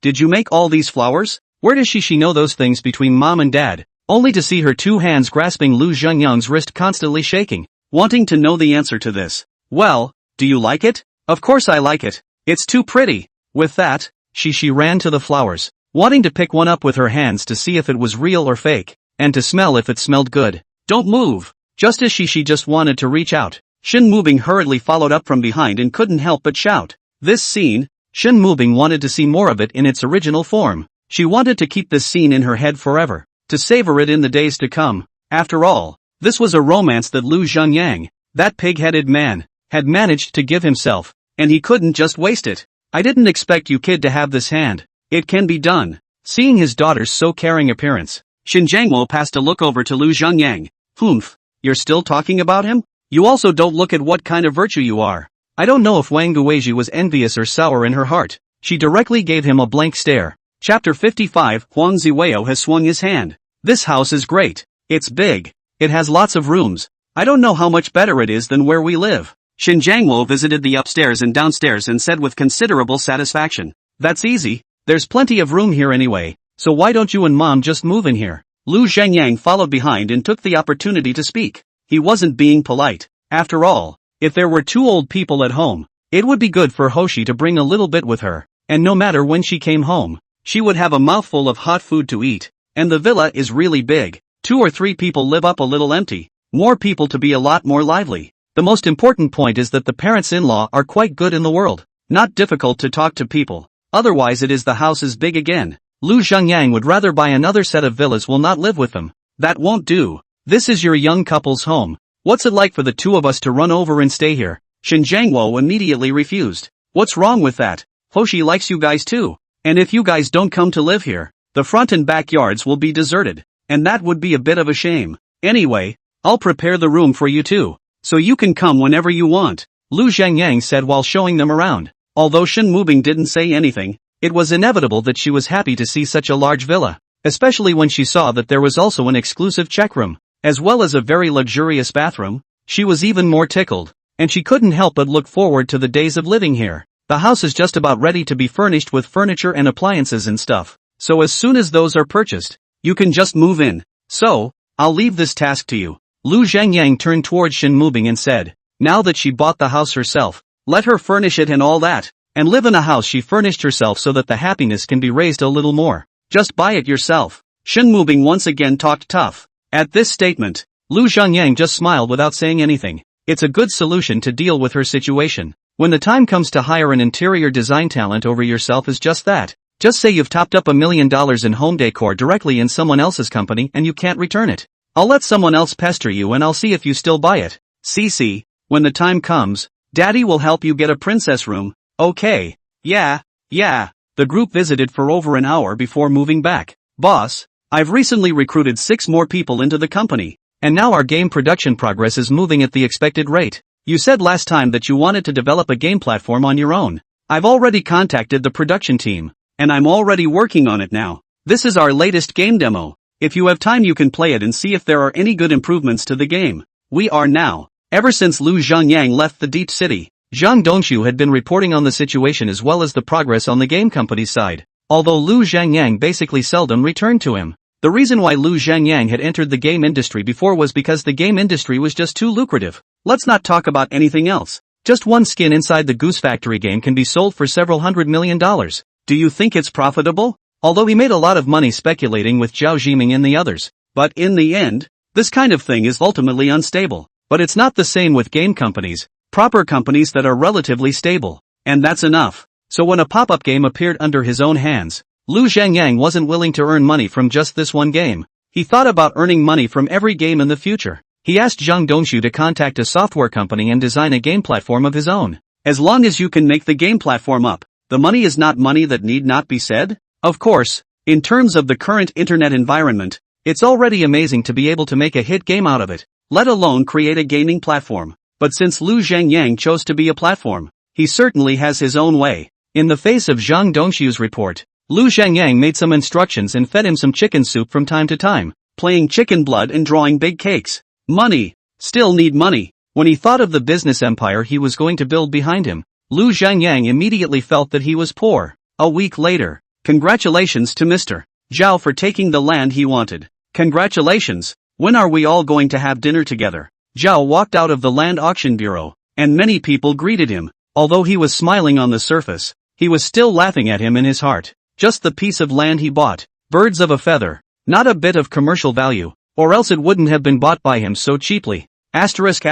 [SPEAKER 1] did you make all these flowers? Where does she know those things between mom and dad? Only to see her two hands grasping Lu Zhangyang's wrist constantly shaking, wanting to know the answer to this. Well, do you like it? Of course I like it. It's too pretty. With that, she ran to the flowers, wanting to pick one up with her hands to see if it was real or fake, and to smell if it smelled good. Don't move. Just as she just wanted to reach out, Shin Mubing hurriedly followed up from behind and couldn't help but shout. This scene, Shin Mubing wanted to see more of it in its original form. She wanted to keep this scene in her head forever, to savor it in the days to come. After all, this was a romance that Lu Zhangyang, that pig-headed man, had managed to give himself, and he couldn't just waste it. I didn't expect you kid to have this hand. It can be done. Seeing his daughter's so caring appearance, Shin Jiangwo passed a look over to Lu Zhangyang. Humph, you're still talking about him? You also don't look at what kind of virtue you are. I don't know if Wang Guizhi was envious or sour in her heart. She directly gave him a blank stare. Chapter 55. Huang Ziwei has swung his hand. This house is great. It's big. It has lots of rooms. I don't know how much better it is than where we live. Shin Jiangwo visited the upstairs and downstairs and said with considerable satisfaction. That's easy. There's plenty of room here anyway, so why don't you and mom just move in here? Lu Zhangyang followed behind and took the opportunity to speak. He wasn't being polite. After all, if there were two old people at home, it would be good for Hoshi to bring a little bit with her, and no matter when she came home, she would have a mouthful of hot food to eat. And the villa is really big. 2 or 3 people live up a little empty. More people to be a lot more lively. The most important point is that the parents-in-law are quite good in the world. Not difficult to talk to people. Otherwise it is the house is big again. Lu Zhangyang would rather buy another set of villas will not live with them. That won't do. This is your young couple's home. What's it like for the two of us to run over and stay here? Shin Jiangwo immediately refused. What's wrong with that? Hoshi likes you guys too. And if you guys don't come to live here, the front and backyards will be deserted. And that would be a bit of a shame. Anyway, I'll prepare the room for you too, so you can come whenever you want, Lu Zhangyang said while showing them around. Although Shin Mubing didn't say anything, it was inevitable that she was happy to see such a large villa, especially when she saw that there was also an exclusive check room, as well as a very luxurious bathroom. She was even more tickled. and she couldn't help but look forward to the days of living here. The house is just about ready to be furnished with furniture and appliances and stuff, so as soon as those are purchased, you can just move in. So, I'll leave this task to you. Lu Zhangyang turned towards Shen Mubing and said, now that she bought the house herself, let her furnish it and all that, and live in a house she furnished herself so that the happiness can be raised a little more. Just buy it yourself. Shen Mubing once again talked tough. At this statement, Lu Zhangyang just smiled without saying anything. It's a good solution to deal with her situation. When the time comes to hire an interior design talent over yourself is just that. Just say you've topped up $1 million in home decor directly in someone else's company and you can't return it. I'll let someone else pester you and I'll see if you still buy it. CC, when the time comes, Daddy will help you get a princess room. Okay. Yeah. The group visited for over an hour before moving back. Boss, I've recently recruited 6 more people into the company, and now our game production progress is moving at the expected rate. You said last time that you wanted to develop a game platform on your own. I've already contacted the production team, and I'm already working on it now. This is our latest game demo. If you have time you can play it and see if there are any good improvements to the game. We are now. Ever since Lu Zhangyang left the Deep City, Zhang Dongxiu had been reporting on the situation as well as the progress on the game company's side, although Lu Zhangyang basically seldom returned to him. The reason why Lu Zhangyang had entered the game industry before was because the game industry was just too lucrative. Let's not talk about anything else. Just one skin inside the Goose Factory game can be sold for several $100 million. Do you think it's profitable? Although he made a lot of money speculating with Zhao Zhiming and the others. But in the end, this kind of thing is ultimately unstable. But it's not the same with game companies. Proper companies that are relatively stable. And that's enough. So when a pop-up game appeared under his own hands, Lu Zhangyang wasn't willing to earn money from just this one game. He thought about earning money from every game in the future. He asked Zhang Dongxiu to contact a software company and design a game platform of his own. As long as you can make the game platform up, the money is not money that need not be said? Of course, in terms of the current internet environment, it's already amazing to be able to make a hit game out of it, let alone create a gaming platform. But since Lu Zhangyang chose to be a platform, he certainly has his own way. In the face of Zhang Dongxiu's report, Lu Zhangyang made some instructions and fed him some chicken soup from time to time, playing chicken blood and drawing big cakes. Money. Still need money. When he thought of the business empire he was going to build behind him, Lu Zhangyang immediately felt that he was poor. A week later, congratulations to Mr. Zhao for taking the land he wanted. Congratulations. When are we all going to have dinner together? Zhao walked out of the land auction bureau, and many people greeted him. Although he was smiling on the surface, he was still laughing at him in his heart. Just the piece of land he bought. Birds of a feather. Not a bit of commercial value, or else it wouldn't have been bought by him so cheaply. Asterisk.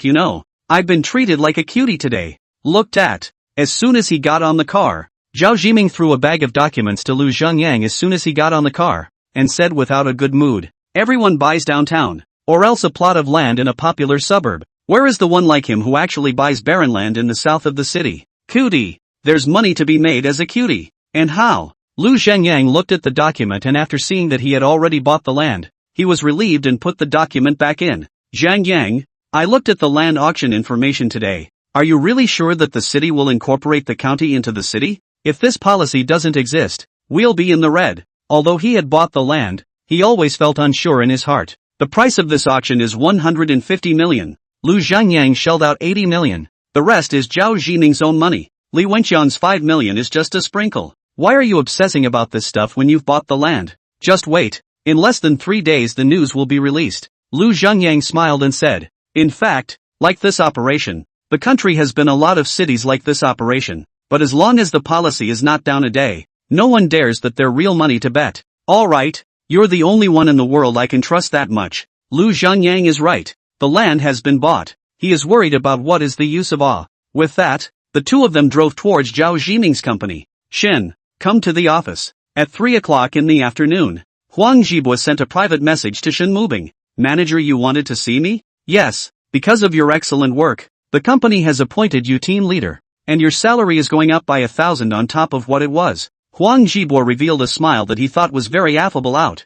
[SPEAKER 1] You know, I've been treated like a cutie today. Looked at. As soon as he got on the car, Zhao Zhiming threw a bag of documents to Lu Zhangyang as soon as he got on the car, and said without a good mood, everyone buys downtown, or else a plot of land in a popular suburb. Where is the one like him who actually buys barren land in the south of the city? Cutie. There's money to be made as a cutie. And how? Lu Zhangyang looked at the document and after seeing that he had already bought the land, he was relieved and put the document back in. Zhangyang, I looked at the land auction information today. Are you really sure that the city will incorporate the county into the city? If this policy doesn't exist, we'll be in the red. Although he had bought the land, he always felt unsure in his heart. The price of this auction is 150 million. Lu Zhangyang shelled out 80 million. The rest is Zhao Zhiming's own money. Li Wenxian's 5 million is just a sprinkle. Why are you obsessing about this stuff when you've bought the land? Just wait. In less than 3 days the news will be released. Lu Zhangyang smiled and said, in fact, like this operation, the country has been a lot of cities like this operation, but as long as the policy is not down a day, no one dares that they're real money to bet. Alright, you're the only one in the world I can trust that much. Lu Zhangyang is right. The land has been bought. He is worried about what is the use of awe. With that, the two of them drove towards Zhao Zhiming's company. Shen, come to the office. At 3 o'clock in the afternoon, Huang Zhibua sent a private message to Shen Mubing. Manager, you wanted to see me? Yes, because of your excellent work, the company has appointed you team leader, and your salary is going up by 1,000 on top of what it was. Huang Zhibua revealed a smile that he thought was very affable out.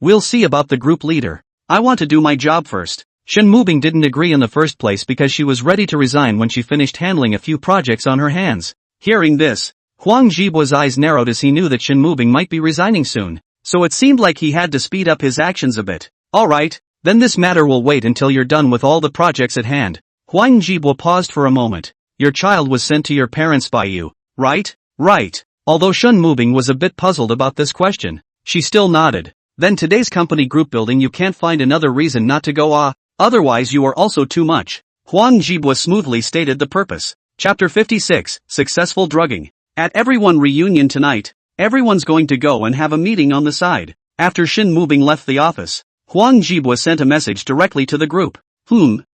[SPEAKER 1] We'll see about the group leader. I want to do my job first. Shen Mubing didn't agree in the first place because she was ready to resign when she finished handling a few projects on her hands. Hearing this, Huang Zhibua's eyes narrowed as he knew that Shen Mubing might be resigning soon, so it seemed like he had to speed up his actions a bit. Alright, Then this matter will wait until you're done with all the projects at hand. Huang Jibwa paused for a moment. Your child was sent to your parents by you, right? Right. Although Shun Mubing was a bit puzzled about this question, she still nodded. Then today's company group building you can't find another reason not to go otherwise you are also too much. Huang Jibwa smoothly stated the purpose. Chapter 56, Successful Drugging. At everyone reunion tonight, everyone's going to go and have a meeting on the side. After Shin Mubing left the office, Huang Jibwa sent a message directly to the group.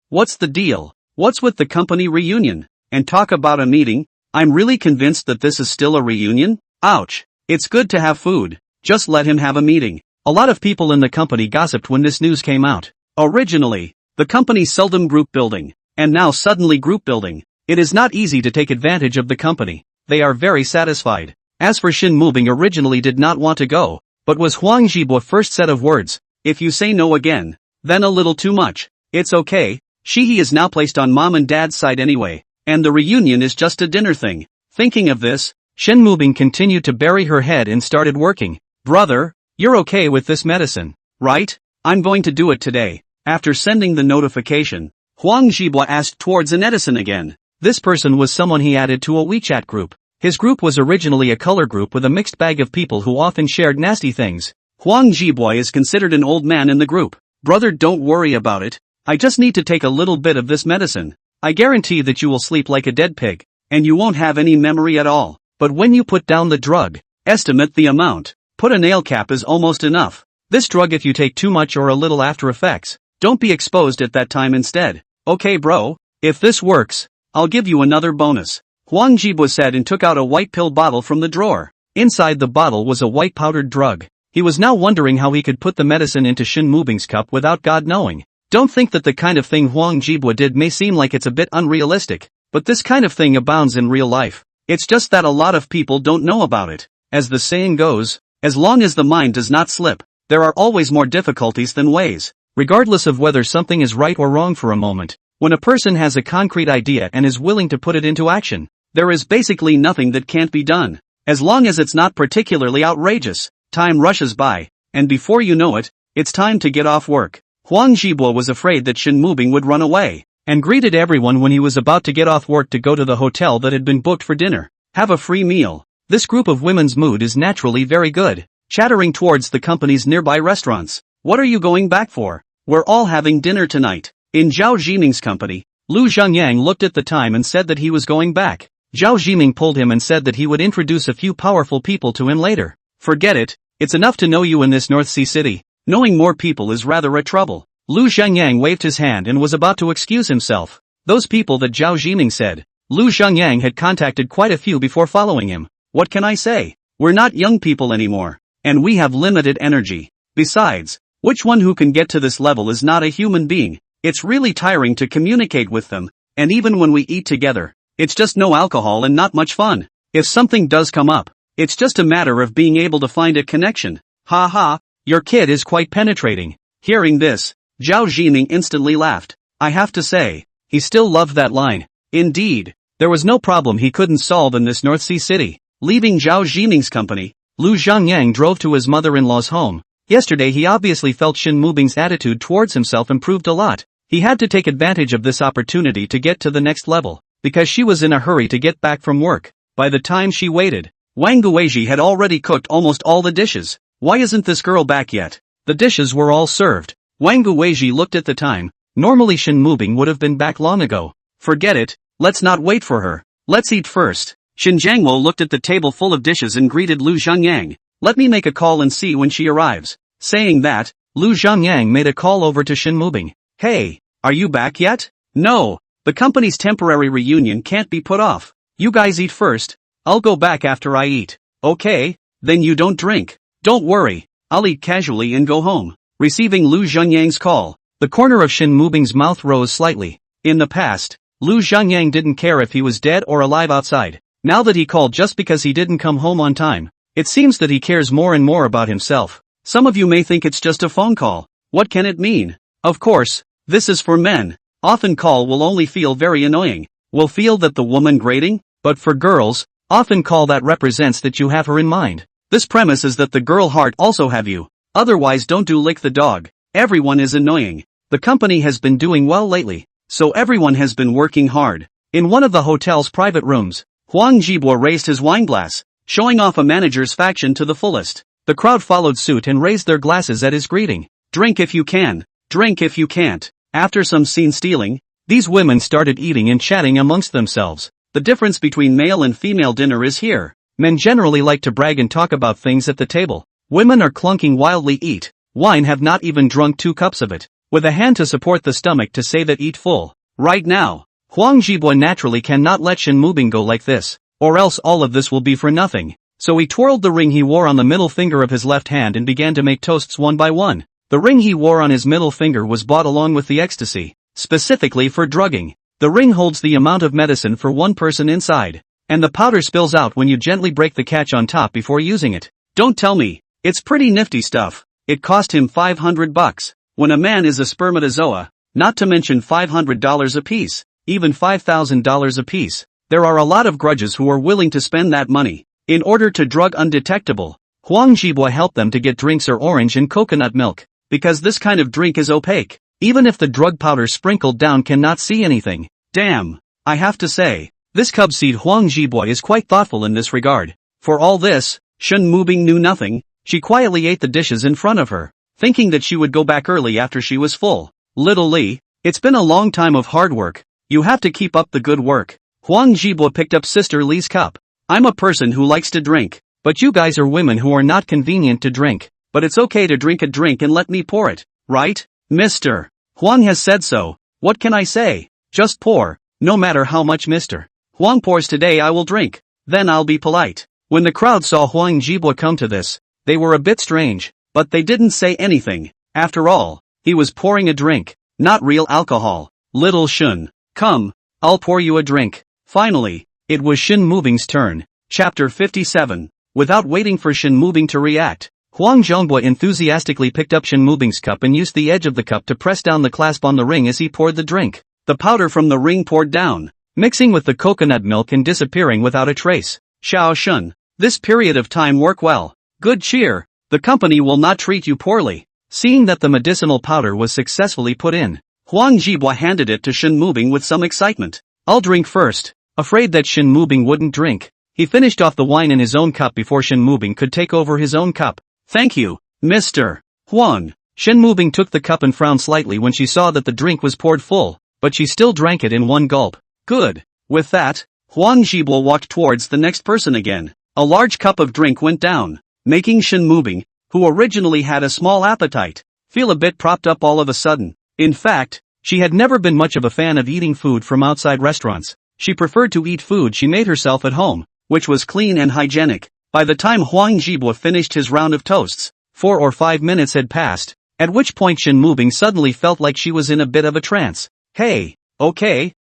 [SPEAKER 1] What's the deal? What's with the company reunion? And talk about a meeting? I'm really convinced that this is still a reunion? Ouch. It's good to have food. Just let him have a meeting. A lot of people in the company gossiped when this news came out. Originally, the company seldom group building, and now suddenly group building. It is not easy to take advantage of the company. They are very satisfied. As for Shin Mubing originally did not want to go, but was Huang Jibwa first set of words. If you say no again, then a little too much. It's okay. He is now placed on mom and dad's side anyway, and the reunion is just a dinner thing. Thinking of this, Shin Mubing continued to bury her head and started working. Brother, you're okay with this medicine, right? I'm going to do it today. After sending the notification, Huang Jibwa asked towards an Edison again. This person was someone he added to a WeChat group. His group was originally a color group with a mixed bag of people who often shared nasty things. Huang Jibwa is considered an old man in the group. Brother, don't worry about it. I just need to take a little bit of this medicine. I guarantee that you will sleep like a dead pig, and you won't have any memory at all. But when you put down the drug, estimate the amount. Put a nail cap is almost enough. This drug, if you take too much or a little after effects, don't be exposed at that time instead. Okay bro, if this works, I'll give you another bonus. Huang Jibwa said and took out a white pill bottle from the drawer. Inside the bottle was a white powdered drug. He was now wondering how he could put the medicine into Shin Mubing's cup without God knowing. Don't think that the kind of thing Huang Jibwa did may seem like it's a bit unrealistic, but this kind of thing abounds in real life. It's just that a lot of people don't know about it. As the saying goes, as long as the mind does not slip, there are always more difficulties than ways. Regardless of whether something is right or wrong for a moment, when a person has a concrete idea and is willing to put it into action, there is basically nothing that can't be done. As long as it's not particularly outrageous, time rushes by, and before you know it, it's time to get off work. Huang Jibwa was afraid that Shin Mubing would run away, and greeted everyone when he was about to get off work to go to the hotel that had been booked for dinner. Have a free meal. This group of women's mood is naturally very good, chattering towards the company's nearby restaurants. What are you going back for? We're all having dinner tonight. In Zhao Jiming's company, Lu Zhengyang looked at the time and said that he was going back. Zhao Jiming pulled him and said that he would introduce a few powerful people to him later. Forget it, it's enough to know you in this North Sea city. Knowing more people is rather a trouble. Lu Zhengyang waved his hand and was about to excuse himself. Those people that Zhao Jiming said, Lu Zhengyang had contacted quite a few before following him. What can I say? We're not young people anymore, and we have limited energy. Besides, which one who can get to this level is not a human being? It's really tiring to communicate with them, and even when we eat together, it's just no alcohol and not much fun. If something does come up, it's just a matter of being able to find a connection. Ha ha, your kid is quite penetrating. Hearing this, Zhao Jiming instantly laughed. I have to say, he still loved that line. Indeed, there was no problem he couldn't solve in this North Sea city. Leaving Zhao Jiming's company, Lu Zhengyang drove to his mother-in-law's home. Yesterday he obviously felt Shin Mubing's attitude towards himself improved a lot. He had to take advantage of this opportunity to get to the next level, because she was in a hurry to get back from work. By the time she waited, Wang Guizhi had already cooked almost all the dishes. Why isn't this girl back yet? The dishes were all served. Wang Guizhi looked at the time. Normally Shin Mubing would have been back long ago. Forget it, let's not wait for her. Let's eat first. Shin Jiangwo looked at the table full of dishes and greeted Lu Zhengyang. Let me make a call and see when she arrives. Saying that, Lu Zhengyang made a call over to Shin Mubing. Hey, are you back yet? No, the company's temporary reunion can't be put off. You guys eat first. I'll go back after I eat. Okay, then you don't drink. Don't worry, I'll eat casually and go home. Receiving Lu Zhengyang's call, the corner of Shin Mubing's mouth rose slightly. In the past, Lu Zhengyang didn't care if he was dead or alive outside. Now that he called just because he didn't come home on time, it seems that he cares more and more about himself. Some of you may think it's just a phone call. What can it mean? Of course, this is for men. Often call will only feel very annoying. Will feel that the woman grating, but for girls, often call that represents that you have her in mind. This premise is that the girl heart also have you. Otherwise don't do lick the dog. Everyone is annoying. The company has been doing well lately, so everyone has been working hard. In one of the hotel's private rooms, Huang Jibo raised his wine glass, showing off a manager's faction to the fullest. The crowd followed suit and raised their glasses at his greeting. Drink if you can, drink if you can't. After some scene stealing, these women started eating and chatting amongst themselves. The difference between male and female dinner is here. Men generally like to brag and talk about things at the table. Women are clunking wildly eat wine, have not even drunk 2 cups of it, with a hand to support the stomach to say that eat full. Right now, Huang Jibo naturally cannot let Shen Mubing go like this, or else all of this will be for nothing. So he twirled the ring he wore on the middle finger of his left hand and began to make toasts one by one. The ring he wore on his middle finger was bought along with the ecstasy, specifically for drugging. The ring holds the amount of medicine for one person inside, and the powder spills out when you gently break the catch on top before using it. Don't tell me, it's pretty nifty stuff. It cost him $500. When a man is a spermatozoa, not to mention $500 a piece, even $5,000 a piece, there are a lot of grudges who are willing to spend that money. In order to drug undetectable, Huang Jibo helped them to get drinks or orange and coconut milk, because this kind of drink is opaque. Even if the drug powder sprinkled down cannot see anything. Damn, I have to say, this cub seed Huang Jibo is quite thoughtful in this regard. For all this, Shen Mubing knew nothing. She quietly ate the dishes in front of her, thinking that she would go back early after she was full. Little Li, it's been a long time of hard work. You have to keep up the good work. Huang Jibo picked up Sister Li's cup. I'm a person who likes to drink, but you guys are women who are not convenient to drink. But it's okay to drink a drink and let me pour it, right? Mr. Huang has said so. What can I say? Just pour, no matter how much Mr. Huang pours today I will drink. Then I'll be polite. When the crowd saw Huang Jibo come to this, they were a bit strange, but they didn't say anything. After all, he was pouring a drink, not real alcohol. Little Shun, come, I'll pour you a drink. Finally, it was Shen Mubing's turn. Chapter 57. Without waiting for Shen Mubing to react, Huang Zhongbo enthusiastically picked up Shen Mubing's cup and used the edge of the cup to press down the clasp on the ring as he poured the drink. The powder from the ring poured down, mixing with the coconut milk and disappearing without a trace. Xiao Shun, this period of time work well. Good cheer, the company will not treat you poorly. Seeing that the medicinal powder was successfully put in, Huang Jibo handed it to Shen Mubing with some excitement. I'll drink first. Afraid that Shen Mubing wouldn't drink, he finished off the wine in his own cup before Shen Mubing could take over his own cup. Thank you, Mr. Huang. Shen Mubing took the cup and frowned slightly when she saw that the drink was poured full, but she still drank it in one gulp. Good. With that, Huang Jibo walked towards the next person again. A large cup of drink went down, making Shen Mubing, who originally had a small appetite, feel a bit propped up all of a sudden. In fact, she had never been much of a fan of eating food from outside restaurants. She preferred to eat food she made herself at home, which was clean and hygienic. By the time Huang Jibo finished his round of toasts, 4 or 5 minutes had passed, at which point Shen Mubing suddenly felt like she was in a bit of a trance. Hey, okay,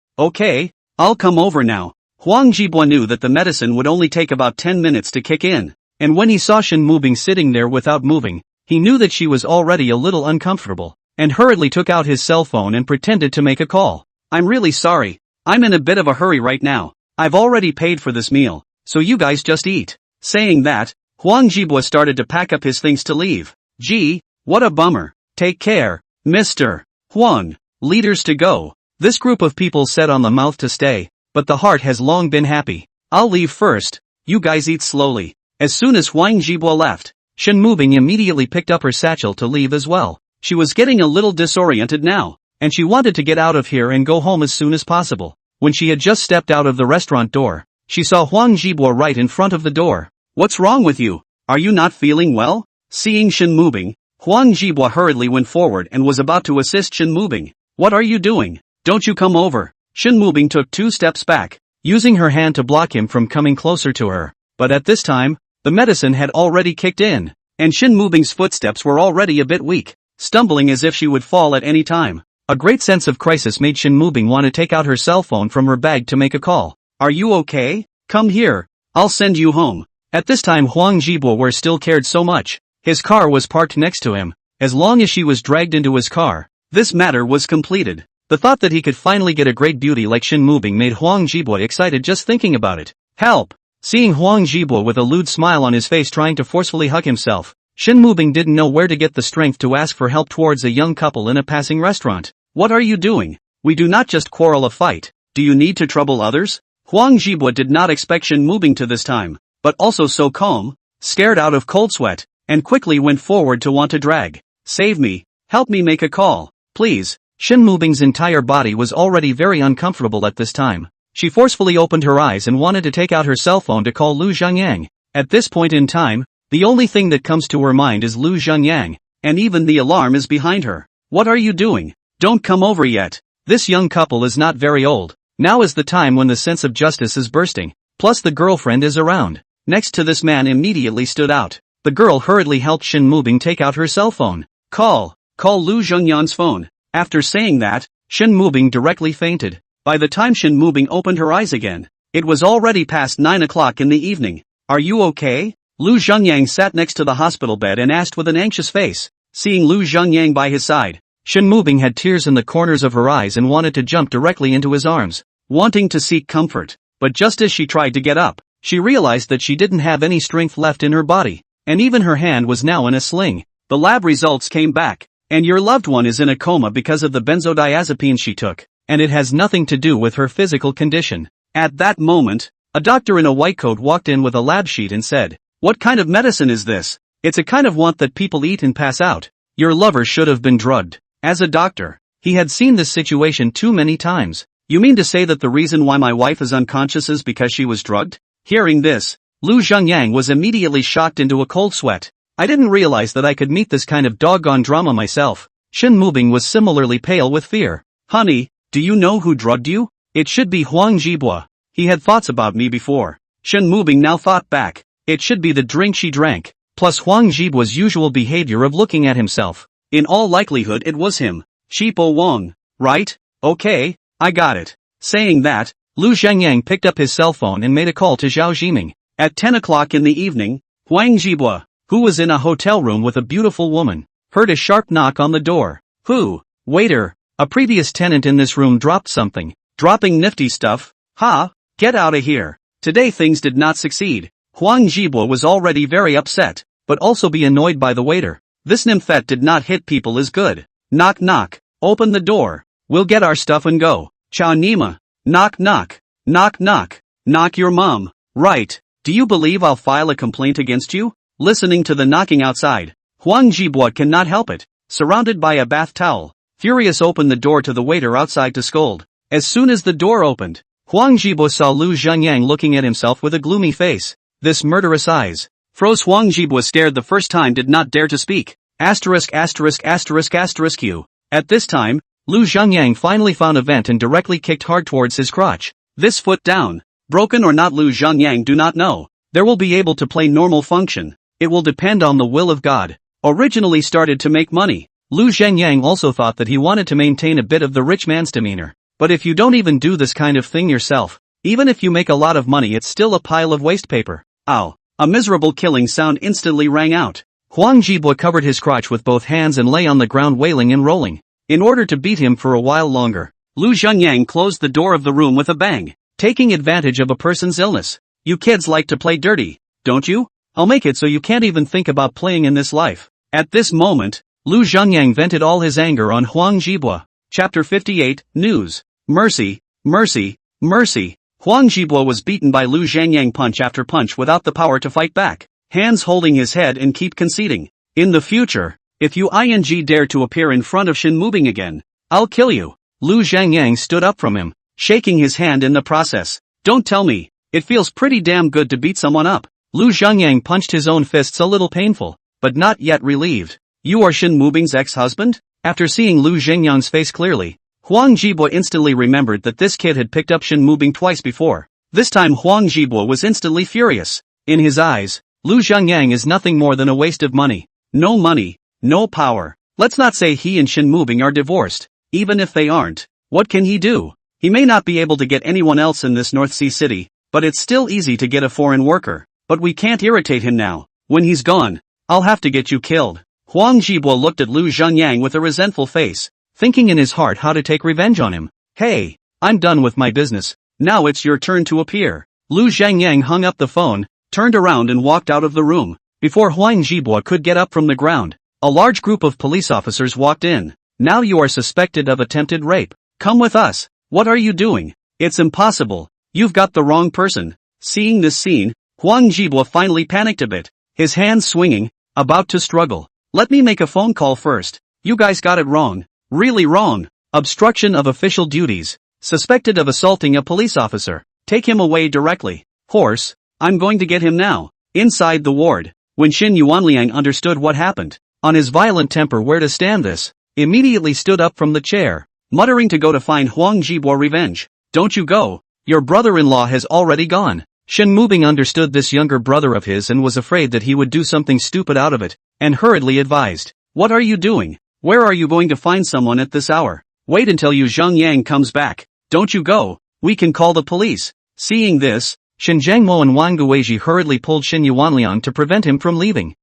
[SPEAKER 1] I'll come over now. Huang Jibo knew that the medicine would only take about 10 minutes to kick in, and when he saw Shen Mubing sitting there without moving, he knew that she was already a little uncomfortable, and hurriedly took out his cell phone and pretended to make a call. I'm really sorry, I'm in a bit of a hurry right now. I've already paid for this meal, so you guys just eat. Saying that, Huang Jibo started to pack up his things to leave. Gee, what a bummer. Take care, Mr. Huang. Leaders to go. This group of people said on the mouth to stay, but the heart has long been happy. I'll leave first, you guys eat slowly. As soon as Huang Jibo left, Shen Mubing immediately picked up her satchel to leave as well. She was getting a little disoriented now, and she wanted to get out of here and go home as soon as possible. When she had just stepped out of the restaurant door, she saw Huang Jibo right in front of the door. What's wrong with you? Are you not feeling well? Seeing Shen Mubing, Huang Jibo hurriedly went forward and was about to assist Shen Mubing. What are you doing? Don't you come over. Shen Mubing took 2 steps back, using her hand to block him from coming closer to her. But at this time, the medicine had already kicked in, and Shen Mubing's footsteps were already a bit weak, stumbling as if she would fall at any time. A great sense of crisis made Shen Mubing want to take out her cell phone from her bag to make a call. Are you okay? Come here, I'll send you home. At this time Huang Jibo still cared so much. His car was parked next to him. As long as she was dragged into his car, this matter was completed. The thought that he could finally get a great beauty like Shen Mubing made Huang Jibo excited just thinking about it. Help! Seeing Huang Jibo with a lewd smile on his face trying to forcefully hug himself, Shin Mubing didn't know where to get the strength to ask for help towards a young couple in a passing restaurant. What are you doing? We do not just quarrel a fight. Do you need to trouble others? Huang Jibwa did not expect Shin Mubing to this time, but also so calm, scared out of cold sweat, and quickly went forward to want to drag. Save me, help me make a call, please. Shin Mubing's entire body was already very uncomfortable at this time. She forcefully opened her eyes and wanted to take out her cell phone to call Lu Zhengyang. At this point in time, the only thing that comes to her mind is Lu Zhengyang, and even the alarm is behind her. What are you doing? Don't come over yet. This young couple is not very old. Now is the time when the sense of justice is bursting. Plus the girlfriend is around. Next to this man immediately stood out. The girl hurriedly helped Shin Mubing take out her cell phone. Call Lu Zhengyang's phone. After saying that, Shin Mubing directly fainted. By the time Shin Mubing opened her eyes again, it was already past 9 o'clock in the evening. Are you okay? Lu Zhengyang sat next to the hospital bed and asked with an anxious face. Seeing Lu Zhengyang by his side, Shin Mubing had tears in the corners of her eyes and wanted to jump directly into his arms, wanting to seek comfort. But just as she tried to get up, she realized that she didn't have any strength left in her body, and even her hand was now in a sling. The lab results came back, and your loved one is in a coma because of the benzodiazepine she took, and it has nothing to do with her physical condition. At that moment, a doctor in a white coat walked in with a lab sheet and said, "What kind of medicine is this? It's a kind of want that people eat and pass out. Your lover should have been drugged." As a doctor, he had seen this situation too many times. You mean to say that the reason why my wife is unconscious is because she was drugged? Hearing this, Lu Zhengyang was immediately shocked into a cold sweat. I didn't realize that I could meet this kind of doggone drama myself. Shin Mubing was similarly pale with fear. Honey, do you know who drugged you? It should be Huang Jibwa. He had thoughts about me before. Shin Mubing now thought back. It should be the drink she drank, plus Huang Jibwa's usual behavior of looking at himself. In all likelihood it was him. Shipo Wang, right? Okay, I got it. Saying that, Lu Zhengyang picked up his cell phone and made a call to Zhao Jiming. At 10 o'clock in the evening, Huang Jibwa, who was in a hotel room with a beautiful woman, heard a sharp knock on the door. Who? Waiter, a previous tenant in this room dropped something. Dropping nifty stuff? Ha! Get out of here. Today things did not succeed. Huang Jibwa was already very upset, but also be annoyed by the waiter. This nymphette did not hit people is good. Knock knock. Open the door. We'll get our stuff and go. Chow Nima. Knock knock. Knock knock. Knock your mom. Right. Do you believe I'll file a complaint against you? Listening to the knocking outside, Huang Jibwa cannot help it. Surrounded by a bath towel, furious opened the door to the waiter outside to scold. As soon as the door opened, Huang Jibwa saw Lu Zhengyang looking at himself with a gloomy face. This murderous eyes froze. Huang Jibwa stared the first time, did not dare to speak. Asterisk asterisk asterisk asterisk Q. At this time, Lu Zhengyang finally found a vent and directly kicked hard towards his crotch. This foot down, broken or not, Lu Zhengyang do not know. There will be able to play normal function. It will depend on the will of God. Originally started to make money, Lu Zhengyang also thought that he wanted to maintain a bit of the rich man's demeanor. But if you don't even do this kind of thing yourself, even if you make a lot of money, it's still a pile of waste paper. Ow! A miserable killing sound instantly rang out. Huang Jibwa covered his crotch with both hands and lay on the ground wailing and rolling. In order to beat him for a while longer, Lu Zhengyang closed the door of the room with a bang, taking advantage of a person's illness. You kids like to play dirty, don't you? I'll make it so you can't even think about playing in this life. At this moment, Lu Zhengyang vented all his anger on Huang Jibwa. Chapter 58, News. Mercy, mercy, mercy. Huang Jibwa was beaten by Lu Zhengyang punch after punch without the power to fight back, hands holding his head and keep conceding. In the future, if you dare to appear in front of Shin Mubing again, I'll kill you. Lu Zhengyang stood up from him, shaking his hand in the process. Don't tell me, it feels pretty damn good to beat someone up. Lu Zhengyang punched his own fists, a little painful, but not yet relieved. You are Shin Mubing's ex-husband? After seeing Lu Zhengyang's face clearly, Huang Jibwa instantly remembered that this kid had picked up Shin Mubing twice before. This time Huang Jibwa was instantly furious. In his eyes, Lu Zhengyang is nothing more than a waste of money. No money, no power. Let's not say he and Shin Mubing are divorced. Even if they aren't, what can he do? He may not be able to get anyone else in this North Sea city, but it's still easy to get a foreign worker. But we can't irritate him now. When he's gone, I'll have to get you killed. Huang Jibwa looked at Lu Zhengyang with a resentful face, thinking in his heart how to take revenge on him. Hey, I'm done with my business. Now it's your turn to appear. Lu Zhengyang hung up the phone, turned around and walked out of the room. Before Huang Jibua could get up from the ground, a large group of police officers walked in. Now you are suspected of attempted rape. Come with us. What are you doing? It's impossible. You've got the wrong person. Seeing this scene, Huang Jibua finally panicked a bit, his hands swinging, about to struggle. Let me make a phone call first. You guys got it wrong. Really wrong. Obstruction of official duties. Suspected of assaulting a police officer. Take him away directly. Horse, I'm going to get him now. Inside the ward, when Xin Yuanliang understood what happened, on his violent temper where to stand this, immediately stood up from the chair, muttering to go to find Huang Jibua revenge. Don't you go. Your brother-in-law has already gone. Shen Mubing understood this younger brother of his and was afraid that he would do something stupid out of it, and hurriedly advised. What are you doing? Where are you going to find someone at this hour? Wait until Yu Zhengyang comes back. Don't you go. We can call the police. Seeing this, Shen Jiangmo and Wang Guizhi hurriedly pulled Xin Yuanliang to prevent him from leaving.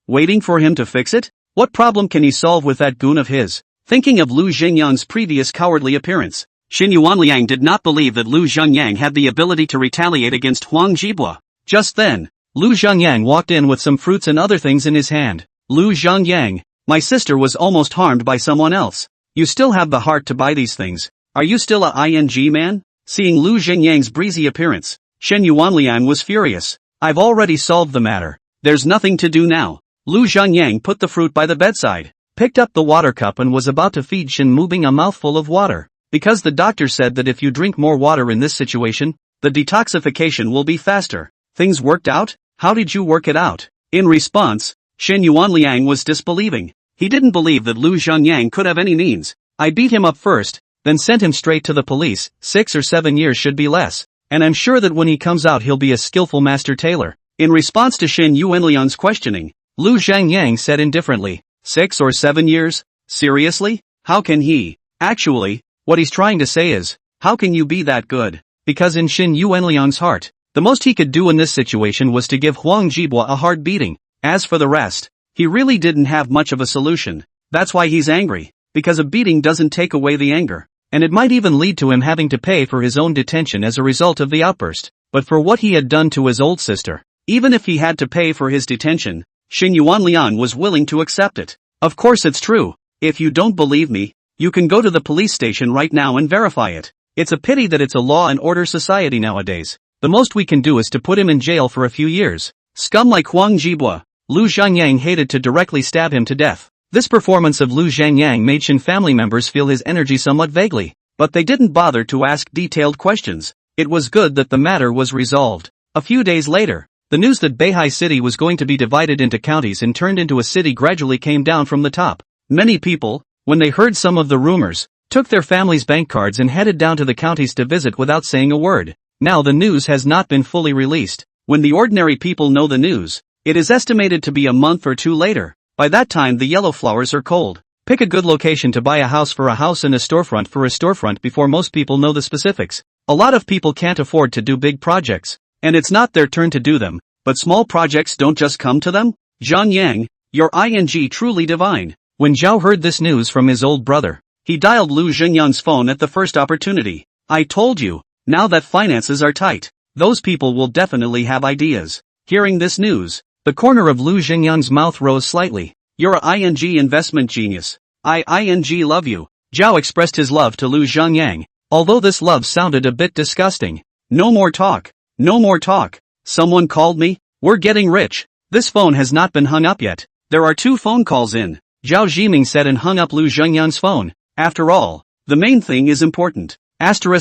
[SPEAKER 1] Waiting for him to fix it? What problem can he solve with that goon of his? Thinking of Lu Zhengyang's previous cowardly appearance, Xin Yuanliang did not believe that Lu Zhengyang had the ability to retaliate against Huang Jibua. Just then, Lu Zhengyang walked in with some fruits and other things in his hand. Lu Zhengyang, my sister was almost harmed by someone else. You still have the heart to buy these things. Are you still a ING man? Seeing Lu Zhengyang's breezy appearance, Shen Yuanliang was furious. I've already solved the matter. There's nothing to do now. Lu Zhengyang put the fruit by the bedside, picked up the water cup and was about to feed Shen Mubing a mouthful of water. Because the doctor said that if you drink more water in this situation, the detoxification will be faster. Things worked out? How did you work it out? In response, Shen Yuanliang was disbelieving. He didn't believe that Lu Zhengyang could have any means. I beat him up first, then sent him straight to the police. 6 or 7 years should be less. And I'm sure that when he comes out he'll be a skillful master tailor. In response to Shen Yuanliang's questioning, Lu Zhengyang said indifferently, 6 or 7 years? Seriously? How can he? Actually, what he's trying to say is, how can you be that good? Because in Shen Yuanliang's heart, the most he could do in this situation was to give Huang Jibua a hard beating. As for the rest, he really didn't have much of a solution. That's why he's angry, because a beating doesn't take away the anger, and it might even lead to him having to pay for his own detention as a result of the outburst. But for what he had done to his old sister, even if he had to pay for his detention, Shen Yuanliang was willing to accept it. Of course it's true. If you don't believe me, you can go to the police station right now and verify it. It's a pity that it's a law and order society nowadays. The most we can do is to put him in jail for a few years. Scum like Huang Jibua. Lu Zhengyang hated to directly stab him to death. This performance of Lu Zhengyang made Shen family members feel his energy somewhat vaguely, but they didn't bother to ask detailed questions. It was good that the matter was resolved. A few days later, the news that Beihai City was going to be divided into counties and turned into a city gradually came down from the top. Many people, when they heard some of the rumors, took their families' bank cards and headed down to the counties to visit without saying a word. Now the news has not been fully released. When the ordinary people know the news, it is estimated to be a month or two later. By that time the yellow flowers are cold. Pick a good location to buy a house for a house and a storefront for a storefront before most people know the specifics. A lot of people can't afford to do big projects, and it's not their turn to do them, but small projects don't just come to them. Zhang Yang, your ing truly divine. When Zhao heard this news from his old brother, he dialed Lu Zhengyang's phone at the first opportunity. I told you, now that finances are tight, those people will definitely have ideas. Hearing this news, the corner of Lu Zhengyang's mouth rose slightly. You're a ing investment genius. I love you. Zhao expressed his love to Lu Zhengyang, although this love sounded a bit disgusting. No more talk. No more talk. Someone called me? We're getting rich. This phone has not been hung up yet. There are 2 phone calls in. Zhao Zhiming said and hung up Lu Zhengyang's phone. After all, the main thing is important. Mr.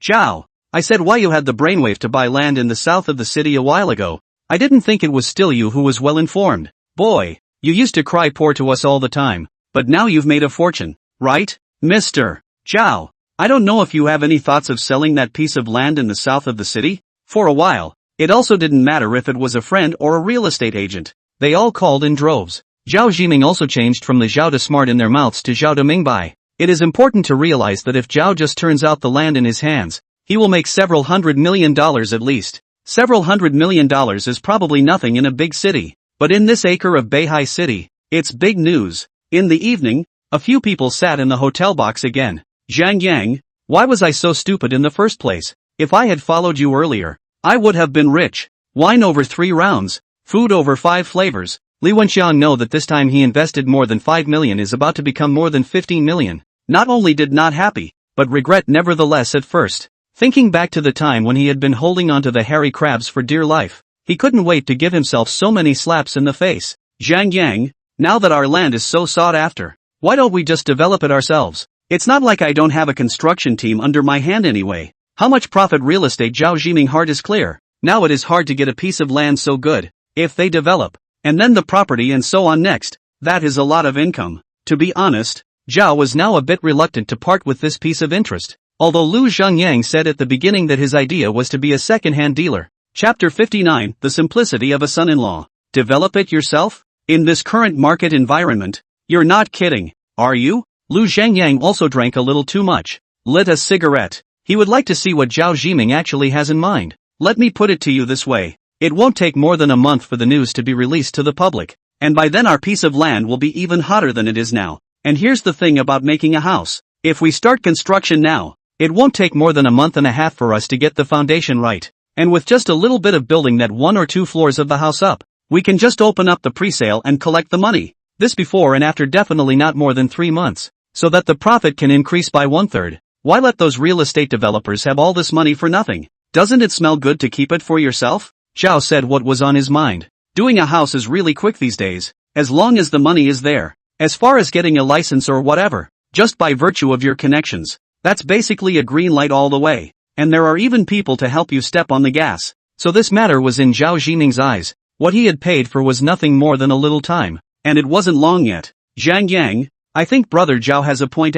[SPEAKER 1] Zhao, I said why you had the brainwave to buy land in the south of the city a while ago. I didn't think it was still you who was well informed. Boy, you used to cry poor to us all the time, but now you've made a fortune, right? Mr. Zhao, I don't know if you have any thoughts of selling that piece of land in the south of the city? For a while, it also didn't matter if it was a friend or a real estate agent. They all called in droves. Zhao Zhiming also changed from the Zhao de Smart in their mouths to Zhao de Mingbai. It is important to realize that if Zhao just turns out the land in his hands, he will make several $100 million at least. Several $100 million is probably nothing in a big city, but in this acre of Beihai City, it's big news. In the evening, a few people sat in the hotel box again. Zhang Yang, why was I so stupid in the first place? If I had followed you earlier, I would have been rich. wine over 3 rounds, food over 5 flavors. Li Wenxiang know that this time he invested more than 5 million is about to become more than 15 million. Not only did not happy, but regret nevertheless at first. Thinking back to the time when he had been holding onto the hairy crabs for dear life, he couldn't wait to give himself so many slaps in the face. Zhang Yang, now that our land is so sought after, why don't we just develop it ourselves? It's not like I don't have a construction team under my hand anyway. How much profit real estate? Zhao Jiming heart is clear. Now it is hard to get a piece of land so good. If they develop, and then the property and so on next, that is a lot of income. To be honest, Zhao was now a bit reluctant to part with this piece of interest, although Lu Zhengyang said at the beginning that his idea was to be a second-hand dealer. Chapter 59, The Simplicity of a Son-in-Law. Develop it yourself? In this current market environment? You're not kidding, are you? Lu Zhengyang also drank a little too much. Lit a cigarette. He would like to see what Zhao Jiming actually has in mind. Let me put it to you this way. It won't take more than a month for the news to be released to the public, and by then our piece of land will be even hotter than it is now. And here's the thing about making a house. If we start construction now, it won't take more than a month and a half for us to get the foundation right. And with just a little bit of building that 1 or 2 floors of the house up, we can just open up the pre-sale and collect the money. This before and after definitely not more than 3 months, so that the profit can increase by 1/3. Why let those real estate developers have all this money for nothing? Doesn't it smell good to keep it for yourself? Zhao said what was on his mind. Doing a house is really quick these days, as long as the money is there. As far as getting a license or whatever, just by virtue of your connections, that's basically a green light all the way, and there are even people to help you step on the gas. So this matter was in Zhao Jiming's eyes. What he had paid for was nothing more than a little time, and it wasn't long yet. Zhang Yang, I think brother Zhao has a point.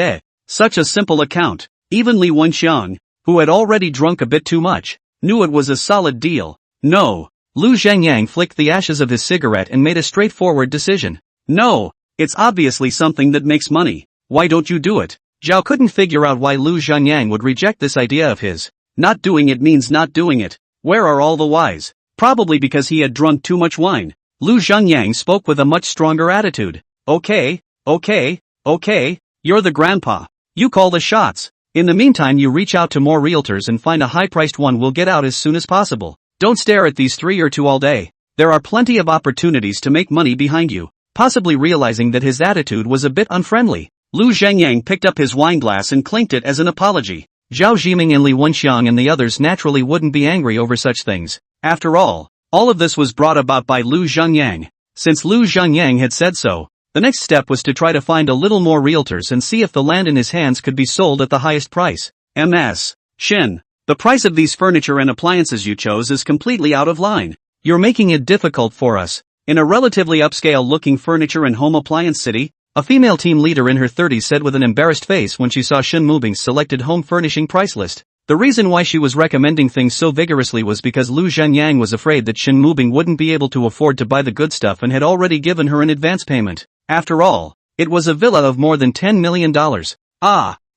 [SPEAKER 1] Such a simple account. Even Li Wenxiang, who had already drunk a bit too much, knew it was a solid deal. No. Lu Zhengyang flicked the ashes of his cigarette and made a straightforward decision. No. It's obviously something that makes money. Why don't you do it? Zhao couldn't figure out why Lu Zhengyang would reject this idea of his. Not doing it means not doing it. Where are all the whys? Probably because he had drunk too much wine. Lu Zhengyang spoke with a much stronger attitude. Okay, you're the grandpa. You call the shots. In the meantime you reach out to more realtors and find a high-priced one. Will get out as soon as possible. Don't stare at these 3 or 2 all day. There are plenty of opportunities to make money behind you. Possibly realizing that his attitude was a bit unfriendly, Lu Zhengyang picked up his wineglass and clinked it as an apology. Zhao Jiming and Li Wenxiang and the others naturally wouldn't be angry over such things. After all of this was brought about by Lu Zhengyang. Since Lu Zhengyang had said so, the next step was to try to find a little more realtors and see if the land in his hands could be sold at the highest price. Ms. Shin, the price of these furniture and appliances you chose is completely out of line. You're making it difficult for us. In a relatively upscale-looking furniture and home appliance city, a female team leader in her 30s said with an embarrassed face when she saw Shin Mubing's selected home furnishing price list. The reason why she was recommending things so vigorously was because Lu Zhenyang was afraid that Shin Mubing wouldn't be able to afford to buy the good stuff and had already given her an advance payment. After all, it was a villa of more than $10 million.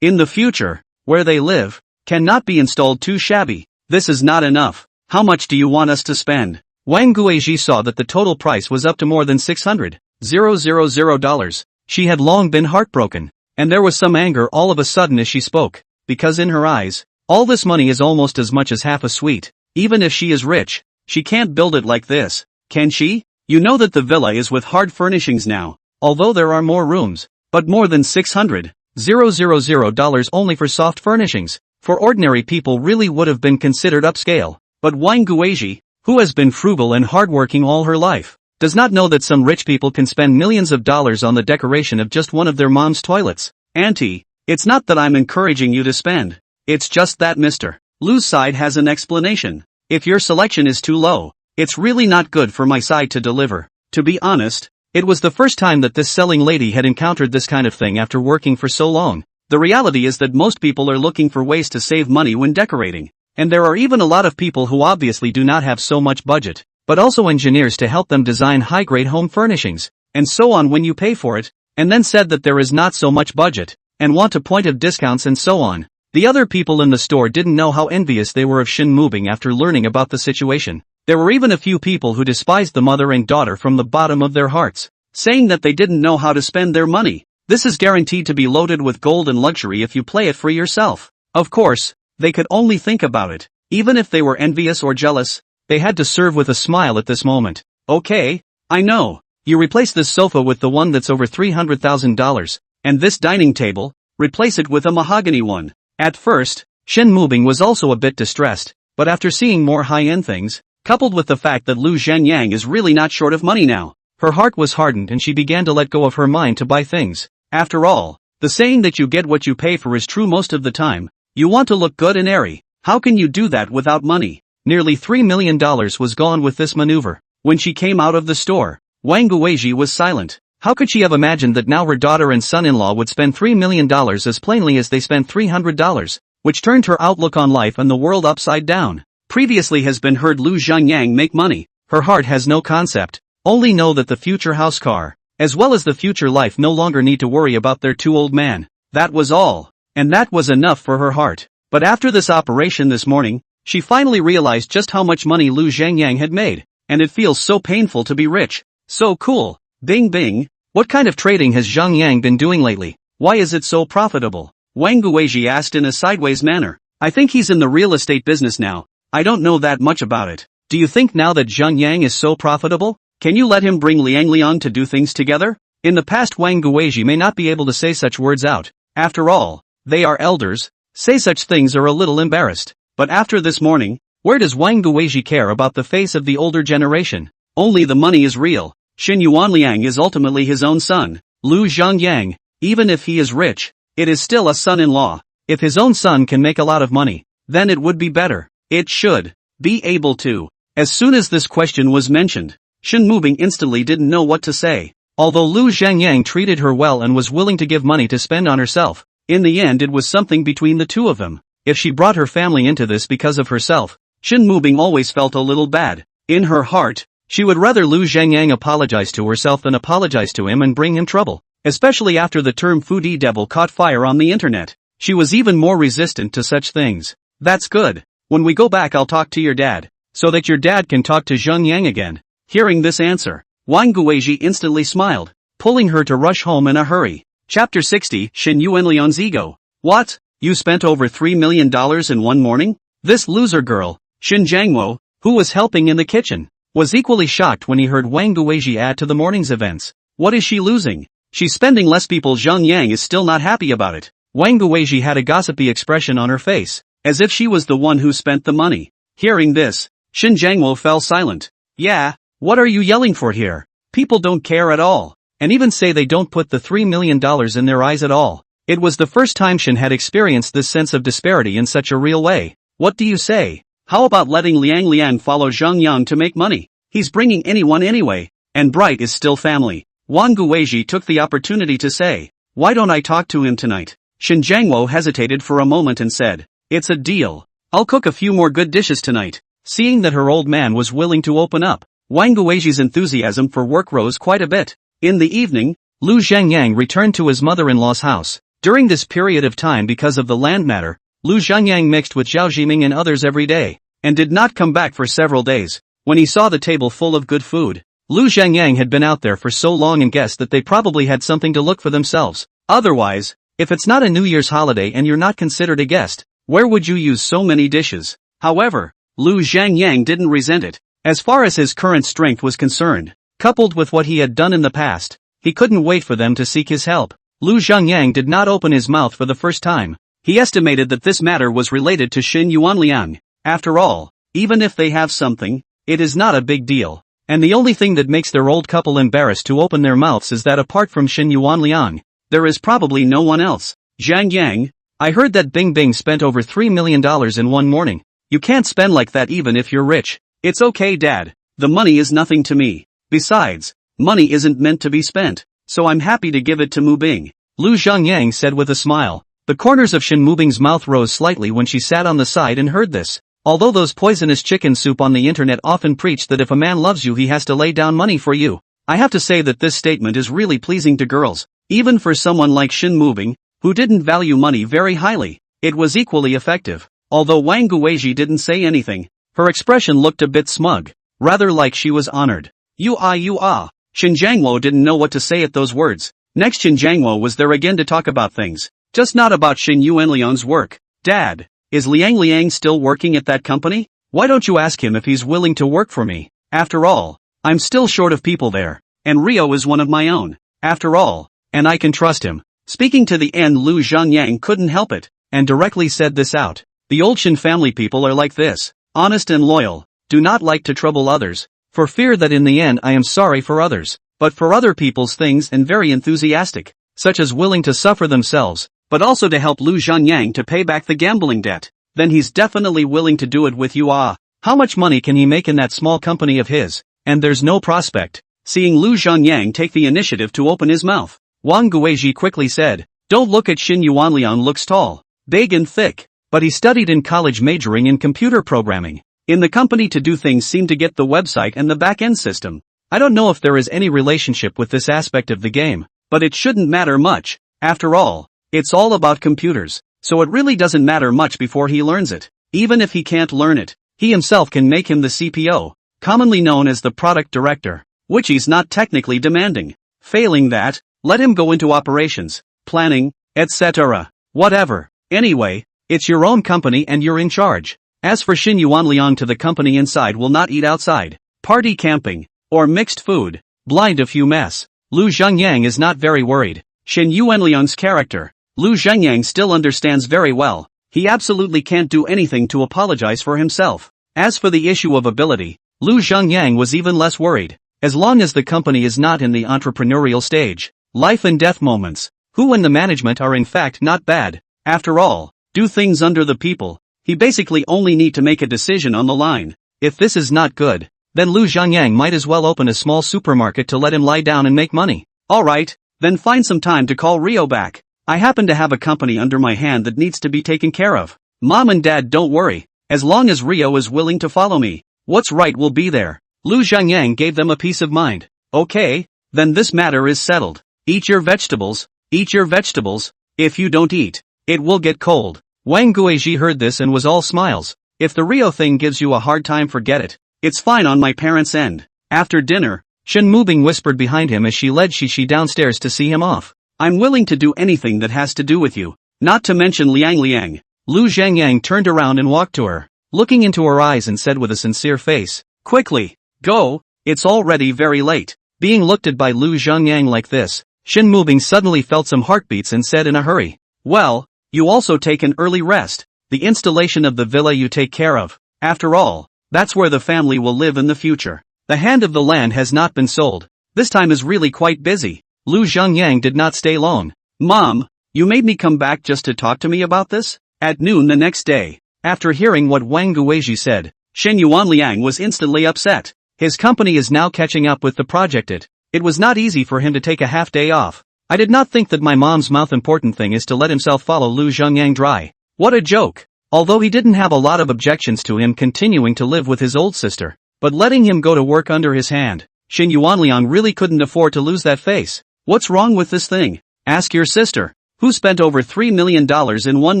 [SPEAKER 1] In the future, where they live, cannot be installed too shabby. This is not enough. How much do you want us to spend? Wang Guizhi saw that the total price was up to more than $600,000. She had long been heartbroken, and there was some anger all of a sudden as she spoke, because in her eyes, all this money is almost as much as half a suite. Even if she is rich, she can't build it like this, can she? You know that the villa is with hard furnishings now, although there are more rooms, but more than $600,000 only for soft furnishings, for ordinary people really would have been considered upscale. But Wang Guizhi, who has been frugal and hardworking all her life, does not know that some rich people can spend millions of dollars on the decoration of just one of their mom's toilets. Auntie, it's not that I'm encouraging you to spend. It's just that Mr. Lu's side has an explanation. If your selection is too low, it's really not good for my side to deliver. To be honest, it was the first time that this selling lady had encountered this kind of thing after working for so long. The reality is that most people are looking for ways to save money when decorating. And there are even a lot of people who obviously do not have so much budget, but also engineers to help them design high-grade home furnishings, and so on when you pay for it, and then said that there is not so much budget, and want a point of discounts and so on. The other people in the store didn't know how envious they were of Shin Mubing after learning about the situation. There were even a few people who despised the mother and daughter from the bottom of their hearts, saying that they didn't know how to spend their money. This is guaranteed to be loaded with gold and luxury if you play it for yourself. Of course, they could only think about it. Even if they were envious or jealous, they had to serve with a smile at this moment. Okay, I know. You replace this sofa with the one that's over $300,000, and this dining table, replace it with a mahogany one. At first, Shin Mubing was also a bit distressed, but after seeing more high-end things, coupled with the fact that Lu Zhangyang is really not short of money now, her heart was hardened and she began to let go of her mind to buy things. After all, the saying that you get what you pay for is true most of the time. You want to look good and airy. How can you do that without money? Nearly $3 million was gone with this maneuver. When she came out of the store, Wang Guizhi was silent. How could she have imagined that now her daughter and son-in-law would spend $3 million as plainly as they spent $300, which turned her outlook on life and the world upside down. Previously has been heard Lu Zhangyang make money. Her heart has no concept, only know that the future house car, as well as the future life no longer need to worry about their too old man. That was all. And that was enough for her heart. But after this operation this morning, she finally realized just how much money Lu Zhangyang had made, and it feels so painful to be rich. So cool. Bing bing. What kind of trading has Zhang Yang been doing lately? Why is it so profitable? Wang Guizhi asked in a sideways manner. I think he's in the real estate business now. I don't know that much about it. Do you think now that Zhang Yang is so profitable, can you let him bring Liang Liang to do things together? In the past Wang Guizhi may not be able to say such words out. After all, they are elders, say such things are a little embarrassed. But after this morning, where does Wang Guizhi care about the face of the older generation? Only the money is real. Xin Yuanliang is ultimately his own son. Lu Zhangyang, even if he is rich, it is still a son-in-law. If his own son can make a lot of money, then it would be better. It should be able to. As soon as this question was mentioned, Shin Mubing instantly didn't know what to say. Although Lu Zhangyang treated her well and was willing to give money to spend on herself, in the end it was something between the two of them. If she brought her family into this because of herself, Shin Mubing always felt a little bad. In her heart, she would rather Lu Zhangyang apologize to herself than apologize to him and bring him trouble. Especially after the term foodie devil caught fire on the internet. She was even more resistant to such things. That's good. When we go back I'll talk to your dad, so that your dad can talk to Zhang Yang again. Hearing this answer, Wang Guizhi instantly smiled, pulling her to rush home in a hurry. Chapter 60, Shin Yuanliang's ego. What? You spent over $3 million in one morning? This loser girl, Shin Jiangmo, who was helping in the kitchen, was equally shocked when he heard Wang Guizhi add to the morning's events. What is she losing? She's spending less. People. Zhang Yang is still not happy about it. Wang Guizhi had a gossipy expression on her face, as if she was the one who spent the money. Hearing this, Shin Jiangmo fell silent. Yeah, what are you yelling for here? People don't care at all, and even say they don't put the $3 million in their eyes at all. It was the first time Shin had experienced this sense of disparity in such a real way. What do you say? How about letting Liang Liang follow Zhang Yang to make money? He's bringing anyone anyway, and Bright is still family. Wang Guizhi took the opportunity to say, why don't I talk to him tonight? Shin Jiangmo hesitated for a moment and said, it's a deal. I'll cook a few more good dishes tonight. Seeing that her old man was willing to open up, Wang Guizhi's enthusiasm for work rose quite a bit. In the evening, Lu Zhangyang returned to his mother-in-law's house. During this period of time because of the land matter, Lu Zhangyang mixed with Zhao Jiming and others every day, and did not come back for several days. When he saw the table full of good food, Lu Zhangyang had been out there for so long and guessed that they probably had something to look for themselves. Otherwise, if it's not a New Year's holiday and you're not considered a guest, where would you use so many dishes? However, Lu Zhangyang didn't resent it. As far as his current strength was concerned, coupled with what he had done in the past, he couldn't wait for them to seek his help. Lu Zhangyang did not open his mouth for the first time. He estimated that this matter was related to Shin Yuanliang. After all, even if they have something, it is not a big deal. And the only thing that makes their old couple embarrassed to open their mouths is that apart from Shin Yuanliang, there is probably no one else. Zhang Yang, I heard that Bing Bing spent over $3 million in one morning. You can't spend like that even if you're rich. It's okay, Dad. The money is nothing to me. Besides, money isn't meant to be spent, so I'm happy to give it to Mu Bing. Lu Zhangyang said with a smile. The corners of Shin Mubing's mouth rose slightly when she sat on the side and heard this. Although those poisonous chicken soup on the internet often preach that if a man loves you he has to lay down money for you, I have to say that this statement is really pleasing to girls. Even for someone like Shin Mubing, who didn't value money very highly, it was equally effective. Although Wang Guizhi didn't say anything, her expression looked a bit smug, rather like she was honored. You ah. Shin Jiangwo didn't know what to say at those words. Next Shin Jiangwo was there again to talk about things, just not about Shin Yuanliang's work. Dad, is Liang Liang still working at that company? Why don't you ask him if he's willing to work for me? After all, I'm still short of people there. And Rio is one of my own. After all. And I can trust him. Speaking to the end, Lu Zhangyang couldn't help it, and directly said this out. The old Shin family people are like this. Honest and loyal. Do not like to trouble others. For fear that in the end I am sorry for others. But for other people's things and very enthusiastic. Such as willing to suffer themselves, but also to help Lu Zhangyang to pay back the gambling debt. Then he's definitely willing to do it with you. How much money can he make in that small company of his? And there's no prospect. Seeing Lu Zhangyang take the initiative to open his mouth, Wang Guizhi quickly said, don't look at Xin Yuanliang, looks tall, big and thick, but he studied in college majoring in computer programming. In the company to do things seem to get the website and the back-end system. I don't know if there is any relationship with this aspect of the game, but it shouldn't matter much. After all, it's all about computers, so it really doesn't matter much before he learns it. Even if he can't learn it, he himself can make him the CPO, commonly known as the product director, which he's not technically demanding. Failing that, let him go into operations, planning, etc. Whatever. Anyway, it's your own company and you're in charge. As for Xin Yuanliang, to the company inside will not eat outside, party camping, or mixed food, blind if you mess. Lu Zhangyang is not very worried. Xin Yuanliang's character, Lu Zhangyang still understands very well. He absolutely can't do anything to apologize for himself. As for the issue of ability, Lu Zhangyang was even less worried. As long as the company is not in the entrepreneurial stage, life and death moments, who and the management are in fact not bad. After all, do things under the people. He basically only need to make a decision on the line. If this is not good, then Lu Zhangyang might as well open a small supermarket to let him lie down and make money. Alright, then find some time to call Rio back. I happen to have a company under my hand that needs to be taken care of. Mom and Dad, don't worry. As long as Rio is willing to follow me, what's right will be there. Lu Zhangyang gave them a peace of mind. Okay, then this matter is settled. Eat your vegetables, eat your vegetables. If you don't eat, it will get cold. Wang Guizhi heard this and was all smiles. If the Rio thing gives you a hard time, forget it. It's fine on my parents' end. After dinner, Shen Mubing whispered behind him as she led Shishi downstairs to see him off. I'm willing to do anything that has to do with you. Not to mention Liang Liang. Lu Zhangyang turned around and walked to her, looking into her eyes and said with a sincere face, quickly, go, it's already very late. Being looked at by Lu Zhangyang like this, Shen Mubing suddenly felt some heartbeats and said in a hurry, well, you also take an early rest. The installation of the villa you take care of. After all, that's where the family will live in the future. The hand of the land has not been sold. This time is really quite busy. Lu Zhangyang did not stay long. Mom, you made me come back just to talk to me about this? At noon the next day, after hearing what Wang Guizhi said, Shen Yuanliang was instantly upset. His company is now catching up with the project. It was not easy for him to take a half day off. I did not think that my mom's mouth important thing is to let himself follow Lu Zhangyang dry. What a joke. Although he didn't have a lot of objections to him continuing to live with his old sister, but letting him go to work under his hand, Shen Yuanliang really couldn't afford to lose that face. What's wrong with this thing? Ask your sister, who spent over $3 million in one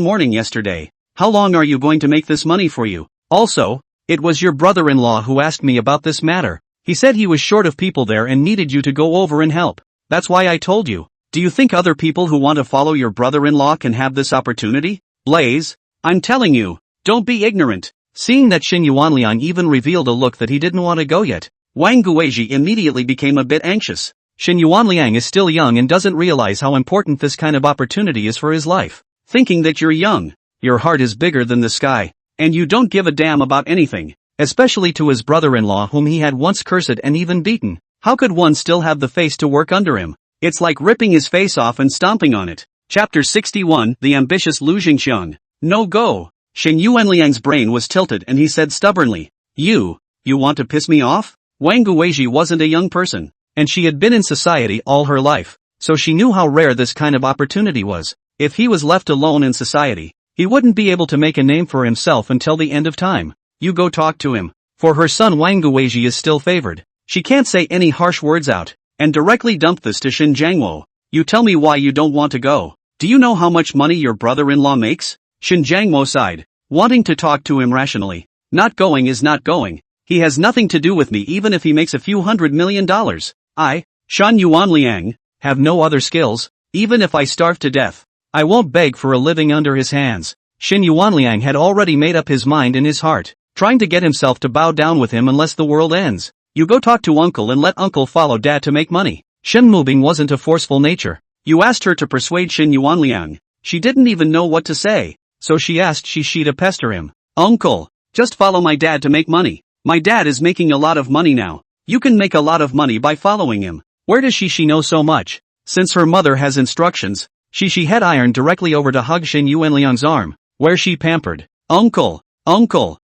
[SPEAKER 1] morning yesterday. How long are you going to make this money for you? Also, it was your brother-in-law who asked me about this matter. He said he was short of people there and needed you to go over and help. That's why I told you. Do you think other people who want to follow your brother-in-law can have this opportunity? Blaze, I'm telling you, don't be ignorant. Seeing that Shen Yuanliang even revealed a look that he didn't want to go yet, Wang Guizhi immediately became a bit anxious. Shen Yuanliang is still young and doesn't realize how important this kind of opportunity is for his life. Thinking that you're young, your heart is bigger than the sky, and you don't give a damn about anything, especially to his brother-in-law whom he had once cursed and even beaten. How could one still have the face to work under him? It's like ripping his face off and stomping on it. Chapter 61, The Ambitious Lu Jingxiang. No go. Shen Yuanliang's brain was tilted and he said stubbornly, You want to piss me off? Wang Guizhi wasn't a young person, and she had been in society all her life, so she knew how rare this kind of opportunity was. If he was left alone in society, he wouldn't be able to make a name for himself until the end of time. You go talk to him. For her son Wang Guizhi is still favored. She can't say any harsh words out, and directly dump this to Shin Jiangwo. You tell me why you don't want to go. Do you know how much money your brother-in-law makes? Shin Jiangwo sighed, wanting to talk to him rationally. Not going is not going. He has nothing to do with me even if he makes a few $100 million. I, Shen Yuanliang, have no other skills. Even if I starve to death, I won't beg for a living under his hands. Shen Yuanliang had already made up his mind in his heart. trying to get himself to bow down with him unless the world ends. You go talk to uncle and let uncle follow dad to make money. Shen Mubing wasn't a forceful nature. You asked her to persuade Shen Yuanliang. She didn't even know what to say, so she asked Shi to pester him. Uncle, just follow my dad to make money. My dad is making a lot of money now. You can make a lot of money by following him. Where does Shi know so much? Since her mother has instructions, Shi head ironed directly over to hug Shen Yuanliang's arm, where she pampered. Uncle,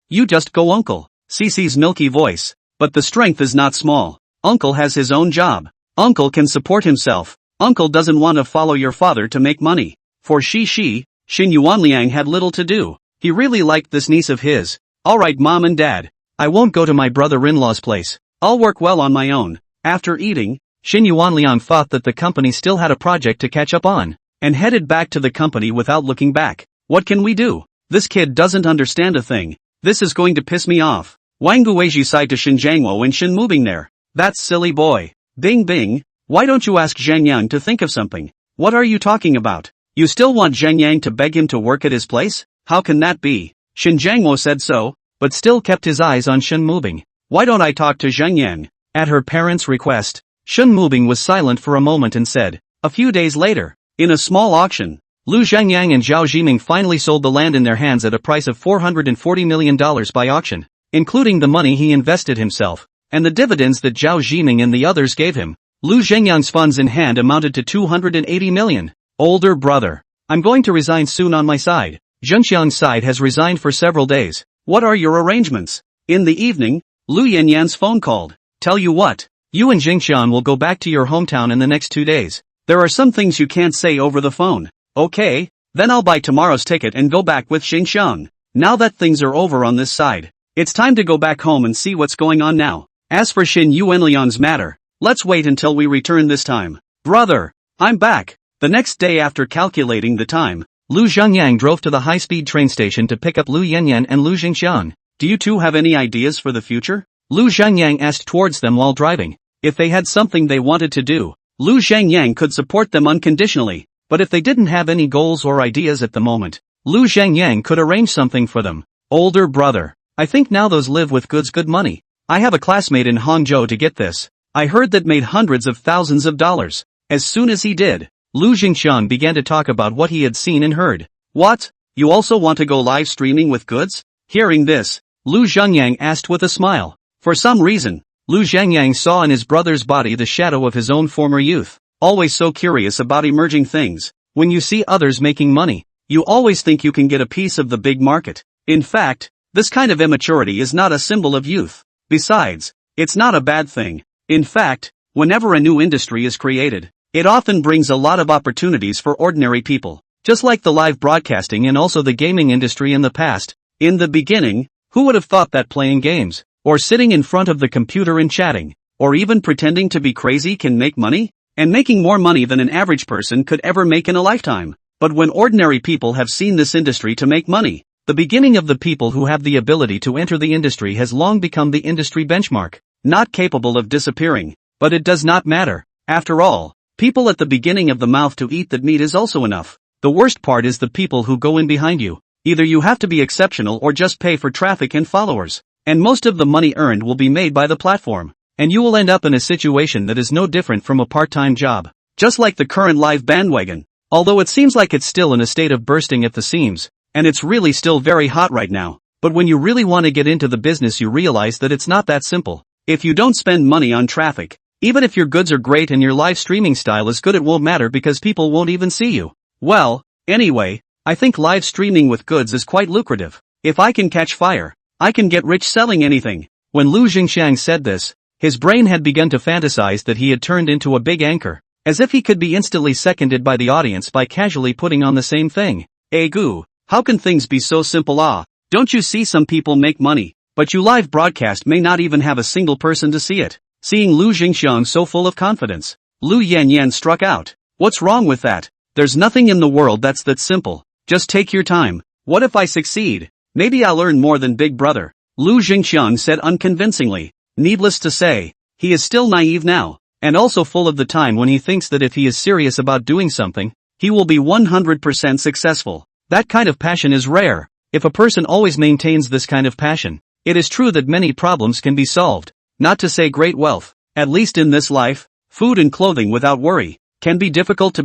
[SPEAKER 1] you just go uncle. Cece's milky voice. But the strength is not small. Uncle has his own job. Uncle can support himself. Uncle doesn't want to follow your father to make money. For Shen Yuanliang had little to do. He really liked this niece of his. Alright mom and dad. I won't go to my brother-in-law's place. I'll work well on my own. After eating, Shen Yuanliang thought that the company still had a project to catch up on, and headed back to the company without looking back. What can we do? This kid doesn't understand a thing. This is going to piss me off. Wang Guizhi sighed to Shen Jiangwo and Shen Mubing there. That silly boy. Bing bing. Why don't you ask Zhang Yang to think of something? What are you talking about? You still want Zhang Yang to beg him to work at his place? How can that be? Shen Jiangwo said so, but still kept his eyes on Shen Mubing. Why don't I talk to Zhang Yang? At her parents' request, Shen Mubing was silent for a moment and said, a few days later, in a small auction, Lu Zhangyang and Zhao Zhiming finally sold the land in their hands at a price of $440 million by auction, including the money he invested himself, and the dividends that Zhao Zhiming and the others gave him. Lu Zhangyang's funds in hand amounted to 280 million. Older brother. I'm going to resign soon on my side. Zhenxiang's side has resigned for several days. What are your arrangements? In the evening, Lu Yanyan's phone called. Tell you what, you and Zhenxiang will go back to your hometown in the next 2 days. There are some things you can't say over the phone. Okay, then I'll buy tomorrow's ticket and go back with Zhenxiang. Now that things are over on this side, it's time to go back home and see what's going on now. As for Shen Yuanliang's matter, let's wait until we return this time. Brother, I'm back. The next day after calculating the time, Lu Zhangyang drove to the high-speed train station to pick up Lu Yanyan and Lu Zhenxiang. Do you two have any ideas for the future? Lu Zhangyang asked towards them while driving. If they had something they wanted to do, Lu Zhangyang could support them unconditionally. But if they didn't have any goals or ideas at the moment, Lu Zhangyang could arrange something for them. Older brother. I think now those live with good money. I have a classmate in Hangzhou to get this. I heard that made hundreds of thousands of dollars. As soon as he did, Lu Zhenxiang began to talk about what he had seen and heard. What? You also want to go live streaming with goods? Hearing this, Lu Zhangyang asked with a smile. For some reason, Lu Zhangyang saw in his brother's body the shadow of his own former youth. Always so curious about emerging things. When you see others making money, you always think you can get a piece of the big market. In fact, this kind of immaturity is not a symbol of youth. Besides, it's not a bad thing. In fact, whenever a new industry is created, it often brings a lot of opportunities for ordinary people. Just like the live broadcasting and also the gaming industry in the past. In the beginning, who would have thought that playing games, or sitting in front of the computer and chatting, or even pretending to be crazy can make money? And making more money than an average person could ever make in a lifetime. But when ordinary people have seen this industry to make money, the beginning of the people who have the ability to enter the industry has long become the industry benchmark, not capable of disappearing. But it does not matter. After all, people at the beginning of the mouth to eat that meat is also enough. The worst part is the people who go in behind you. Either you have to be exceptional or just pay for traffic and followers. And most of the money earned will be made by the platform. And you will end up in a situation that is no different from a part-time job. Just like the current live bandwagon. Although it seems like it's still in a state of bursting at the seams, and it's really still very hot right now. But when you really want to get into the business you realize that it's not that simple. If you don't spend money on traffic, even if your goods are great and your live streaming style is good, it won't matter because people won't even see you. Well, anyway, I think live streaming with goods is quite lucrative. If I can catch fire, I can get rich selling anything. When Lu Zhenxiang said this, his brain had begun to fantasize that he had turned into a big anchor, as if he could be instantly seconded by the audience by casually putting on the same thing. Goo, how can things be so simple? Don't you see some people make money, but you live broadcast may not even have a single person to see it. Seeing Lu Zhenxiang so full of confidence, Lu Yanyan struck out. What's wrong with that? There's nothing in the world that's that simple. Just take your time. What if I succeed? Maybe I'll earn more than Big Brother. Lu Zhenxiang said unconvincingly. Needless to say, he is still naive now, and also full of the time when he thinks that if he is serious about doing something, he will be 100% successful. That kind of passion is rare. If a person always maintains this kind of passion, It is true that many problems can be solved, not to say great wealth, at least in this life, food and clothing without worry, can be difficult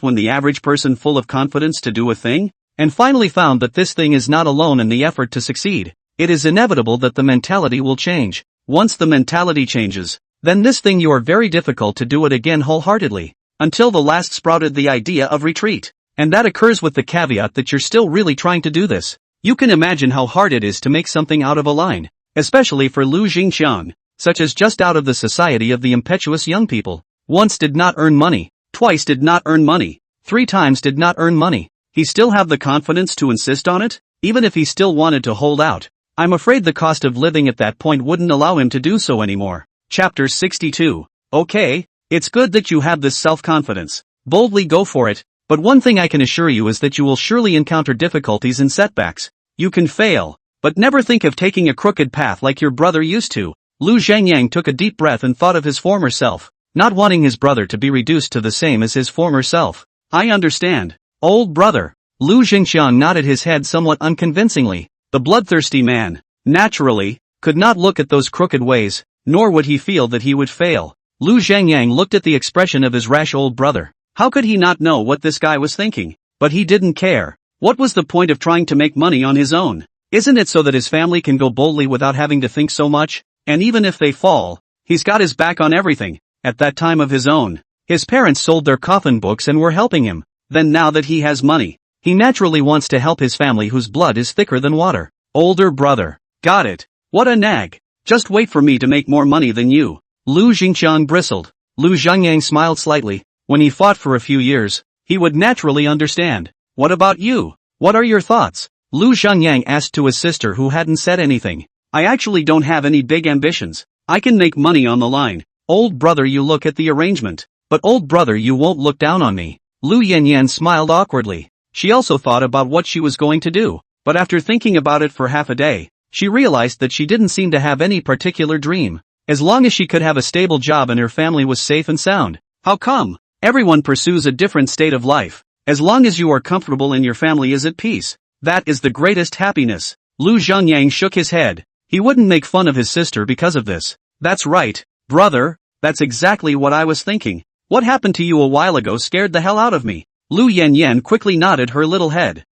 [SPEAKER 1] when the average person full of confidence to do a thing, and finally found that this thing is not alone in the effort to succeed. It is inevitable that the mentality will change. Once the mentality changes, then this thing you are very difficult to do it again wholeheartedly, until the last sprouted the idea of retreat. And that occurs with the caveat that you're still really trying to do this. You can imagine how hard it is to make something out of a line, especially for Lu Jingxiang, such as just out of the society of the impetuous young people. Once did not earn money, twice did not earn money, 3 times did not earn money. He still have the confidence to insist on it, even if he still wanted to hold out. I'm afraid the cost of living at that point wouldn't allow him to do so anymore. Chapter 62. Okay, it's good that you have this self-confidence. Boldly go for it, but one thing I can assure you is that you will surely encounter difficulties and setbacks. You can fail, but never think of taking a crooked path like your brother used to. Lu Zhengyang took a deep breath and thought of his former self, not wanting his brother to be reduced to the same as his former self. I understand, old brother. Lu Jingxiang nodded his head somewhat unconvincingly. The bloodthirsty man, naturally, could not look at those crooked ways, nor would he feel that he would fail. Lu Zhengyang looked at the expression of his rash old brother. How could he not know what this guy was thinking? But he didn't care. What was the point of trying to make money on his own? Isn't it so that his family can go boldly without having to think so much? And even if they fall, he's got his back on everything. At that time of his own, his parents sold their coffin books and were helping him. Then now that he has money, he naturally wants to help his family whose blood is thicker than water. Older brother. Got it. What a nag. Just wait for me to make more money than you. Lu Jingxiang bristled. Lu Zhengyang smiled slightly. When he fought for a few years, he would naturally understand. What about you? What are your thoughts? Lu Zhengyang asked to his sister who hadn't said anything. I actually don't have any big ambitions. I can make money on the line. Old brother, you look at the arrangement. But old brother, you won't look down on me. Lu Yanyan smiled awkwardly. She also thought about what she was going to do, but after thinking about it for half a day, she realized that she didn't seem to have any particular dream. As long as she could have a stable job and her family was safe and sound. How come? Everyone pursues a different state of life. As long as you are comfortable and your family is at peace, that is the greatest happiness. Lu Zhengyang shook his head. He wouldn't make fun of his sister because of this. That's right, brother, that's exactly what I was thinking. What happened to you a while ago scared the hell out of me. Lu Yanyan quickly nodded her little head.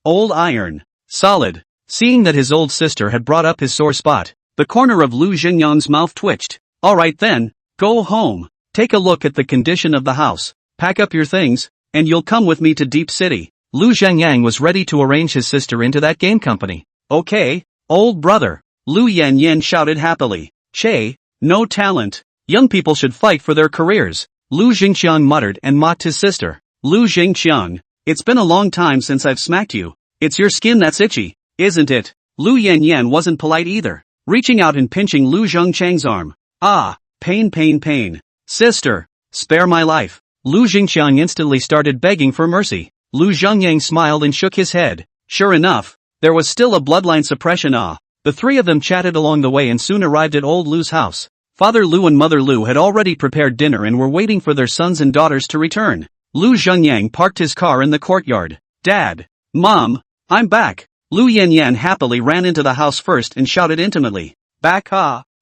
[SPEAKER 1] Old iron. Solid. Seeing that his old sister had brought up his sore spot, the corner of Lu Zhengyang's mouth twitched. Alright then, go home. Take a look at the condition of the house, pack up your things, and you'll come with me to Deep City. Lu Zhengyang was ready to arrange his sister into that game company. Okay, old brother. Lu Yanyan shouted happily. Che, no talent. Young people should fight for their careers. Lu Jingxiang muttered and mocked his sister. Lu Jingxiang, it's been a long time since I've smacked you. It's your skin that's itchy, isn't it? Lu Yanyan wasn't polite either, reaching out and pinching Lu Zhengchang's arm. Pain. Sister, spare my life. Lu Jingxiang instantly started begging for mercy. Lu Zhengyang smiled and shook his head. Sure enough, there was still a bloodline suppression. The three of them chatted along the way and soon arrived at old Lu's house. Father Lu and Mother Lu had already prepared dinner and were waiting for their sons and daughters to return. Lu Zhengyang parked his car in the courtyard. Dad, Mom, I'm back. Lu Yanyan happily ran into the house first and shouted intimately. Back?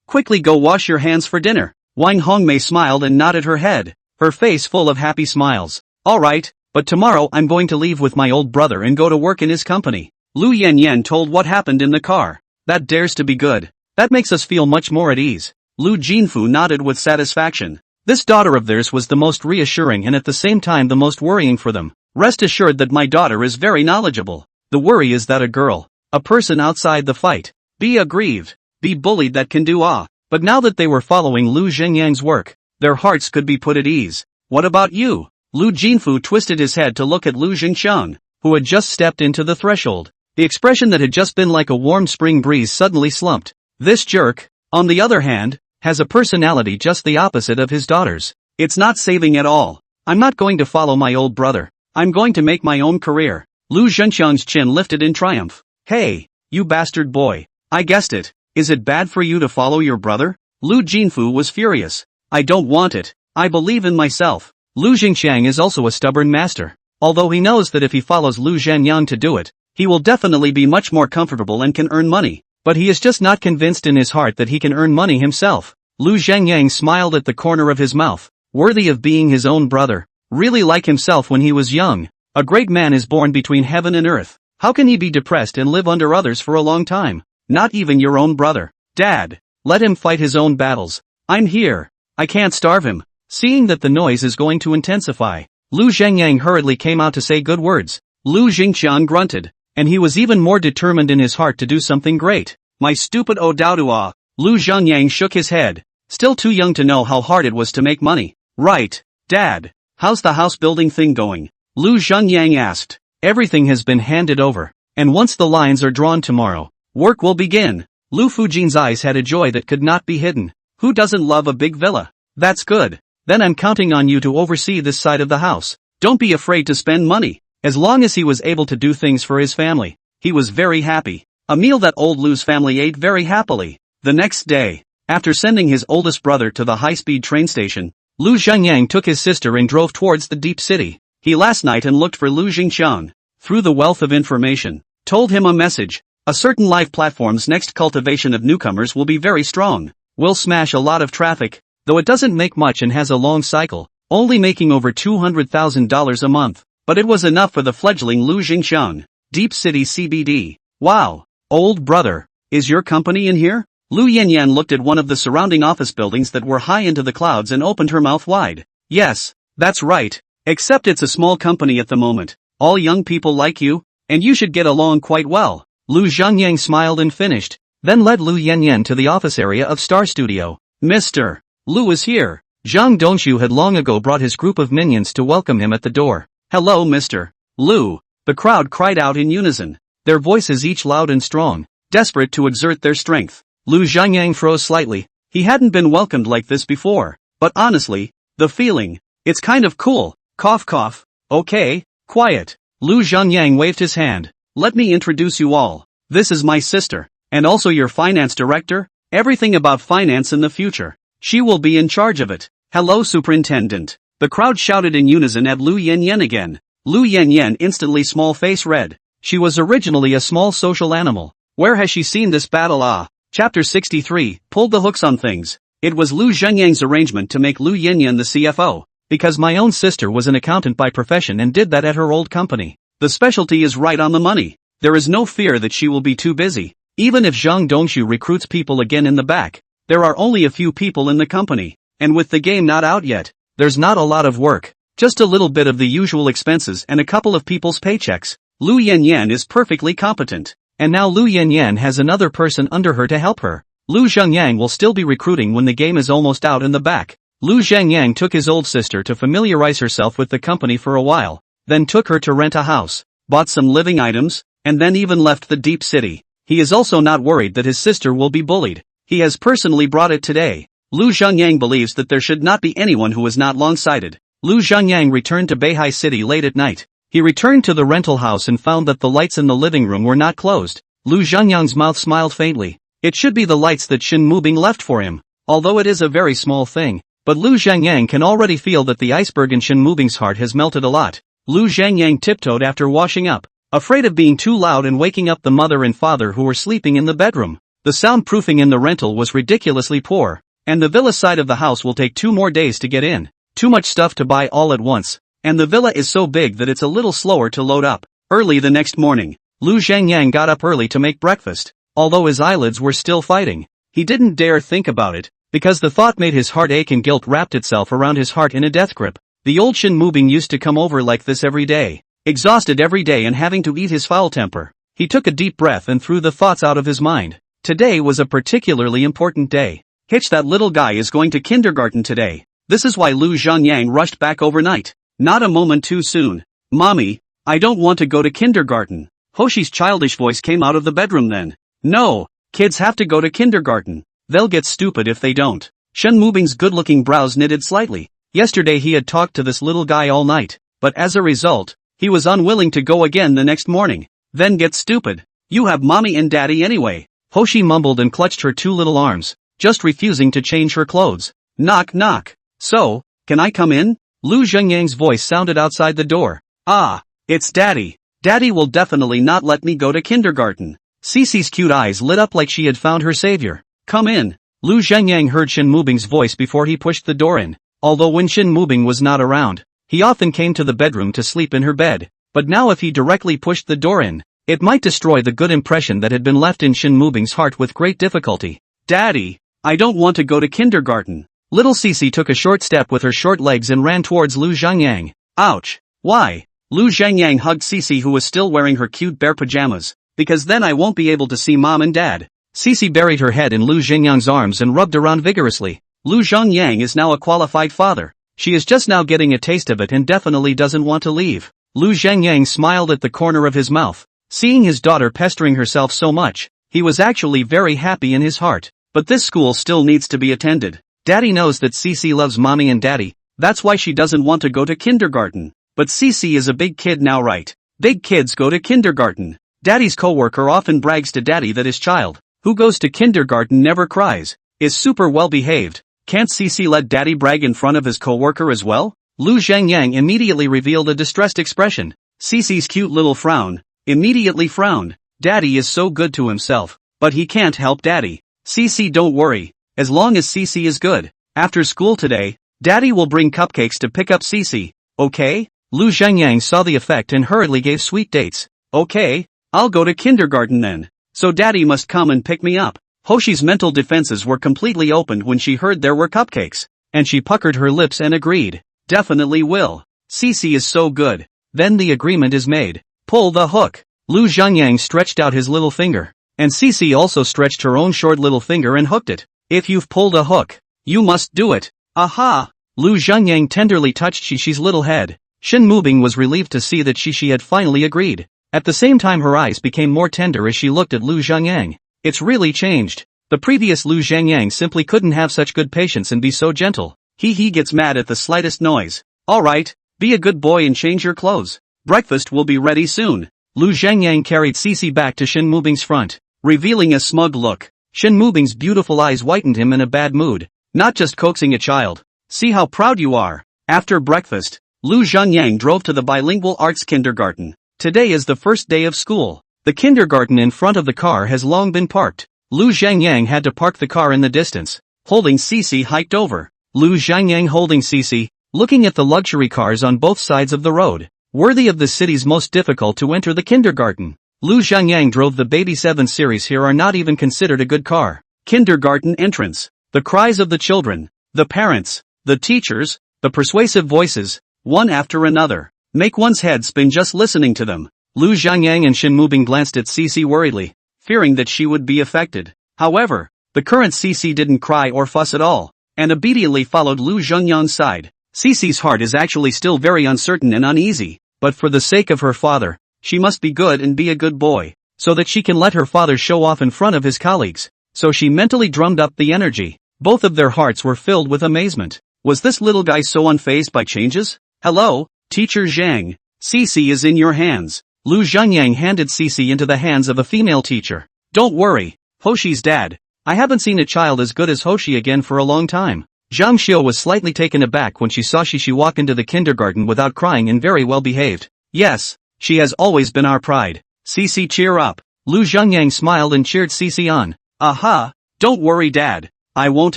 [SPEAKER 1] Quickly go wash your hands for dinner. Wang Hongmei smiled and nodded her head, her face full of happy smiles. Alright, but tomorrow I'm going to leave with my old brother and go to work in his company. Lu Yanyan told what happened in the car. That dares to be good. That makes us feel much more at ease. Lu Jinfu nodded with satisfaction. This daughter of theirs was the most reassuring and at the same time the most worrying for them. Rest assured that my daughter is very knowledgeable. The worry is that a girl, a person outside the fight, be aggrieved, be bullied that can do But now that they were following Lu Zhengyang's work, their hearts could be put at ease. What about you? Lu Jinfu twisted his head to look at Lu Jingxiang, who had just stepped into the threshold. The expression that had just been like a warm spring breeze suddenly slumped. This jerk, on the other hand, has a personality just the opposite of his daughter's. It's not saving at all. I'm not going to follow my old brother. I'm going to make my own career. Lu Zhenxiang's chin lifted in triumph. Hey, you bastard boy. I guessed it. Is it bad for you to follow your brother? Lu Jinfu was furious. I don't want it. I believe in myself. Lu Jingxiang is also a stubborn master. Although he knows that if he follows Lu Zhengyang to do it, he will definitely be much more comfortable and can earn money. But he is just not convinced in his heart that he can earn money himself. Lu Zhengyang smiled at the corner of his mouth. Worthy of being his own brother. Really like himself when he was young. A great man is born between heaven and earth. How can he be depressed and live under others for a long time? Not even your own brother. Dad. Let him fight his own battles. I'm here. I can't starve him. Seeing that the noise is going to intensify, Lu Zhengyang hurriedly came out to say good words. Lu Jingqian grunted, and he was even more determined in his heart to do something great. My stupid Odaodua. Lu Zhengyang shook his head. Still too young to know how hard it was to make money. Right, Dad. How's the house building thing going? Lu Zhengyang asked. Everything has been handed over, and once the lines are drawn tomorrow, work will begin. Lu Fujin's eyes had a joy that could not be hidden. Who doesn't love a big villa? That's good. Then I'm counting on you to oversee this side of the house. Don't be afraid to spend money. As long as he was able to do things for his family, he was very happy. A meal that old Lu's family ate very happily. The next day, after sending his oldest brother to the high-speed train station, Lu Zhengyang took his sister and drove towards the deep city. He last night and looked for Lu Jingqian. Through the wealth of information, told him a message. A certain live platform's next cultivation of newcomers will be very strong. Will smash a lot of traffic, though it doesn't make much and has a long cycle, only making over $200,000 a month. But it was enough for the fledgling Lu Jingqian. Deep City CBD. Wow. Old brother, is your company in here? Lu Yanyan looked at one of the surrounding office buildings that were high into the clouds and opened her mouth wide. Yes, that's right. Except it's a small company at the moment. All young people like you, and you should get along quite well. Lu Zhengyang smiled and finished, then led Lu Yanyan to the office area of Star Studio. Mr. Lu is here. Zhang Dongshu had long ago brought his group of minions to welcome him at the door. Hello Mr. Lu. The crowd cried out in unison, their voices each loud and strong, desperate to exert their strength. Lu Zhengyang froze slightly. He hadn't been welcomed like this before. But honestly, the feeling, it's kind of cool. Cough cough. Okay, quiet. Lu Zhengyang waved his hand. Let me introduce you all. This is my sister, and also your finance director. Everything about finance in the future. She will be in charge of it. Hello superintendent. The crowd shouted in unison at Lu Yanyan again. Lu Yanyan instantly small face red. She was originally a small social animal. Where has she seen this battle? Chapter 63, pulled the hooks on things. It was Lu Zhengyang's arrangement to make Lu Yanyan the CFO, because my own sister was an accountant by profession and did that at her old company. The specialty is right on the money. There is no fear that she will be too busy. Even if Zhang Dongshu recruits people again in the back, there are only a few people in the company, and with the game not out yet, there's not a lot of work. Just a little bit of the usual expenses and a couple of people's paychecks. Lu Yanyan is perfectly competent. And now Lu Yanyan has another person under her to help her. Lu Zhengyang will still be recruiting when the game is almost out in the back. Lu Zhengyang took his old sister to familiarize herself with the company for a while, then took her to rent a house, bought some living items, and then even left the deep city. He is also not worried that his sister will be bullied. He has personally brought it today. Lu Zhengyang believes that there should not be anyone who is not long-sighted. Lu Zhengyang returned to Beihai City late at night. He returned to the rental house and found that the lights in the living room were not closed. Lu Zhengyang's mouth smiled faintly. It should be the lights that Shin Mubing left for him. Although it is a very small thing, but Lu Zhengyang can already feel that the iceberg in Shin Mubing's heart has melted a lot. Lu Zhengyang tiptoed after washing up, afraid of being too loud and waking up the mother and father who were sleeping in the bedroom. The soundproofing in the rental was ridiculously poor, and the villa side of the house will take 2 more days to get in. Too much stuff to buy all at once. And the villa is so big that it's a little slower to load up. Early the next morning, Lu Zhengyang got up early to make breakfast. Although his eyelids were still fighting, he didn't dare think about it, because the thought made his heart ache and guilt wrapped itself around his heart in a death grip. The old Shin Mubing used to come over like this every day, exhausted every day and having to eat his foul temper. He took a deep breath and threw the thoughts out of his mind. Today was a particularly important day. Hitch, that little guy is going to kindergarten today. This is why Lu Zhengyang rushed back overnight. Not a moment too soon. Mommy, I don't want to go to kindergarten. Hoshi's childish voice came out of the bedroom then. No, kids have to go to kindergarten. They'll get stupid if they don't. Shen Mubing's good-looking brows knitted slightly. Yesterday he had talked to this little guy all night, but as a result, he was unwilling to go again the next morning. Then get stupid. You have mommy and daddy anyway. Hoshi mumbled and clutched her 2 little arms, just refusing to change her clothes. Knock knock. So, can I come in? Lu Zhengyang's voice sounded outside the door. Ah, it's Daddy. Daddy will definitely not let me go to kindergarten. Cece's cute eyes lit up like she had found her savior. Come in. Lu Zhengyang heard Shen Mubing's voice before he pushed the door in. Although when Shen Mubing was not around, he often came to the bedroom to sleep in her bed. But now if he directly pushed the door in, it might destroy the good impression that had been left in Shen Mubing's heart with great difficulty. Daddy, I don't want to go to kindergarten. Little Cece took a short step with her short legs and ran towards Lu Zhengyang. Ouch. Why? Lu Zhengyang hugged Cece, who was still wearing her cute bear pajamas. Because then I won't be able to see mom and dad. Cece buried her head in Lu Zhengyang's arms and rubbed around vigorously. Lu Zhengyang is now a qualified father. She is just now getting a taste of it and definitely doesn't want to leave. Lu Zhengyang smiled at the corner of his mouth. Seeing his daughter pestering herself so much, he was actually very happy in his heart. But this school still needs to be attended. Daddy knows that Cece loves mommy and daddy, that's why she doesn't want to go to kindergarten. But Cece is a big kid now, right? Big kids go to kindergarten. Daddy's coworker often brags to daddy that his child, who goes to kindergarten, never cries, is super well behaved. Can't Cece let daddy brag in front of his coworker as well? Lu Zhengyang immediately revealed a distressed expression. Cece's cute little frown immediately frowned. Daddy is so good to himself, but he can't help daddy. Cece, don't worry, as long as Cece is good. After school today, daddy will bring cupcakes to pick up Cece, okay? Lu Zhengyang saw the effect and hurriedly gave sweet dates. Okay, I'll go to kindergarten then. So daddy must come and pick me up. Hoshi's mental defenses were completely opened when she heard there were cupcakes, and she puckered her lips and agreed. Definitely will. Cece is so good. Then the agreement is made. Pull the hook. Lu Zhengyang stretched out his little finger, and Cece also stretched her own short little finger and hooked it. If you've pulled a hook, you must do it. Aha! Lu Zhengyang tenderly touched Shishi's little head. Shen Mubing was relieved to see that Shishi had finally agreed. At the same time her eyes became more tender as she looked at Lu Zhengyang. It's really changed. The previous Lu Zhengyang simply couldn't have such good patience and be so gentle. He gets mad at the slightest noise. Alright, be a good boy and change your clothes. Breakfast will be ready soon. Lu Zhengyang carried Cece back to Shen Mubing's front, revealing a smug look. Shen Mubing's beautiful eyes whitened him in a bad mood. Not just coaxing a child. See how proud you are. After breakfast, Lu Zhengyang drove to the bilingual arts kindergarten. Today is the first day of school. The kindergarten in front of the car has long been parked. Lu Zhengyang had to park the car in the distance. Holding Cece hiked over. Lu Zhengyang holding Cece, looking at the luxury cars on both sides of the road. Worthy of the city's most difficult to enter the kindergarten. Lu Zhengyang drove the Baby 7 series. Here are not even considered a good car. Kindergarten entrance. The cries of the children, the parents, the teachers, the persuasive voices, one after another, make one's head spin just listening to them. Lu Zhengyang and Shen Mubing glanced at Cece worriedly, fearing that she would be affected. However, the current Cece didn't cry or fuss at all, and obediently followed Lu Zhengyang's side. Cece's heart is actually still very uncertain and uneasy, but for the sake of her father, she must be good and be a good boy, so that she can let her father show off in front of his colleagues. So she mentally drummed up the energy. Both of their hearts were filled with amazement. Was this little guy so unfazed by changes? Hello, Teacher Zhang. Cece is in your hands. Lu Zhengyang handed Cece into the hands of a female teacher. Don't worry, Hoshi's dad. I haven't seen a child as good as Hoshi again for a long time. Zhang Xiu was slightly taken aback when she saw Shishi walk into the kindergarten without crying and very well behaved. Yes, she has always been our pride. Cece, cheer up. Lu Zhengyang smiled and cheered Cece on. Aha, don't worry dad. I won't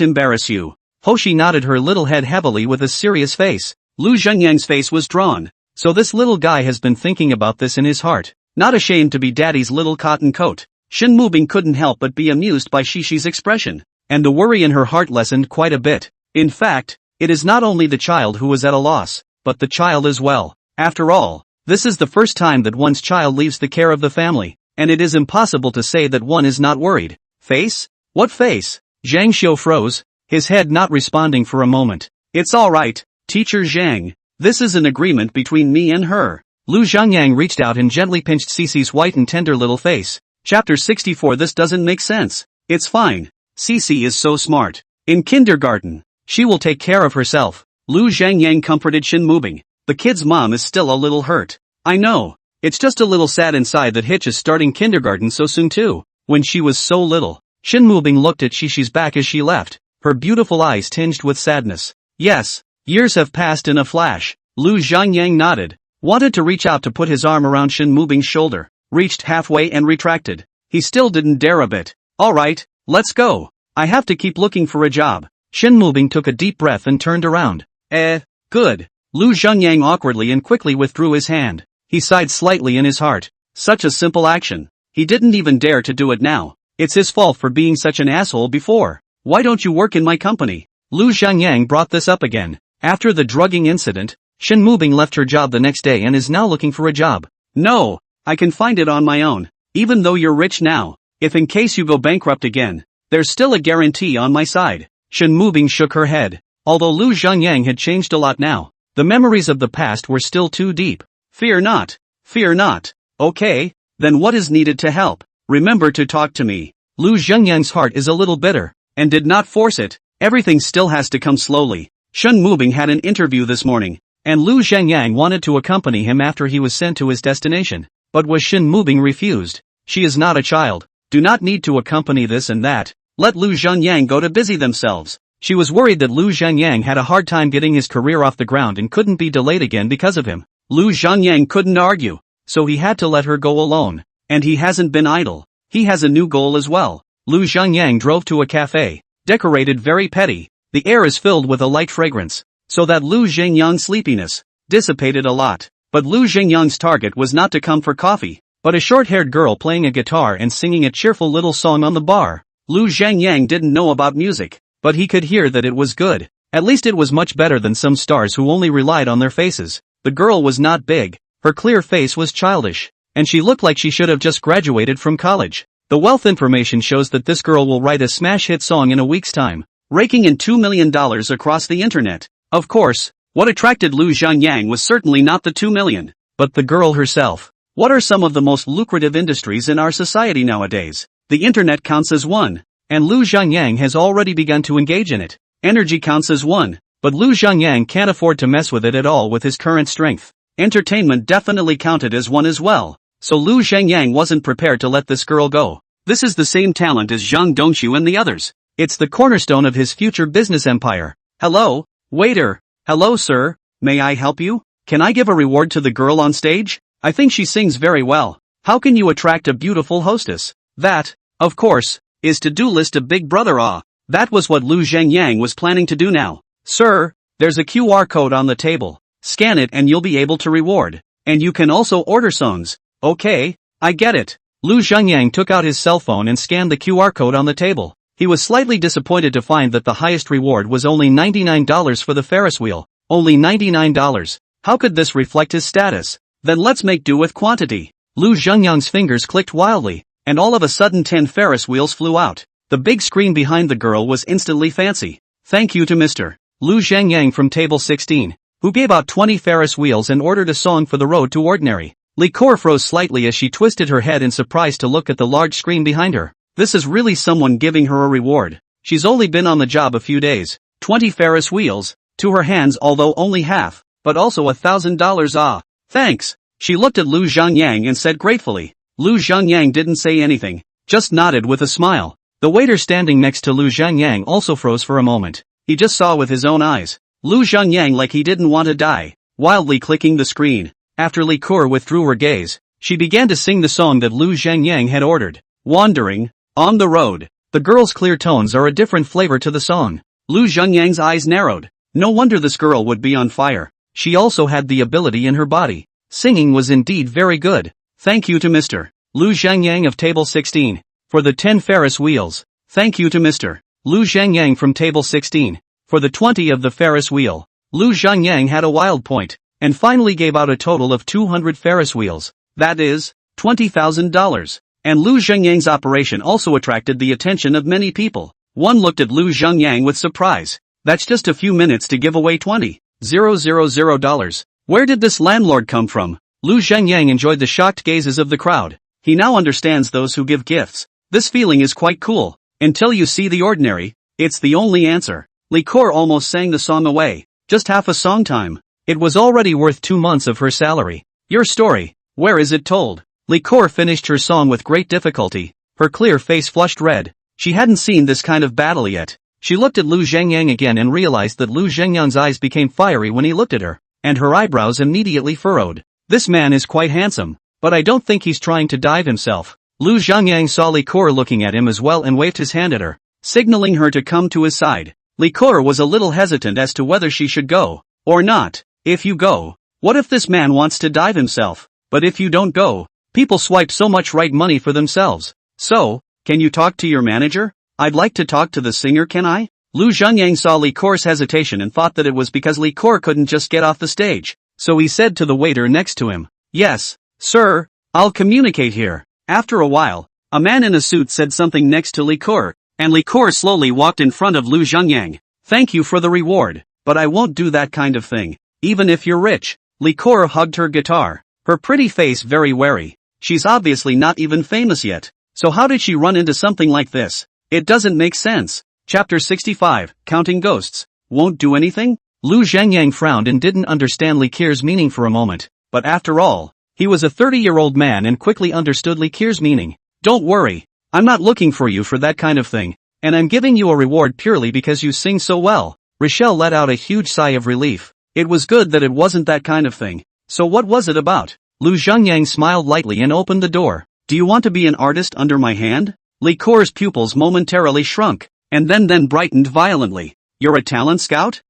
[SPEAKER 1] embarrass you. Hoshi nodded her little head heavily with a serious face. Lu Zhengyang's face was drawn. So this little guy has been thinking about this in his heart. Not ashamed to be daddy's little cotton coat. Shen Mubing couldn't help but be amused by Shishi's expression, and the worry in her heart lessened quite a bit. In fact, it is not only the child who was at a loss, but the child as well. After all, this is the first time that one's child leaves the care of the family, and it is impossible to say that one is not worried. Face? What face? Zhang Xiu froze, his head not responding for a moment. It's alright, Teacher Zhang. This is an agreement between me and her. Lu Zhengyang reached out and gently pinched Cece's white and tender little face. Chapter 64. This doesn't make sense. It's fine. Cece is so smart. In kindergarten, she will take care of herself. Lu Zhengyang comforted Shen Mubing. The kid's mom is still a little hurt. I know. It's just a little sad inside that Hitch is starting kindergarten so soon too. When she was so little. Shen Mubing looked at Shishi's back as she left, her beautiful eyes tinged with sadness. Yes, years have passed in a flash. Lu Zhengyang nodded, wanted to reach out to put his arm around Shen Mubing's shoulder, reached halfway and retracted. He still didn't dare a bit. Alright, let's go. I have to keep looking for a job. Shin Mubing took a deep breath and turned around. Good. Lu Zhengyang awkwardly and quickly withdrew his hand. He sighed slightly in his heart. Such a simple action. He didn't even dare to do it now. It's his fault for being such an asshole before. Why don't you work in my company? Lu Zhengyang brought this up again. After the drugging incident, Shin Mubing left her job the next day and is now looking for a job. No, I can find it on my own. Even though you're rich now, if in case you go bankrupt again, there's still a guarantee on my side. Shin Mubing shook her head. Although Lu Zhengyang had changed a lot now, the memories of the past were still too deep. Fear not. Fear not. Okay, then what is needed to help? Remember to talk to me. Lu Zhengyang's heart is a little bitter, and did not force it. Everything still has to come slowly. Shin Mubing had an interview this morning, and Lu Zhengyang wanted to accompany him after he was sent to his destination. But was Shin Mubing refused? She is not a child. Do not need to accompany this and that. Let Lu Zhengyang go to busy themselves. She was worried that Lu Zhengyang had a hard time getting his career off the ground and couldn't be delayed again because of him. Lu Zhengyang couldn't argue, so he had to let her go alone. And he hasn't been idle. He has a new goal as well. Lu Zhengyang drove to a cafe, decorated very petty. The air is filled with a light fragrance, so that Lu Zhengyang's sleepiness dissipated a lot. But Lu Zhengyang's target was not to come for coffee, but a short-haired girl playing a guitar and singing a cheerful little song on the bar. Lu Zhengyang didn't know about music, but he could hear that it was good. At least it was much better than some stars who only relied on their faces. The girl was not big, her clear face was childish, and she looked like she should have just graduated from college. The wealth information shows that this girl will write a smash hit song in a week's time, raking in $2 million across the internet. Of course, what attracted Lu Zhengyang was certainly not the 2 million, but the girl herself. What are some of the most lucrative industries in our society nowadays? The internet counts as one, and Lu Zhengyang has already begun to engage in it. Energy counts as one, but Lu Zhengyang can't afford to mess with it at all with his current strength. Entertainment definitely counted as one as well, so Lu Zhengyang wasn't prepared to let this girl go. This is the same talent as Zhang Dongxu and the others. It's the cornerstone of his future business empire. Hello, waiter. Hello sir, may I help you? Can I give a reward to the girl on stage? I think she sings very well. How can you attract a beautiful hostess? That, of course, is to-do list of Big Brother. That was what Lu Zhengyang was planning to do now. Sir, there's a QR code on the table. Scan it and you'll be able to reward. And you can also order songs. Okay, I get it. Lu Zhengyang took out his cell phone and scanned the QR code on the table. He was slightly disappointed to find that the highest reward was only $99 for the Ferris wheel. Only $99. How could this reflect his status? Then let's make do with quantity. Lu Zhengyang's fingers clicked wildly, and all of a sudden 10 Ferris wheels flew out. The big screen behind the girl was instantly fancy. Thank you to Mr. Lu Zhengyang from table 16, who gave out 20 Ferris wheels and ordered a song for the road to ordinary. Liquor froze slightly as she twisted her head in surprise to look at the large screen behind her. This is really someone giving her a reward. She's only been on the job a few days. 20 Ferris wheels, to her hands although only half, but also $1,000. Thanks. She looked at Lu Zhengyang and said gratefully. Lu Zhengyang didn't say anything, just nodded with a smile. The waiter standing next to Lu Zhengyang also froze for a moment. He just saw with his own eyes. Lu Zhengyang like he didn't want to die, wildly clicking the screen. After Liquor withdrew her gaze, she began to sing the song that Lu Zhengyang had ordered. Wandering, on the road. The girl's clear tones are a different flavor to the song. Lu Zhengyang's eyes narrowed. No wonder this girl would be on fire. She also had the ability in her body. Singing was indeed very good. Thank you to Mr. Lu Zhengyang of table 16. For the 10 Ferris wheels. Thank you to Mr. Lu Zhengyang from table 16. For the 20 of the Ferris wheel. Lu Zhengyang had a wild point, and finally gave out a total of 200 Ferris wheels. That is, $20,000. And Lu Zhengyang's operation also attracted the attention of many people. One looked at Lu Zhengyang with surprise. That's just a few minutes to give away $20,000. Where did this landlord come from? Lu Zhengyang enjoyed the shocked gazes of the crowd. He now understands those who give gifts. This feeling is quite cool. Until you see the ordinary, it's the only answer. Liquor almost sang the song away. Just half a song time. It was already worth 2 months of her salary. Your story, where is it told? Liquor finished her song with great difficulty. Her clear face flushed red. She hadn't seen this kind of battle yet. She looked at Lu Zhengyang again and realized that Lu Zhengyang's eyes became fiery when he looked at her, and her eyebrows immediately furrowed. This man is quite handsome, but I don't think he's trying to dive himself. Lu Zhangyang saw Liquor looking at him as well and waved his hand at her, signaling her to come to his side. Liquor was a little hesitant as to whether she should go, or not. If you go, what if this man wants to dive himself? But if you don't go, people swipe so much right money for themselves. So, can you talk to your manager? I'd like to talk to the singer, can I? Lu Zhangyang saw Liquor's hesitation and thought that it was because Liquor couldn't just get off the stage. So he said to the waiter next to him, "Yes, sir, I'll communicate here." After a while, a man in a suit said something next to Liquor, and Liquor slowly walked in front of Lu Zhangyang. "Thank you for the reward, but I won't do that kind of thing, even if you're rich." Liquor hugged her guitar, her pretty face very wary. She's obviously not even famous yet, so how did she run into something like this? It doesn't make sense. Chapter 65, Counting Ghosts. Won't do anything? Lu Zhangyang frowned and didn't understand Liquor's meaning for a moment, but after all, he was a 30-year-old man and quickly understood Liquor's meaning. "Don't worry, I'm not looking for you for that kind of thing, and I'm giving you a reward purely because you sing so well." Rochelle let out a huge sigh of relief. It was good that it wasn't that kind of thing. So what was it about? Lu Zhangyang smiled lightly and opened the door. "Do you want to be an artist under my hand?" Liquor's pupils momentarily shrunk, and then brightened violently. "You're a talent scout?"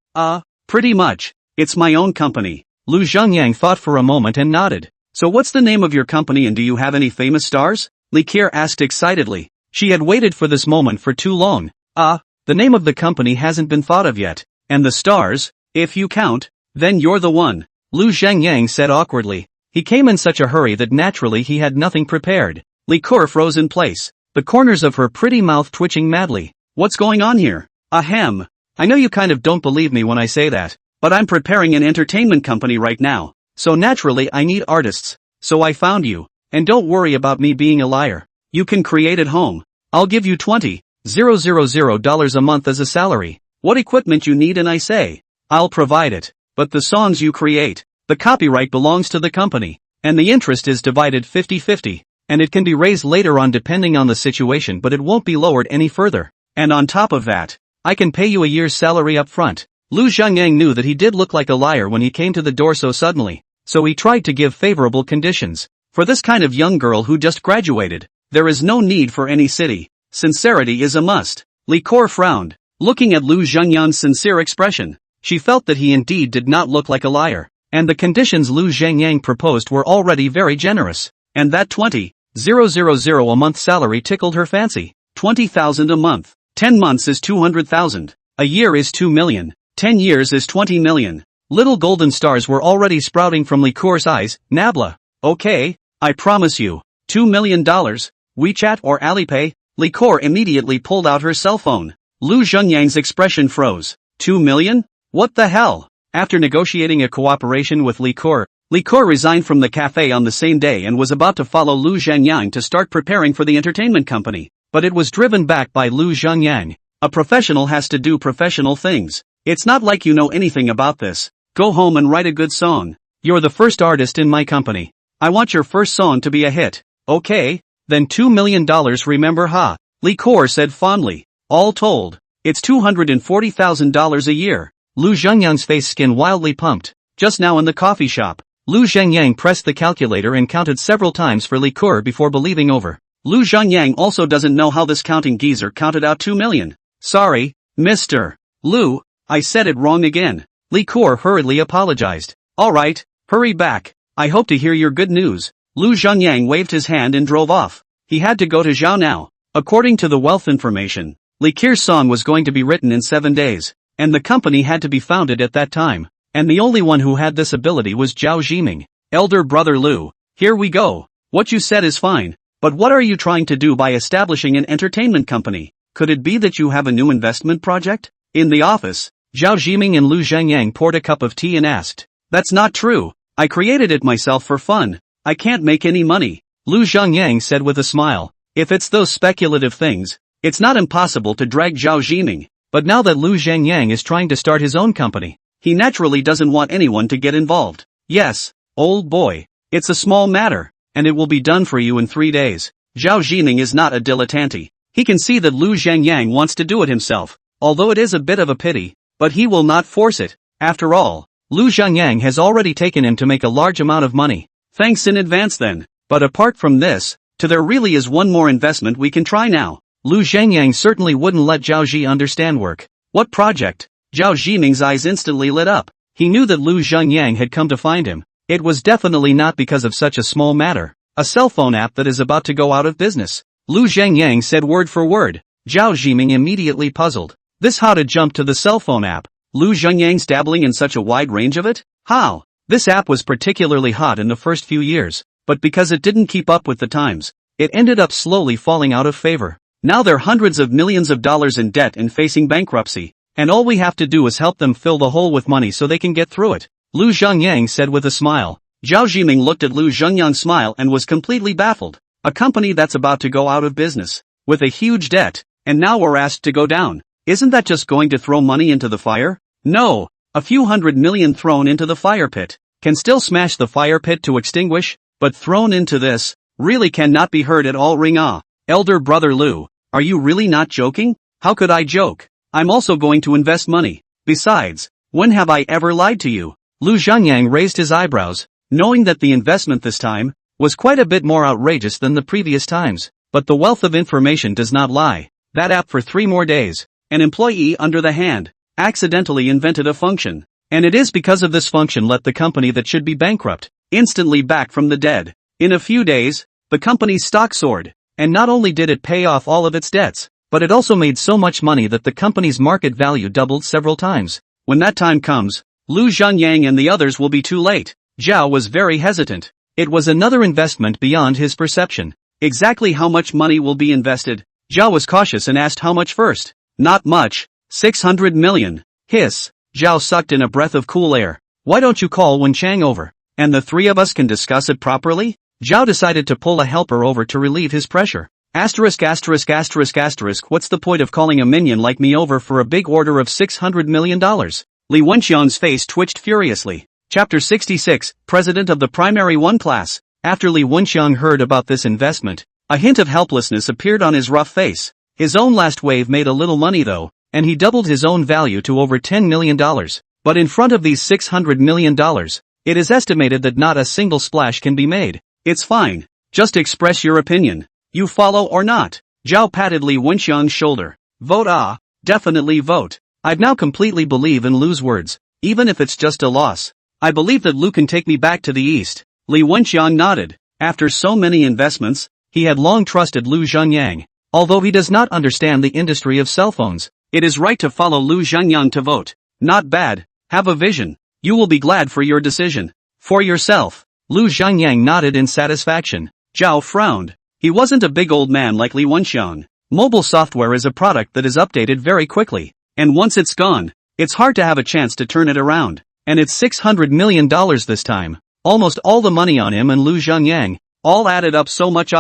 [SPEAKER 1] Pretty much. It's my own company." Lu Zhangyang thought for a moment and nodded. "So what's the name of your company and do you have any famous stars?" Liquor asked excitedly. She had waited for this moment for too long. The name of the company hasn't been thought of yet. And the stars? If you count, then you're the one," Lu Zhangyang said awkwardly. He came in such a hurry that naturally he had nothing prepared. Liquor froze in place, the corners of her pretty mouth twitching madly. "What's going on here?" "Ahem. I know you kind of don't believe me when I say that, but I'm preparing an entertainment company right now, so naturally I need artists. So I found you, and don't worry about me being a liar. You can create at home. I'll give you $20,000 a month as a salary. What equipment you need and I say, I'll provide it. But the songs you create, the copyright belongs to the company, and the interest is divided 50-50, and it can be raised later on depending on the situation, but it won't be lowered any further. And on top of that, I can pay you a year's salary up front." Lu Zhangyang knew that he did look like a liar when he came to the door so suddenly, so he tried to give favorable conditions. For this kind of young girl who just graduated, there is no need for any city. Sincerity is a must. Liquor frowned, looking at Lu Zhangyang's sincere expression. She felt that he indeed did not look like a liar, and the conditions Lu Zhangyang proposed were already very generous. And that $20,000 a month salary tickled her fancy. 20,000 a month. 10 months is 200,000. A year is 2 million. 10 years is 20 million. Little golden stars were already sprouting from Liquor's eyes. "Nabla. Okay, I promise you. $2 million. WeChat or Alipay?" Liquor immediately pulled out her cell phone. Lu Zhangyang's expression froze. 2 million? What the hell? After negotiating a cooperation with Liquor resigned from the cafe on the same day and was about to follow Lu Zhangyang to start preparing for the entertainment company. But it was driven back by Lu Zhangyang. "A professional has to do professional things. It's not like you know anything about this. Go home and write a good song. You're the first artist in my company. I want your first song to be a hit." "Okay, then $2 million, remember, huh?" Liquor said fondly. "All told, it's $240,000 a year." Lu Zhangyang's face skin wildly pumped. Just now in the coffee shop, Lu Zhangyang pressed the calculator and counted several times for Liquor before believing over. Lu Zhangyang also doesn't know how this counting geezer counted out 2 million. "Sorry, Mr. Lu, I said it wrong again." Liquor hurriedly apologized. "Alright, hurry back. I hope to hear your good news." Lu Zhangyang waved his hand and drove off. He had to go to Zhao now. According to the wealth information, Liquor's song was going to be written in 7 days, and the company had to be founded at that time. And the only one who had this ability was Zhao Zhiming. "Elder brother Lu, here we go. What you said is fine. But what are you trying to do by establishing an entertainment company? Could it be that you have a new investment project?" In the office, Zhao Zhiming and Lu Zhangyang poured a cup of tea and asked. "That's not true. I created it myself for fun. I can't make any money," Lu Zhangyang said with a smile. If it's those speculative things, it's not impossible to drag Zhao Zhiming. But now that Lu Zhangyang is trying to start his own company, he naturally doesn't want anyone to get involved. "Yes, old boy. It's a small matter, and it will be done for you in 3 days." Zhao Zhiming is not a dilettante. He can see that Lu Zhangyang wants to do it himself, although it is a bit of a pity, but he will not force it. After all, Lu Zhangyang has already taken him to make a large amount of money. Thanks in advance then. But apart from this, There really is one more investment we can try now. Lu Zhengyang certainly wouldn't let Zhao Ji understand work. What project? Zhao Jiming's eyes instantly lit up. He knew that Lu Zhengyang had come to find him. It was definitely not because of such a small matter. A cell phone app that is about to go out of business. Lu Zhengyang said word for word. Zhao Jiming immediately puzzled. This how to jump to the cell phone app. Lu Zhengyang's dabbling in such a wide range of it? How? This app was particularly hot in the first few years, but because it didn't keep up with the times, it ended up slowly falling out of favor. Now they're hundreds of millions of dollars in debt and facing bankruptcy, and all we have to do is help them fill the hole with money so they can get through it. Lu Zhengyang said with a smile. Zhao Jiming looked at Lu Zhengyang's smile and was completely baffled. A company that's about to go out of business, with a huge debt, and now we're asked to go down. Isn't that just going to throw money into the fire? No. A few $100 million thrown into the fire pit can still smash the fire pit to extinguish, but thrown into this really cannot be heard at all. Ring ah. Elder brother Lu, are you really not joking? How could I joke? I'm also going to invest money. Besides, when have I ever lied to you? Lu Zhengyang raised his eyebrows, knowing that the investment this time was quite a bit more outrageous than the previous times. But the wealth of information does not lie. That app for 3 more days. An employee under the hand accidentally invented a function, and it is because of this function let the company that should be bankrupt instantly back from the dead. In a few days, the company's stock soared, and not only did it pay off all of its debts, but it also made so much money that the company's market value doubled several times. When that time comes, Lu Zhengyang and the others will be too late. Zhao was very hesitant. It was another investment beyond his perception. Exactly how much money will be invested? Zhao was cautious and asked how much first. Not much. 600 million. Hiss. Zhao sucked in a breath of cool air. Why don't you call Wen Chang over, and the 3 of us can discuss it properly? Zhao decided to pull a helper over to relieve his pressure. Asterisk. What's the point of calling a minion like me over for a big order of $600 million? Li Wenxiang's face twitched furiously. Chapter 66, President of the Primary 1 Class. After Li Wenxiang heard about this investment, a hint of helplessness appeared on his rough face. His own last wave made a little money though, and he doubled his own value to over $10 million. But in front of these $600 million, it is estimated that not a single splash can be made. It's fine. Just express your opinion. You follow or not? Zhao patted Li Wenxiang's shoulder. Vote ah. Definitely vote. I now completely believe in Lu's words, even if it's just a loss. I believe that Lu can take me back to the east. Li Wenxiang nodded. After so many investments, he had long trusted Lu Zhengyang. Although he does not understand the industry of cell phones, it is right to follow Lu Zhengyang to vote. Not bad. Have a vision. You will be glad for your decision. For yourself. Lu Zhengyang nodded in satisfaction. Zhao frowned. He wasn't a big old man like Li Wenxiang. Mobile software is a product that is updated very quickly, and once it's gone, it's hard to have a chance to turn it around. And it's $600 million this time. Almost all the money on him and Lu Zhengyang, all added up so much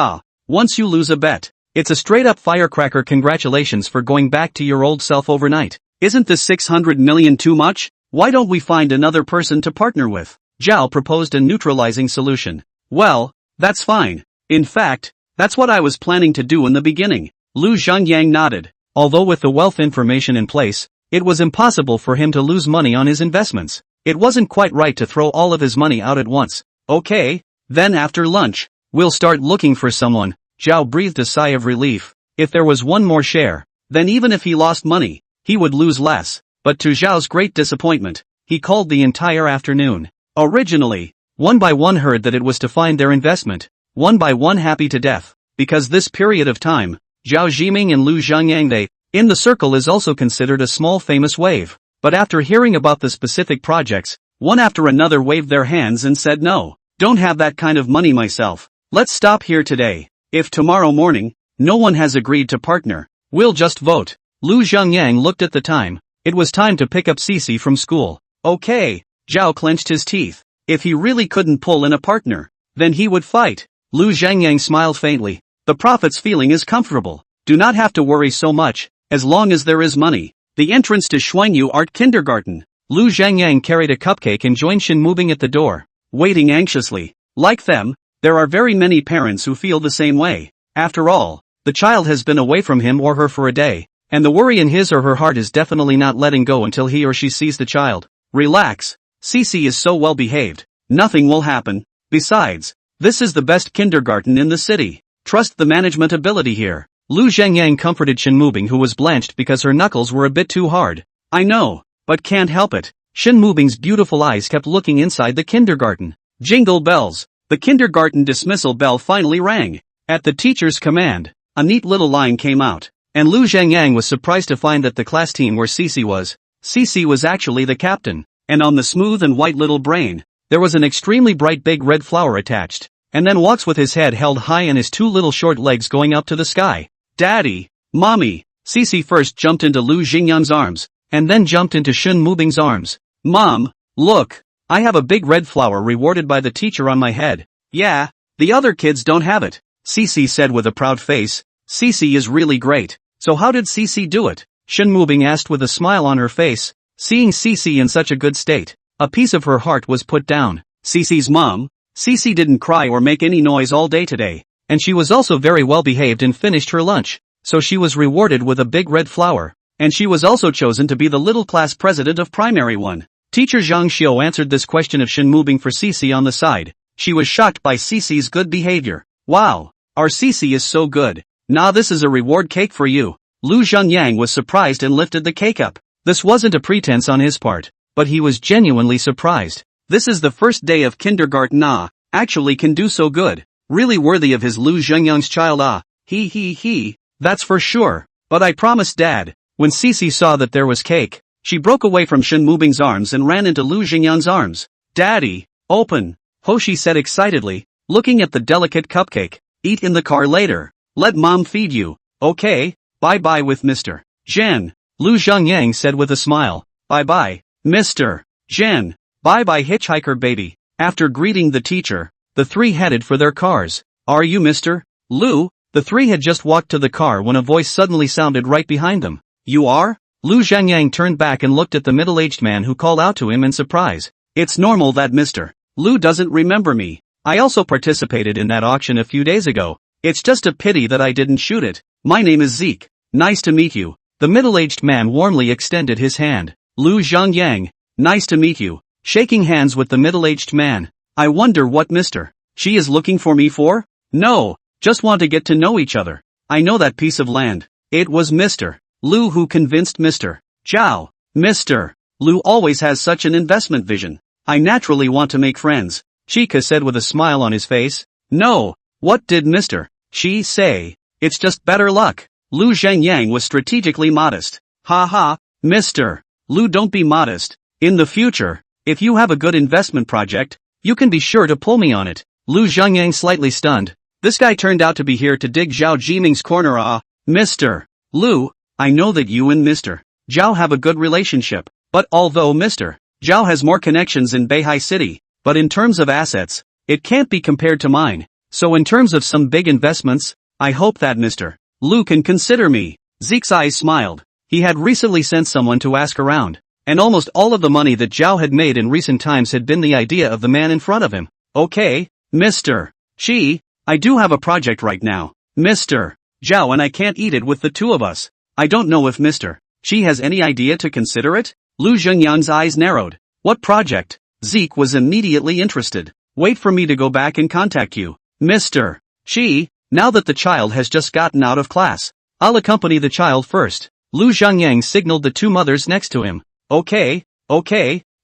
[SPEAKER 1] once you lose a bet, it's a straight up firecracker. Congratulations for going back to your old self overnight. Isn't this 600 million too much? Why don't we find another person to partner with? Zhao proposed a neutralizing solution. Well, that's fine. In fact, that's what I was planning to do in the beginning. Lu Zhengyang nodded. Although with the wealth information in place, it was impossible for him to lose money on his investments. It wasn't quite right to throw all of his money out at once. Okay, then after lunch, we'll start looking for someone. Zhao breathed a sigh of relief. If there was one more share, then even if he lost money, he would lose less. But to Zhao's great disappointment, he called the entire afternoon. Originally, one by one heard that it was to find their investment. One by one happy to death. Because this period of time, Zhao Jiming and Lu Zhengyang they, in the circle is also considered a small famous wave. But after hearing about the specific projects, one after another waved their hands and said no, don't have that kind of money myself. Let's stop here today. If tomorrow morning, no one has agreed to partner, we'll just vote. Lu Zhengyang looked at the time. It was time to pick up Cici from school. Okay. Zhao clenched his teeth. If he really couldn't pull in a partner, then he would fight. Lu Zhengyang smiled faintly. The prophet's feeling is comfortable. Do not have to worry so much, as long as there is money. The entrance to Xuanyu Art Kindergarten. Lu Zhengyang carried a cupcake and joined Shin moving at the door, waiting anxiously. Like them, there are very many parents who feel the same way. After all, the child has been away from him or her for a day, and the worry in his or her heart is definitely not letting go until he or she sees the child. Relax. Cici is so well behaved. Nothing will happen. Besides, this is the best kindergarten in the city. Trust the management ability here. Lu Zhengyang comforted Shen Mubing, who was blanched because her knuckles were a bit too hard. I know, but can't help it. Shen Mubing's beautiful eyes kept looking inside the kindergarten. Jingle bells. The kindergarten dismissal bell finally rang. At the teacher's command, a neat little line came out, and Lu Zhengyang was surprised to find that the class team where Cici was actually the captain, and on the smooth and white little brain, there was an extremely bright big red flower attached, and then walks with his head held high and his two little short legs going up to the sky. Daddy, Mommy. Cici first jumped into Lu Zhengyang's arms, and then jumped into Shen Mubing's arms. Mom, look, I have a big red flower rewarded by the teacher on my head. Yeah, the other kids don't have it, Cici said with a proud face. Cici is really great. So how did Cici do it? Shen Mubing asked with a smile on her face. Seeing Cici in such a good state, a piece of her heart was put down. Cici's mom, Cici didn't cry or make any noise all day today, and she was also very well behaved and finished her lunch, so she was rewarded with a big red flower, and she was also chosen to be the little class president of primary 1. Teacher Zhang Xiu answered this question of Shen Mubing for Cici on the side. She was shocked by Cici's good behavior. Wow, our Cici is so good. Nah, this is a reward cake for you. Lu Zhengyang was surprised and lifted the cake up. This wasn't a pretense on his part, but he was genuinely surprised. This is the first day of kindergarten. Actually can do so good. Really worthy of his Lu Zhengyang's child. He, that's for sure. But I promised Dad. When Cici saw that there was cake, she broke away from Shen Mubing's arms and ran into Lu Zhengyang's arms. Daddy, open, Hoshi said excitedly, looking at the delicate cupcake. Eat in the car later. Let Mom feed you, okay? Bye-bye with Mr. Zhen. Lu Zhengyang said with a smile. Bye-bye, Mr. Zhen. Bye-bye hitchhiker baby. After greeting the teacher, the three headed for their cars. Are you Mr. Lu? The three had just walked to the car when a voice suddenly sounded right behind them. You are? Lu Zhengyang turned back and looked at the middle-aged man who called out to him in surprise. It's normal that Mr. Lu doesn't remember me. I also participated in that auction a few days ago. It's just a pity that I didn't shoot it. My name is Zeke. Nice to meet you. The middle-aged man warmly extended his hand. Lu Zhengyang. Nice to meet you. Shaking hands with the middle-aged man. I wonder what Mr. She is looking for me for? No, just want to get to know each other. I know that piece of land. It was Mr. Lu who convinced Mr. Zhao. Mr. Lu always has such an investment vision. I naturally want to make friends, Chica said with a smile on his face. No, what did Mr. She say? It's just better luck. Lu Zhengyang was strategically modest. Ha, Mr. Lu, don't be modest. In the future, if you have a good investment project, you can be sure to pull me on it. Lu Zhengyang slightly stunned. This guy turned out to be here to dig Zhao Jiming's corner. Mr. Lu, I know that you and Mr. Zhao have a good relationship, but although Mr. Zhao has more connections in Beihai City, but in terms of assets, it can't be compared to mine. So in terms of some big investments, I hope that Mr. Lu can consider me. Zeke's eyes smiled. He had recently sent someone to ask around, and almost all of the money that Zhao had made in recent times had been the idea of the man in front of him. Okay, Mr. Chi, I do have a project right now, Mr. Zhao, and I can't eat it with the two of us. I don't know if Mr. Chi has any idea to consider it? Lu Zhengyang's eyes narrowed. What project? Zeke was immediately interested. Wait for me to go back and contact you, Mr. Chi. Now that the child has just gotten out of class, I'll accompany the child first. Lu Zhengyang signaled the two mothers next to him. Okay,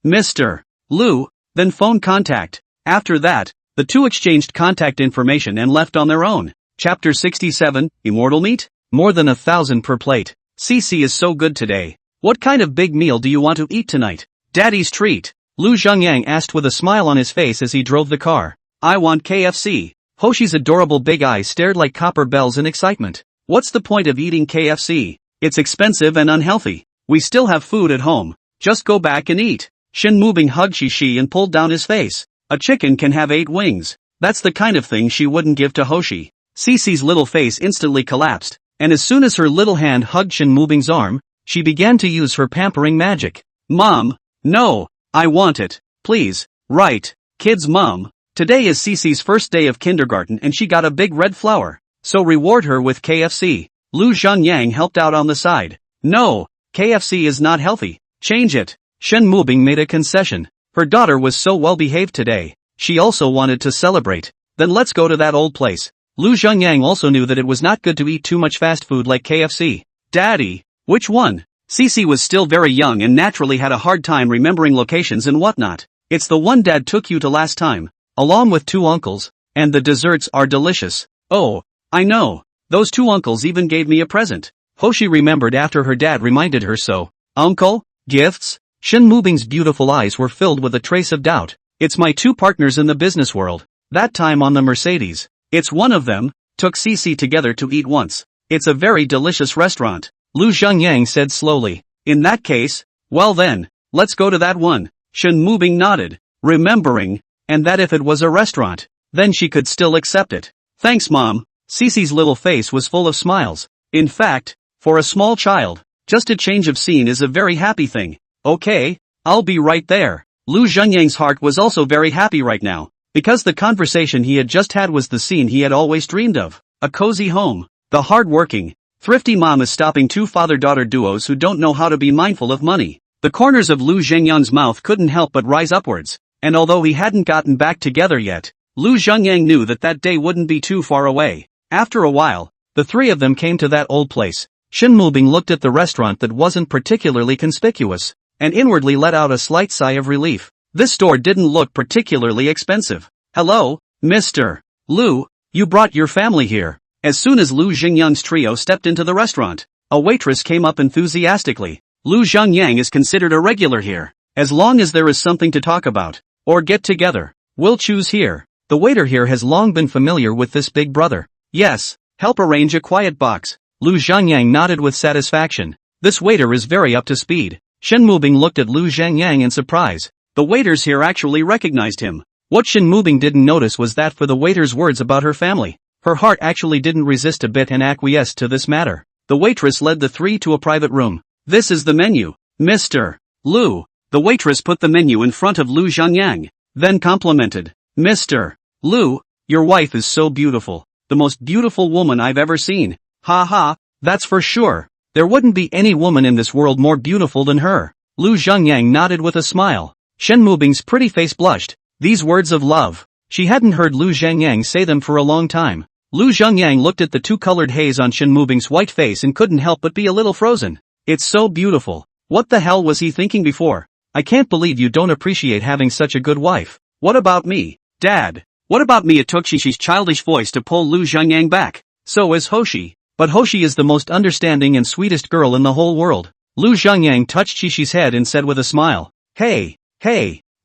[SPEAKER 1] Mr. Lu, then phone contact. After that, the two exchanged contact information and left on their own. Chapter 67, Immortal Meat? More than 1,000 per plate. Cici is so good today. What kind of big meal do you want to eat tonight? Daddy's treat. Lu Zhengyang asked with a smile on his face as he drove the car. I want KFC. Hoshi's adorable big eyes stared like copper bells in excitement. What's the point of eating KFC? It's expensive and unhealthy. We still have food at home. Just go back and eat. Shen Mubing hugged Shishi and pulled down his face. A chicken can have 8 wings. That's the kind of thing she wouldn't give to Hoshi. Cici's little face instantly collapsed, and as soon as her little hand hugged Shen Mubing's arm, she began to use her pampering magic. Mom, no, I want it, please. Right, kids. Mom, today is Cici's first day of kindergarten and she got a big red flower, so reward her with KFC. Lu Zhengyang helped out on the side. No, KFC is not healthy. Change it. Shen Mubing made a concession. Her daughter was so well behaved today. She also wanted to celebrate. Then let's go to that old place. Lu Zhengyang also knew that it was not good to eat too much fast food like KFC. Daddy, which one? Cece was still very young and naturally had a hard time remembering locations and whatnot. It's the one Dad took you to last time, along with 2 uncles, and the desserts are delicious. Oh, I know. Those 2 uncles even gave me a present. Hoshi remembered after her dad reminded her so. Uncle? Gifts? Shen Mubing's beautiful eyes were filled with a trace of doubt. It's my 2 partners in the business world. That time on the Mercedes. It's one of them. Took Cece together to eat once. It's a very delicious restaurant. Lu Zhengyang said slowly. In that case, well then, let's go to that one. Shen Mubing nodded, remembering, and that if it was a restaurant, then she could still accept it. Thanks Mom. Cece's little face was full of smiles. In fact, for a small child, just a change of scene is a very happy thing. Okay, I'll be right there. Lu Zhengyang's heart was also very happy right now, because the conversation he had just had was the scene he had always dreamed of. A cozy home. The hard-working, thrifty mom is stopping 2 father-daughter duos who don't know how to be mindful of money. The corners of Lu Zhengyang's mouth couldn't help but rise upwards, and although he hadn't gotten back together yet, Lu Zhengyang knew that that day wouldn't be too far away. After a while, the 3 of them came to that old place. Shen Mubing looked at the restaurant that wasn't particularly conspicuous, and inwardly let out a slight sigh of relief. This store didn't look particularly expensive. Hello, Mr. Lu, you brought your family here. As soon as Lu Zhengyang's trio stepped into the restaurant, a waitress came up enthusiastically. Lu Zhengyang is considered a regular here. As long as there is something to talk about, or get together, we'll choose here. The waiter here has long been familiar with this big brother. Yes, help arrange a quiet box. Lu Zhengyang nodded with satisfaction. This waiter is very up to speed. Shen Mubing looked at Lu Zhengyang in surprise. The waiters here actually recognized him. What Shen Mubing didn't notice was that for the waiter's words about her family, her heart actually didn't resist a bit and acquiesced to this matter. The waitress led the 3 to a private room. This is the menu, Mr. Lu. The waitress put the menu in front of Lu Zhengyang, then complimented. Mr. Lu, your wife is so beautiful. The most beautiful woman I've ever seen. Ha ha, that's for sure. There wouldn't be any woman in this world more beautiful than her. Lu Zhengyang nodded with a smile. Shen Mubing's pretty face blushed. These words of love. She hadn't heard Lu Zhengyang say them for a long time. Lu Zhengyang looked at the 2-colored haze on Shen Mubing's white face and couldn't help but be a little frozen. It's so beautiful. What the hell was he thinking before? I can't believe you don't appreciate having such a good wife. What about me, Dad? What about me? It took Shishi's childish voice to pull Lu Zhengyang back. So is Hoshi. But Hoshi is the most understanding and sweetest girl in the whole world. Lu Zhengyang touched Shishi's head and said with a smile. Hey,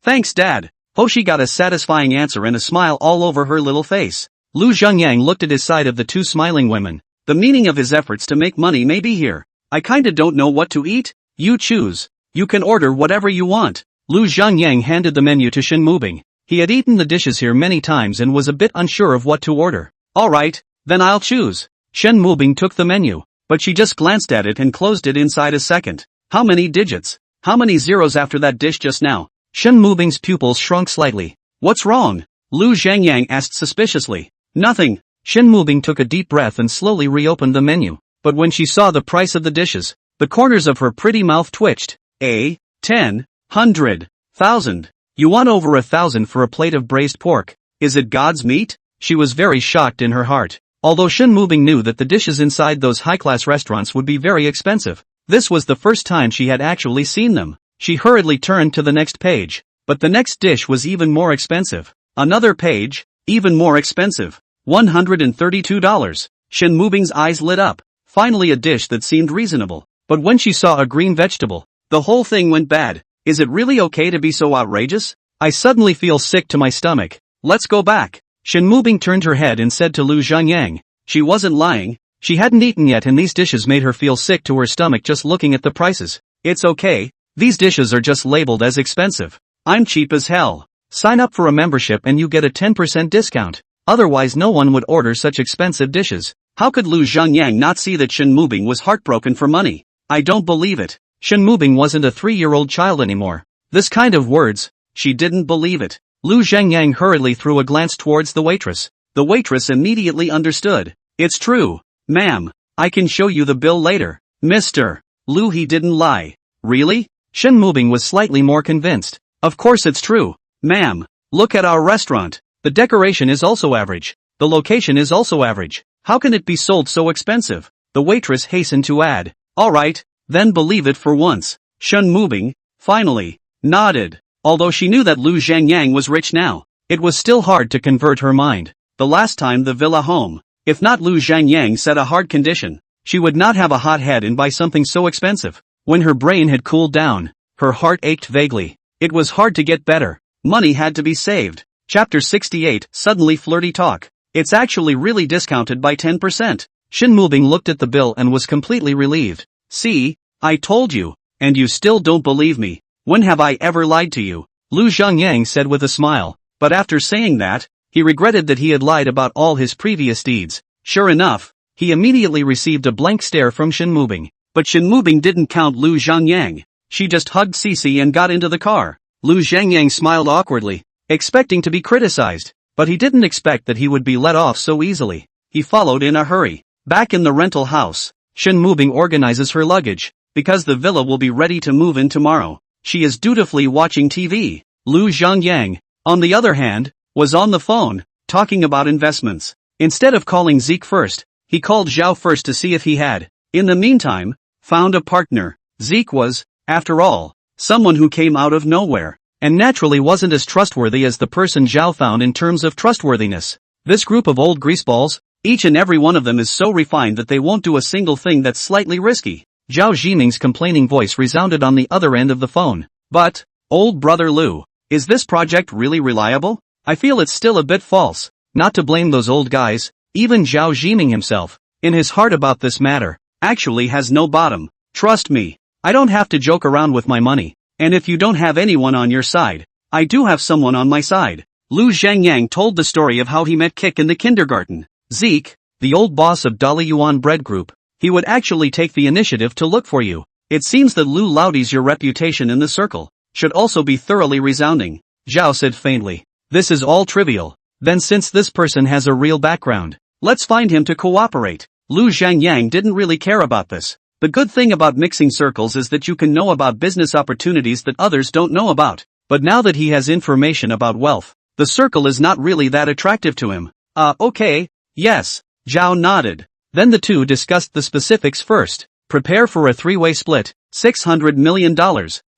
[SPEAKER 1] thanks Dad. Hoshi got a satisfying answer and a smile all over her little face. Lu Zhengyang looked at his side of the 2 smiling women. The meaning of his efforts to make money may be here. I kinda don't know what to eat. You choose. You can order whatever you want. Lu Zhengyang handed the menu to Shen Mubing. He had eaten the dishes here many times and was a bit unsure of what to order. Alright, then I'll choose. Shen Mubing took the menu, but she just glanced at it and closed it inside a second. How many digits? How many zeros after that dish just now? Shen Mubing's pupils shrunk slightly. What's wrong? Lu Zhengyang asked suspiciously. Nothing. Shen Mubing took a deep breath and slowly reopened the menu. But when she saw the price of the dishes, the corners of her pretty mouth twitched. 10, 100, 1,000. You want over 1,000 for a plate of braised pork? Is it God's meat? She was very shocked in her heart. Although Shen Mubing knew that the dishes inside those high-class restaurants would be very expensive, this was the first time she had actually seen them. She hurriedly turned to the next page. But the next dish was even more expensive. Another page, even more expensive. $132. Shen Mubing's eyes lit up. Finally a dish that seemed reasonable. But when she saw a green vegetable, the whole thing went bad. Is it really okay to be so outrageous? I suddenly feel sick to my stomach. Let's go back. Shen Mubing turned her head and said to Lu Zhengyang. She wasn't lying. She hadn't eaten yet and these dishes made her feel sick to her stomach just looking at the prices. It's okay. These dishes are just labeled as expensive. I'm cheap as hell. Sign up for a membership and you get a 10% discount. Otherwise no one would order such expensive dishes. How could Lu Zhengyang not see that Shen Mubing was heartbroken for money? I don't believe it. Shen Mubing wasn't a 3-year-old child anymore. This kind of words, she didn't believe it. Lu Zhengyang hurriedly threw a glance towards the waitress. The waitress immediately understood. It's true, ma'am. I can show you the bill later. Mr. Lu, he didn't lie. Really? Shen Mubing was slightly more convinced. Of course it's true, ma'am. Look at our restaurant. The decoration is also average. The location is also average. How can it be sold so expensive? The waitress hastened to add. Alright, then believe it for once. Shen Mubing, finally, nodded. Although she knew that Lu Zhangyang was rich now, it was still hard to convert her mind. The last time the villa home, if not Lu Zhangyang set a hard condition, she would not have a hot head and buy something so expensive. When her brain had cooled down, her heart ached vaguely. It was hard to get better. Money had to be saved. Chapter 68, Suddenly Flirty Talk. It's actually really discounted by 10%. Shen Mubing looked at the bill and was completely relieved. See, I told you, and you still don't believe me. When have I ever lied to you? Lu Zhangyang said with a smile, but after saying that, he regretted that he had lied about all his previous deeds. Sure enough, he immediately received a blank stare from Shen Mubing. But Shen Mubing didn't count Lu Zhangyang. She just hugged Cici and got into the car. Lu Zhangyang smiled awkwardly, expecting to be criticized, but he didn't expect that he would be let off so easily. He followed in a hurry. Back in the rental house, Shen Mubing organizes her luggage, because the villa will be ready to move in tomorrow. She is dutifully watching TV. Lu Zhangyang, on the other hand, was on the phone, talking about investments. Instead of calling Zeke first, he called Zhao first to see if he had, in the meantime, found a partner. Zeke was, after all, someone who came out of nowhere, and naturally wasn't as trustworthy as the person Zhao found in terms of trustworthiness. This group of old greaseballs, each and every one of them is so refined that they won't do a single thing that's slightly risky. Zhao Zhiming's complaining voice resounded on the other end of the phone. But, old brother Lu, is this project really reliable? I feel it's still a bit false. Not to blame those old guys, even Zhao Zhiming himself, in his heart about this matter, actually has no bottom. Trust me, I don't have to joke around with my money, and if you don't have anyone on your side, I do have someone on my side. Lu Zhangyang told the story of how he met Kik in the kindergarten. Zeke, the old boss of Dali Yuan Bread Group, he would actually take the initiative to look for you. It seems that Lu Laodi's your reputation in the circle should also be thoroughly resounding. Zhao said faintly. This is all trivial. Then since this person has a real background, let's find him to cooperate. Lu Zhangyang didn't really care about this. The good thing about mixing circles is that you can know about business opportunities that others don't know about. But now that he has information about wealth, the circle is not really that attractive to him. Okay, yes. Zhao nodded. Then the two discussed the specifics first. Prepare for a three-way split, $600 million.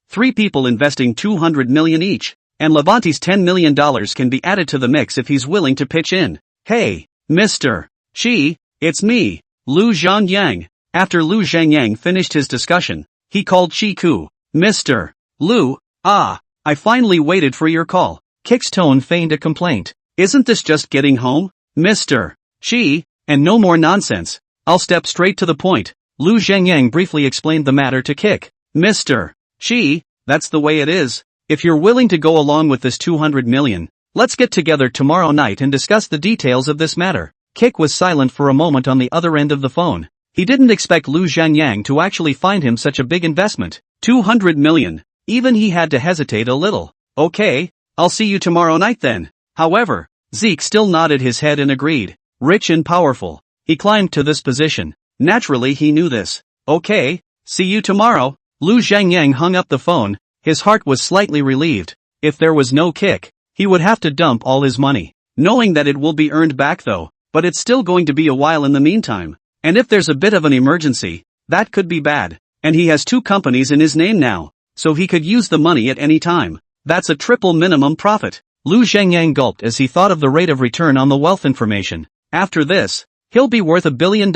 [SPEAKER 1] 3 people investing $200 million each. And Levante's $10 million can be added to the mix if he's willing to pitch in. Hey, Mr. Chi, it's me, Lu Zhangyang. After Lu Zhangyang finished his discussion, he called Chi Ku. Mr. Lu, I finally waited for your call. Kik's tone feigned a complaint. Isn't this just getting home? Mr. Chi, and no more nonsense. I'll step straight to the point. Lu Zhangyang briefly explained the matter to Kik. Mr. Chi, that's the way it is. If you're willing to go along with this 200 million, let's get together tomorrow night and discuss the details of this matter. Kik was silent for a moment on the other end of the phone. He didn't expect Lu Zhangyang to actually find him such a big investment. 200 million. Even he had to hesitate a little. Okay, I'll see you tomorrow night then. However, Zeke still nodded his head and agreed. Rich and powerful. He climbed to this position. Naturally he knew this. Okay, see you tomorrow. Lu Zhangyang hung up the phone. His heart was slightly relieved. If there was no Kik, he would have to dump all his money. Knowing that it will be earned back though, but it's still going to be a while in the meantime. And if there's a bit of an emergency, that could be bad. And he has 2 companies in his name now, so he could use the money at any time. That's a triple minimum profit. Lu Zhangyang gulped as he thought of the rate of return on the wealth information. After this, he'll be worth $1 billion.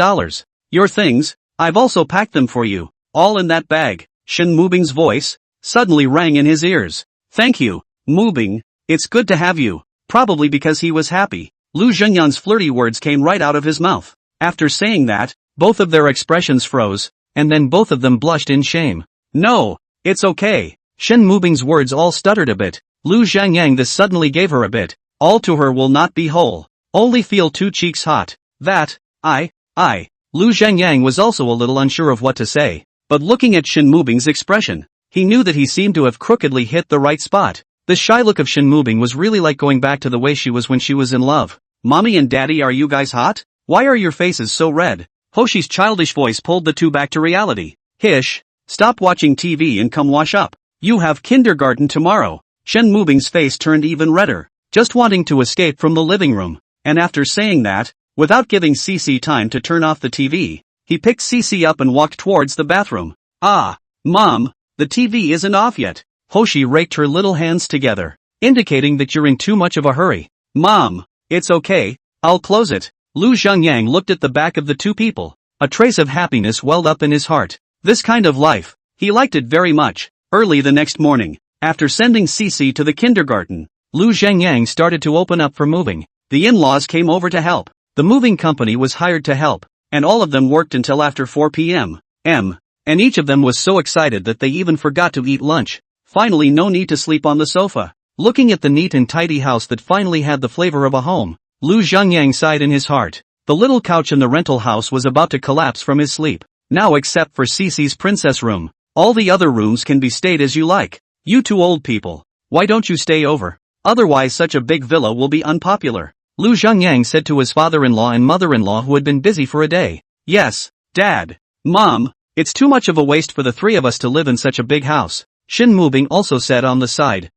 [SPEAKER 1] Your things, I've also packed them for you, all in that bag. Shen Mubing's voice suddenly rang in his ears. Thank you, Mubing, it's good to have you. Probably because he was happy. Lu Zhangyang's flirty words came right out of his mouth. After saying that, both of their expressions froze, and then both of them blushed in shame. No, it's okay. Shen Mubing's words all stuttered a bit. Lu Zhangyang this suddenly gave her a bit. All to her will not be whole. Only feel 2 cheeks hot. That, Lu Zhangyang was also a little unsure of what to say. But looking at Shen Mubing's expression, he knew that he seemed to have crookedly hit the right spot. The shy look of Shen Mubing was really like going back to the way she was when she was in love. Mommy and Daddy, are you guys hot? Why are your faces so red? Hoshi's childish voice pulled the two back to reality. Hish, stop watching TV and come wash up. You have kindergarten tomorrow. Shen Mubing's face turned even redder, just wanting to escape from the living room. and after saying that, without giving Cece time to turn off the TV, he picked Cece up and walked towards the bathroom. Ah, Mom, the TV isn't off yet. Hoshi raked her little hands together, indicating that you're in too much of a hurry. Mom, it's okay, I'll close it. Lu Zhengyang looked at the back of the two people. A trace of happiness welled up in his heart. This kind of life, he liked it very much. Early the next morning, after sending Cece to the kindergarten, Lu Zhengyang started to open up for moving. The in-laws came over to help. The moving company was hired to help, and all of them worked until after 4 p.m. And each of them was so excited that they even forgot to eat lunch. Finally, no need to sleep on the sofa. Looking at the neat and tidy house that finally had the flavor of a home, Lu Zhengyang sighed in his heart. The little couch in the rental house was about to collapse from his sleep. Now, except for Cece's princess room, all the other rooms can be stayed as you like. You two old people, why don't you stay over? Otherwise such a big villa will be unpopular. Lu Zhengyang said to his father-in-law and mother-in-law who had been busy for a day. Yes, Dad. Mom, it's too much of a waste for the three of us to live in such a big house. Shin Mubing also said on the side.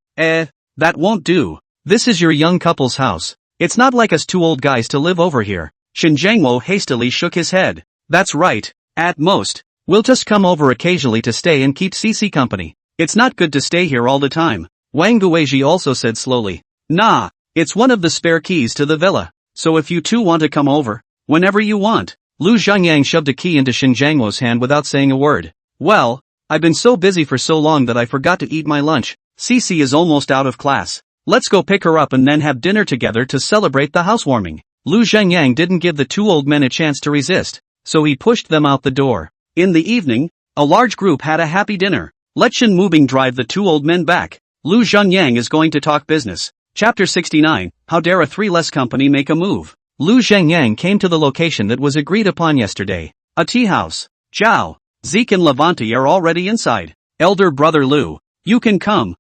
[SPEAKER 1] That won't do. This is your young couple's house. It's not like us two old guys to live over here. Shin Jiangwo hastily shook his head. That's right. At most, we'll just come over occasionally to stay and keep Cece company. It's not good to stay here all the time. Wang Guizhi also said slowly. Nah, it's one of the spare keys to the villa. So if you two want to come over, whenever you want. Lu Zhengyang shoved a key into Shin Jiangwo's hand without saying a word. Well, I've been so busy for so long that I forgot to eat my lunch. Cece is almost out of class. Let's go pick her up and then have dinner together to celebrate the housewarming. Lu Zhengyang didn't give the two old men a chance to resist, so he pushed them out the door. In the evening, a large group had a happy dinner. Let Shin Mubing drive the two old men back. Lu Zhengyang is going to talk business. Chapter 69, How dare a three-less company make a move? Lu Zhengyang came to the location that was agreed upon yesterday. A tea house. Zhao, Zeke and Levante are already inside. Elder brother Lu, you can come,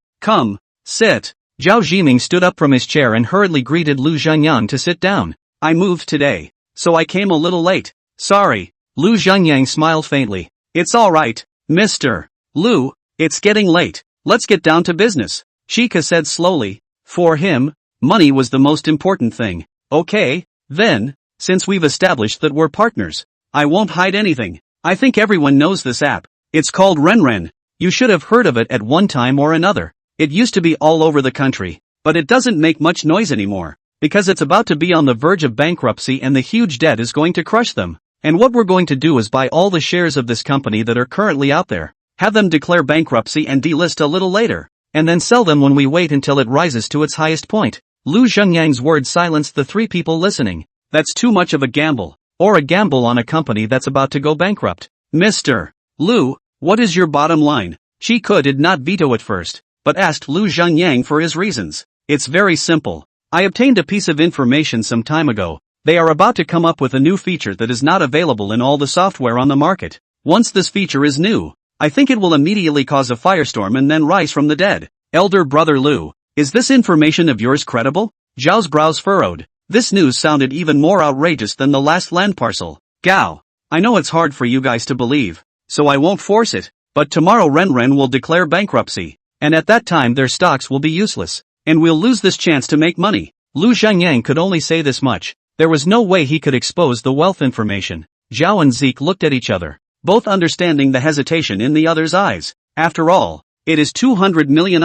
[SPEAKER 1] sit. Zhao Zhiming stood up from his chair and hurriedly greeted Lu Zhengyang to sit down. I moved today, so I came a little late. Sorry. Lu Zhengyang smiled faintly. It's alright, Mr. Lu, it's getting late. Let's get down to business. Shika said slowly. For him, money was the most important thing. Okay, then, since we've established that we're partners, I won't hide anything. I think everyone knows this app. It's called Renren. You should have heard of it at one time or another. It used to be all over the country, but it doesn't make much noise anymore, because it's about to be on the verge of bankruptcy and the huge debt is going to crush them. And what we're going to do is buy all the shares of this company that are currently out there, have them declare bankruptcy and delist a little later, and then sell them when we wait until it rises to its highest point. Lu Zhengyang's words silenced the three people listening. That's too much of a gamble, or a gamble on a company that's about to go bankrupt. Mr. Lu, what is your bottom line? Chiku did not veto at first, but asked Lu Zhengyang for his reasons. It's very simple. I obtained a piece of information some time ago. They are about to come up with a new feature that is not available in all the software on the market. Once this feature is new, I think it will immediately cause a firestorm and then rise from the dead. Elder brother Lu, is this information of yours credible? Zhao's brows furrowed. This news sounded even more outrageous than the last land parcel. Gao, I know it's hard for you guys to believe, so I won't force it, but tomorrow Renren will declare bankruptcy, and at that time their stocks will be useless, and we'll lose this chance to make money. Lu Zhengyang could only say this much. There was no way he could expose the wealth information. Zhao and Zeke looked at each other, both understanding the hesitation in the other's eyes. After all, it is 200 million.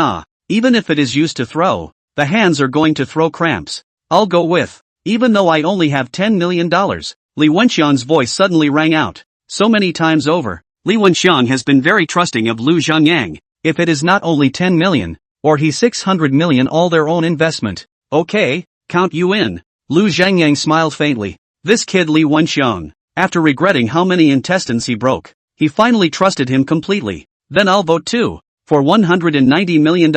[SPEAKER 1] Even if it is used to throw, the hands are going to throw cramps. I'll go with, even though I only have $10 million. Li Wenxian's voice suddenly rang out. So many times over, Li Wenxian has been very trusting of Lu Zhengyang. If it is not only 10 million, or he 600 million all their own investment. Okay, count you in. Lu Zhengyang smiled faintly. This kid Li Wenxian, after regretting how many intestines he broke, he finally trusted him completely. Then I'll vote too, for $190 million,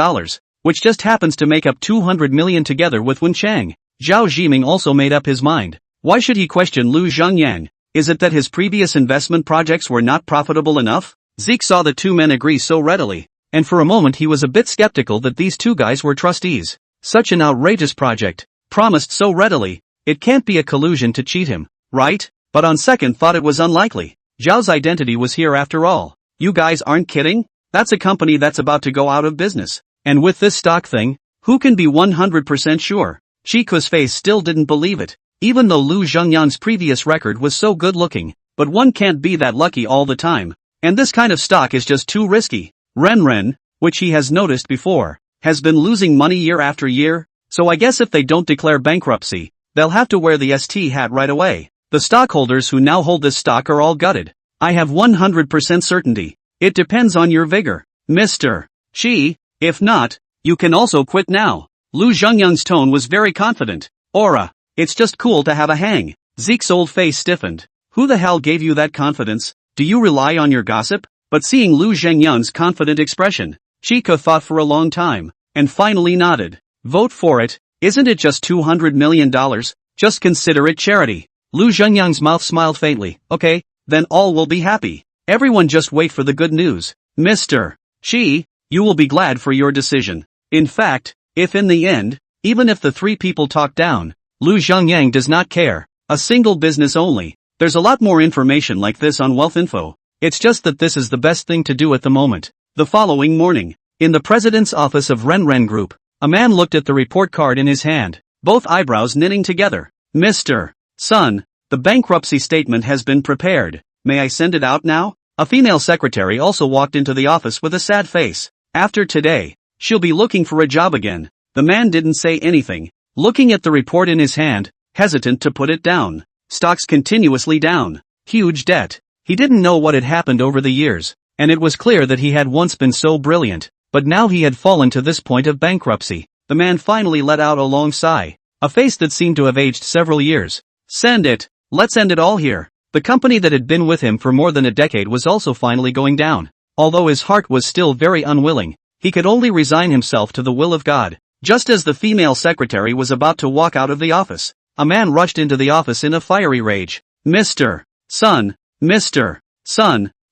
[SPEAKER 1] which just happens to make up 200 million together with Wenchang. Zhao Zhiming also made up his mind. Why should he question Lu Zhengyang? Is it that his previous investment projects were not profitable enough? Zeke saw the two men agree so readily, and for a moment he was a bit skeptical that these two guys were trustees. Such an outrageous project, promised so readily, it can't be a collusion to cheat him, right? But on second thought it was unlikely. Zhao's identity was here after all. You guys aren't kidding? That's a company that's about to go out of business. And with this stock thing, who can be 100% sure? Chico's face still didn't believe it, even though Lu Zhengyang's previous record was so good looking. But one can't be that lucky all the time. And this kind of stock is just too risky. Ren, which he has noticed before, has been losing money year after year, so I guess if they don't declare bankruptcy, they'll have to wear the ST hat right away. The stockholders who now hold this stock are all gutted. I have 100% certainty. It depends on your vigor, Mr. Chi. If not, you can also quit now. Lu Zhengyang's tone was very confident. Aura, it's just cool to have a hang. Zeke's old face stiffened. Who the hell gave you that confidence? Do you rely on your gossip? But seeing Lu Zhengyang's confident expression, Chica thought for a long time, and finally nodded. Vote for it. Isn't it just $200 million? Just consider it charity. Lu Zhengyang's mouth smiled faintly. Okay, then all will be happy. Everyone just wait for the good news. Mr. Chi, you will be glad for your decision. In fact, if in the end, even if the three people talk down, Lu Zhengyang does not care. A single business only. There's a lot more information like this on Wealth Info. It's just that this is the best thing to do at the moment. The following morning, in the president's office of Ren Group, a man looked at the report card in his hand, both eyebrows knitting together. Mr. Sun, the bankruptcy statement has been prepared. May I send it out now? A female secretary also walked into the office with a sad face. After today, she'll be looking for a job again. The man didn't say anything, looking at the report in his hand, hesitant to put it down. Stocks continuously down. Huge debt. He didn't know what had happened over the years, and it was clear that he had once been so brilliant, but now he had fallen to this point of bankruptcy. The man finally let out a long sigh, a face that seemed to have aged several years. Send it. Let's end it all here. The company that had been with him for more than a decade was also finally going down. Although his heart was still very unwilling, he could only resign himself to the will of God. Just as the female secretary was about to walk out of the office, a man rushed into the office in a fiery rage. Mr. Sun,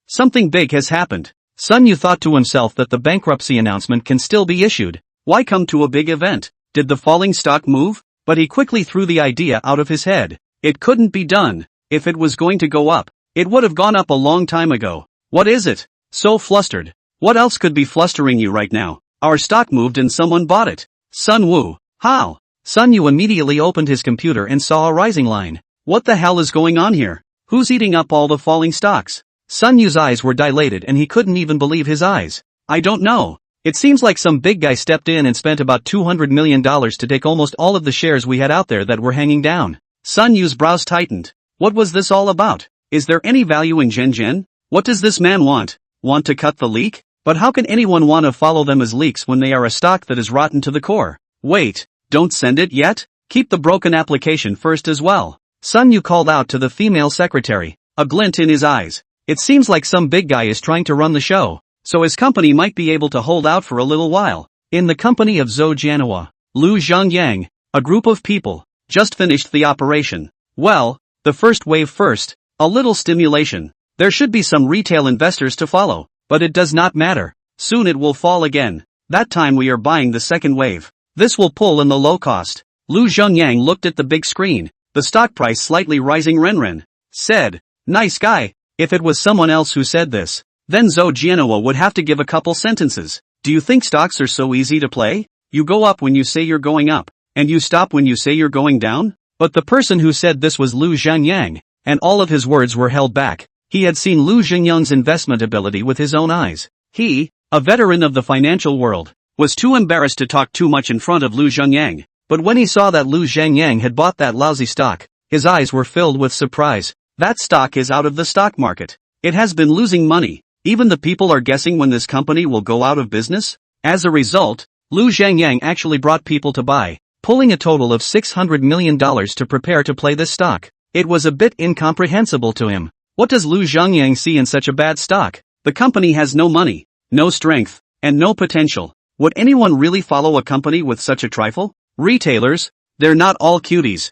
[SPEAKER 1] something big has happened. Sun Yu thought to himself that the bankruptcy announcement can still be issued. Why come to a big event? Did the falling stock move? But he quickly threw the idea out of his head. It couldn't be done. If it was going to go up, it would have gone up a long time ago. What is it? So flustered. What else could be flustering you right now? Our stock moved and someone bought it. Sun Wu. How? Sun Yu immediately opened his computer and saw a rising line. What the hell is going on here? Who's eating up all the falling stocks? Sun Yu's eyes were dilated and he couldn't even believe his eyes. I don't know. It seems like some big guy stepped in and spent about $200 million to take almost all of the shares we had out there that were hanging down. Sun Yu's brows tightened. What was this all about? Is there any value in Zhen? What does this man want? Want to cut the leak? But how can anyone want to follow them as leaks when they are a stock that is rotten to the core? Wait, don't send it yet? Keep the broken application first as well. Sun Yu called out to the female secretary, a glint in his eyes. It seems like some big guy is trying to run the show, so his company might be able to hold out for a little while. In the company of Zhou Jianhua, Lu Zhengyang, a group of people, just finished the operation. Well, the first wave first, a little stimulation. There should be some retail investors to follow, but it does not matter. Soon it will fall again. That time we are buying the second wave. This will pull in the low cost. Lu Zhengyang looked at the big screen, the stock price slightly rising. Ren said, nice guy. If it was someone else who said this, then Zhou Jianhua would have to give a couple sentences. Do you think stocks are so easy to play? You go up when you say you're going up, and you stop when you say you're going down? But the person who said this was Lu Zhengyang, and all of his words were held back. He had seen Lu Zhengyang's investment ability with his own eyes. He, a veteran of the financial world, was too embarrassed to talk too much in front of Lu Zhengyang. But when he saw that Lu Zhengyang had bought that lousy stock, his eyes were filled with surprise. That stock is out of the stock market. It has been losing money. Even the people are guessing when this company will go out of business. As a result, Lu Zhengyang actually brought people to buy, pulling a total of $600 million to prepare to play this stock. It was a bit incomprehensible to him. What does Lu Zhengyang see in such a bad stock? The company has no money, no strength, and no potential. Would anyone really follow a company with such a trifle? Retailers? They're not all cuties.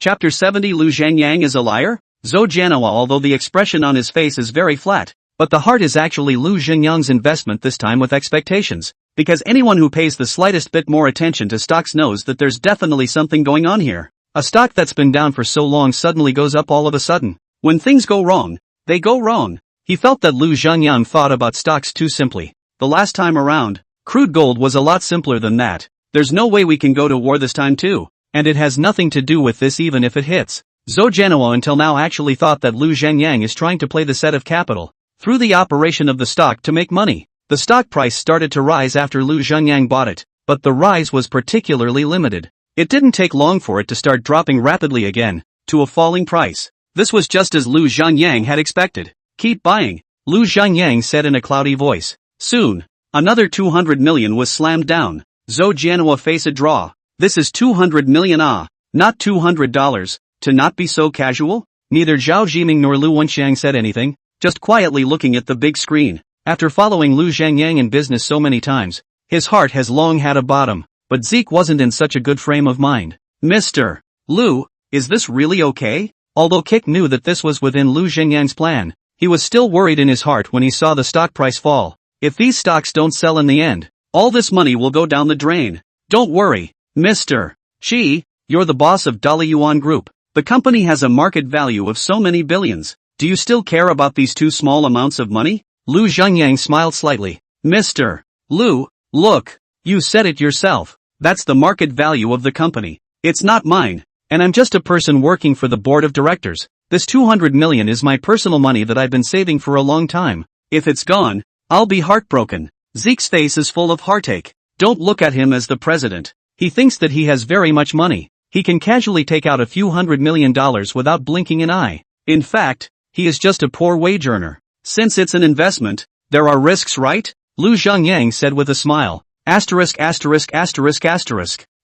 [SPEAKER 1] Chapter 70. Lu Zhengyang is a liar? Zhou Jianhua. Although the expression on his face is very flat, but the heart is actually Lu Zhengyang's investment, this time with expectations. Because anyone who pays the slightest bit more attention to stocks knows that there's definitely something going on here. A stock that's been down for so long suddenly goes up all of a sudden. When things go wrong, they go wrong. He felt that Lu Zhengyang thought about stocks too simply. The last time around, crude gold was a lot simpler than that. There's no way we can go to war this time too. And it has nothing to do with this even if it hits. Zhou Jianhua until now actually thought that Lu Zhengyang is trying to play the set of capital through the operation of the stock to make money. The stock price started to rise after Lu Zhengyang bought it, but the rise was particularly limited. It didn't take long for it to start dropping rapidly again, to a falling price. This was just as Lu Zhengyang had expected. Keep buying, Lu Zhengyang said in a cloudy voice. Soon, another 200 million was slammed down. Zhou Jianhua face a draw. This is 200 million not $200. To not be so casual? Neither Zhao Jiming nor Lu Wenxiang said anything, just quietly looking at the big screen. After following Lu Zhengyang in business so many times, his heart has long had a bottom, but Zeke wasn't in such a good frame of mind. Mr. Lu, is this really okay? Although Kik knew that this was within Lu Zhengyang's plan, he was still worried in his heart when he saw the stock price fall. If these stocks don't sell in the end, all this money will go down the drain. Don't worry, Mr. Shi, you're the boss of Dali Yuan Group. The company has a market value of so many billions. Do you still care about these two small amounts of money? Lu Zhengyang smiled slightly. Mr. Lu, look, you said it yourself. That's the market value of the company. It's not mine. And I'm just a person working for the board of directors. This 200 million is my personal money that I've been saving for a long time. If it's gone, I'll be heartbroken. Zeke's face is full of heartache. Don't look at him as the president. He thinks that he has very much money. He can casually take out a few $100 million without blinking an eye. In fact, he is just a poor wage earner. Since it's an investment, there are risks, right? Lu Zhengyang said with a smile. Asterisk.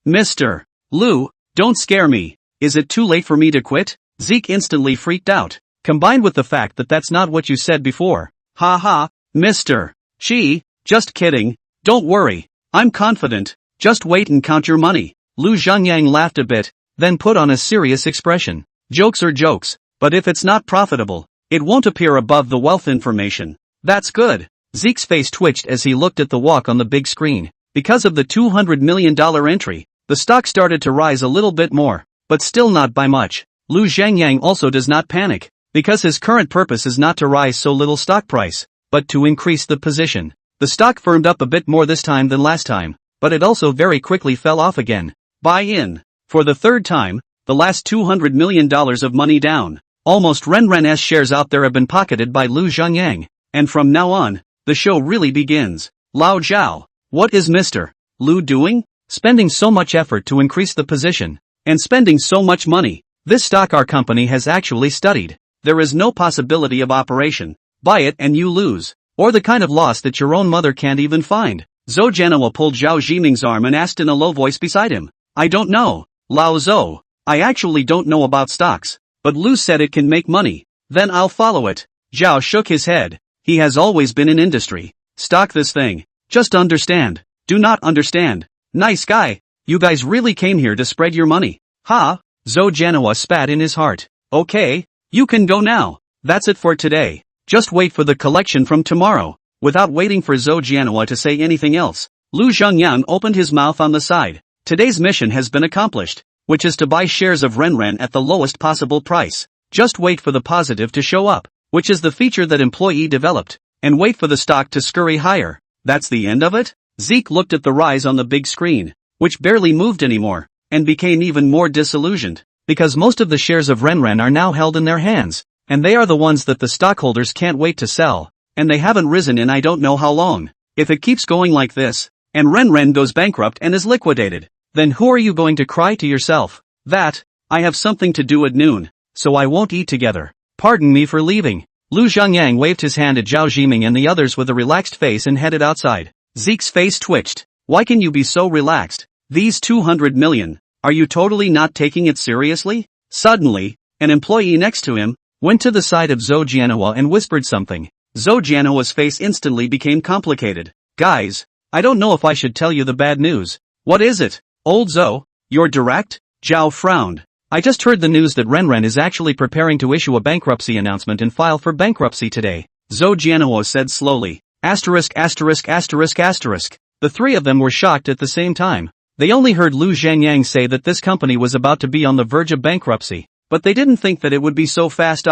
[SPEAKER 1] Mr. Lu, don't scare me. Is it too late for me to quit? Zeke instantly freaked out. Combined with the fact that that's not what you said before. Ha, Mr. Shi, just kidding. Don't worry. I'm confident. Just wait and count your money. Lu Zhengyang laughed a bit, then put on a serious expression. Jokes are jokes, but if it's not profitable, it won't appear above the wealth information. That's good. Zeke's face twitched as he looked at the walk on the big screen. Because of the $200 million entry, the stock started to rise a little bit more, but still not by much. Lu Zhengyang also does not panic, because his current purpose is not to rise so little stock price, but to increase the position. The stock firmed up a bit more this time than last time, but it also very quickly fell off again. Buy in. For the third time, the last $200 million of money down. Almost Renren's shares out there have been pocketed by Lu Zhengyang. And from now on, the show really begins. Lao Zhao, what is Mr. Lu doing? Spending so much effort to increase the position. And spending so much money. This stock our company has actually studied. There is no possibility of operation. Buy it and you lose. Or the kind of loss that your own mother can't even find. Zhou Jianhua pulled Zhao Jiming's arm and asked in a low voice beside him. I don't know, Lao Zhou. I actually don't know about stocks. But Lu said it can make money. Then I'll follow it. Zhao shook his head. He has always been in industry. Stock this thing. Just understand. Do not understand. Nice guy. You guys really came here to spread your money. Ha! Zhou Jianhua spat in his heart. Okay, you can go now. That's it for today. Just wait for the collection from tomorrow. Without waiting for Zhou Jianhua to say anything else, Lu Zhengyang opened his mouth on the side. Today's mission has been accomplished, which is to buy shares of Renren at the lowest possible price. Just wait for the positive to show up, which is the feature that employee developed, and wait for the stock to scurry higher. That's the end of it? Zeke looked at the rise on the big screen, which barely moved anymore, and became even more disillusioned, because most of the shares of Renren are now held in their hands, and they are the ones that the stockholders can't wait to sell, and they haven't risen in I don't know how long. If it keeps going like this, and Renren goes bankrupt and is liquidated, then who are you going to cry to yourself? That, I have something to do at noon, so I won't eat together. Pardon me for leaving. Lu Zhengyang waved his hand at Zhao Jiming and the others with a relaxed face and headed outside. Zeke's face twitched. Why can you be so relaxed? These 200 million, are you totally not taking it seriously? Suddenly, an employee next to him went to the side of Zhou Jianhua and whispered something. Zhou Jianhua's face instantly became complicated. Guys, I don't know if I should tell you the bad news. What is it? Old Zhou, you're direct? Zhao frowned. I just heard the news that Renren is actually preparing to issue a bankruptcy announcement and file for bankruptcy today. Zhou Jianhua said slowly. Asterisk. The three of them were shocked at the same time. They only heard Lu Zhengyang say that this company was about to be on the verge of bankruptcy, but they didn't think that it would be so fast.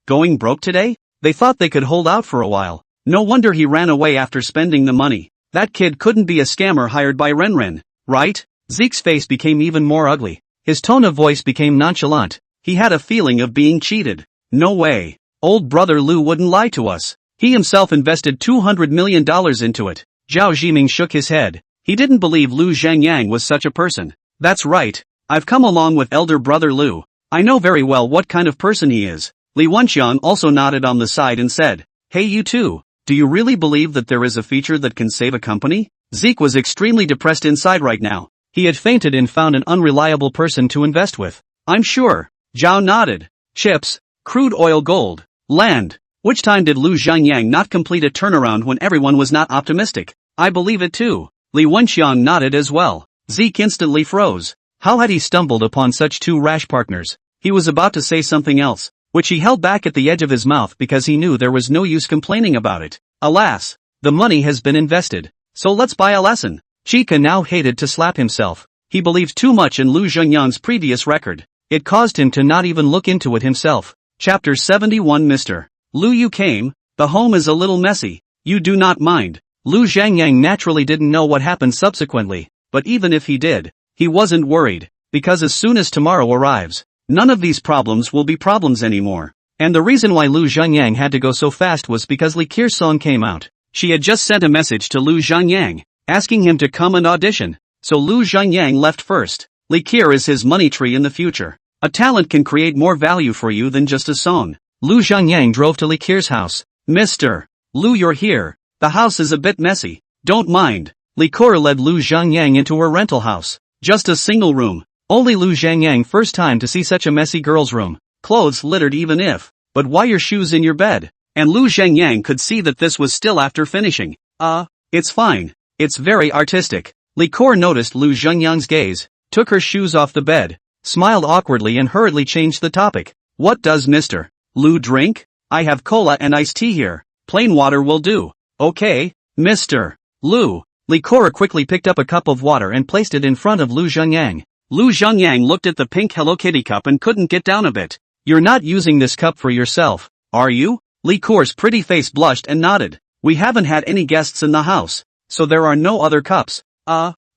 [SPEAKER 1] Going broke today? They thought they could hold out for a while. No wonder he ran away after spending the money. That kid couldn't be a scammer hired by Renren, right? Zeke's face became even more ugly. His tone of voice became nonchalant. He had a feeling of being cheated. No way. Old brother Lu wouldn't lie to us. He himself invested $200 million into it. Zhao Zhiming shook his head. He didn't believe Lu Zhangyang was such a person. That's right. I've come along with elder brother Lu. I know very well what kind of person he is. Li Wenxiang also nodded on the side and said, "Hey you two, do you really believe that there is a feature that can save a company?" Zeke was extremely depressed inside right now. He had fainted and found an unreliable person to invest with. "I'm sure." Zhao nodded. "Chips, crude oil, gold, land. Which time did Lu Zhangyang not complete a turnaround when everyone was not optimistic?" "I believe it too." Li Wenxiang nodded as well. Zeke instantly froze. How had he stumbled upon such two rash partners? He was about to say something else, which he held back at the edge of his mouth because he knew there was no use complaining about it. Alas, the money has been invested. So let's buy a lesson. Chica now hated to slap himself. He believed too much in Lu Zhangyang's previous record. It caused him to not even look into it himself. Chapter 71 Mr. Lu, you came. The home is a little messy. You do not mind. Lu Zhangyang naturally didn't know what happened subsequently, but even if he did, he wasn't worried, because as soon as tomorrow arrives, none of these problems will be problems anymore. And the reason why Lu Zhangyang had to go so fast was because Li Qir's song came out. She had just sent a message to Lu Zhangyang, asking him to come and audition, so Lu Zhangyang left first. Li Qir is his money tree in the future. A talent can create more value for you than just a song. Lu Zhangyang drove to Li Qir's house. "Mr. Lu, you're here. The house is a bit messy. Don't mind." Li Qir led Lu Zhangyang into her rental house. Just a single room. Only Lu Zhangyang first time to see such a messy girl's room. Clothes littered even if. But why your shoes in your bed? And Lu Zhangyang could see that this was still after finishing. It's fine. It's very artistic. Li Qir noticed Lu Zhangyang's gaze, took her shoes off the bed, smiled awkwardly and hurriedly changed the topic. "What does Mr. Lu drink? I have cola and iced tea here. Plain water will do." "Okay, Mr. Lu." Li Qir quickly picked up a cup of water and placed it in front of Lu Zhangyang. Lu Zhangyang looked at the pink Hello Kitty cup and couldn't get down a bit. "You're not using this cup for yourself, are you?" Li Qir's pretty face blushed and nodded. "We haven't had any guests in the house, so there are no other cups."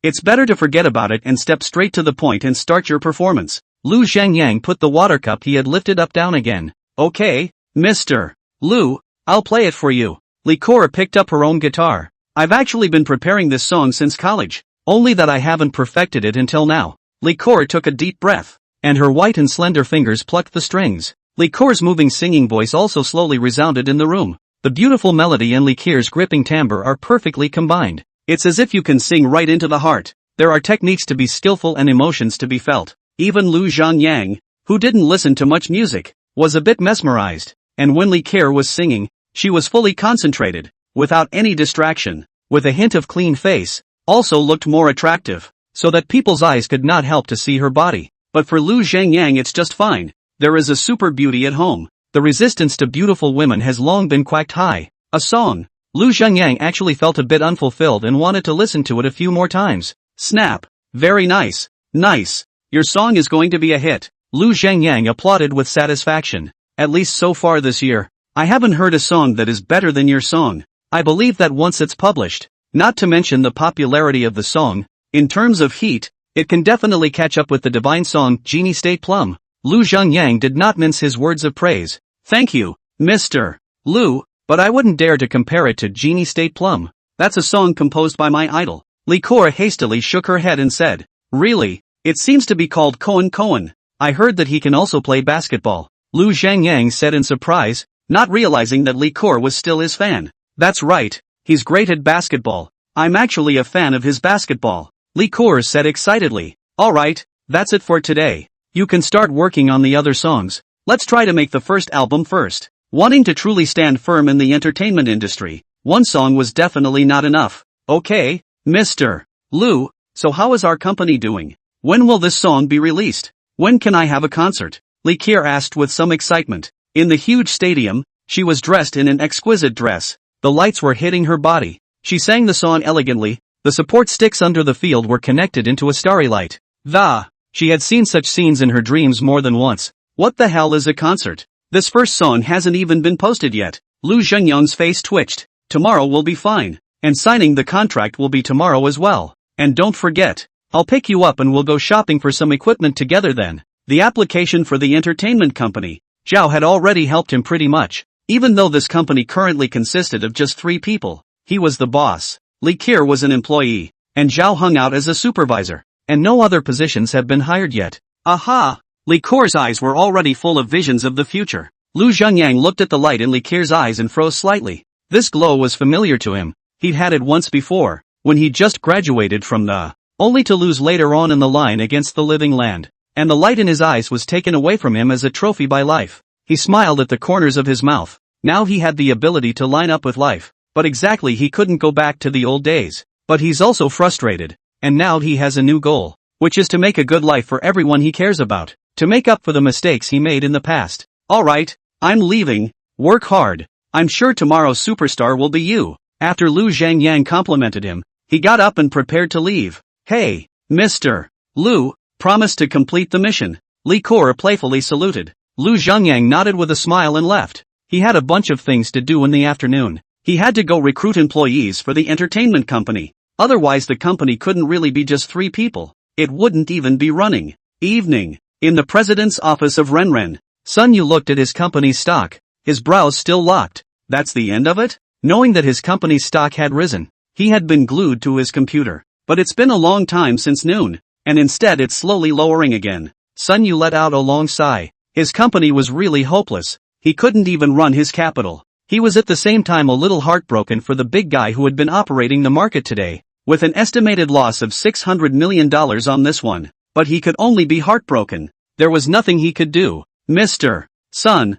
[SPEAKER 1] It's better to forget about it and step straight to the point and start your performance." Lu Zhangyang put the water cup he had lifted up down again. "Okay, Mr. Lu, I'll play it for you." Li Qir picked up her own guitar. "I've actually been preparing this song since college, only that I haven't perfected it until now." Li Qir took a deep breath, and her white and slender fingers plucked the strings. Li Qir's moving singing voice also slowly resounded in the room. The beautiful melody and Li Qir's gripping timbre are perfectly combined. It's as if you can sing right into the heart. There are techniques to be skillful and emotions to be felt. Even Lu Zhangyang, who didn't listen to much music, was a bit mesmerized, and when Li Qir was singing, she was fully concentrated, without any distraction, with a hint of clean face, also looked more attractive, so that people's eyes could not help to see her body. But for Lu Zhangyang it's just fine. There is a super beauty at home. The resistance to beautiful women has long been quite high. A song. Lu Zhangyang actually felt a bit unfulfilled and wanted to listen to it a few more times. Snap. Very nice. Nice. Your song is going to be a hit. Lu Zhangyang applauded with satisfaction. At least so far this year, I haven't heard a song that is better than your song. I believe that once it's published, not to mention the popularity of the song, in terms of heat, it can definitely catch up with the divine song Genie State Plum. Lu Zhangyang did not mince his words of praise. "Thank you, Mr. Lu, but I wouldn't dare to compare it to Genie State Plum. That's a song composed by my idol." Li Qir hastily shook her head and said, "Really? It seems to be called Koen Koen. I heard that he can also play basketball." Lu Zhangyang said in surprise, not realizing that Li Qir was still his fan. "That's right, he's great at basketball. I'm actually a fan of his basketball," Li Qir said excitedly. "Alright, that's it for today. You can start working on the other songs. Let's try to make the first album first." Wanting to truly stand firm in the entertainment industry, one song was definitely not enough. "Okay, Mr. Lu, so how is our company doing? When will this song be released? When can I have a concert?" Li Qir asked with some excitement. In the huge stadium, she was dressed in an exquisite dress. The lights were hitting her body. She sang the song elegantly. The support sticks under the field were connected into a starry light. She had seen such scenes in her dreams more than once. What the hell is a concert? This first song hasn't even been posted yet. Lu Zhangyang's face twitched. "Tomorrow will be fine. And signing the contract will be tomorrow as well. And don't forget, I'll pick you up and we'll go shopping for some equipment together then. The application for the entertainment company. Zhao had already helped him pretty much. Even though this company currently consisted of just 3 people, he was the boss. Li Keir was an employee, and Zhao hung out as a supervisor, and no other positions have been hired yet. Aha! Li Keir's eyes were already full of visions of the future. Lu Zhengyang looked at the light in Li Keir's eyes and froze slightly. This glow was familiar to him. He'd had it once before, when he just graduated from the, only to lose later on in the line against the living land. And the light in his eyes was taken away from him as a trophy by life. He smiled at the corners of his mouth. Now he had the ability to line up with life. But exactly he couldn't go back to the old days. But he's also frustrated. And now he has a new goal, which is to make a good life for everyone he cares about. To make up for the mistakes he made in the past. Alright, I'm leaving. Work hard. I'm sure tomorrow's superstar will be you. After Lu Zhengyang complimented him, he got up and prepared to leave. Hey, Mr. Lu, promise to complete the mission. Li Keir playfully saluted. Lu Zhengyang nodded with a smile and left. He had a bunch of things to do in the afternoon. He had to go recruit employees for the entertainment company. Otherwise the company couldn't really be just 3 people. It wouldn't even be running. Evening. In the president's office of Renren, Sun Yu looked at his company's stock. His brows still locked. That's the end of it? Knowing that his company's stock had risen, he had been glued to his computer. But it's been a long time since noon, and instead it's slowly lowering again. Sun Yu let out a long sigh. His company was really hopeless. He couldn't even run his capital. He was at the same time a little heartbroken for the big guy who had been operating the market today, with an estimated loss of $600 million on this one. But he could only be heartbroken. There was nothing he could do. Mr. Sun,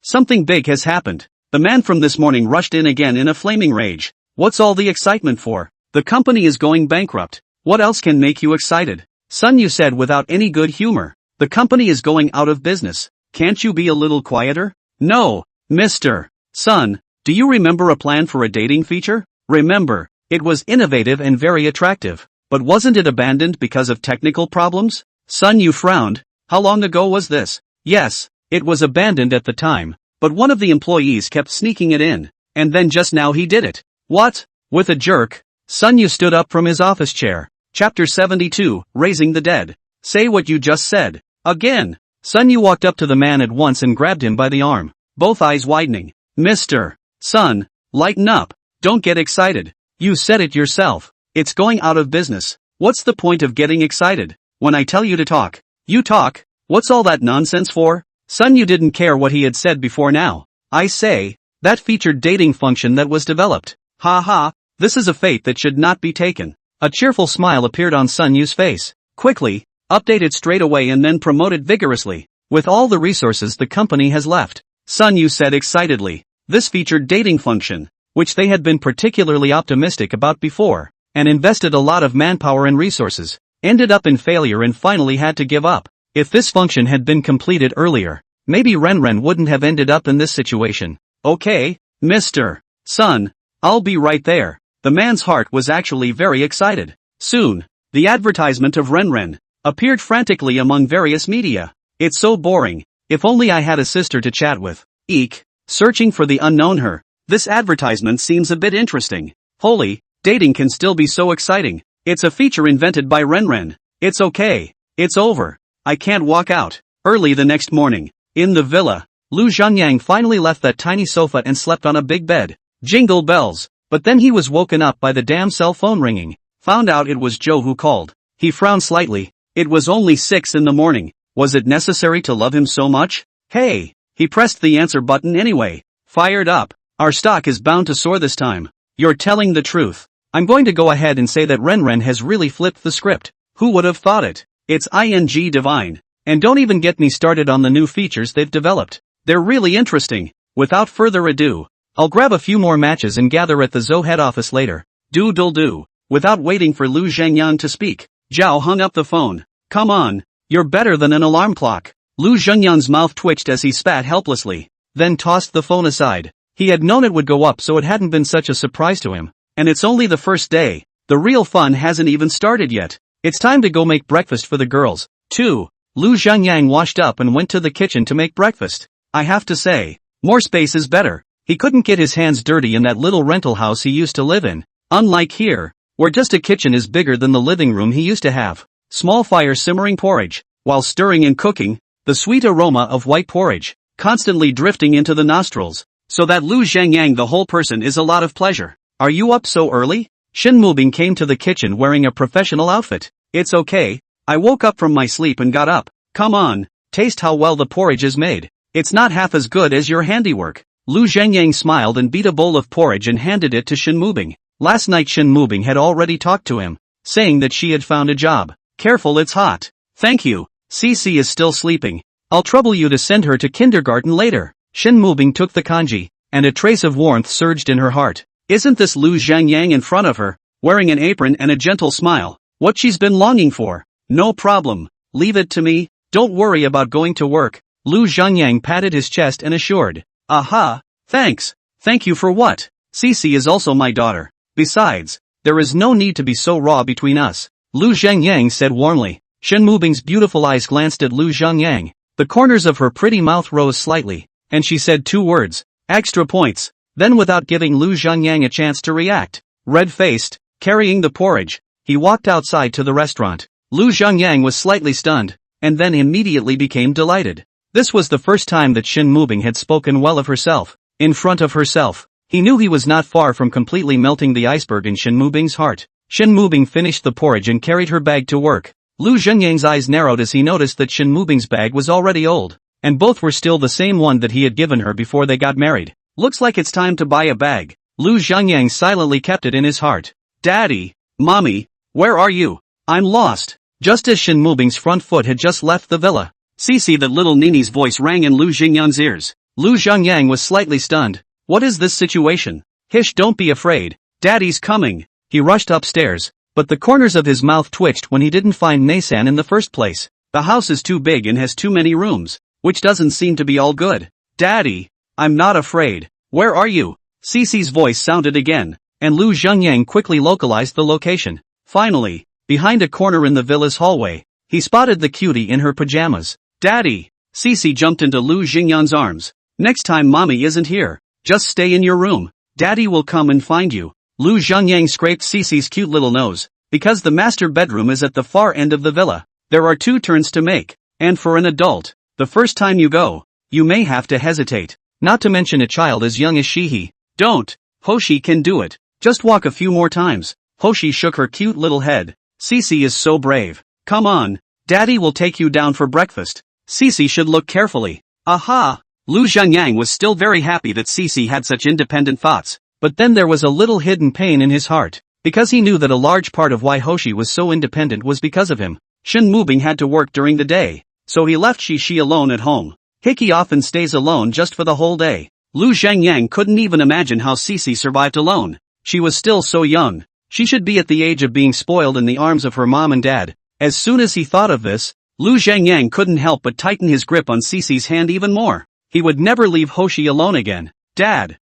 [SPEAKER 1] something big has happened. The man from this morning rushed in again in a flaming rage. What's all the excitement for? The company is going bankrupt. What else can make you excited? Sun Yu said without any good humor. The company is going out of business. Can't you be a little quieter? No, Mr. Sun, do you remember a plan for a dating feature? Remember, it was innovative and very attractive. But wasn't it abandoned because of technical problems? Sun Yu frowned. How long ago was this? Yes, it was abandoned at the time. But one of the employees kept sneaking it in. And then just now he did it. What? With a jerk, Sun Yu stood up from his office chair. Chapter 72, Raising the Dead. Say what you just said. Again. Sun Yu walked up to the man at once and grabbed him by the arm, both eyes widening. Mr. Sun, lighten up. Don't get excited. You said it yourself. It's going out of business. What's the point of getting excited? When I tell you to talk, you talk. What's all that nonsense for? Sun Yu didn't care what he had said before now. I say, that featured dating function that was developed. Ha ha, this is a fate that should not be taken. A cheerful smile appeared on Sun Yu's face. Quickly, update it straight away and then promote it vigorously. With all the resources the company has left, Sun Yu said excitedly. This featured dating function, which they had been particularly optimistic about before, and invested a lot of manpower and resources, ended up in failure and finally had to give up. If this function had been completed earlier, maybe Renren wouldn't have ended up in this situation. Okay, Mr. Sun, I'll be right there. The man's heart was actually very excited. Soon, the advertisement of Renren appeared frantically among various media. It's so boring. If only I had a sister to chat with. Eek. Searching for the unknown her. This advertisement seems a bit interesting. Holy, dating can still be so exciting. It's a feature invented by Renren. It's okay. It's over. I can't walk out. Early the next morning, in the villa, Lu Zhengyang finally left that tiny sofa and slept on a big bed. Jingle bells. But then he was woken up by the damn cell phone ringing. Found out it was Joe who called. He frowned slightly. It was only 6 in the morning. Was it necessary to love him so much? Hey! He pressed the answer button anyway. Fired up. Our stock is bound to soar this time. You're telling the truth. I'm going to go ahead and say that Renren has really flipped the script. Who would have thought it? It's ing divine. And don't even get me started on the new features they've developed. They're really interesting. Without further ado, I'll grab a few more matches and gather at the Zhou head office later. Do. Without waiting for Lu Zhengyang to speak, Zhao hung up the phone. Come on, you're better than an alarm clock. Lu Zhengyang's mouth twitched as he spat helplessly, then tossed the phone aside. He had known it would go up, so it hadn't been such a surprise to him. And it's only the first day. The real fun hasn't even started yet. It's time to go make breakfast for the girls, too. Lu Zhengyang washed up and went to the kitchen to make breakfast. I have to say, more space is better. He couldn't get his hands dirty in that little rental house he used to live in. Unlike here, where just a kitchen is bigger than the living room he used to have. Small fire simmering porridge, while stirring and cooking, the sweet aroma of white porridge, constantly drifting into the nostrils, so that Lu Zhangyang the whole person is a lot of pleasure. Are you up so early? Shin Mubing came to the kitchen wearing a professional outfit. It's okay, I woke up from my sleep and got up. Come on, taste how well the porridge is made. It's not half as good as your handiwork. Lu Zhangyang smiled and beat a bowl of porridge and handed it to Shin Mubing. Last night Shin Mubing had already talked to him, saying that she had found a job. Careful, it's hot. Thank you. Cici is still sleeping. I'll trouble you to send her to kindergarten later. Shin Mubing took the kanji, and a trace of warmth surged in her heart. Isn't this Lu Zhangyang in front of her, wearing an apron and a gentle smile? What she's been longing for. No problem. Leave it to me. Don't worry about going to work. Lu Zhangyang patted his chest and assured. Aha, thanks. Thank you for what? Cici is also my daughter. Besides, there is no need to be so raw between us. Lu Zhangyang said warmly. Shin Mubing's beautiful eyes glanced at Lu Zhangyang. The corners of her pretty mouth rose slightly, and she said 2 words. Extra points. Then without giving Lu Zhangyang a chance to react, red-faced, carrying the porridge, he walked outside to the restaurant. Lu Zhangyang was slightly stunned, and then immediately became delighted. This was the first time that Shin Mubing had spoken well of herself, in front of herself. He knew he was not far from completely melting the iceberg in Shin Mubing's heart. Shin Mubing finished the porridge and carried her bag to work. Lu Zhangyang's eyes narrowed as he noticed that Shin Mubing's bag was already old, and both were still the same one that he had given her before they got married. Looks like it's time to buy a bag. Lu Zhangyang silently kept it in his heart. Daddy, Mommy, where are you? I'm lost. Just as Shin Mubing's front foot had just left the villa, Cici, that little Nini's voice rang in Lu Zhangyang's ears. Lu Zhangyang was slightly stunned. What is this situation? Hish, don't be afraid. Daddy's coming. He rushed upstairs, but the corners of his mouth twitched when he didn't find Nasan in the first place. The house is too big and has too many rooms, which doesn't seem to be all good. Daddy, I'm not afraid. Where are you? Cici's voice sounded again, and Lu Zhangyang quickly localized the location. Finally, behind a corner in the villa's hallway, he spotted the cutie in her pajamas. Daddy! Cici jumped into Lu Zhangyang's arms. Next time Mommy isn't here, just stay in your room. Daddy will come and find you. Lu Zhangyang scraped Cici's cute little nose. Because the master bedroom is at the far end of the villa, there are 2 turns to make, and for an adult, the first time you go, you may have to hesitate. Not to mention a child as young as Shihi. Don't. Hoshi can do it. Just walk a few more times. Hoshi shook her cute little head. Cici is so brave. Come on. Daddy will take you down for breakfast. Cici should look carefully. Aha! Lu Zhangyang was still very happy that Cici had such independent thoughts, but then there was a little hidden pain in his heart, because he knew that a large part of why Hoshi was so independent was because of him. Shin Mubing had to work during the day, so he left Shishi alone at home. Hickey often stays alone just for the whole day. Lu Zhangyang couldn't even imagine how Cici survived alone. She was still so young. She should be at the age of being spoiled in the arms of her mom and dad. As soon as he thought of this, Lu Zhangyang couldn't help but tighten his grip on Cici's hand even more. He would never leave Hoshi alone again. Dad.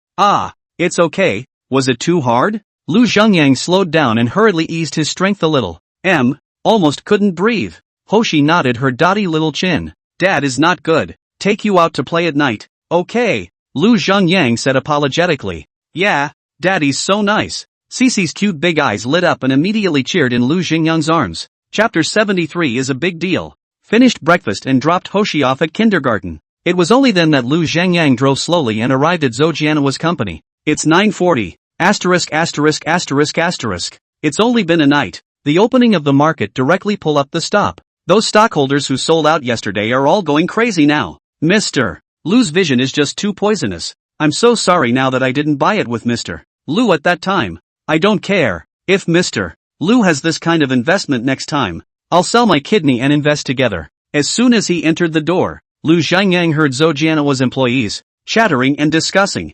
[SPEAKER 1] It's okay. Was it too hard? Lu Zhangyang slowed down and hurriedly eased his strength a little. Almost couldn't breathe. Hoshi nodded her dotty little chin. Dad is not good. Take you out to play at night. Okay. Lu Zhangyang said apologetically. Yeah, Daddy's so nice. Cici's cute big eyes lit up and immediately cheered in Lu Zhangyang's arms. Chapter 73 is a big deal. Finished breakfast and dropped Hoshi off at kindergarten. It was only then that Lu Zhangyang drove slowly and arrived at Zhou Jianhua's company. It's 9:40. It's only been a night. The opening of the market directly pull up the stop. Those stockholders who sold out yesterday are all going crazy now. Mr. Lu's vision is just too poisonous. I'm so sorry now that I didn't buy it with Mr. Lu at that time. I don't care. If Mr. Lu has this kind of investment next time, I'll sell my kidney and invest together. As soon as he entered the door, Lu Zhangyang heard Zhou Jianhua's employees chattering and discussing.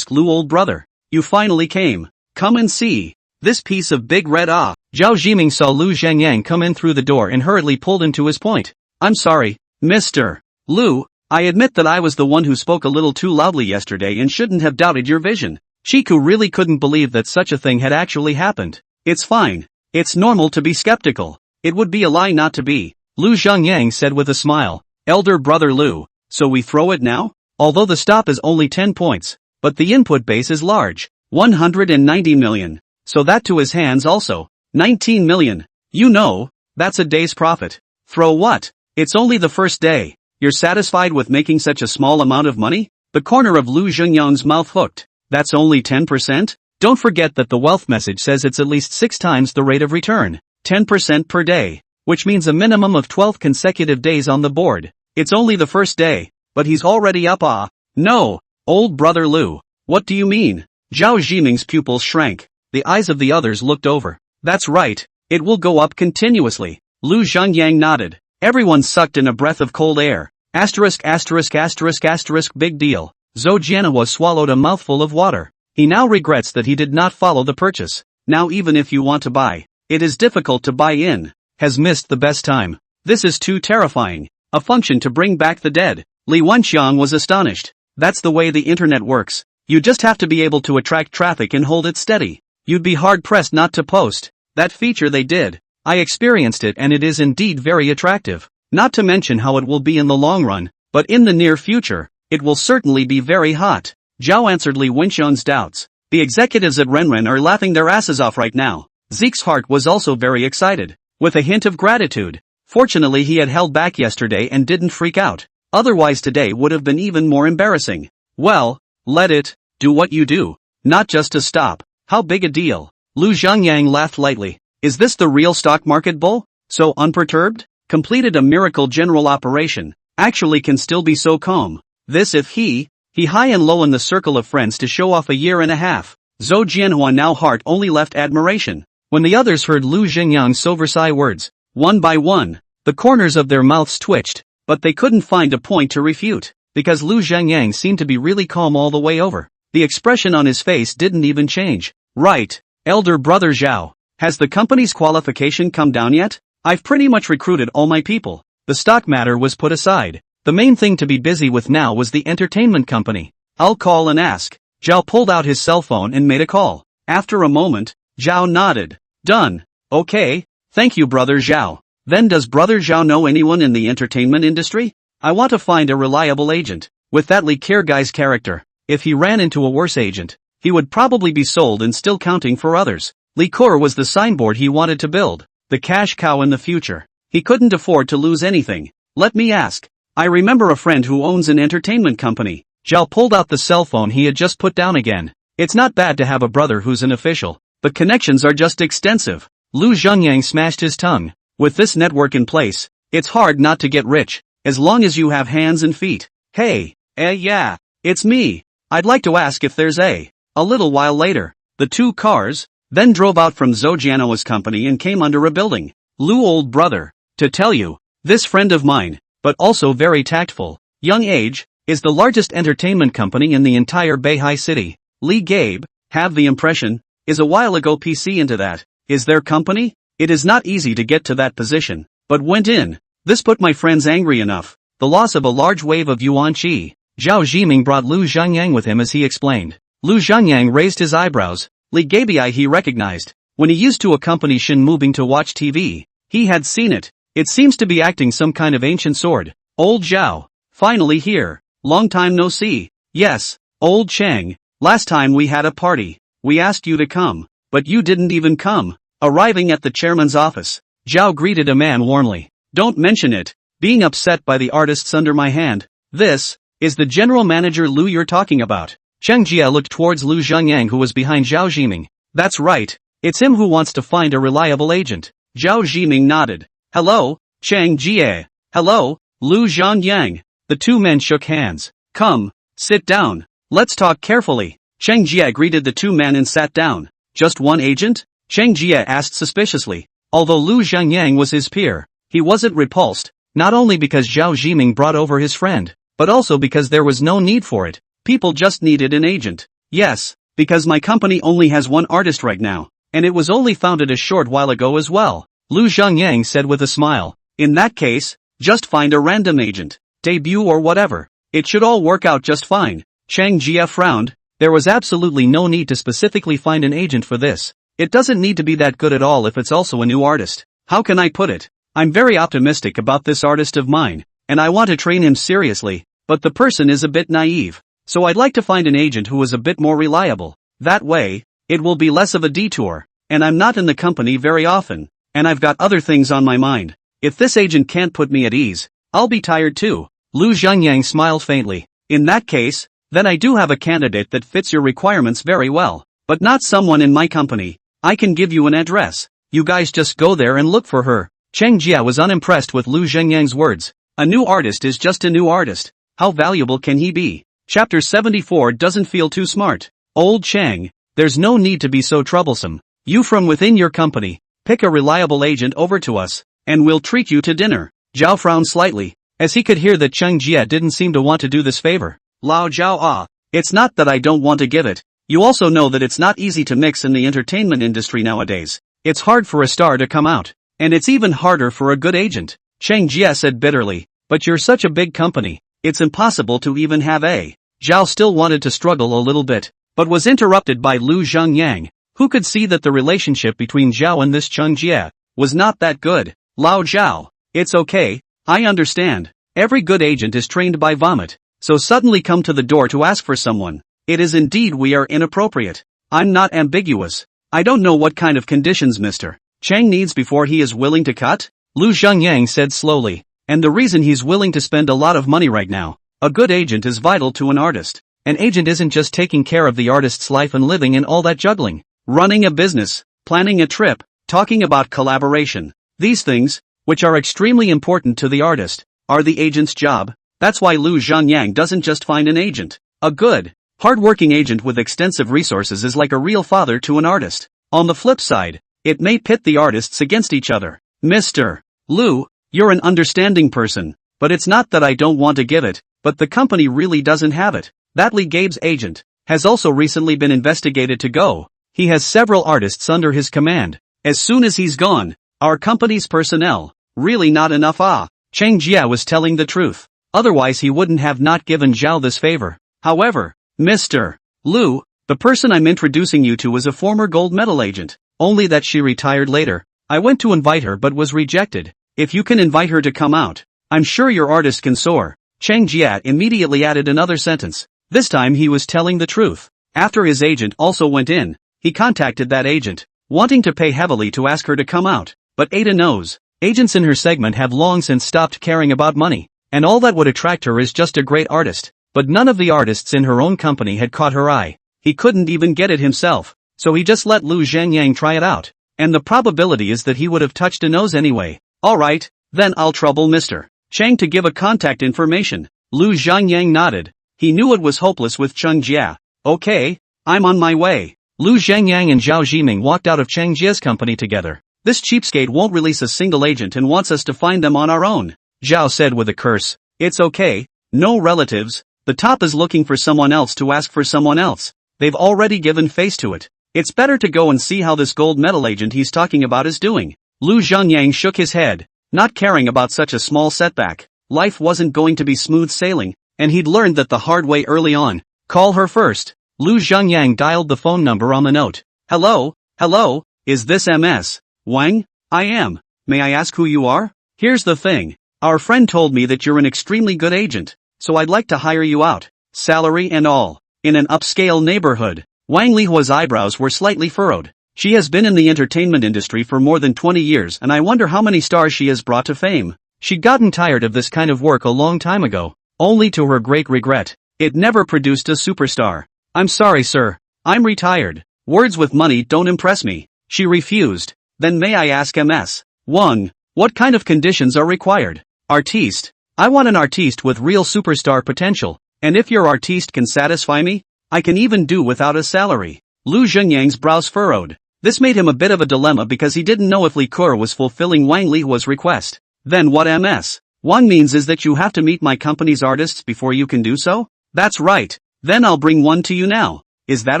[SPEAKER 1] Lu, old brother, you finally came. Come and see. This piece of big red ah. Zhao Jiming saw Lu Zhangyang come in through the door and hurriedly pulled him to his point. I'm sorry, Mr. Lu, I admit that I was the one who spoke a little too loudly yesterday and shouldn't have doubted your vision. Chiku really couldn't believe that such a thing had actually happened. It's fine. It's normal to be skeptical. It would be a lie not to be. Lu Zhangyang said with a smile. Elder brother Lu, so we throw it now? Although the stop is only 10 points, but the input base is large. 190 million. So that to his hands also. 19 million. You know, that's a day's profit. Throw what? It's only the first day. You're satisfied with making such a small amount of money? The corner of Lu Zhengyang's mouth hooked. That's only 10%? Don't forget that the wealth message says it's at least 6 times the rate of return. 10% per day. Which means a minimum of 12 consecutive days on the board. It's only the first day, but he's already up. No, old brother Lu. What do you mean? Zhao Zhiming's pupils shrank. The eyes of the others looked over. That's right, it will go up continuously. Lu Zhengyang nodded. Everyone sucked in a breath of cold air. Big deal. Zhou Jianhua swallowed a mouthful of water. He now regrets that he did not follow the purchase. Now even if you want to buy, it is difficult to buy in. Has missed the best time. This is too terrifying. A function to bring back the dead. Li Wenxiang was astonished. That's the way the internet works. You just have to be able to attract traffic and hold it steady. You'd be hard-pressed not to post. That feature they did. I experienced it and it is indeed very attractive. Not to mention how it will be in the long run, but in the near future, it will certainly be very hot. Zhao answered Li Wenxiang's doubts. The executives at Renren are laughing their asses off right now. Zeke's heart was also very excited, with a hint of gratitude. Fortunately he had held back yesterday and didn't freak out. Otherwise today would have been even more embarrassing. Well, let it, do what you do. Not just to stop. How big a deal? Lu Zhengyang laughed lightly. Is this the real stock market bull? So unperturbed? Completed a miracle general operation. Actually can still be so calm. This if he high and low in the circle of friends to show off a year and a half. Zhou Jianhua now heart only left admiration. When the others heard Lu Zhengyang's silver-sigh words, one by one, the corners of their mouths twitched, but they couldn't find a point to refute, because Lu Zhengyang seemed to be really calm all the way over. The expression on his face didn't even change. Right, elder brother Zhao, has the company's qualification come down yet? I've pretty much recruited all my people. The stock matter was put aside. The main thing to be busy with now was the entertainment company. I'll call and ask. Zhao pulled out his cell phone and made a call. After a moment, Zhao nodded. Done. Okay, thank you brother Zhao. Then does brother Zhao know anyone in the entertainment industry? I want to find a reliable agent. With that Li Keir guy's character, if he ran into a worse agent, he would probably be sold and still counting for others. Li Keir was the signboard he wanted to build, the cash cow in the future. He couldn't afford to lose anything. Let me ask. I remember a friend who owns an entertainment company. Zhao pulled out the cell phone he had just put down again. It's not bad to have a brother who's an official, but connections are just extensive. Lu Zhengyang smashed his tongue. With this network in place, it's hard not to get rich, as long as you have hands and feet. Hey, yeah, it's me. I'd like to ask if there's a little while later, the two cars then drove out from Zhou Jianhua's company and came under a building. Lu old brother, to tell you, this friend of mine, but also very tactful, young age, is the largest entertainment company in the entire Beihai city. Li Gabe, have the impression, is a while ago PC into that. Is their company? It is not easy to get to that position, but went in. This put my friends angry enough. The loss of a large wave of yuan qi. Zhao Zhiming brought Lu Zhengyang with him as he explained. Lu Zhengyang raised his eyebrows. Li Gabii he recognized. When he used to accompany Shin Mubing to watch TV, he had seen it. It seems to be acting some kind of ancient sword. Old Zhao. Finally here. Long time no see. Yes, old Chang. Last time we had a party. We asked you to come, but you didn't even come. Arriving at the chairman's office, Zhao greeted a man warmly. Don't mention it. Being upset by the artists under my hand. This is the general manager Lu you're talking about. Cheng Jia looked towards Lu Zhengyang who was behind Zhao Zhiming. That's right. It's him who wants to find a reliable agent. Zhao Zhiming nodded. Hello, Cheng Jia. Hello, Lu Zhengyang. The two men shook hands. Come, sit down. Let's talk carefully. Cheng Jia greeted the two men and sat down. Just one agent? Cheng Jia asked suspiciously. Although Lu Zhengyang was his peer, he wasn't repulsed, not only because Zhao Zhiming brought over his friend, but also because there was no need for it. People just needed an agent. Yes, because my company only has one artist right now, and it was only founded a short while ago as well, Lu Zhengyang said with a smile. In that case, just find a random agent, debut or whatever. It should all work out just fine. Cheng Jia frowned. There was absolutely no need to specifically find an agent for this. It doesn't need to be that good at all if it's also a new artist. How can I put it? I'm very optimistic about this artist of mine, and I want to train him seriously, but the person is a bit naive. So I'd like to find an agent who is a bit more reliable. That way, it will be less of a detour, and I'm not in the company very often, and I've got other things on my mind. If this agent can't put me at ease, I'll be tired too. Lu Zhengyang smiled faintly. In that case, then I do have a candidate that fits your requirements very well, but not someone in my company. I can give you an address. You guys just go there and look for her. Cheng Jia was unimpressed with Lu Zhengyang's words. A new artist is just a new artist. How valuable can he be? Chapter 74 doesn't feel too smart. Old Cheng, there's no need to be so troublesome. You from within your company, pick a reliable agent over to us, and we'll treat you to dinner. Zhao frowned slightly, as he could hear that Cheng Jia didn't seem to want to do this favor. Lao Zhao it's not that I don't want to give it. You also know that it's not easy to mix in the entertainment industry nowadays. It's hard for a star to come out, and it's even harder for a good agent. Cheng Jia said bitterly, but you're such a big company, it's impossible to even have a. Zhao still wanted to struggle a little bit, but was interrupted by Lu Zhengyang, who could see that the relationship between Zhao and this Cheng Jia was not that good. Lao Zhao, it's okay, I understand. Every good agent is trained by vomit, so suddenly come to the door to ask for someone. It is indeed we are inappropriate. I'm not ambiguous. I don't know what kind of conditions Mr. Cheng needs before he is willing to cut, Lu Zhengyang said slowly, and the reason he's willing to spend a lot of money right now. A good agent is vital to an artist. An agent isn't just taking care of the artist's life and living and all that juggling. Running a business, planning a trip, talking about collaboration. These things, which are extremely important to the artist, are the agent's job. That's why Lu Zhengyang doesn't just find an agent. A good, hard-working agent with extensive resources is like a real father to an artist. On the flip side, it may pit the artists against each other. Mr. Lu, you're an understanding person, but it's not that I don't want to give it, but the company really doesn't have it. That Li Gabe's agent has also recently been investigated to go. He has several artists under his command. As soon as he's gone, our company's personnel, really not enough. Cheng Jia was telling the truth. Otherwise he wouldn't have not given Zhao this favor. However, Mr. Lu, the person I'm introducing you to is a former gold medal agent, only that she retired later. I went to invite her but was rejected. If you can invite her to come out, I'm sure your artist can soar. Cheng Jia immediately added another sentence. This time he was telling the truth. After his agent also went in, he contacted that agent, wanting to pay heavily to ask her to come out. But Ada knows, agents in her segment have long since stopped caring about money, and all that would attract her is just a great artist. But none of the artists in her own company had caught her eye. He couldn't even get it himself, so he just let Lu Zhengyang try it out. And the probability is that he would have touched a nose anyway. Alright, then I'll trouble Mr. Cheng to give a contact information. Lu Zhengyang nodded. He knew it was hopeless with Cheng Jia. Okay, I'm on my way. Lu Zhengyang and Zhao Zhiming walked out of Cheng Jia's company together. This cheapskate won't release a single agent and wants us to find them on our own, Zhao said with a curse. It's okay, no relatives. The top is looking for someone else to ask for someone else. They've already given face to it. It's better to go and see how this gold medal agent he's talking about is doing. Lu Zhengyang shook his head, not caring about such a small setback. Life wasn't going to be smooth sailing, and he'd learned that the hard way early on. Call her first. Lu Zhengyang dialed the phone number on the note. Hello, is this MS Wang? I am. May I ask who you are? Here's the thing. Our friend told me that you're an extremely good agent, so I'd like to hire you out. Salary and all. In an upscale neighborhood. Wang Lihua's eyebrows were slightly furrowed. She has been in the entertainment industry for more than 20 years and I wonder how many stars she has brought to fame. She'd gotten tired of this kind of work a long time ago, only to her great regret, it never produced a superstar. I'm sorry sir, I'm retired. Words with money don't impress me. She refused. Then may I ask MS Wang, what kind of conditions are required? Artiste. I want an artiste with real superstar potential, and if your artiste can satisfy me, I can even do without a salary. Lu Zhengyang's brows furrowed. This made him a bit of a dilemma because he didn't know if Li Ke was fulfilling Wang Lihua's request. Then what MS Wang means is that you have to meet my company's artists before you can do so? That's right. Then I'll bring one to you now. Is that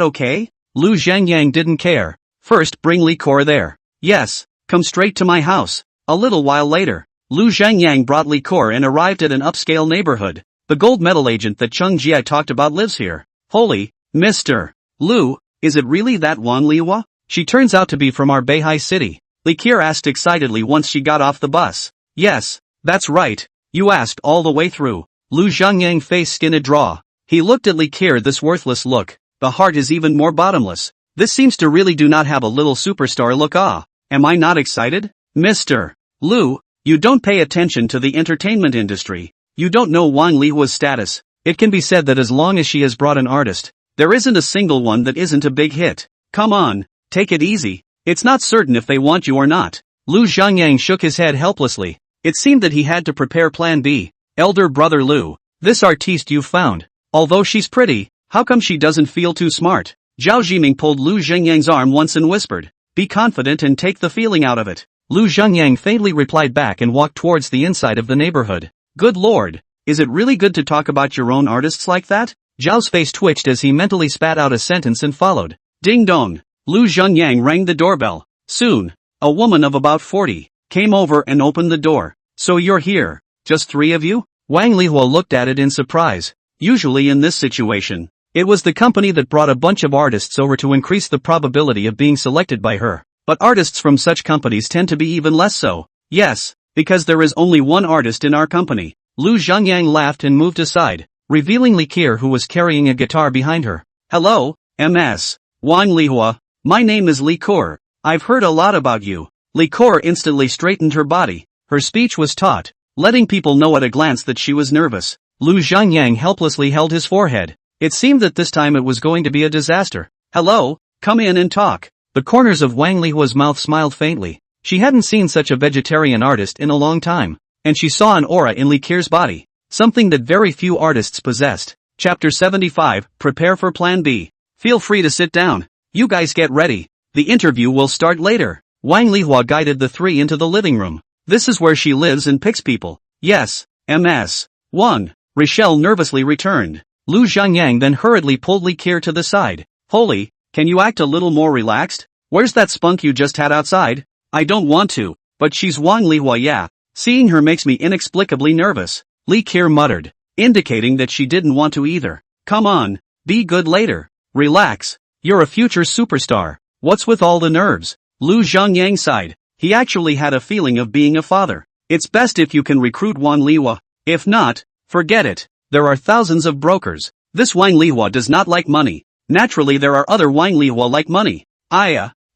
[SPEAKER 1] okay? Lu Zhengyang didn't care. First bring Li Ke there. Yes, come straight to my house. A little while later, Lu Zhengyang brought Li Ke and arrived at an upscale neighborhood. The gold medal agent that Cheng Jia talked about lives here. Holy, Mr. Lu, is it really that Wang Lihua? She turns out to be from our Beihai city. Li Ke asked excitedly once she got off the bus. Yes, that's right. You asked all the way through. Lu Zhengyang face skinned a draw. He looked at Li Ke this worthless look, the heart is even more bottomless. This seems to really do not have a little superstar look. Am I not excited? Mr. Lu, you don't pay attention to the entertainment industry. You don't know Wang Lihua's status. It can be said that as long as she has brought an artist, there isn't a single one that isn't a big hit. Come on, take it easy. It's not certain if they want you or not. Lu Zhengyang shook his head helplessly. It seemed that he had to prepare plan B. Elder brother Lu, this artiste you've found. Although she's pretty, how come she doesn't feel too smart? Zhao Zhiming pulled Lu Zhengyang's arm once and whispered, be confident and take the feeling out of it. Lu Zhengyang faintly replied back and walked towards the inside of the neighborhood. Good lord, is it really good to talk about your own artists like that? Zhao's face twitched as he mentally spat out a sentence and followed. Ding dong. Lu Zhengyang rang the doorbell. Soon, a woman of about 40 came over and opened the door. So you're here, just 3 of you? Wang Lihua looked at it in surprise. Usually in this situation, it was the company that brought a bunch of artists over to increase the probability of being selected by her. But artists from such companies tend to be even less so. Yes, because there is only one artist in our company. Lu Zhengyang laughed and moved aside, revealing Li Qir, who was carrying a guitar behind her. Hello, Ms. Wang Lihua. My name is Li Qir. I've heard a lot about you. Li Qir instantly straightened her body. Her speech was taut, letting people know at a glance that she was nervous. Lu Zhengyang helplessly held his forehead. It seemed that this time it was going to be a disaster. Hello, come in and talk. The corners of Wang Lihua's mouth smiled faintly. She hadn't seen such a vegetarian artist in a long time, and she saw an aura in Li Qir's body, something that very few artists possessed. Chapter 75, Prepare for Plan B. Feel free to sit down. You guys get ready. The interview will start later. Wang Lihua guided the 3 into the living room. This is where she lives and picks people. Yes, Ms. Wang. Rochelle nervously returned. Lu Zhengyang then hurriedly pulled Li Qir to the side. Holy, can you act a little more relaxed? Where's that spunk you just had outside? I don't want to, but she's Wang Lihua, yeah. Seeing her makes me inexplicably nervous. Li Qir muttered, indicating that she didn't want to either. Come on, be good later. Relax. You're a future superstar. What's with all the nerves? Lu Zhengyang sighed. He actually had a feeling of being a father. It's best if you can recruit Wang Lihua. If not, forget it. There are thousands of brokers. This Wang Lihua does not like money. Naturally there are other Wang Lihua like money.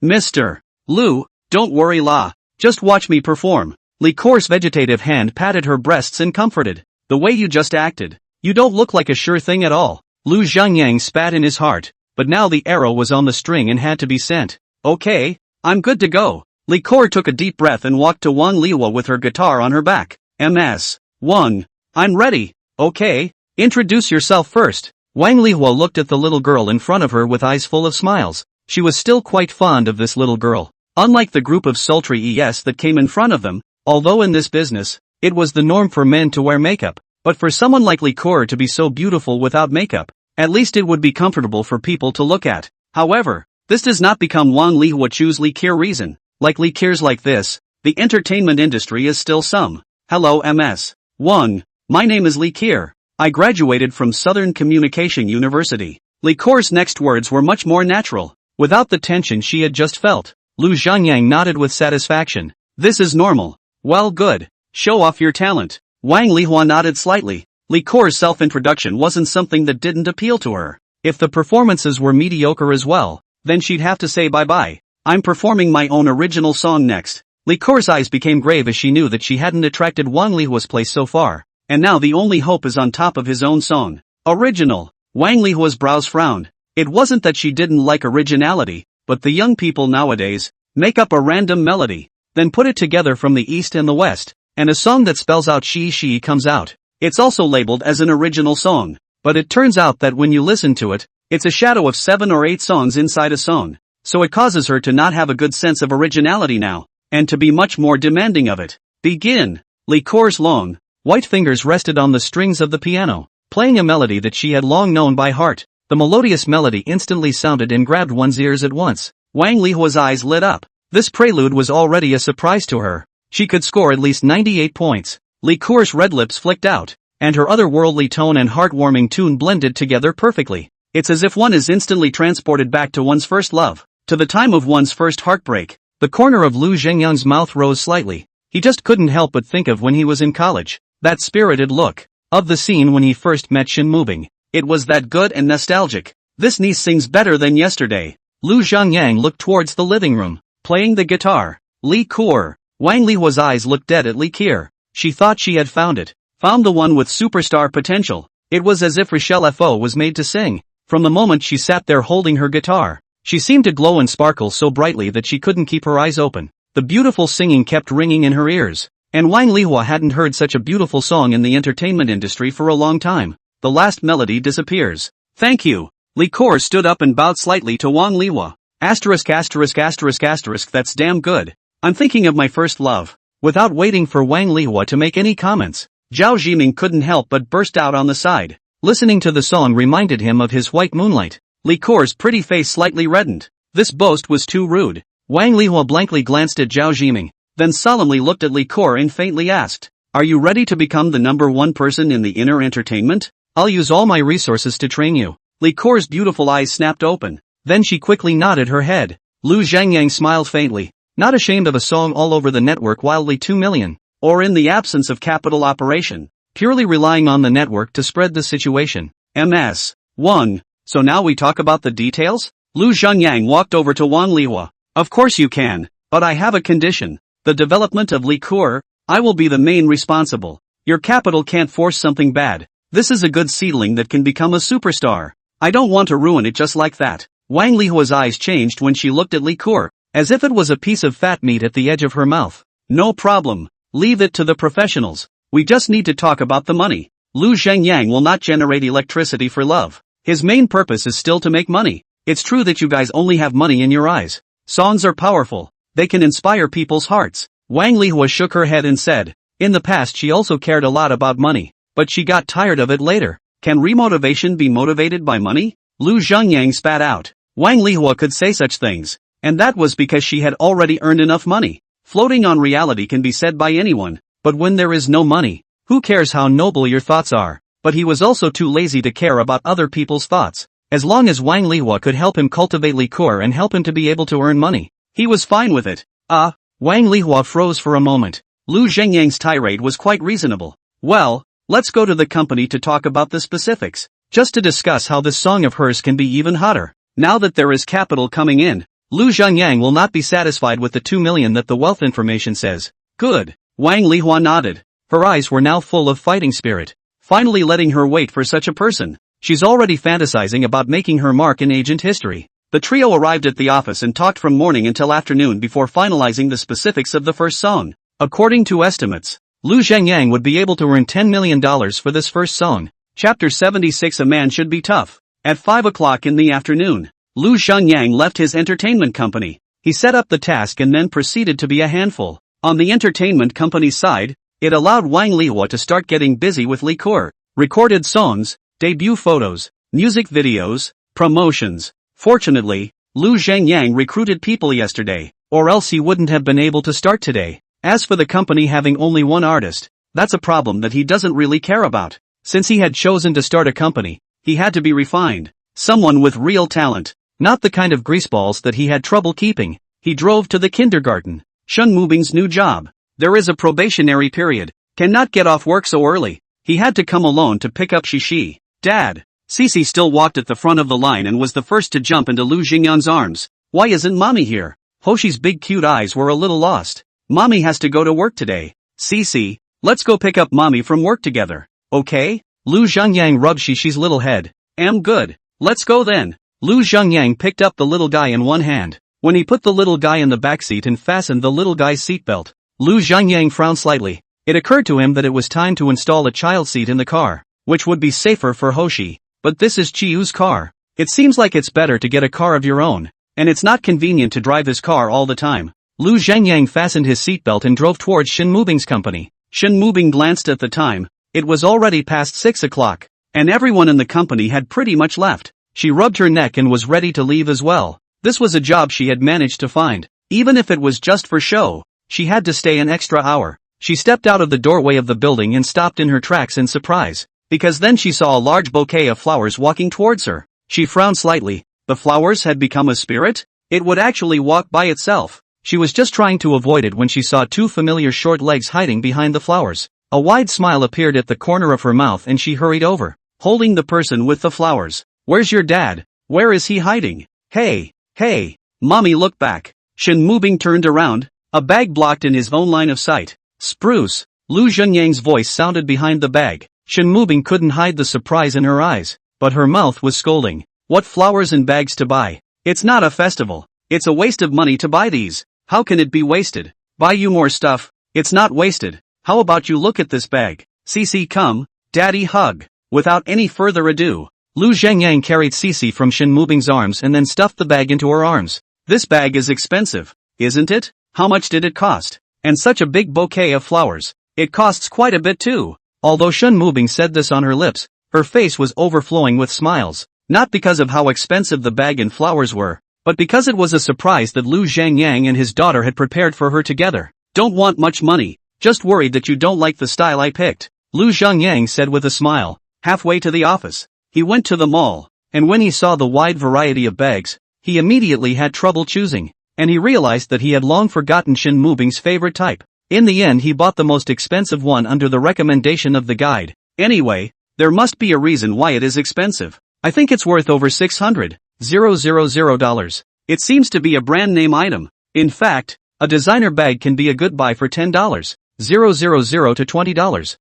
[SPEAKER 1] Mr. Lu, don't worry la. Just watch me perform. Li Qir's vegetative hand patted her breasts and comforted. The way you just acted. You don't look like a sure thing at all. Lu Zhengyang spat in his heart, but now the arrow was on the string and had to be sent. Okay, I'm good to go. Li Qir took a deep breath and walked to Wang Lihua with her guitar on her back. Ms. Wang, I'm ready. Okay, introduce yourself first. Wang Lihua looked at the little girl in front of her with eyes full of smiles. She was still quite fond of this little girl. Unlike the group of sultry ES that came in front of them, although in this business, it was the norm for men to wear makeup, but for someone like Li Qir to be so beautiful without makeup, at least it would be comfortable for people to look at. However, this does not become Wang Lihua choose Li Qir reason. Like Li Qir's like this, the entertainment industry is still some. Hello Ms. Wang, my name is Li Qir. I graduated from Southern Communication University. Li Qir's next words were much more natural, without the tension she had just felt. Lu Zhengyang nodded with satisfaction. This is normal. Well good. Show off your talent. Wang Lihua nodded slightly. Li Qir's self-introduction wasn't something that didn't appeal to her. If the performances were mediocre as well, then she'd have to say bye-bye. I'm performing my own original song next. Li Qir's eyes became grave as she knew that she hadn't attracted Wang Lihua's place so far, and now the only hope is on top of his own song. Original. Wang Lihua's brows frowned. It wasn't that she didn't like originality, but the young people nowadays make up a random melody, then put it together from the east and the west, and a song that spells out she comes out. It's also labeled as an original song, but it turns out that when you listen to it, it's a shadow of 7 or 8 songs inside a song, so it causes her to not have a good sense of originality now, and to be much more demanding of it. Begin. Li Qir's long, white fingers rested on the strings of the piano, playing a melody that she had long known by heart. The melodious melody instantly sounded and grabbed one's ears at once. Wang Lihua's eyes lit up. This prelude was already a surprise to her. She could score at least 98 points. Li Qir's red lips flicked out, and her otherworldly tone and heartwarming tune blended together perfectly. It's as if one is instantly transported back to one's first love, to the time of one's first heartbreak. The corner of Lu Zhengyang's mouth rose slightly. He just couldn't help but think of when he was in college. That spirited look of the scene when he first met Shin Mubing. It was that good and nostalgic. This niece sings better than yesterday. Lu Zhangyang looked towards the living room, playing the guitar. Li Kuo. Wang Lihua's eyes looked dead at Li Kuo. She thought she had found it. Found the one with superstar potential. It was as if Rochelle Fo was made to sing. From the moment she sat there holding her guitar, she seemed to glow and sparkle so brightly that she couldn't keep her eyes open. The beautiful singing kept ringing in her ears. And Wang Lihua hadn't heard such a beautiful song in the entertainment industry for a long time. The last melody disappears. Thank you. Li Kuo stood up and bowed slightly to Wang Lihua. Asterisk asterisk asterisk asterisk, that's damn good. I'm thinking of my first love. Without waiting for Wang Lihua to make any comments, Zhao Zhiming couldn't help but burst out on the side. Listening to the song reminded him of his white moonlight. Li Kuo's pretty face slightly reddened. This boast was too rude. Wang Lihua blankly glanced at Zhao Zhiming, then solemnly looked at Li Kuo and faintly asked, "Are you ready to become the number one person in the inner entertainment? I'll use all my resources to train you." Li Kuo's beautiful eyes snapped open. Then she quickly nodded her head. Lu Zhangyang smiled faintly, not ashamed of a song all over the network wildly 2 million, or in the absence of capital operation, purely relying on the network to spread the situation. MS1. So now we talk about the details? Lu Zhangyang walked over to Wang Lihua. Of course you can, but I have a condition. The development of Li Kuo, I will be the main responsible. Your capital can't force something bad. This is a good seedling that can become a superstar. I don't want to ruin it just like that. Wang Lihua's eyes changed when she looked at Li Kuo, as if it was a piece of fat meat at the edge of her mouth. No problem. Leave it to the professionals. We just need to talk about the money. Lu Zhangyang will not generate electricity for love. His main purpose is still to make money. It's true that you guys only have money in your eyes. Songs are powerful. They can inspire people's hearts. Wang Lihua shook her head and said, in the past she also cared a lot about money, but she got tired of it later. Can remotivation be motivated by money? Lu Zhangyang spat out. Wang Lihua could say such things, and that was because she had already earned enough money. Floating on reality can be said by anyone, but when there is no money, who cares how noble your thoughts are? But he was also too lazy to care about other people's thoughts. As long as Wang Lihua could help him cultivate Li Kuo and help him to be able to earn money, he was fine with it. Wang Lihua froze for a moment. Lu Zhangyang's tirade was quite reasonable. Well, let's go to the company to talk about the specifics, just to discuss how this song of hers can be even hotter. Now that there is capital coming in, Lu Zhangyang will not be satisfied with the 2 million that the wealth information says. Good. Wang Lihua nodded. Her eyes were now full of fighting spirit. Finally letting her wait for such a person. She's already fantasizing about making her mark in agent history. The trio arrived at the office and talked from morning until afternoon before finalizing the specifics of the first song. According to estimates, Lu Zhangyang would be able to earn $10 million for this first song. Chapter 76. A Man Should Be Tough. At 5 o'clock in the afternoon, Lu Zhangyang left his entertainment company. He set up the task and then proceeded to be a handful. On the entertainment company's side, it allowed Wang Lihua to start getting busy with Li Kuo. Recorded songs, debut photos, music videos, promotions. Fortunately, Lu Zhangyang recruited people yesterday, or else he wouldn't have been able to start today. As for the company having only one artist, that's a problem that he doesn't really care about. Since he had chosen to start a company, he had to be refined. Someone with real talent, not the kind of greaseballs that he had trouble keeping. He drove to the kindergarten. Shen Mubing's new job. There is a probationary period. Cannot get off work so early. He had to come alone to pick up Shishi. Dad. Cici still walked at the front of the line and was the first to jump into Lu Zhangyang's arms. Why isn't mommy here? Hoshi's big cute eyes were a little lost. Mommy has to go to work today. Cici, let's go pick up mommy from work together. Okay? Lu Zhangyang rubbed Shishi's little head. Good. Let's go then. Lu Zhangyang picked up the little guy in one hand. When he put the little guy in the backseat and fastened the little guy's seatbelt, Lu Zhangyang frowned slightly. It occurred to him that it was time to install a child seat in the car, which would be safer for Hoshi. But this is Chiyu's car. It seems like it's better to get a car of your own, and it's not convenient to drive his car all the time. Lu Zhangyang fastened his seatbelt and drove towards Shen Mubing's company. Shen Mubing glanced at the time. It was already past 6 o'clock, and everyone in the company had pretty much left. She rubbed her neck and was ready to leave as well. This was a job she had managed to find. Even if it was just for show, she had to stay an extra hour. She stepped out of the doorway of the building and stopped in her tracks in surprise, because then she saw a large bouquet of flowers walking towards her. She frowned slightly. The flowers had become a spirit? It would actually walk by itself. She was just trying to avoid it when she saw two familiar short legs hiding behind the flowers. A wide smile appeared at the corner of her mouth and she hurried over, holding the person with the flowers. Where's your dad? Where is he hiding? Hey, hey, mommy, look back. Shen Mubing turned around, a bag blocked in his own line of sight. Spruce. Lu Zhenyang's voice sounded behind the bag. Shen Mubing couldn't hide the surprise in her eyes, but her mouth was scolding. What flowers and bags to buy? It's not a festival. It's a waste of money to buy these. How can it be wasted? Buy you more stuff. It's not wasted. How about you look at this bag? Cici, come, daddy, hug. Without any further ado, Lu Zhenyang carried Cici from Shen Mubing's arms and then stuffed the bag into her arms. This bag is expensive, isn't it? How much did it cost? And such a big bouquet of flowers. It costs quite a bit too. Although Shen Mubing said this on her lips, her face was overflowing with smiles. Not because of how expensive the bag and flowers were, but because it was a surprise that Lu Zhenyang and his daughter had prepared for her together. Don't want much money, just worried that you don't like the style I picked, Lu Zhenyang said with a smile. Halfway to the office, he went to the mall, and when he saw the wide variety of bags, he immediately had trouble choosing, and he realized that he had long forgotten Shen Mubing's favorite type. In the end, he bought the most expensive one under the recommendation of the guide. Anyway, there must be a reason why it is expensive. I think it's worth over $600,000. It seems to be a brand name item. In fact, a designer bag can be a good buy for $10, to $20,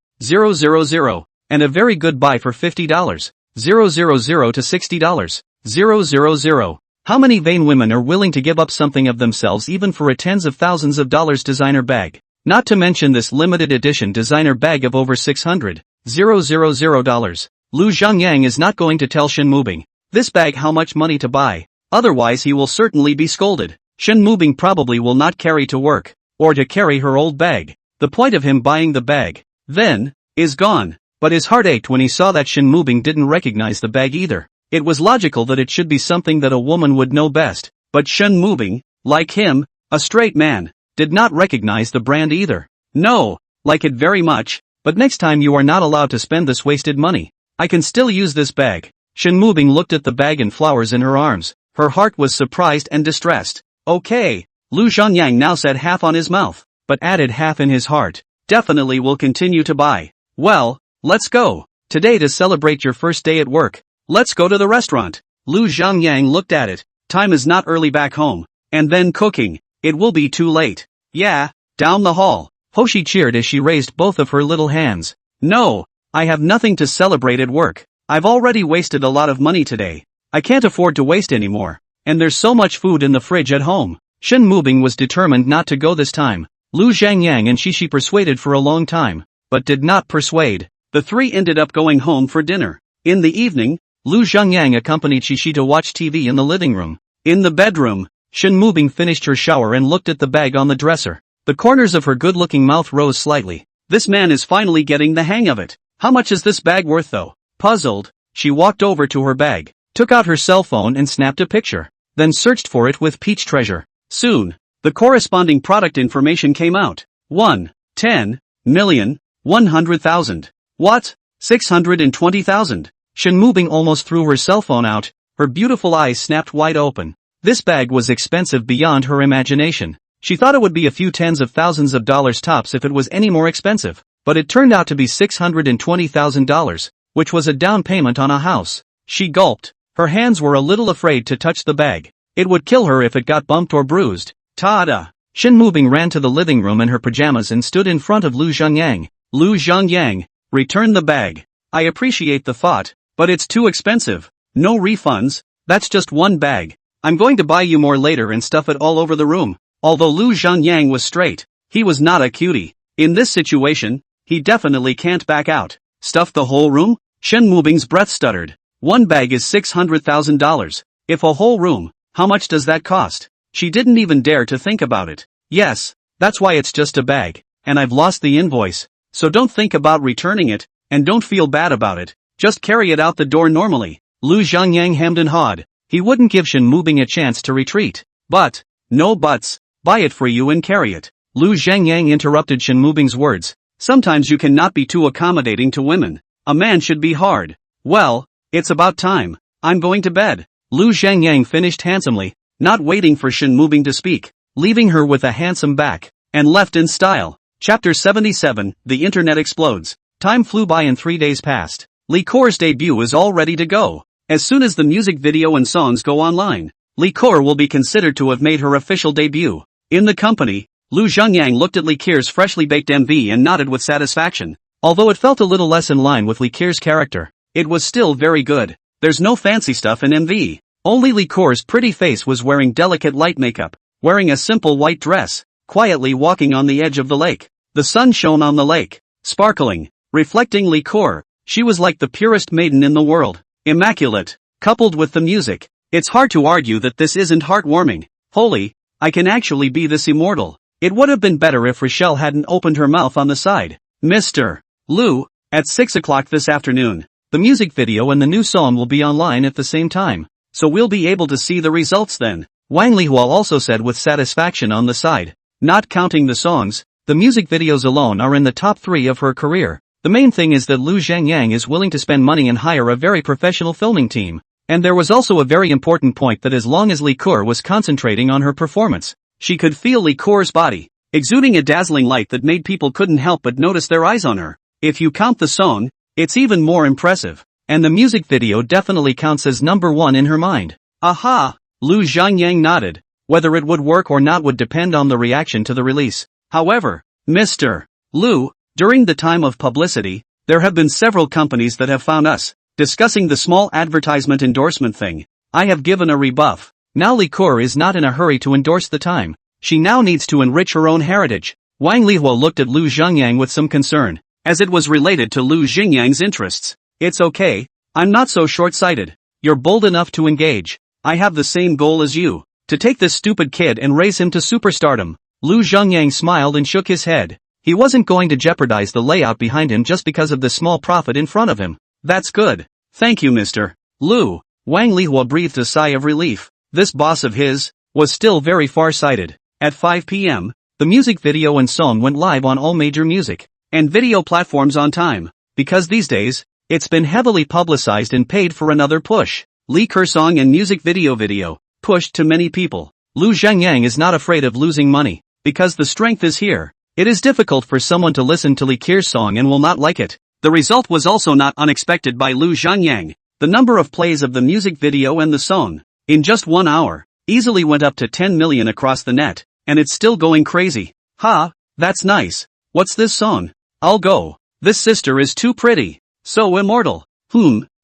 [SPEAKER 1] and a very good buy for $50, to $60, How many vain women are willing to give up something of themselves even for a tens of thousands of dollars designer bag? Not to mention this limited edition designer bag of over $600,000. Lu Zhenyang is not going to tell Shen Mubing this bag how much money to buy, otherwise he will certainly be scolded. Shen Mubing probably will not carry to work, or to carry her old bag. The point of him buying the bag, then, is gone. But his heart ached when he saw that Shen Mubing didn't recognize the bag either. It was logical that it should be something that a woman would know best, but Shen Mubing, like him, a straight man, did not recognize the brand either. No, like it very much, but next time you are not allowed to spend this wasted money. I can still use this bag. Shen Mubing looked at the bag and flowers in her arms. Her heart was surprised and distressed. Okay, Lu Zhenyang now said half on his mouth, but added half in his heart. Definitely will continue to buy. Well, let's go. Today to celebrate your first day at work. Let's go to the restaurant. Lu Zhenyang looked at it. Time is not early back home. And then cooking. It will be too late. Yeah, down the hall. Hoshi cheered as she raised both of her little hands. No, I have nothing to celebrate at work. I've already wasted a lot of money today. I can't afford to waste anymore. And there's so much food in the fridge at home. Shen Mubing was determined not to go this time. Lu Zhenyang and Shishi persuaded for a long time, but did not persuade. The three ended up going home for dinner. In the evening, Lu Zhenyang accompanied Shishi to watch TV in the living room. In the bedroom, Shen Mubing finished her shower and looked at the bag on the dresser. The corners of her good-looking mouth rose slightly. This man is finally getting the hang of it. How much is this bag worth though? Puzzled, she walked over to her bag, took out her cell phone and snapped a picture, then searched for it with Peach Treasure. Soon, the corresponding product information came out. 1,10,100,000. What? 620,000. Shen Mubing almost threw her cell phone out, her beautiful eyes snapped wide open. This bag was expensive beyond her imagination. She thought it would be a few tens of thousands of dollars tops if it was any more expensive, but it turned out to be $620,000, which was a down payment on a house. She gulped. Her hands were a little afraid to touch the bag. It would kill her if it got bumped or bruised. Ta-da! Shen Mubing ran to the living room in her pajamas and stood in front of Lu Zhenyang. Lu Zhenyang, return the bag. I appreciate the thought, but it's too expensive. No refunds, that's just one bag. I'm going to buy you more later and stuff it all over the room. Although Lu Zhenyang was straight, he was not a cutie. In this situation, he definitely can't back out. Stuff the whole room? Shen Mubing's breath stuttered. One bag is $600,000. If a whole room, how much does that cost? She didn't even dare to think about it. Yes, that's why it's just a bag, and I've lost the invoice. So don't think about returning it, and don't feel bad about it. Just carry it out the door normally. Lu Zhenyang hemmed and hawed. He wouldn't give Shen Mubing a chance to retreat. But, no buts, buy it for you and carry it. Lu Zhenyang interrupted Shen Mubing's words. Sometimes you cannot be too accommodating to women. A man should be hard. Well, it's about time. I'm going to bed. Lu Zhenyang finished handsomely, not waiting for Shen Mubing to speak, leaving her with a handsome back, and left in style. Chapter 77, The Internet Explodes. Time flew by and 3 days passed. Li Kor's debut is all ready to go. As soon as the music video and songs go online, Liqueur will be considered to have made her official debut. In the company, Lu Zhengyang looked at Liqueur's freshly baked MV and nodded with satisfaction. Although it felt a little less in line with Liqueur's character, it was still very good. There's no fancy stuff in MV. Only Liqueur's pretty face was wearing delicate light makeup, wearing a simple white dress, quietly walking on the edge of the lake. The sun shone on the lake, sparkling, reflecting Liqueur. She was like the purest maiden in the world. Immaculate, coupled with the music. It's hard to argue that this isn't heartwarming. Holy, I can actually be this immortal. It would have been better if Rochelle hadn't opened her mouth on the side. Mr. Lu, at 6 o'clock this afternoon, the music video and the new song will be online at the same time, so we'll be able to see the results then, Wang Lihua also said with satisfaction on the side. Not counting the songs, the music videos alone are in the top 3 of her career. The main thing is that Lu Zhengyang is willing to spend money and hire a very professional filming team. And there was also a very important point that as long as Liqueur was concentrating on her performance, she could feel Liqueur's body, exuding a dazzling light that made people couldn't help but notice their eyes on her. If you count the song, it's even more impressive. And the music video definitely counts as number 1 in her mind. Aha! Lu Zhengyang nodded. Whether it would work or not would depend on the reaction to the release. However, Mr. Lu, during the time of publicity, there have been several companies that have found us, discussing the small advertisement endorsement thing. I have given a rebuff. Now Liqueur is not in a hurry to endorse the time. She now needs to enrich her own heritage. Wang Lihua looked at Lu Zhengyang with some concern, as it was related to Lu Zhengyang's interests. It's okay, I'm not so short-sighted. You're bold enough to engage. I have the same goal as you, to take this stupid kid and raise him to superstardom. Lu Zhengyang smiled and shook his head. He wasn't going to jeopardize the layout behind him just because of the small profit in front of him. That's good. Thank you, Mr. Lu. Wang Lihua breathed a sigh of relief. This boss of his was still very far-sighted. At 5 p.m., the music video and song went live on all major music and video platforms on time, because these days, it's been heavily publicized and paid for another push. Liqueur song and music video pushed to many people. Lu Zhengyang is not afraid of losing money, because the strength is here. It is difficult for someone to listen to Liqueur's song and will not like it. The result was also not unexpected by Lu Zhengyang. The number of plays of the music video and the song, in just 1 hour, easily went up to 10 million across the net, and it's still going crazy. Ha, that's nice. What's this song? I'll go. This sister is too pretty. So immortal.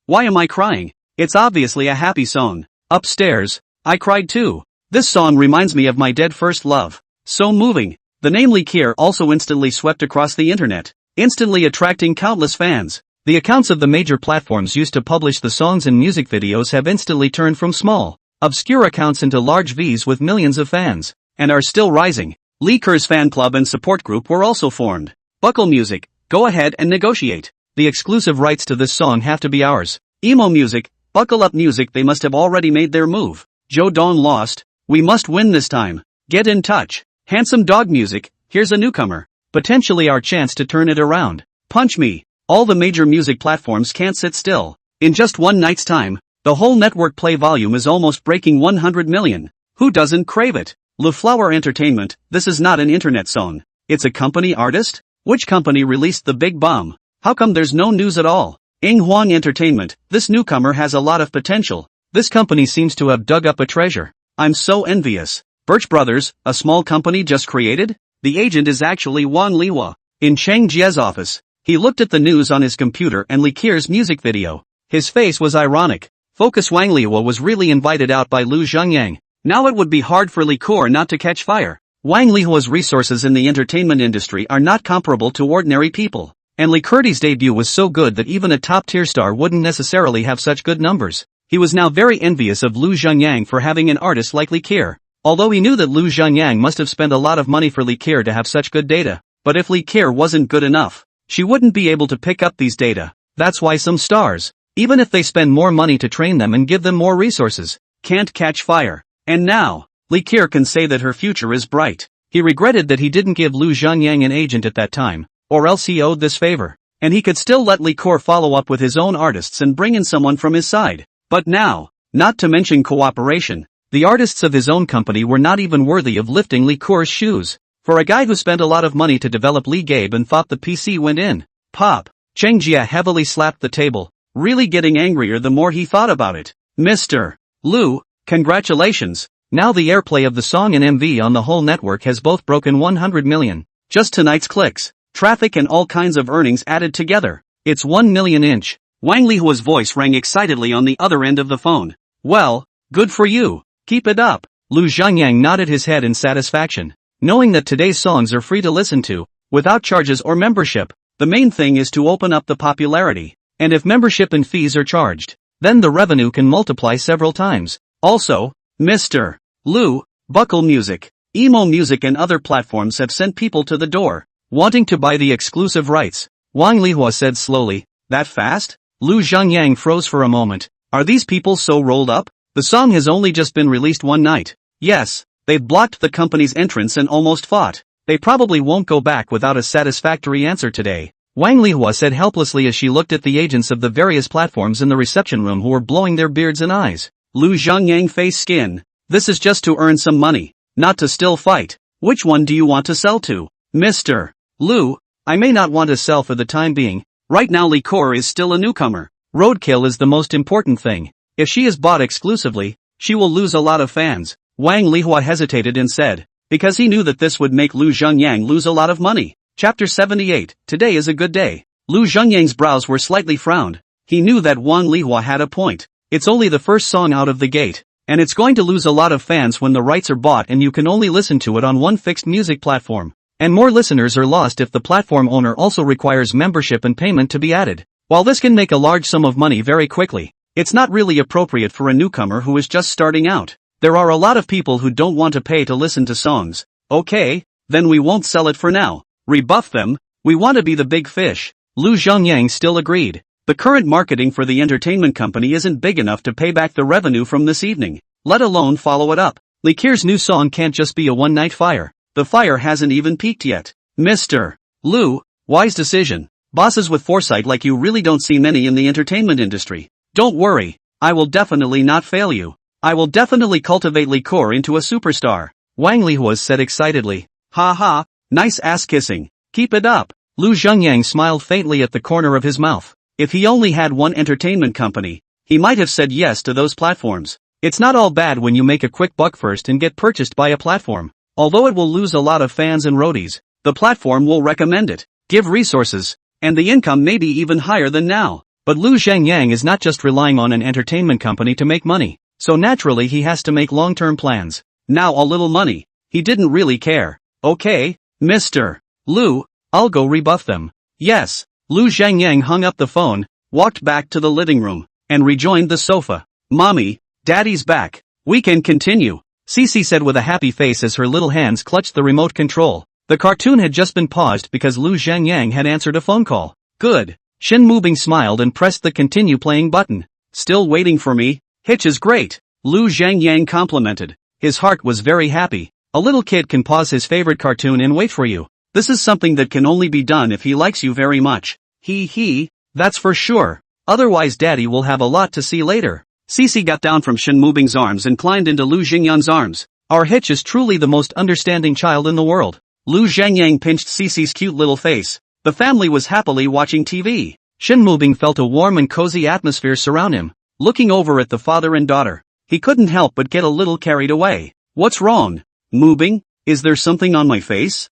[SPEAKER 1] Why am I crying? It's obviously a happy song. Upstairs, I cried too. This song reminds me of my dead first love. So moving. The name Liqueur also instantly swept across the internet, instantly attracting countless fans. The accounts of the major platforms used to publish the songs and music videos have instantly turned from small, obscure accounts into large Vs with millions of fans, and are still rising. Liqueur's fan club and support group were also formed. Buckle Music, go ahead and negotiate. The exclusive rights to this song have to be ours. Emo Music, Buckle Up Music, they must have already made their move. Joe Don lost. We must win this time. Get in touch. Handsome Dog Music, here's a newcomer. Potentially our chance to turn it around. Punch Me. All the major music platforms can't sit still. In just one night's time, the whole network play volume is almost breaking 100 million. Who doesn't crave it? Le Flower Entertainment, this is not an internet song. It's a company artist? Which company released the big bomb? How come there's no news at all? Ing Huang Entertainment, this newcomer has a lot of potential. This company seems to have dug up a treasure. I'm so envious. Birch Brothers, a small company just created? The agent is actually Wang Lihua. In Cheng Jie's office, he looked at the news on his computer and Liqueur's music video. His face was ironic. Focus Wang Lihua was really invited out by Lu Zhengyang. Now it would be hard for Liqueur not to catch fire. Wang Lihua's resources in the entertainment industry are not comparable to ordinary people. And Liqueur's debut was so good that even a top-tier star wouldn't necessarily have such good numbers. He was now very envious of Lu Zhengyang for having an artist like Liqueur. Although he knew that Lu Zhengyang must have spent a lot of money for Liqueur to have such good data. But if Liqueur wasn't good enough, she wouldn't be able to pick up these data. That's why some stars, even if they spend more money to train them and give them more resources, can't catch fire. And now, Liqueur can say that her future is bright. He regretted that he didn't give Lu Zhengyang an agent at that time, or else he owed this favor. And he could still let Liqueur follow up with his own artists and bring in someone from his side. But now, not to mention cooperation, the artists of his own company were not even worthy of lifting Liqueur's shoes. For a guy who spent a lot of money to develop Lee Gabe and thought the PC went in. Pop. Cheng Jie heavily slapped the table. really getting angrier the more he thought about it. Mr. Liu, congratulations. Now the airplay of the song and MV on the whole network has both broken 100 million. Just tonight's clicks, traffic and all kinds of earnings added together. It's 1 million inch. Wang Lihua's voice rang excitedly on the other end of the phone. Well, good for you. Keep it up. Lu Zhangyang nodded his head in satisfaction. Knowing that today's songs are free to listen to, without charges or membership, the main thing is to open up the popularity. And if membership and fees are charged, then the revenue can multiply several times. Also, Mr. Liu, Buckle Music, Emo Music and other platforms have sent people to the door, wanting to buy the exclusive rights. Wang Lihua said slowly. That fast? Lu Zhangyang froze for a moment. Are these people so rolled up? The song has only just been released one night. Yes, they've blocked the company's entrance and almost fought. They probably won't go back without a satisfactory answer today. Wang Lihua said helplessly as she looked at the agents of the various platforms in the reception room who were blowing their beards and eyes. Lu Zhangyang face skin. This is just to earn some money, not to still fight. Which one do you want to sell to? Mr. Liu, I may not want to sell for the time being. Right now Liquor is still a newcomer. Roadkill is the most important thing. If she is bought exclusively, she will lose a lot of fans. Wang Lihua hesitated and said, because he knew that this would make Lu Zhangyang lose a lot of money. Chapter 78, Today is a good day. Lu Zhangyang's brows were slightly frowned. He knew that Wang Lihua had a point. It's only the first song out of the gate, and it's going to lose a lot of fans when the rights are bought and you can only listen to it on one fixed music platform. And more listeners are lost if the platform owner also requires membership and payment to be added. While this can make a large sum of money very quickly, it's not really appropriate for a newcomer who is just starting out. There are a lot of people who don't want to pay to listen to songs. Okay, then we won't sell it for now. Rebuff them, we want to be the big fish. Lu Zhangyang still agreed. The current marketing for the entertainment company isn't big enough to pay back the revenue from this evening, let alone follow it up. Liquor's new song can't just be a one-night fire. The fire hasn't even peaked yet. Mr. Liu, wise decision. Bosses with foresight like you really don't see many in the entertainment industry. Don't worry, I will definitely not fail you. I will definitely cultivate Liquor into a superstar. Wang Lihua said excitedly. Ha ha, nice ass kissing. Keep it up. Lu Zhangyang smiled faintly at the corner of his mouth. If he only had one entertainment company, he might have said yes to those platforms. It's not all bad when you make a quick buck first and get purchased by a platform. Although it will lose a lot of fans and roadies, the platform will recommend it, give resources, and the income may be even higher than now. But Lu Zhangyang is not just relying on an entertainment company to make money, so naturally he has to make long-term plans. Now a little money, he didn't really care. Okay, Mr. Liu, I'll go rebuff them. Yes. Lu Zhangyang hung up the phone, walked back to the living room, and rejoined the sofa. Mommy, Daddy's back. We can continue, Cece said with a happy face as her little hands clutched the remote control. The cartoon had just been paused because Lu Zhangyang had answered a phone call. Good. Shin Mubing smiled and pressed the continue playing button. Still waiting for me? Hitch is great, Lu Zhangyang complimented. His heart was very happy. A little kid can pause his favorite cartoon and wait for you. This is something that can only be done if he likes you very much. That's for sure. Otherwise Daddy will have a lot to see later. Cece got down from Shin Mubing's arms and climbed into Lu Zhangyang's arms. Our Hitch is truly the most understanding child in the world. Lu Zhangyang pinched Cece's cute little face. The family was happily watching TV. Shin Mubing felt a warm and cozy atmosphere surround him. Looking over at the father and daughter, he couldn't help but get a little carried away. What's wrong, Mubing? Is there something on my face?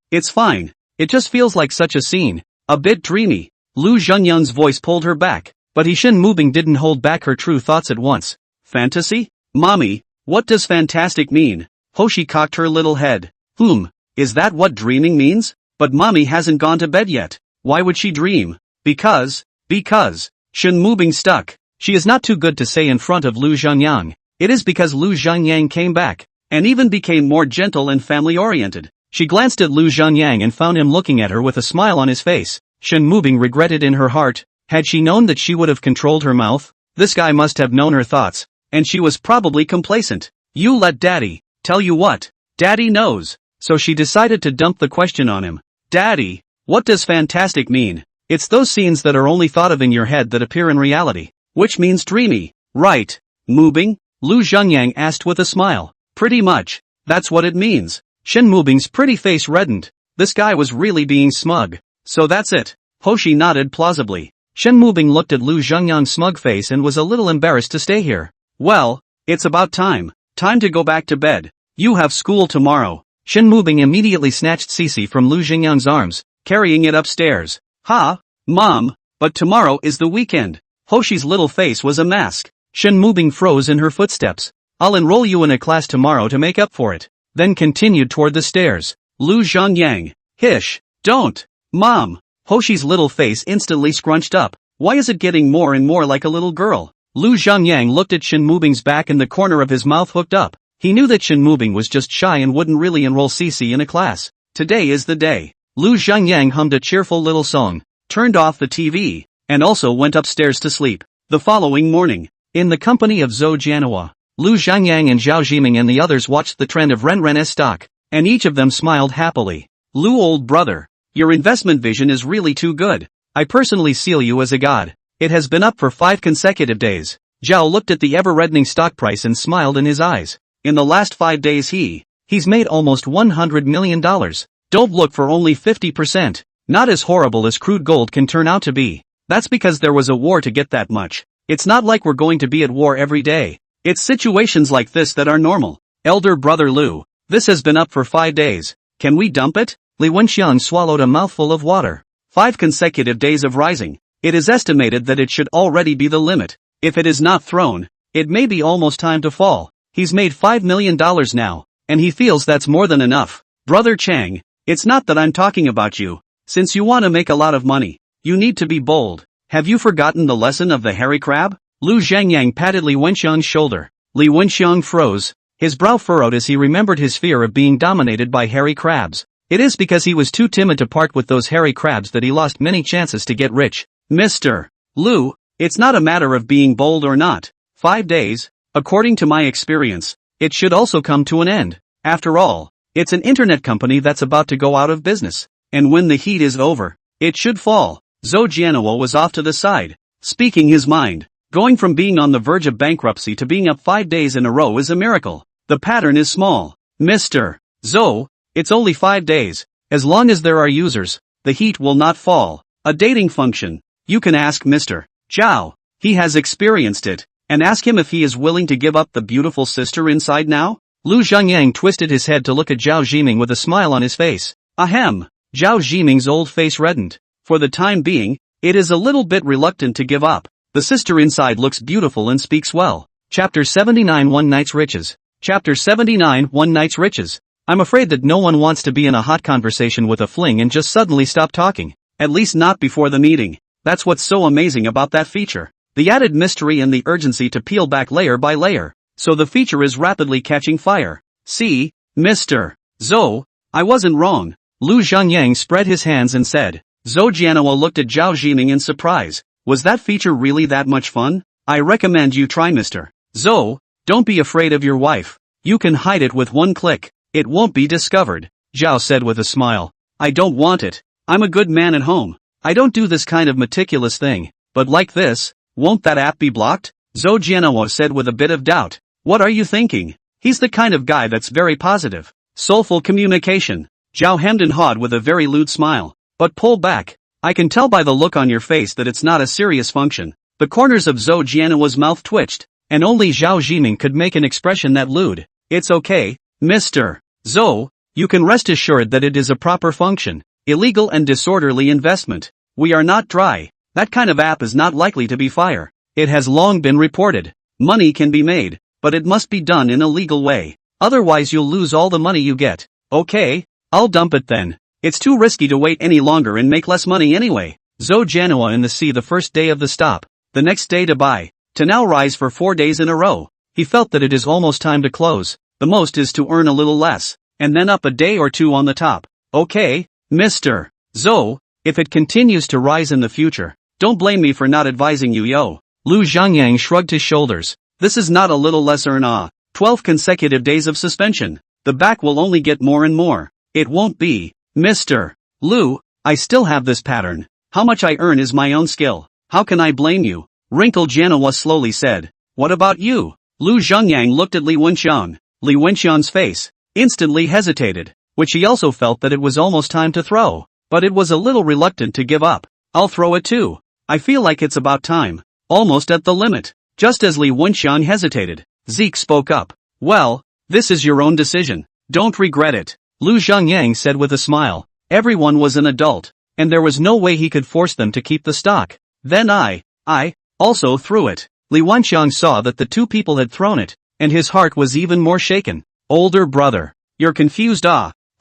[SPEAKER 1] It's fine. It just feels like such a scene. A bit dreamy. Lu Zhangyang's voice pulled her back, but Shin Mubing didn't hold back her true thoughts at once. Fantasy? Mommy, what does fantastic mean? Hoshi cocked her little head. Is that what dreaming means? But Mommy hasn't gone to bed yet. Why would she dream? Because. Shin Mubing stuck. She is not too good to say in front of Lu Zhangyang. It is because Lu Zhangyang came back, and even became more gentle and family-oriented. She glanced at Lu Zhangyang and found him looking at her with a smile on his face. Shin Mubing regretted in her heart. Had she known that she would have controlled her mouth? This guy must have known her thoughts, and she was probably complacent. You let Daddy. Tell you what, Daddy knows. So she decided to dump the question on him. Daddy, what does fantastic mean? It's those scenes that are only thought of in your head that appear in reality. Which means dreamy, right, Mubing? Lu Zhangyang asked with a smile. Pretty much, that's what it means. Shin Mubing's pretty face reddened. This guy was really being smug. So that's it. Hoshi nodded plausibly. Shen Mubing looked at Lu Zhengyang's smug face and was a little embarrassed to stay here. Well, it's about time. Time to go back to bed. You have school tomorrow. Shen Mubing immediately snatched Cici from Lu Zhengyang's arms, carrying it upstairs. Ha, Mom, but tomorrow is the weekend. Hoshi's little face was a mask. Shen Mubing froze in her footsteps. I'll enroll you in a class tomorrow to make up for it. Then continued toward the stairs. Lu Zhengyang. Hish. Don't. Mom. Hoshi's little face instantly scrunched up. Why is it getting more and more like a little girl? Lu Zhengyang looked at Shen Mubing's back and the corner of his mouth hooked up. He knew that Shen Mubing was just shy and wouldn't really enroll Cici in a class. Today is the day. Lu Zhengyang hummed a cheerful little song, turned off the TV, and also went upstairs to sleep. The following morning, in the company of Zhou Jianhua, Lu Zhengyang and Zhao Jiming and the others watched the trend of Ren's stock, and each of them smiled happily. Lu, old brother, your investment vision is really too good. I personally seal you as a god. It has been up for 5 consecutive days. Zhao looked at the ever-reddening stock price and smiled in his eyes. In the last 5 days he's made almost $100 million. Don't look for only 50%. Not as horrible as crude gold can turn out to be. That's because there was a war to get that much. It's not like we're going to be at war every day. It's situations like this that are normal. Elder brother Lu, this has been up for 5 days. Can we dump it? Li Wenxiang swallowed a mouthful of water. 5 consecutive days of rising. It is estimated that it should already be the limit. If it is not thrown, it may be almost time to fall. He's made $5 million now, and he feels that's more than enough. Brother Chang, it's not that I'm talking about you. Since you want to make a lot of money, you need to be bold. Have you forgotten the lesson of the hairy crab? Lu Zhengyang patted Li Wenxiang's shoulder. Li Wenxiang froze. His brow furrowed as he remembered his fear of being dominated by hairy crabs. It is because he was too timid to part with those hairy crabs that he lost many chances to get rich. Mr. Lu, it's not a matter of being bold or not. 5 days, according to my experience, it should also come to an end. After all, it's an internet company that's about to go out of business. And when the heat is over, it should fall. Zhou Jianhua was off to the side, speaking his mind. Going from being on the verge of bankruptcy to being up 5 days in a row is a miracle. The pattern is small. Mr. Zhou, it's only 5 days. As long as there are users, the heat will not fall. A dating function. You can ask Mr. Zhao. He has experienced it. And ask him if he is willing to give up the beautiful sister inside now? Lu Zhengyang twisted his head to look at Zhao Jiming with a smile on his face. Ahem. Zhao Jiming's old face reddened. For the time being, it is a little bit reluctant to give up. The sister inside looks beautiful and speaks well. Chapter 79 One Night's Riches. Chapter 79 One Night's Riches. I'm afraid that no one wants to be in a hot conversation with a fling and just suddenly stop talking. At least not before the meeting. That's what's so amazing about that feature. The added mystery and the urgency to peel back layer by layer. So the feature is rapidly catching fire. See, Mr. Zhou, I wasn't wrong. Lu Zhengyang spread his hands and said. Zhou Jianhua looked at Zhao Jiming in surprise. Was that feature really that much fun? I recommend you try Mr. Zhou, don't be afraid of your wife. You can hide it with one click. It won't be discovered. Zhao said with a smile. I don't want it. I'm a good man at home. I don't do this kind of meticulous thing. But like this, won't that app be blocked? Zhou Jianhua said with a bit of doubt. What are you thinking? He's the kind of guy that's very positive. Soulful communication. Zhao hemmed and hawed with a very lewd smile. But pull back. I can tell by the look on your face that it's not a serious function. The corners of Zhou Jianhua's mouth twitched, and only Zhao Jiming could make an expression that lewd. It's okay, Mr. Zhou, you can rest assured that it is a proper function. Illegal and disorderly investment. We are not dry. That kind of app is not likely to be fire. It has long been reported. Money can be made, but it must be done in a legal way. Otherwise you'll lose all the money you get. Okay, I'll dump it then. It's too risky to wait any longer and make less money anyway. Zhou Jianhua in the sea the first day of the stop. The next day to buy. To now rise for 4 days in a row. He felt that it is almost time to close. The most is to earn a little less. And then up a day or two on the top. Okay, Mr. Zhou, if it continues to rise in the future, don't blame me for not advising you yo. Lu Zhengyang shrugged his shoulders. This is not a little less earn 12 consecutive days of suspension. The back will only get more and more. It won't be. Mr. Lu, I still have this pattern. How much I earn is my own skill. How can I blame you? Wrinkled Jianhua slowly said. What about you? Lu Zhengyang looked at Li Wenxiang. Li Wenxiang's face instantly hesitated, which he also felt that it was almost time to throw, but it was a little reluctant to give up. I'll throw it too. I feel like it's about time. Almost at the limit. Just as Li Wenxiang hesitated, Zeke spoke up. Well, this is your own decision. Don't regret it. Lu Zhengyang said with a smile. Everyone was an adult, and there was no way he could force them to keep the stock. Then I also threw it. Li Wenxiang saw that the two people had thrown it, and his heart was even more shaken. Older brother. You're confused.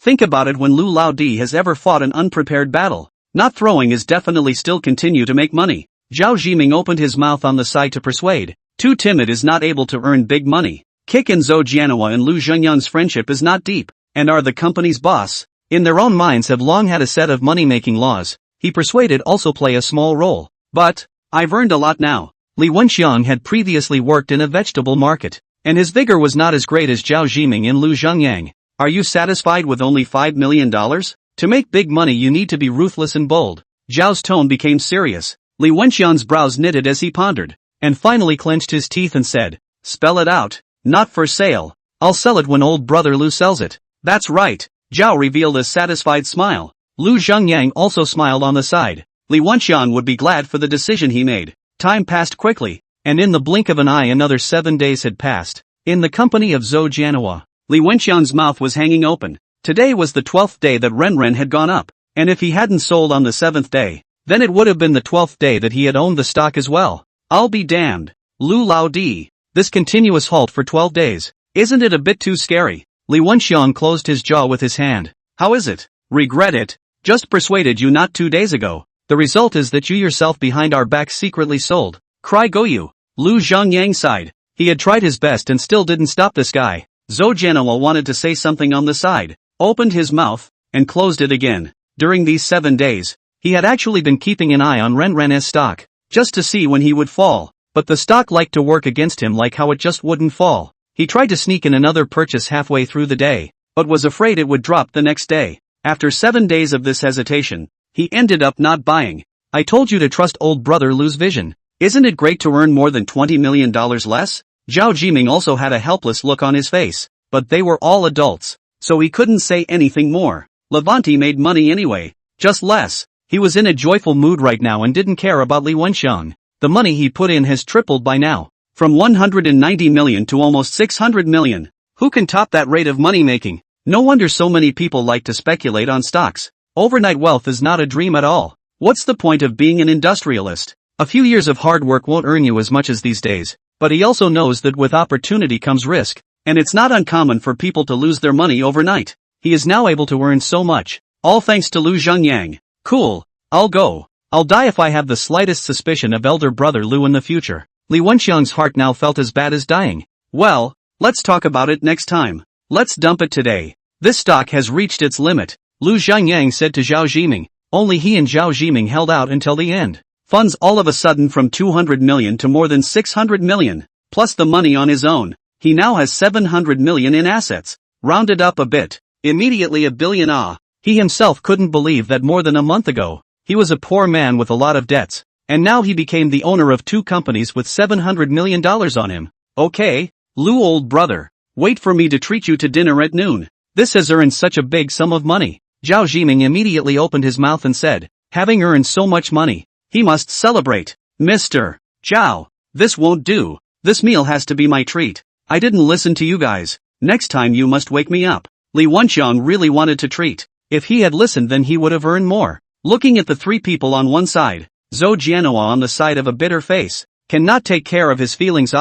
[SPEAKER 1] Think about it, when Lu Laodi has ever fought an unprepared battle. Not throwing is definitely still continue to make money. Zhao Zhiming opened his mouth on the side to persuade. Too timid is not able to earn big money. Kik and Zhou Jianhua and Lu Zhenyan's friendship is not deep, and are the company's boss. In their own minds have long had a set of money-making laws. He persuaded also play a small role. But, I've earned a lot now. Li Wenxiang had previously worked in a vegetable market, and his vigor was not as great as Zhao Zhiming and Lu Zhengyang. Are you satisfied with only $5 million? To make big money you need to be ruthless and bold. Zhao's tone became serious. Li Wenxiang's brows knitted as he pondered, and finally clenched his teeth and said, spell it out. Not for sale. I'll sell it when old brother Lu sells it. That's right. Zhao revealed a satisfied smile. Lu Zhengyang also smiled on the side. Li Wenxiang would be glad for the decision he made. Time passed quickly, and in the blink of an eye another 7 days had passed. In the company of Zhou Jianhua, Li Wenxiang's mouth was hanging open. Today was the 12th day that Renren had gone up, and if he hadn't sold on the 7th day, then it would have been the 12th day that he had owned the stock as well. I'll be damned. Lu Laodi. This continuous halt for 12 days. Isn't it a bit too scary? Li Wenxiang closed his jaw with his hand. How is it? Regret it? Just persuaded you not 2 days ago. The result is that you yourself behind our backs secretly sold. Cry go you. Lu Zhengyang sighed. He had tried his best and still didn't stop this guy. Zhou Jianhua wanted to say something on the side, opened his mouth, and closed it again. During these 7 days, he had actually been keeping an eye on Renren's stock, just to see when he would fall, but the stock liked to work against him, like how it just wouldn't fall. He tried to sneak in another purchase halfway through the day, but was afraid it would drop the next day. After 7 days of this hesitation, he ended up not buying. I told you to trust old brother Lu's vision. Isn't it great to earn more than $20 million less? Zhao Zhiming also had a helpless look on his face, but they were all adults, so he couldn't say anything more. Levanti made money anyway, just less. He was in a joyful mood right now and didn't care about Li Wenxiang. The money he put in has tripled by now, from 190 million to almost 600 million. Who can top that rate of money making? No wonder so many people like to speculate on stocks. Overnight wealth is not a dream at all. What's the point of being an industrialist? A few years of hard work won't earn you as much as these days, but he also knows that with opportunity comes risk, and it's not uncommon for people to lose their money overnight. He is now able to earn so much, all thanks to Lu Zhengyang. Cool. I'll go. I'll die if I have the slightest suspicion of elder brother Lu in the future. Li Wenxiang's heart now felt as bad as dying. Well, let's talk about it next time. Let's dump it today. This stock has reached its limit, Lu Zhengyang said to Zhao Zhiming. Only he and Zhao Zhiming held out until the end. Funds all of a sudden from 200 million to more than 600 million, plus the money on his own. He now has 700 million in assets. Rounded up a bit, immediately $1 billion. He himself couldn't believe that more than a month ago, he was a poor man with a lot of debts, and now he became the owner of 2 companies with $700 million on him. Okay, Lu old brother, wait for me to treat you to dinner at noon. This has earned such a big sum of money. Zhao Zhiming immediately opened his mouth and said, having earned so much money, he must celebrate. Mr. Zhao, this won't do. This meal has to be my treat. I didn't listen to you guys. Next time you must wake me up. Li Wenxiang really wanted to treat. If he had listened then he would have earned more. Looking at the 3 people on one side, Zhou Jianhua on the side of a bitter face, cannot take care of his feelings.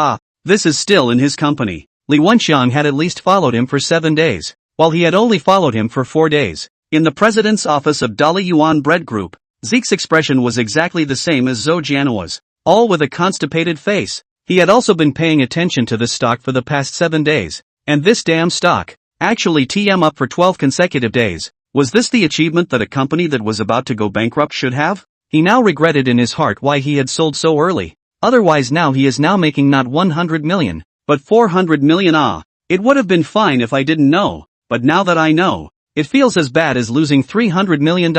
[SPEAKER 1] This is still in his company. Li Wenxiang had at least followed him for 7 days, while he had only followed him for 4 days. In the president's office of Dali Yuan Bread Group, Zeke's expression was exactly the same as Zhou Jianhua's, all with a constipated face. He had also been paying attention to this stock for the past 7 days, and this damn stock, actually TM up for 12 consecutive days. Was this the achievement that a company that was about to go bankrupt should have? He now regretted in his heart why he had sold so early. Otherwise now he is now making not 100 million, but 400 million. It would have been fine if I didn't know, but now that I know, it feels as bad as losing $300 million.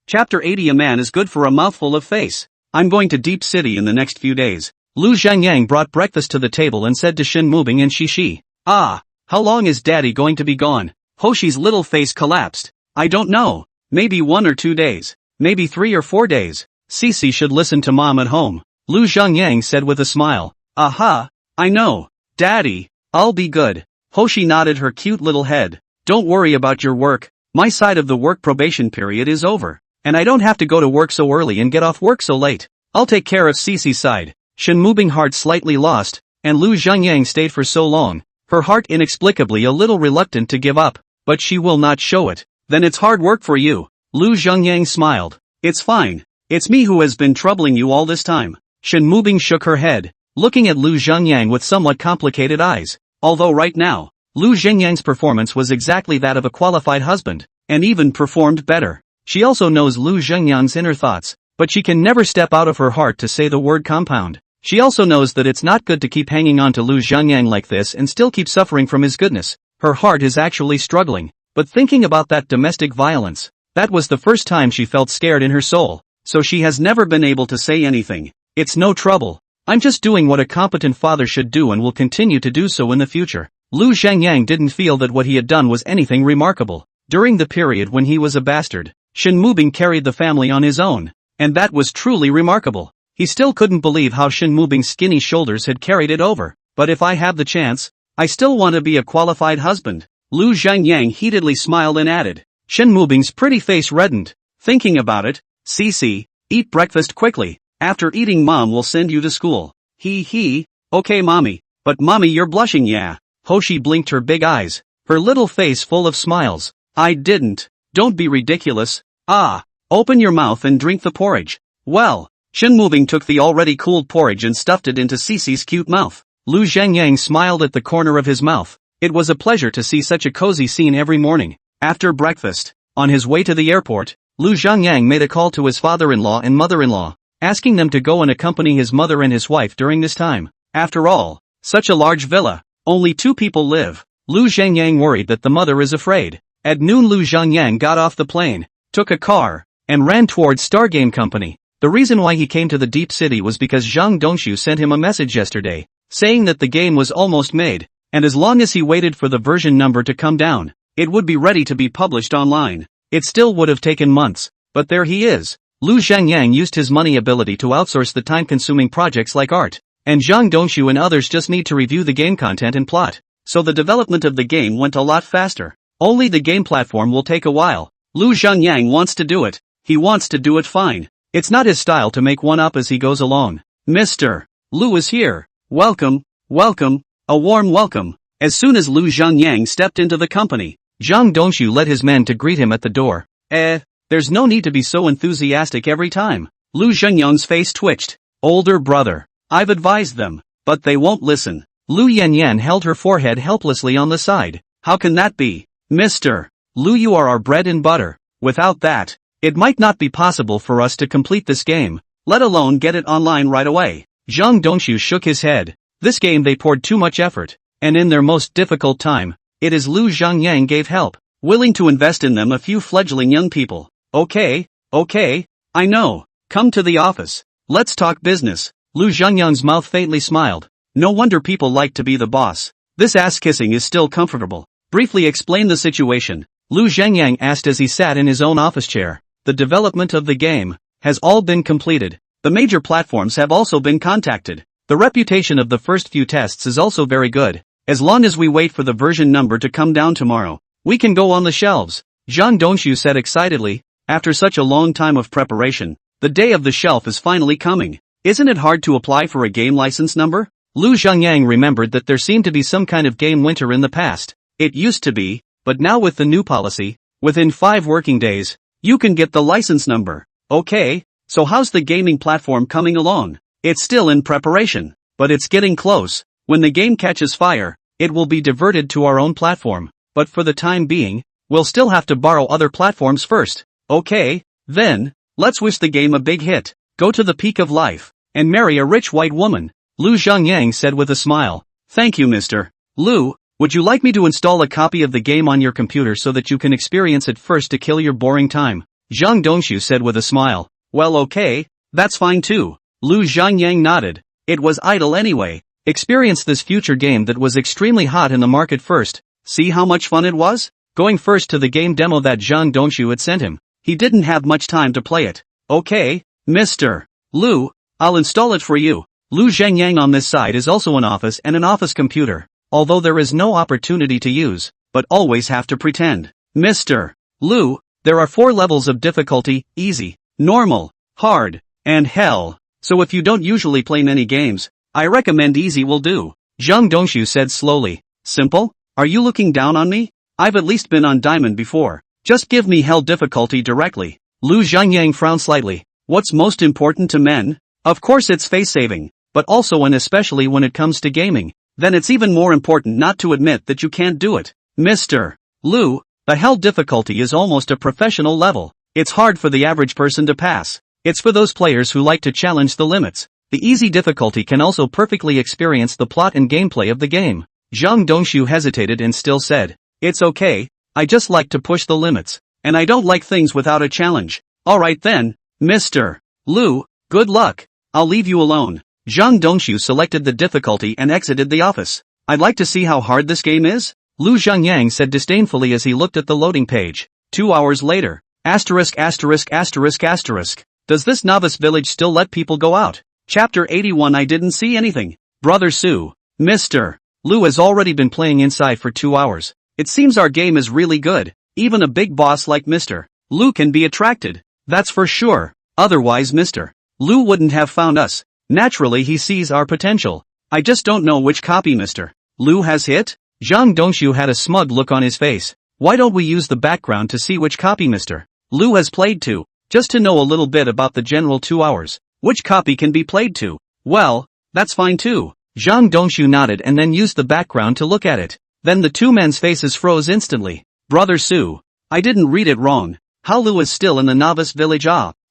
[SPEAKER 1] Chapter 80. A man is good for a mouthful of face. I'm going to Deep City in the next few days. Lu Zhengyang brought breakfast to the table and said to Shin Mubing and Shishi. How long is daddy going to be gone? Hoshi's little face collapsed. I don't know. Maybe 1 or 2 days. Maybe 3 or 4 days. Cece should listen to mom at home, Lu Zhengyang said with a smile. Aha, I know, Daddy, I'll be good. Hoshi nodded her cute little head. Don't worry about your work, my side of the work probation period is over, and I don't have to go to work so early and get off work so late. I'll take care of Cece's side. Shen Mubing's heart slightly lost, and Lu Zhengyang stayed for so long, her heart inexplicably a little reluctant to give up, but she will not show it. Then it's hard work for you. Lu Zhengyang smiled. It's fine. It's me who has been troubling you all this time. Shen Mubing shook her head, looking at Lu Zhengyang with somewhat complicated eyes. Although right now, Lu Zhengyang's performance was exactly that of a qualified husband, and even performed better. She also knows Lu Zhengyang's inner thoughts, but she can never step out of her heart to say the word compound. She also knows that it's not good to keep hanging on to Lu Zhengyang like this and still keep suffering from his goodness. Her heart is actually struggling, but thinking about that domestic violence, that was the first time she felt scared in her soul, so she has never been able to say anything. It's no trouble. I'm just doing what a competent father should do and will continue to do so in the future. Lu Zhengyang didn't feel that what he had done was anything remarkable. During the period when he was a bastard, Shen Mubing carried the family on his own, and that was truly remarkable. He still couldn't believe how Shen Mubing's skinny shoulders had carried it over. But if I have the chance, I still want to be a qualified husband. Lu Zhengyang heatedly smiled and added. Shen Mubing's pretty face reddened. Thinking about it, Cece, eat breakfast quickly. After eating mom will send you to school. Okay mommy. But mommy you're blushing yeah. Hoshi blinked her big eyes, her little face full of smiles. I didn't. Don't be ridiculous. Open your mouth and drink the porridge. Well. Shen Mubing took the already cooled porridge and stuffed it into Cece's cute mouth. Lu Zhengyang smiled at the corner of his mouth. It was a pleasure to see such a cozy scene every morning. After breakfast, on his way to the airport, Lu Zhengyang made a call to his father-in-law and mother-in-law, asking them to go and accompany his mother and his wife during this time. After all, such a large villa, only 2 people live. Lu Zhengyang worried that the mother is afraid. At noon Lu Zhengyang got off the plane, took a car, and ran towards Star Game Company. The reason why he came to the deep city was because Zhang Dongshu sent him a message yesterday, saying that the game was almost made, and as long as he waited for the version number to come down, it would be ready to be published online. It still would have taken months, but there he is. Lu Zhengyang used his money ability to outsource the time-consuming projects like art, and Zhang Dongshu and others just need to review the game content and plot, so the development of the game went a lot faster. Only the game platform will take a while. Lu Zhengyang wants to do it. He wants to do it fine. It's not his style to make one up as he goes along. Mr. Lu is here. Welcome, welcome, a warm welcome. As soon as Lu Zhengyang stepped into the company, Zhang Dongshu led his men to greet him at the door. There's no need to be so enthusiastic every time. Lu Zhengyang's face twitched. Older brother, I've advised them, but they won't listen. Lu Yanyan held her forehead helplessly on the side. How can that be? Mr. Lu, you are our bread and butter. Without that, it might not be possible for us to complete this game, let alone get it online right away. Zhang Dongshu shook his head. This game they poured too much effort, and in their most difficult time, it is Lu Zhengyang gave help, willing to invest in them a few fledgling young people. Okay, I know. Come to the office. Let's talk business. Lu Zhengyang's mouth faintly smiled. No wonder people like to be the boss. This ass-kissing is still comfortable. Briefly explain the situation, Lu Zhengyang asked as he sat in his own office chair. The development of the game has all been completed. The major platforms have also been contacted. The reputation of the first few tests is also very good. As long as we wait for the version number to come down tomorrow, we can go on the shelves. Zhang Dongshu said excitedly. After such a long time of preparation, the day of the shelf is finally coming. Isn't it hard to apply for a game license number? Lu Zhengyang remembered that there seemed to be some kind of game winter in the past. It used to be, but now with the new policy, within 5 working days, you can get the license number. Okay, so how's the gaming platform coming along? It's still in preparation, but it's getting close. When the game catches fire, it will be diverted to our own platform, but for the time being, we'll still have to borrow other platforms first. Okay, then, let's wish the game a big hit, go to the peak of life, and marry a rich white woman, Lu Zhengyang said with a smile. Thank you Mr. Lu, would you like me to install a copy of the game on your computer so that you can experience it first to kill your boring time? Zhang Dongshu said with a smile. Well okay, that's fine too. Lu Zhengyang nodded. It was idle anyway. Experience this future game that was extremely hot in the market first. See how much fun it was? Going first to the game demo that Zhang Dongshu had sent him. He didn't have much time to play it. Okay, Mr. Lu, I'll install it for you. Lu Zhengyang on this side is also an office and an office computer, although there is no opportunity to use, but always have to pretend. Mr. Lu, there are 4 levels of difficulty: easy, normal, hard, and hell. So if you don't usually play many games, I recommend easy will do. Zhang Dongshu said slowly. Simple? Are you looking down on me? I've at least been on diamond before. Just give me hell difficulty directly. Lu Zhengyang frowned slightly. What's most important to men? Of course it's face saving, but also and especially when it comes to gaming. Then it's even more important not to admit that you can't do it. Mr. Lu, the hell difficulty is almost a professional level. It's hard for the average person to pass. It's for those players who like to challenge the limits. The easy difficulty can also perfectly experience the plot and gameplay of the game. Zhang Dongshu hesitated and still said, it's okay, I just like to push the limits, and I don't like things without a challenge. Alright then, Mr. Lu, good luck. I'll leave you alone. Zhang Dongshu selected the difficulty and exited the office. I'd like to see how hard this game is, Lu Zhengyang said disdainfully as he looked at the loading page. 2 hours later. Asterisk asterisk asterisk asterisk. Does this novice village still let people go out? Chapter 81. I didn't see anything. Brother Su. Mr. Lu has already been playing inside for 2 hours. It seems our game is really good. Even a big boss like Mr. Lu can be attracted. That's for sure. Otherwise Mr. Lu wouldn't have found us. Naturally he sees our potential. I just don't know which copy Mr. Lu has hit? Zhang Dongshu had a smug look on his face. Why don't we use the background to see which copy Mr. Lu has played to? Just to know a little bit about the general 2 hours. Which copy can be played to? Well, that's fine too. Zhang Dongshu nodded and then used the background to look at it. Then the 2 men's faces froze instantly. Brother Su. I didn't read it wrong. How Lu is still in the novice village?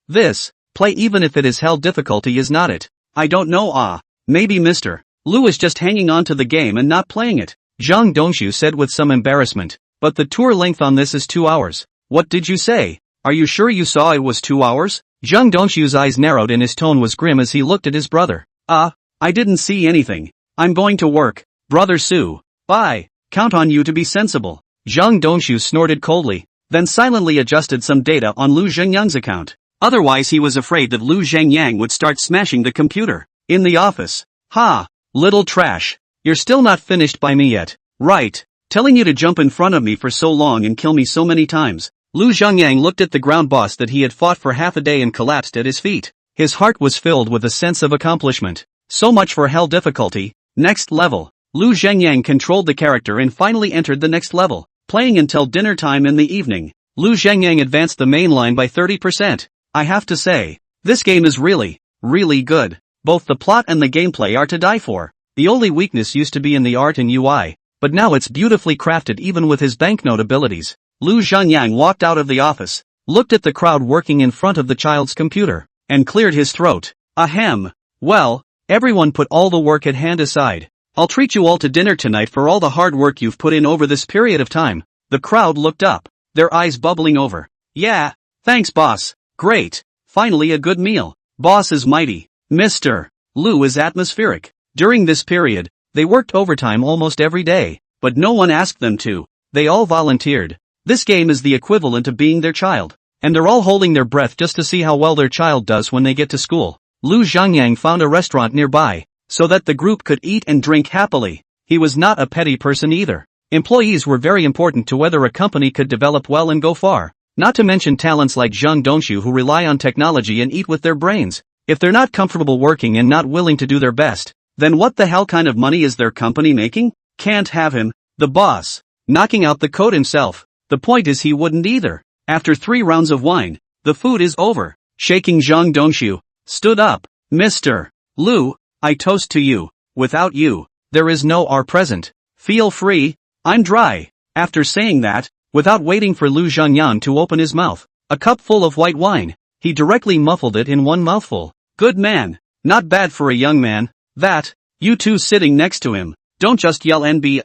[SPEAKER 1] This, play even if it is hell difficulty is not it. I don't know. Maybe Mr. Lu is just hanging on to the game and not playing it. Zhang Dongshu said with some embarrassment. But the tour length on this is 2 hours. What did you say? Are you sure you saw it was 2 hours? Zhang Dongshu's eyes narrowed and his tone was grim as he looked at his brother. I didn't see anything. I'm going to work. Brother Su. Bye. Count on you to be sensible. Zhang Dongshu snorted coldly, then silently adjusted some data on Lu Zhengyang's account. Otherwise he was afraid that Lu Zhengyang would start smashing the computer. In the office. Ha! Little trash. You're still not finished by me yet. Right. Telling you to jump in front of me for so long and kill me so many times. Lu Zhengyang looked at the ground boss that he had fought for half a day and collapsed at his feet. His heart was filled with a sense of accomplishment. So much for hell difficulty. Next level. Lu Zhengyang controlled the character and finally entered the next level, playing until dinner time in the evening. Lu Zhengyang advanced the main line by 30%. I have to say, this game is really, really good. Both the plot and the gameplay are to die for. The only weakness used to be in the art and UI, but now it's beautifully crafted even with his banknote abilities. Lu Zhengyang walked out of the office, looked at the crowd working in front of the child's computer, and cleared his throat. Ahem. Well, everyone put all the work at hand aside. I'll treat you all to dinner tonight for all the hard work you've put in over this period of time. The crowd looked up, their eyes bubbling over. Yeah, thanks boss. Great. Finally a good meal. Boss is mighty. Mr. Lu is atmospheric. During this period, they worked overtime almost every day, but no one asked them to. They all volunteered. This game is the equivalent of being their child, and they're all holding their breath just to see how well their child does when they get to school. Lu Zhengyang found a restaurant nearby, so that the group could eat and drink happily. He was not a petty person either. Employees were very important to whether a company could develop well and go far. Not to mention talents like Zhang Dongshu who rely on technology and eat with their brains. If they're not comfortable working and not willing to do their best, then what the hell kind of money is their company making? Can't have him, the boss, knocking out the code himself. The point is he wouldn't either. After 3 rounds of wine, the food is over. Shaking Zhang Dongshu stood up. Mr. Lu, I toast to you. Without you, there is no our present. Feel free, I'm dry. After saying that, without waiting for Lu Zhengyang to open his mouth, a cup full of white wine, he directly muffled it in one mouthful. Good man. Not bad for a young man. That, you two sitting next to him, don't just yell and be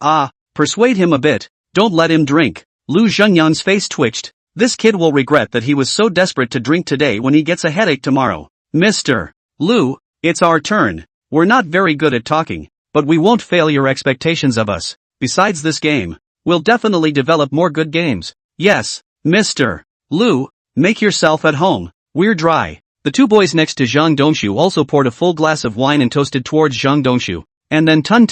[SPEAKER 1] persuade him a bit, don't let him drink. Lu Zhengyang's face twitched. This kid will regret that he was so desperate to drink today when he gets a headache tomorrow. Mr. Lu, it's our turn. We're not very good at talking, but we won't fail your expectations of us. Besides this game, we'll definitely develop more good games. Yes, Mr. Lu, make yourself at home. We're dry. The two boys next to Zhang Dongshu also poured a full glass of wine and toasted towards Zhang Dongshu, and then tun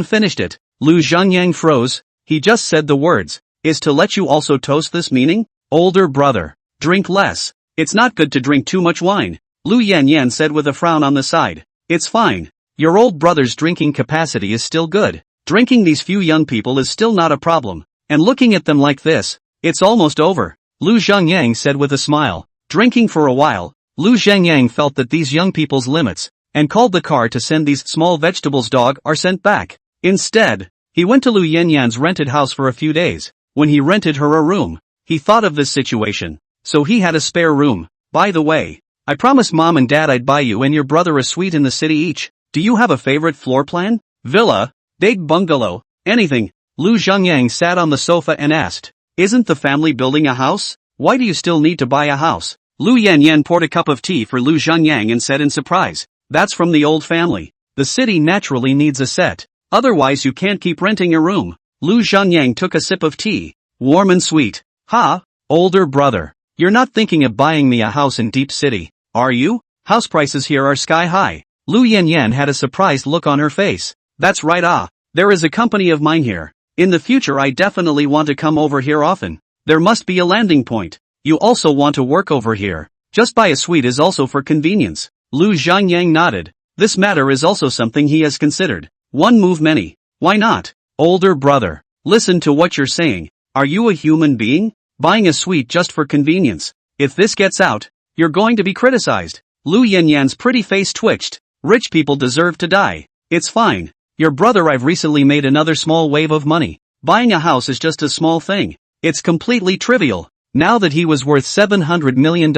[SPEAKER 1] finished it. Lu Zhangyang froze. He just said the words, "Is to let you also toast this meaning? Older brother, drink less. It's not good to drink too much wine," Lu Yanyan said with a frown on the side. "It's fine. Your old brother's drinking capacity is still good. Drinking these few young people is still not a problem. And looking at them like this, it's almost over," Lu Zhangyang said with a smile. Drinking for a while, Lu Zhangyang felt that these young people's limits, and called the car to send these small vegetables dog are sent back. Instead, he went to Lu Yanyan's rented house for a few days. When he rented her a room, he thought of this situation, so he had a spare room. "By the way, I promised mom and dad I'd buy you and your brother a suite in the city each. Do you have a favorite floor plan? Villa, big bungalow, anything?" Lu Zhangyang sat on the sofa and asked, "Isn't the family building a house? Why do you still need to buy a house?" Lu Yanyan poured a cup of tea for Lu Zhangyang and said in surprise, "That's from the old family. The city naturally needs a set. Otherwise you can't keep renting a room." Lu Zhangyang took a sip of tea. "Warm and sweet. Ha, older brother. You're not thinking of buying me a house in Deep City, are you? House prices here are sky high." Lu Yanyan had a surprised look on her face. "That's right. There is a company of mine here. In the future I definitely want to come over here often. There must be a landing point. You also want to work over here. Just buy a suite is also for convenience." Lu Zhangyang nodded. This matter is also something he has considered. One move many. Why not? Older brother, listen to what you're saying. Are you a human being? Buying a suite just for convenience. If this gets out, you're going to be criticized. Lu Yanyan's pretty face twitched. Rich people deserve to die. It's fine. Your brother, I've recently made another small wave of money. Buying a house is just a small thing. It's completely trivial. Now that he was worth $700 million,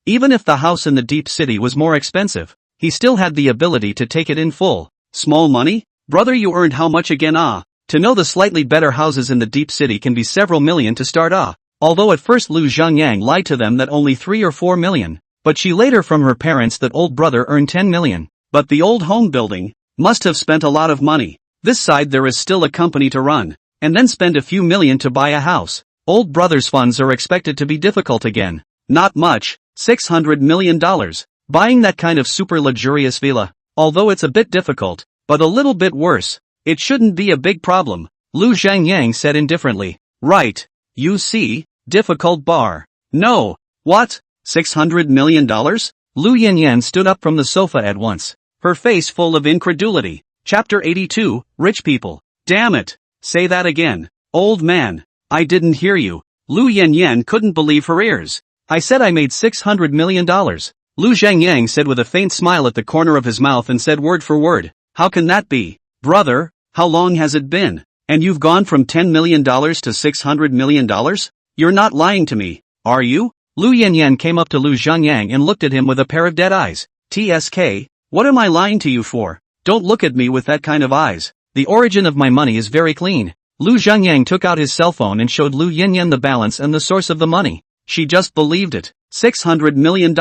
[SPEAKER 1] even if the house in the deep city was more expensive, he still had the ability to take it in full. Small money? Brother, you earned how much again? To know the slightly better houses in the deep city can be several million to start. Although at first Lu Zhangyang lied to them that only 3 or 4 million, but she later from her parents that old brother earned 10 million. But the old home building must have spent a lot of money. This side there is still a company to run, and then spend a few million to buy a house. Old brother's funds are expected to be difficult again. Not much, $600 million. Buying that kind of super luxurious villa, although it's a bit difficult, but a little bit worse, it shouldn't be a big problem, Lu Zhangyang said indifferently. Right. You see, difficult bar. No. What? $600 million? Lu Yanyan stood up from the sofa at once, her face full of incredulity. Chapter 82, Rich People. Damn it. Say that again. Old man. I didn't hear you. Lu Yanyan couldn't believe her ears. I said I made $600 million. Lu Zhangyang said with a faint smile at the corner of his mouth and said word for word. How can that be? Brother, how long has it been? And you've gone from $10 million to $600 million? You're not lying to me, are you? Lu Yanyan came up to Lu Zhangyang and looked at him with a pair of dead eyes. TSK, what am I lying to you for? Don't look at me with that kind of eyes. The origin of my money is very clean. Lu Zhangyang took out his cell phone and showed Lu Yanyan the balance and the source of the money. She just believed it. $600 million.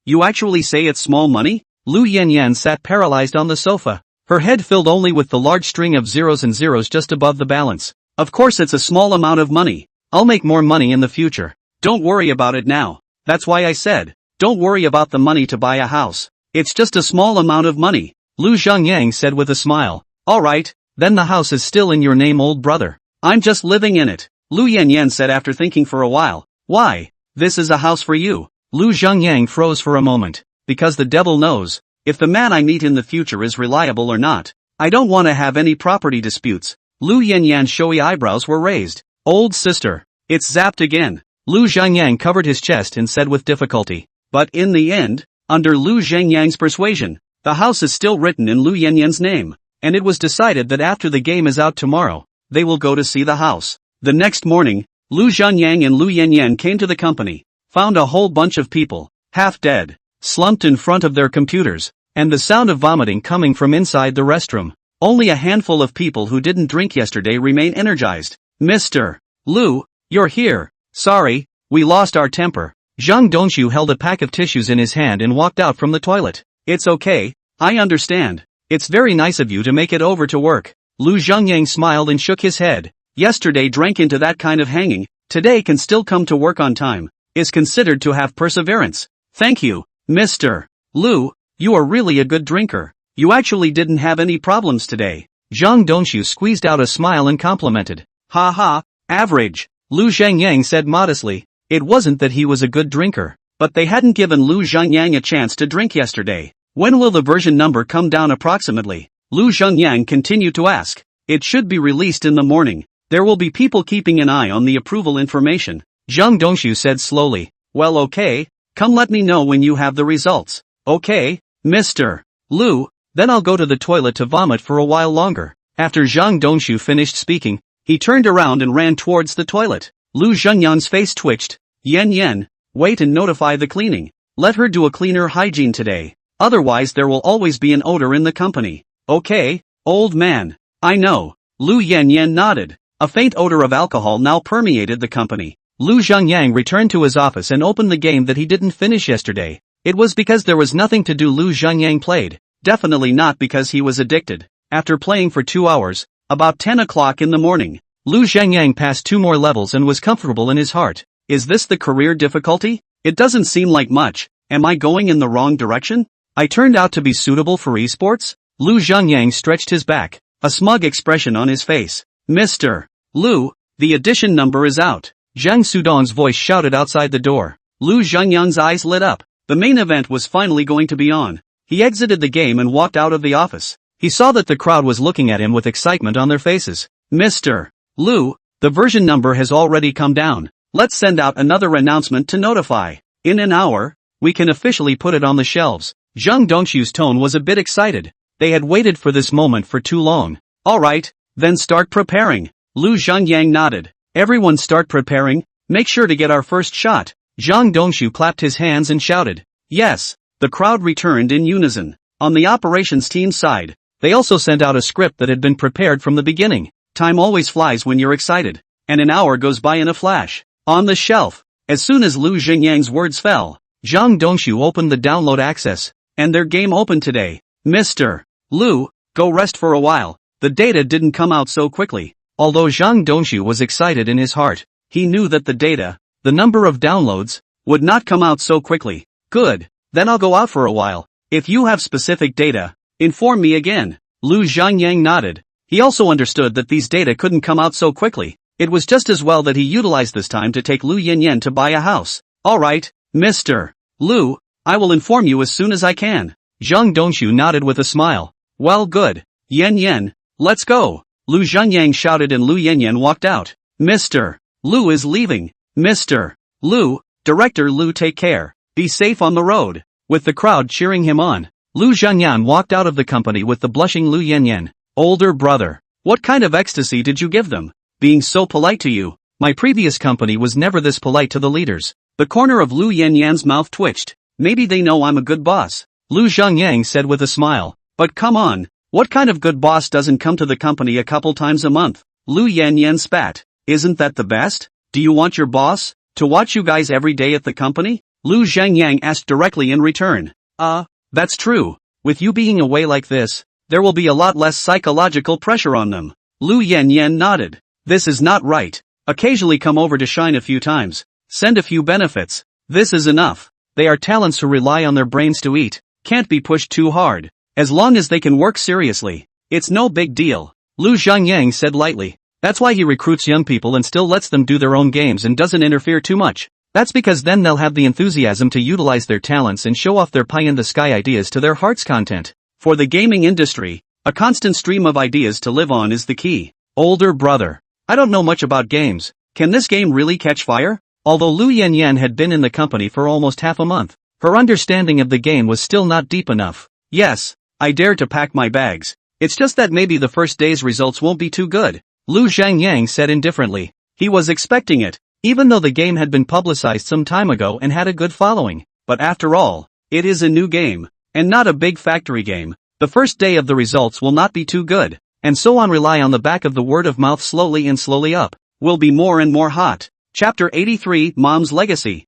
[SPEAKER 1] You actually say it's small money? Lu Yanyan sat paralyzed on the sofa. Her head filled only with the large string of zeros and zeros just above the balance. Of course it's a small amount of money. I'll make more money in the future. Don't worry about it now. That's why I said, don't worry about the money to buy a house. It's just a small amount of money. Lu Zhangyang said with a smile. Alright, then the house is still in your name, old brother. I'm just living in it. Lu Yanyan said after thinking for a while. Why? This is a house for you. Lu Zhangyang froze for a moment. Because the devil knows, if the man I meet in the future is reliable or not. I don't want to have any property disputes. Lu Yanyan's showy eyebrows were raised. Old sister. It's zapped again. Lu Zhangyang covered his chest and said with difficulty. But in the end, under Lu Zhangyang's persuasion, the house is still written in Lu Yanyan's name. And it was decided that after the game is out tomorrow, they will go to see the house. The next morning, Lu Zhangyang and Lu Yanyan came to the company, found a whole bunch of people, half dead, slumped in front of their computers, and the sound of vomiting coming from inside the restroom. Only a handful of people who didn't drink yesterday remain energized. Mr. Lu, you're here. Sorry, we lost our temper. Zhang Dongshu held a pack of tissues in his hand and walked out from the toilet. It's okay, I understand. It's very nice of you to make it over to work. Lu Zhangyang smiled and shook his head. Yesterday drank into that kind of hanging, today can still come to work on time. is considered to have perseverance. Thank you, Mr. Lu, you are really a good drinker. You actually didn't have any problems today. Zhang Dongxu squeezed out a smile and complimented. Ha ha, average, Lu Zhangyang said modestly. It wasn't that he was a good drinker, but they hadn't given Lu Zhangyang a chance to drink yesterday. When will the version number come down approximately? Lu Zhangyang continued to ask. It should be released in the morning. There will be people keeping an eye on the approval information. Zhang Dongxu said slowly. Well, okay, come let me know when you have the results. Okay, Mr. Lu, then I'll go to the toilet to vomit for a while longer. After Zhang Dongxu finished speaking, he turned around and ran towards the toilet. Lu Zhangyang's face twitched. Yen, wait and notify the cleaning. Let her do a cleaner hygiene today. Otherwise there will always be an odor in the company. Okay, old man. I know. Lu Yen nodded. A faint odor of alcohol now permeated the company. Lu Zhangyang returned to his office and opened the game that he didn't finish yesterday. It was because there was nothing to do Lu Zhangyang played. Definitely not because he was addicted. After playing for 2 hours, about 10 o'clock in the morning, Lu Zhangyang passed 2 more levels and was comfortable in his heart. Is this the career difficulty? It doesn't seem like much. Am I going in the wrong direction? I turned out to be suitable for esports? Lu Zhangyang stretched his back, a smug expression on his face. Mr. Lu, the edition number is out. Zhang Sudong's voice shouted outside the door. Lu Zhangyang's eyes lit up. The main event was finally going to be on. He exited the game and walked out of the office. He saw that the crowd was looking at him with excitement on their faces. Mr. Lu, the version number has already come down. Let's send out another announcement to notify. In an hour, we can officially put it on the shelves. Zhang Dongxu's tone was a bit excited. They had waited for this moment for too long. Alright, then start preparing. Lu Zhangyang nodded. Everyone start preparing, make sure to get our first shot. Zhang Dongxu clapped his hands and shouted. Yes. The crowd returned in unison. On the operations team side, they also sent out a script that had been prepared from the beginning. Time always flies when you're excited, and an hour goes by in a flash. On the shelf, as soon as Lu Zhangyang's words fell, Zhang Dongxu opened the download access, and their game opened today. Mr. Lu, go rest for a while. The data didn't come out so quickly. Although Zhang Dongxu was excited in his heart, he knew that the data, the number of downloads, would not come out so quickly. Good. Then I'll go out for a while. If you have specific data, inform me again. Lu Zhangyang nodded. He also understood that these data couldn't come out so quickly. It was just as well that he utilized this time to take Lu Yen to buy a house. Alright, Mr. Lu, I will inform you as soon as I can. Zhang Dongxu nodded with a smile. Well, good. Yen, let's go. Lu Zhangyang shouted and Lu Yen walked out. Mr. Lu is leaving. Mr. Lu, Director Lu, take care. Be safe on the road. With the crowd cheering him on, Lu Zhangyang walked out of the company with the blushing Lu Yen. Older brother, what kind of ecstasy did you give them? Being so polite to you. My previous company was never this polite to the leaders. The corner of Lu Yan's mouth twitched. Maybe they know I'm a good boss. Lu Zhangyang said with a smile. But come on, what kind of good boss doesn't come to the company a couple times a month? Lu Yen spat. Isn't that the best? Do you want your boss to watch you guys every day at the company? Lu Zhangyang asked directly in return. That's true. With you being away like this, there will be a lot less psychological pressure on them. Lu Yen nodded. This is not right. Occasionally come over to shine a few times. Send a few benefits. This is enough. They are talents who rely on their brains to eat. Can't be pushed too hard. As long as they can work seriously, it's no big deal. Lu Zhangyang said lightly. That's why he recruits young people and still lets them do their own games and doesn't interfere too much. That's because then they'll have the enthusiasm to utilize their talents and show off their pie-in-the-sky ideas to their heart's content. For the gaming industry, a constant stream of ideas to live on is the key. Older brother. I don't know much about games. Can this game really catch fire? Although Lu Yen had been in the company for almost half a month, her understanding of the game was still not deep enough. Yes, I dare to pack my bags. It's just that maybe the first day's results won't be too good. Lu Zhangyang said indifferently. He was expecting it. Even though the game had been publicized some time ago and had a good following. But after all, it is a new game, and not a big factory game. The first day of the results will not be too good, and so on rely on the back of the word of mouth slowly and slowly up, will be more and more hot. Chapter 83, Mom's Legacy.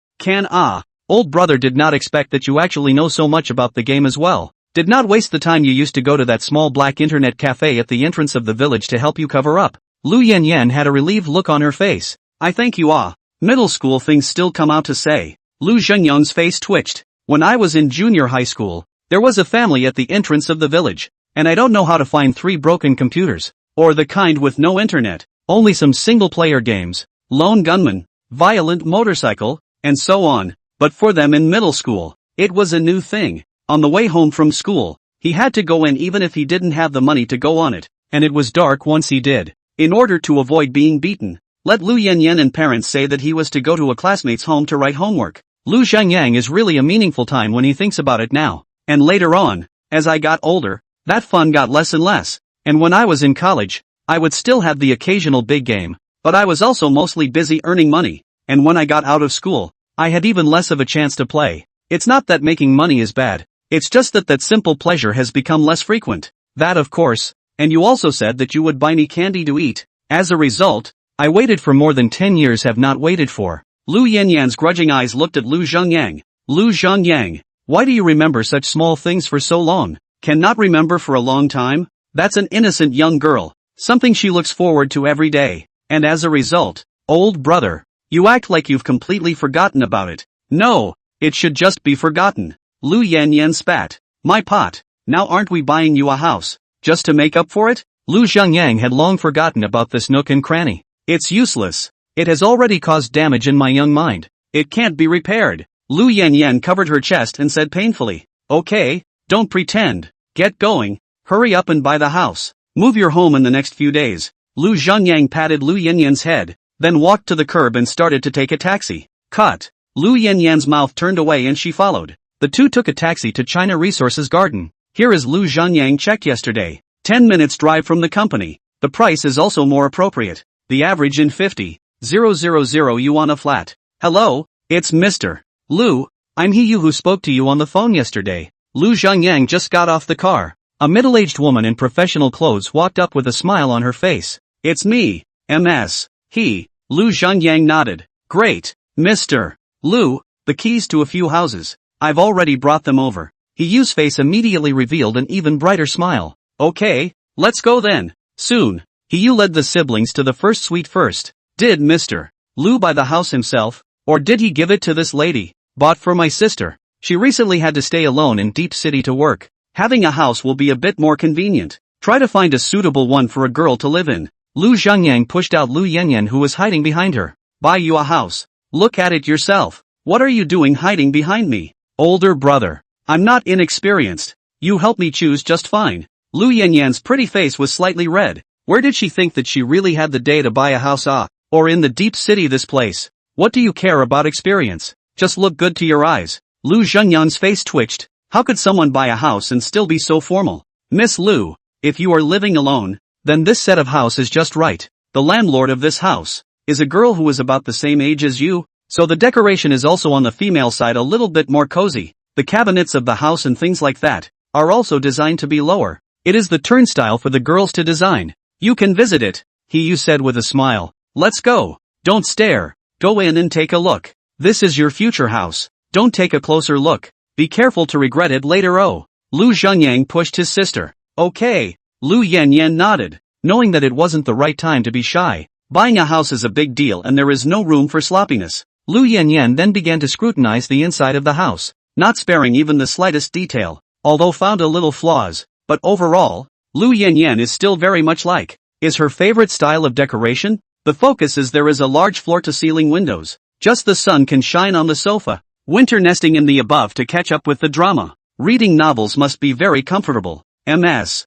[SPEAKER 1] Old brother did not expect that you actually know so much about the game as well. Did not waste the time you used to go to that small black internet cafe at the entrance of the village to help you cover up. Lu Yen had a relieved look on her face. I thank you Middle school things still come out to say. Lu Zhengyang's face twitched. When I was in junior high school, there was a family at the entrance of the village, and I don't know how to find 3 broken computers, or the kind with no internet, only some single-player games, lone gunman, violent motorcycle, and so on. But for them in middle school, it was a new thing. On the way home from school, he had to go in even if he didn't have the money to go on it, and it was dark once he did. In order to avoid being beaten, let Lu Yanyan and parents say that he was to go to a classmate's home to write homework. Lu Zhengyang is really a meaningful time when he thinks about it now. And later on, as I got older, that fun got less and less. And when I was in college, I would still have the occasional big game, but I was also mostly busy earning money. And when I got out of school, I had even less of a chance to play. It's not that making money is bad, it's just that simple pleasure has become less frequent. That of course, and you also said that you would buy me candy to eat. As a result, I waited for more than 10 years have not waited for. Lu Yanyan's grudging eyes looked at Lu Zhengyang. Lu Zhengyang, why do you remember such small things for so long? Cannot remember for a long time? That's an innocent young girl, something she looks forward to every day. And as a result, old brother, you act like you've completely forgotten about it. No, it should just be forgotten. Lu Yanyan spat. My pot, now aren't we buying you a house, just to make up for it? Lu Zhengyang had long forgotten about this nook and cranny. It's useless. It has already caused damage in my young mind. It can't be repaired. Lu Yanyan covered her chest and said painfully. Okay, don't pretend. Get going. Hurry up and buy the house. Move your home in the next few days. Lu Zhengyang patted Lu Yanyan's head, then walked to the curb and started to take a taxi. Cut. Lu Yanyan's mouth turned away and she followed. The two took a taxi to China Resources Garden. Here is Lu Zhengyang checked yesterday. 10 minutes drive from the company. The price is also more appropriate. The average in 50,000 yuan a flat. Hello, it's Mr. Lu, I'm he you who spoke to you on the phone yesterday. Lu Zhengyang just got off the car. A middle-aged woman in professional clothes walked up with a smile on her face. It's me, MS. He. Lu Zhengyang nodded. Great, Mr. Lu, the keys to a few houses. I've already brought them over. He Yu's face immediately revealed an even brighter smile. Okay, let's go then. Soon, He Yu led the siblings to the first suite first. Did Mr. Lu buy the house himself, or did he give it to this lady? Bought for my sister. She recently had to stay alone in deep city to work. Having a house will be a bit more convenient. Try to find a suitable one for a girl to live in. Lu Zhengyang pushed out Lu Yanyan who was hiding behind her. Buy you a house. Look at it yourself. What are you doing hiding behind me? Older brother. I'm not inexperienced. You help me choose just fine. Lu Yanyan's pretty face was slightly red. Where did she think that she really had the day to buy a house or in the deep city this place? What do you care about experience? Just look good to your eyes. Lu Zhengyang's face twitched. How could someone buy a house and still be so formal? Miss Lu, if you are living alone, then this set of house is just right. The landlord of this house is a girl who is about the same age as you, so the decoration is also on the female side a little bit more cozy. The cabinets of the house and things like that are also designed to be lower. It is the turnstile for the girls to design. You can visit it, He Yu said with a smile. Let's go. Don't stare. Go in and take a look. This is your future house. Don't take a closer look. Be careful to regret it later. Oh. Lu Zhengyang pushed his sister. Okay. Lu Yanyan nodded, knowing that it wasn't the right time to be shy. Buying a house is a big deal and there is no room for sloppiness. Lu Yanyan then began to scrutinize the inside of the house, not sparing even the slightest detail, although found a little flaws. But overall, Lu Yanyan is still very much like is her favorite style of decoration. The focus is there is a large floor-to-ceiling windows. Just the sun can shine on the sofa. Winter nesting in the above to catch up with the drama. Reading novels must be very comfortable. MS.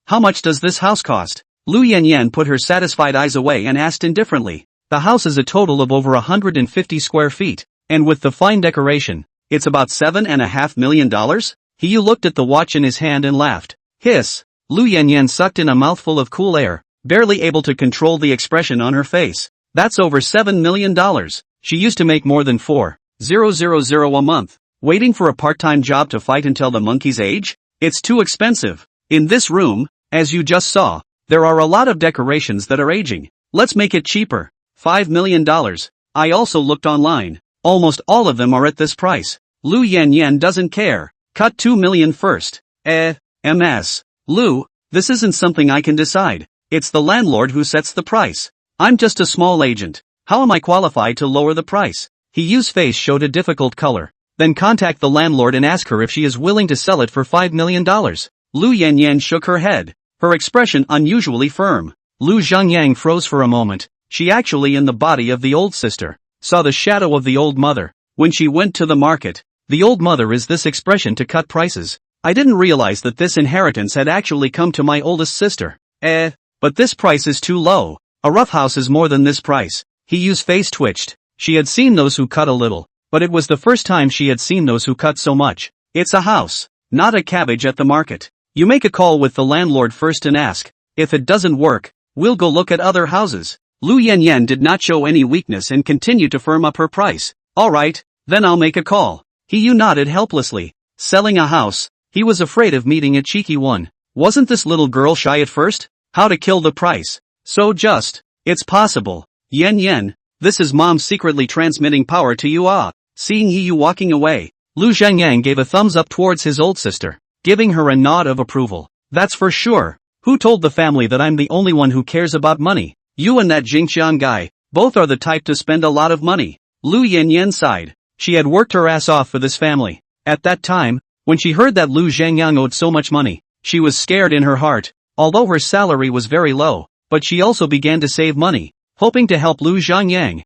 [SPEAKER 1] How much does this house cost? Lu Yanyan put her satisfied eyes away and asked indifferently. The house is a total of over 150 square feet, and with the fine decoration, it's about $7.5 million? He Yu looked at the watch in his hand and laughed. Hiss. Lu Yanyan sucked in a mouthful of cool air, barely able to control the expression on her face. That's over $7 million. She used to make more than 4,000 a month. Waiting for a part-time job to fight until the monkey's age? It's too expensive. In this room, as you just saw, there are a lot of decorations that are aging. Let's make it cheaper. $5 million. I also looked online. Almost all of them are at this price. Lu Yanyan doesn't care. Cut 2 million first. MS. Lu, this isn't something I can decide. It's the landlord who sets the price. I'm just a small agent. How am I qualified to lower the price? He Yu's face showed a difficult color. Then contact the landlord and ask her if she is willing to sell it for $5 million. Lu Yanyan shook her head, her expression unusually firm. Lu Zhengyang froze for a moment. She actually in the body of the old sister, saw the shadow of the old mother. When she went to the market, the old mother is this expression to cut prices. I didn't realize that this inheritance had actually come to my oldest sister. But this price is too low. A rough house is more than this price. He Yu's face twitched. She had seen those who cut a little, but it was the first time she had seen those who cut so much. It's a house, not a cabbage at the market. You make a call with the landlord first and ask. If it doesn't work, we'll go look at other houses. Lu Yanyan did not show any weakness and continued to firm up her price. Alright, then I'll make a call. He Yu nodded helplessly. Selling a house, he was afraid of meeting a cheeky one. Wasn't this little girl shy at first? How to kill the price? So just. It's possible. Yen, this is mom secretly transmitting power to you. Seeing He Yu walking away, Lu Zhengyang gave a thumbs up towards his old sister, giving her a nod of approval. That's for sure. Who told the family that I'm the only one who cares about money? You and that Jingqian guy, both are the type to spend a lot of money. Lu Yanyan sighed. She had worked her ass off for this family. At that time, when she heard that Lu Zhengyang owed so much money, she was scared in her heart, although her salary was very low, but she also began to save money, hoping to help Lu Zhengyang.